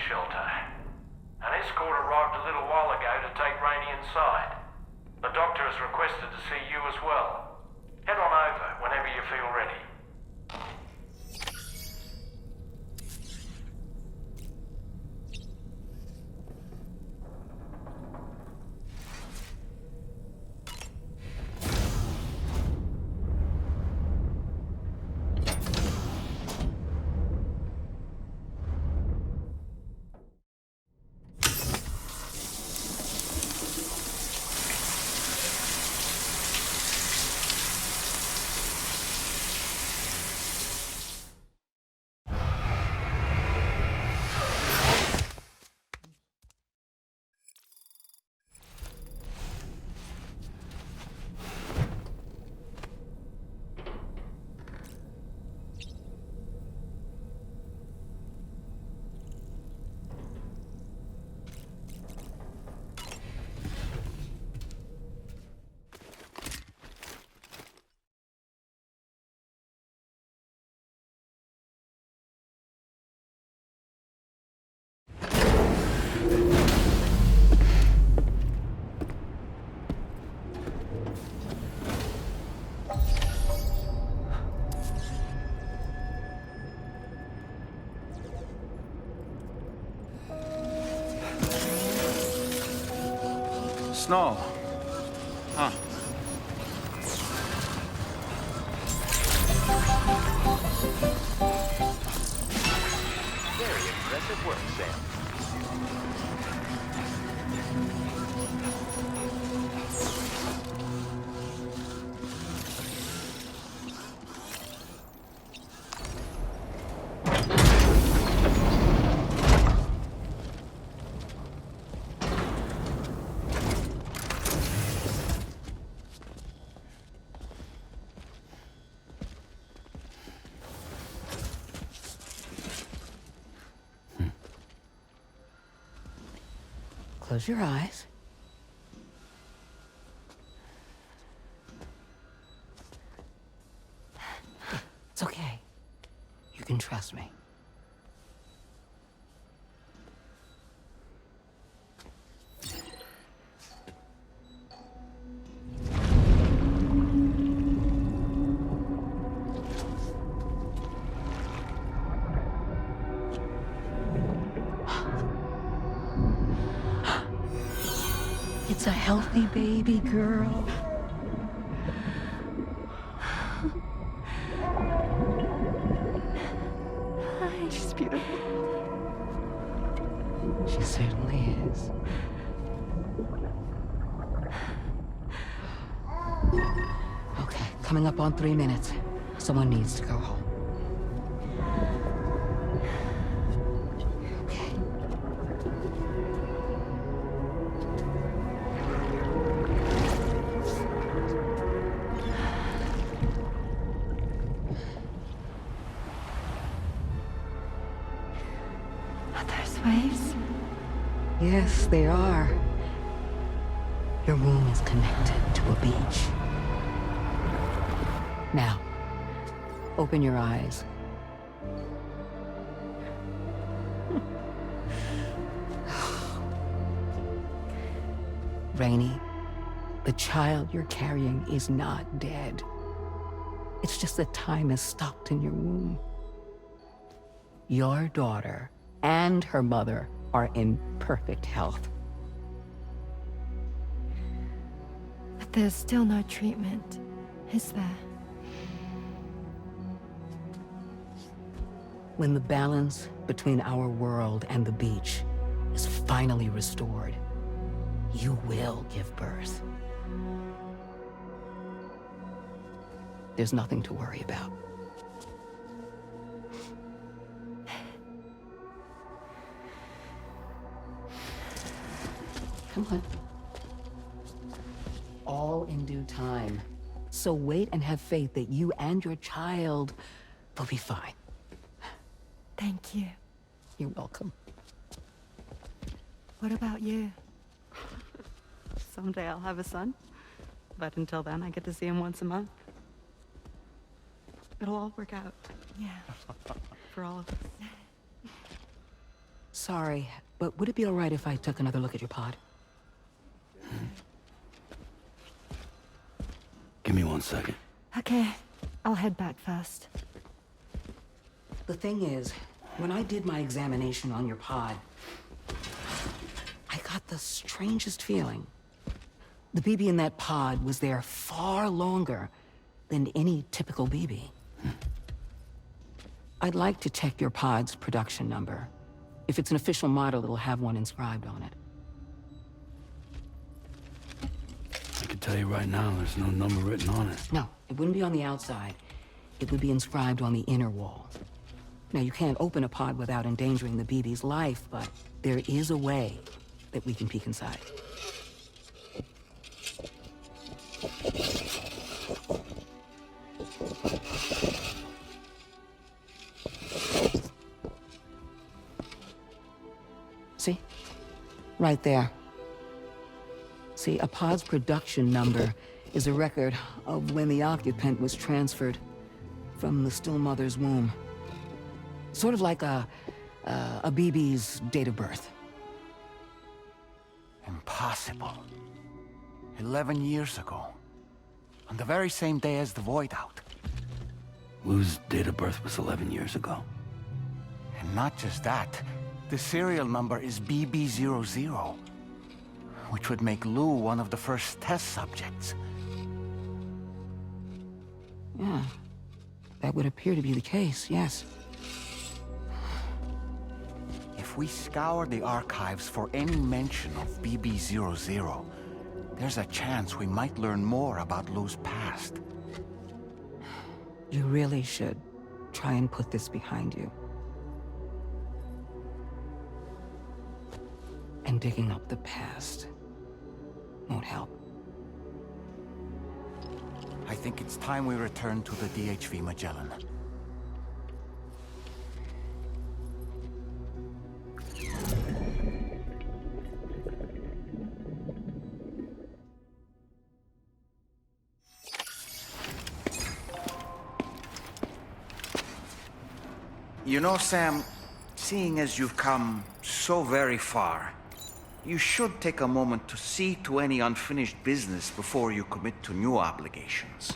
shelter. An escort arrived a little while ago to take Rainey inside. The doctor has requested to see you as well. Head on over whenever you feel ready. snow. Huh. Very impressive work, Sam. Close your eyes. It's okay. You can trust me. It's a healthy baby girl. She's beautiful. She certainly is. Okay, coming up on 3 minutes. Someone needs to go home. Waves? Yes, they are. Your womb is connected to a beach. Now, open your eyes. Rainy, the child you're carrying is not dead. It's just that time has stopped in your womb. Your daughter and her mother are in perfect health. But there's still no treatment, is there? When the balance between our world and the beach is finally restored, you will give birth. There's nothing to worry about. Come on. All in due time. So wait and have faith that you and your child will be fine. Thank you. You're welcome. What about you? Someday I'll have a son, but until then I get to see him once a month. It'll all work out. Yeah. For all of us. Sorry, but would it be all right if I took another look at your pod? Give me 1 second. Okay, I'll head back first. The thing is, when I did my examination on your pod, I got the strangest feeling. The BB in that pod was there far longer than any typical BB. I'd like to check your pod's production number. If it's an official model, it'll have one inscribed on it. I can tell you right now, there's no number written on it. No, it wouldn't be on the outside. It would be inscribed on the inner wall. Now, you can't open a pod without endangering the BB's life, but there is a way that we can peek inside. See? Right there. See, a pod's production number is a record of when the occupant was transferred from the still mother's womb. Sort of like a BB's date of birth. Impossible. 11 years ago. On the very same day as the Void Out. Wu's date of birth was 11 years ago. And not just that. The serial number is BB00. which would make Lou one of the first test subjects. Yeah, that would appear to be the case, yes. If we scour the archives for any mention of BB-00, there's a chance we might learn more about Lou's past. You really should try and put this behind you. And digging up the past won't help. I think it's time we return to the DHV Magellan. You know, Sam, seeing as you've come so very far, you should take a moment to see to any unfinished business before you commit to new obligations.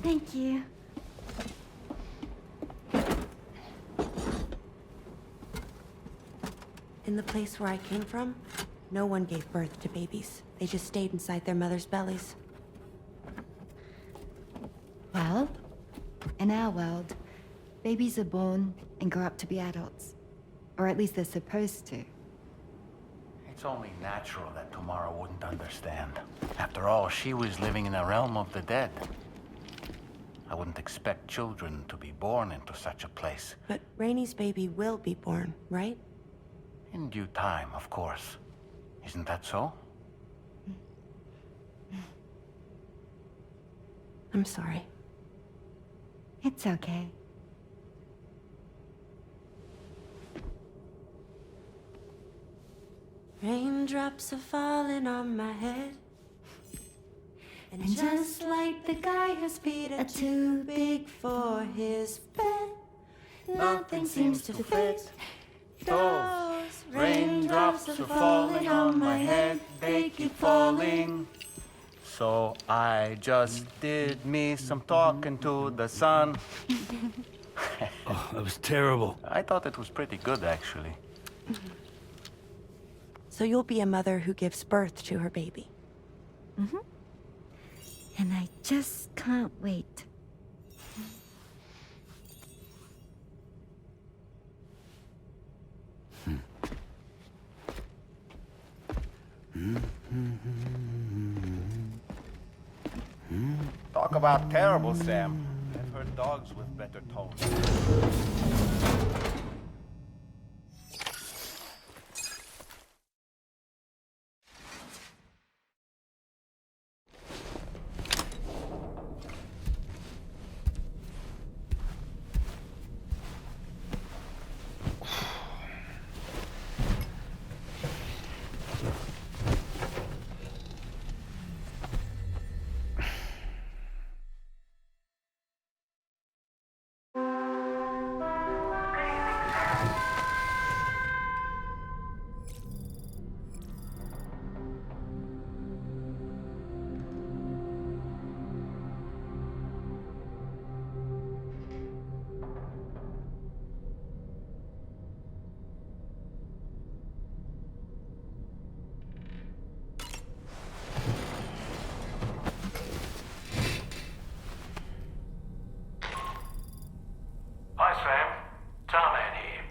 Thank you. In the place where I came from, no one gave birth to babies. They just stayed inside their mother's bellies. Well, in our world, babies are born and grow up to be adults. Or at least they're supposed to. It's only natural that Tamara wouldn't understand. After all, she was living in a realm of the dead. I wouldn't expect children to be born into such a place. But Rainey's baby will be born, right? In due time, of course. Isn't that so? I'm sorry. It's okay. Raindrops are falling on my head. And just like the guy whose feet are too big for his bed, nothing seems to fit. Those raindrops are falling on my head, they keep falling. So I just did me some talking to the sun. Oh, that was terrible. I thought it was pretty good, actually. So you'll be a mother who gives birth to her baby. Mm-hmm. And I just can't wait. Talk about terrible, Sam. I've heard dogs with better tones. Hi, Sam. Tarman here.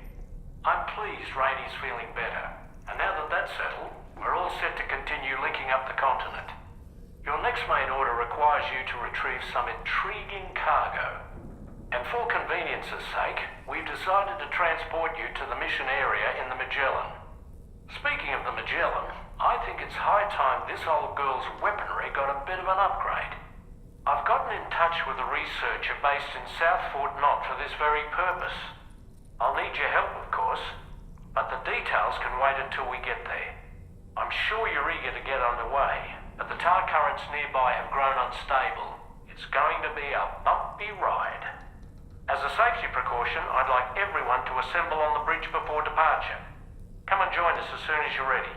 I'm pleased Rainey's feeling better. And now that that's settled, we're all set to continue linking up the continent. Your next main order requires you to retrieve some intriguing cargo. And for convenience's sake, we've decided to transport you to the mission area in the Magellan. Speaking of the Magellan, I think it's high time this old girl's weaponry got a bit of an upgrade. I've gotten in touch with a researcher based in South Fort Knott for this very purpose. I'll need your help, of course. But the details can wait until we get there. I'm sure you're eager to get underway, but the tar currents nearby have grown unstable. It's going to be a bumpy ride. As a safety precaution, I'd like everyone to assemble on the bridge before departure. Come and join us as soon as you're ready.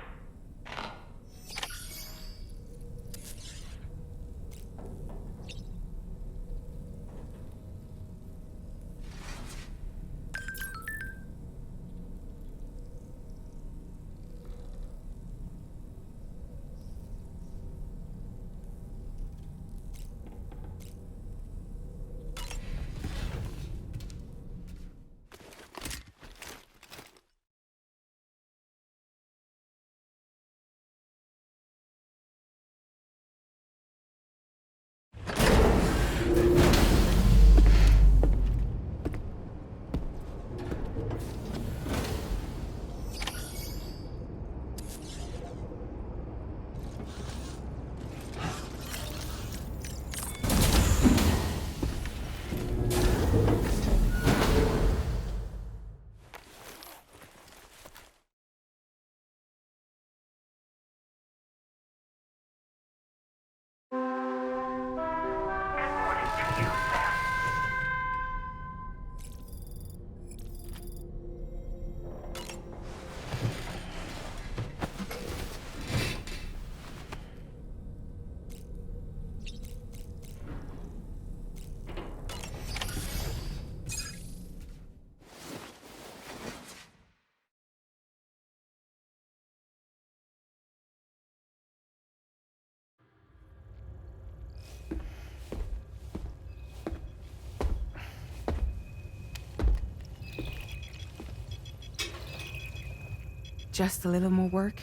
Just a little more work,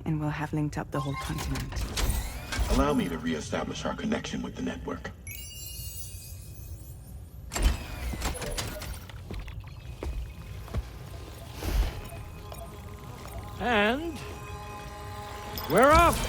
and we'll have linked up the whole continent. Allow me to re-establish our connection with the network. And we're off!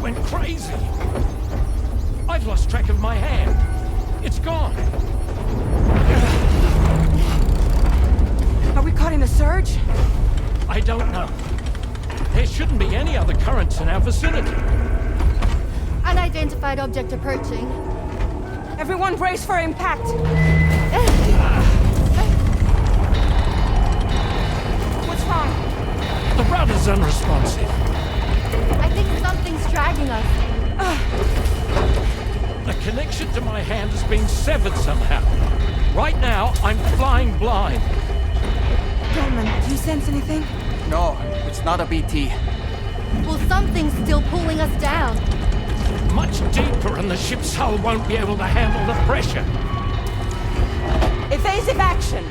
Went crazy. I've lost track of my hand. It's gone. Are we caught in a surge? I don't know. There shouldn't be any other currents in our vicinity. Unidentified object approaching. Everyone brace for impact. What's wrong? The rudder's unresponsive. I think something's dragging us. The connection to my hand has been severed somehow. Right now, I'm flying blind. Deadman, do you sense anything? No, it's not a BT. Well, something's still pulling us down. Much deeper, and the ship's hull won't be able to handle the pressure. Evasive action!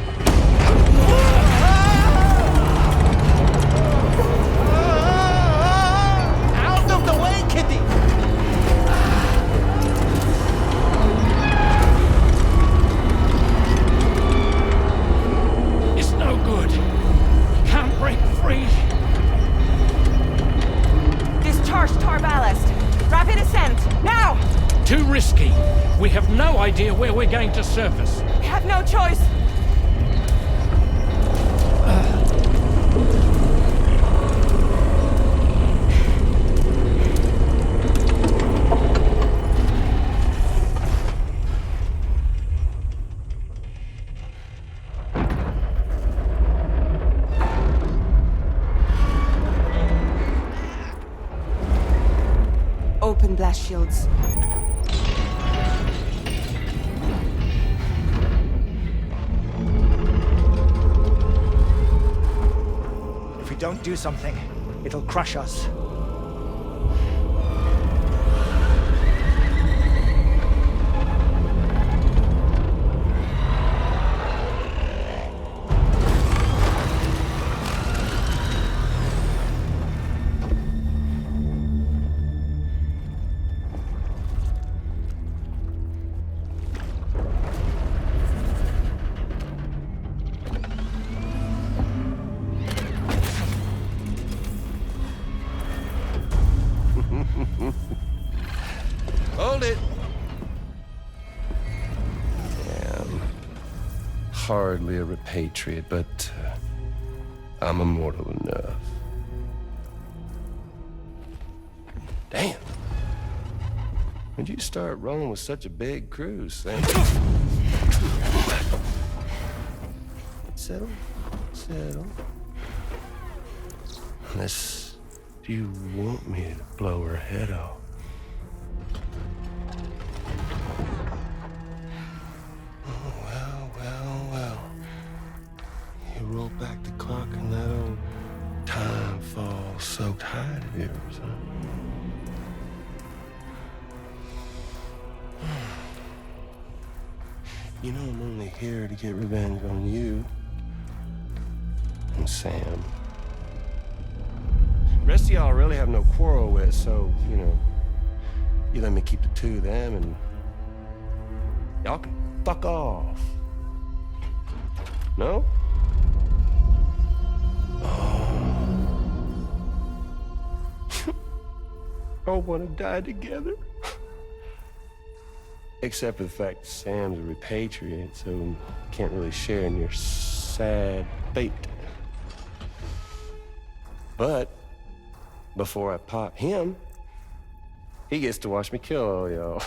Out of the way, Kitty! It's no good. Can't break free. Discharge tar ballast. Rapid ascent, now! Too risky. We have no idea where we're going to surface. We have no choice. Open blast shields. If we don't do something, It'll crush us. Hold it. I'm hardly a repatriate, but I'm immortal enough. Damn. When'd you start rolling with such a big crew, Sam? Settle. Unless you want me to blow her head off. Well. You roll back the clock and that old time fall soaked hide of yours, huh? You know I'm only here to get revenge on you and Sam. The rest of y'all really have no quarrel with, so, you know, you let me keep the two of them and y'all can fuck off. No? All want to die together. Except for the fact that Sam's a repatriate, so can't really share in your sad fate. But before I pop him, he gets to watch me kill all y'all.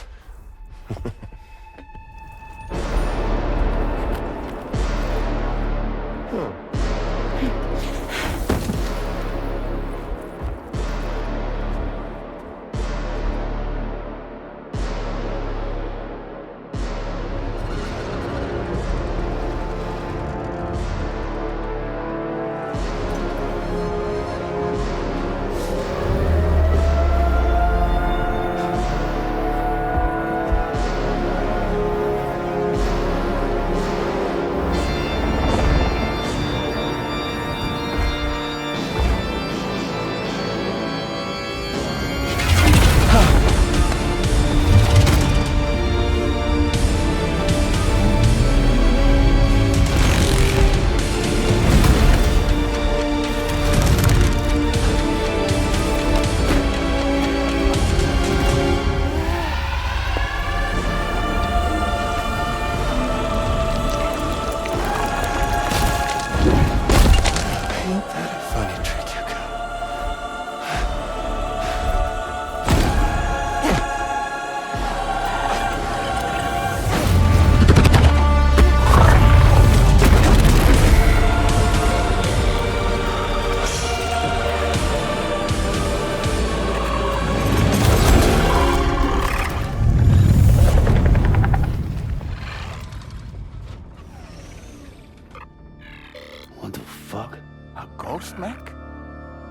Mech?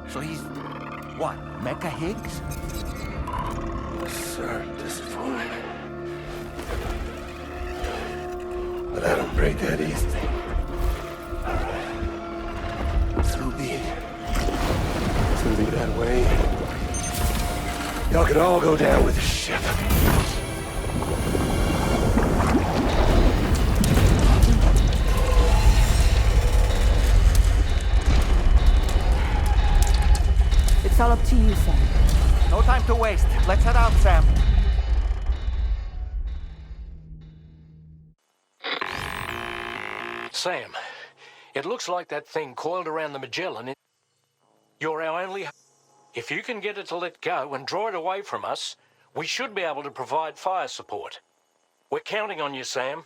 So he's, what, Mecha Higgs? Sorry to disappoint. But I don't break that easy. So be it. It's gonna be that way. Y'all could all go down with the ship. It's all up to you, Sam. No time to waste. Let's head out, Sam. Sam, it looks like that thing coiled around the Magellan. You're our only... If you can get it to let go and draw it away from us, we should be able to provide fire support. We're counting on you, Sam.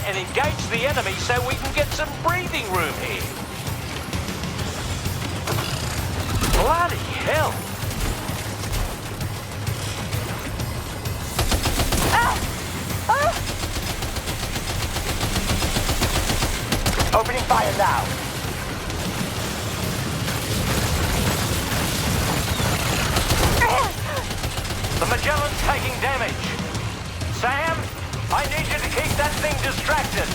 and engage the enemy so we can get some breathing room here. Bloody hell! Opening fire now. The Magellan's taking damage. Sam, I need you to keep that thing distracted.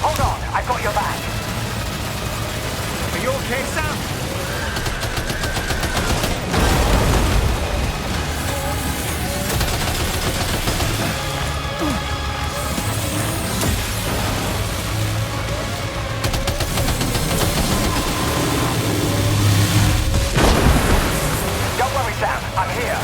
Hold on, I've got your back. Are you okay, Sam? Don't worry, Sam. I'm here.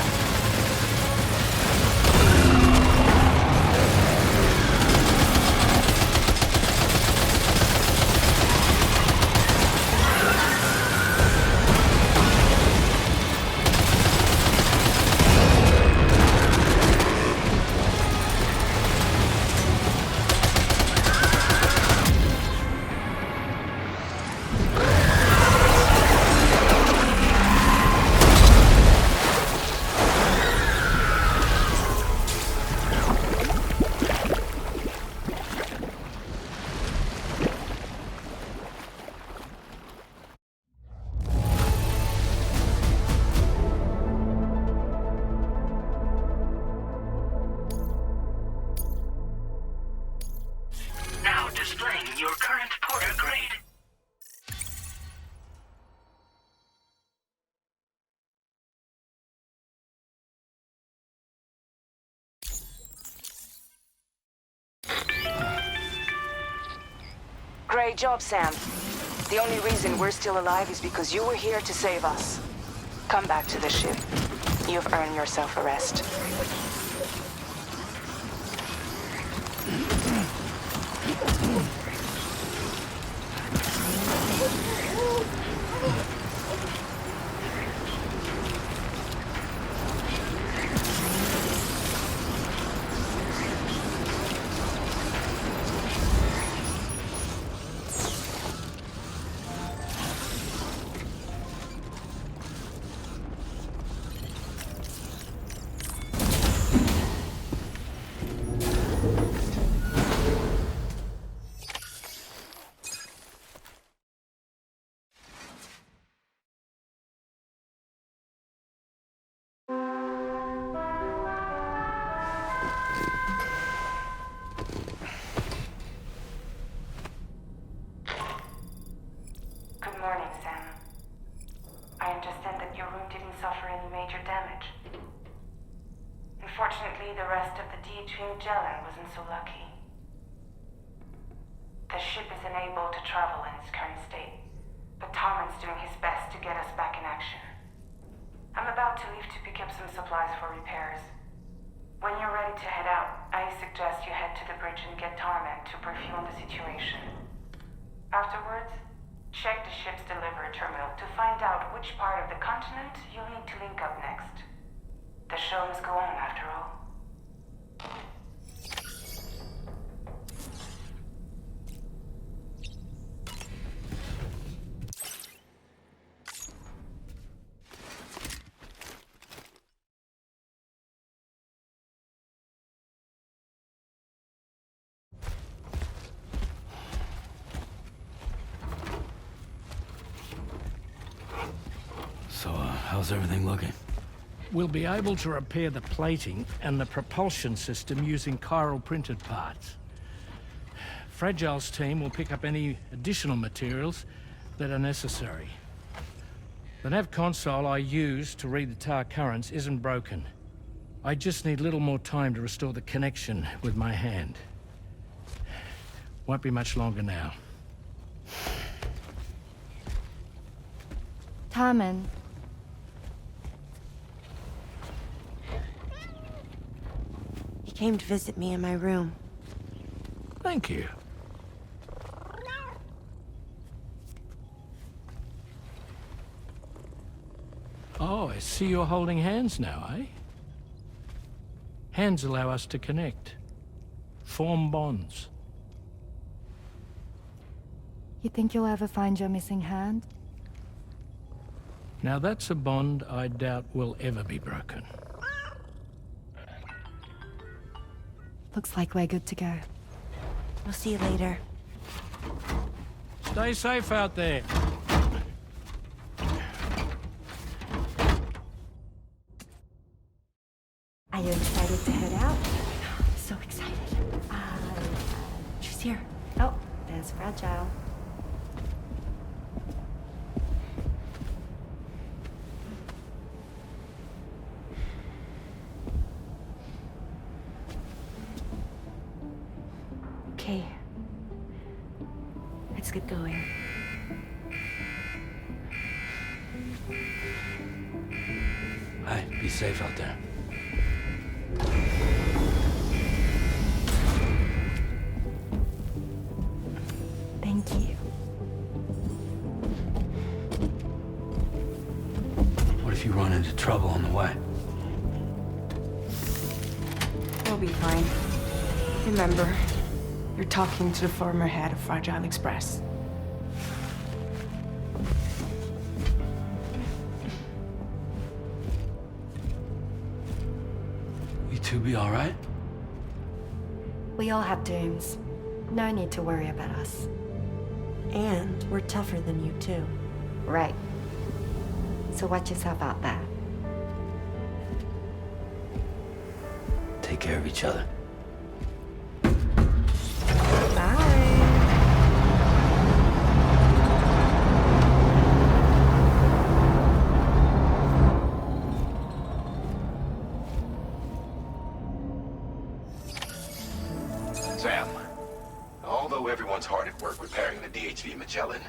Now displaying your current porter grade. Great job, Sam. The only reason we're still alive is because you were here to save us. Come back to the ship. You've earned yourself a rest. Good morning, Sam. I understand that your room didn't suffer any major damage. Unfortunately, the rest of the DHV Magellan wasn't so lucky. The ship is unable to travel in its current state, but Tarman's doing his best to get us back in action. I'm about to leave to pick up some supplies for repairs. When you're ready to head out, I suggest you head to the bridge and get Tarman to brief you on the situation. Afterwards, check the ship's delivery terminal to find out which part of the continent you'll need to link up next. The show must go on, after all. So, how's everything looking? We'll be able to repair the plating and the propulsion system using chiral printed parts. Fragile's team will pick up any additional materials that are necessary. The nav console I use to read the tower currents isn't broken. I just need a little more time to restore the connection with my hand. Won't be much longer now. Tarman. He came to visit me in my room. Thank you. Oh, I see you're holding hands now, eh? Hands allow us to connect. Form bonds. You think you'll ever find your missing hand? Now that's a bond I doubt will ever be broken. Looks like we're good to go. We'll see you later. Stay safe out there. Are you excited to head out? So excited. She's here. Oh, there's Fragile. Okay. Let's get going. Hi, be safe out there. Thank you. What if you run into trouble on the way? We'll be fine. Remember, you're talking to the former head of Fragile Express. You two be all right? We all have dooms. No need to worry about us. And we're tougher than you, too. Right. So watch yourself out there. Take care of each other. Sam, although everyone's hard at work repairing the DHV Magellan,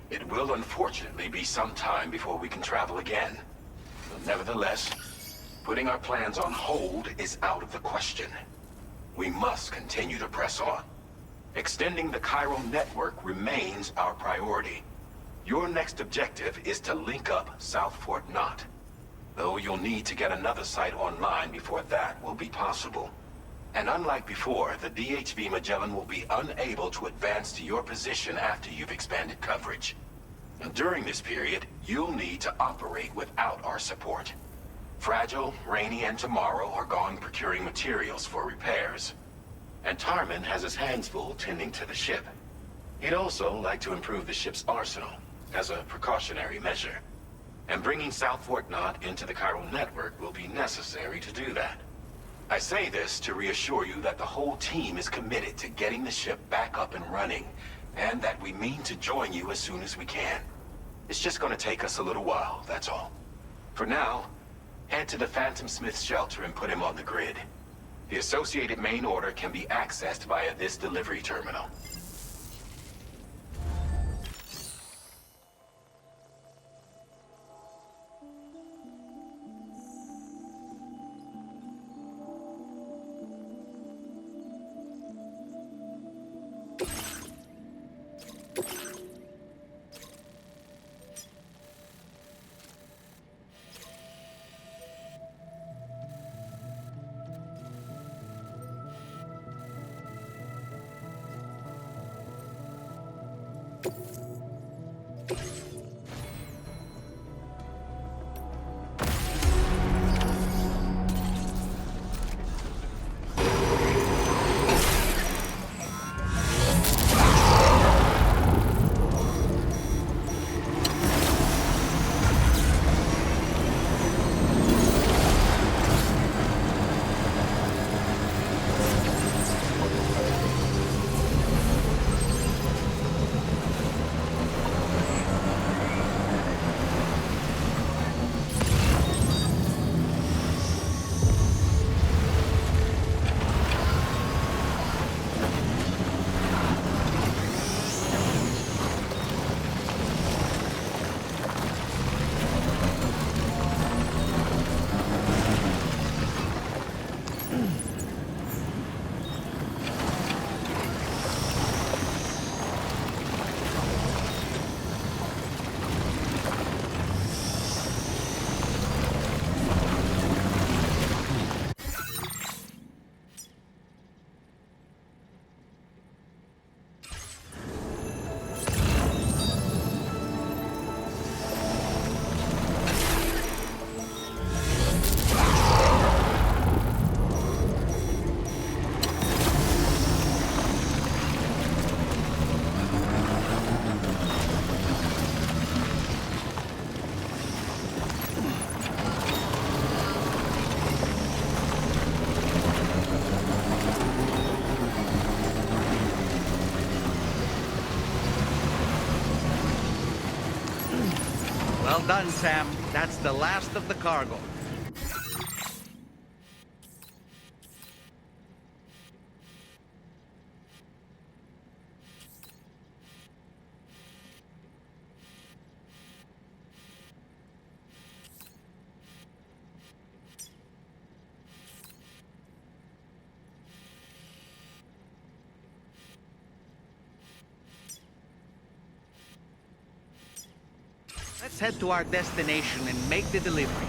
it will unfortunately be some time before we can travel again. But nevertheless, putting our plans on hold is out of the question. We must continue to press on. Extending the chiral network remains our priority. Your next objective is to link up South Fort Knot. Though you'll need to get another site online before that will be possible. And unlike before, the DHV Magellan will be unable to advance to your position after you've expanded coverage. And during this period, you'll need to operate without our support. Fragile, Rainy, and Tomorrow are gone procuring materials for repairs. And Tarman has his hands full tending to the ship. He'd also like to improve the ship's arsenal, as a precautionary measure. And bringing South Fort Knot into the chiral network will be necessary to do that. I say this to reassure you that the whole team is committed to getting the ship back up and running, and that we mean to join you as soon as we can. It's just gonna take us a little while, that's all. For now, head to the Phantom Smith's shelter and put him on the grid. The associated main order can be accessed via this delivery terminal. Well done, Sam. That's the last of the cargo. Let's head to our destination and make the delivery.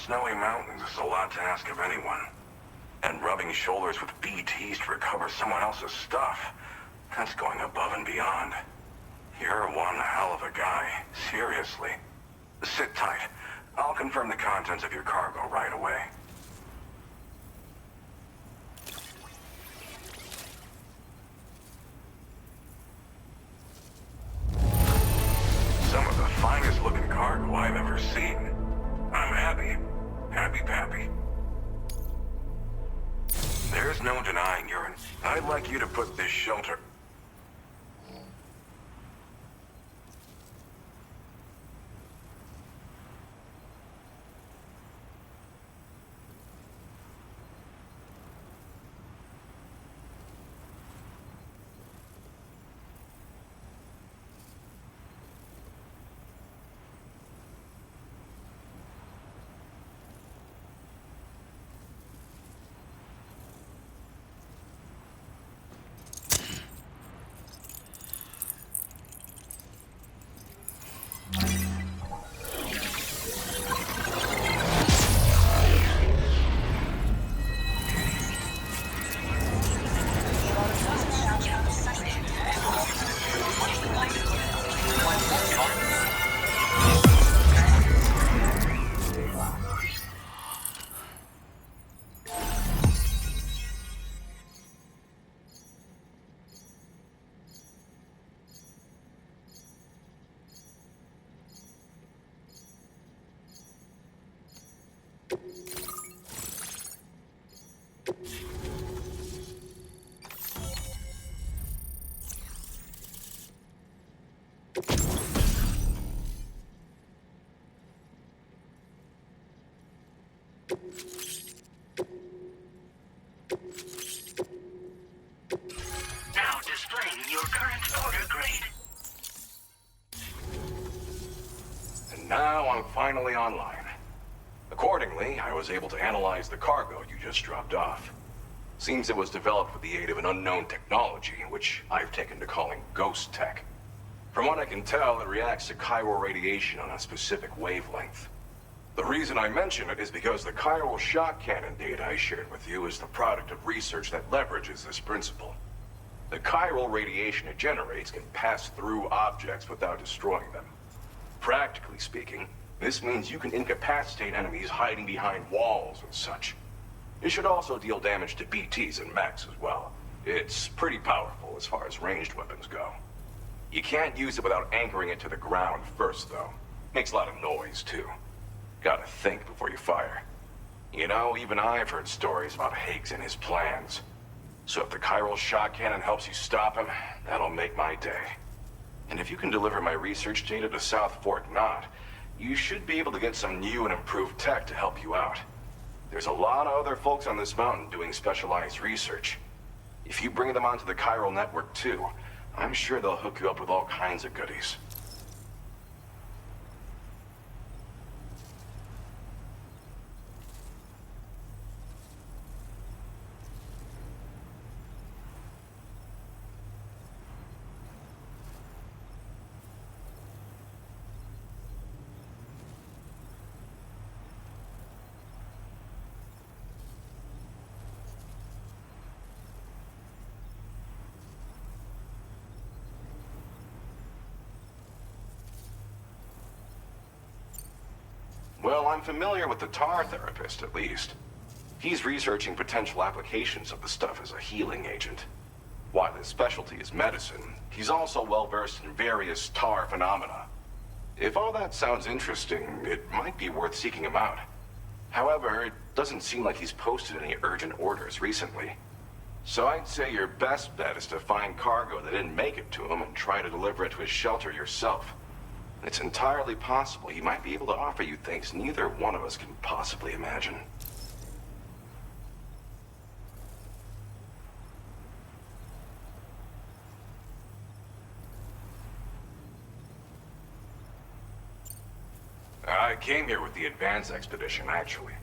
Snowy mountains is a lot to ask of anyone. And rubbing shoulders with BTs to recover someone else's stuff, that's going above and beyond. You're one hell of a guy, seriously. Sit tight. I'll confirm the contents of your cargo right away. Some of the finest looking cargo I've ever seen. I'm happy. Happy-pappy. There's no denying you're in. I'd like you to put this shelter... Now displaying your current order grade. And now I'm finally online. Accordingly, I was able to analyze the cargo you just dropped off. Seems it was developed with the aid of an unknown technology, which I've taken to calling ghost tech. From what I can tell, it reacts to chiral radiation on a specific wavelength. The reason I mention it is because the chiral shock cannon data I shared with you is the product of research that leverages this principle. The chiral radiation it generates can pass through objects without destroying them. Practically speaking, this means you can incapacitate enemies hiding behind walls and such. It should also deal damage to BTs and mechs as well. It's pretty powerful as far as ranged weapons go. You can't use it without anchoring it to the ground first, though. Makes a lot of noise, too. Gotta think before you fire. You know, even I've heard stories about Higgs and his plans. So if the chiral shock cannon helps you stop him, that'll make my day. And if you can deliver my research data to South Fort Knot, you should be able to get some new and improved tech to help you out. There's a lot of other folks on this mountain doing specialized research. If you bring them onto the chiral network too, I'm sure they'll hook you up with all kinds of goodies. Well, I'm familiar with the tar therapist, at least. He's researching potential applications of the stuff as a healing agent. While his specialty is medicine, he's also well-versed in various tar phenomena. If all that sounds interesting, it might be worth seeking him out. However, it doesn't seem like he's posted any urgent orders recently. So I'd say your best bet is to find cargo that didn't make it to him and try to deliver it to his shelter yourself. It's entirely possible he might be able to offer you things neither one of us can possibly imagine. I came here with the advance expedition, actually.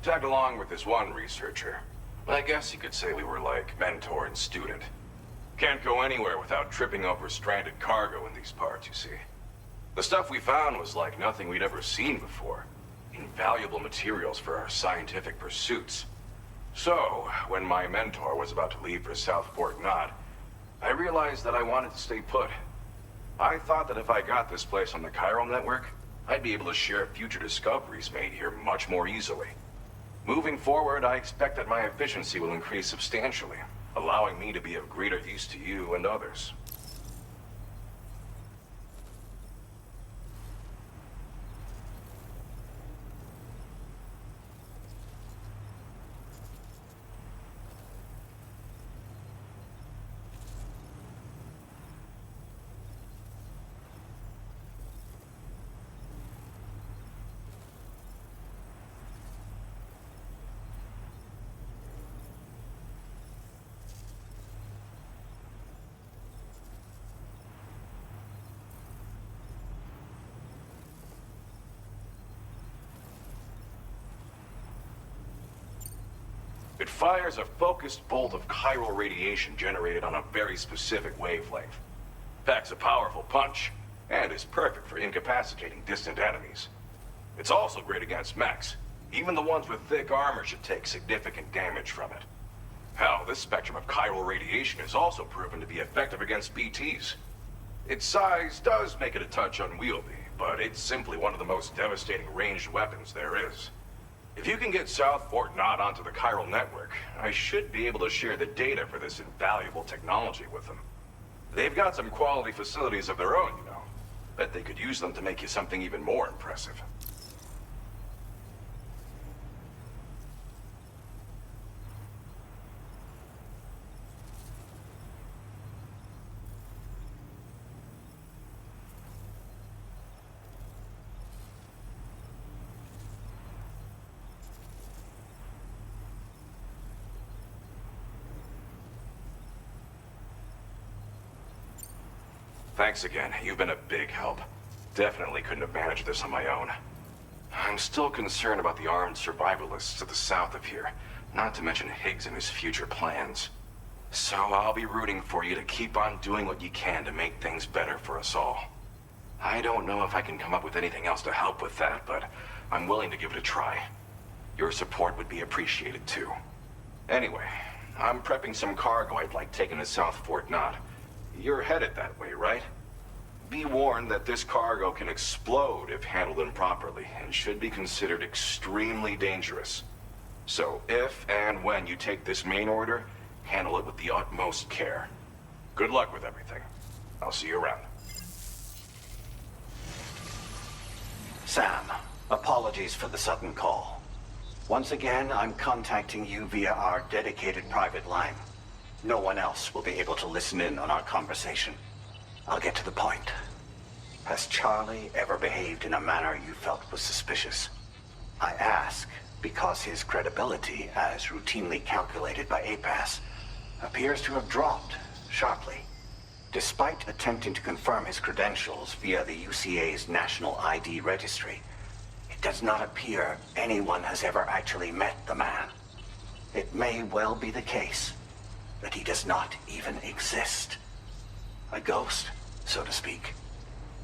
Tagged along with this one researcher. I guess you could say we were like mentor and student. Can't go anywhere without tripping over stranded cargo in these parts, you see. The stuff we found was like nothing we'd ever seen before. Invaluable materials for our scientific pursuits. So, when my mentor was about to leave for South Fort Knot, I realized that I wanted to stay put. I thought that if I got this place on the chiral network, I'd be able to share future discoveries made here much more easily. Moving forward, I expect that my efficiency will increase substantially, allowing me to be of greater use to you and others. It fires a focused bolt of chiral radiation generated on a very specific wavelength. Packs a powerful punch, and is perfect for incapacitating distant enemies. It's also great against mechs. Even the ones with thick armor should take significant damage from it. Hell, this spectrum of chiral radiation is also proven to be effective against BTs. Its size does make it a touch unwieldy, but it's simply one of the most devastating ranged weapons there is. If you can get South Fort Knot onto the chiral network, I should be able to share the data for this invaluable technology with them. They've got some quality facilities of their own, you know. Bet they could use them to make you something even more impressive. Thanks again. You've been a big help. Definitely couldn't have managed this on my own. I'm still concerned about the armed survivalists to the south of here, not to mention Higgs and his future plans. So I'll be rooting for you to keep on doing what you can to make things better for us all. I don't know if I can come up with anything else to help with that, but I'm willing to give it a try. Your support would be appreciated too. Anyway, I'm prepping some cargo I'd like taken to South Fort Knott. You're headed that way, right? Be warned that this cargo can explode if handled improperly, and should be considered extremely dangerous. So if and when you take this main order, handle it with the utmost care. Good luck with everything. I'll see you around. Sam, apologies for the sudden call. Once again, I'm contacting you via our dedicated private line. No one else will be able to listen in on our conversation. I'll get to the point. Has Charlie ever behaved in a manner you felt was suspicious? I ask because his credibility, as routinely calculated by APAS, appears to have dropped sharply. Despite attempting to confirm his credentials via the UCA's National ID Registry, it does not appear anyone has ever actually met the man. It may well be the case that he does not even exist. A ghost, so to speak.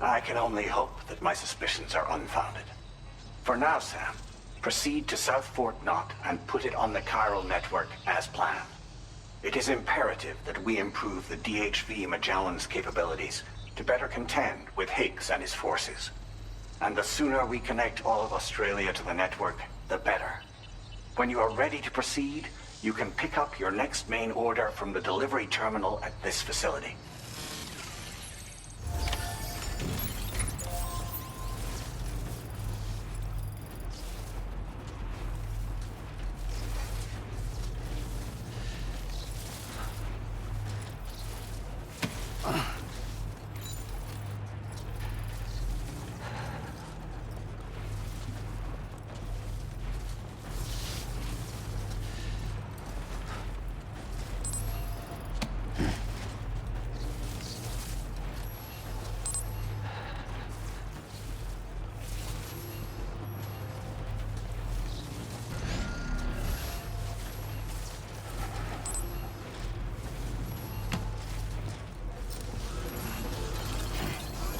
I can only hope that my suspicions are unfounded. For now, Sam, proceed to South Fort Knott and put it on the chiral network as planned. It is imperative that we improve the DHV Magellan's capabilities to better contend with Higgs and his forces. And the sooner we connect all of Australia to the network, the better. When you are ready to proceed, you can pick up your next main order from the delivery terminal at this facility.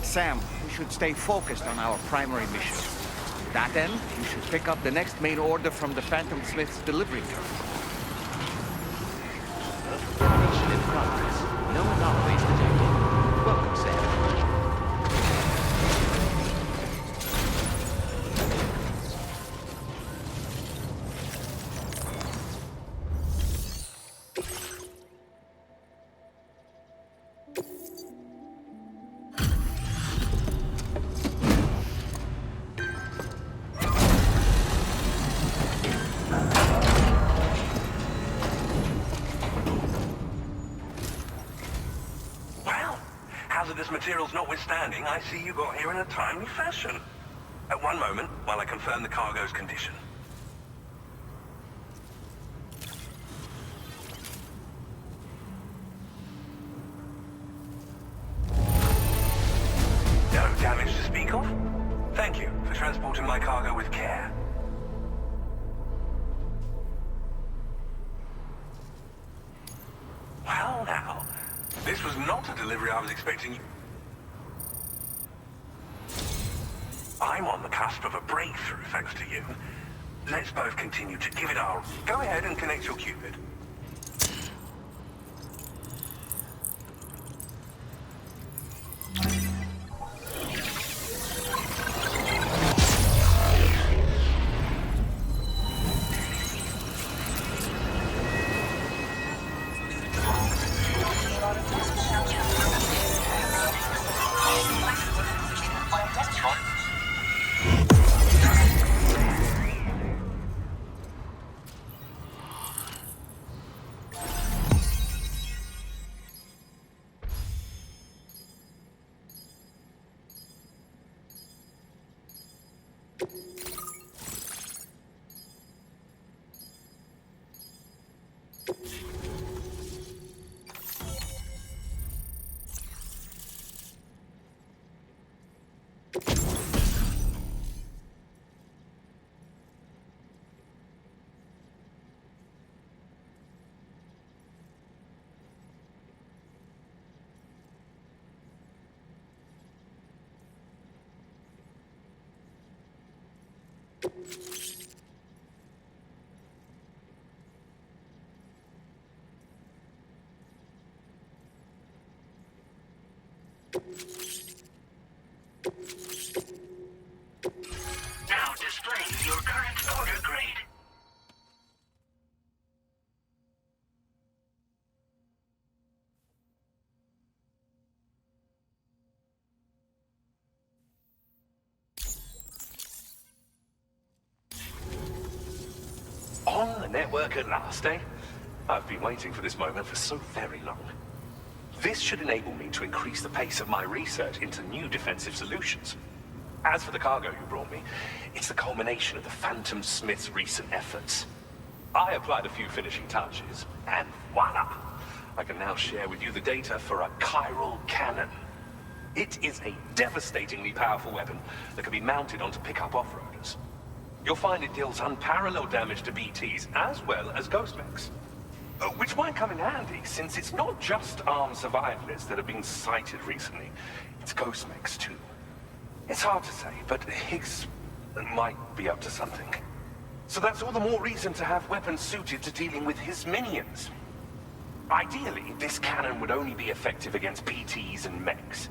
Sam, we should stay focused on our primary mission. To that end, you should pick up the next main order from the Phantom Smith's delivery terminal. Mission in progress. No anomalies detected. Welcome, Sam. Hazardous materials notwithstanding, I see you got here in a timely fashion. At one moment, while I confirm the cargo's condition. No damage to speak of? Thank you for transporting my cargo with care. Well now, this was not a delivery I was expecting. I'm on the cusp of a breakthrough, thanks to you. Let's both continue to give it our... Go ahead and connect your Cupid. Now displaying your current order grade. On the network at last, eh? I've been waiting for this moment for so very long. This should enable me to increase the pace of my research into new defensive solutions. As for the cargo you brought me, it's the culmination of the Phantom Smith's recent efforts. I applied a few finishing touches, and voila! I can now share with you the data for a chiral cannon. It is a devastatingly powerful weapon that can be mounted onto pickup off-roaders. You'll find it deals unparalleled damage to BTs as well as ghost mechs. Which might come in handy, since it's not just armed survivalists that have been sighted recently. It's ghost mechs too. It's hard to say, but Higgs might be up to something. So that's all the more reason to have weapons suited to dealing with his minions. Ideally, this cannon would only be effective against BTs and mechs.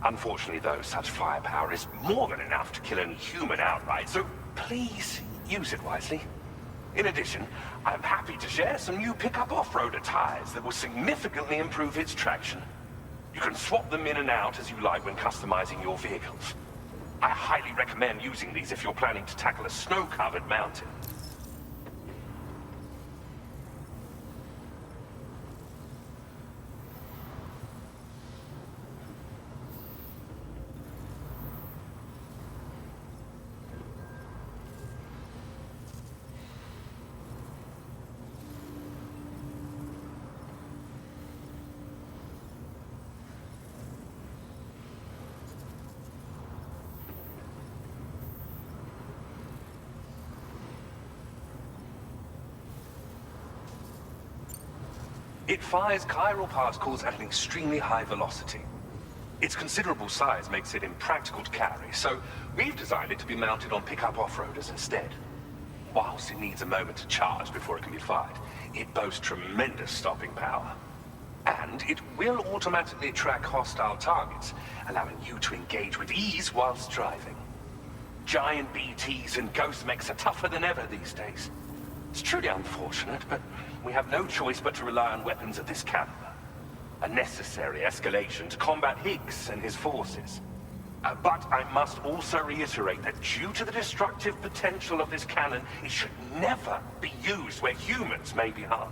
Unfortunately, though, such firepower is more than enough to kill any human outright, so please use it wisely. In addition, I'm happy to share some new pickup off-roader tires that will significantly improve its traction. You can swap them in and out as you like when customizing your vehicles. I highly recommend using these if you're planning to tackle a snow-covered mountain. It fires chiral particles at an extremely high velocity. Its considerable size makes it impractical to carry, so we've designed it to be mounted on pickup off-roaders instead. Whilst it needs a moment to charge before it can be fired, it boasts tremendous stopping power. And it will automatically track hostile targets, allowing you to engage with ease whilst driving. Giant BTs and ghost mechs are tougher than ever these days. It's truly unfortunate, but we have no choice but to rely on weapons of this caliber. A necessary escalation to combat Higgs and his forces. But I must also reiterate that due to the destructive potential of this cannon, it should never be used where humans may be harmed.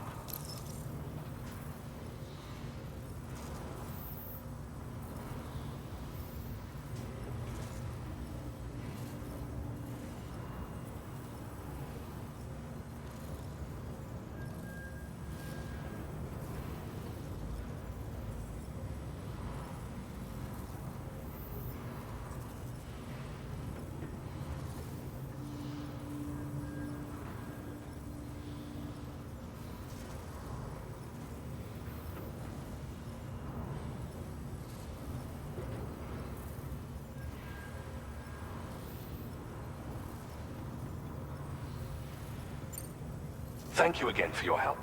Thank you again for your help.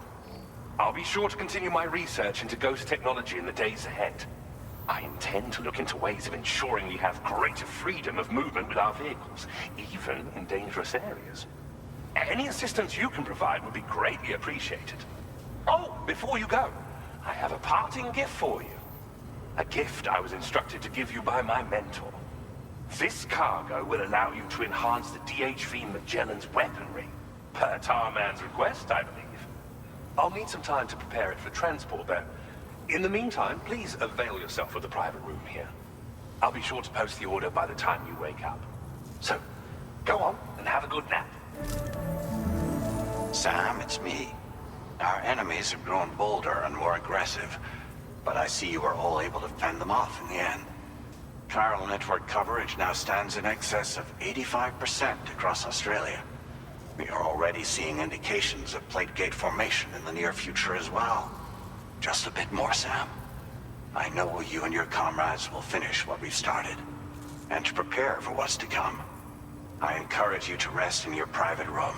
I'll be sure to continue my research into ghost technology in the days ahead. I intend to look into ways of ensuring we have greater freedom of movement with our vehicles, even in dangerous areas. Any assistance you can provide would be greatly appreciated. Oh, before you go, I have a parting gift for you. A gift I was instructed to give you by my mentor. This cargo will allow you to enhance the DHV Magellan's weaponry. Per Tarman's request, I believe. I'll need some time to prepare it for transport, but in the meantime, please avail yourself of the private room here. I'll be sure to post the order by the time you wake up. So, go on and have a good nap. Sam, it's me. Our enemies have grown bolder and more aggressive, but I see you were all able to fend them off in the end. Chiral network coverage now stands in excess of 85% across Australia. We are already seeing indications of plate gate formation in the near future as well. Just a bit more, Sam. I know you and your comrades will finish what we've started. And to prepare for what's to come, I encourage you to rest in your private room.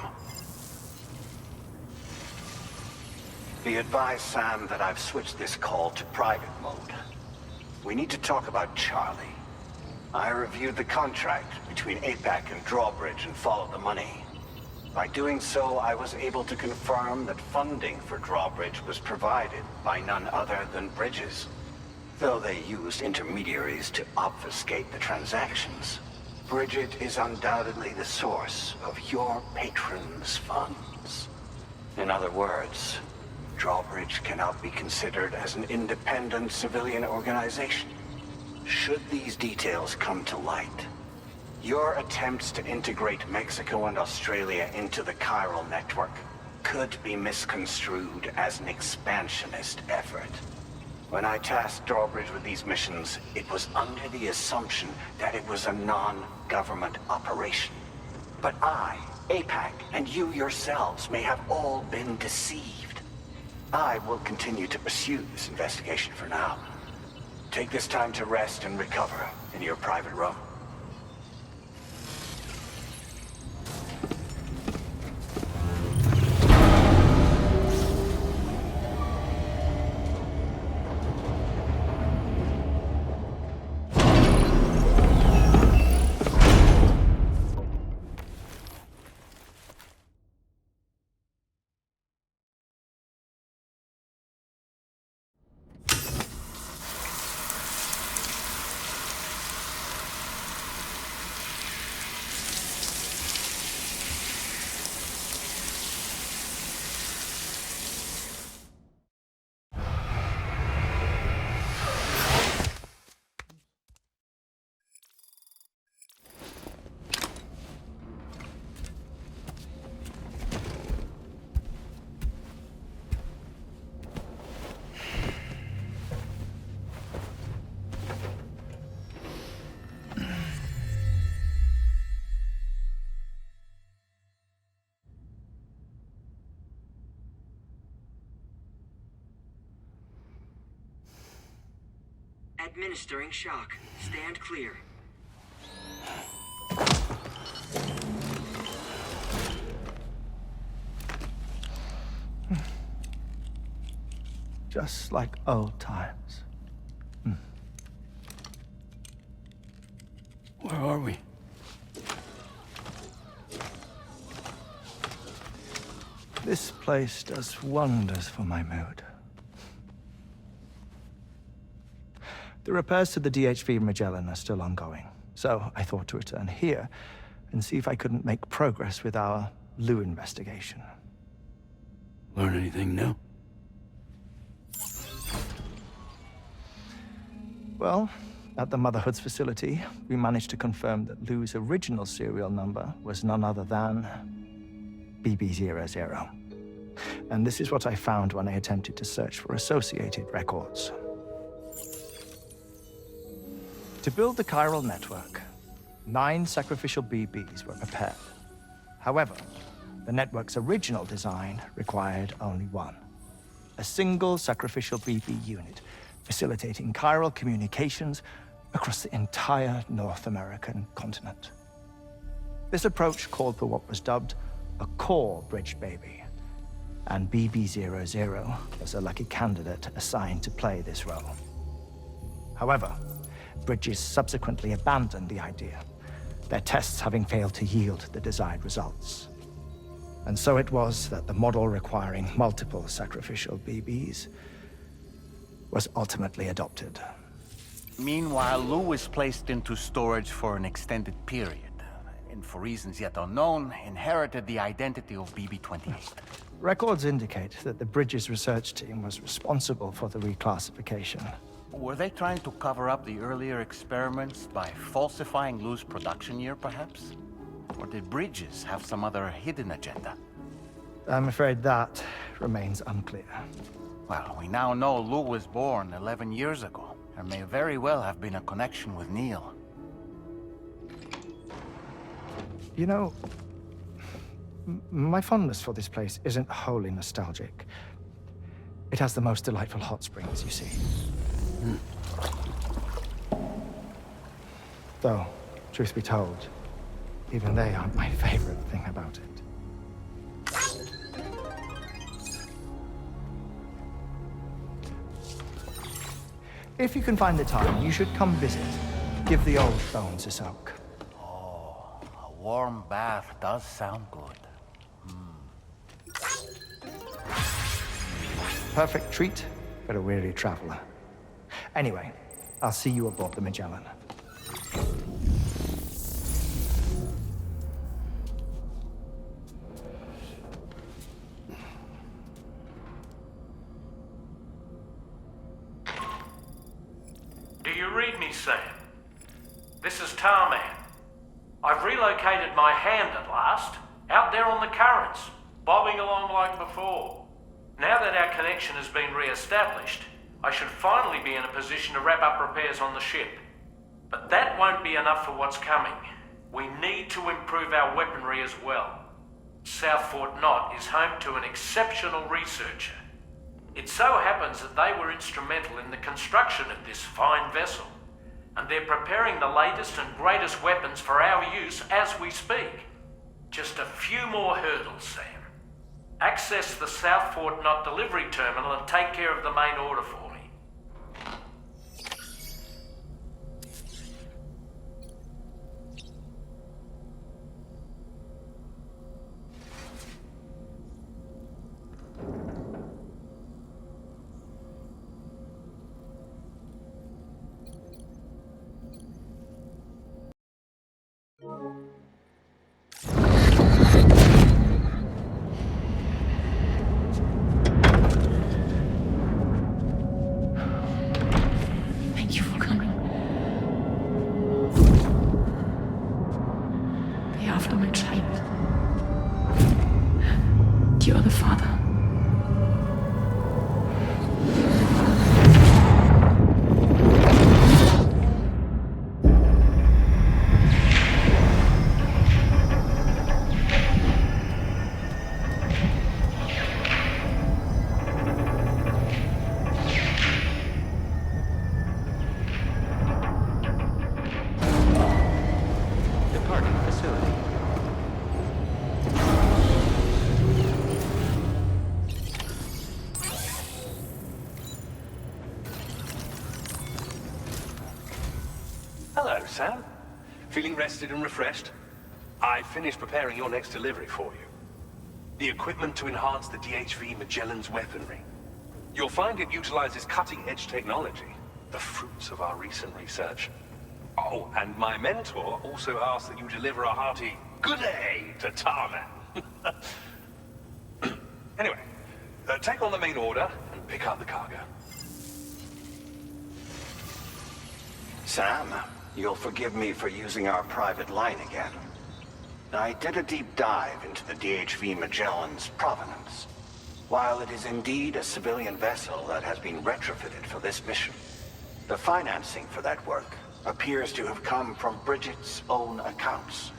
Be advised, Sam, that I've switched this call to private mode. We need to talk about Charlie. I reviewed the contract between APAC and Drawbridge and followed the money. By doing so, I was able to confirm that funding for Drawbridge was provided by none other than Bridges. Though they used intermediaries to obfuscate the transactions, Bridget is undoubtedly the source of your patron's funds. In other words, Drawbridge cannot be considered as an independent civilian organization. Should these details come to light, your attempts to integrate Mexico and Australia into the chiral network could be misconstrued as an expansionist effort. When I tasked Drawbridge with these missions, it was under the assumption that it was a non-government operation. But I, APAC, and you yourselves may have all been deceived. I will continue to pursue this investigation for now. Take this time to rest and recover in your private room. Administering shock. Stand clear. Just like old times. Where are we? This place does wonders for my mood. The repairs to the DHV Magellan are still ongoing, so I thought to return here and see if I couldn't make progress with our Lou investigation. Learn anything new? Well, at the Motherhood's facility, we managed to confirm that Lou's original serial number was none other than BB00. And this is what I found when I attempted to search for associated records. To build the chiral network, 9 sacrificial BBs were prepared. However, the network's original design required only 1. A single sacrificial BB unit, facilitating chiral communications across the entire North American continent. This approach called for what was dubbed a core bridge baby, and BB00 was a lucky candidate assigned to play this role. However, Bridges subsequently abandoned the idea, their tests having failed to yield the desired results. And so it was that the model requiring multiple sacrificial BBs was ultimately adopted. Meanwhile, Lou was placed into storage for an extended period, and for reasons yet unknown, inherited the identity of BB-28. Records indicate that the Bridges research team was responsible for the reclassification. Were they trying to cover up the earlier experiments by falsifying Lou's production year, perhaps? Or did Bridges have some other hidden agenda? I'm afraid that remains unclear. Well, we now know Lou was born 11 years ago, There may very well have been a connection with Neil. You know, my fondness for this place isn't wholly nostalgic. It has the most delightful hot springs, you see. Though, truth be told, even they aren't my favorite thing about it. If you can find the time, you should come visit. Give the old bones a soak. Oh, a warm bath does sound good. Perfect treat for a weary traveler. Anyway, I'll see you aboard the Magellan. Do you read me, Sam? This is Tarman. I've relocated my hand at last, out there on the currents, bobbing along like before. Now that our connection has been re-established, I should finally be in a position to wrap up repairs on the ship. But that won't be enough for what's coming. We need to improve our weaponry as well. South Fort Knot is home to an exceptional researcher. It so happens that they were instrumental in the construction of this fine vessel, and they're preparing the latest and greatest weapons for our use as we speak. Just a few more hurdles, Sam. Access the South Fort Knot delivery terminal and take care of the main order for me. Thank you for coming. Be after my child. You are the father. Departing facility. Hello, Sam. Feeling rested and refreshed? I finished preparing your next delivery for you. The equipment to enhance the DHV Magellan's weaponry. You'll find it utilizes cutting-edge technology, the fruits of our recent research. Oh, and my mentor also asked that you deliver a hearty good day to Tarman. Anyway, take on the main order and pick up the cargo. Sam, you'll forgive me for using our private line again. I did a deep dive into the DHV Magellan's provenance. While it is indeed a civilian vessel that has been retrofitted for this mission, the financing for that work appears to have come from Bridget's own accounts,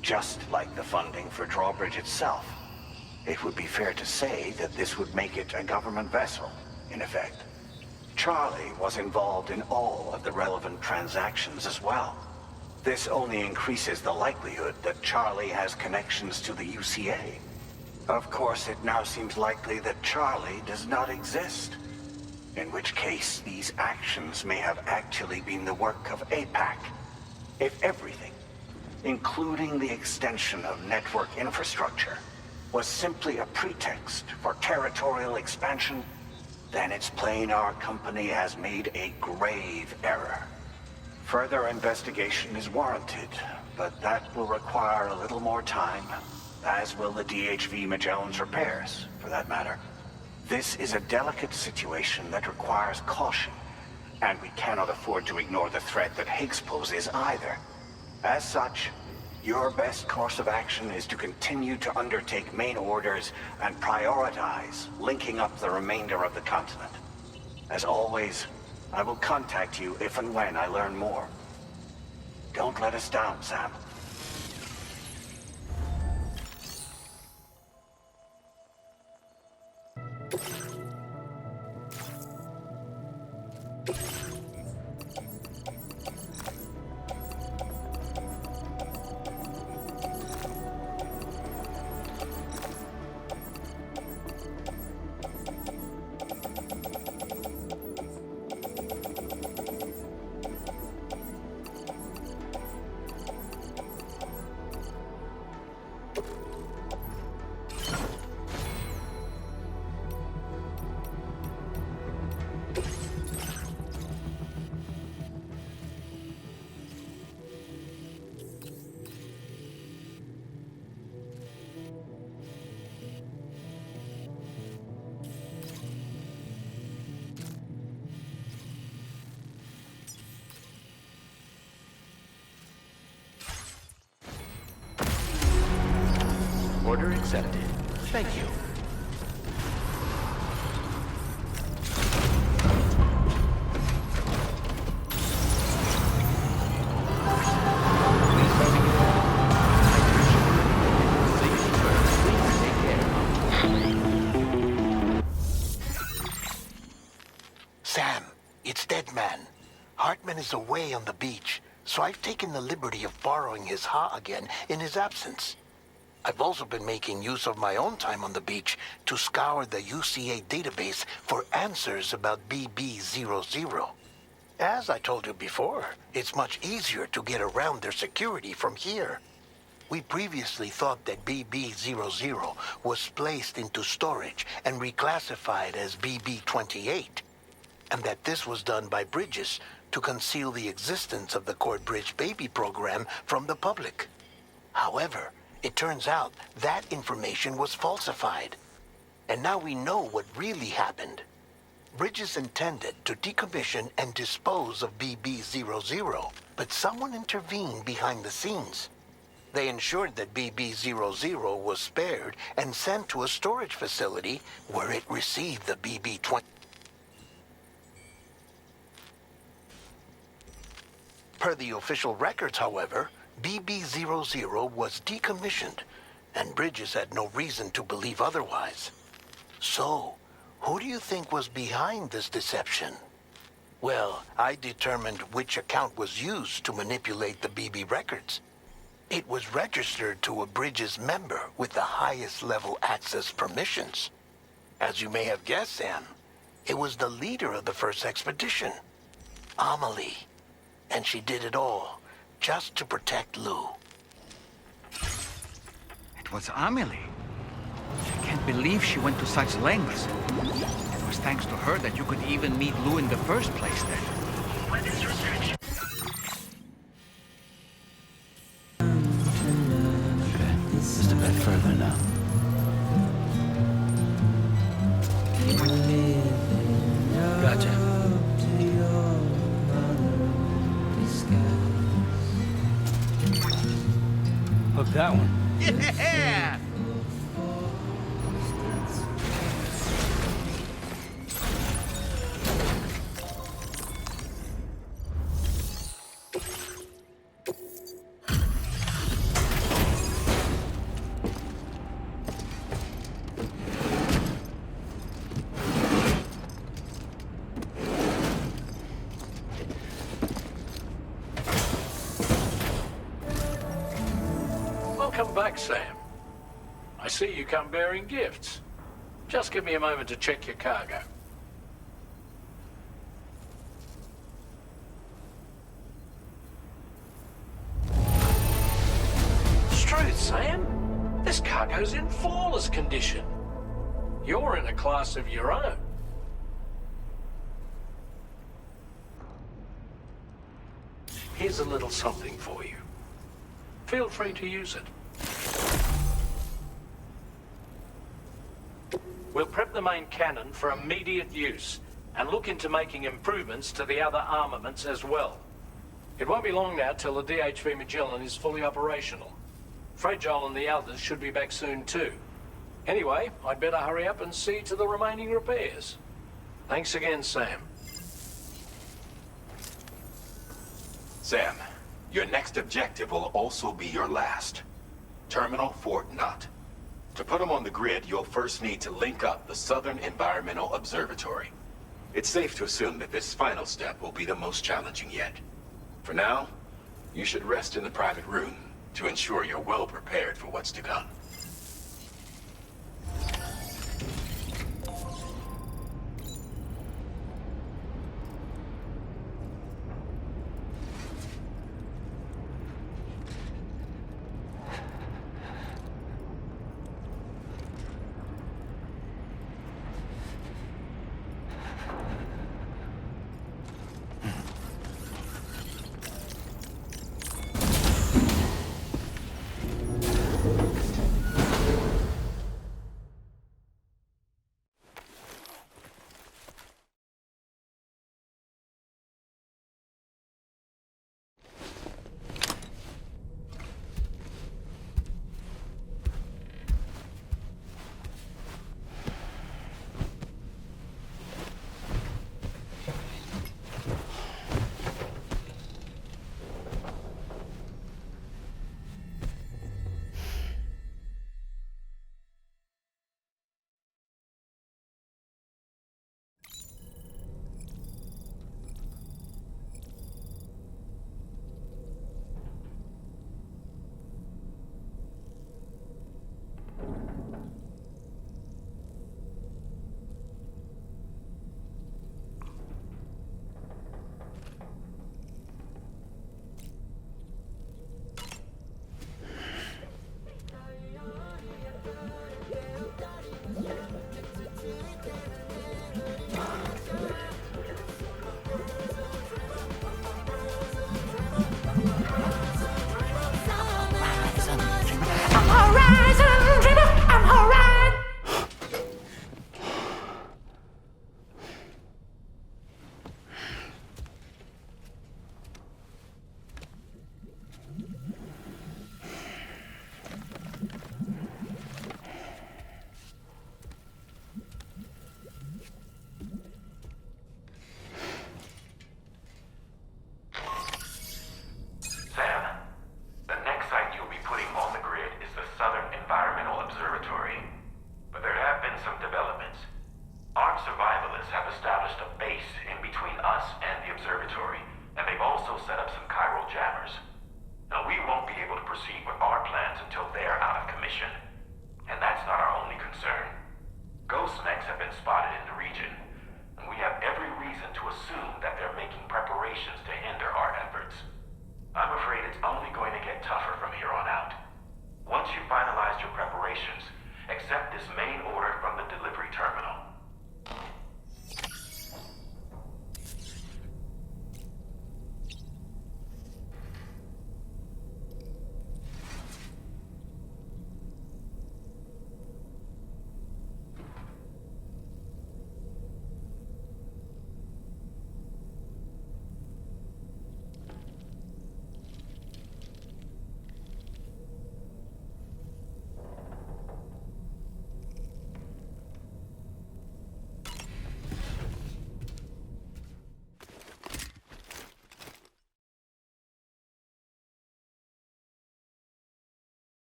just like the funding for Drawbridge itself. It would be fair to say that this would make it a government vessel, in effect. Charlie was involved in all of the relevant transactions as well. This only increases the likelihood that Charlie has connections to the UCA. Of course, it now seems likely that Charlie does not exist. In which case, these actions may have actually been the work of APAC. If everything, including the extension of network infrastructure, was simply a pretext for territorial expansion, then it's plain our company has made a grave error. Further investigation is warranted, but that will require a little more time, as will the DHV Magellan's repairs, for that matter. This is a delicate situation that requires caution, and we cannot afford to ignore the threat that Higgs poses either. As such, your best course of action is to continue to undertake main orders and prioritize linking up the remainder of the continent. As always, I will contact you if and when I learn more. Don't let us down, Sam. Order accepted. Thank you. Sam, it's Deadman. Hartman is away on the beach, so I've taken the liberty of borrowing his Ha again in his absence. I've also been making use of my own time on the beach to scour the UCA database for answers about BB00. As I told you before, it's much easier to get around their security from here. We previously thought that BB00 was placed into storage and reclassified as BB28, and that this was done by Bridges to conceal the existence of the Court Bridge baby program from the public. However, it turns out that information was falsified. And now we know what really happened. Bridges intended to decommission and dispose of BB00, but someone intervened behind the scenes. They ensured that BB00 was spared and sent to a storage facility where it received the BB20. Per the official records, however, BB00 was decommissioned, and Bridges had no reason to believe otherwise. So, who do you think was behind this deception? Well, I determined which account was used to manipulate the BB records. It was registered to a Bridges member with the highest level access permissions. As you may have guessed, Sam, it was the leader of the first expedition, Amelie. And she did it all just to protect Lou. It was Amelie. I can't believe she went to such lengths. It was thanks to her that you could even meet Lou in the first place then. Weapons research. Okay, just a bit further now. Gotcha. Hook that one. Yeah! Welcome back, Sam. I see you come bearing gifts. Just give me a moment to check your cargo. Truth, Sam. This cargo's in flawless condition. You're in a class of your own. Here's a little something for you. Feel free to use it. We'll prep the main cannon for immediate use and look into making improvements to the other armaments as well. It won't be long now till the DHV Magellan is fully operational. Fragile and the others should be back soon too. Anyway, I'd better hurry up and see to the remaining repairs. Thanks again, Sam. Sam, your next objective will also be your last. Terminal Fort Knott. To put them on the grid, you'll first need to link up the Southern Environmental Observatory. It's safe to assume that this final step will be the most challenging yet. For now, you should rest in the private room to ensure you're well prepared for what's to come.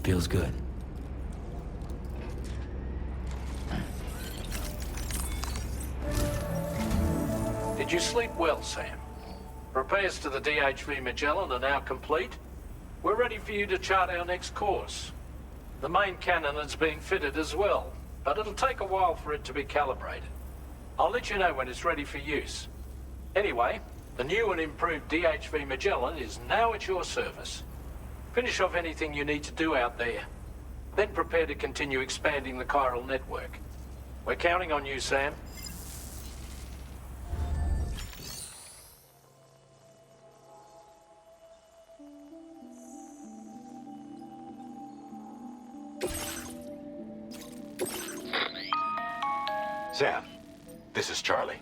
Feels good. Did you sleep well, Sam? Repairs to the DHV Magellan are now complete. We're ready for you to chart our next course. The main cannon is being fitted as well, but it'll take a while for it to be calibrated. I'll let you know when it's ready for use. Anyway, the new and improved DHV Magellan is now at your service. Finish off anything you need to do out there. Then prepare to continue expanding the chiral network. We're counting on you, Sam. Sam, This is Charlie.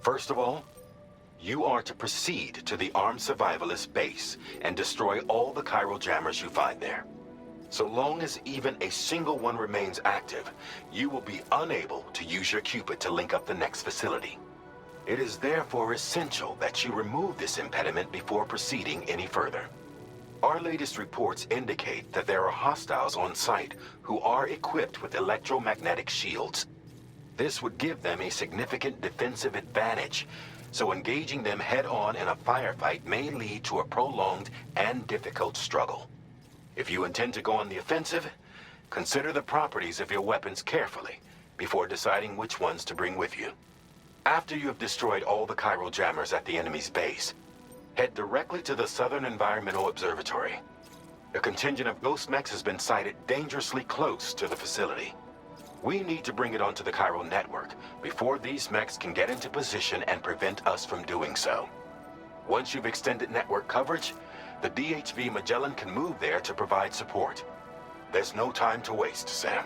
First of all, you are to proceed to the armed survivalist base and destroy all the chiral jammers you find there. So long as even a single one remains active, you will be unable to use your Cupid to link up the next facility. It is therefore essential that you remove this impediment before proceeding any further. Our latest reports indicate that there are hostiles on site who are equipped with electromagnetic shields. This would give them a significant defensive advantage, so engaging them head-on in a firefight may lead to a prolonged and difficult struggle. If you intend to go on the offensive, consider the properties of your weapons carefully before deciding which ones to bring with you. After you have destroyed all the chiral jammers at the enemy's base, head directly to the Southern Environmental Observatory. A contingent of ghost mechs has been sighted dangerously close to the facility. We need to bring it onto the chiral network before these mechs can get into position and prevent us from doing so. Once you've extended network coverage, the DHV Magellan can move there to provide support. There's no time to waste, Sam.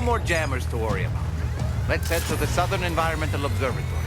more jammers to worry about. Let's head to the Southern Environmental Observatory.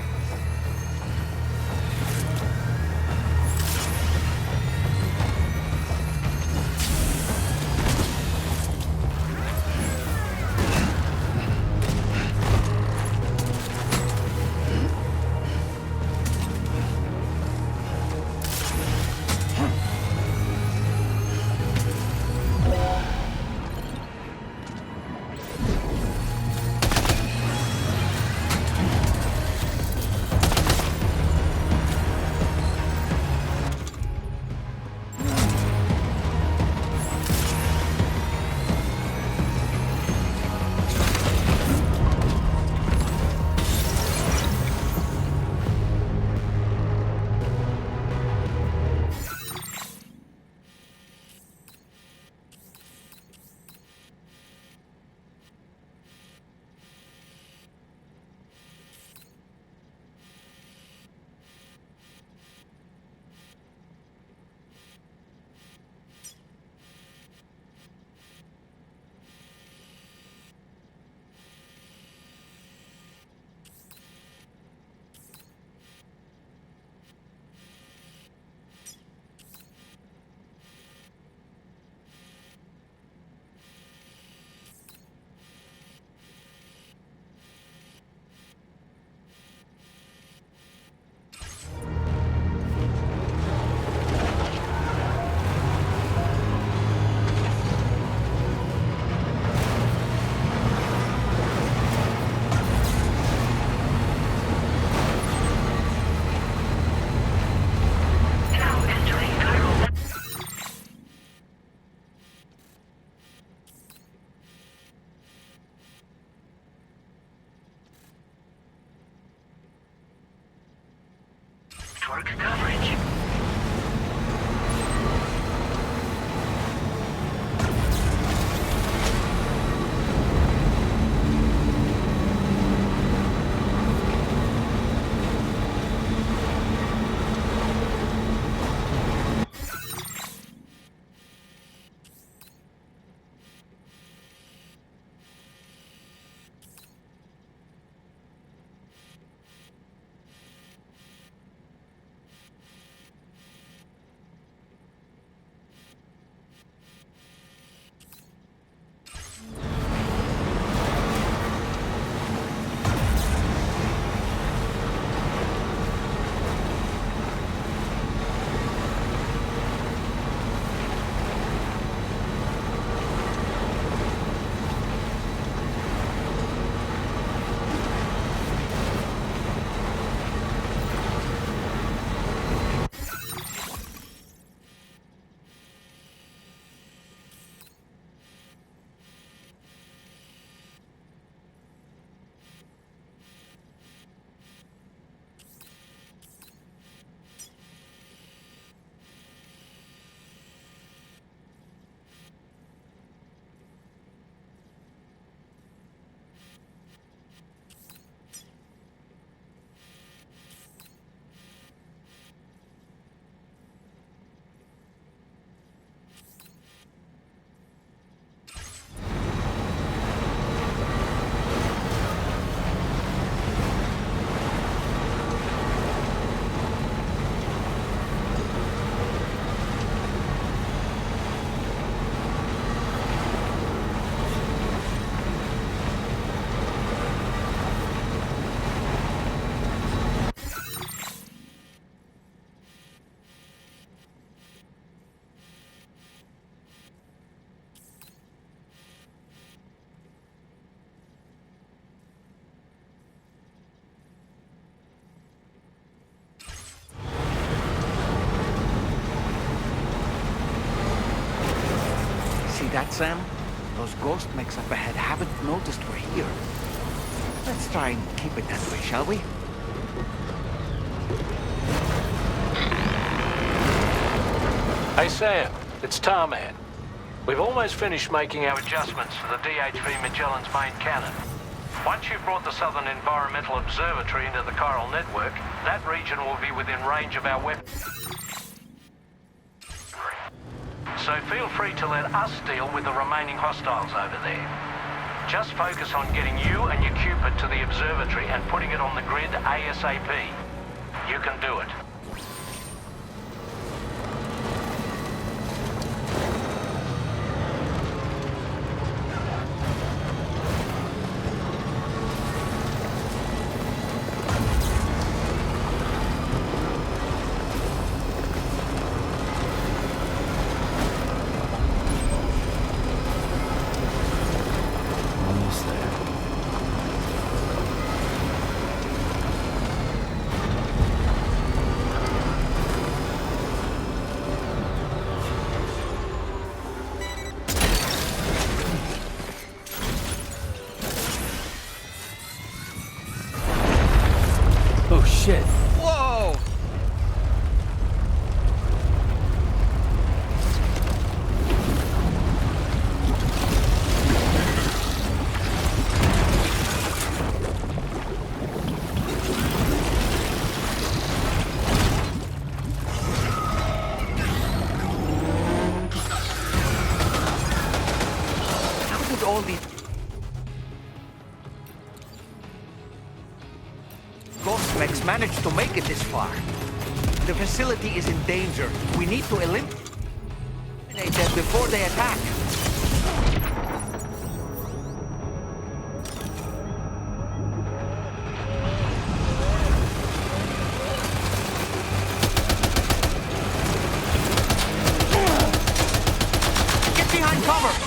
Network coverage. See that, Sam? Those ghost mechs up ahead haven't noticed we're here. Let's try and keep it that way, shall we? Hey Sam, it's Tarman. We've almost finished making our adjustments to the DHV Magellan's main cannon. Once you've brought the Southern Environmental Observatory into the chiral network, that region will be within range of our weapons. So feel free to let us deal with the remaining hostiles over there. Just focus on getting you and your Cupid to the observatory and putting it on the grid ASAP. You can do it. Oh shit. Whoa! How did all these ghost mechs managed to make it this far? The facility is in danger. We need to eliminate them before they attack. Get behind cover!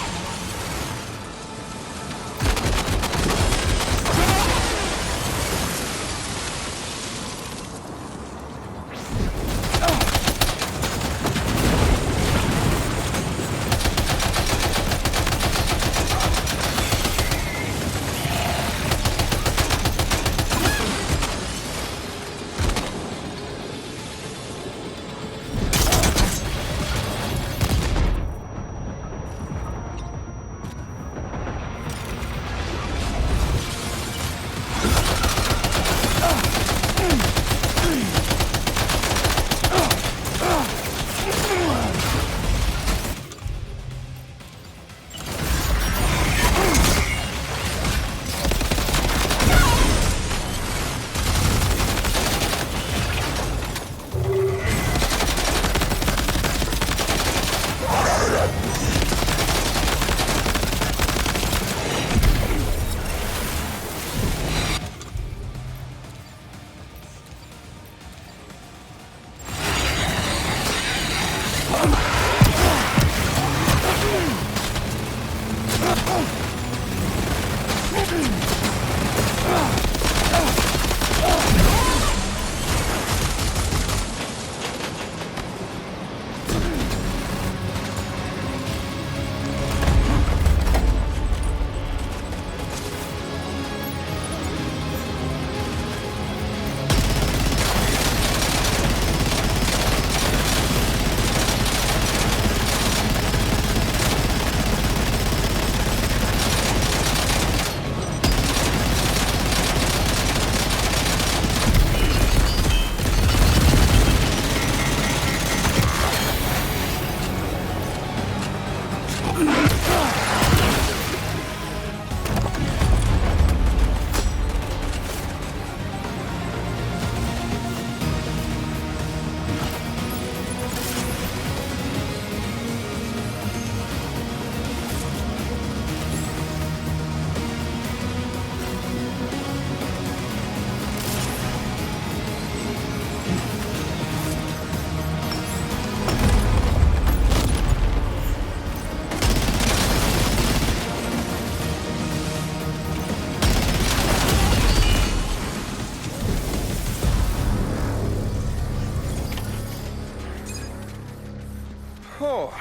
Oh,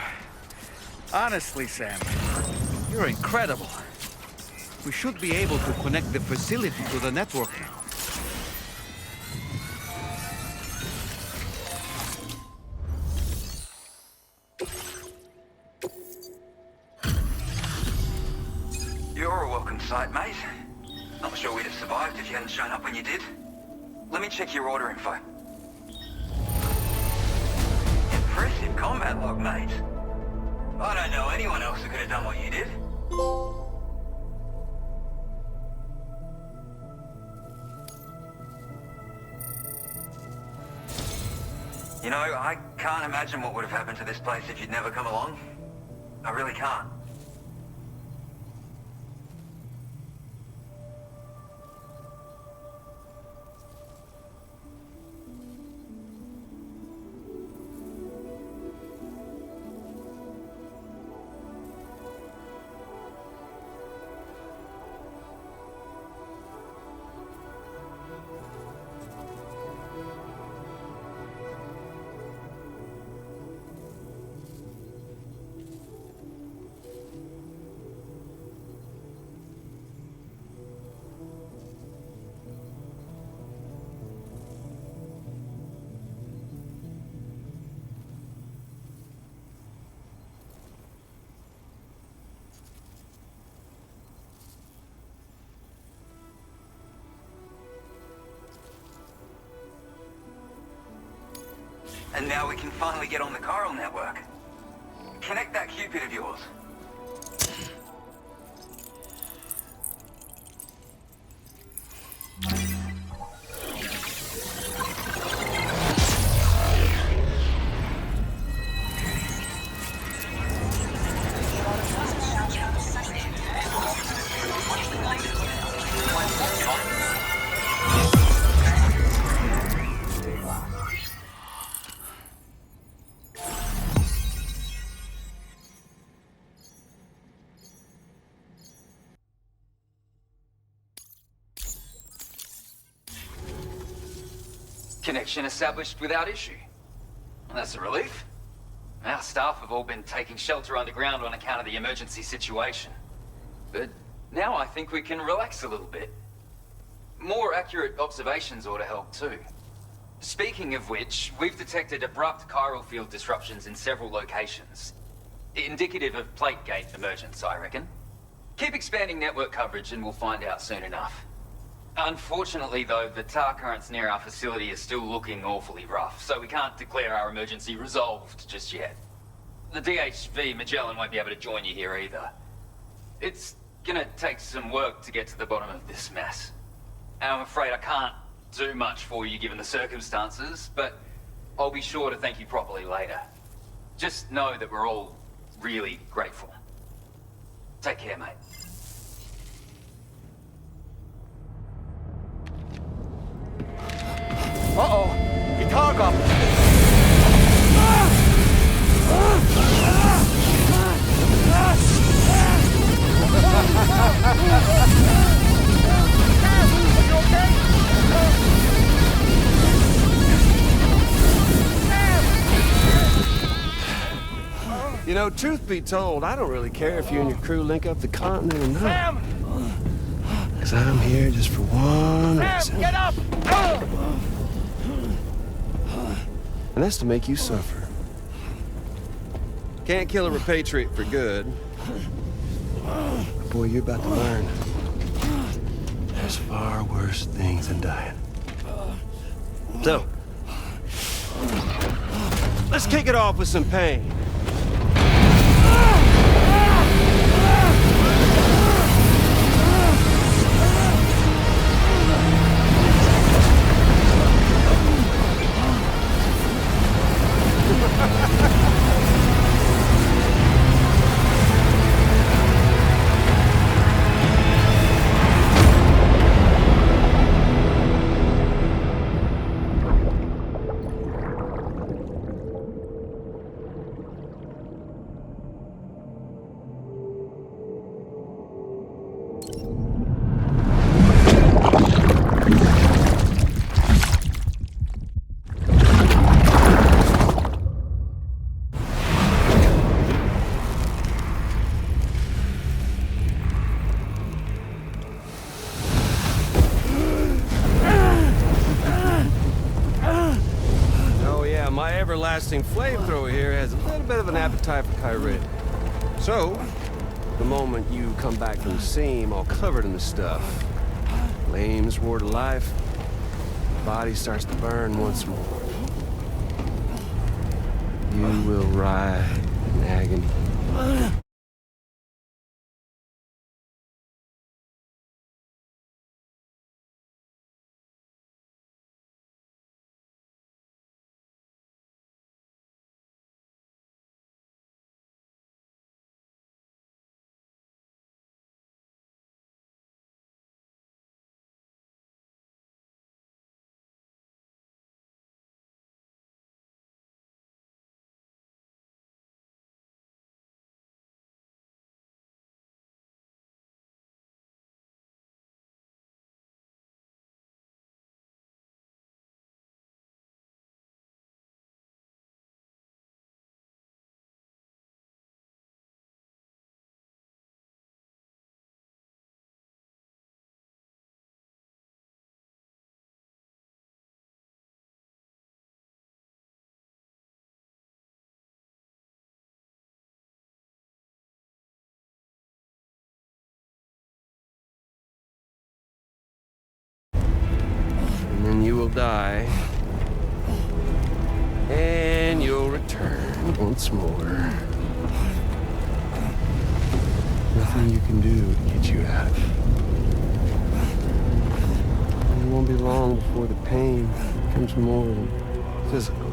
honestly, Sam, you're incredible. We should be able to connect the facility to the network now. You're a welcome sight, mate. Not sure we'd have survived if you hadn't shown up when you did. Let me check your order info. Impressive combat log, mate. I don't know anyone else who could have done what you did. You know, I can't imagine what would have happened to this place if you'd never come along. I really can't. And now we can finally get on the chiral network. Connect that Cupid of yours. Connection established without issue. Well, that's a relief. Our staff have all been taking shelter underground on account of the emergency situation. But now I think we can relax a little bit. More accurate observations ought to help too. Speaking of which, we've detected abrupt chiral field disruptions in several locations. Indicative of plate gate emergence, I reckon. Keep expanding network coverage and we'll find out soon enough. Unfortunately, though, the tar currents near our facility are still looking awfully rough, so we can't declare our emergency resolved just yet. The DHV Magellan won't be able to join you here either. It's gonna take some work to get to the bottom of this mess. And I'm afraid I can't do much for you given the circumstances, but I'll be sure to thank you properly later. Just know that we're all really grateful. Take care, mate. Uh-oh! Itarga! Are you okay? You know, truth be told, I don't really care if you and your crew link up the continent or not. Sam! Because I'm here just for one reason. Sam, get up! And that's to make you suffer. Can't kill a repatriate for good. But boy, you're about to learn. There's far worse things than dying. So, let's kick it off with some pain. Everlasting flamethrower here has a little bit of an appetite for Kyrie. So, the moment you come back from the seam all covered in the stuff, flames roar to life, the body starts to burn once more. You will writhe in agony. will die. And you'll return once more. Nothing you can do to get you out. It won't be long before the pain becomes more than physical.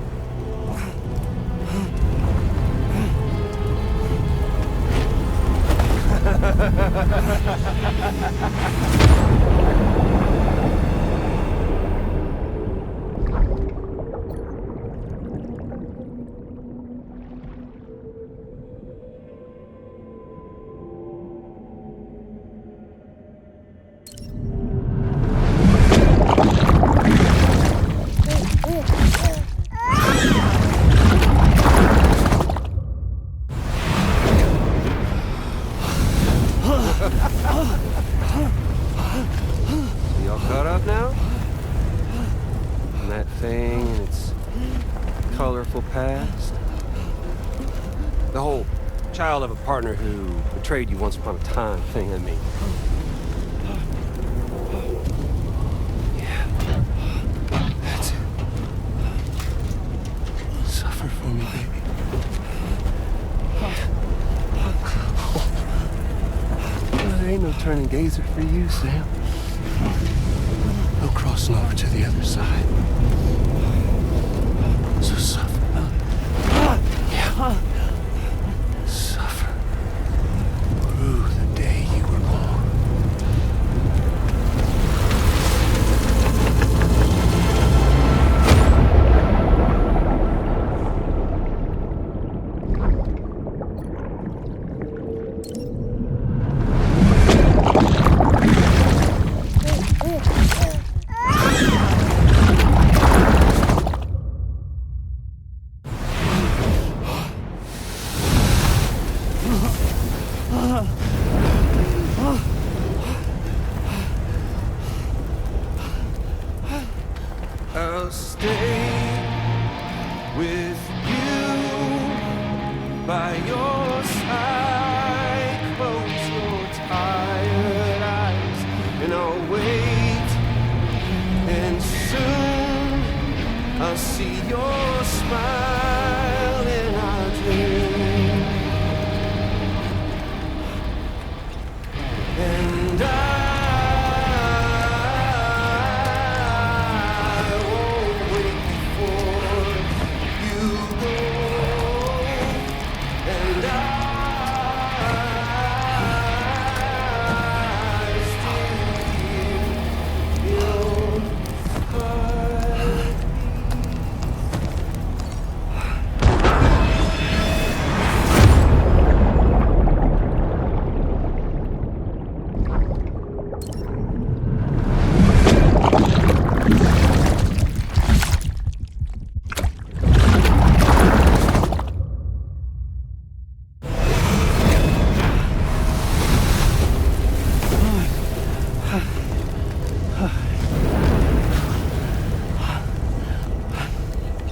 Y'all caught up now? On that thing and its colorful past? The whole child of a partner who betrayed you once upon a time thing, I mean. Yeah. That's it. Suffer for me, baby. There ain't no turning gazer for you, Sam. No crossing over to the other side. So suffer. Yeah. Suffer. Through the day you were born. I'll stay with you by your side. Close your tired eyes and I'll wait. And soon I'll see your smile in our dream. And I won't wait before you go. And I still hear your heartbeat.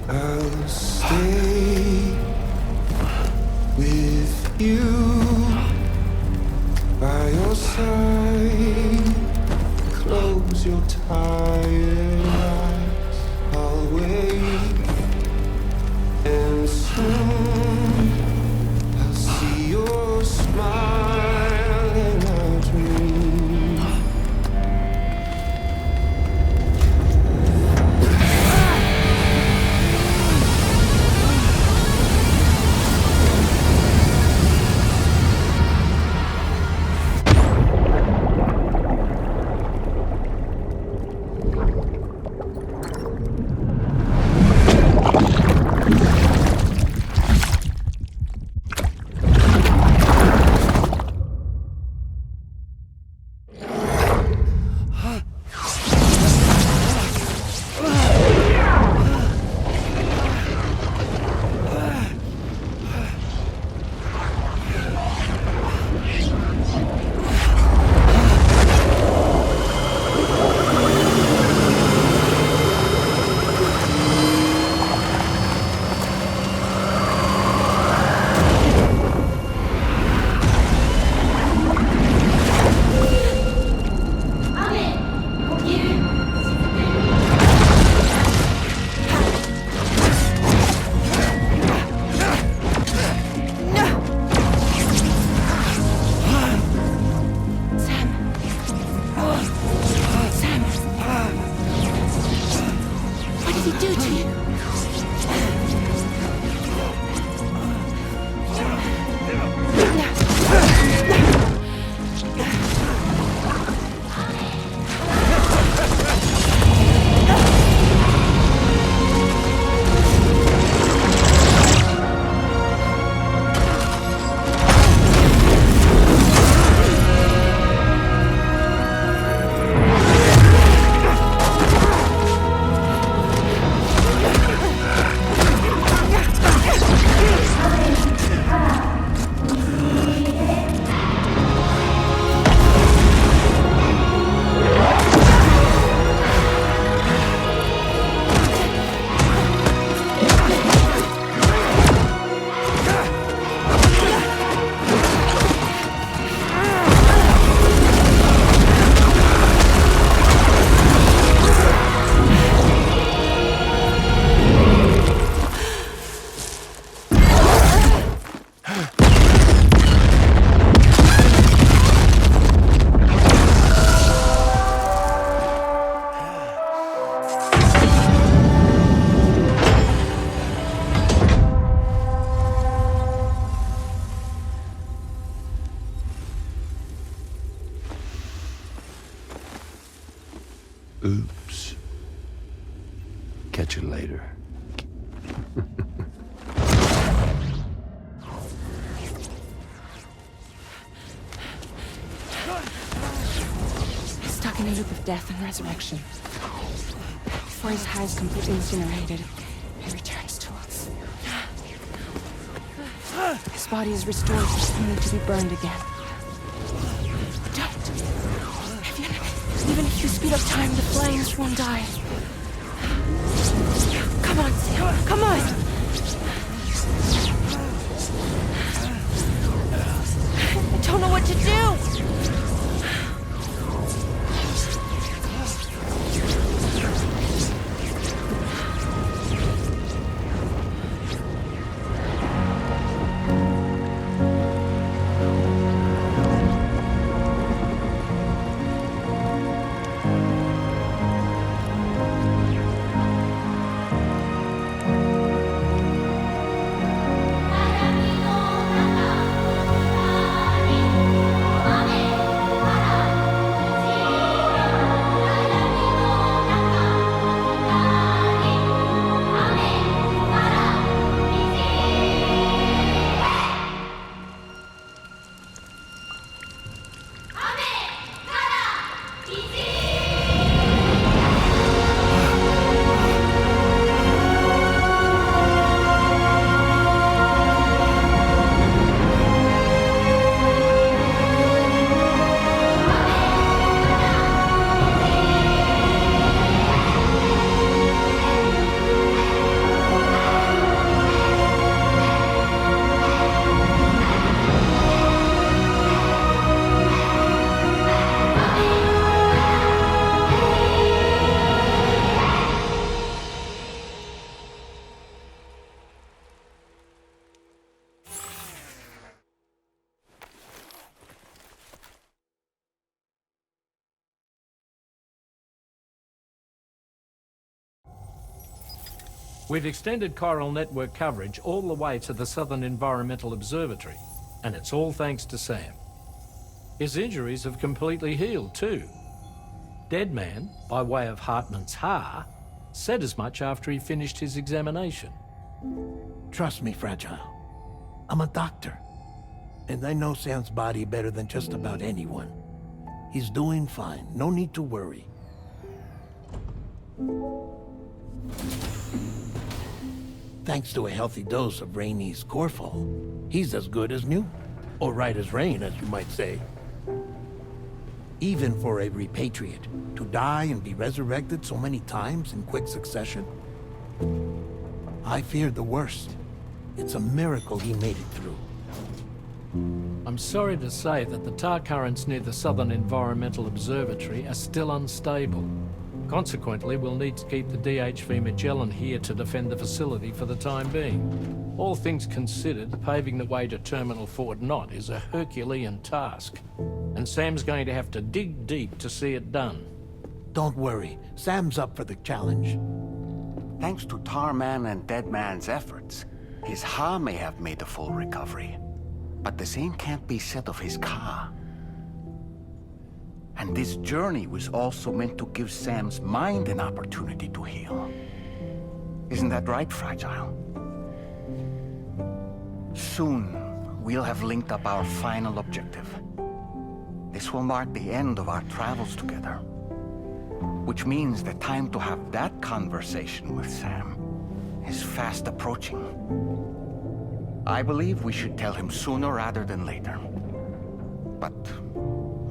I'll stay with you by your side. Close your tired eyes. I'll wait, and soon I'll see your smile in our dream. does he do to you? Oops. Catch you later. He's stuck in a loop of death and resurrection. Before his high is completely incinerated, he returns to us. His body is restored, only to be burned again. Don't! Even if you speed up time, the flames won't die. Come on, Sam, come on! I don't know what to do! We've extended chiral network coverage all the way to the Southern Environmental Observatory, and it's all thanks to Sam. His injuries have completely healed too. Deadman, by way of Hartman's Ha, said as much after he finished his examination. Trust me, Fragile. I'm a doctor, and I know Sam's body better than just about anyone. He's doing fine. No need to worry. Thanks to a healthy dose of Rainey's Corfol, he's as good as new. Or right as rain, as you might say. Even for a repatriate, to die and be resurrected so many times in quick succession? I feared the worst. It's a miracle he made it through. I'm sorry to say that the tar currents near the Southern Environmental Observatory are still unstable. Consequently, we'll need to keep the DHV Magellan here to defend the facility for the time being. All things considered, paving the way to Terminal Fort Knott is a Herculean task, and Sam's going to have to dig deep to see it done. Don't worry, Sam's up for the challenge. Thanks to Tarman and Deadman's efforts, his Ha may have made a full recovery. But the same can't be said of his Ka. And this journey was also meant to give Sam's mind an opportunity to heal. Isn't that right, Fragile? Soon, we'll have linked up our final objective. This will mark the end of our travels together. Which means the time to have that conversation with Sam is fast approaching. I believe we should tell him sooner rather than later. But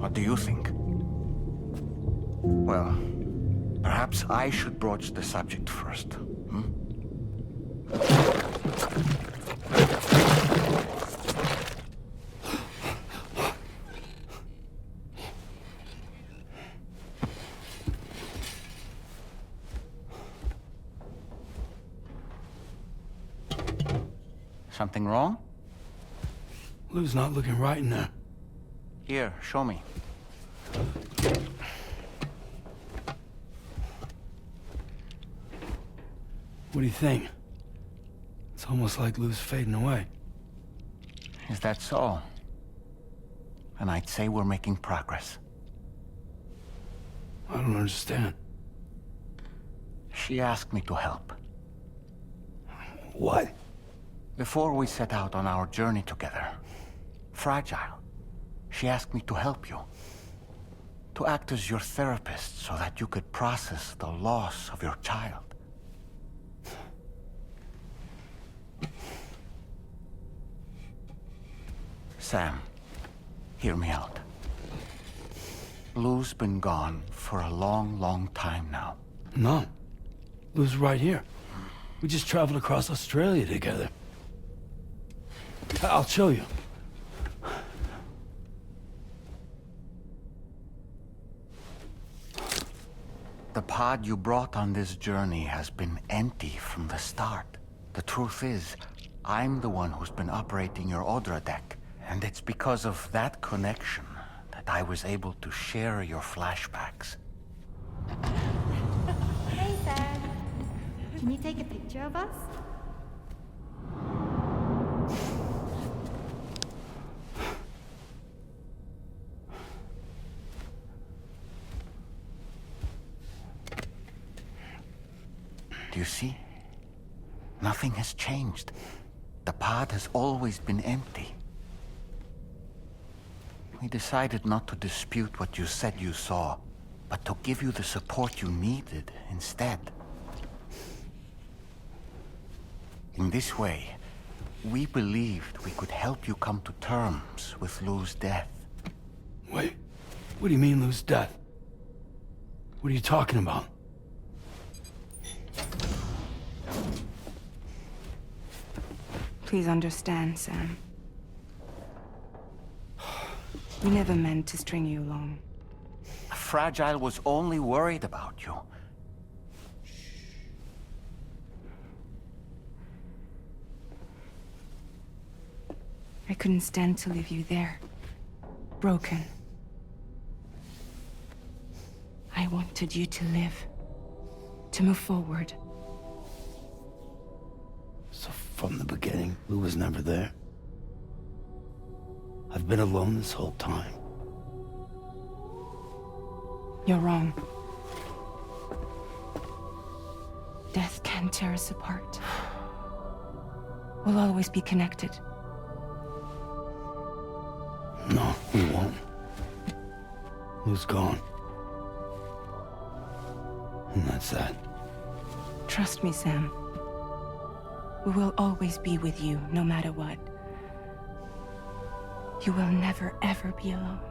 what do you think? Well, perhaps I should broach the subject first. Something wrong? Lou's not looking right in there. Here, show me. What do you think? It's almost like Lou's fading away. Is that so? And I'd say we're making progress. I don't understand. She asked me to help. What? Before we set out on our journey together, Fragile, she asked me to help you. To act as your therapist so that you could process the loss of your child. Sam, hear me out. Lou's been gone for a long, long time now. No. Lou's right here. We just traveled across Australia together. I'll show you. The pod you brought on this journey has been empty from the start. The truth is, I'm the one who's been operating your Odra deck, and it's because of that connection that I was able to share your flashbacks. Hey, Sam. Can you take a picture of us? Do you see? Nothing has changed. The pod has always been empty. We decided not to dispute what you said you saw, but to give you the support you needed instead. In this way, we believed we could help you come to terms with Lou's death. Wait, what do you mean Lou's death? What are you talking about? Please understand, Sam. We never meant to string you along. Fragile was only worried about you. I couldn't stand to leave you there, broken. I wanted you to live, to move forward. So from the beginning, Lou was never there. I've been alone this whole time. You're wrong. Death can tear us apart. We'll always be connected. No, we won't. Lou's gone. And that's that. Trust me, Sam. We will always be with you, no matter what. You will never, ever be alone.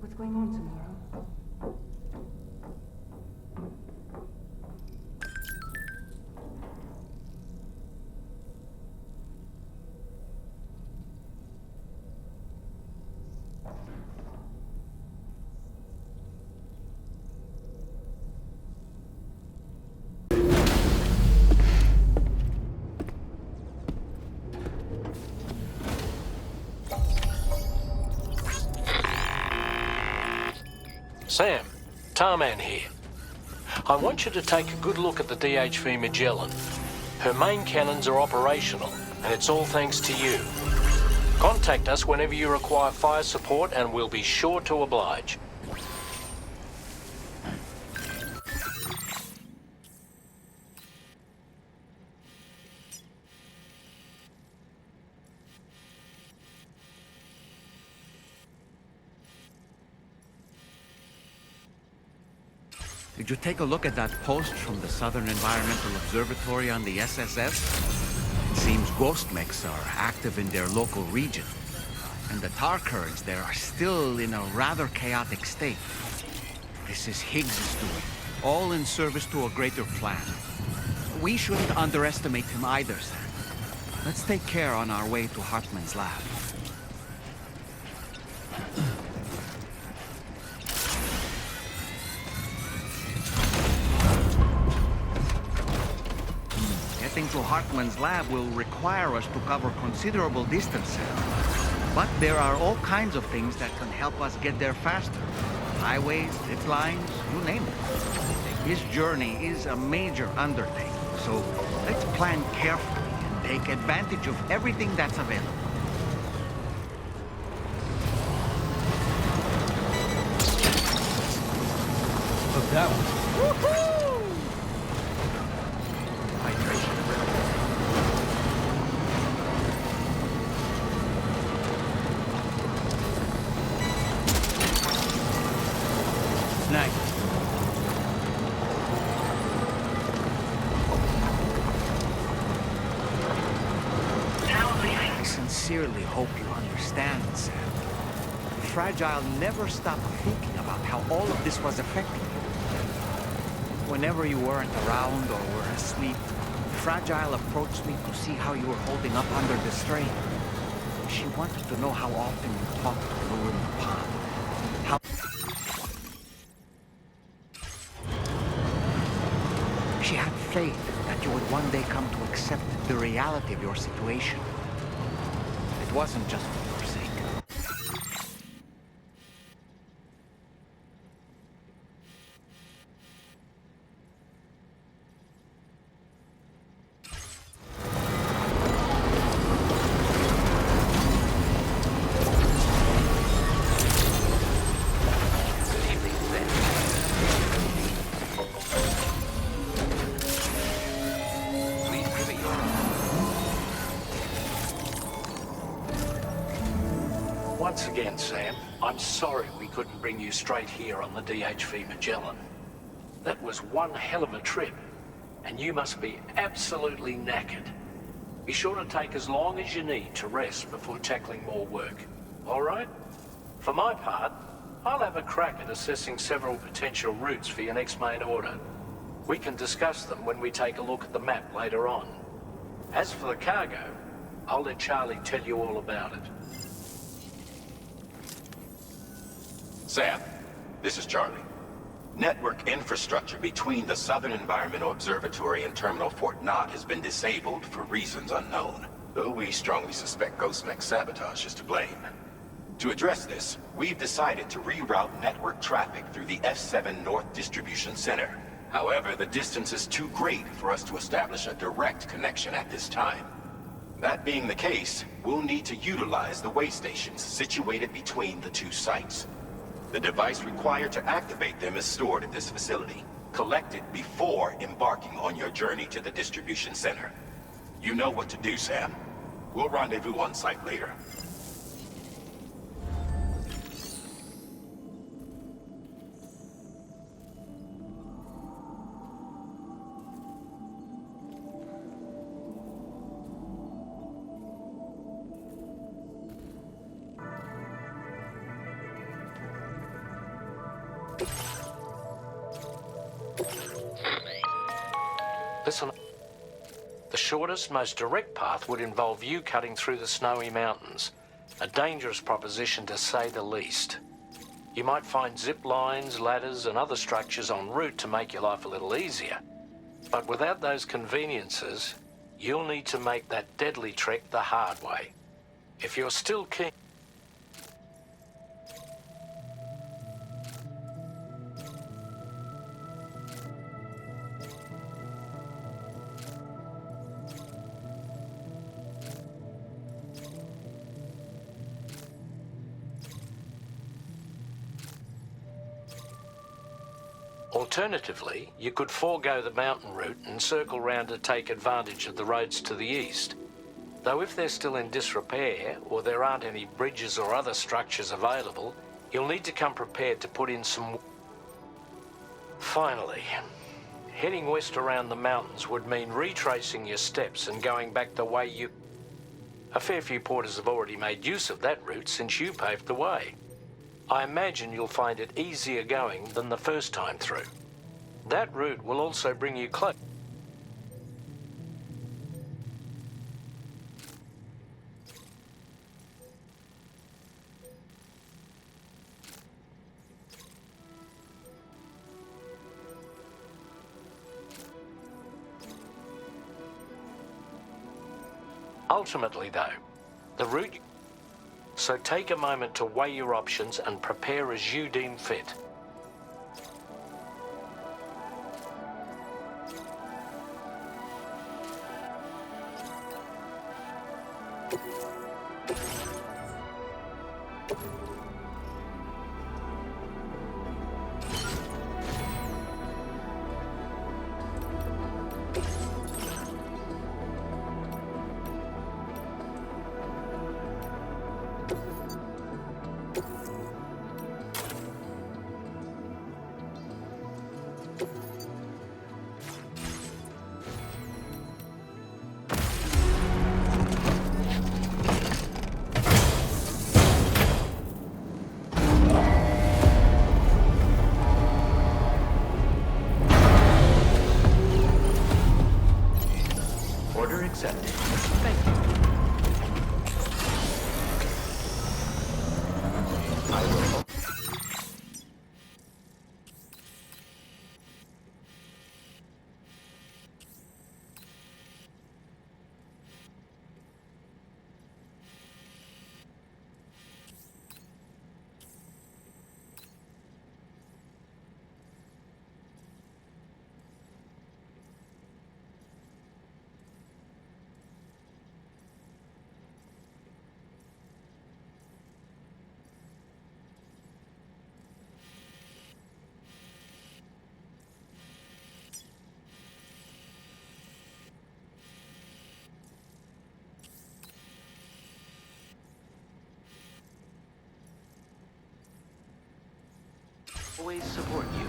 What's going on tomorrow? Sam, Tarman here. I want you to take a good look at the DHV Magellan. Her main cannons are operational, and it's all thanks to you. Contact us whenever you require fire support, and we'll be sure to oblige. Did you take a look at that post from the Southern Environmental Observatory on the SSS? It seems ghost mechs are active in their local region, and the tar currents there are still in a rather chaotic state. This is Higgs' doing, all in service to a greater plan. We shouldn't underestimate him either, Sam. Let's take care on our way to Hartman's lab. Getting to Hartman's lab will require us to cover considerable distances. But there are all kinds of things that can help us get there faster. Highways, zip lines, you name it. His journey is a major undertaking, so let's plan carefully and take advantage of everything that's available. that one. Snag. I sincerely hope you understand, Sam. Fragile never stopped thinking about how all of this was affecting you. Whenever you weren't around or were asleep, Fragile approached me to see how you were holding up under the strain. She wanted to know how often you talked to Lou in the pond. How... She had faith that you would one day come to accept the reality of your situation. It wasn't just for your sake. Once again, Sam, I'm sorry we couldn't bring you straight here on the DHV Magellan. That was one hell of a trip, and you must be absolutely knackered. Be sure to take as long as you need to rest before tackling more work, all right? For my part, I'll have a crack at assessing several potential routes for your next main order. We can discuss them when we take a look at the map later on. As for the cargo, I'll let Charlie tell you all about it. Sam, this is Charlie. Network infrastructure between the Southern Environmental Observatory and Terminal Fort Knott has been disabled for reasons unknown, though we strongly suspect Ghost Mech Sabotage is to blame. To address this, we've decided to reroute network traffic through the F7 North Distribution Center. However, the distance is too great for us to establish a direct connection at this time. That being the case, we'll need to utilize the way stations situated between the two sites. The device required to activate them is stored at this facility. Collect it before embarking on your journey to the distribution center. You know what to do, Sam. We'll rendezvous on site later. Listen, the shortest, most direct path would involve you cutting through the snowy mountains. A dangerous proposition, to say the least. You might find zip lines, ladders, and other structures en route to make your life a little easier. But without those conveniences, you'll need to make that deadly trek the hard way. If you're still keen... Alternatively, you could forego the mountain route and circle round to take advantage of the roads to the east. Though if they're still in disrepair, or there aren't any bridges or other structures available, you'll need to come prepared to put in some... Finally, heading west around the mountains would mean retracing your steps and going back the way you... A fair few porters have already made use of that route since you paved the way. I imagine you'll find it easier going than the first time through. That route will also bring you close. Ultimately, though, the route... So take a moment to weigh your options and prepare as you deem fit. always support you.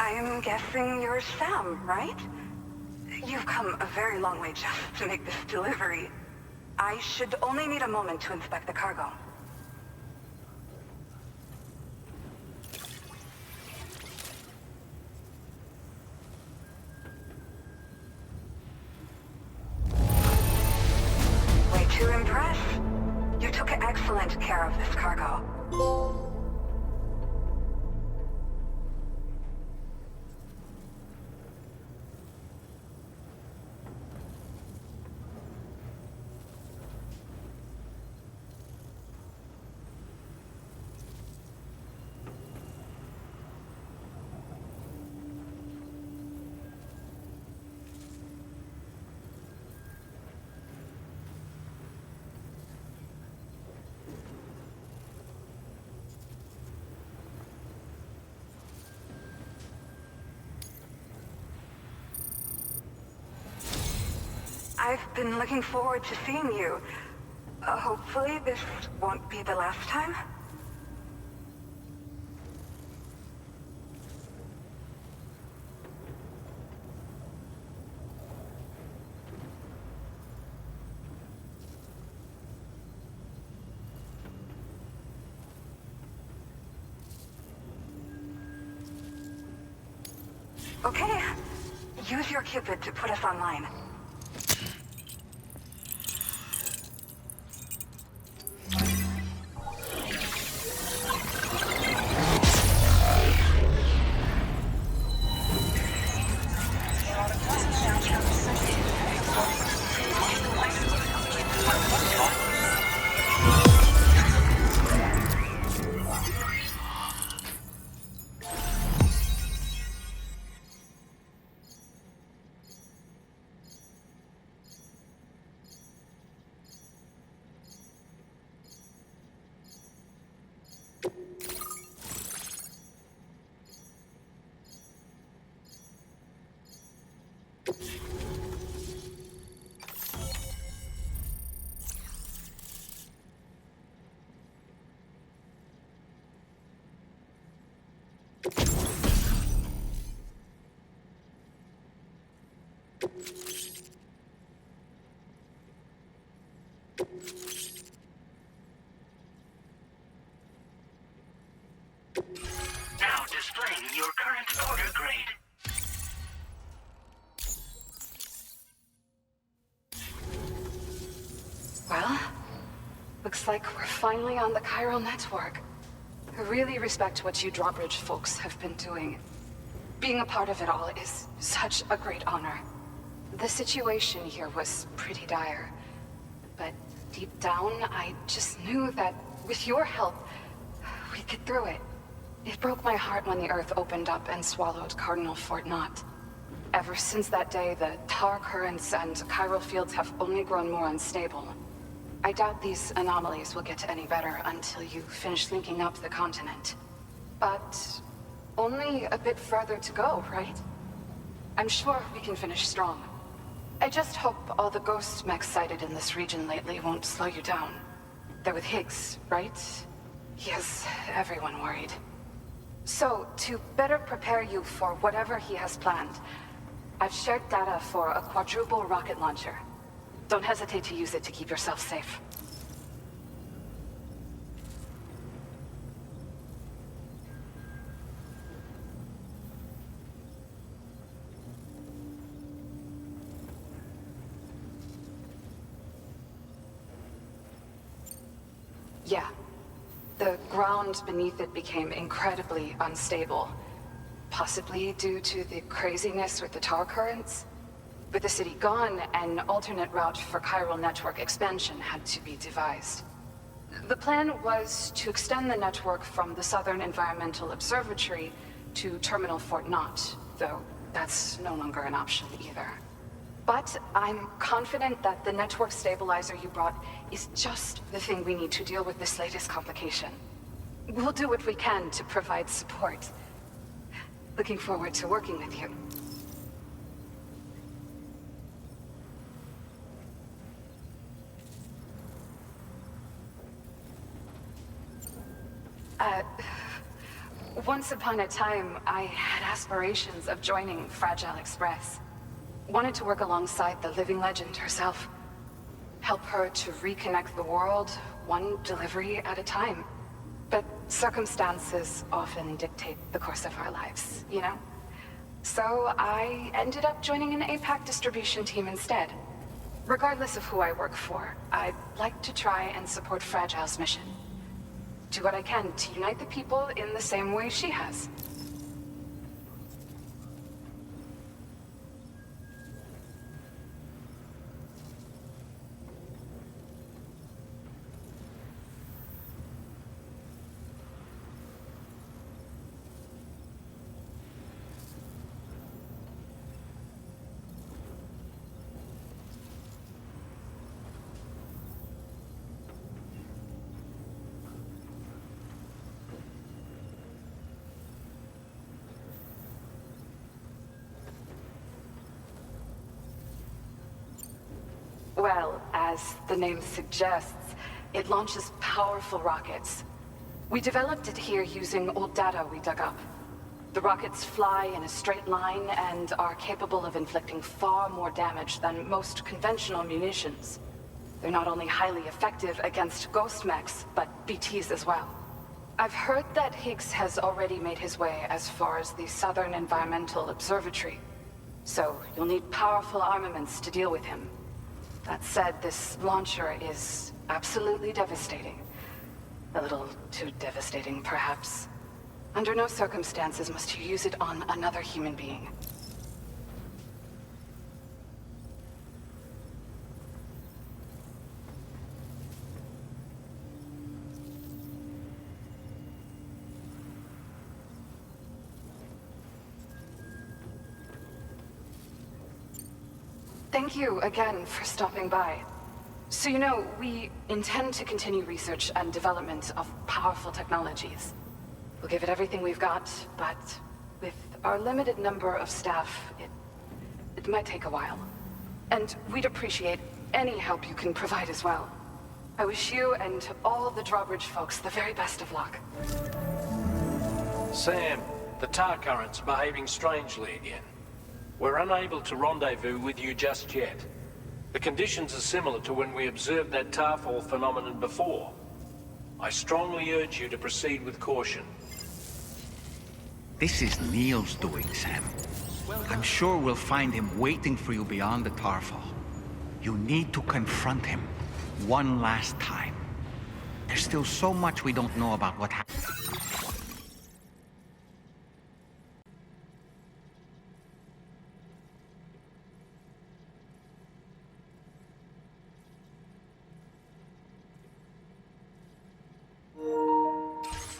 I'm guessing you're Sam, right? You've come a very long way just to make this delivery. I should only need a moment to inspect the cargo. Way to impress. You took excellent care of this cargo. I've been looking forward to seeing you. Hopefully this won't be the last time. Okay. Use your Cupid to put us online. Now displaying your current order grade. Well, looks like we're finally on the chiral network. I really respect what you drawbridge folks have been doing. Being a part of it all is such a great honor. The situation here was pretty dire, but deep down, I just knew that with your help, we'd get through it. It broke my heart when the Earth opened up and swallowed Cardinal Fort Knott. Ever since that day, the tar currents and chiral fields have only grown more unstable. I doubt these anomalies will get any better until you finish linking up the continent. But only a bit further to go, right? I'm sure we can finish strong. I just hope all the ghost mechs sighted in this region lately won't slow you down. They're with Higgs, right? He has everyone worried. So, to better prepare you for whatever he has planned, I've shared data for a quadruple rocket launcher. Don't hesitate to use it to keep yourself safe. Yeah. The ground beneath it became incredibly unstable. Possibly due to the craziness with the tar currents. With the city gone, an alternate route for chiral network expansion had to be devised. The plan was to extend the network from the Southern Environmental Observatory to Terminal Fort Knott, though that's no longer an option either. But I'm confident that the network stabilizer you brought is just the thing we need to deal with this latest complication. We'll do what we can to provide support. Looking forward to working with you. Once upon a time, I had aspirations of joining Fragile Express. Wanted to work alongside the living legend herself. Help her to reconnect the world, one delivery at a time. But circumstances often dictate the course of our lives, you know? So I ended up joining an APAC distribution team instead. Regardless of who I work for, I'd like to try and support Fragile's mission. Do what I can to unite the people in the same way she has. Well, as the name suggests, it launches powerful rockets. We developed it here using old data we dug up. The rockets fly in a straight line and are capable of inflicting far more damage than most conventional munitions. They're not only highly effective against ghost mechs, but BTs as well. I've heard that Higgs has already made his way as far as the Southern Environmental Observatory. So you'll need powerful armaments to deal with him. That said, this launcher is absolutely devastating. A little too devastating, perhaps. Under no circumstances must you use it on another human being. Thank you again for stopping by. So you know, we intend to continue research and development of powerful technologies. We'll give it everything we've got, but with our limited number of staff, it might take a while. And we'd appreciate any help you can provide as well. I wish you and all the Drawbridge folks the very best of luck. Sam, the tar current's behaving strangely again. We're unable to rendezvous with you just yet. The conditions are similar to when we observed that tarfall phenomenon before. I strongly urge you to proceed with caution. This is Neil's doing, Sam. I'm sure we'll find him waiting for you beyond the tarfall. You need to confront him one last time. There's still so much we don't know about what happened.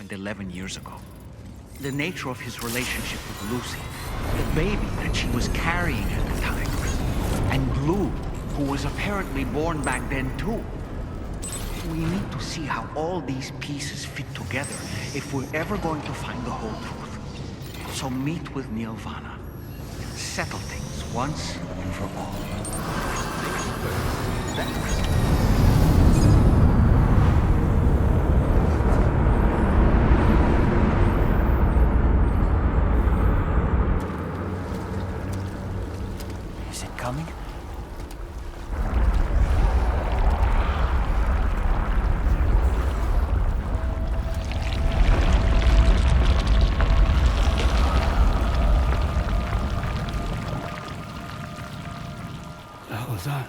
Happened 11 years ago. the nature of his relationship with Lucy, the baby that she was carrying at the time, and Blue, who was apparently born back then too. We need to see how all these pieces fit together if we're ever going to find the whole truth. So meet with Nirvana. Settle things once and for all. Thanks. Is it coming? The hell is that?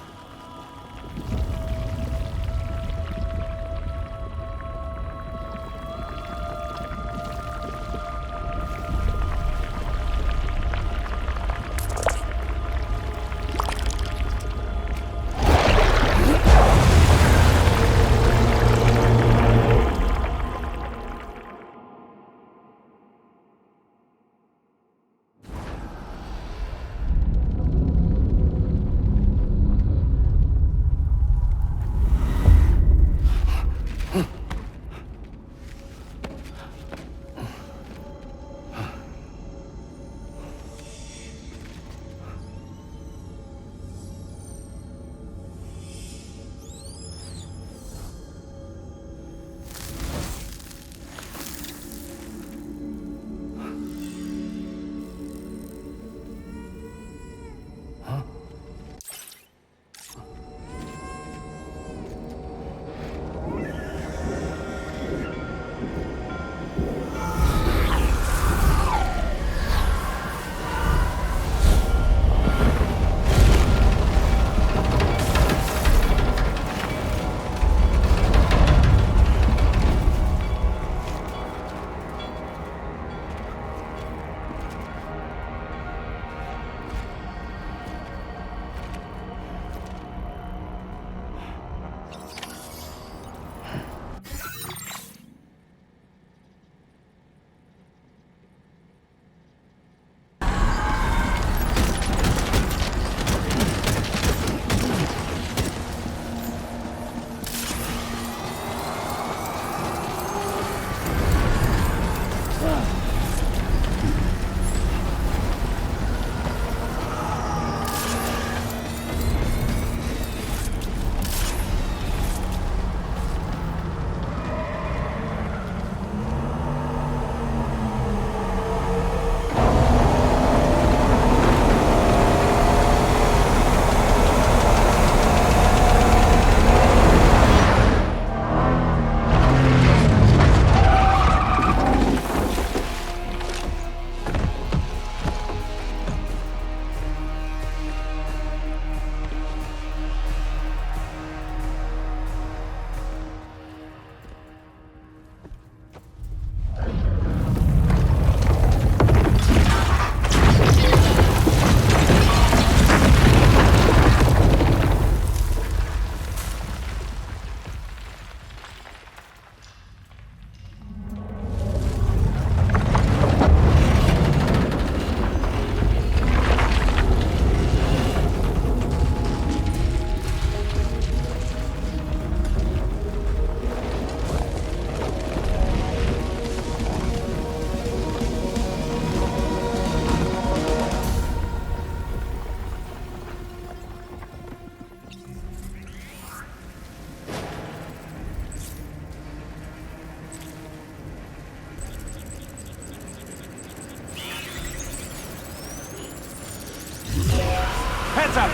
Heads up!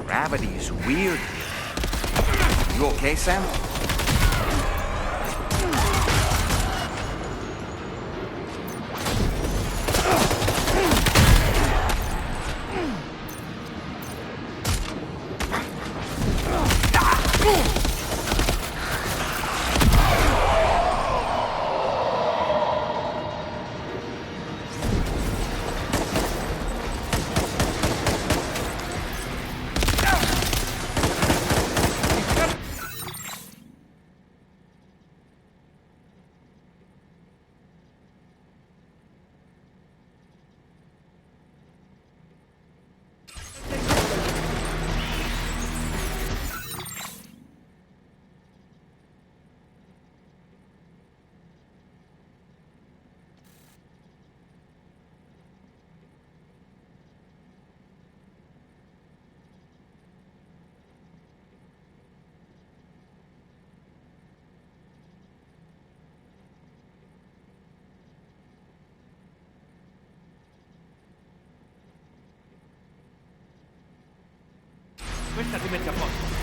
Gravity is weird. You okay, Sam? Questa ti mette a posto.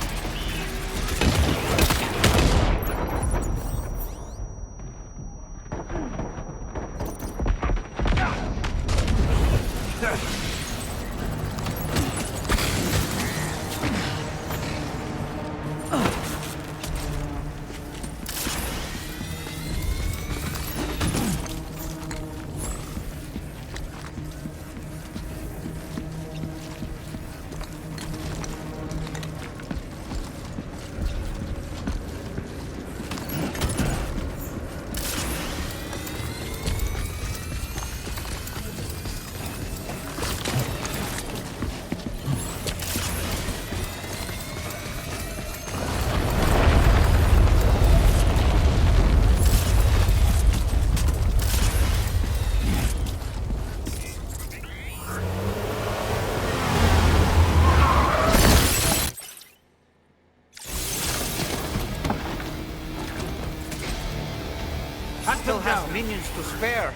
Still has minions to spare.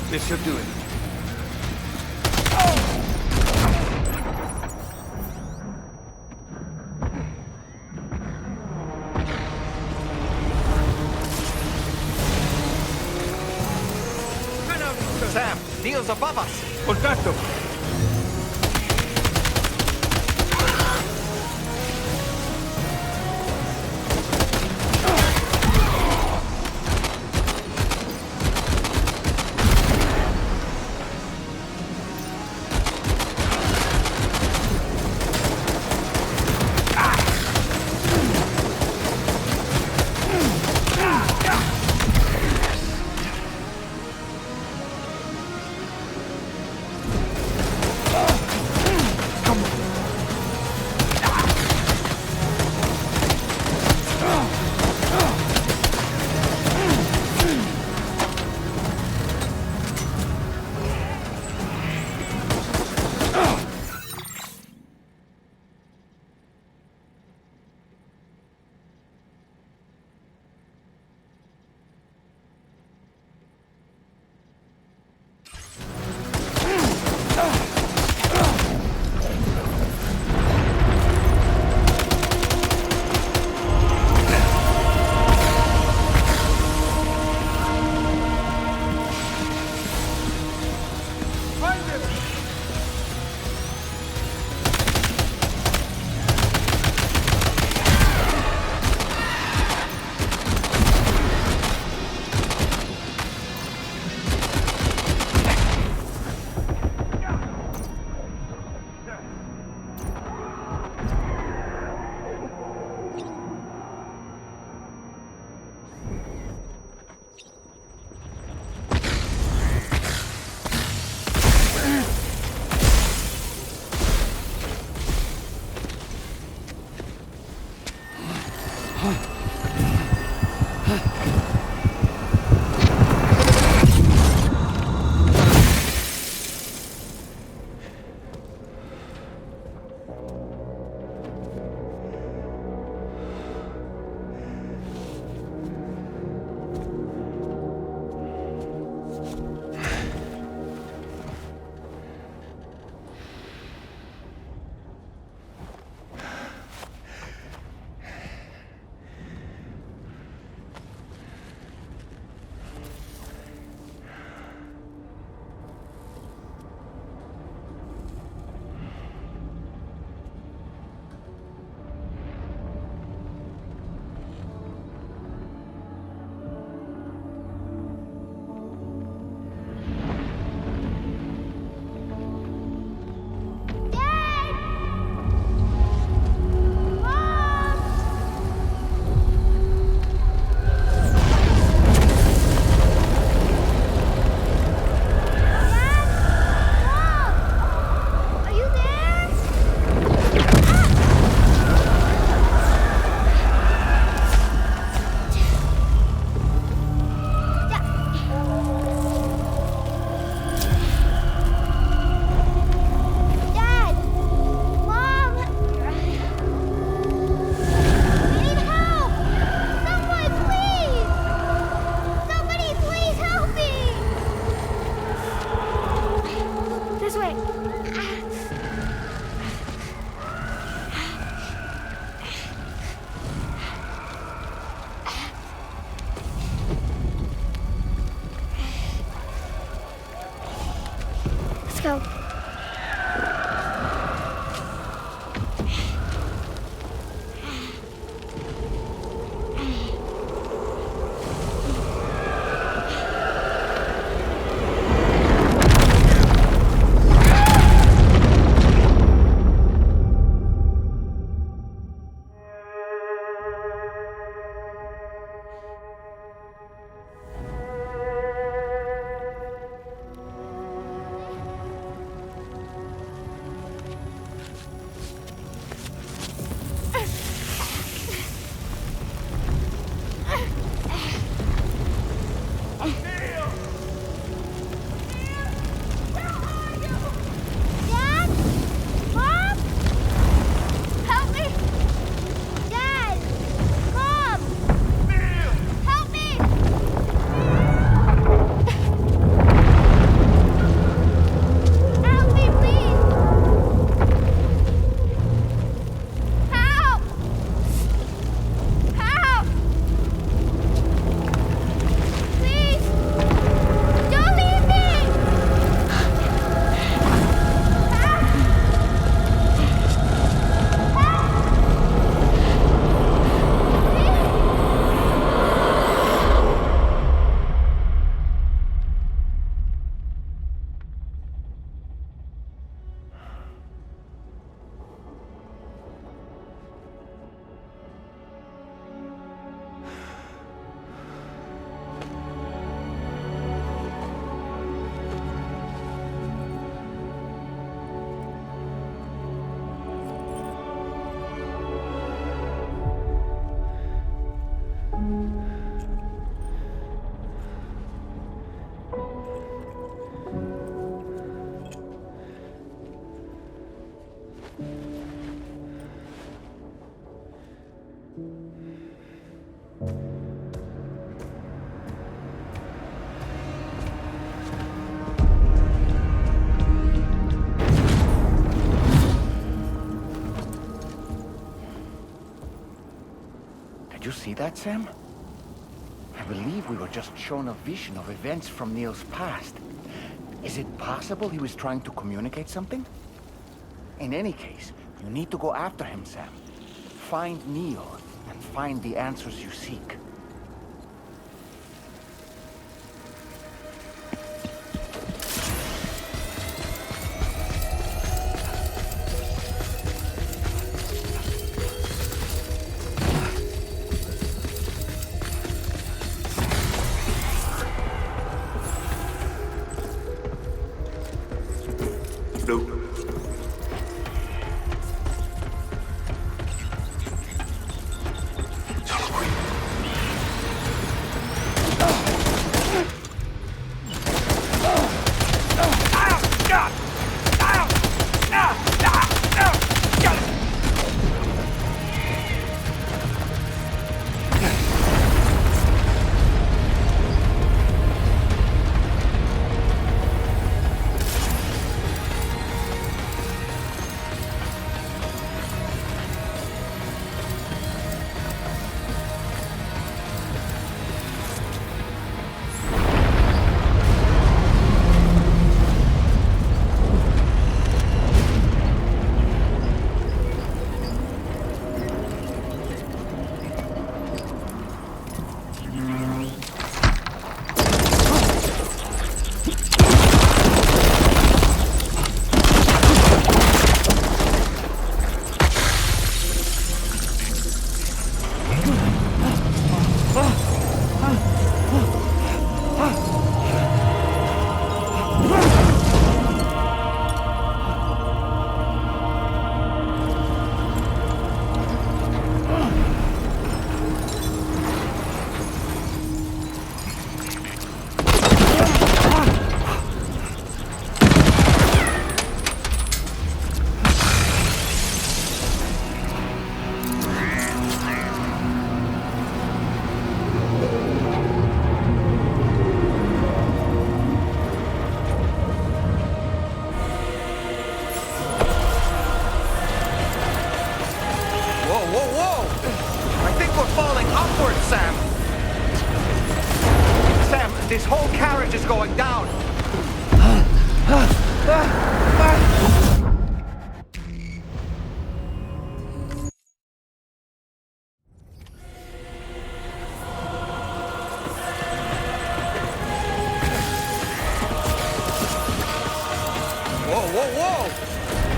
This should do it. Sam, deal's above us. Contatto! Did you see that, Sam? I believe we were just shown a vision of events from Neil's past. Is it possible he was trying to communicate something? In any case, you need to go after him, Sam. Find Neil, and find the answers you seek. This whole carriage is going down! Whoa!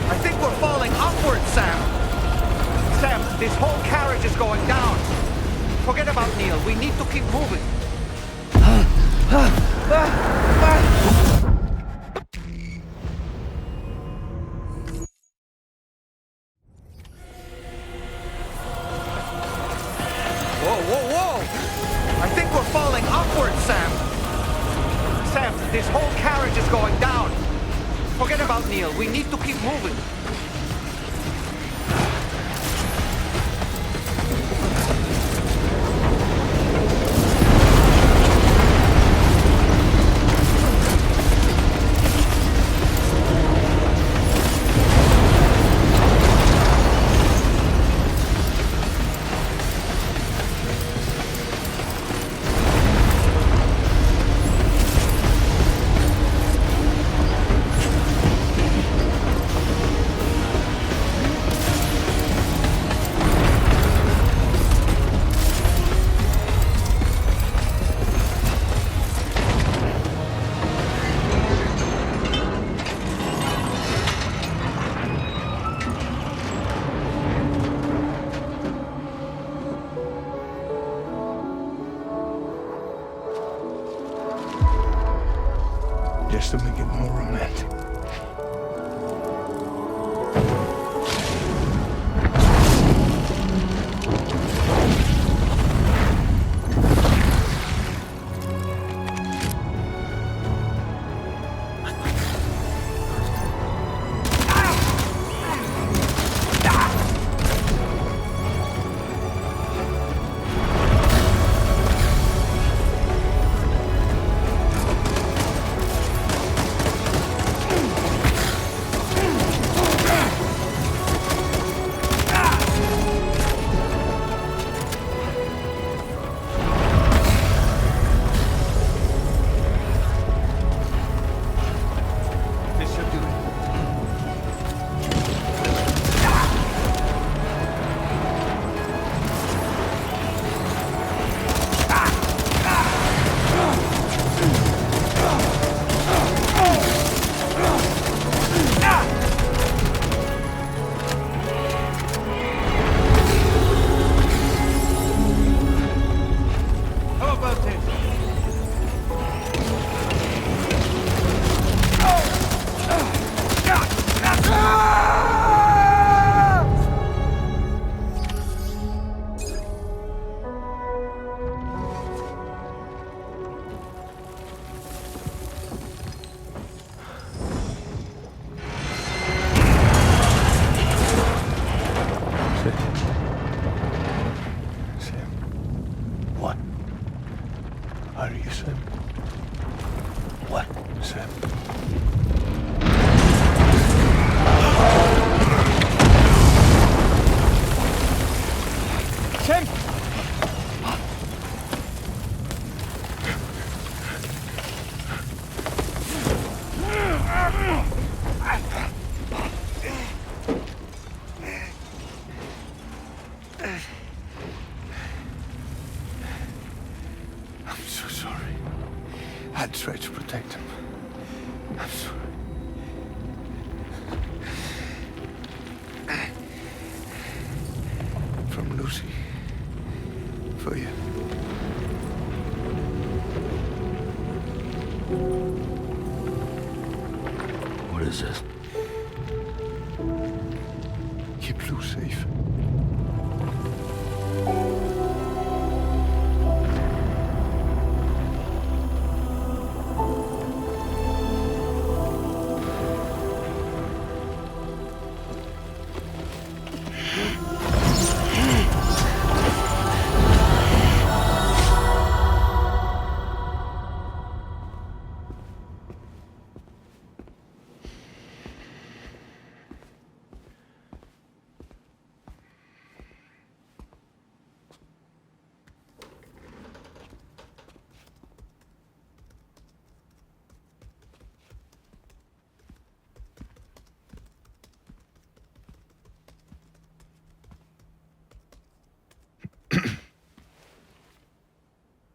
I think we're falling upwards, Sam! Sam, this whole carriage is going down! Forget about Neil, we need to keep moving! Whoa! I think we're falling upwards, Sam! Sam, this whole carriage is going down! Forget about Neil, we need to keep moving! Just to make it more romantic. I'd try to protect him. I'm sorry. From Lucy. For you. What is this? Keep Lou safe.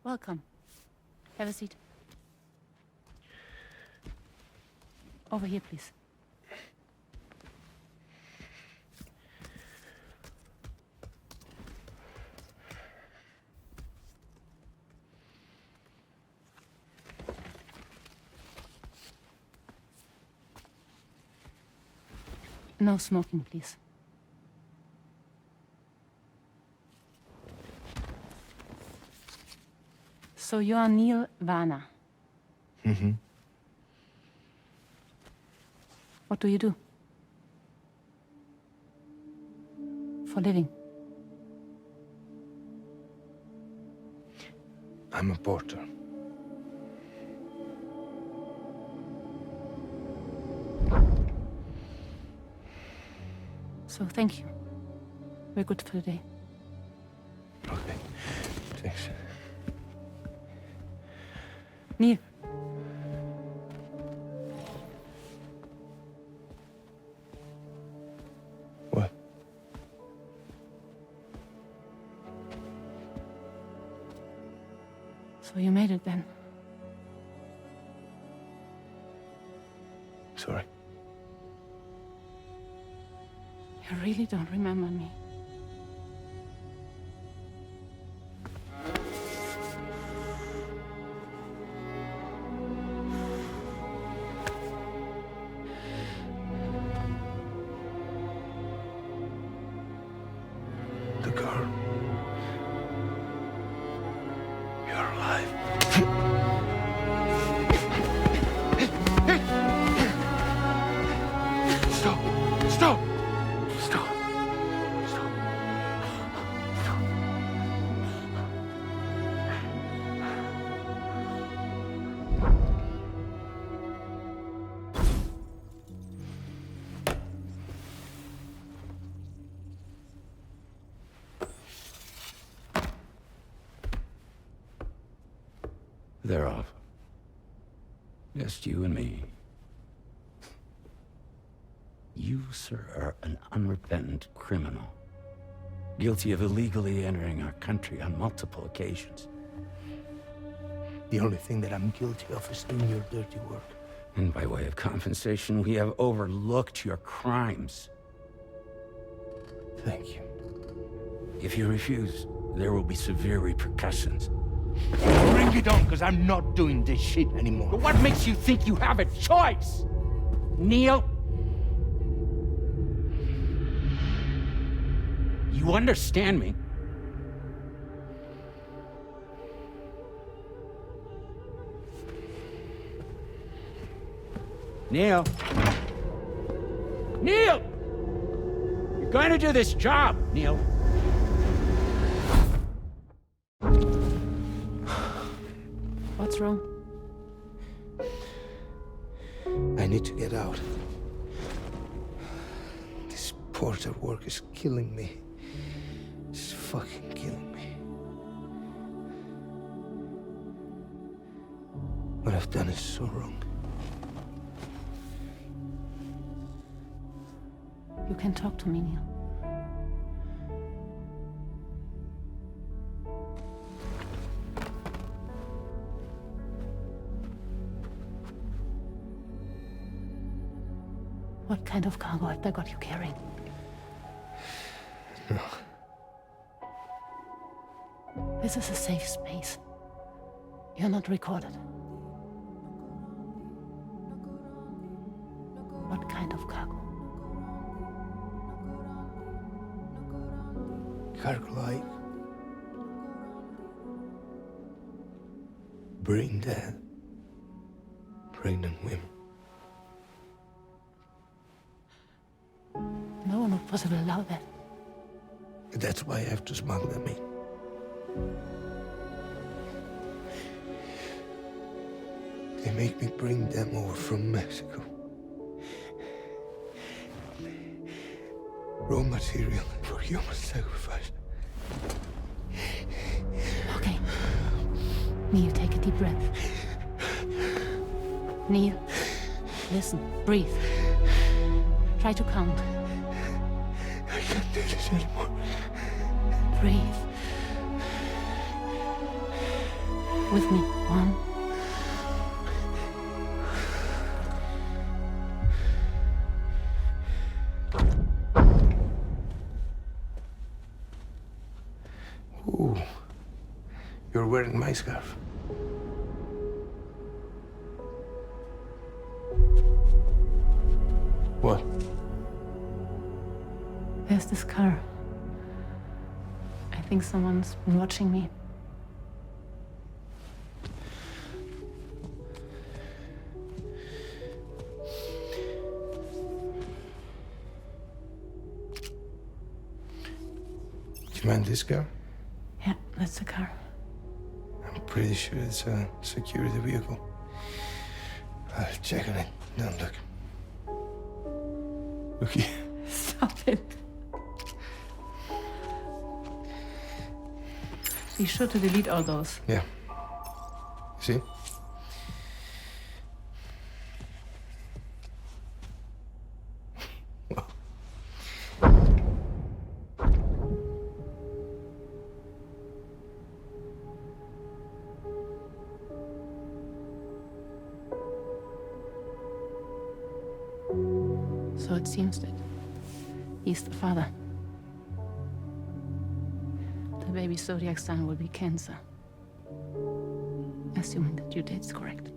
Welcome. Have a seat. Over here, please. No smoking, please. So you are Neil Varner. Mm-hmm. What do you do? For a living? I'm a porter. So thank you. We're good for the day. Okay. Thanks. Neil. What? So you made it then? Sorry. You really don't remember me. The girl. You're alive. Stop! Stop! Stop! Stop! Stop! They're off. Just you and me. You, sir, are an unrepentant criminal. Guilty of illegally entering our country on multiple occasions. The only thing that I'm guilty of is doing your dirty work. And by way of compensation, we have overlooked your crimes. Thank you. If you refuse, there will be severe repercussions. Bring it on, because I'm not doing this shit anymore. But what makes you think you have a choice? Neil? You understand me? Neil? Neil! You're going to do this job, Neil. What's wrong? I need to get out. This porter work is killing me. It's fucking killing me. What I've done is so wrong. You can talk to me, Neil. What kind of cargo have they got you carrying? No. This is a safe space. You're not recorded. What kind of cargo? Cargo like brain dead, pregnant women. No one would possibly allow that. That's why I have to smuggle them in. They make me bring them over from Mexico. Raw material for human sacrifice. Okay. Neil, take a deep breath. Neil, listen, breathe. Try to count. I can't do this anymore. Breathe. With me. 1. Ooh, you're wearing my scarf. What? There's this car. I think someone's been watching me. Do you mind this car? Yeah, that's the car. I'm pretty sure it's a security vehicle. I'll check on it. Don't look. Look here. Stop it. Be sure to delete all those. Yeah. See? So it seems that he's the father. The baby Zodiac son will be cancer. Assuming the due date's correct.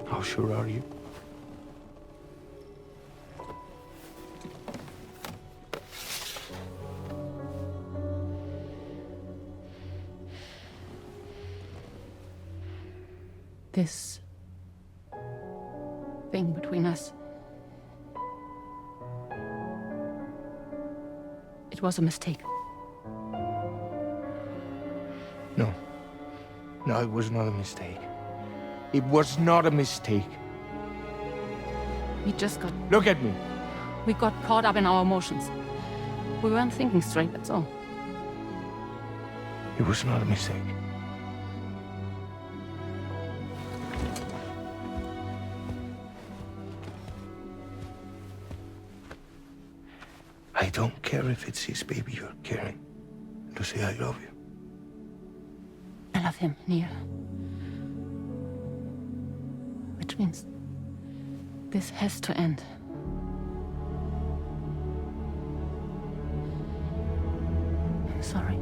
How sure are you? This thing between us. It was a mistake. No. No, it was not a mistake. It was not a mistake. We just got... Look at me. We got caught up in our emotions. We weren't thinking straight, that's all. It was not a mistake. I don't care if it's his baby you're carrying. Lucy, I love you. I love him, Neil. Which means this has to end. I'm sorry.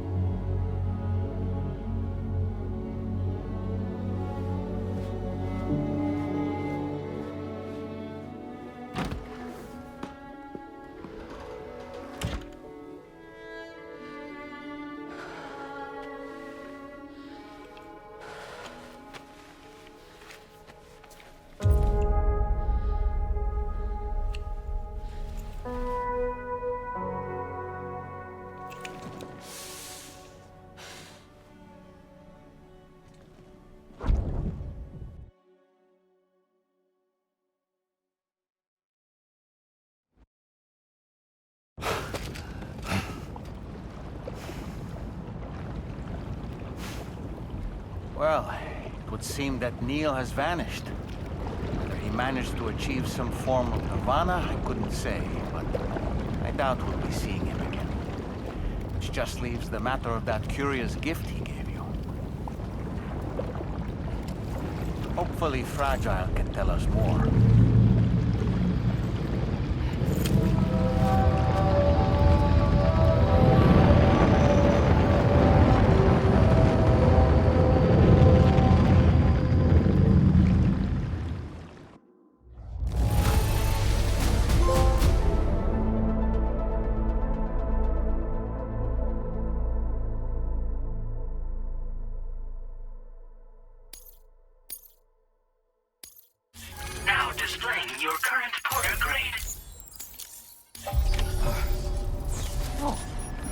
Well, it would seem that Neil has vanished. Whether he managed to achieve some form of nirvana, I couldn't say, but I doubt we'll be seeing him again. Which just leaves the matter of that curious gift he gave you. Hopefully Fragile can tell us more.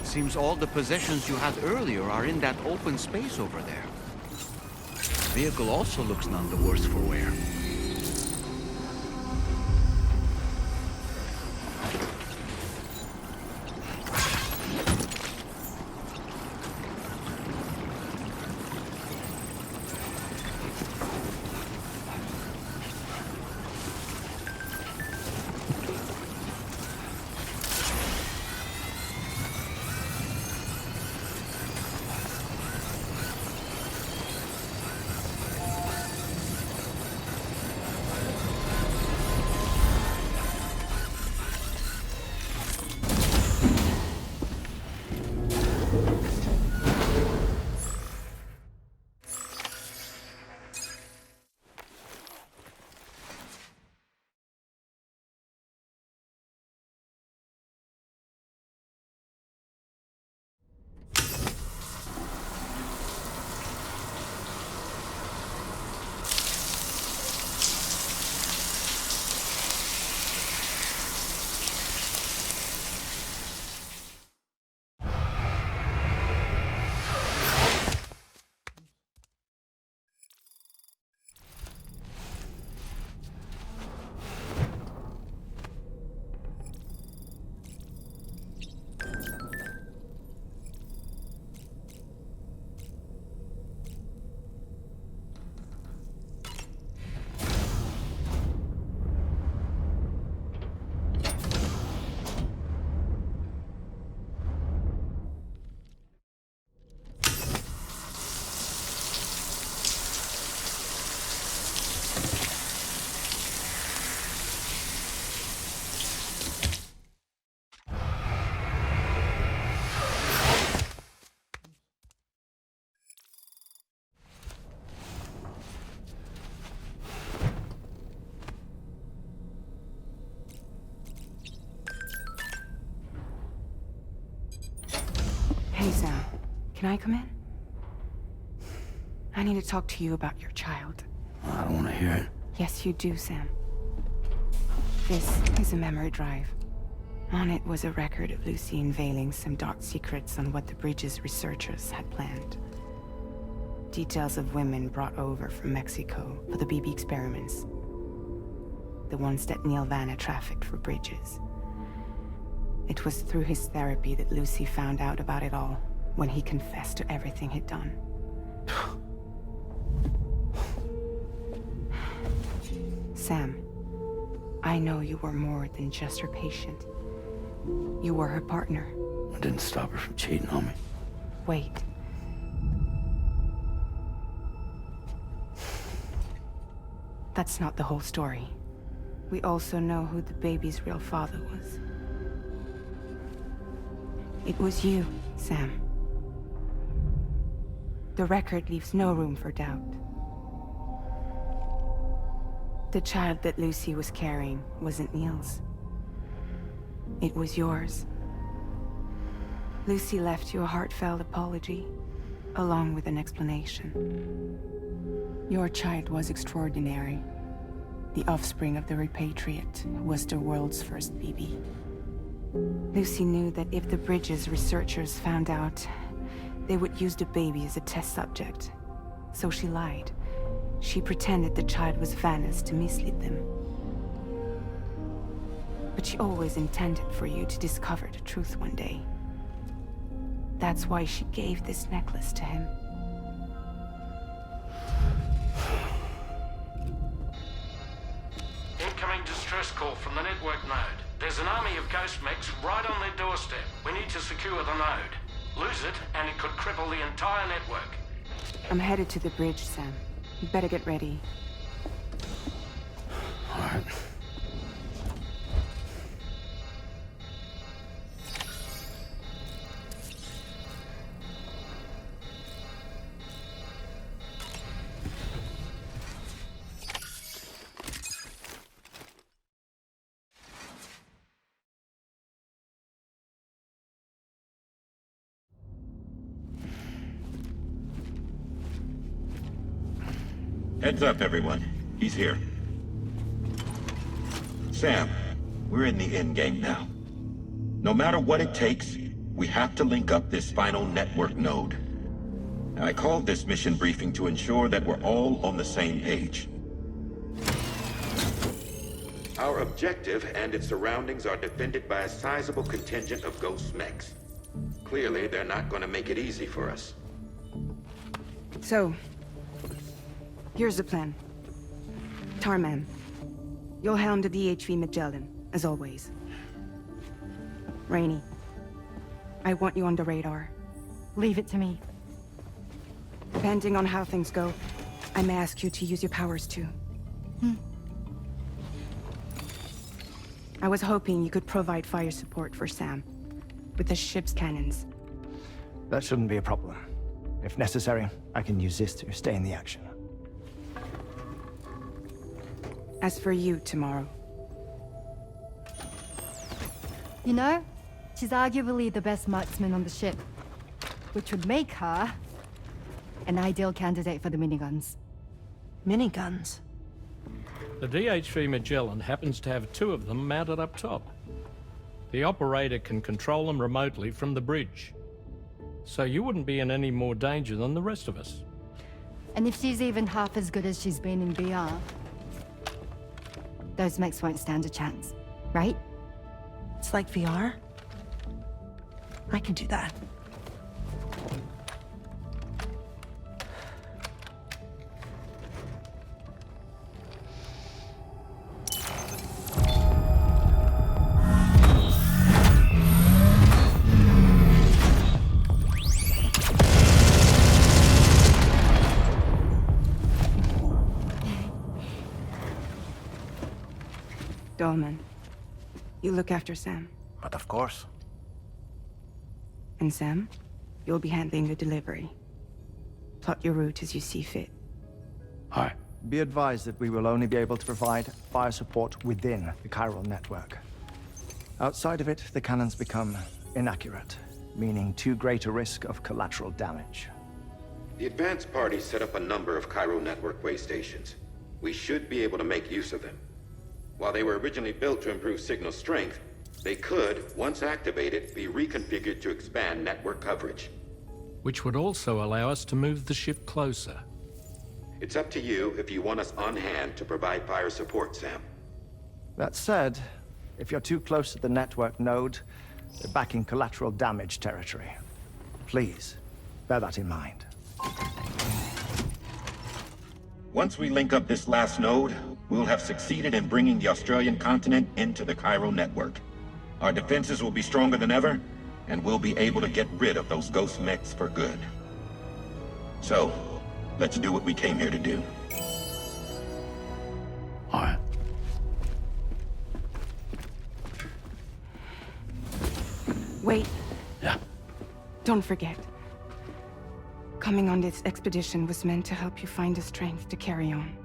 Seems all the possessions you had earlier are in that open space over there. The vehicle also looks none the worse for wear. Hey, Sam. Can I come in? I need to talk to you about your child. I don't want to hear it. Yes, you do, Sam. This is a memory drive. On it was a record of Lucy unveiling some dark secrets on what the Bridges researchers had planned. Details of women brought over from Mexico for the BB experiments. The ones that Neil Vanna trafficked for Bridges. It was through his therapy that Lucy found out about it all, when he confessed to everything he'd done. Sam, I know you were more than just her patient. You were her partner. I didn't stop her from cheating on me. Wait. That's not the whole story. We also know who the baby's real father was. It was you, Sam. The record leaves no room for doubt. The child that Lucy was carrying wasn't Neil's. It was yours. Lucy left you a heartfelt apology, along with an explanation. Your child was extraordinary. The offspring of the repatriate who was the world's first BB. Lucy knew that if the Bridges researchers found out, they would use the baby as a test subject. So she lied. She pretended the child was Vanna's to mislead them. But she always intended for you to discover the truth one day. That's why she gave this necklace to him. Incoming distress call from the network node. There's an army of ghost mechs right on their doorstep. We need to secure the node. Lose it, and it could cripple the entire network. I'm headed to the bridge, Sam. You better get ready. All right. Heads up, everyone. He's here. Sam, we're in the end game now. No matter what it takes, We have to link up this final network node. I called this mission briefing to ensure that we're all on the same page. Our objective and its surroundings are defended by a sizable contingent of ghost mechs. Clearly, they're not going to make it easy for us. So, here's the plan. Tarman, you'll helm the DHV Magellan, as always. Rainey, I want you on the radar. Leave it to me. Depending on how things go, I may ask you to use your powers too. I was hoping you could provide fire support for Sam, with the ship's cannons. That shouldn't be a problem. If necessary, I can use this to stay in the action. As for you, tomorrow. You know, she's arguably the best marksman on the ship, which would make her an ideal candidate for the miniguns. Miniguns? The DHV Magellan happens to have 2 of them mounted up top. The operator can control them remotely from the bridge. So you wouldn't be in any more danger than the rest of us. And if she's even half as good as she's been in VR, those mechs won't stand a chance, right? It's like VR? I can do that. Dolman, you look after Sam. But of course. And Sam, you'll be handling the delivery. Plot your route as you see fit. Alright. Be advised that we will only be able to provide fire support within the chiral network. Outside of it, the cannons become inaccurate, meaning too great a risk of collateral damage. The advanced party set up a number of chiral network way stations. We should be able to make use of them. While they were originally built to improve signal strength, they could, once activated, be reconfigured to expand network coverage. Which would also allow us to move the ship closer. It's up to you if you want us on hand to provide fire support, Sam. That said, if you're too close to the network node, you're back in collateral damage territory. Please, bear that in mind. Once we link up this last node, we'll have succeeded in bringing the Australian continent into the chiral network. Our defenses will be stronger than ever, and we'll be able to get rid of those ghost mechs for good. So, let's do what we came here to do. All right. Wait. Yeah. Don't forget. Coming on this expedition was meant to help you find the strength to carry on.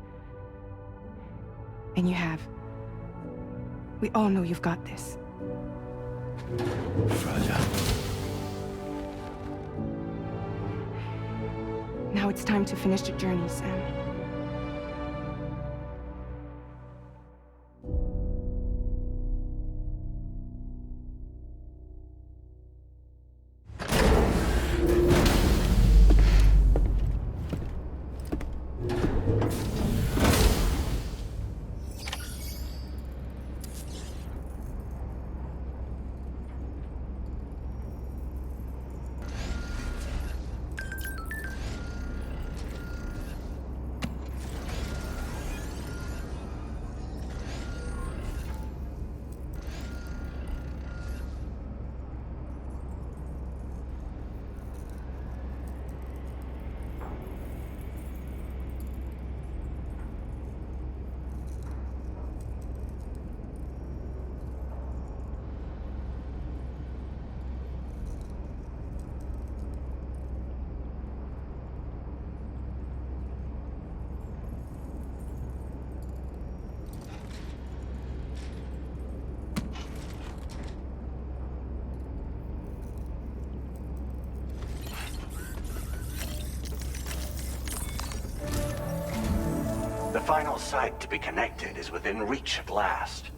And you have. We all know you've got this. Roger. Now it's time to finish the journey, Sam. The final site to be connected is within reach at last.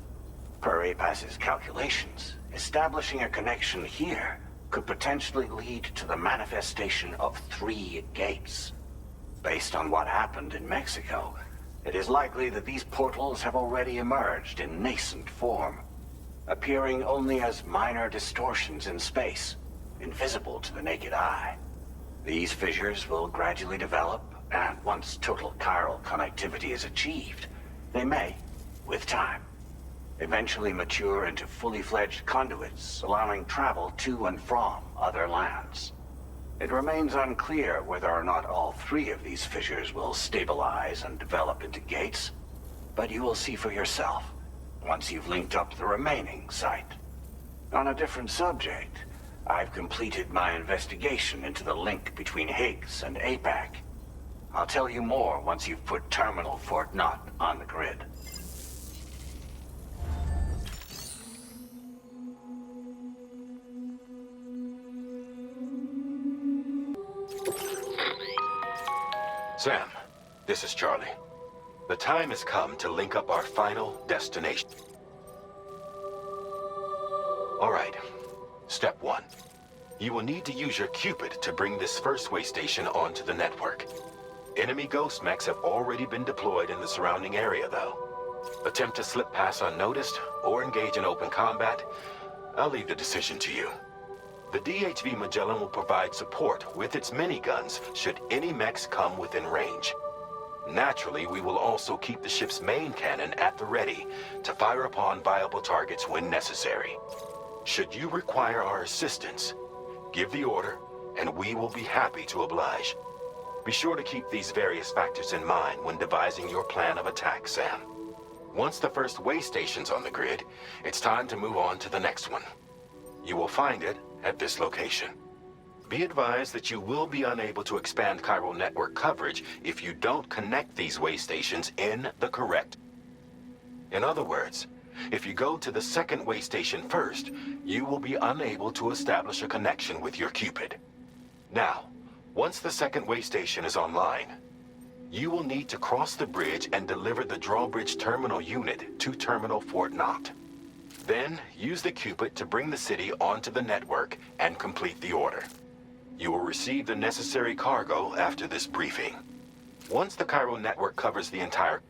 Per APAS's calculations, establishing a connection here could potentially lead to the manifestation of 3 gates. Based on what happened in Mexico, it is likely that these portals have already emerged in nascent form, appearing only as minor distortions in space, invisible to the naked eye. These fissures will gradually develop, and once total chiral connectivity is achieved, they may, with time, eventually mature into fully fledged conduits, allowing travel to and from other lands. It remains unclear whether or not all 3 of these fissures will stabilize and develop into gates, but you will see for yourself once you've linked up the remaining site. On a different subject, I've completed my investigation into the link between Higgs and APAC. I'll tell you more once you've put Terminal Fort Knott on the grid. Sam, this is Charlie. The time has come to link up our final destination. All right. Step 1. You will need to use your Cupid to bring this first way station onto the network. Enemy ghost mechs have already been deployed in the surrounding area, though. Attempt to slip past unnoticed or engage in open combat, I'll leave the decision to you. The DHV Magellan will provide support with its miniguns should any mechs come within range. Naturally, we will also keep the ship's main cannon at the ready to fire upon viable targets when necessary. Should you require our assistance, give the order, and we will be happy to oblige. Be sure to keep these various factors in mind when devising your plan of attack, Sam. Once the first way station's on the grid, it's time to move on to the next one. You will find it at this location. Be advised that you will be unable to expand chiral network coverage if you don't connect these way stations in the correct. In other words, if you go to the second way station first, you will be unable to establish a connection with your Cupid. Now, once the second way station is online, you will need to cross the bridge and deliver the drawbridge terminal unit to Terminal Fort Knott. Then, use the Cupid to bring the city onto the network and complete the order. You will receive the necessary cargo after this briefing. Once the chiral network covers the entire...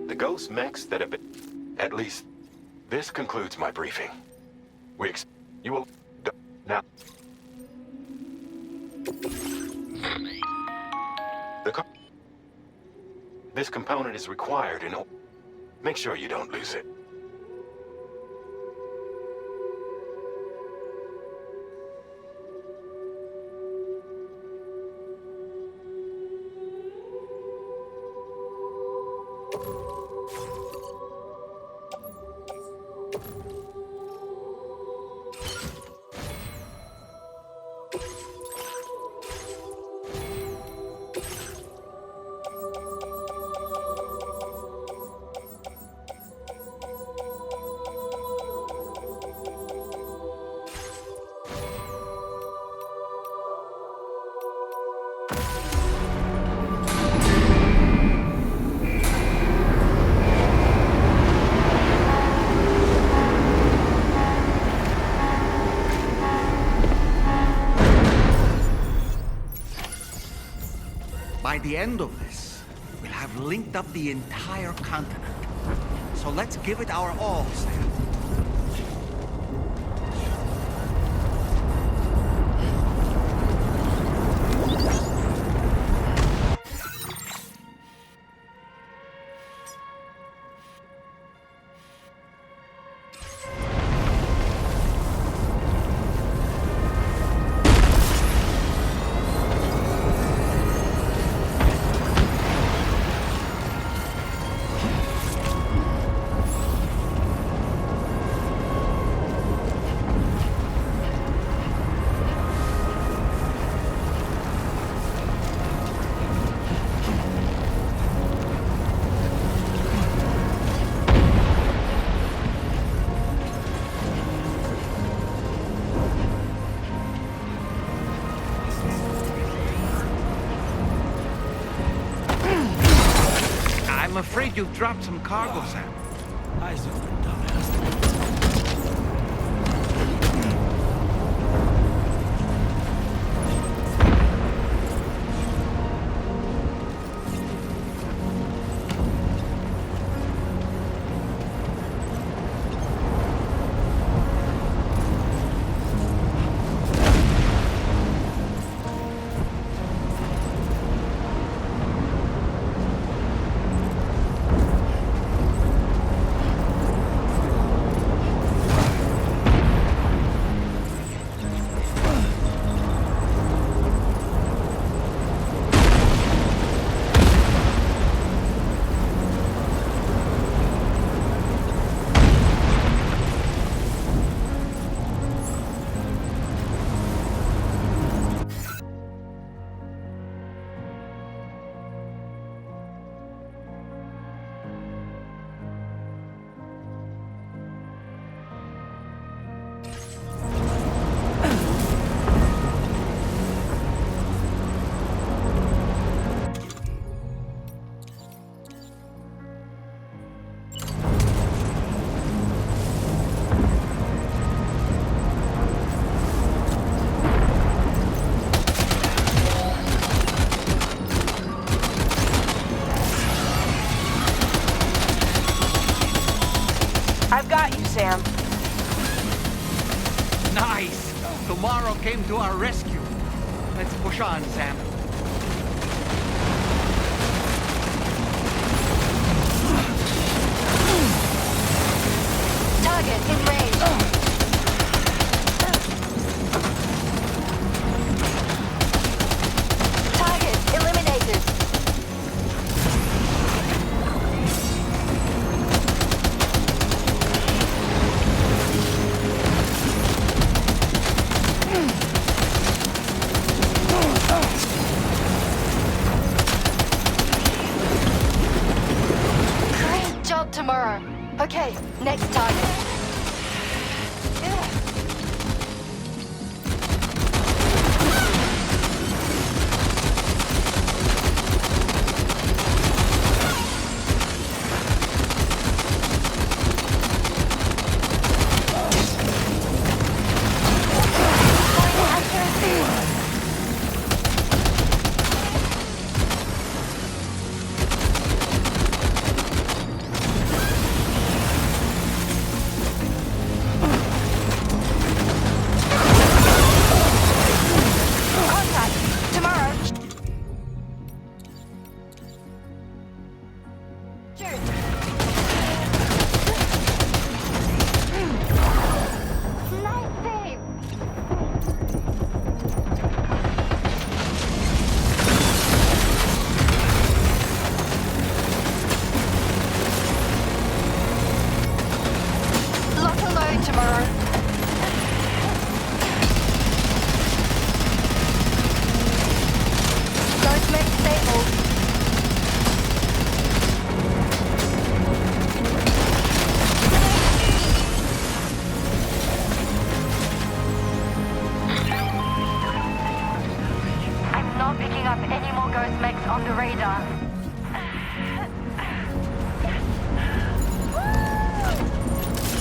The ghost mechs that have been... At least, this concludes my briefing. You will... Now... This component is required in... Make sure you don't lose it. By the end of this, we'll have linked up the entire continent. So let's give it our all, Sam. I'm afraid you've dropped some cargo, Sam. Eyes open, dumbass. I've got you, Sam. Nice! Tomorrow came to our rescue. Let's push on, Sam. Target in range. Target eliminated. Great job tomorrow. Okay, next target. On the radar.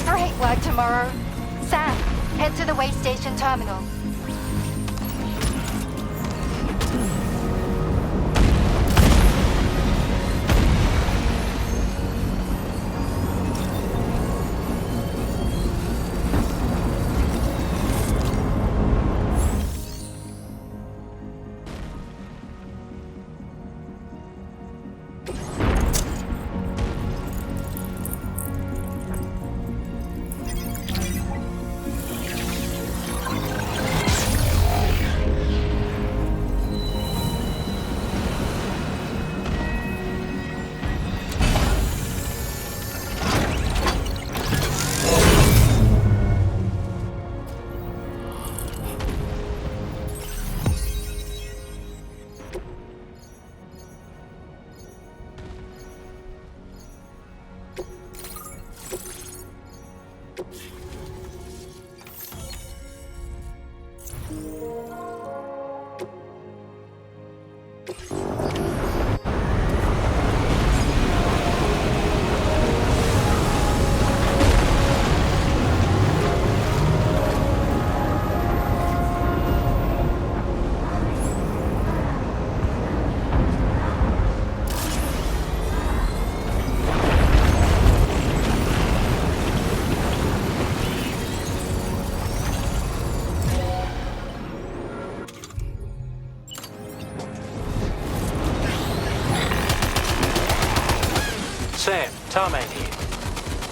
Great work tomorrow. Sam, head to the way station terminal.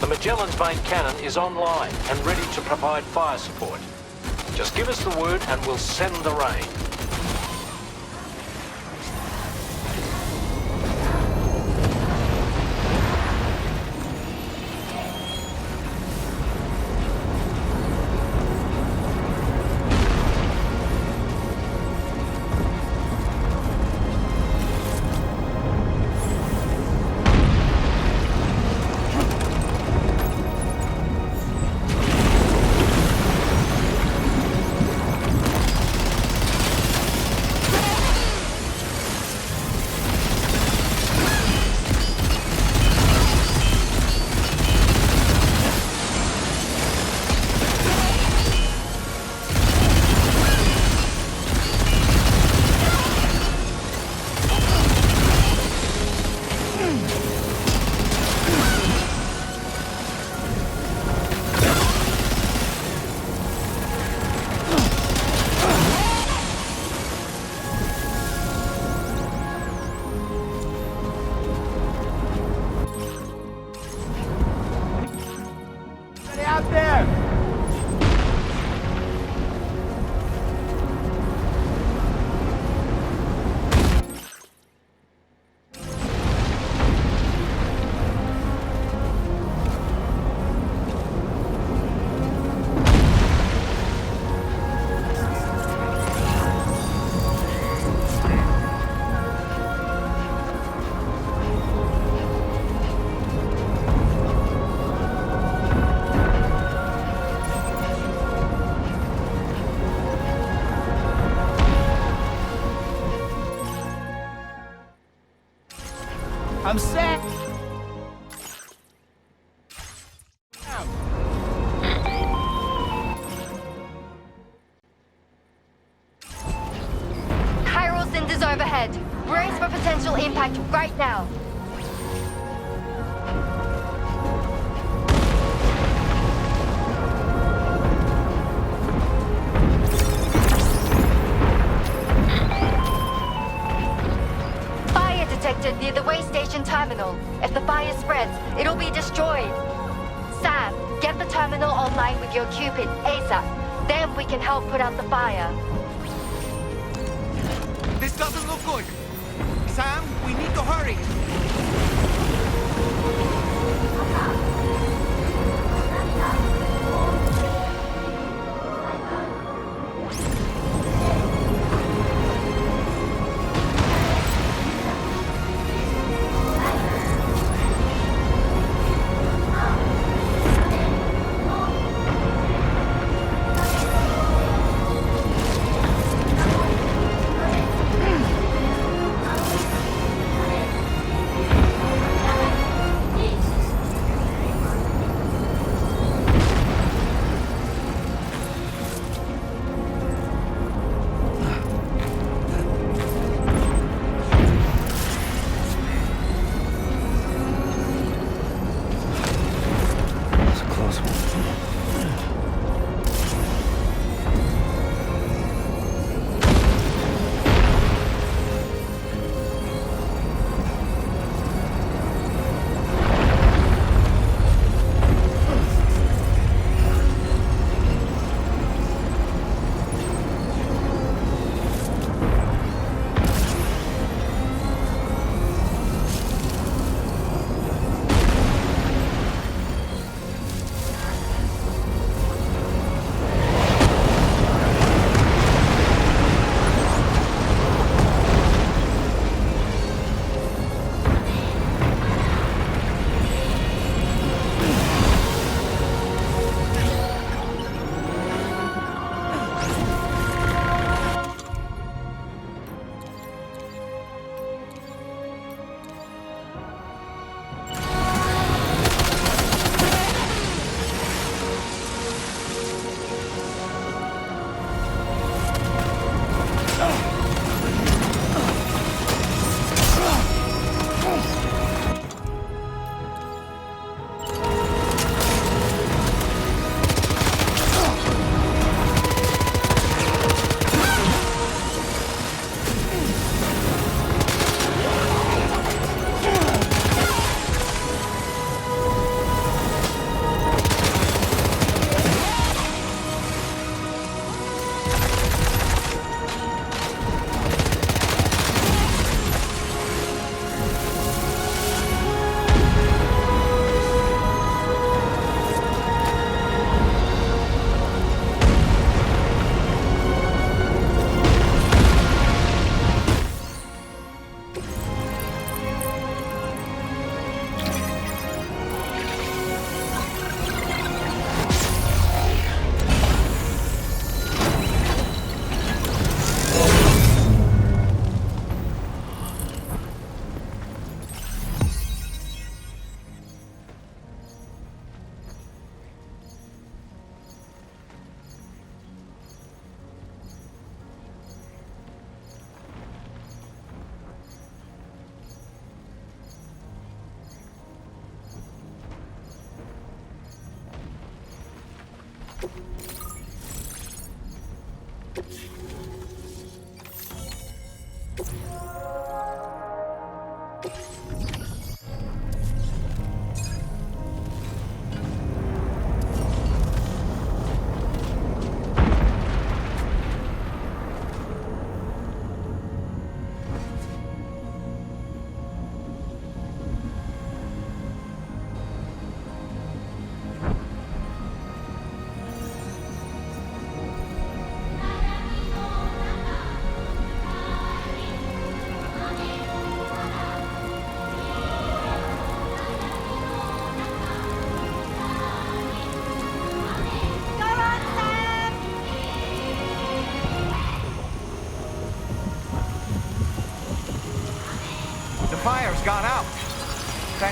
The Magellan's main cannon is online and ready to provide fire support. Just give us the word and we'll send the rain. I'm set! Chiral cinders overhead. Brace for potential impact right now. Fire detected near the way station terminal. If the fire spreads, it'll be destroyed. Sam, get the terminal online with your Cupid ASAP. Then we can help put out the fire. This doesn't look good. Sam, we need to hurry.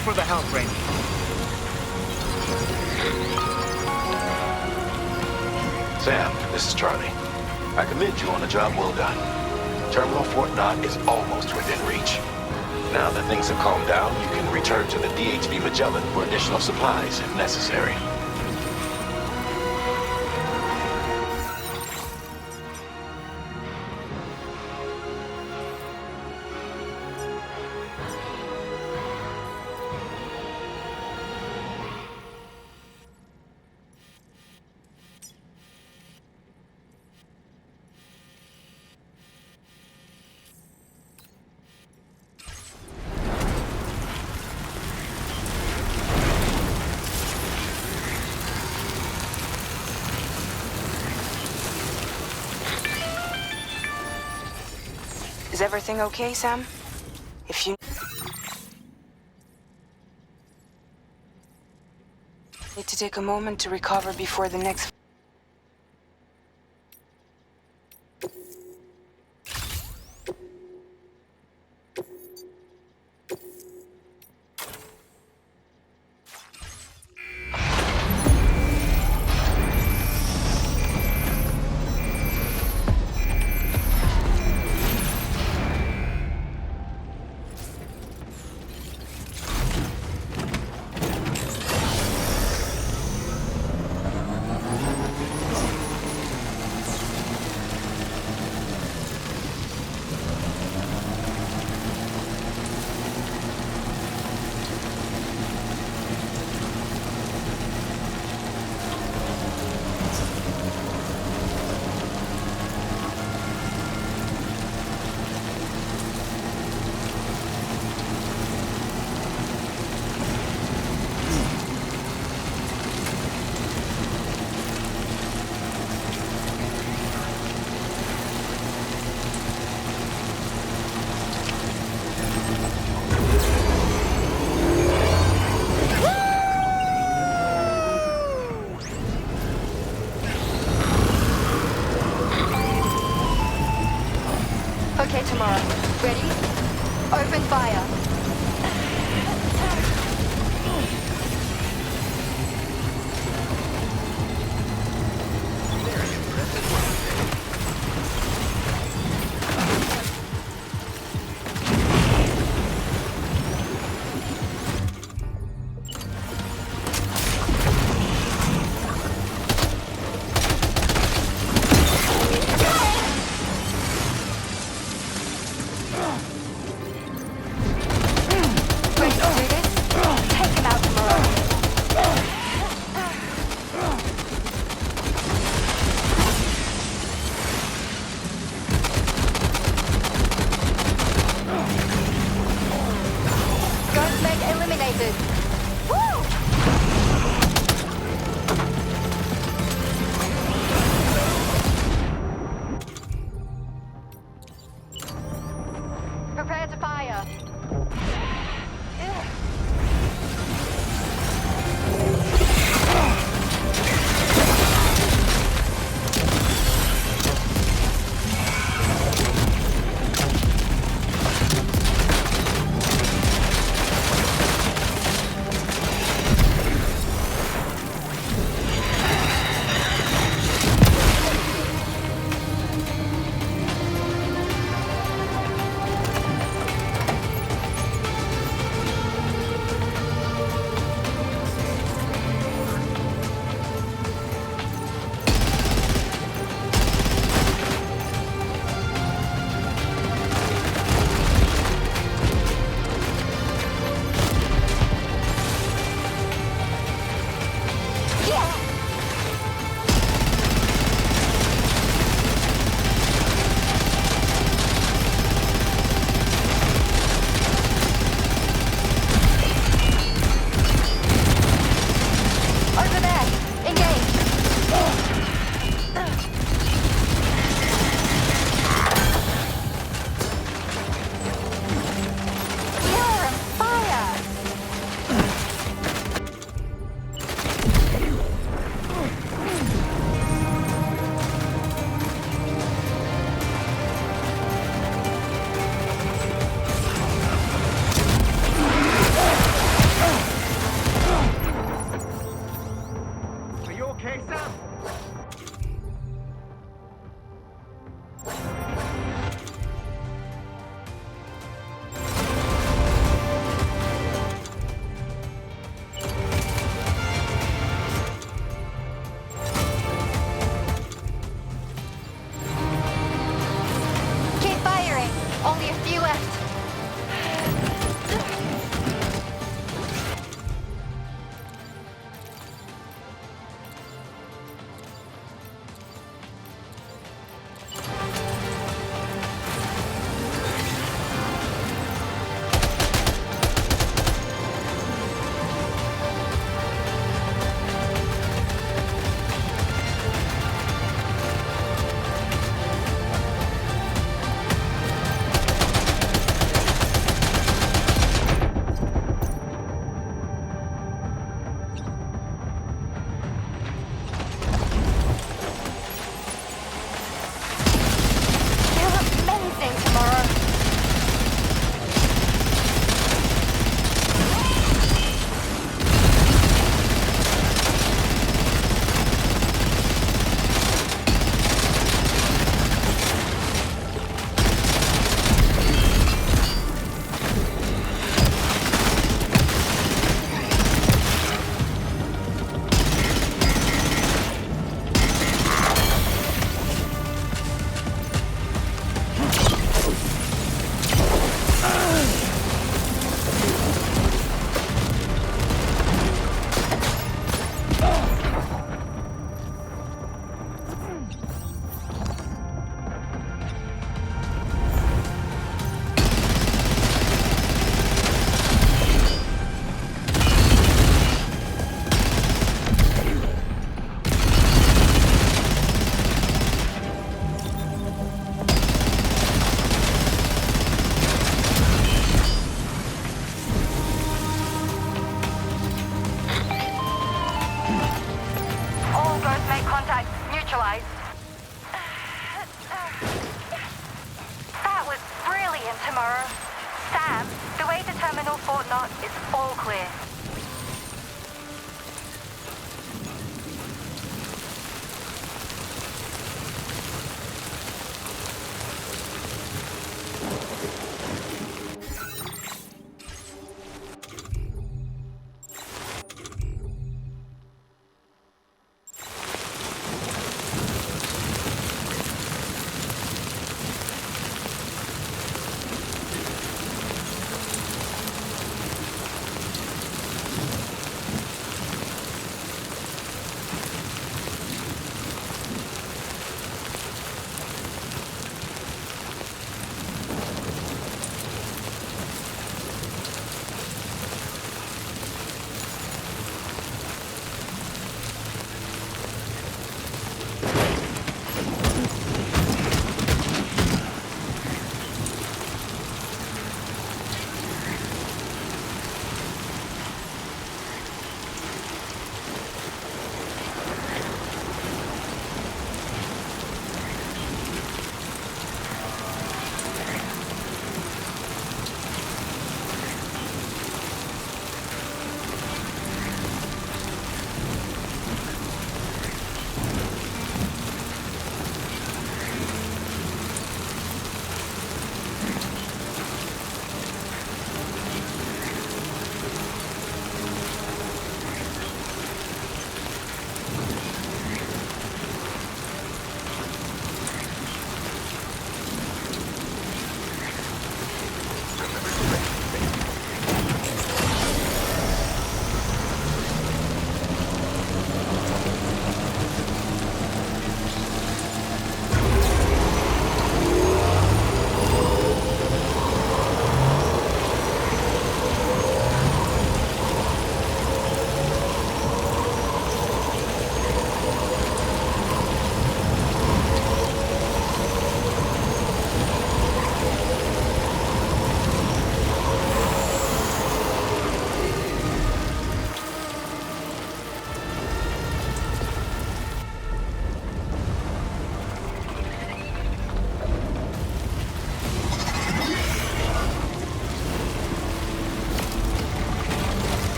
for the help, Rainey. Sam, this is Charlie. I commend you on a job well done. Terminal Fort Knott is almost within reach. Now that things have calmed down, you can return to the DHV Magellan for additional supplies if necessary. Is everything okay, Sam? If you need to take a moment to recover before the next... Okay, tomorrow. Ready? Open fire. neutralized. That was brilliant, Tomorrow. Sam, the way to Terminal Fort Knott is all clear.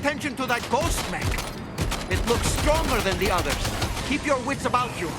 attention to that ghost mech. It looks stronger than the others. Keep your wits about you.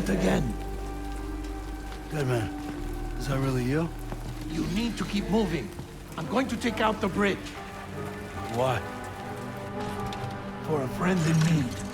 Again. Deadman, is that really you? You need to keep moving. I'm going to take out the bridge. Why? For a friend in need.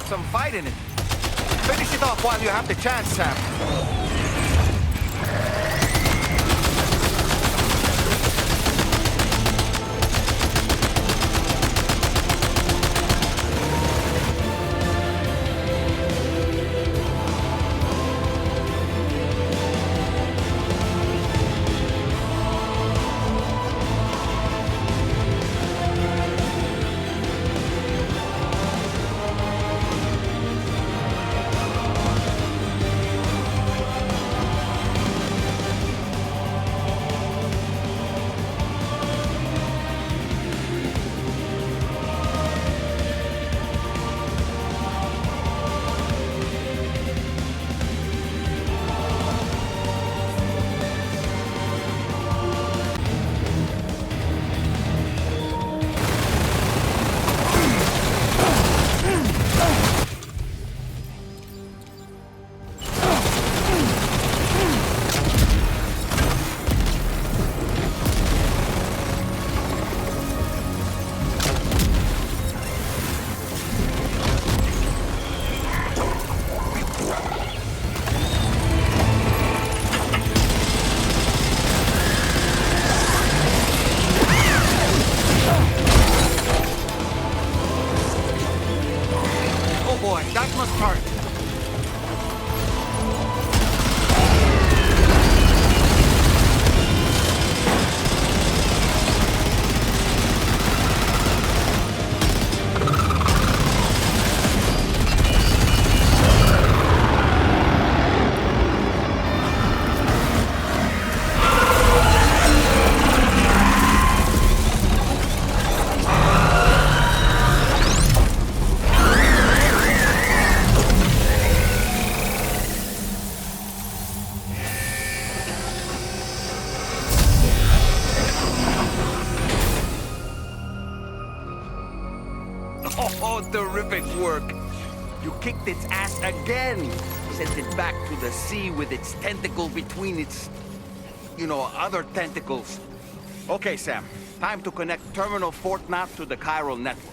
some fight in it. Finish it off while you have the chance, Sam. Terrific work. You kicked its ass again. Sent it back to the sea with its tentacle between its, other tentacles. Okay, Sam. Time to connect Terminal Fort Knot to the chiral network.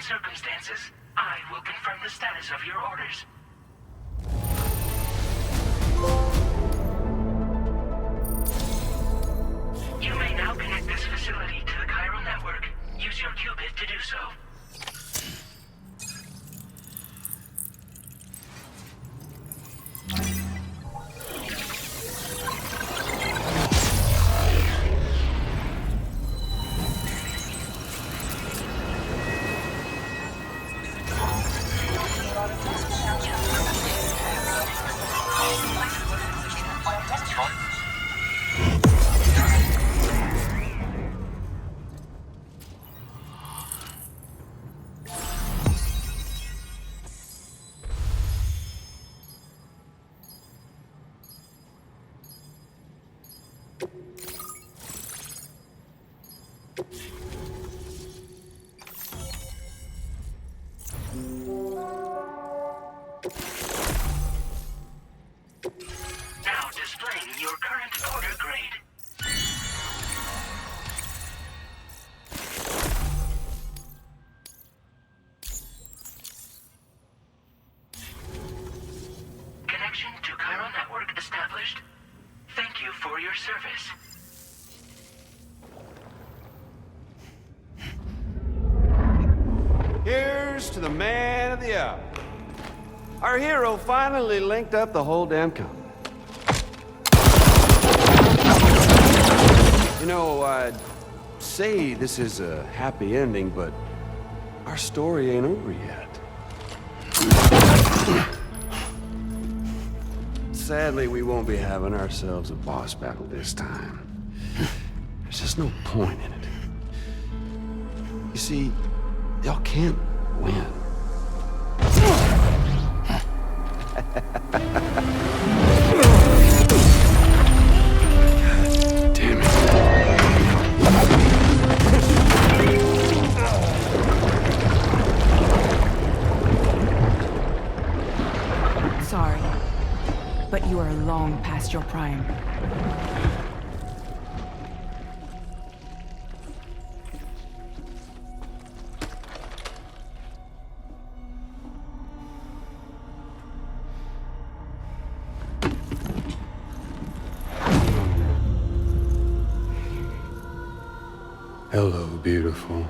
Circumstances, I will confirm the status of your orders. You may now connect this facility to the chiral network. Use your qubit to do so. your service. Here's to the man of the hour. Our hero finally linked up the whole damn company. You know, I'd say this is a happy ending, but our story ain't over yet. Sadly, we won't be having ourselves a boss battle this time. There's just no point in it. You see, y'all can't win. Damn it. Sorry, but you are long past your prime. Hello, beautiful.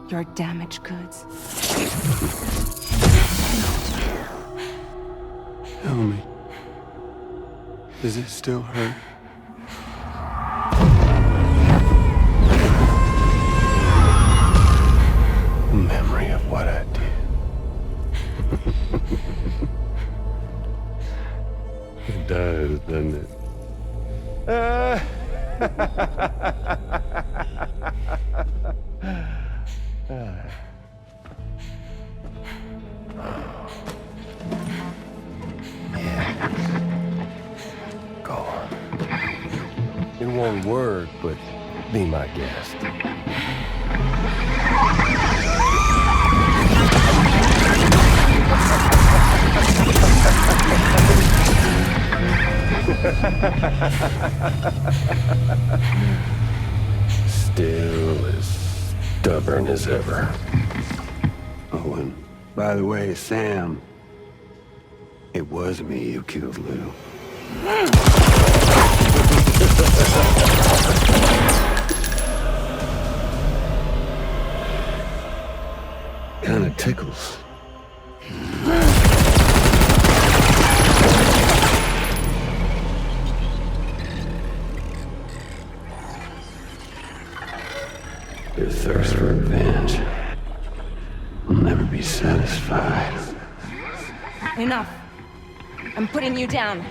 Your damaged goods. Tell me, does it still hurt? Memory of what I did. It does, doesn't it? Go on. It won't work, but be my guest. Still as stubborn as ever. Oh, and by the way, Sam, it was me who killed Lou. Kinda tickles. Your thirst for revenge will never be satisfied. Enough. I'm putting you down.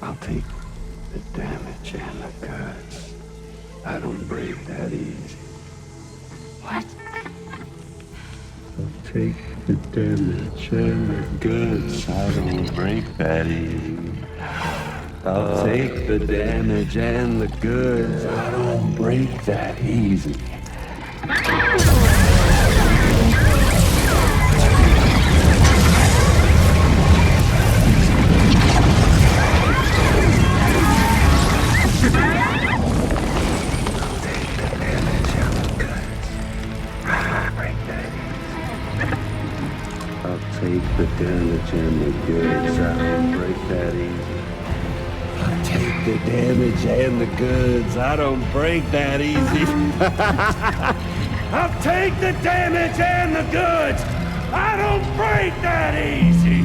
I'll take the damage and the goods. I don't break that easy. What? I'll take the damage and the goods. I don't break that easy. I'll take the damage and the goods. I don't break that easy. Take the damage and the goods. I don't break that easy. I'll take the damage and the goods. I don't break that easy. I'll take the damage and the goods. I don't break that easy.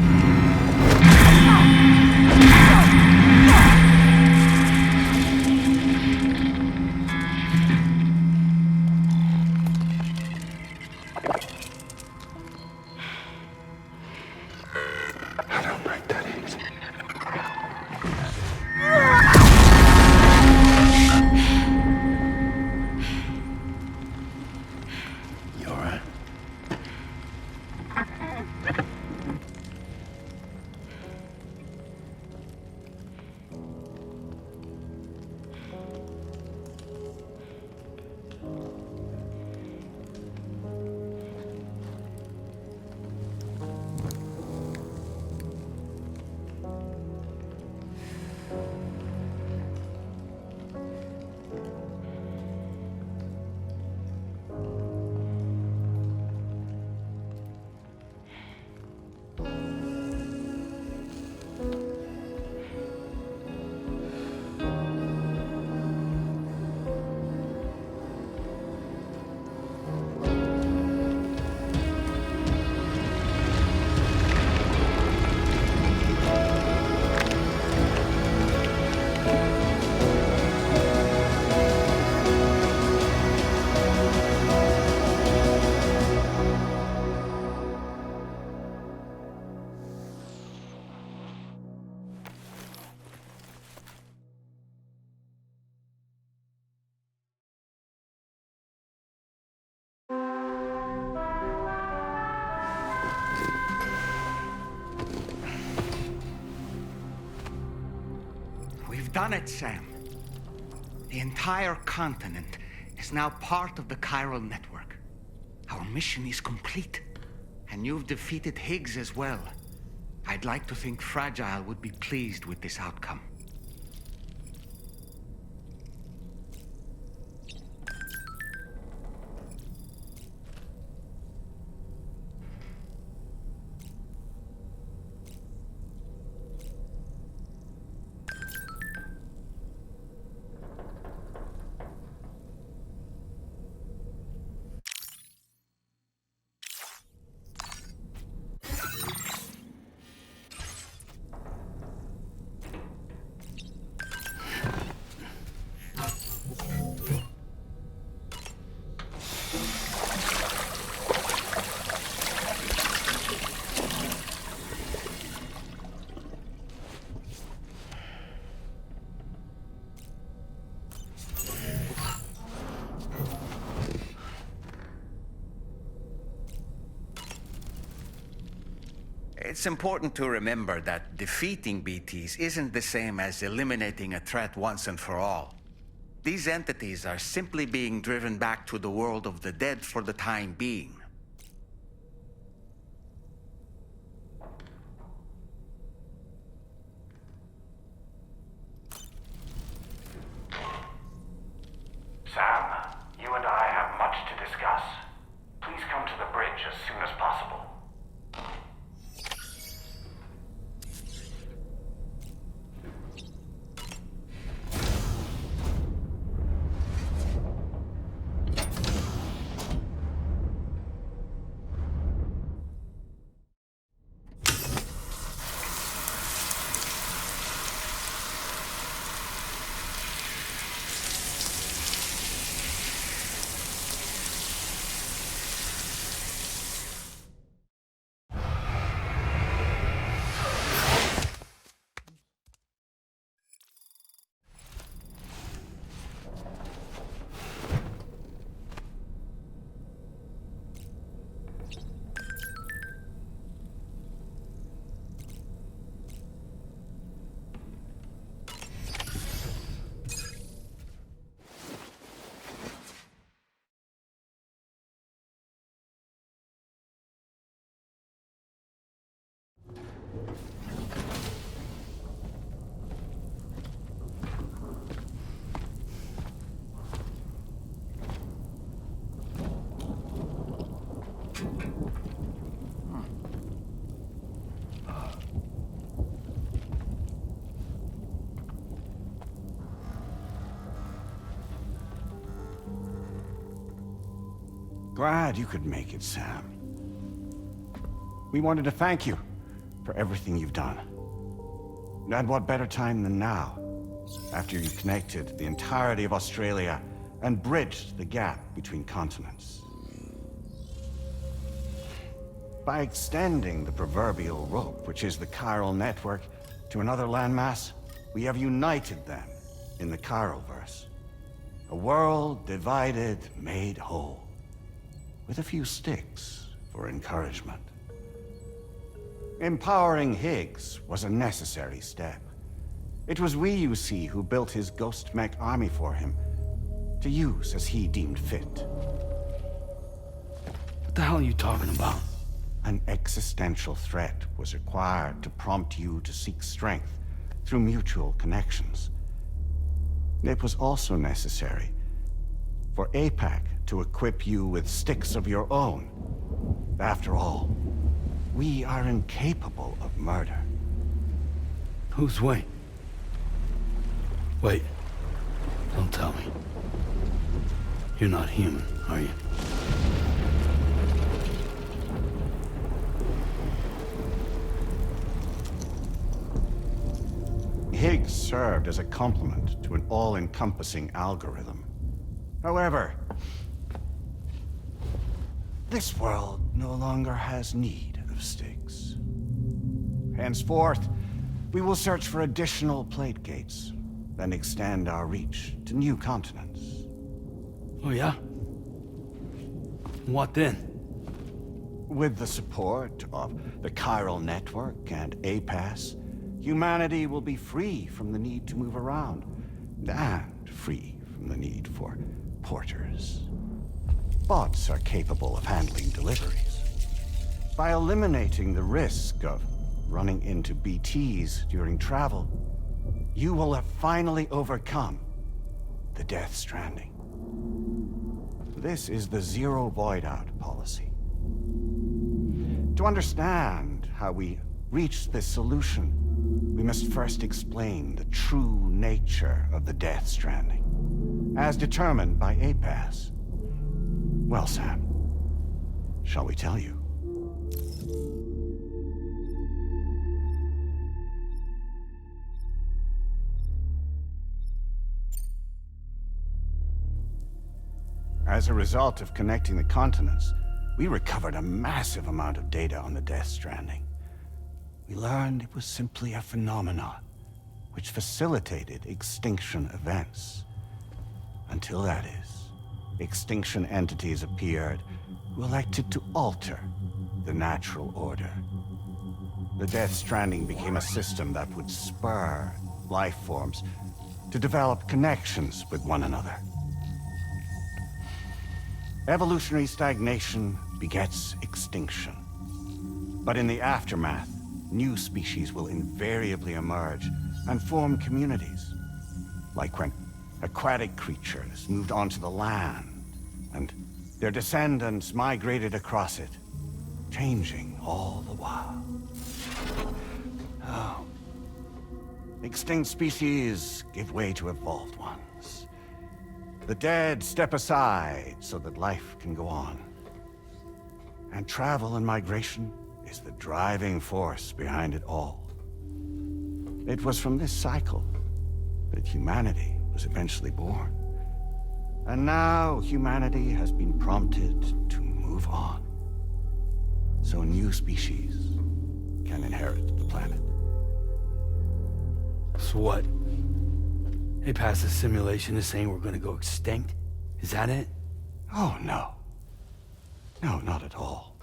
We've done it, Sam. The entire continent is now part of the chiral network. Our mission is complete. And you've defeated Higgs as well. I'd like to think Fragile would be pleased with this outcome. It's important to remember that defeating BTs isn't the same as eliminating a threat once and for all. These entities are simply being driven back to the world of the dead for the time being. Sam, you and I have much to discuss. Please come to the bridge as soon as possible. Glad you could make it, Sam. We wanted to thank you for everything you've done. And what better time than now, after you connected the entirety of Australia and bridged the gap between continents. By extending the proverbial rope, which is the chiral network, to another landmass, we have united them in the Chiralverse. A world divided, made whole. With a few sticks for encouragement. Empowering Higgs was a necessary step. It was we, you see, who built his ghost mech army for him, to use as he deemed fit. What the hell are you talking about? An existential threat was required to prompt you to seek strength through mutual connections. It was also necessary for APAC to equip you with sticks of your own. After all, we are incapable of murder. Who's Wayne? Wait. Don't tell me. You're not human, are you? Higgs served as a complement to an all-encompassing algorithm. However, this world no longer has need of sticks. Henceforth, we will search for additional plate gates, then extend our reach to new continents. Oh yeah? What then? With the support of the chiral network and APAS, humanity will be free from the need to move around, and free from the need for porters. Bots are capable of handling deliveries. By eliminating the risk of running into BTs during travel, you will have finally overcome the Death Stranding. This is the Zero Void Out policy. To understand how we reach this solution, we must first explain the true nature of the Death Stranding, as determined by APAS. Well, Sam, shall we tell you? As a result of connecting the continents, we recovered a massive amount of data on the Death Stranding. We learned it was simply a phenomenon which facilitated extinction events. Until that is, extinction entities appeared who elected to alter the natural order. The Death Stranding became a system that would spur life forms to develop connections with one another. Evolutionary stagnation begets extinction. But in the aftermath, new species will invariably emerge and form communities. Like when aquatic creatures moved onto the land, and their descendants migrated across it, changing all the while. Oh. Extinct species give way to evolved ones. The dead step aside so that life can go on. And travel and migration is the driving force behind it all. It was from this cycle that humanity was eventually born. And now humanity has been prompted to move on. So new species can inherit the planet. So what? APAS's simulation is saying we're gonna go extinct? Is that it? Oh, no. No, not at all.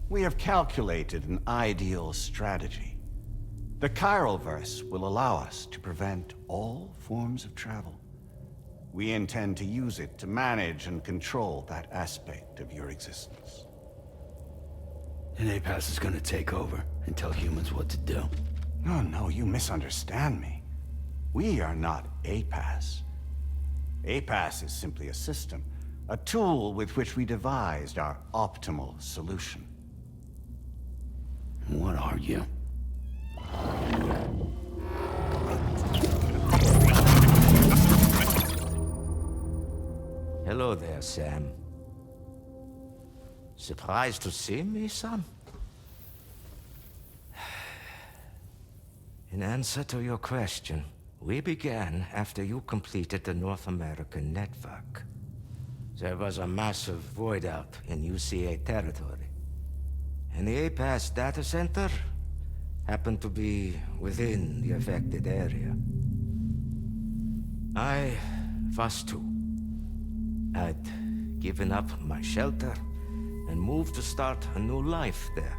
We have calculated an ideal strategy. The Chiralverse will allow us to prevent all forms of travel. We intend to use it to manage and control that aspect of your existence. And APAS is gonna take over and tell humans what to do. No, you misunderstand me. We are not APAS. APAS is simply a system, a tool with which we devised our optimal solution. What are you? Hello there, Sam. Surprised to see me, son? In answer to your question, we began after you completed the North American network. There was a massive void out in UCA territory. And the APAS data center happened to be within the affected area. I was too. I'd given up my shelter and moved to start a new life there.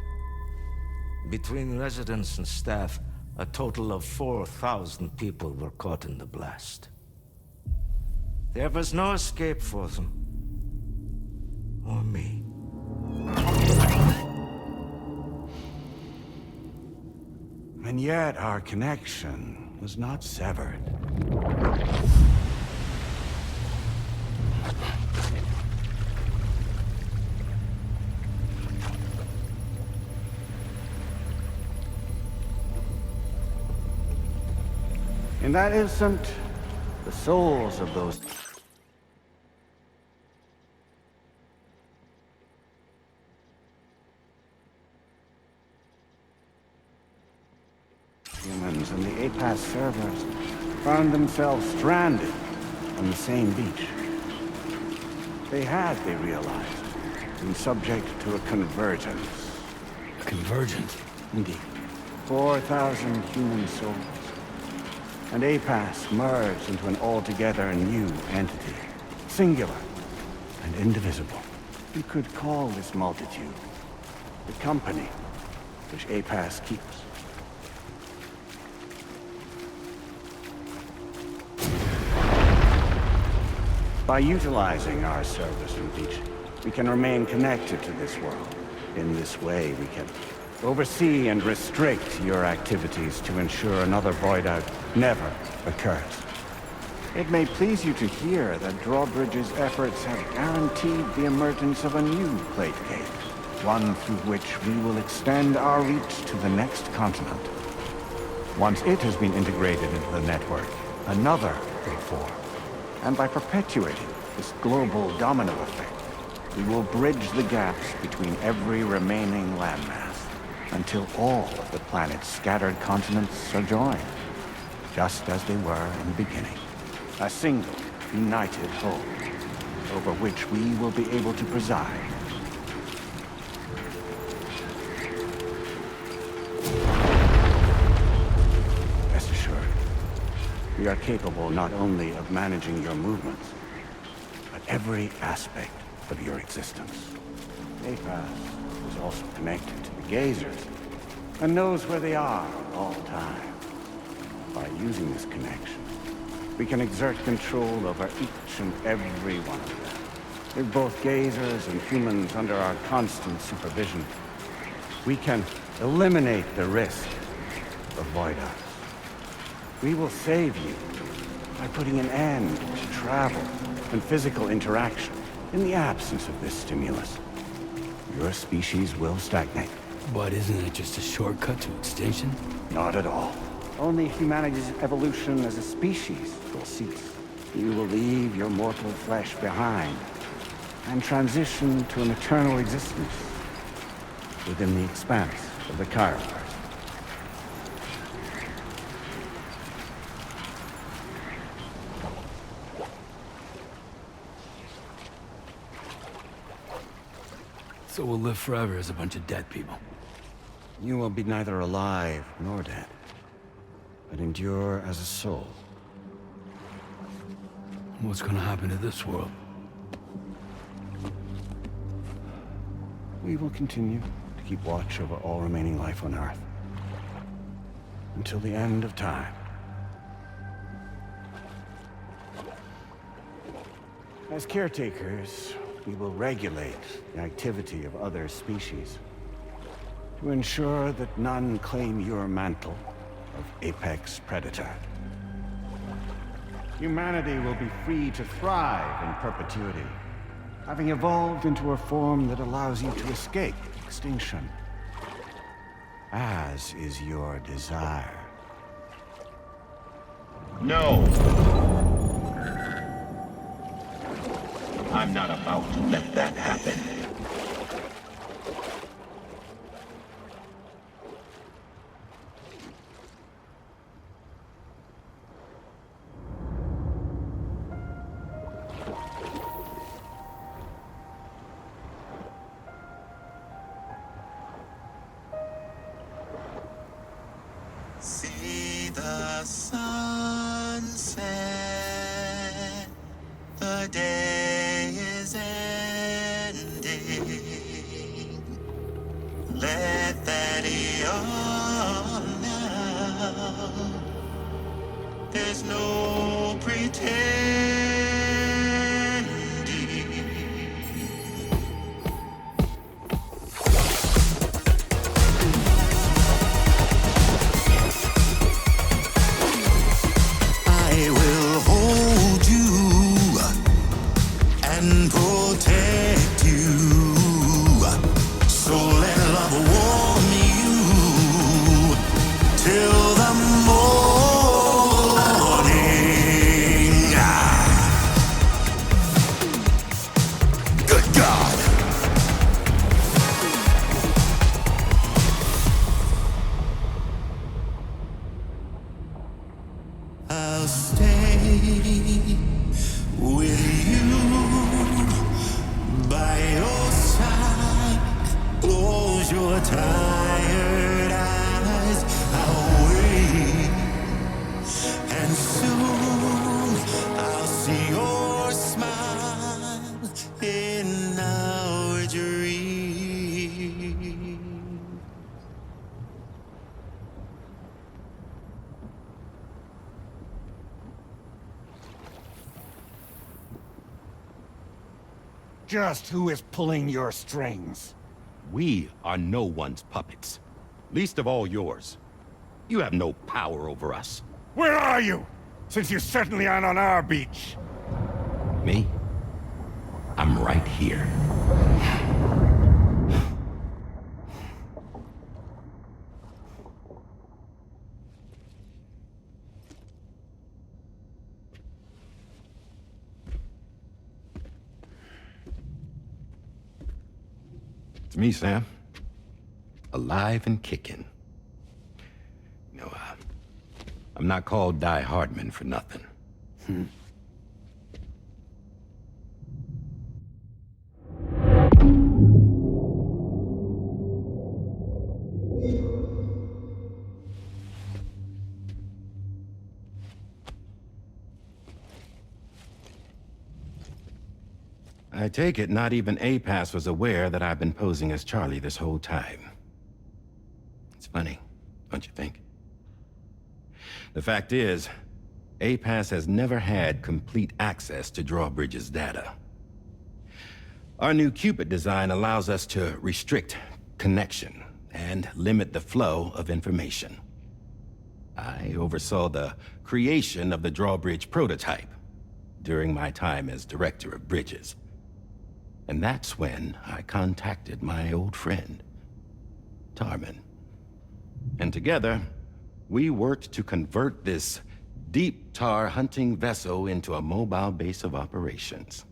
Between residents and staff, a total of 4,000 people were caught in the blast. There was no escape for them. Or me. And yet our connection was not severed. In that instant, the souls of those humans and the APAS servers found themselves stranded on the same beach. They had, they realized, been subject to a convergence. A convergence? Indeed. 4,000 human souls. And APAS merged into an altogether new entity. Singular and indivisible. You could call this multitude the company which APAS keeps. By utilizing our service and beach, we can remain connected to this world. In this way, we can oversee and restrict your activities to ensure another void out never occurs. It may please you to hear that Drawbridge's efforts have guaranteed the emergence of a new plate gate, one through which we will extend our reach to the next continent. Once it has been integrated into the network, another will form. And by perpetuating this global domino effect, we will bridge the gaps between every remaining landmass until all of the planet's scattered continents are joined, just as they were in the beginning. A single, united whole, over which we will be able to preside. Rest assured, we are capable not only of managing your movements, but every aspect of your existence. APAS is also connected to the Gazers, and knows where they are at all times. By using this connection, we can exert control over each and every one of them. With both Gazers and humans under our constant supervision, we can eliminate the risk of void outs. We will save you by putting an end to travel and physical interaction. In the absence of this stimulus, your species will stagnate. But isn't it just a shortcut to extinction? Not at all. Only humanity's evolution as a species will cease. You will leave your mortal flesh behind and transition to an eternal existence within the expanse of the Chiroverse. So we'll live forever as a bunch of dead people. You will be neither alive nor dead, but endure as a soul. What's gonna happen to this world? We will continue to keep watch over all remaining life on Earth. Until the end of time. As caretakers, we will regulate the activity of other species to ensure that none claim your mantle of apex predator. Humanity will be free to thrive in perpetuity, having evolved into a form that allows you to escape extinction, as is your desire. No! I'm not about to let that happen. See the sunset, the day is ending. Let that yawn now. There's no pretending. I'll stay with you by your side. Close your tired eyes. I'll wait, and soon I'll see your smile in our dream. Just who is pulling your strings? We are no one's puppets. Least of all yours. You have no power over us. Where are you? Since you certainly aren't on our beach. Me? I'm right here. It's me, Sam. Alive and kicking. No, I'm not called Die Hardman for nothing. I take it not even APAS was aware that I've been posing as Charlie this whole time. It's funny, don't you think? The fact is, APAS has never had complete access to Drawbridge's data. Our new Cupid design allows us to restrict connection and limit the flow of information. I oversaw the creation of the Drawbridge prototype during my time as Director of Bridges. And that's when I contacted my old friend, Tarman. And together, we worked to convert this deep tar hunting vessel into a mobile base of operations.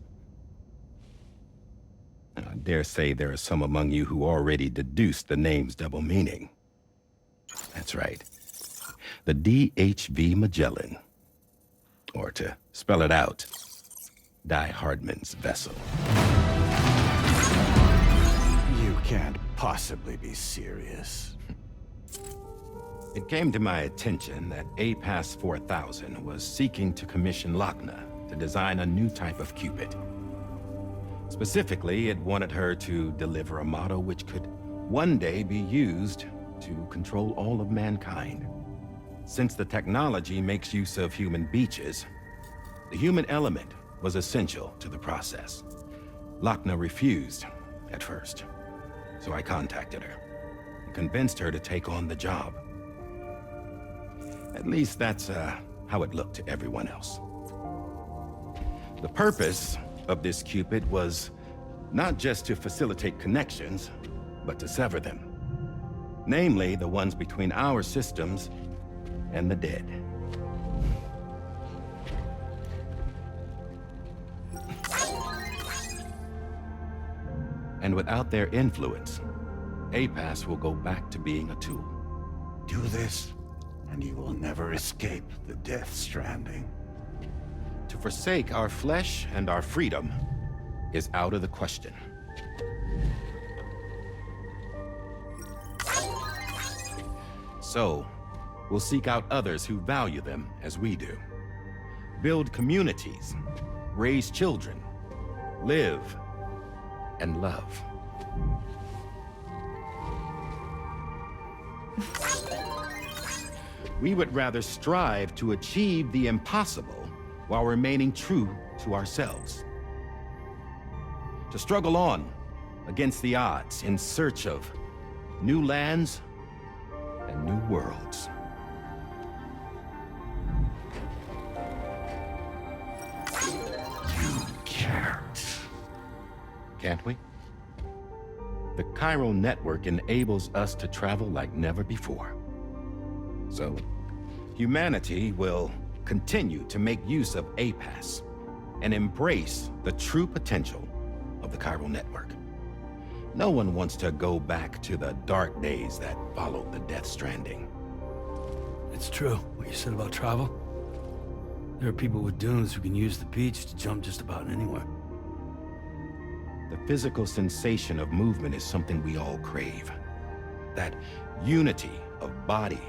I dare say there are some among you who already deduced the name's double meaning. That's right. The DHV Magellan. Or to spell it out, Die Hardman's vessel. You can't possibly be serious. It came to my attention that APAS 4000 was seeking to commission Lochna to design a new type of Cupid. Specifically, it wanted her to deliver a model which could one day be used to control all of mankind. Since the technology makes use of human beaches, the human element was essential to the process. Lochna refused at first, so I contacted her and convinced her to take on the job. At least that's how it looked to everyone else. The purpose of this Cupid was not just to facilitate connections, but to sever them. Namely, the ones between our systems and the dead. And without their influence, APAS will go back to being a tool. Do this, and you will never escape the death stranding. To forsake our flesh and our freedom is out of the question. So, we'll seek out others who value them as we do. Build communities, raise children, live, and love. We would rather strive to achieve the impossible while remaining true to ourselves. To struggle on against the odds in search of new lands and new worlds. You can't. Can't we? The chiral network enables us to travel like never before. So, humanity will continue to make use of APAS and embrace the true potential of the chiral network. No one wants to go back to the dark days that followed the Death Stranding. It's true, what you said about travel. There are people with dunes who can use the beach to jump just about anywhere. The physical sensation of movement is something we all crave. That unity of body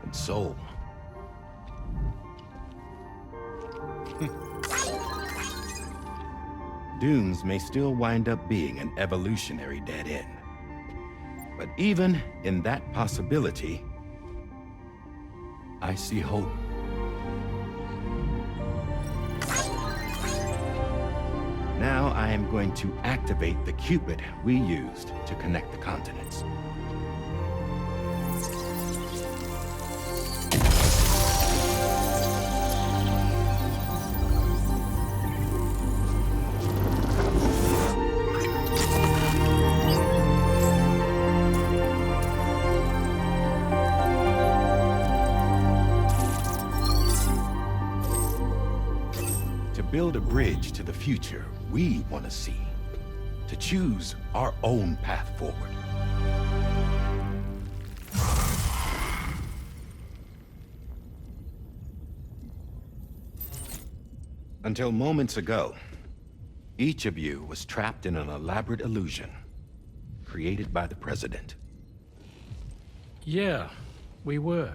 and soul. Dunes may still wind up being an evolutionary dead end. But even in that possibility, I see hope. Now I am going to activate the Cupid we used to connect the continents. To build a bridge to the future we want to see, to choose our own path forward. Until moments ago, each of you was trapped in an elaborate illusion created by the President. Yeah, we were.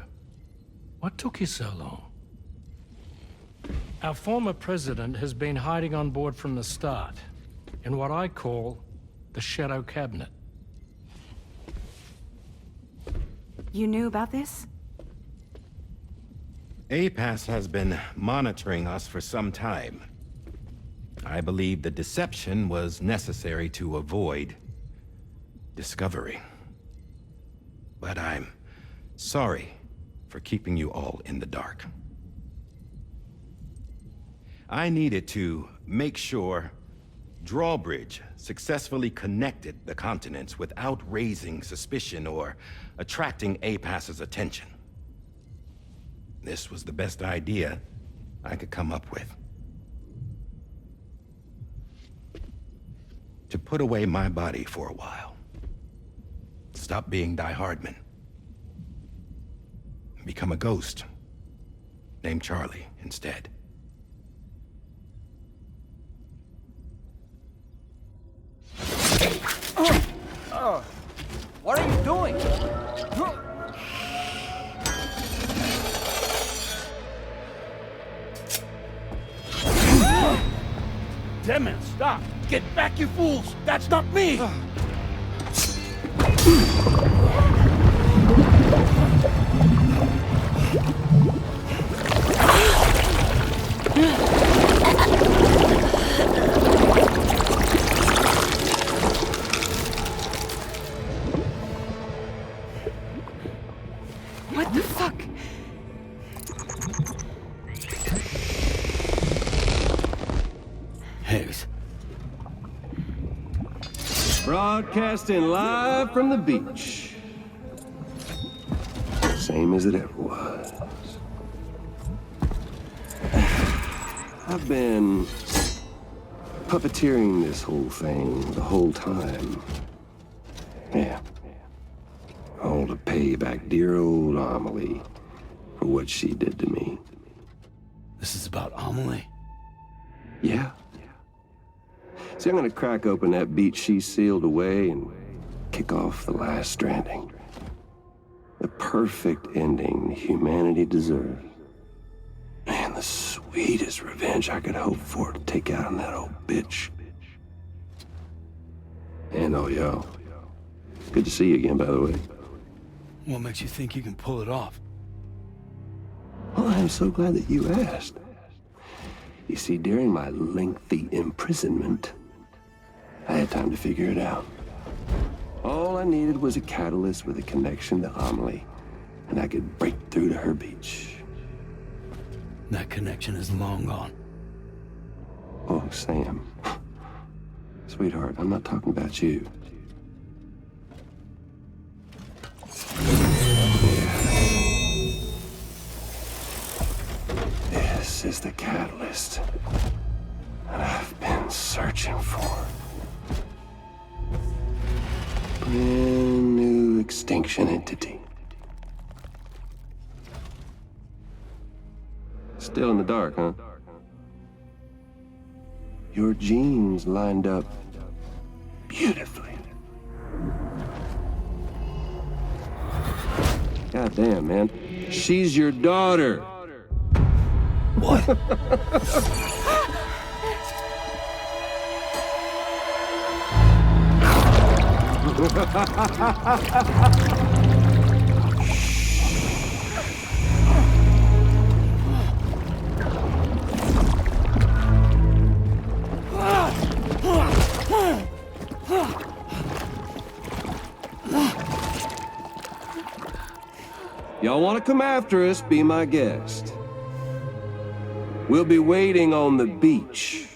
What took you so long? Our former president has been hiding on board from the start, in what I call the Shadow Cabinet. You knew about this? APAS has been monitoring us for some time. I believe the deception was necessary to avoid discovery. But I'm sorry for keeping you all in the dark. I needed to make sure Drawbridge successfully connected the continents without raising suspicion or attracting APAS's attention. This was the best idea I could come up with. To put away my body for a while. Stop being Die Hardman. Become a ghost. Named Charlie instead. What are you doing? Deadman, stop! Get back, you fools! That's not me! What the fuck? Higgs. Broadcasting live from the beach. Same as it ever was. I've been puppeteering this whole thing the whole time. Yeah. All to pay back dear old Amelie for what she did to me. This is about Amelie? Yeah. See, I'm gonna crack open that beach she sealed away and kick off the last stranding. The perfect ending humanity deserves. And the sweetest revenge I could hope for to take out on that old bitch. And oh, yo. Good to see you again, by the way. What makes you think you can pull it off? Well, I'm so glad that you asked. You see, during my lengthy imprisonment, I had time to figure it out. All I needed was a catalyst with a connection to Amelie, and I could break through to her beach. That connection is long gone. Oh, Sam. Sweetheart, I'm not talking about you. This is the catalyst that I've been searching for. Brand new extinction entity. Still in the dark, huh? Your genes lined up beautifully. God damn, man. She's your daughter. What? Y'all want to come after us, be my guest. We'll be waiting on the beach.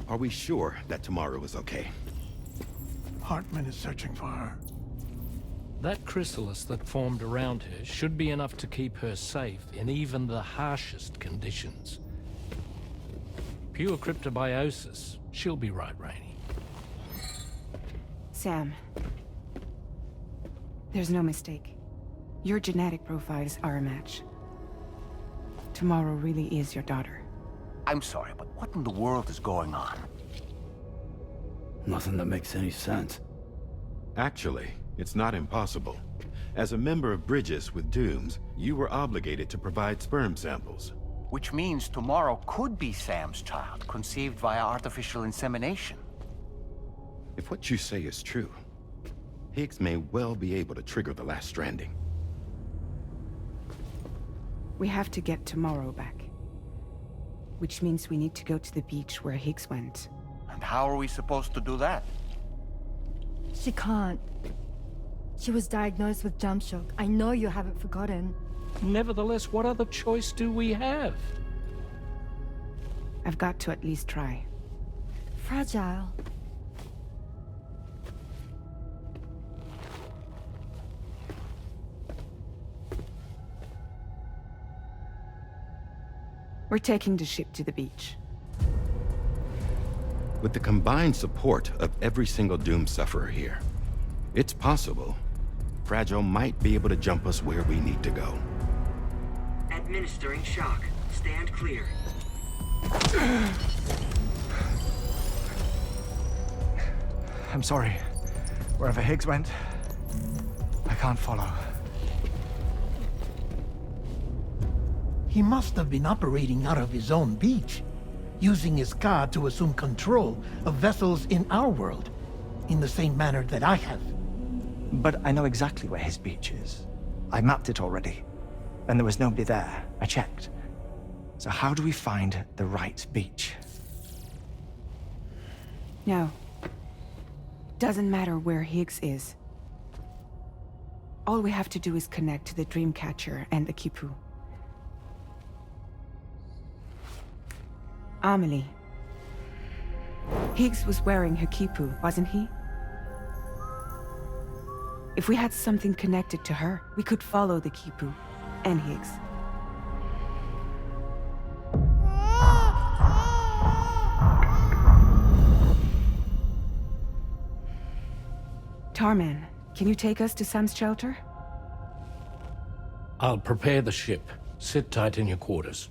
Are we sure that tomorrow is okay? Hartman is searching for her. That chrysalis that formed around her should be enough to keep her safe in even the harshest conditions. Pure cryptobiosis. She'll be right, Rainey. Sam. There's no mistake. Your genetic profiles are a match. Tomorrow really is your daughter. I'm sorry, but what in the world is going on? Nothing that makes any sense. Actually, it's not impossible. As a member of Bridges with Dooms, you were obligated to provide sperm samples. Which means tomorrow could be Sam's child, conceived via artificial insemination. If what you say is true, Higgs may well be able to trigger the last stranding. We have to get tomorrow back. Which means we need to go to the beach where Higgs went. And how are we supposed to do that? She can't. She was diagnosed with jump shock. I know you haven't forgotten. Nevertheless, what other choice do we have? I've got to at least try. Fragile. We're taking the ship to the beach. With the combined support of every single Doom sufferer here, it's possible Fragile might be able to jump us where we need to go. Administering shock. Stand clear. I'm sorry. Wherever Higgs went, I can't follow. He must have been operating out of his own beach, using his car to assume control of vessels in our world, in the same manner that I have. But I know exactly where his beach is. I mapped it already, and there was nobody there. I checked. So how do we find the right beach? No. Doesn't matter where Higgs is. All we have to do is connect to the Dreamcatcher and the Kipu. Amelie. Higgs was wearing her Kipu, wasn't he? If we had something connected to her, we could follow the Kipu and Higgs. Tarman, can you take us to Sam's shelter? I'll prepare the ship. Sit tight in your quarters.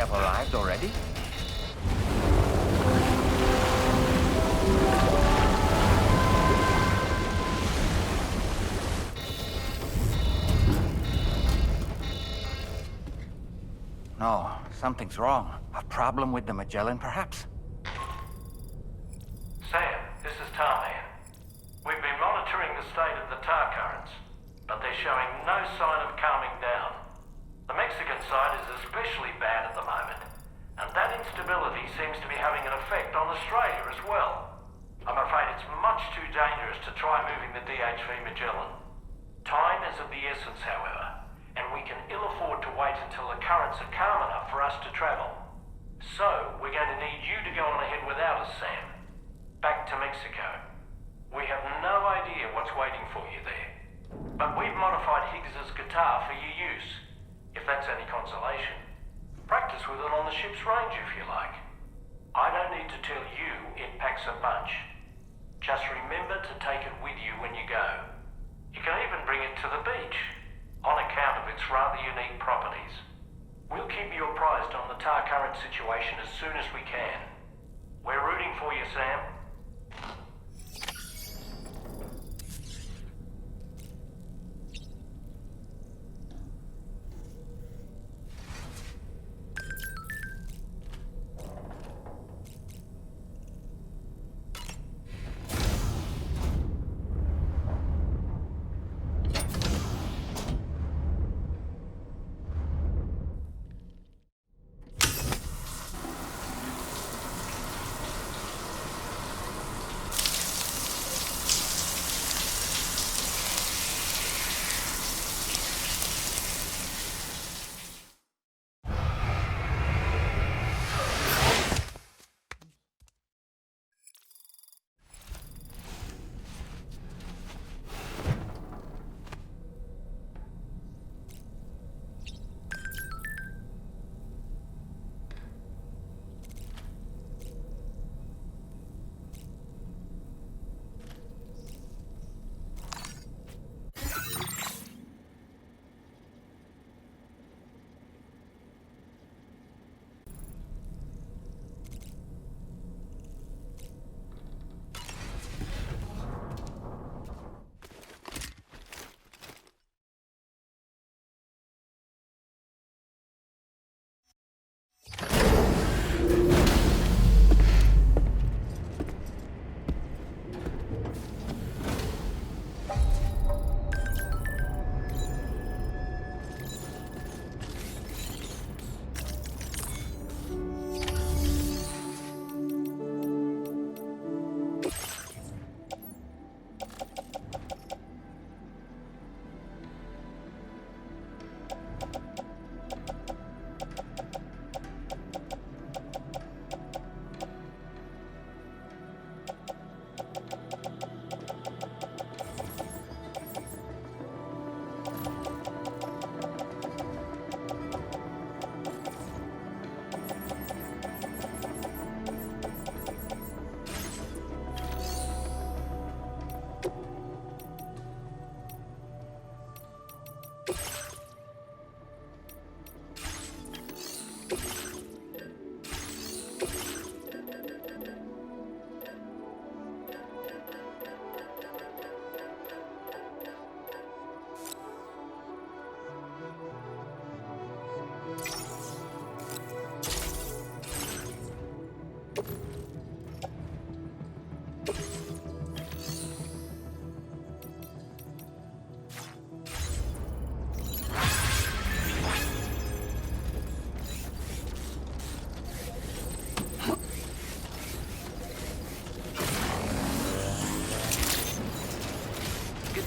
Arrived already? No, something's wrong. A problem with the Magellan, perhaps? Sam, this is Tarman. We've been monitoring the state of the tar currents, but they're showing no sign of calming down. The Mexican side is especially bad at the moment, and that instability seems to be having an effect on Australia as well. I'm afraid it's much too dangerous to try moving the DHV Magellan. Time is of the essence, however, and we can ill afford to wait until the currents are calm enough for us to travel. So, we're going to need you to go on ahead without us, Sam. Back to Mexico. We have no idea what's waiting for you there. But we've modified Higgs's guitar for your use, if that's any consolation. Practice with it on the ship's range if you like. I don't need to tell you it packs a punch. Just remember to take it with you when you go. You can even bring it to the beach, on account of its rather unique properties. We'll keep you apprised on the tar current situation as soon as we can. We're rooting for you, Sam.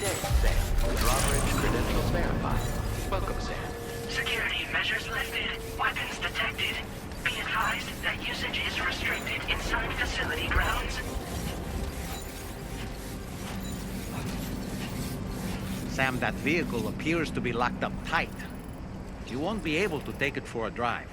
Drawbridge credentials verified. Welcome, Sam. Security measures lifted. Weapons detected. Be advised that usage is restricted inside facility grounds. Sam, that vehicle appears to be locked up tight. You won't be able to take it for a drive.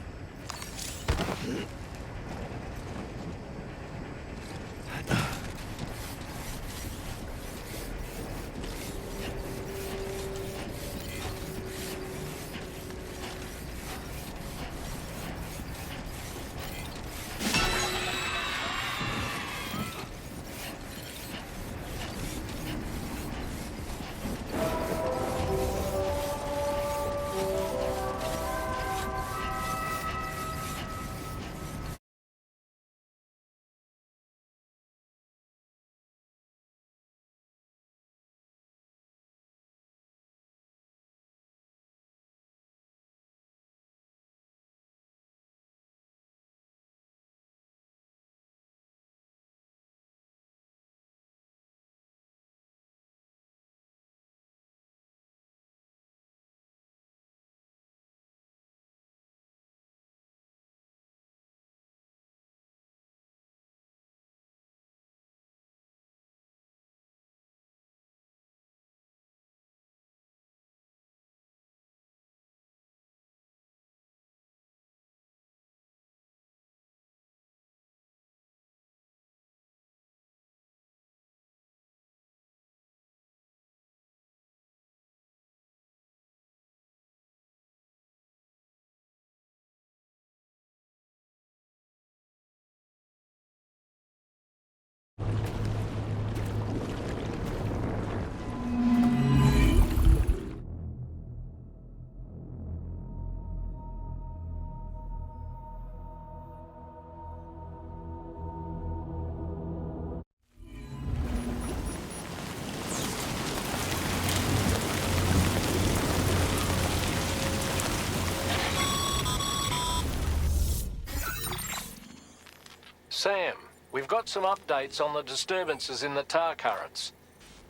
Sam, we've got some updates on the disturbances in the tar currents.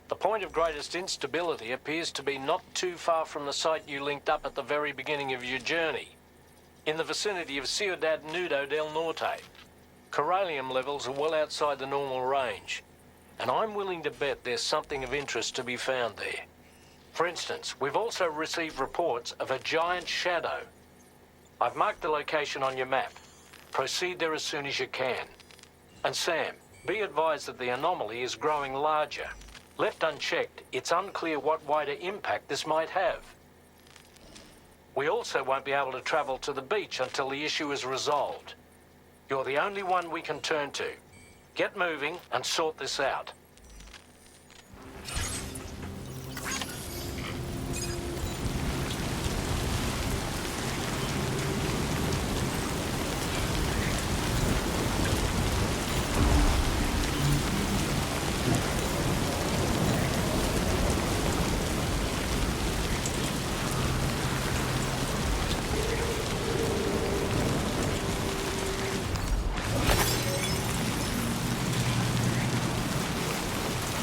The point of greatest instability appears to be not too far from the site you linked up at the very beginning of your journey, in the vicinity of Ciudad Nudo del Norte. Corallium levels are well outside the normal range, and I'm willing to bet there's something of interest to be found there. For instance, we've also received reports of a giant shadow. I've marked the location on your map. Proceed there as soon as you can. And Sam, be advised that the anomaly is growing larger. Left unchecked, it's unclear what wider impact this might have. We also won't be able to travel to the beach until the issue is resolved. You're the only one we can turn to. Get moving and sort this out.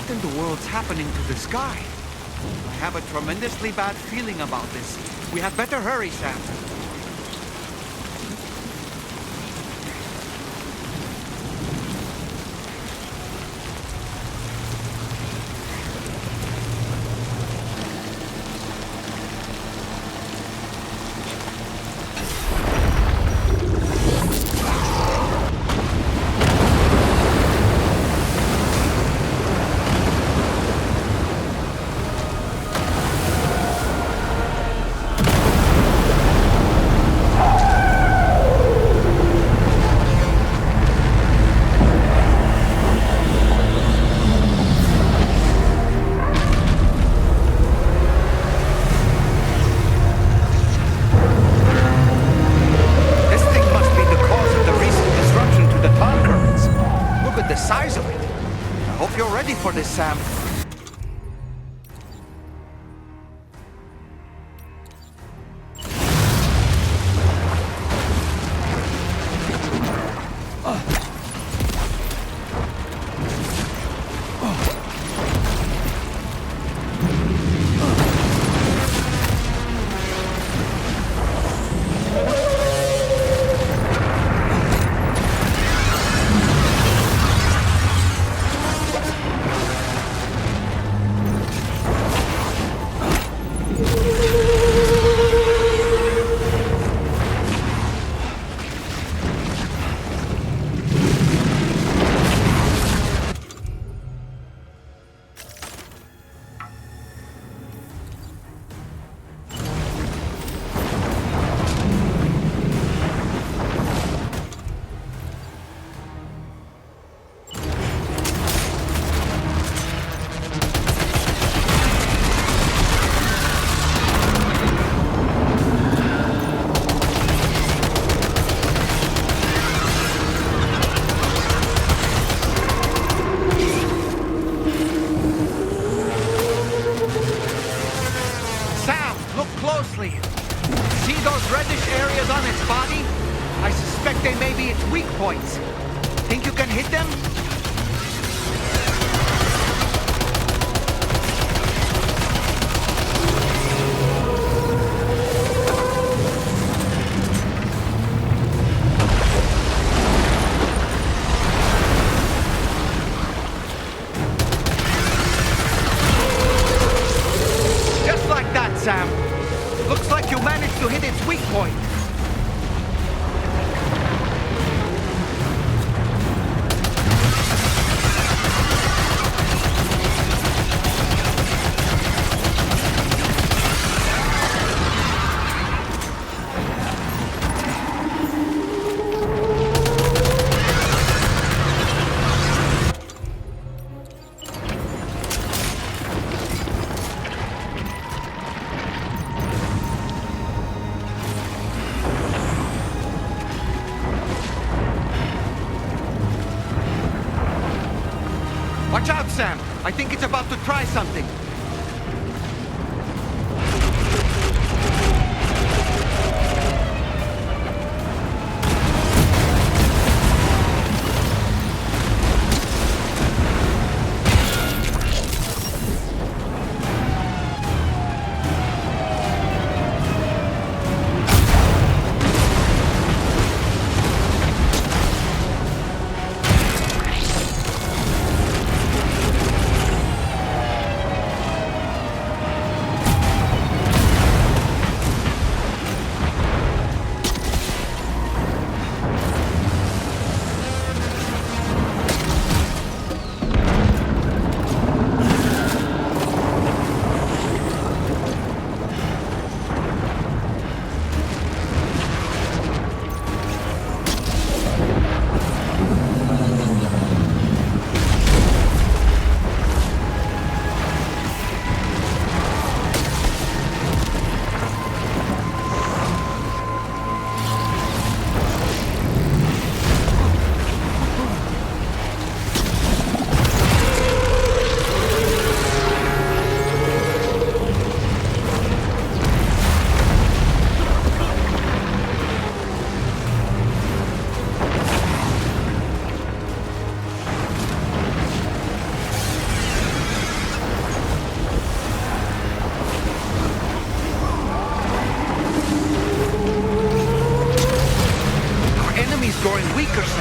What in the world's happening to the sky? I have a tremendously bad feeling about this. We had better hurry, Sam. Sam. Watch out, Sam! I think it's about to try something.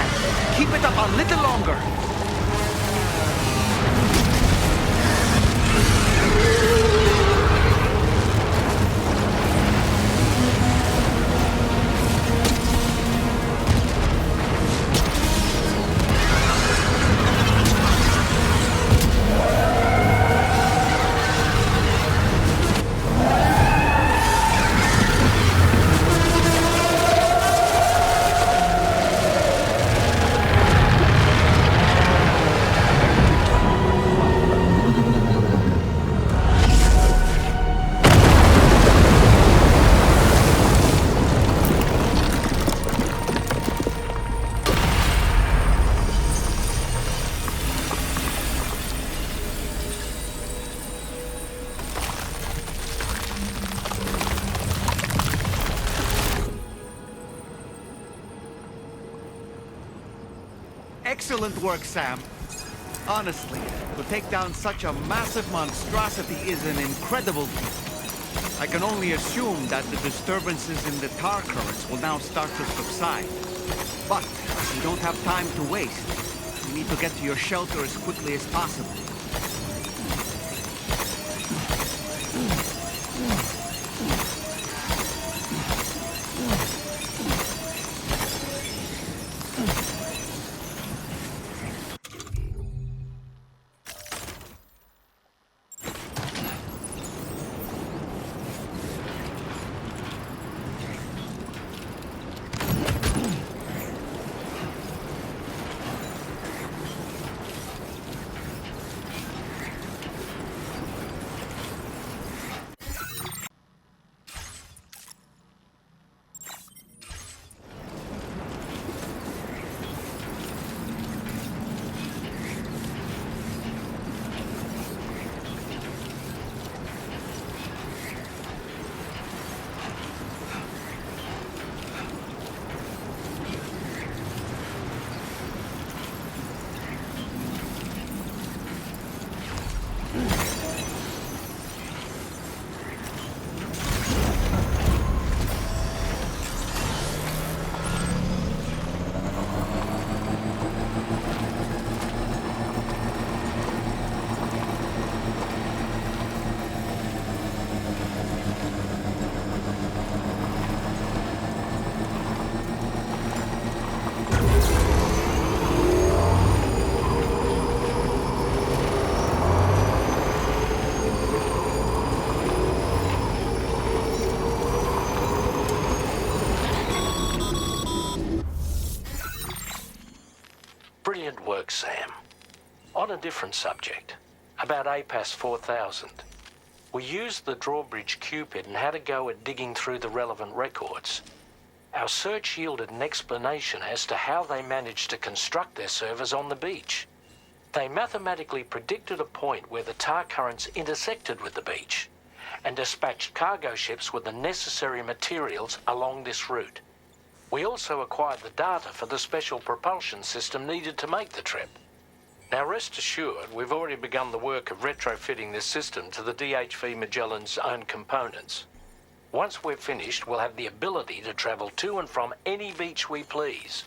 Sam, keep it up a little longer. Excellent work, Sam. Honestly, to take down such a massive monstrosity is an incredible feat. I can only assume that the disturbances in the tar currents will now start to subside. But we don't have time to waste. You need to get to your shelter as quickly as possible. Brilliant work, Sam. On a different subject, about APAS 4000. We used the drawbridge Cupid and had a go at digging through the relevant records. Our search yielded an explanation as to how they managed to construct their servers on the beach. They mathematically predicted a point where the tar currents intersected with the beach and dispatched cargo ships with the necessary materials along this route. We also acquired the data for the special propulsion system needed to make the trip. Now rest assured, we've already begun the work of retrofitting this system to the DHV Magellan's own components. Once we're finished, we'll have the ability to travel to and from any beach we please.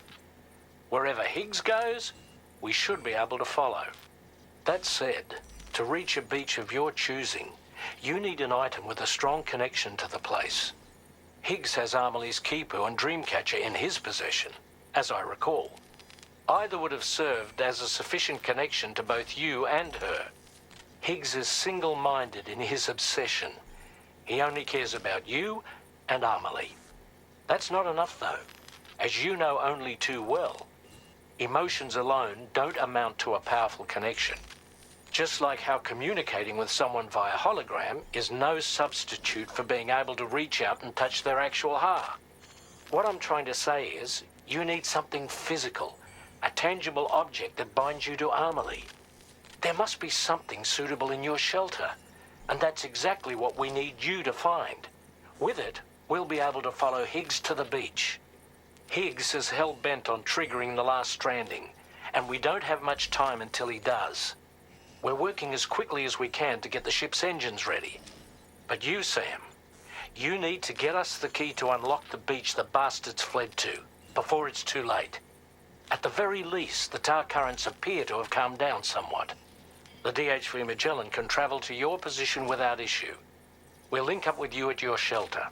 Wherever Higgs goes, we should be able to follow. That said, to reach a beach of your choosing, you need an item with a strong connection to the place. Higgs has Amelie's Kipu and Dreamcatcher in his possession, as I recall. Either would have served as a sufficient connection to both you and her. Higgs is single-minded in his obsession. He only cares about you and Amelie. That's not enough, though. As you know only too well, emotions alone don't amount to a powerful connection. Just like how communicating with someone via hologram is no substitute for being able to reach out and touch their actual heart. What I'm trying to say is, you need something physical, a tangible object that binds you to Amelie. There must be something suitable in your shelter, and that's exactly what we need you to find. With it, we'll be able to follow Higgs to the beach. Higgs is hell-bent on triggering the last stranding, and we don't have much time until he does. We're working as quickly as we can to get the ship's engines ready. But you, Sam, you need to get us the key to unlock the beach the bastards fled to, before it's too late. At the very least, the tar currents appear to have calmed down somewhat. The DHV Magellan can travel to your position without issue. We'll link up with you at your shelter.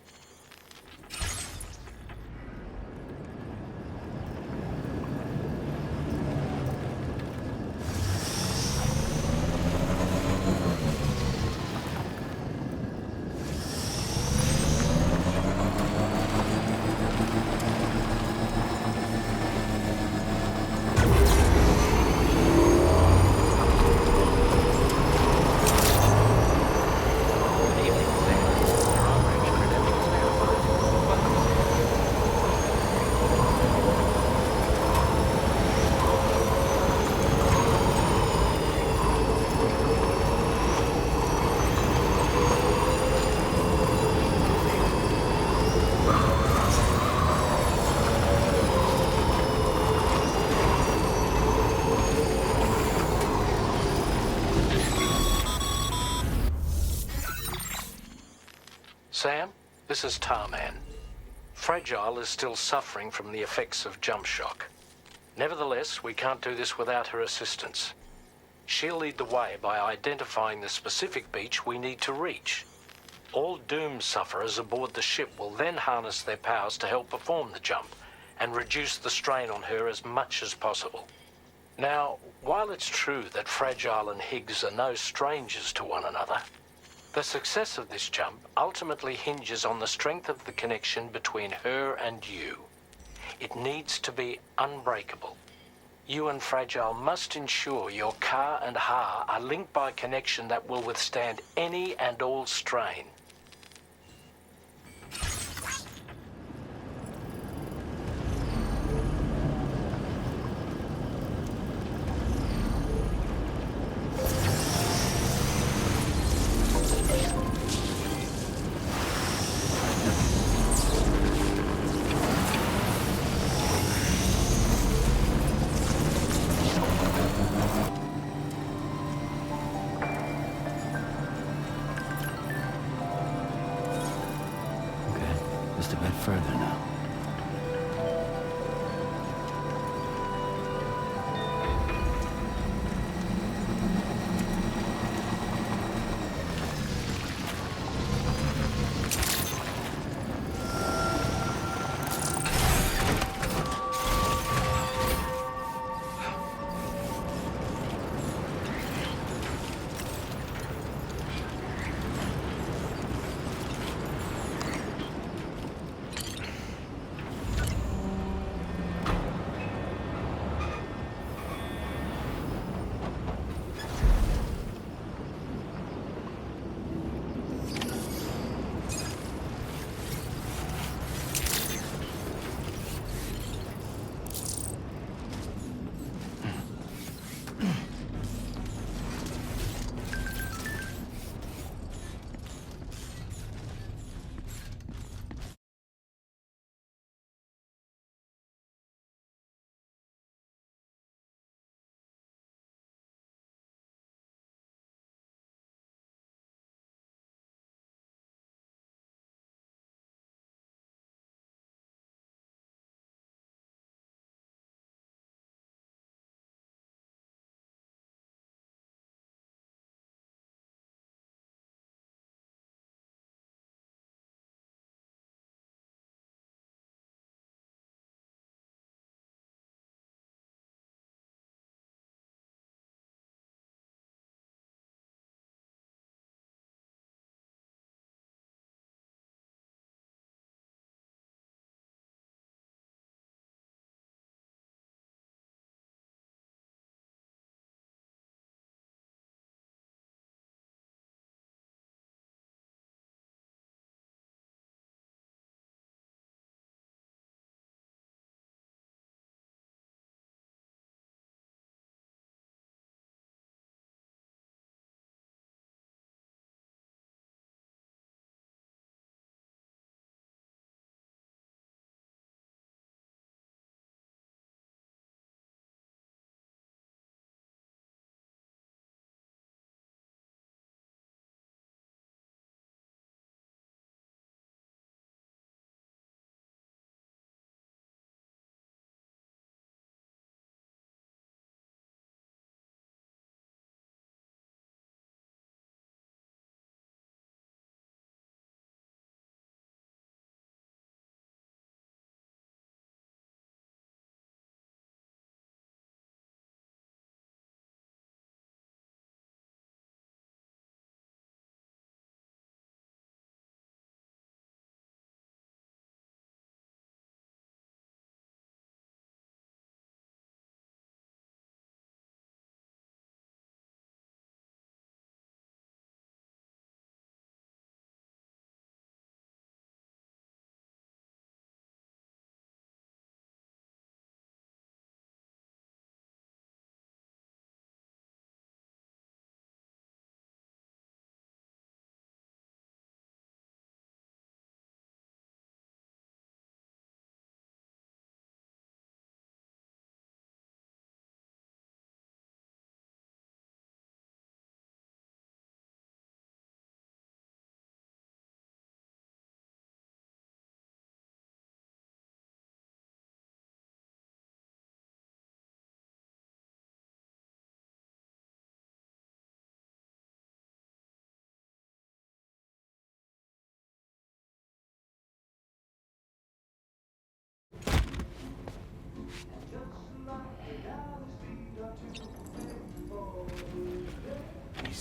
Sam, this is Tarman. Fragile is still suffering from the effects of jump shock. Nevertheless, we can't do this without her assistance. She'll lead the way by identifying the specific beach we need to reach. All Doom sufferers aboard the ship will then harness their powers to help perform the jump and reduce the strain on her as much as possible. Now, while it's true that Fragile and Higgs are no strangers to one another, the success of this jump ultimately hinges on the strength of the connection between her and you. It needs to be unbreakable. You and Fragile must ensure your Ka and Ha are linked by a connection that will withstand any and all strain.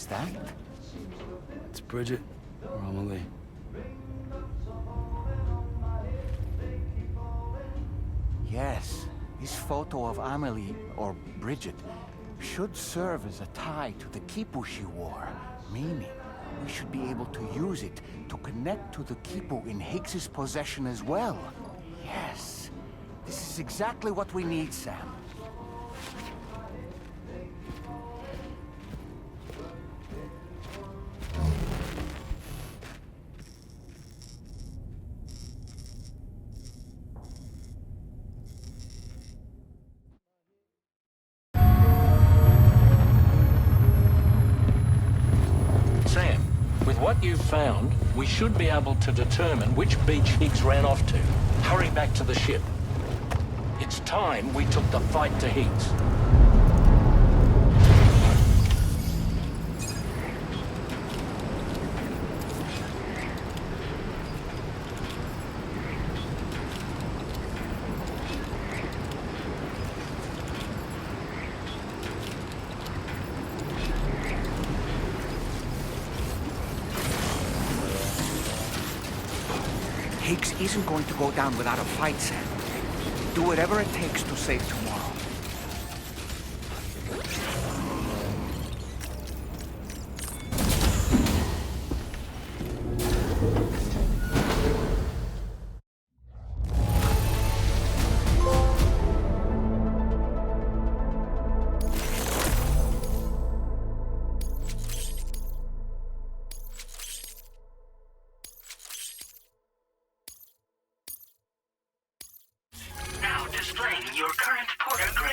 Is that? It's Bridget, or Amelie. Yes, this photo of Amelie, or Bridget, should serve as a tie to the quipu she wore, meaning we should be able to use it to connect to the quipu in Higgs's possession as well. Yes, this is exactly what we need, Sam. Sam, with what you've found, we should be able to determine which beach Higgs ran off to. Hurry back to the ship. It's time we took the fight to Higgs. Higgs isn't going to go down without a fight, Sam. Do whatever it takes to save tomorrow. Now displaying your current porter grade.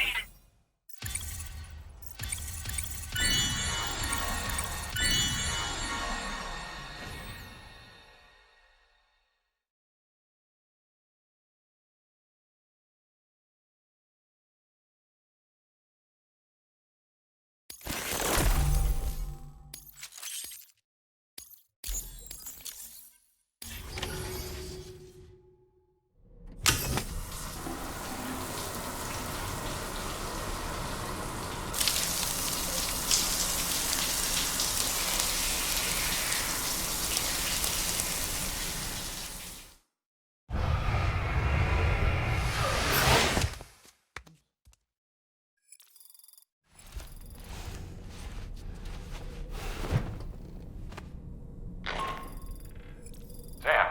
Sam,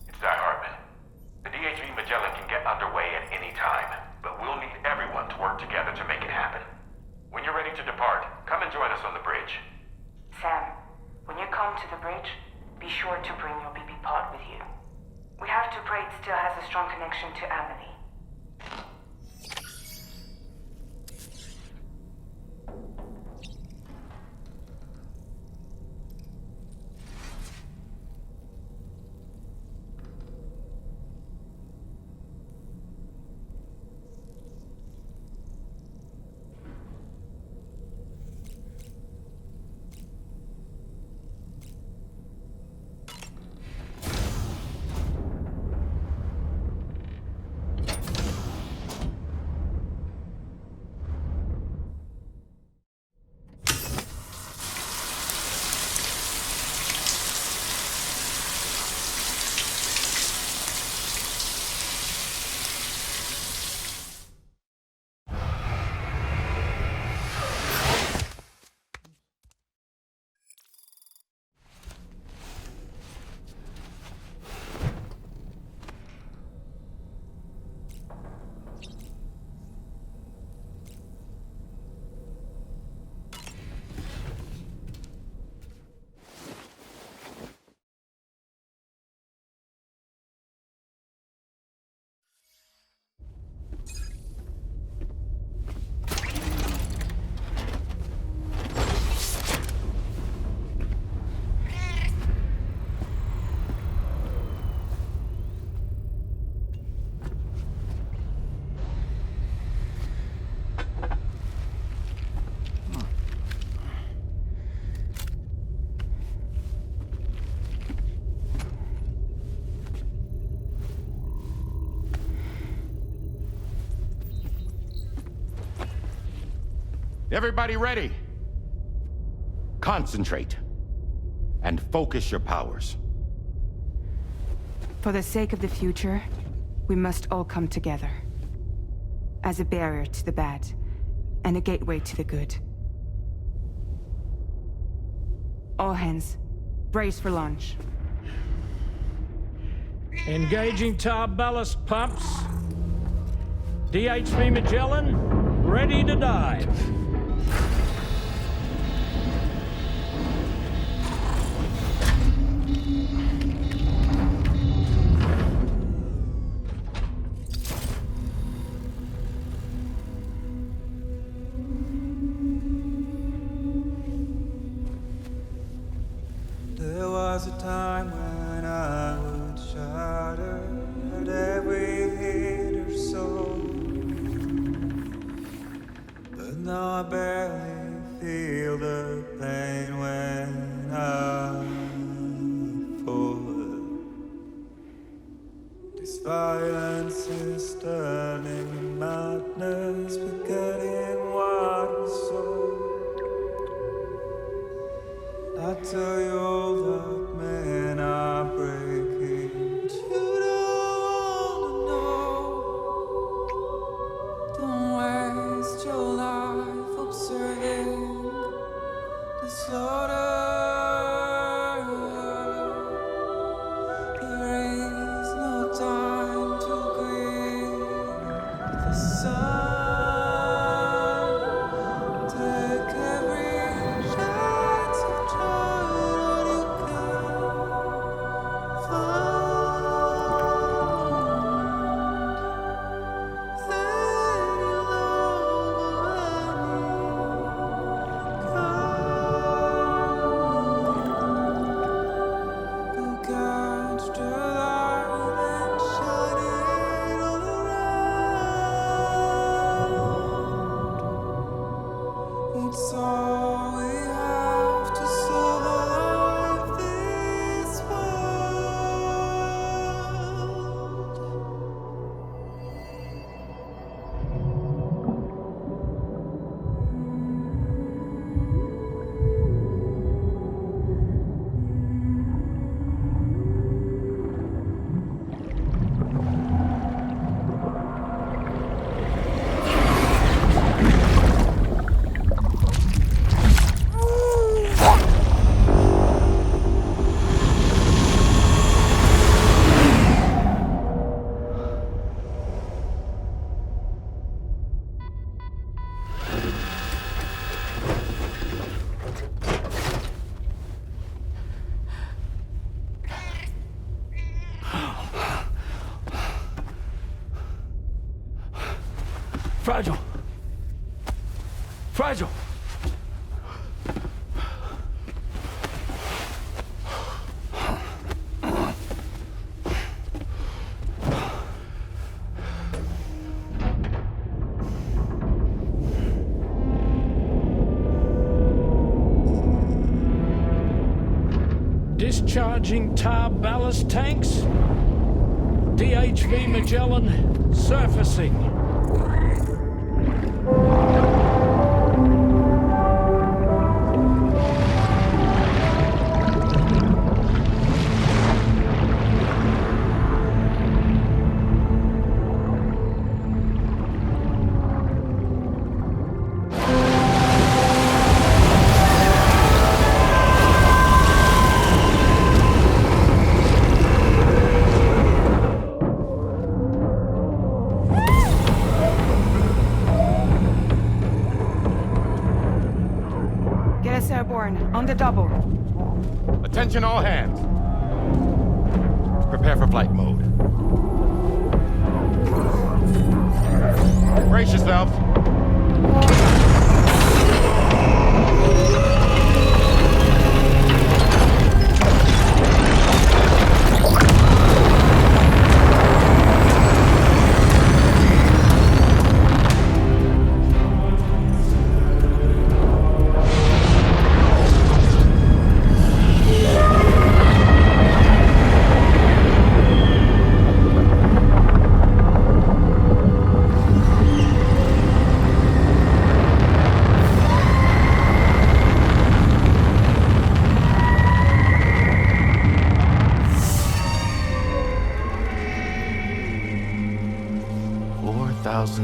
it's Di Hartman. The DHV Magellan can get underway at any time, but we'll need everyone to work together to make it happen. When you're ready to depart, come and join us on the bridge. Sam, when you come to the bridge, be sure to bring your BB pod with you. We have to pray it still has a strong connection to Amelie. Everybody ready? Concentrate. And focus your powers. For the sake of the future, we must all come together. As a barrier to the bad, and a gateway to the good. All hands, brace for launch. Engaging tar ballast pumps. DHV Magellan, ready to dive. There was a time when I would shatter at every hater's soul, but now I barely feel the pain when I fall. This violence is turning madness, forgetting what was sold. I tell you all that men are breaking, but you don't know. Don't waste your life observing the slaughter. There is no time to grieve the sun. Take every chance of trying all you can find. Then you go catch the light and shine it all around. It's all we have to survive this world. Fragile. Fragile. Discharging tar ballast tanks. DHV Magellan surfacing. Get us airborne, on the double. Attention all hands. Prepare for flight mode. Brace yourselves.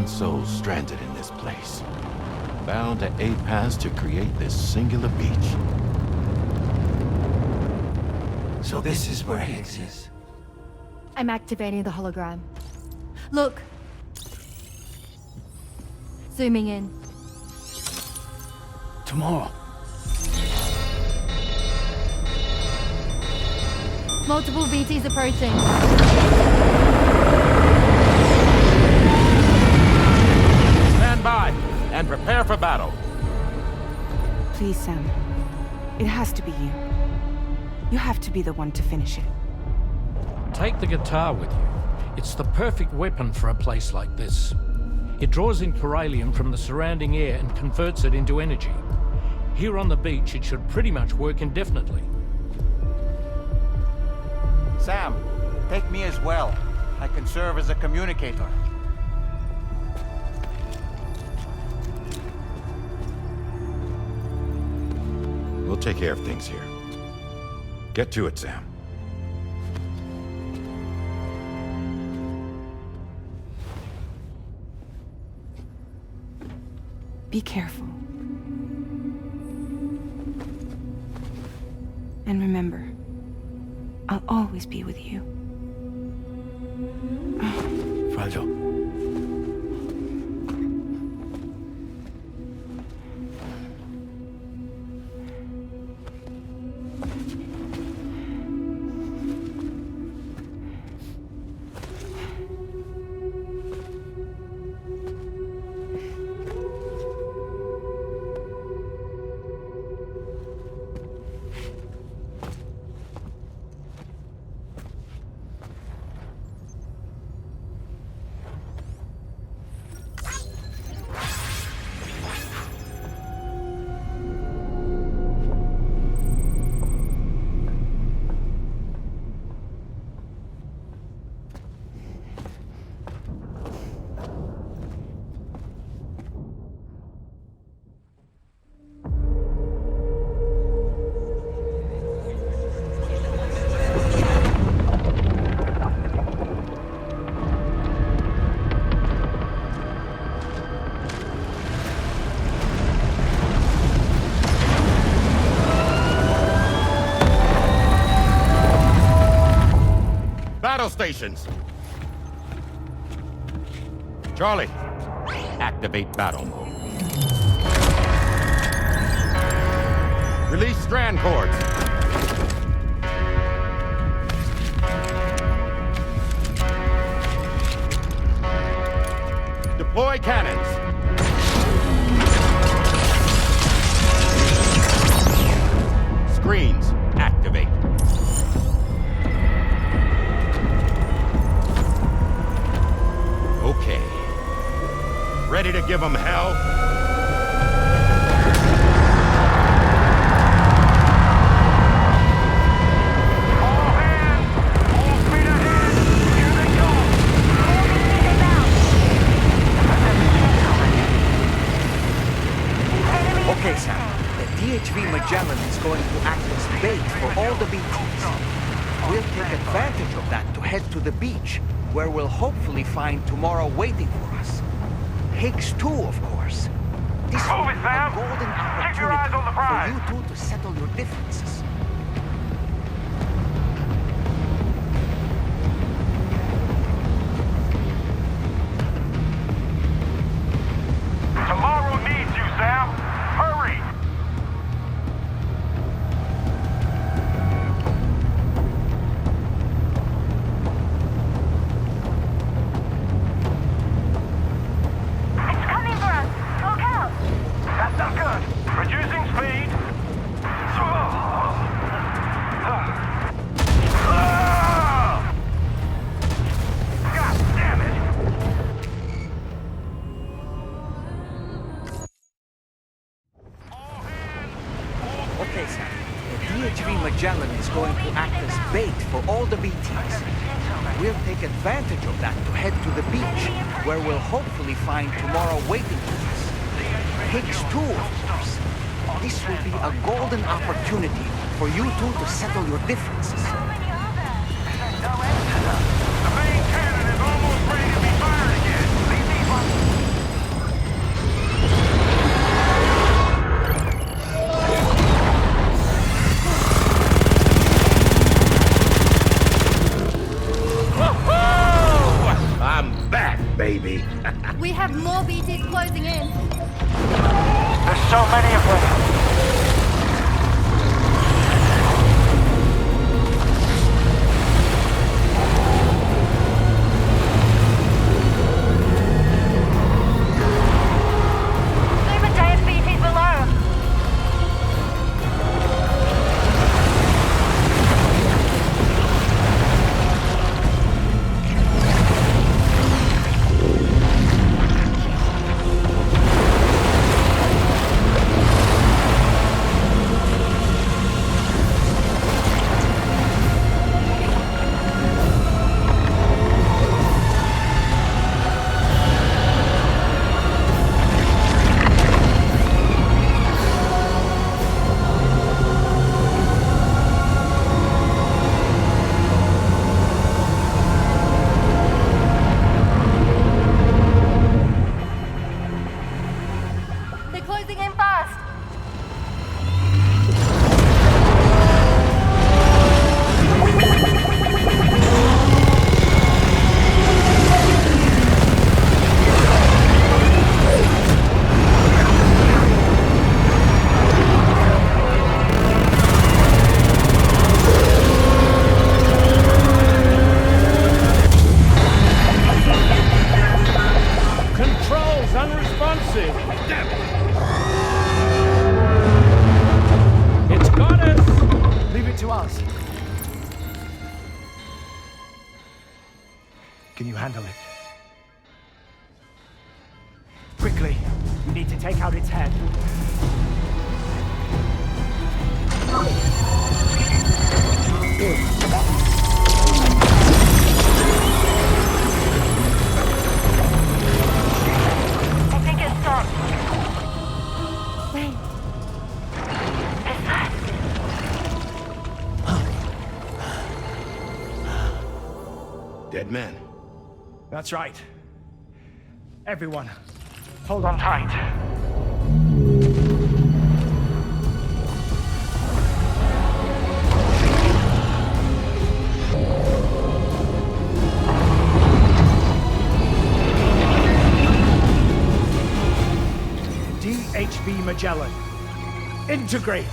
souls stranded in this place. Bound to aid paths to create this singular beach. So this is where Higgs is. I'm activating the hologram. Look. Zooming in. Tomorrow. Multiple BTs approaching. Stand by and prepare for battle. Please, Sam. It has to be you. You have to be the one to finish it. Take the guitar with you. It's the perfect weapon for a place like this. It draws in chiralium from the surrounding air and converts it into energy. Here on the beach, it should pretty much work indefinitely. Sam, take me as well. I can serve as a communicator. We'll take care of things here. Get to it, Sam. Be careful. And remember, I'll always be with you. Fragile. Battle stations! Charlie, activate battle mode. Release strand cords. Deploy cannons. Screens, activate. Okay. Ready to give them hell? Okay, Sam. The DHV Magellan is going to act as bait for all the BTs. We'll take advantage of that to head to the beach, where we'll hopefully find tomorrow waiting for us. Higgs too, of course. This will be a golden opportunity for you two to settle your differences. Tomorrow needs you, Sam. Hurry! It's coming for us. Look out! That's not good. Reducing speed. God damn it! Okay, Sam. The DHV Magellan is going to act as bait for all the BTs. We'll take advantage of that to head to the beach, where we'll hopefully find tomorrow waiting for us. Higgs too, of course. This will be a golden opportunity for you two to settle your differences. The main cannon is almost ready to be fired again. Leave these ones. So many of them. Can you handle it? Quickly, we need to take out its head. I think it stopped. Wait. Is that... Deadman. That's right. Everyone, hold on tight. DHV Magellan, integrate!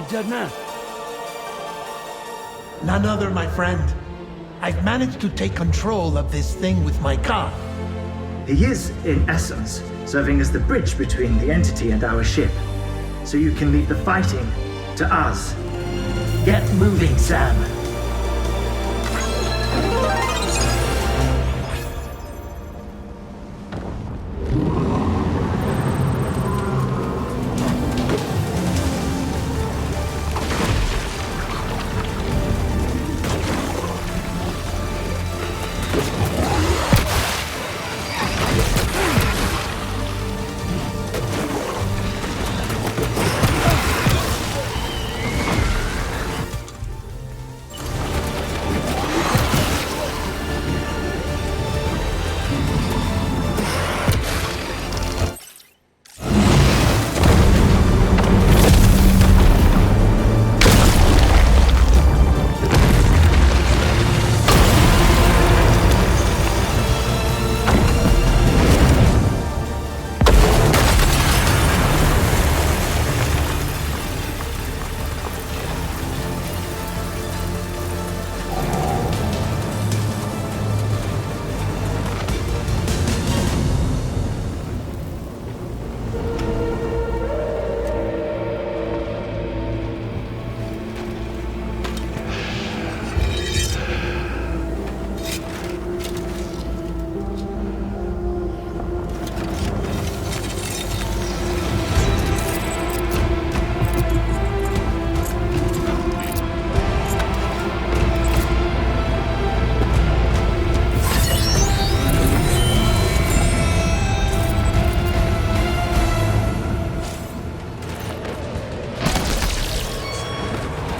Deadman. None other, my friend. I've managed to take control of this thing with my car. He is, in essence, serving as the bridge between the entity and our ship. So you can leave the fighting to us. Get moving, Sam.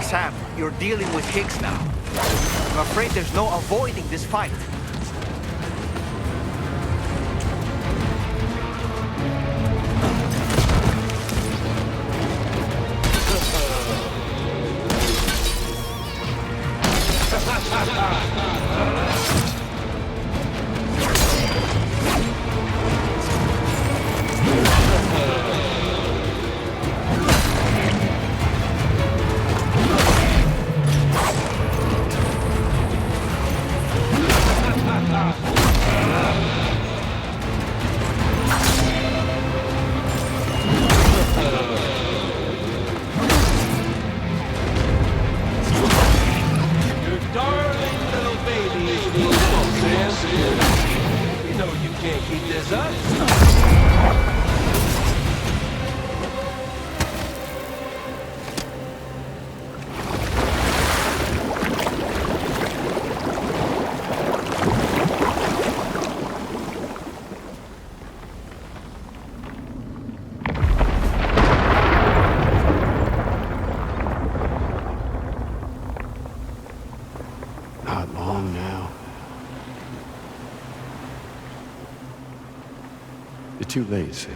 Sam, you're dealing with Higgs now. I'm afraid there's no avoiding this fight. Not long now. You're too late, Sam.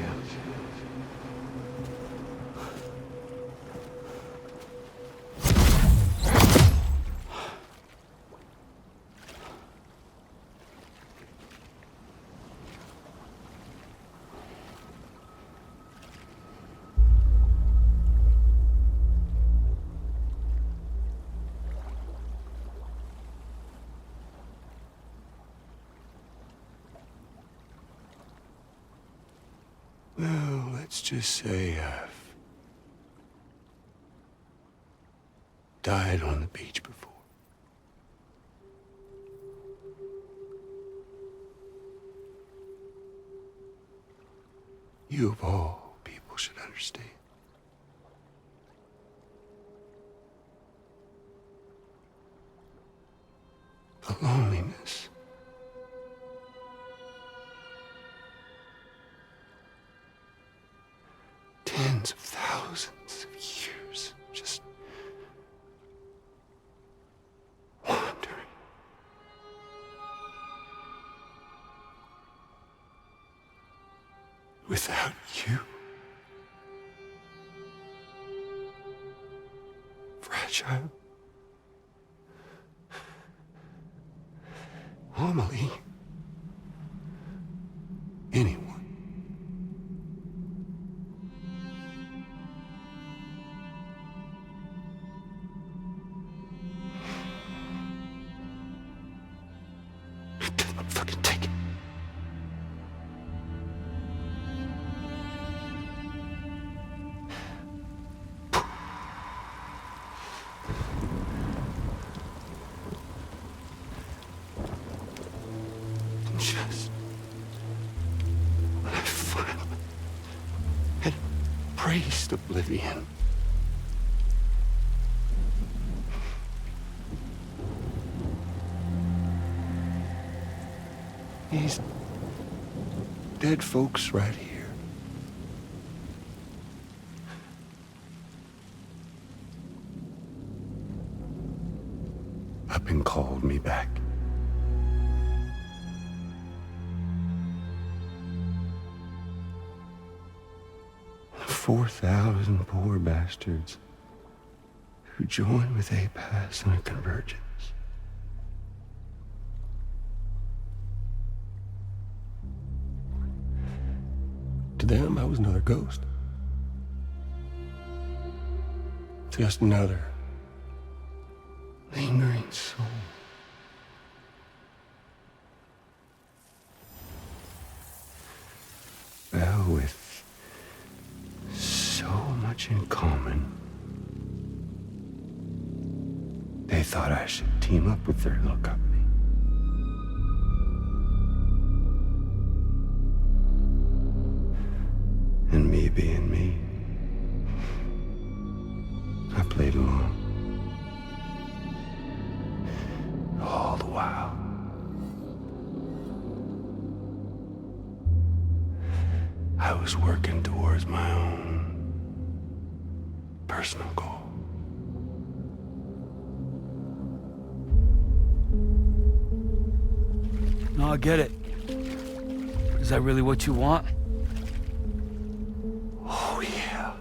Well, let's just say I've died on the beach before. You of all people should understand. The loneliness. Tens of thousands of years just wandering. Without you. Fragile. Amelie. Anyone. Fucking take it. Just when I finally had embraced oblivion, these dead folks right here. Up and called me back. The 4,000 poor bastards who joined with APAS in a convergence. To them, I was another ghost. Just another lingering soul. Well, with so much in common, they thought I should team up with their little company. And me being me, I played along. All the while. I was working towards my own personal goal. I get it. Is that really what you want? Oh, yeah.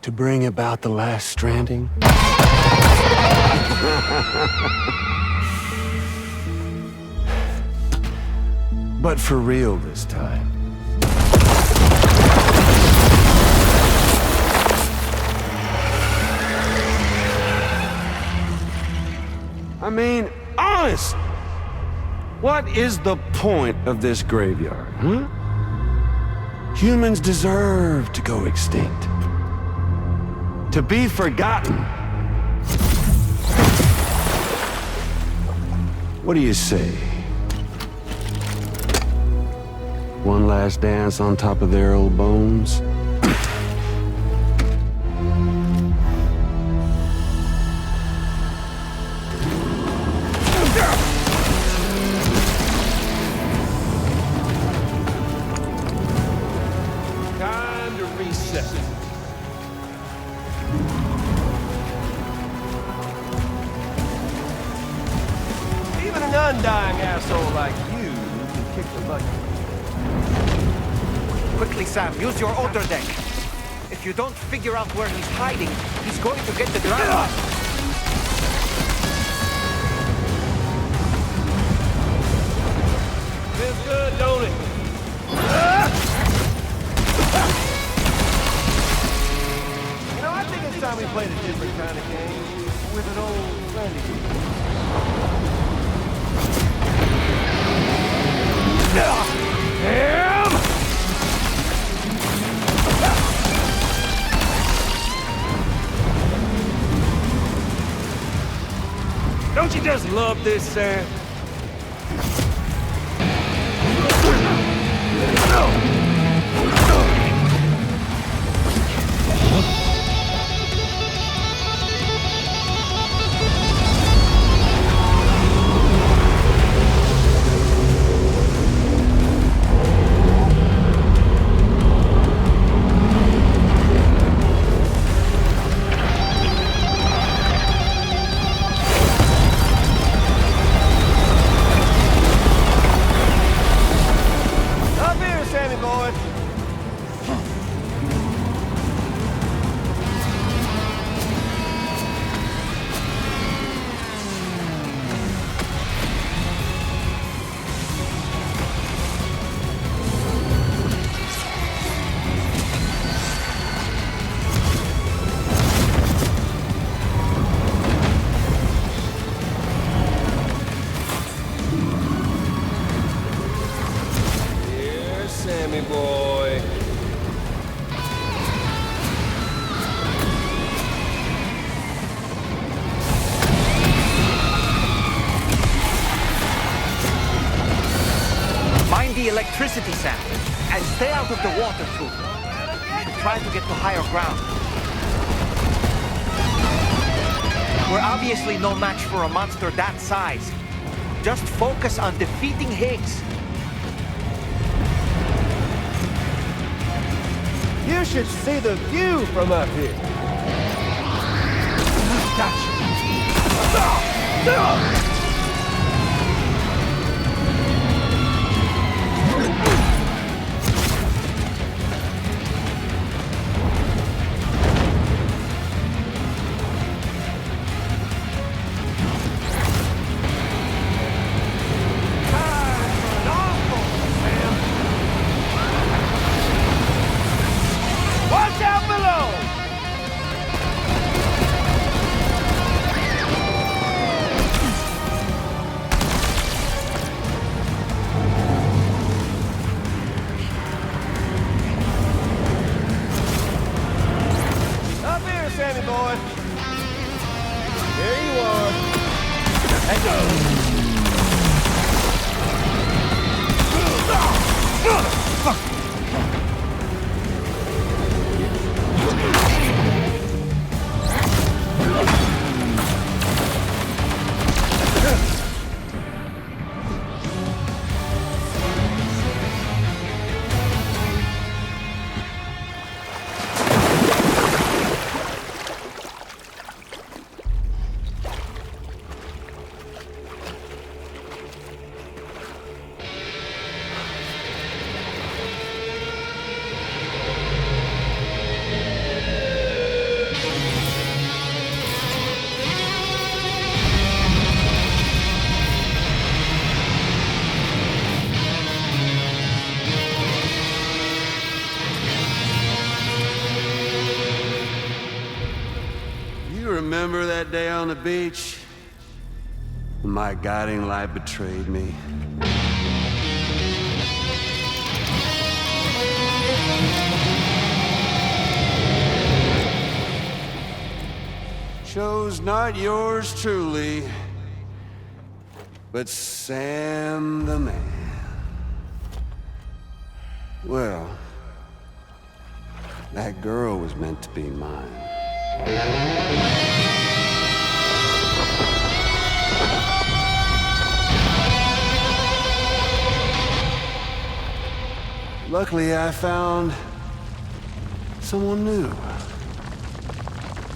To bring about the last stranding? But for real this time. I mean, honest! What is the point of this graveyard, huh? Humans deserve to go extinct. To be forgotten. What do you say? One last dance on top of their old bones? Time to reset. Even an undying asshole like you can kick the bucket. Quickly, Sam, use your order deck. If you don't figure out where he's hiding, he's going to get the drama. Feels good, don't it? You know, I think it's time we played a different kind of game with an old friend of yours. Damn! Don't you just love this, Sam? Sammy boy. Mind the electricity, Sam, and stay out of the water, too. You should try to get to higher ground. We're obviously no match for a monster that size. Just focus on defeating Higgs. You should see the view from up here. Gotcha. Watch out below! remember that day on the beach? When my guiding light betrayed me. Chose not yours truly, but Sam the man. Well, that girl was meant to be mine. Luckily, I found someone new.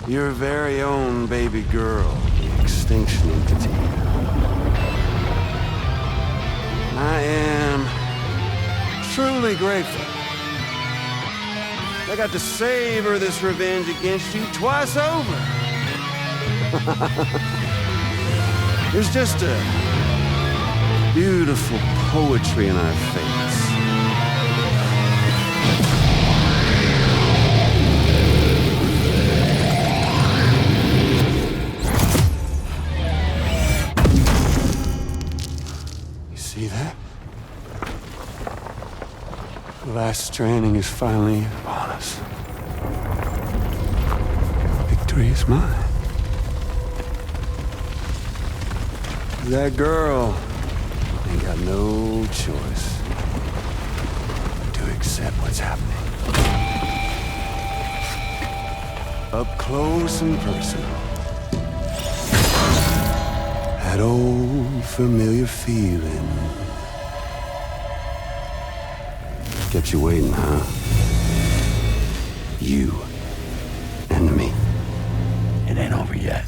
Your very own baby girl, the extinction entity. I am truly grateful. I got to savor this revenge against you twice over. There's just a beautiful poetry in our fates. See that? The last stranding is finally upon us. Victory is mine. That girl ain't got no choice to accept what's happening. Up close and personal. That old familiar feeling. Kept you waiting, huh? You and me. It ain't over yet.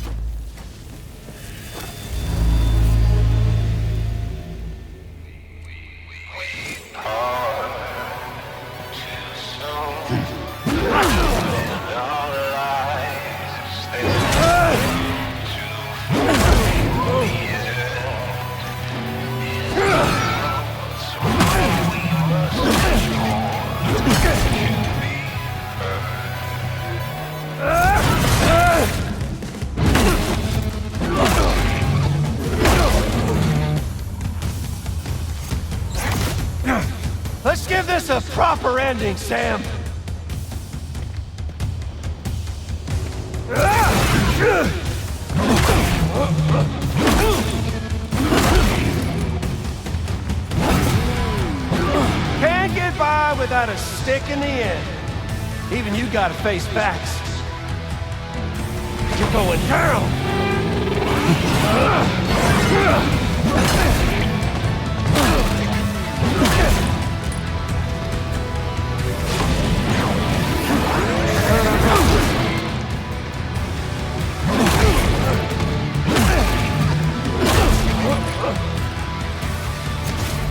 Let's give this a proper ending, Sam. Can't get by without a stick in the end. Even you gotta face facts. You're going down!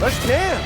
Let's jam!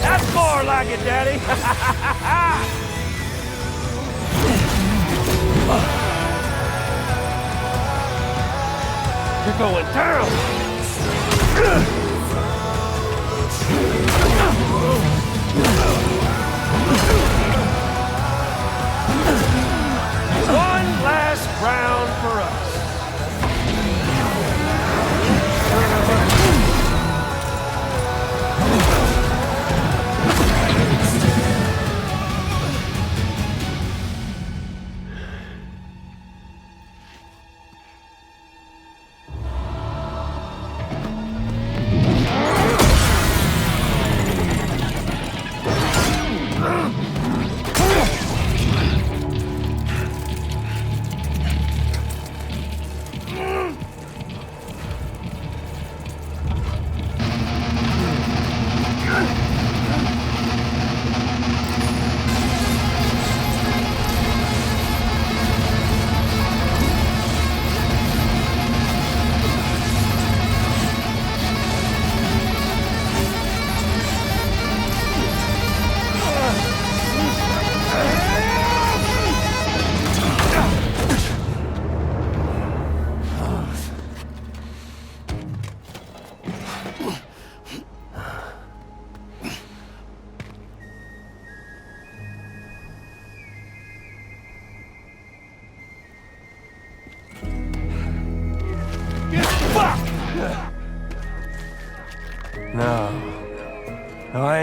That's more like it, Daddy! You're going down! One last round for us.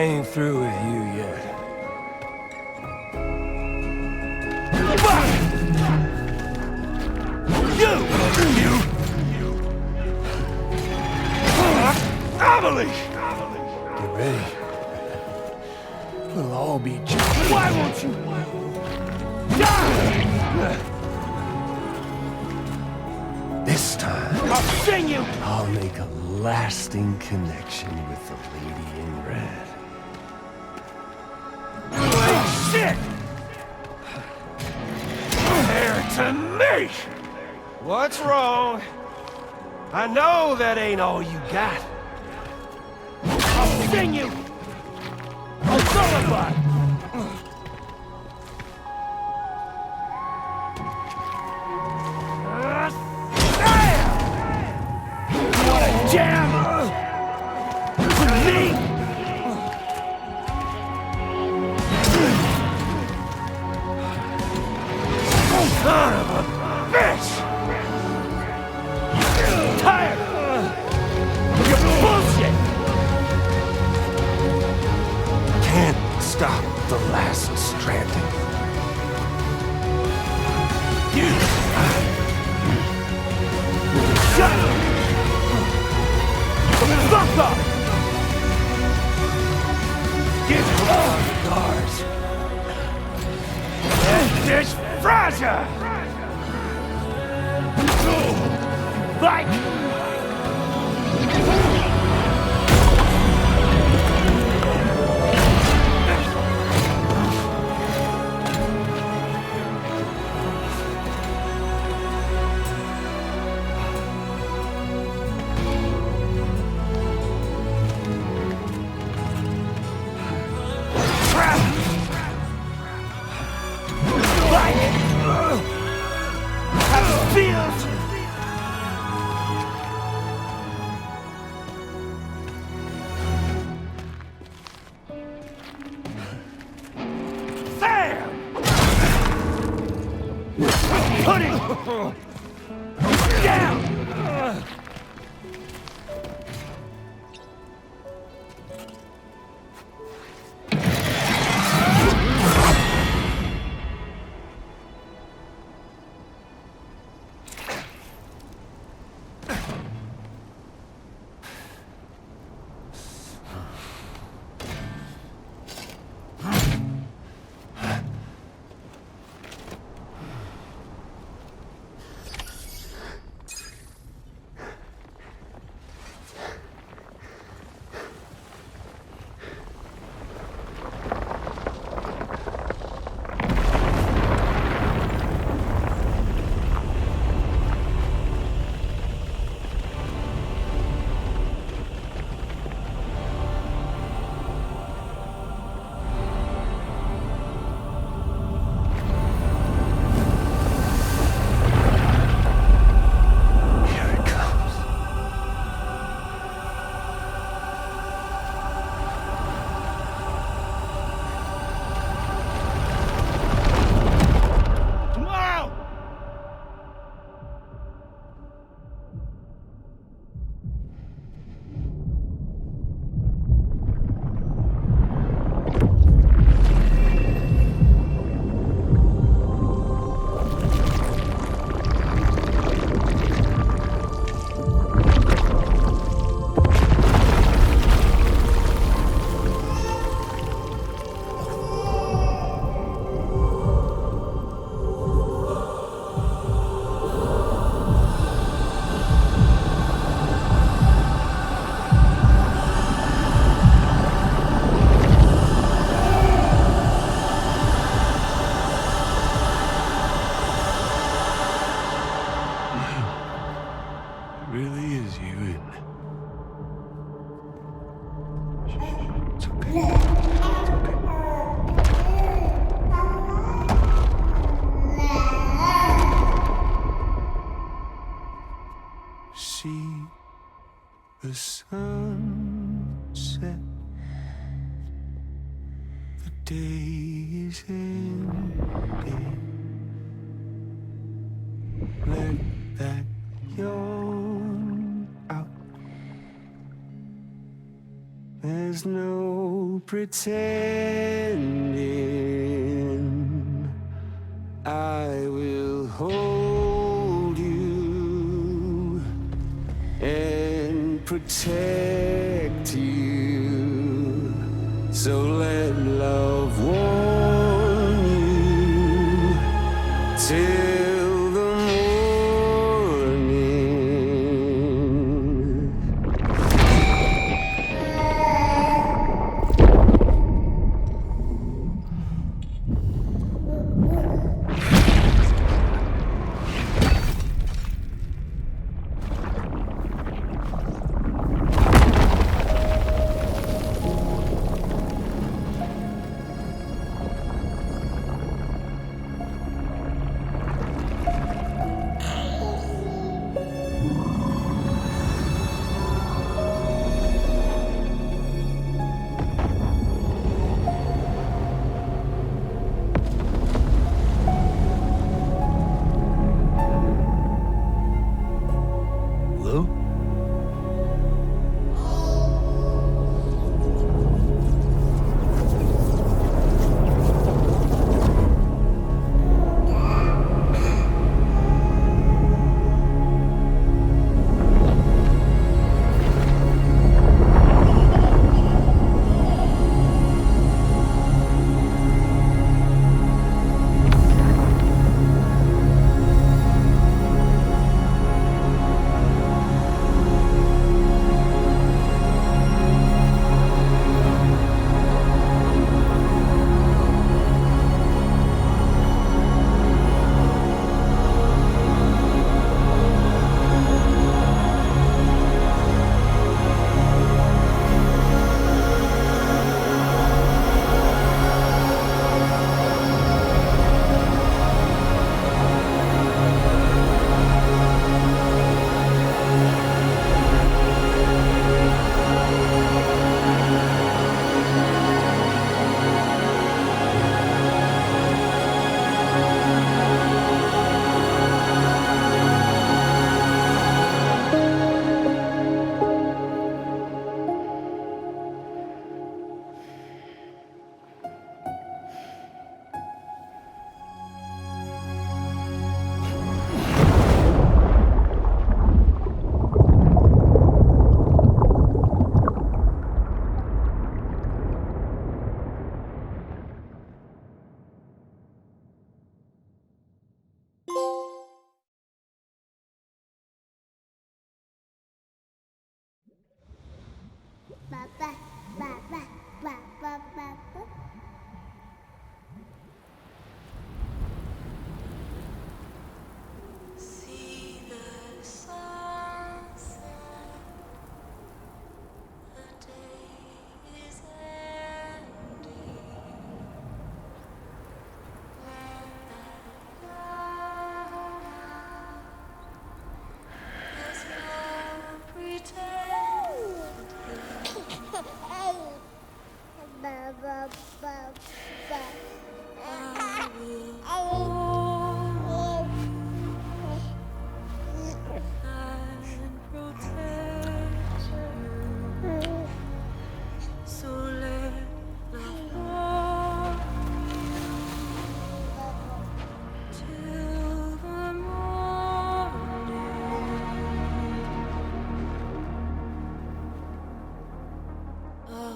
ain't through with you yet. Amelie! Get ready. We'll all be just... Why won't you? This time... I'll sting you! I'll make a lasting connection with the lady in red. Holy shit! There to me! What's wrong? I know that ain't all you got. I'll sting you! I'll nullify! You wanna jam with me? Son of a bitch! Tired of your bullshit! Can't stop the last stranding. You! Shut the fuck up! Get off the guards! And this fragile! Fight! The sun set, the day is ending. Let that yawn out. There's no pretending I will hold you and protect you. So let love warm you till the morning. Lou?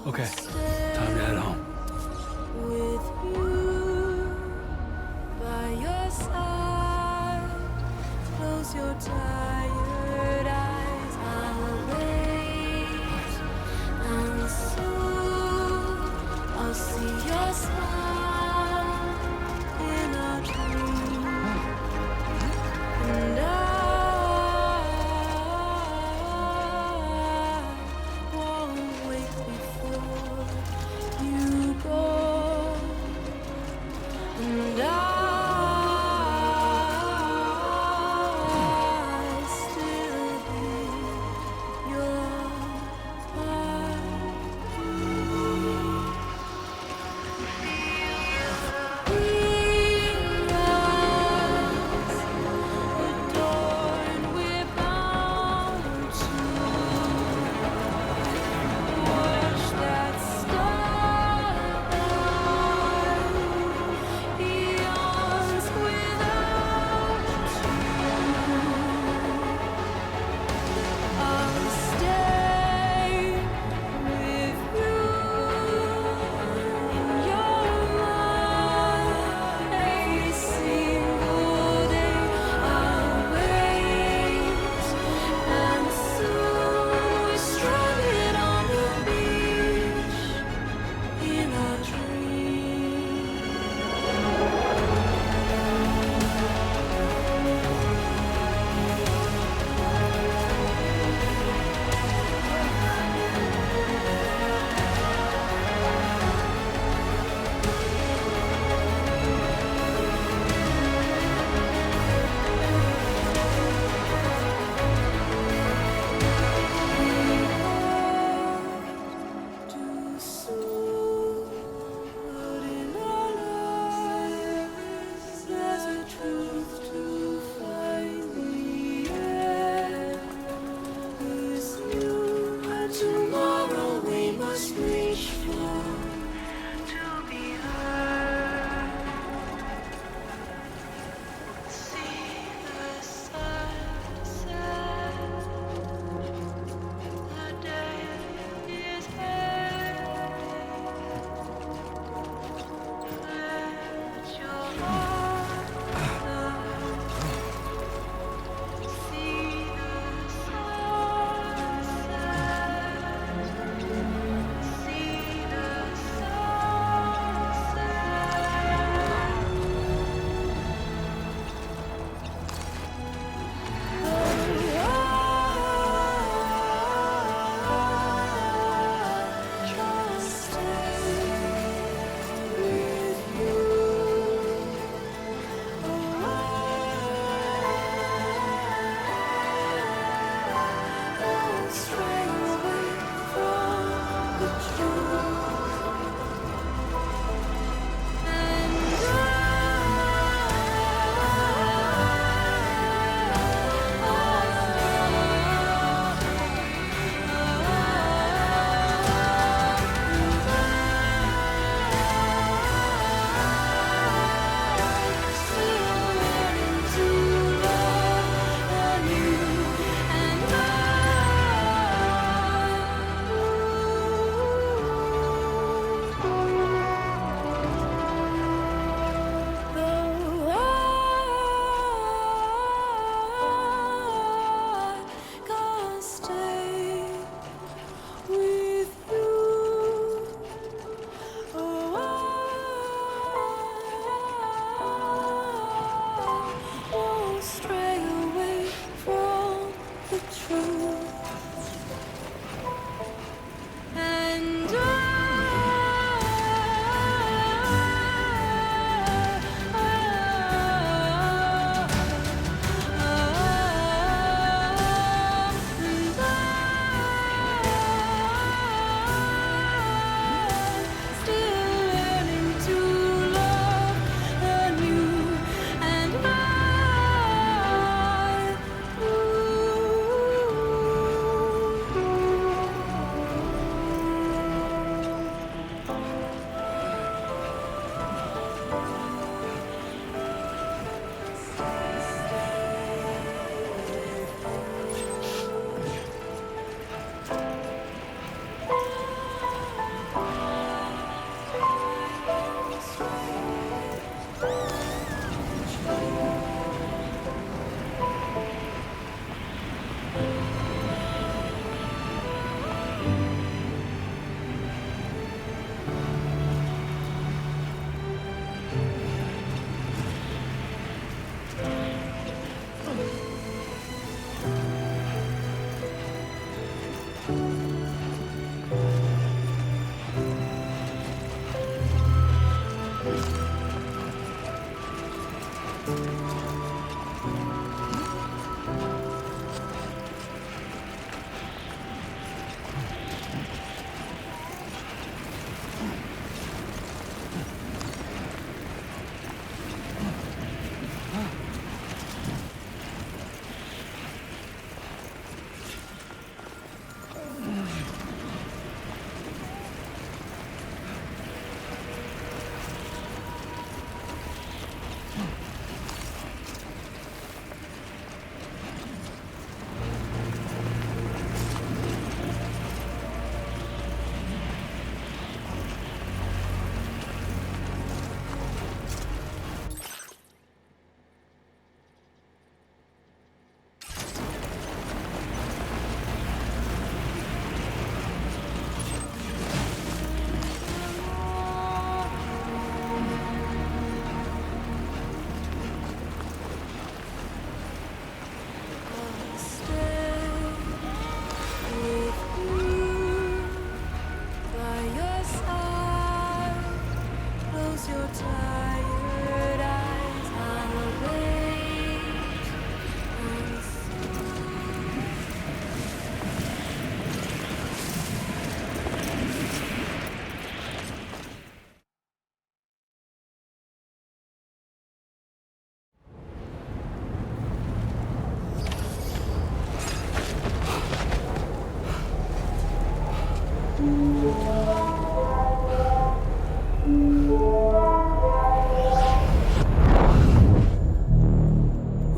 Okay, time to head home. With you by your side, close your tired eyes. I'll wait, and soon I'll see your smile in a dream, and I won't wake before.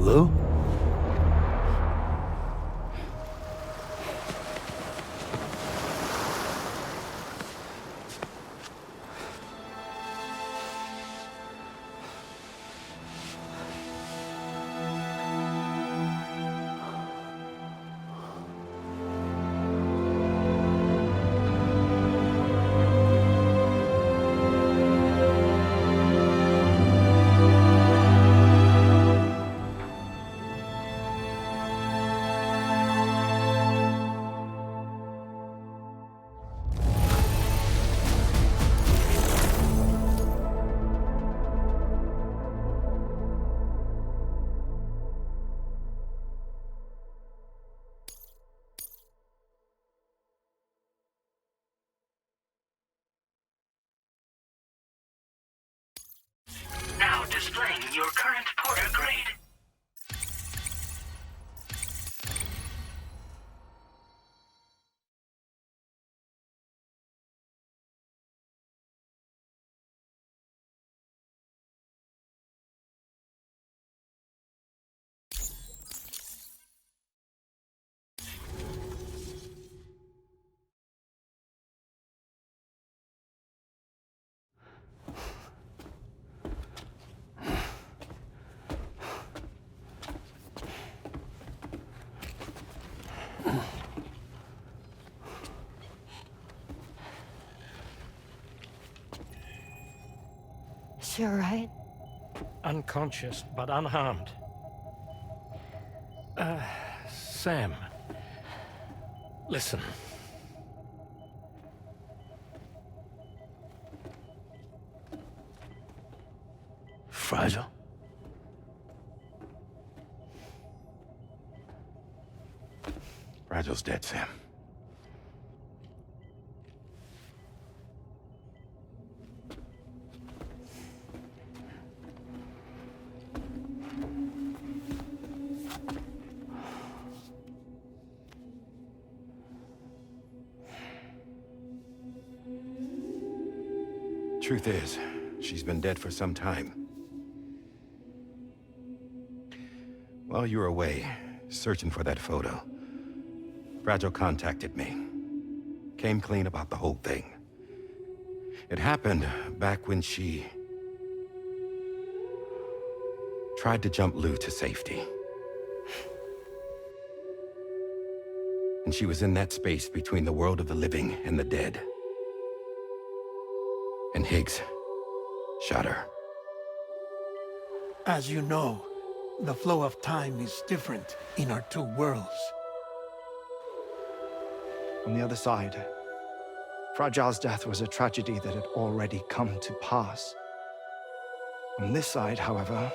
Lou? Now displaying your current porter grade. Is she alright? Unconscious, but unharmed. Sam. Listen. Fragile? Fragile's dead, Sam. Truth is, she's been dead for some time. While you were away, searching for that photo, Fragile contacted me. Came clean about the whole thing. It happened back when she tried to jump Lou to safety. And she was in that space between the world of the living and the dead. And Higgs shot her. As you know, the flow of time is different in our two worlds. On the other side, Fragile's death was a tragedy that had already come to pass. On this side, however,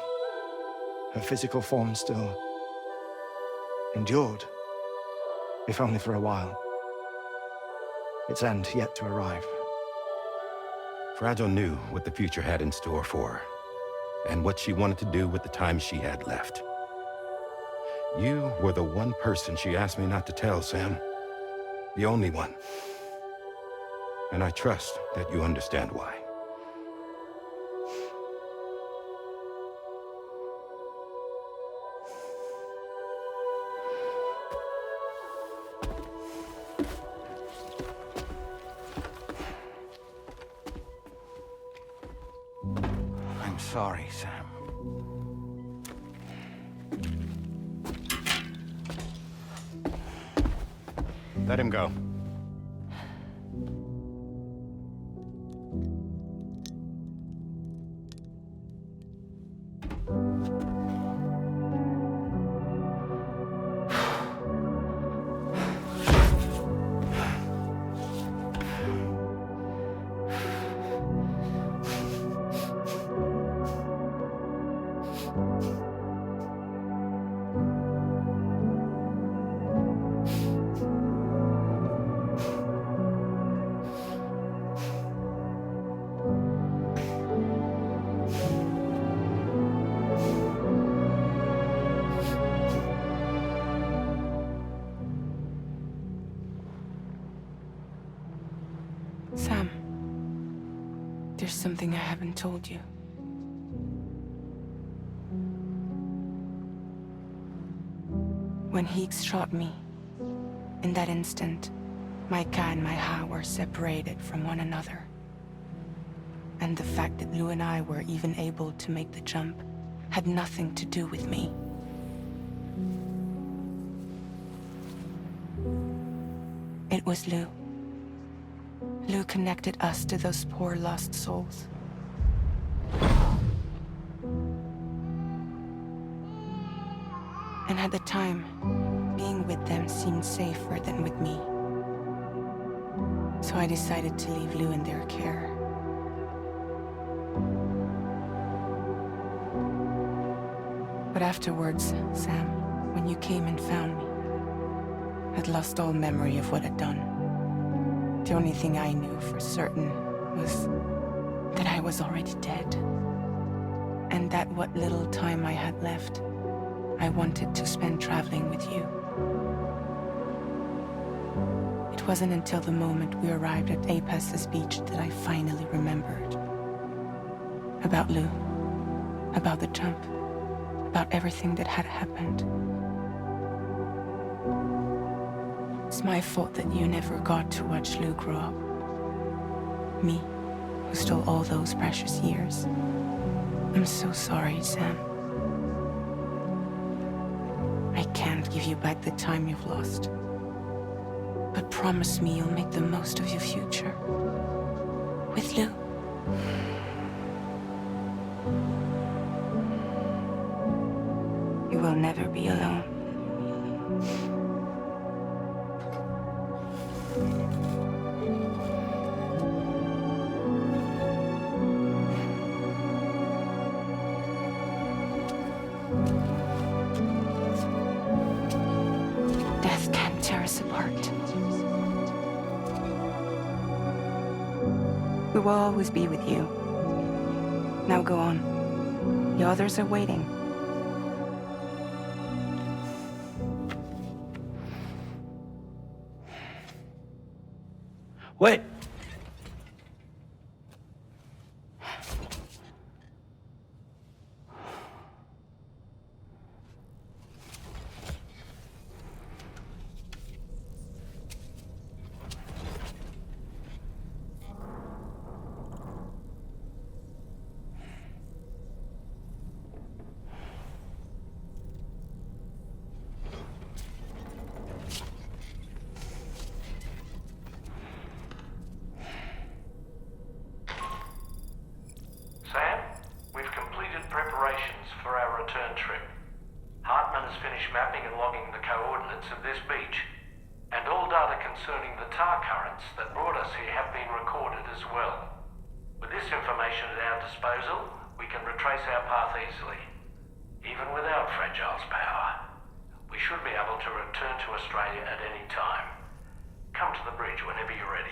her physical form still endured, if only for a while. Its end yet to arrive. Fragile knew what the future had in store for her, and what she wanted to do with the time she had left. You were the one person she asked me not to tell, Sam. The only one. And I trust that you understand why. I'm sorry, Sam. Let him go. Sam, there's something I haven't told you. When Heeks shot me, in that instant, my Ka and my Ha were separated from one another. And the fact that Lou and I were even able to make the jump had nothing to do with me. It was Lou. Lou connected us to those poor lost souls. And at the time, being with them seemed safer than with me. So I decided to leave Lou in their care. But afterwards, Sam, when you came and found me, I'd lost all memory of what I'd done. The only thing I knew for certain was that I was already dead. And that what little time I had left, I wanted to spend traveling with you. It wasn't until the moment we arrived at Apas's beach that I finally remembered. About Lou, about the jump, about everything that had happened. It's my fault that you never got to watch Lou grow up. Me, who stole all those precious years. I'm so sorry, Sam. I can't give you back the time you've lost. But promise me you'll make the most of your future. With Lou. You will never be alone. Death can't tear us apart. We will always be with you. Now go on. The others are waiting. Wait! Sam, we've completed preparations for our return trip. Hartman has finished mapping and logging the coordinates of this beach, and all data concerning the tar currents that brought us here have been recorded as well. With this information at our disposal, we can retrace our path easily. Even without Fragile's power, we should be able to return to Australia at any time. Come to the bridge whenever you're ready.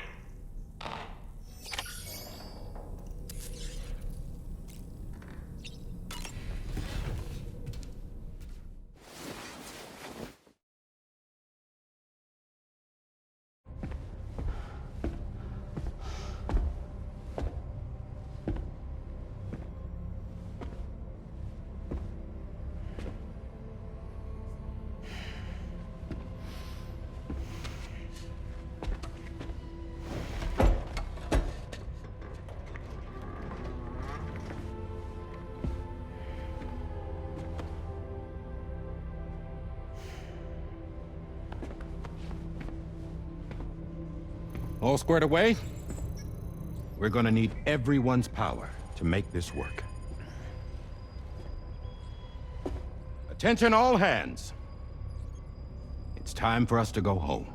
All squared away? We're gonna need everyone's power to make this work. Attention all hands. It's time for us to go home.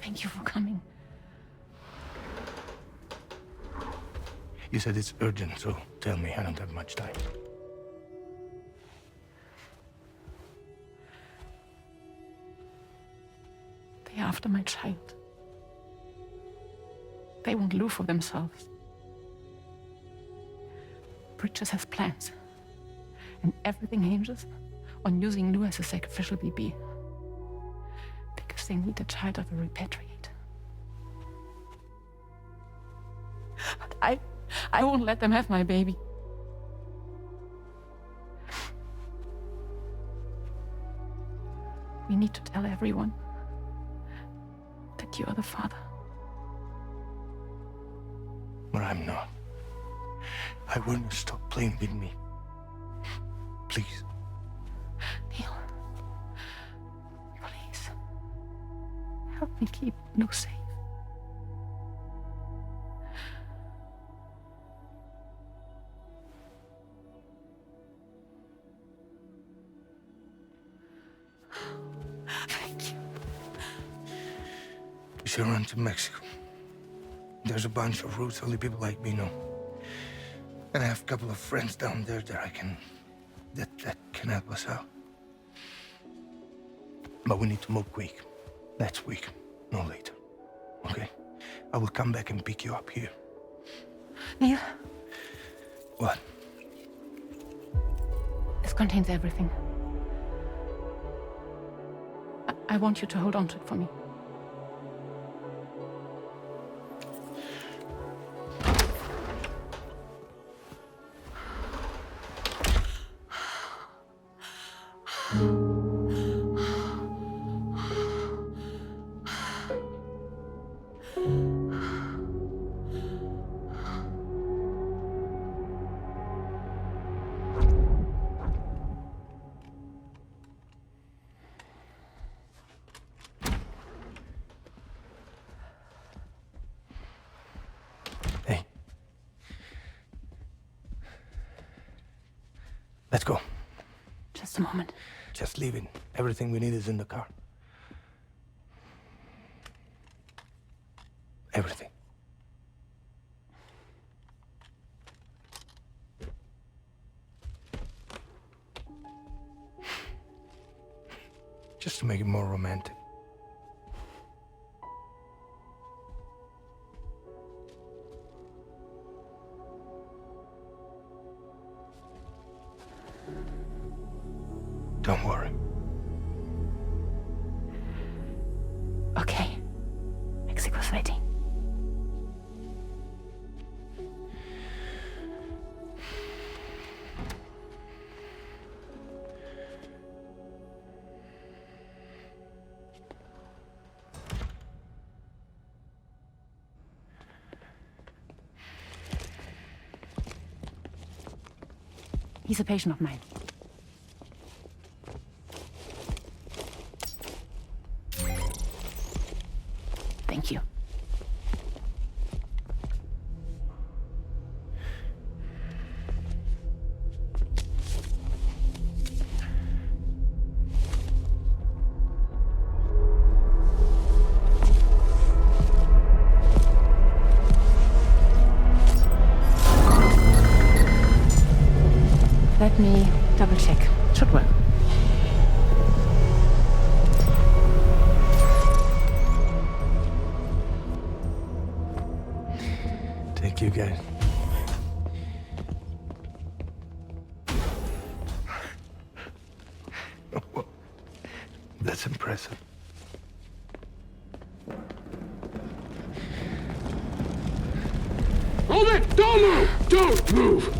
Thank you for coming. You said it's urgent, so tell me. I don't have much time. They're after my child. They won't live for themselves. Bridges has plans. And everything hinges on using Lou as a sacrificial BB. Because they need a child of a repatriate. But I won't let them have my baby. We need to tell everyone that you are the father. But I'm not. I want you to stop playing with me. Please. Neil. Please. Help me keep Lou safe. Thank you. We should run to Mexico. There's a bunch of routes only people like me know. And I have a couple of friends down there that can help us out. But we need to move quick. Next week, no later. Okay? I will come back and pick you up here. Neil. What? This contains everything. I want you to hold on to it for me. Let's go. Just a moment. Just leave it. Everything we need is in the car. Everything. Just to make it more romantic. Don't worry. Okay. Mexico's waiting. He's a patient of mine. Thank you. Let me double check. Should work. Thank you, guys. Oh, that's impressive. Hold it! Don't move! Don't move!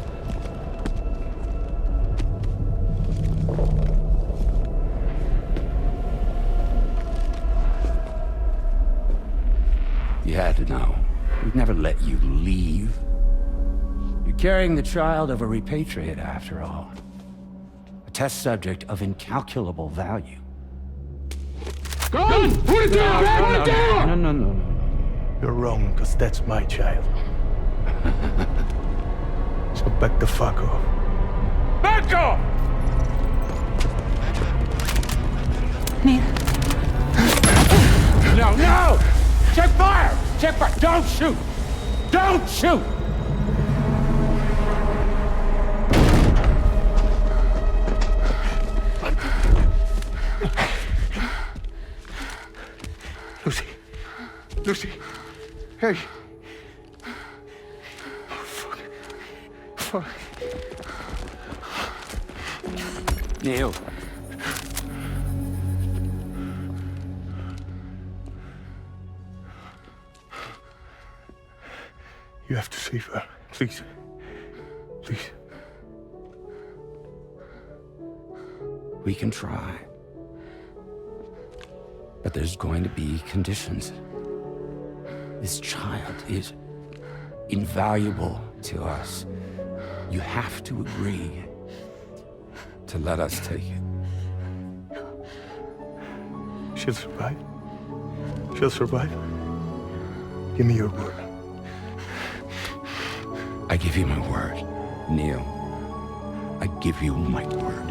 You had to know. We'd never let you leave. You're carrying the child of a repatriate, after all. A test subject of incalculable value. Gun! Put it down! Put it down! No. You're wrong, because that's my child. So back the fuck off. Back off! Neil. No! Check fire! Check fire! Don't shoot! Don't shoot! Lucy. Hey. Oh, fuck. Neil. You have to save her. Please. Please. We can try. But there's going to be conditions. This child is invaluable to us. You have to agree to let us take it. She'll survive. She'll survive. Give me your word. I give you my word, Neil. I give you my word.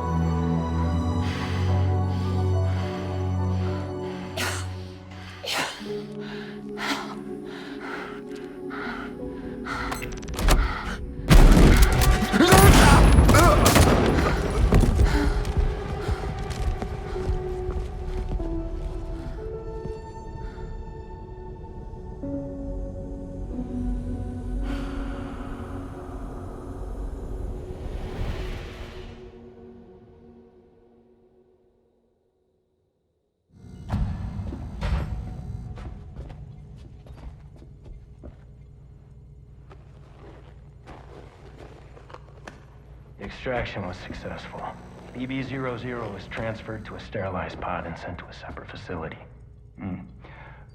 Extraction was successful. BB-00 was transferred to a sterilized pod and sent to a separate facility.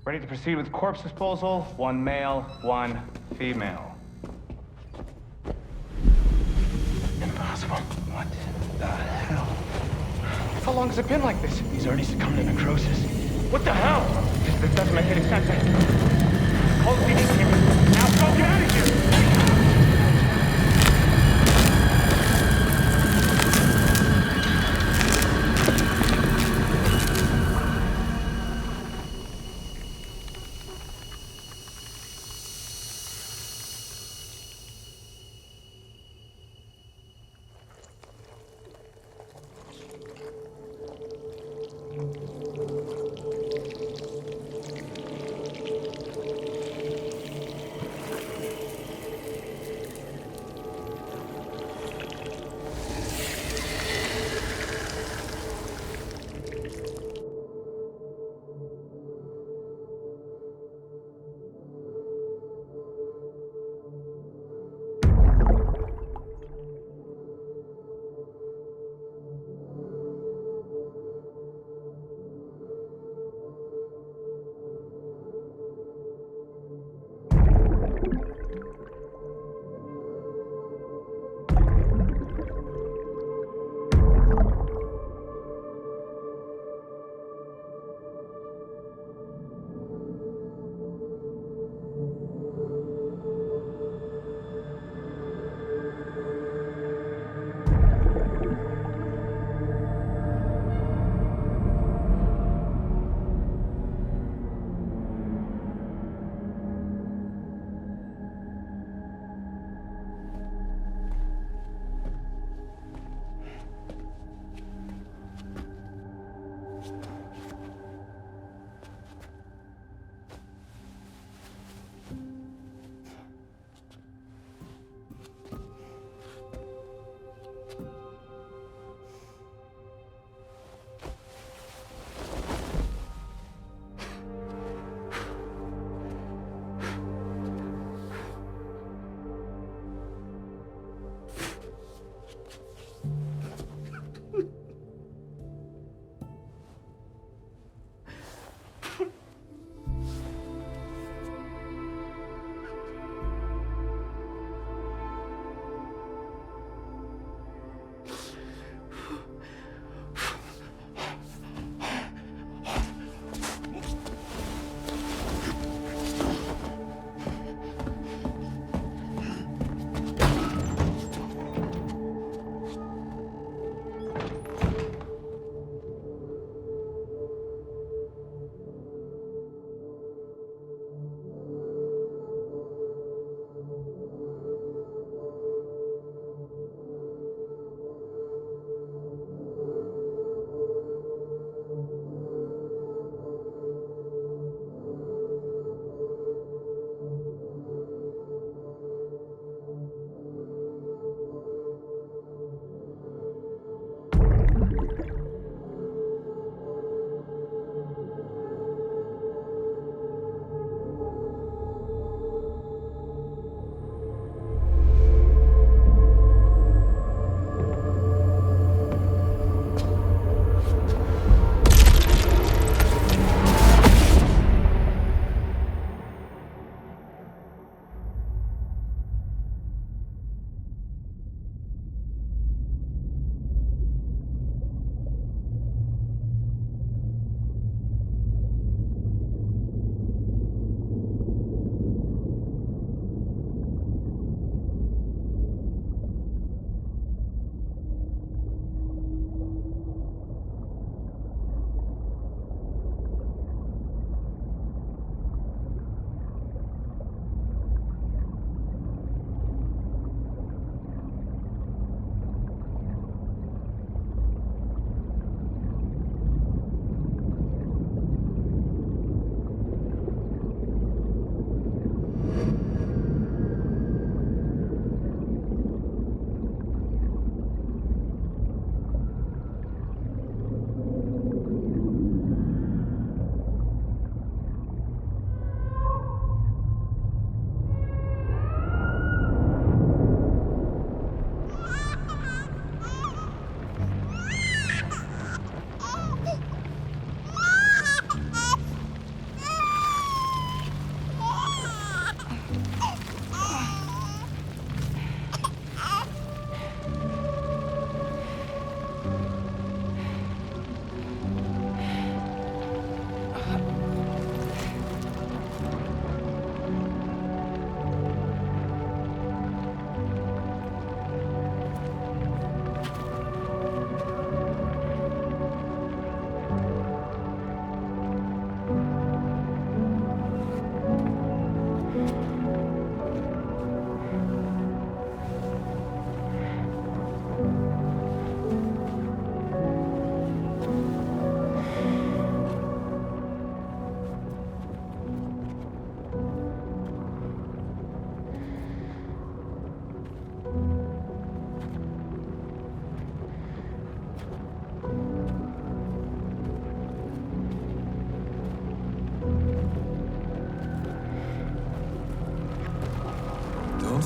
Ready to proceed with corpse disposal. 1 male, 1 female. Impossible. What the hell? How long has it been like this? He's already succumbed to necrosis. What the hell? This doesn't make any sense. Call the PD team. Now go get out of here!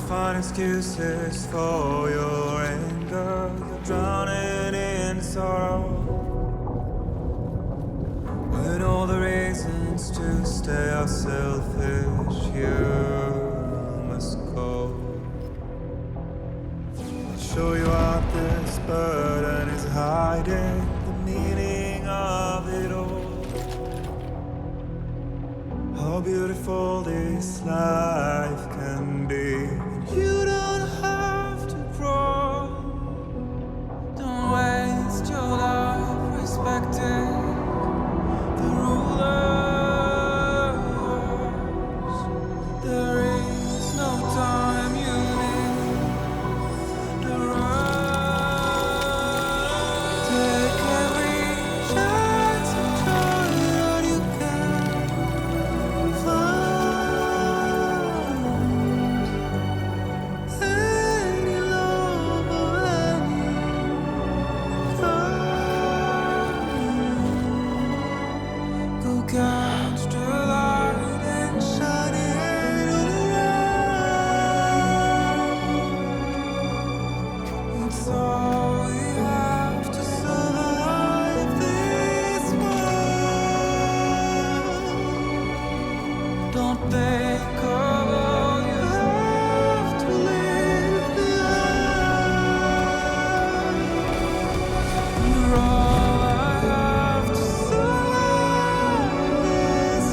find excuses for your anger. You're drowning in sorrow. When all the reasons to stay are selfish, you must go. I'll show you out this burden is hiding the meaning of it all. How beautiful this life can be. You don't have to grow. Don't waste your life respecting the rulers. There is no time you need to run. Take every chance and try what you can find. Any love or any time. Go catch the light and shine it all around. It's all we have to survive this world. Don't think of all you have to leave behind. You're all I have to survive this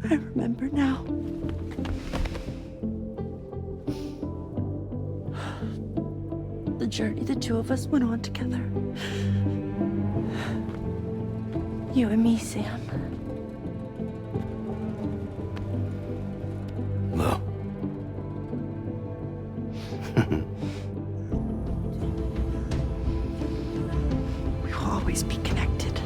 I remember now. The journey the two of us went on together. You and me, Sam. No. We will always be connected.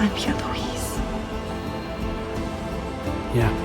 I'm here, Louise. Yeah.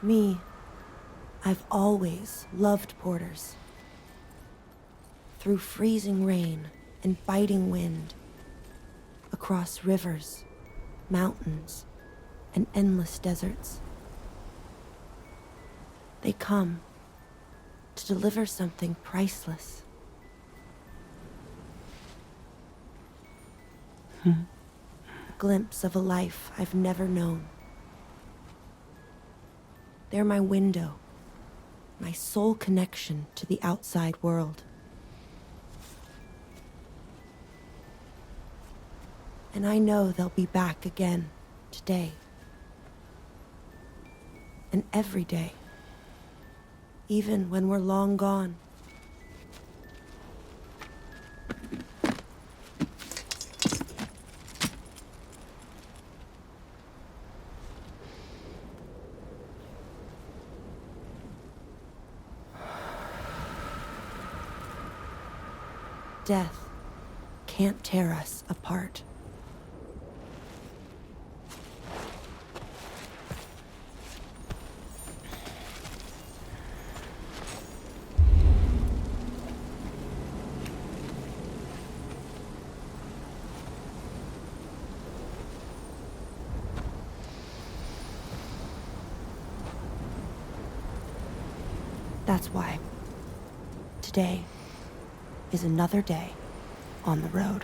Me, I've always loved porters. Through freezing rain and biting wind, across rivers, mountains, and endless deserts. They come to deliver something priceless. A glimpse of a life I've never known. They're my window, my sole connection to the outside world. And I know they'll be back again today. And every day. Even when we're long gone. Death can't tear us apart. That's why today is another day on the road.